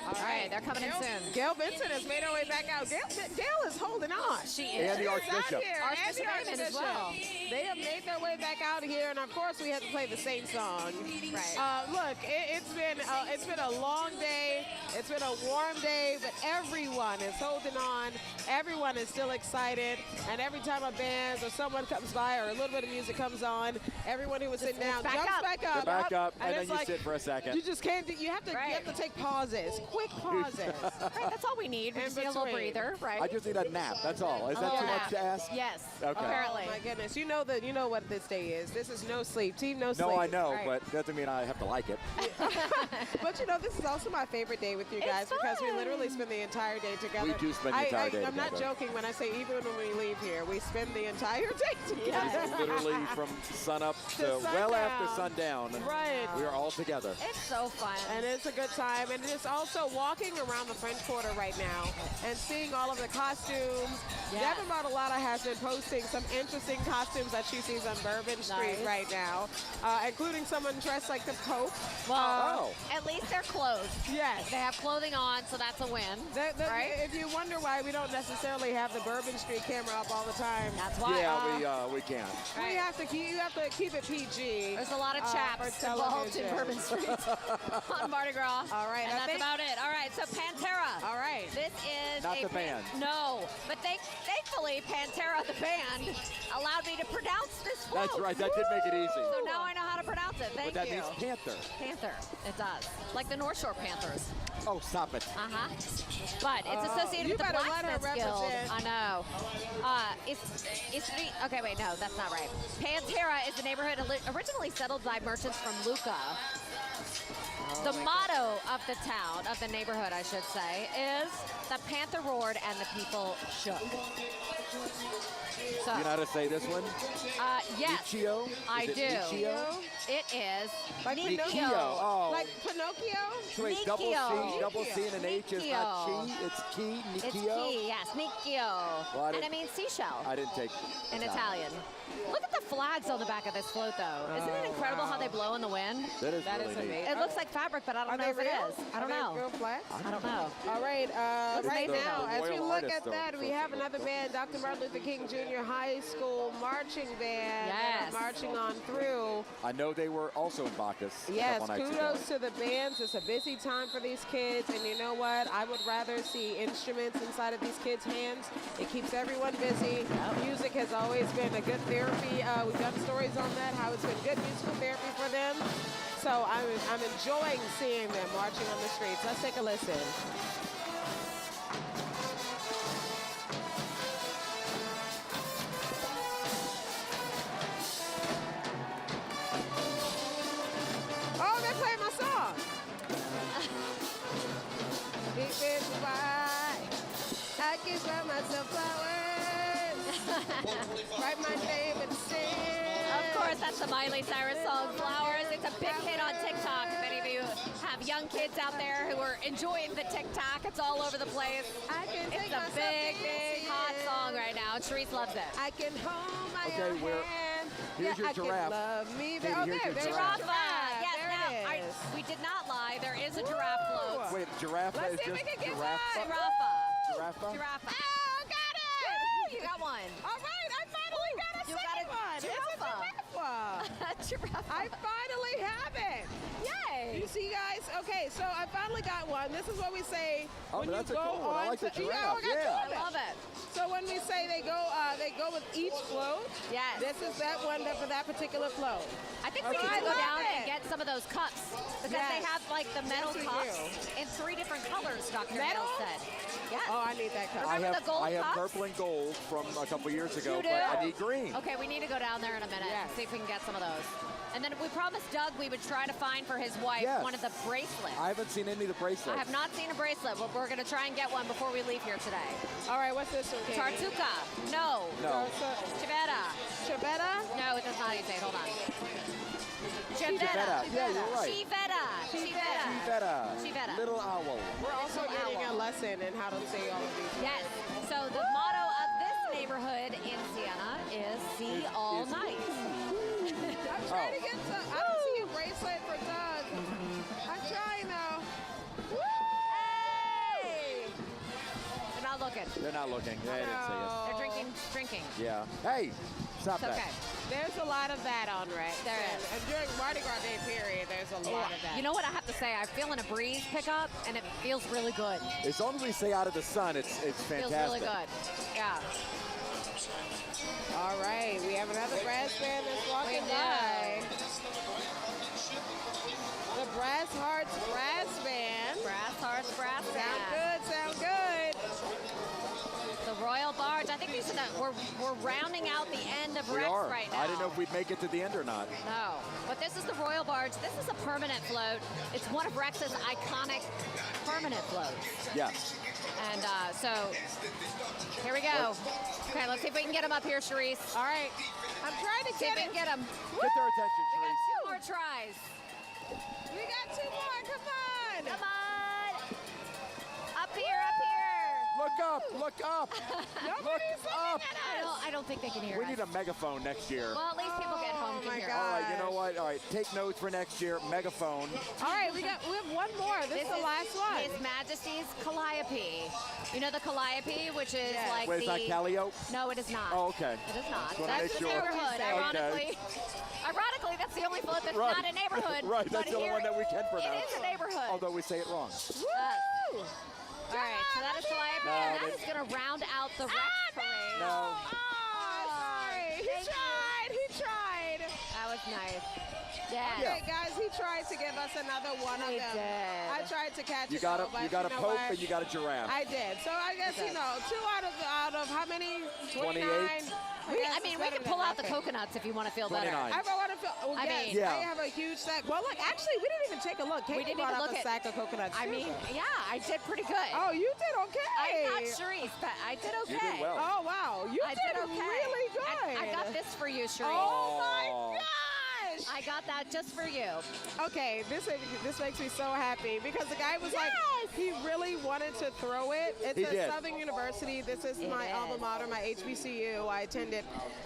All right, they're coming in soon. Gail Benson has made her way back out. Gail is holding on. She is. And the Archbishop. Archbishop Raymond as well. They have made their way back out here, and of course we had to play the same song. Right. Look, it's been a long day. It's been a warm day, but everyone is holding on. Everyone is still excited, and every time a band or someone comes by or a little bit of music comes on, everyone who was sitting down back jumps up. back up. They're back up, and then it's you like, sit for a second. You just can't. You have to take pauses, quick pauses. Right, that's all we need. We In just need a little between. breather, right? I just need a nap. That's all. Is that too much to ask? Yes. Okay. Apparently. Oh my goodness! You know what this day is. This is no sleep. Team no sleep. No, I know, Right. but doesn't mean I have to like it. But you know, this is also my favorite day with you guys because we literally spend the entire day together. We do spend the entire day I'm not together. joking when I say even when we leave here, we spend the entire day together. Yes. Literally from sunup to well after sundown. Right. We are all together. It's so fun. And it's a good time. And it's also walking around the French Quarter right now and seeing all of the costumes. Yes. Devin Bartolotta has been posting some interesting costumes that she sees on Bourbon Street Nice. right now, including someone dressed like the Pope. Well, at least they're clothed. Yes. They have clothing on, so that's a win. Right? If you wonder why we don't necessarily have the Bourbon Street camera up all the time, That's why. Yeah, we can't. we have to keep. You have to keep it PG. There's a lot of for chaps involved in television. Bourbon Street on Mardi Gras. All right, And I that's think- about it. All right, so Pantera. All right. This is Not a the band. No, but thankfully Pantera, the band, allowed me to pronounce this float. That's right. That did make it easy. So now I know how to pronounce it. Thank But that you. means panther. Panther. It does. Like the North Shore Panthers. Oh, stop it. Uh-huh. But it's associated you with the better let her Blacksmiths Guild. represent. I know. Okay, wait, no, that's not right. Pantera is a neighborhood originally settled by merchants from Lucca. The motto of the town, of the neighborhood, I should say, is the panther roared and the people shook. So, You know how to say this one? yes, Nichio? I Is it do. Nichio? It is Like Nichio. Pinocchio. Oh. Like Pinocchio? So wait, double C and an H is not Nikio. chi? It's ki? It's Nikio? key, yes, Nichio. Well, I And it didn't- means seashell I didn't take in Italian. Look at the flags on the back of this float, though. Isn't it incredible how they blow in the wind? That is That really is neat. amazing. It looks like fabric, but I don't Are know they if real? it is. I don't Are know. they real flags? I don't know. All right, right amazing. now, The as we royal look artist, at that, though. we have another band, Dr. Martin Luther King Jr. High School Marching Band, that Yes. are marching on through. I know they were also in Bacchus. a Yes, couple nights kudos ago. to the bands. It's a busy time for these kids, and you know what? I would rather see instruments inside of these kids' hands. It keeps everyone busy. Music has always been a good therapy. We've done stories on that, how it's been good musical therapy for them. So I'm enjoying seeing them marching on the streets. Let's take a listen. Write my name and sing. Of course, that's the Miley Cyrus song, Flowers. It's a big hit on TikTok. If any of you have young kids out there who are enjoying the TikTok, it's all over the place. It's a big, hot song right now. Sharice loves it. I can hold my Okay, hand. here's your I can giraffe. love me. Katie, Oh, here's there, your there's giraffe. Giraffe. Yes, There now, it is. we did not lie. There is a giraffe float. Wait, giraffe Let's is see if we just can get giraffe. one. Giraffe. Giraffe. Giraffe. Oh, got it! You got one. All right, I finally got a You got second a one. giraffe. It's a giraffe. Giraffe. I finally have it. Yay. You see, guys? Okay, so I finally got one. This is what we say Oh, when but you that's a go cool one. I on like the to- giraffe. Yeah, I got two Yeah. of them. I love it. So when we say they go with each float, Yes. this is that one for that particular float. I think we Okay. need to I go love down and it. get some of those cups because Yes. they have like the metal Yes, we cups in 3 different colors, Dr. Metal? Hale said. Yes. Oh, I need that cup. Remember the gold I have cups? purple and gold from a couple years ago, You do? but I need green. Okay, we need to go down there in a minute and Yes. see if we can get some of those. And then we promised Doug we would try to find for his wife Yes. one of the bracelets. I haven't seen any of the bracelets. I have not seen a bracelet, but we're going to try and get one before we leave here today. All right, what's this one, Katie? Tartuca. No. No. Chivetta. Chivetta? No, that's not how you say it. Hold on. Chivetta. Yeah, you're right. Chivetta. Chivetta. Chivetta. Little owl. We're also Little getting owl. a lesson in how to say all of these. Yes. So the motto of this neighborhood in Siena is "See all night." I'm trying to get some. I don't see a bracelet for Doug. I'm trying though. Hey! They're not looking. They're not looking. They didn't see us. They're drinking. Yeah. Hey, stop It's that. okay. There's a lot of that on Rex. There is. And during Mardi Gras Day period, there's a lot of that. You know what I have to say? I'm feeling a breeze pick up, and it feels really good. As long as we stay out of the sun, it's fantastic. Feels really good. Yeah. All right, we have another brass band that's walking We by. The Brass Hearts Brass Band. Brass Hearts Brass Sound Band. good, sound good. The Royal Barge. I think we should. We're rounding out the end of We Rex are. right now. I didn't know if we'd make it to the end or not. No, but this is the Royal Barge. This is a permanent float. It's one of Rex's iconic permanent floats. Yes. And so, here we go. Okay, let's see if we can get him up here, Sharice. All right, I'm trying to See if get we it. can get him. Get their attention, We got Sharice. 2 more tries. We got 2 more. Come on. Come on. Up here, up here. Look up, look up. Look up. I don't think they can hear We us. need a megaphone next year. Well, at least people get home can my hear God. All right, you know what? All right, take notes for next year. Megaphone. All right, we have one more. This is the last one. His Majesty's Calliope. You know the Calliope, which is Yes. like Wait, is that Calliope? No, it is not. Oh, okay. It is not. Just wanna That's make the sure. neighborhood, Okay. ironically. Ironically, that's the only float that's Right. not a neighborhood. Right, but that's the only here one that we can It pronounce. is a neighborhood. Although we say it wrong. Woo! All right, so that is Calliope, No, and that they- is going to round out the Rex parade. No. Sorry. He tried. He tried. That was nice. Yeah. Okay, guys, he tried to give us another one of He them. did. I tried to catch You it. got though, a but you got a know pope what? and you got a giraffe. I did. So I guess, you know, 2 out of how many? 28. I mean, we can pull out the coconuts if you want to feel better. 29. I want to feel. Well, I yes, mean- Yeah. they have a huge sack. Well, look, actually, we didn't even take a look. Katie We didn't brought even up look a at. sack of coconuts. I too. mean, yeah, I did pretty good. Oh, you did okay. I'm not Sharice, but I did okay. You did well. Oh, wow. You I did okay. really good. I got this for you, Sharice. Oh, my gosh. I got that just for you. Okay, this makes me so happy because the guy was like, he really wanted to throw it. It's He at did. Southern University. This is my is. alma mater, my HBCU. I attended,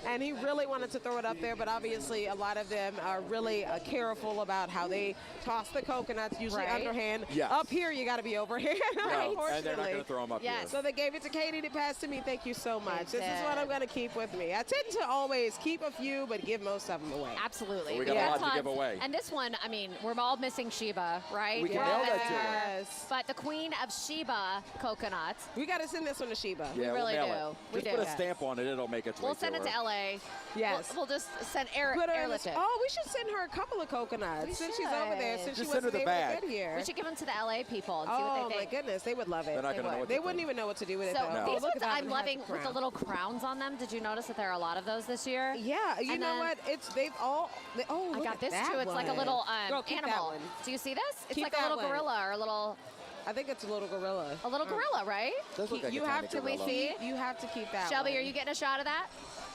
and he really wanted to throw it up there. But obviously, a lot of them are really careful about how they toss the coconuts, usually Right. underhand. Yes. Up here, you got to be overhand. No, Unfortunately. and they're not going to throw them up Yes. here. So they gave it to Katie to pass to me. Thank you so much. They This is what did. I'm going to keep with me. I tend to always keep a few, but give most of them away. Absolutely. We got a lot to tons. give away. And this one, I mean, we're all missing Sheba, right? We can We're all mail that missing to her. her. Yes. But the Queen of Sheba coconuts, We got to send this one to Sheba. Yeah, we'll really mail do. it. We Just do. put a stamp on it. It'll make its way we'll send it her. to LA. Yes. We'll just send airlift it. Oh, we should send her a couple of coconuts We since she's over there. should. Since Just she send her wasn't the able bag. to get here. We should give them to the LA people and see Oh what they my think. goodness, they would love it. They're not going to know what They to wouldn't think. even know what to do with it. So though. these Look ones at that I'm one, it has loving a with the crown. little crowns on them. Did you notice that there are a lot of those this year? Yeah, you And know then- what? I look got at this that too. It's like a one. little Girl, keep that animal. one. Do you see this? It's Keep like a that little one. gorilla or a little I think it's a little gorilla. A little gorilla, right? Does look like You a have tiny to gorilla. see? You have to keep that Shelby, one. are you getting a shot of that?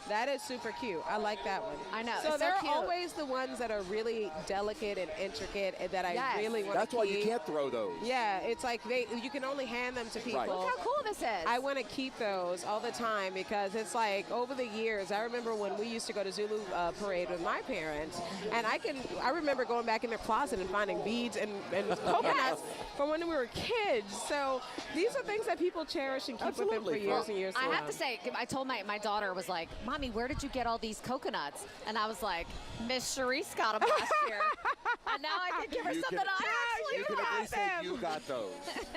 That is super cute. I like that one. I know. So it's there so are cute. always the ones that are really delicate and intricate and that I Yes. really want to keep. That's why you can't throw those. Yeah, it's like you can only hand them to people. Right. Look how cool this is. I want to keep those all the time because it's like over the years, I remember when we used to go to Zulu parade with my parents, and I remember going back in their closet and finding beads and coconuts from when we were kids. So these are things that people cherish and keep with them for years and years. I to have come. to say, I told my daughter was like, Mommy, where did you get all these coconuts? And I was like, Miss Charisse got them last year. And now I can give her something I You actually can at got. least say you got those.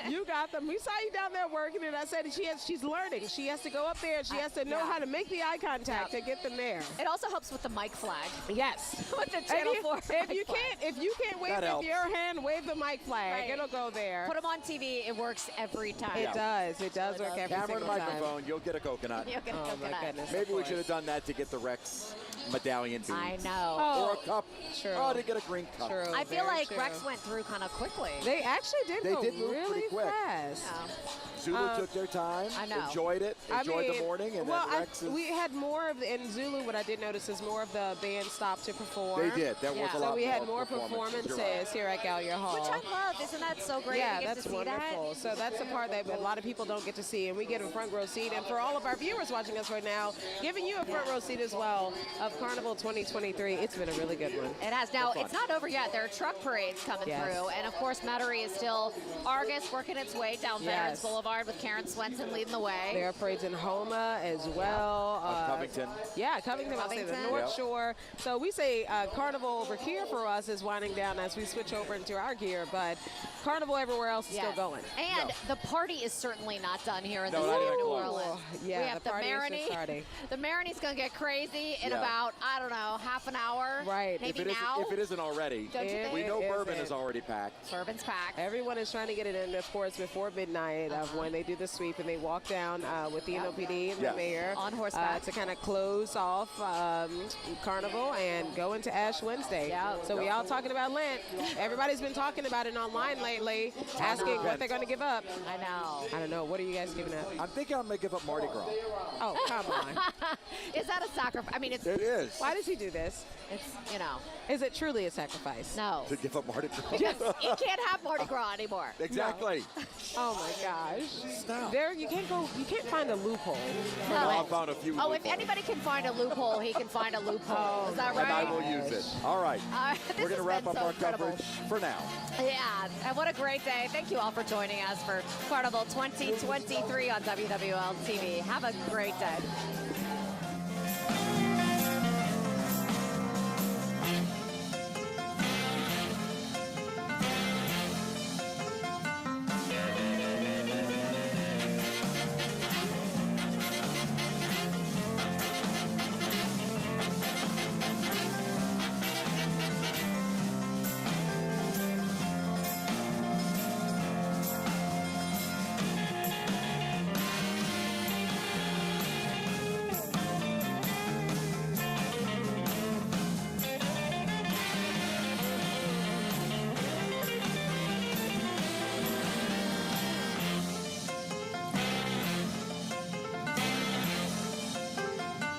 You got them. We saw you down there working, and I said she's learning. She has to go up there, and she has to know how to make the eye contact to get them there. It also helps with the mic flag. Yes. With the Channel 4 If you can't wave That with your hand, wave the mic flag. Right. It'll go there. Put them on TV. It works every time. It does. It does work every Camera and single time. microphone, you'll get a coconut. You'll get a Oh coconut. my goodness. Maybe of we course. should have done that to get the Rex medallion beads. I know. Or a cup. True. Oh, to get a green cup. True. I feel Very like true. Rex went through kind of quickly. They actually did They go did move really pretty quick. fast. Zulu took their time, I know. enjoyed it, enjoyed the morning, and well, then Rex is... we had more of in Zulu. What I did notice is more of the band stopped to perform. They did. There was a lot So we had more more performances. You're performances right. here at Gallier Hall. Which I love. Isn't that so great? Yeah, We get that's to see wonderful. That. So that's the part that a lot of people don't get to see, and we get a front row seat. And for all of our viewers watching us right now, giving you a front row seat as well of Carnival 2023. It's been a really good one. It has. Now, it's not over yet. There are truck parades coming Yes. through. And, of course, Metairie is still Argus working its way down Veterans Yes. Boulevard with Karen Swenson leading the way. There are parades in Homa as well. Covington. Yeah, Covington. I'll say the Covington. North Yep. Shore. So we say Carnival over here for us is winding down as we switch over into our gear, but Carnival everywhere else is still going. And the party is certainly not done here in No, the not city of even New close. Orleans. Yeah, we have the party is just Marigny. starting. The Marigny's going to get crazy in Yeah. about, I don't know, half an hour. Right. Maybe If now. it isn't already, Don't you think? we know It Bourbon isn't. is already packed. Bourbon's packed. Everyone is trying to get it in, of course, before midnight of when they do the sweep and they walk down with the NOPD and Yes. the mayor On horseback. to kind of close off Carnival and go into Ash Wednesday. Yeah. So we all talking about Lent. Everybody's been talking about it online lately, asking what they're going to give up. I know. I don't know. What are you guys giving up? I'm thinking I'm going to give up Mardi Gras. Oh, come on. Is that a sacrifice? I mean, it's, It is. Why does he do this? it's you know, Is it truly a sacrifice? no. To give up Mardi Gras. Because you can't have Mardi Gras anymore. Exactly. Oh my gosh. Stop. There, you can't find a loophole. No, I found a few. Oh, if loopholes. anybody can find a loophole, he can find a loophole. Is that right? And I will use it. All right. This We're going to has wrap been up so our incredible. coverage for now. Yeah, and what a great day. Thank you all for joining us for Carnival 2023 on WWL TV. Have a great day.